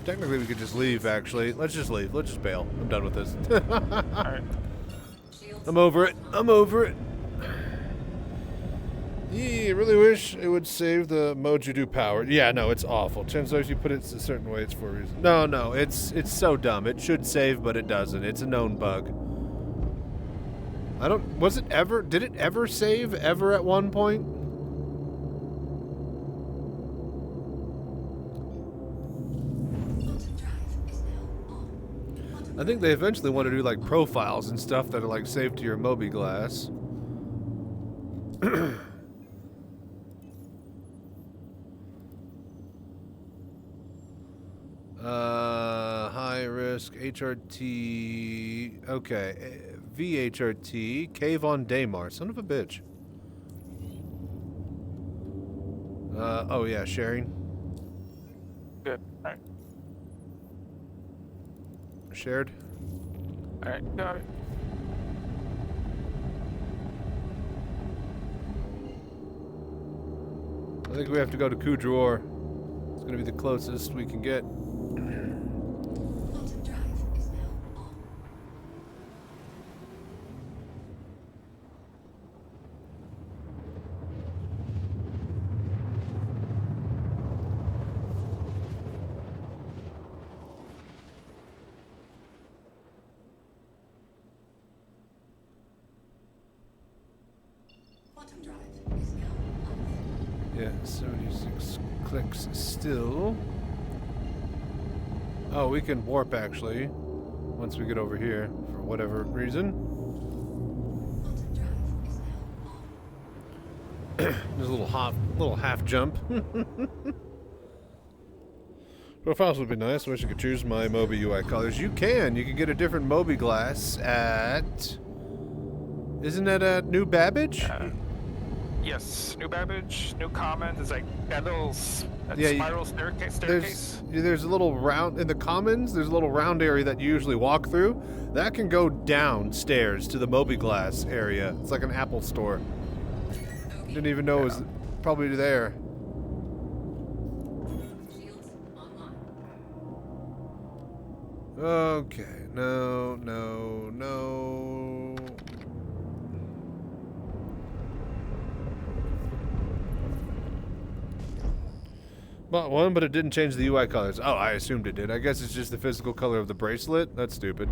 Technically, we could just leave, actually. Let's just leave. Let's just bail. I'm done with this. Alright. I'm over it. I'm over it. Yeah, I really wish it would save the modes you do powered. Yeah, no, it's awful. Chances are if you put it a certain way, it's for a reason. No, it's so dumb. It should save, but it doesn't. It's a known bug. Did it ever save ever at one point? I think they eventually want to do like profiles and stuff that are like saved to your Moby glass. High risk HRT. Okay, VHRT. Cave on Daymar. Son of a bitch. Oh yeah, sharing. Good. All right. Shared. All right. Got it. I think we have to go to Kudroor. It's gonna be the closest we can get. Yeah, 76 clicks still. Oh, we can warp actually once we get over here for whatever reason. There's a little half jump. Profiles would be nice. I wish I could choose my Moby UI colors. You can get a different Moby glass at. Isn't that at New Babbage? Yes, New Babbage, New Commons. It's like that little spiral staircase. There's a little round in the Commons. There's a little round area that you usually walk through. That can go downstairs to the Moby glass area. It's like an Apple store. Didn't even know it was probably there. Okay, no. Bought one, but it didn't change the UI colors. Oh, I assumed it did. I guess it's just the physical color of the bracelet. That's stupid.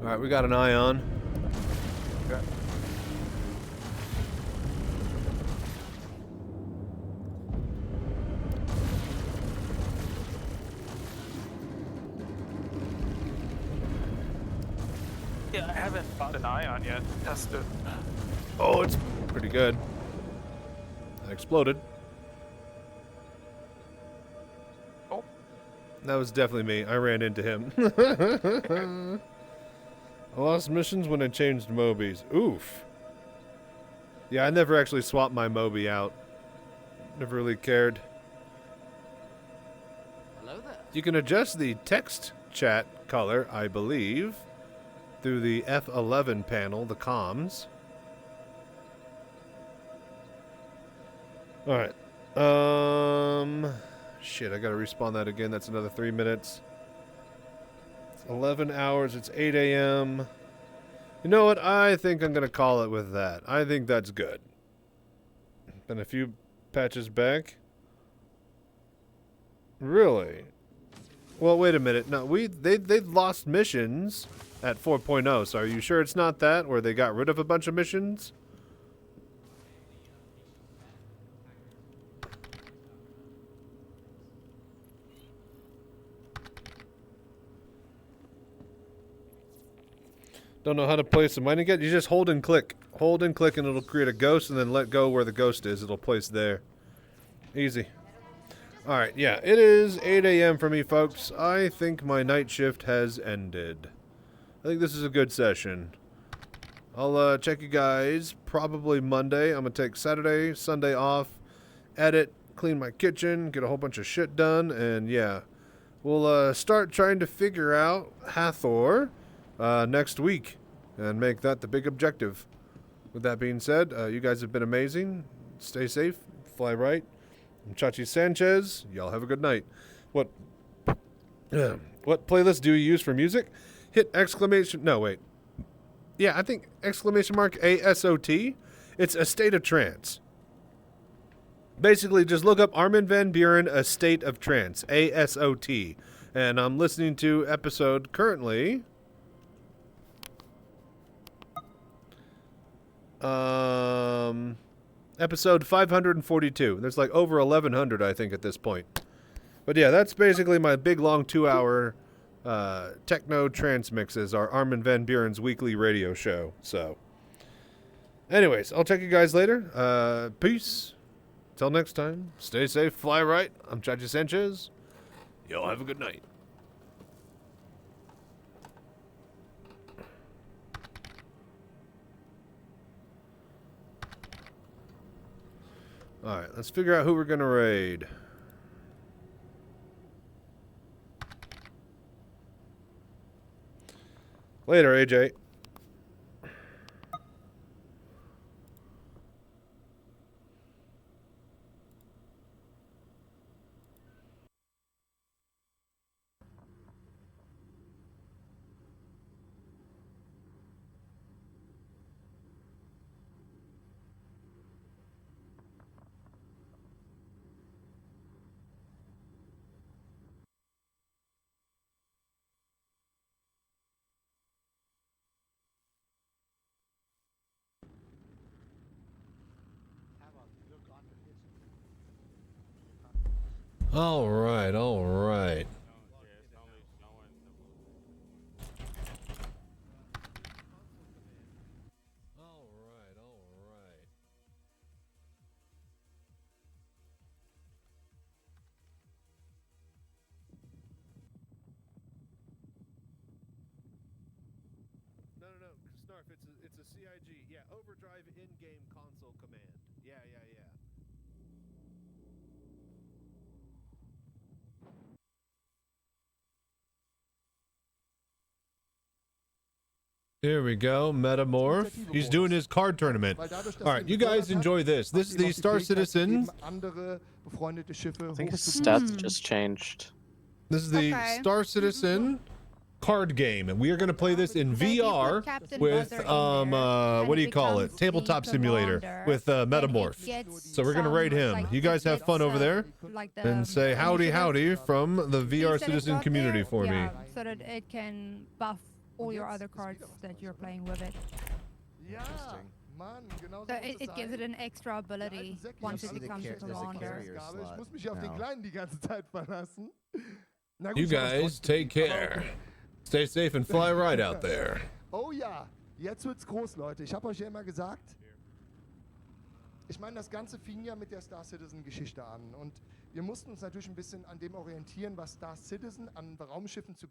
Alright, we got an ion. Okay. Yeah, I haven't bought an ion yet. Tested. Oh, it's pretty good. I exploded. Oh. That was definitely me. I ran into him. I lost missions when I changed Mobies. Oof. Yeah, I never actually swapped my Mobi out. Never really cared. Hello there. You can adjust the text chat color, I believe, through the F11 panel, the comms. Alright. Shit, I gotta respawn that again. That's another 3 minutes. It's 11 hours. It's 8 a.m. You know what? I think I'm gonna call it with that. I think that's good. Been a few patches back. Really? Well, wait a minute. No, they lost missions at 4.0. So are you sure it's not that, where they got rid of a bunch of missions? Don't know how to place a mining get. You just hold and click. Hold and click and it'll create a ghost, and then let go where the ghost is. It'll place there. Easy. Alright, yeah. It is 8 a.m. for me, folks. I think my night shift has ended. I think this is a good session. I'll check you guys probably Monday. I'm going to take Saturday, Sunday off, edit, clean my kitchen, get a whole bunch of shit done, and yeah. We'll start trying to figure out Hathor next week and make that the big objective. With that being said, you guys have been amazing. Stay safe, fly right. I'm Chachi Sanchez. Y'all have a good night. What playlist do you use for music? Hit exclamation. No, wait. Yeah, I think exclamation mark ASOT. It's A State of Trance. Basically, just look up Armin van Buuren, A State of Trance. ASOT. And I'm listening to episode currently. Episode 542. There's like over 1,100, I think, at this point. But yeah, that's basically my big, long 2-hour techno trance mixes, are Armin van Buuren's weekly radio show. So, anyways, I'll check you guys later. Peace. Till next time, stay safe, fly right. I'm Chachi Sanchez. Y'all have a good night. Alright, let's figure out who we're gonna raid. Later, AJ. All right, all right. No, Snarf, it's a CIG. Yeah, overdrive in-game console command. Yeah. Here we go, Metamorph. He's doing his card tournament. All right, you guys enjoy this. This is the Star Citizen. I think his stats just changed. This is the Star Citizen card game, and we are going to play this in VR with what do you call it? Tabletop simulator with Metamorph. So we're going to raid him. You guys have fun over there, and say howdy from the VR Citizen community for me. So that it can buff all your other cards that you're playing with it. So it gives it an extra ability once it becomes a commander. You guys take care. Stay safe and fly right out there. Oh ja, jetzt wird's groß, Leute. Ich habe euch ja immer gesagt. Ich meine, das Ganze fing ja mit der Star Citizen-Geschichte an. Und wir mussten uns natürlich ein bisschen an dem orientieren, was Star Citizen an Raumschiffen zu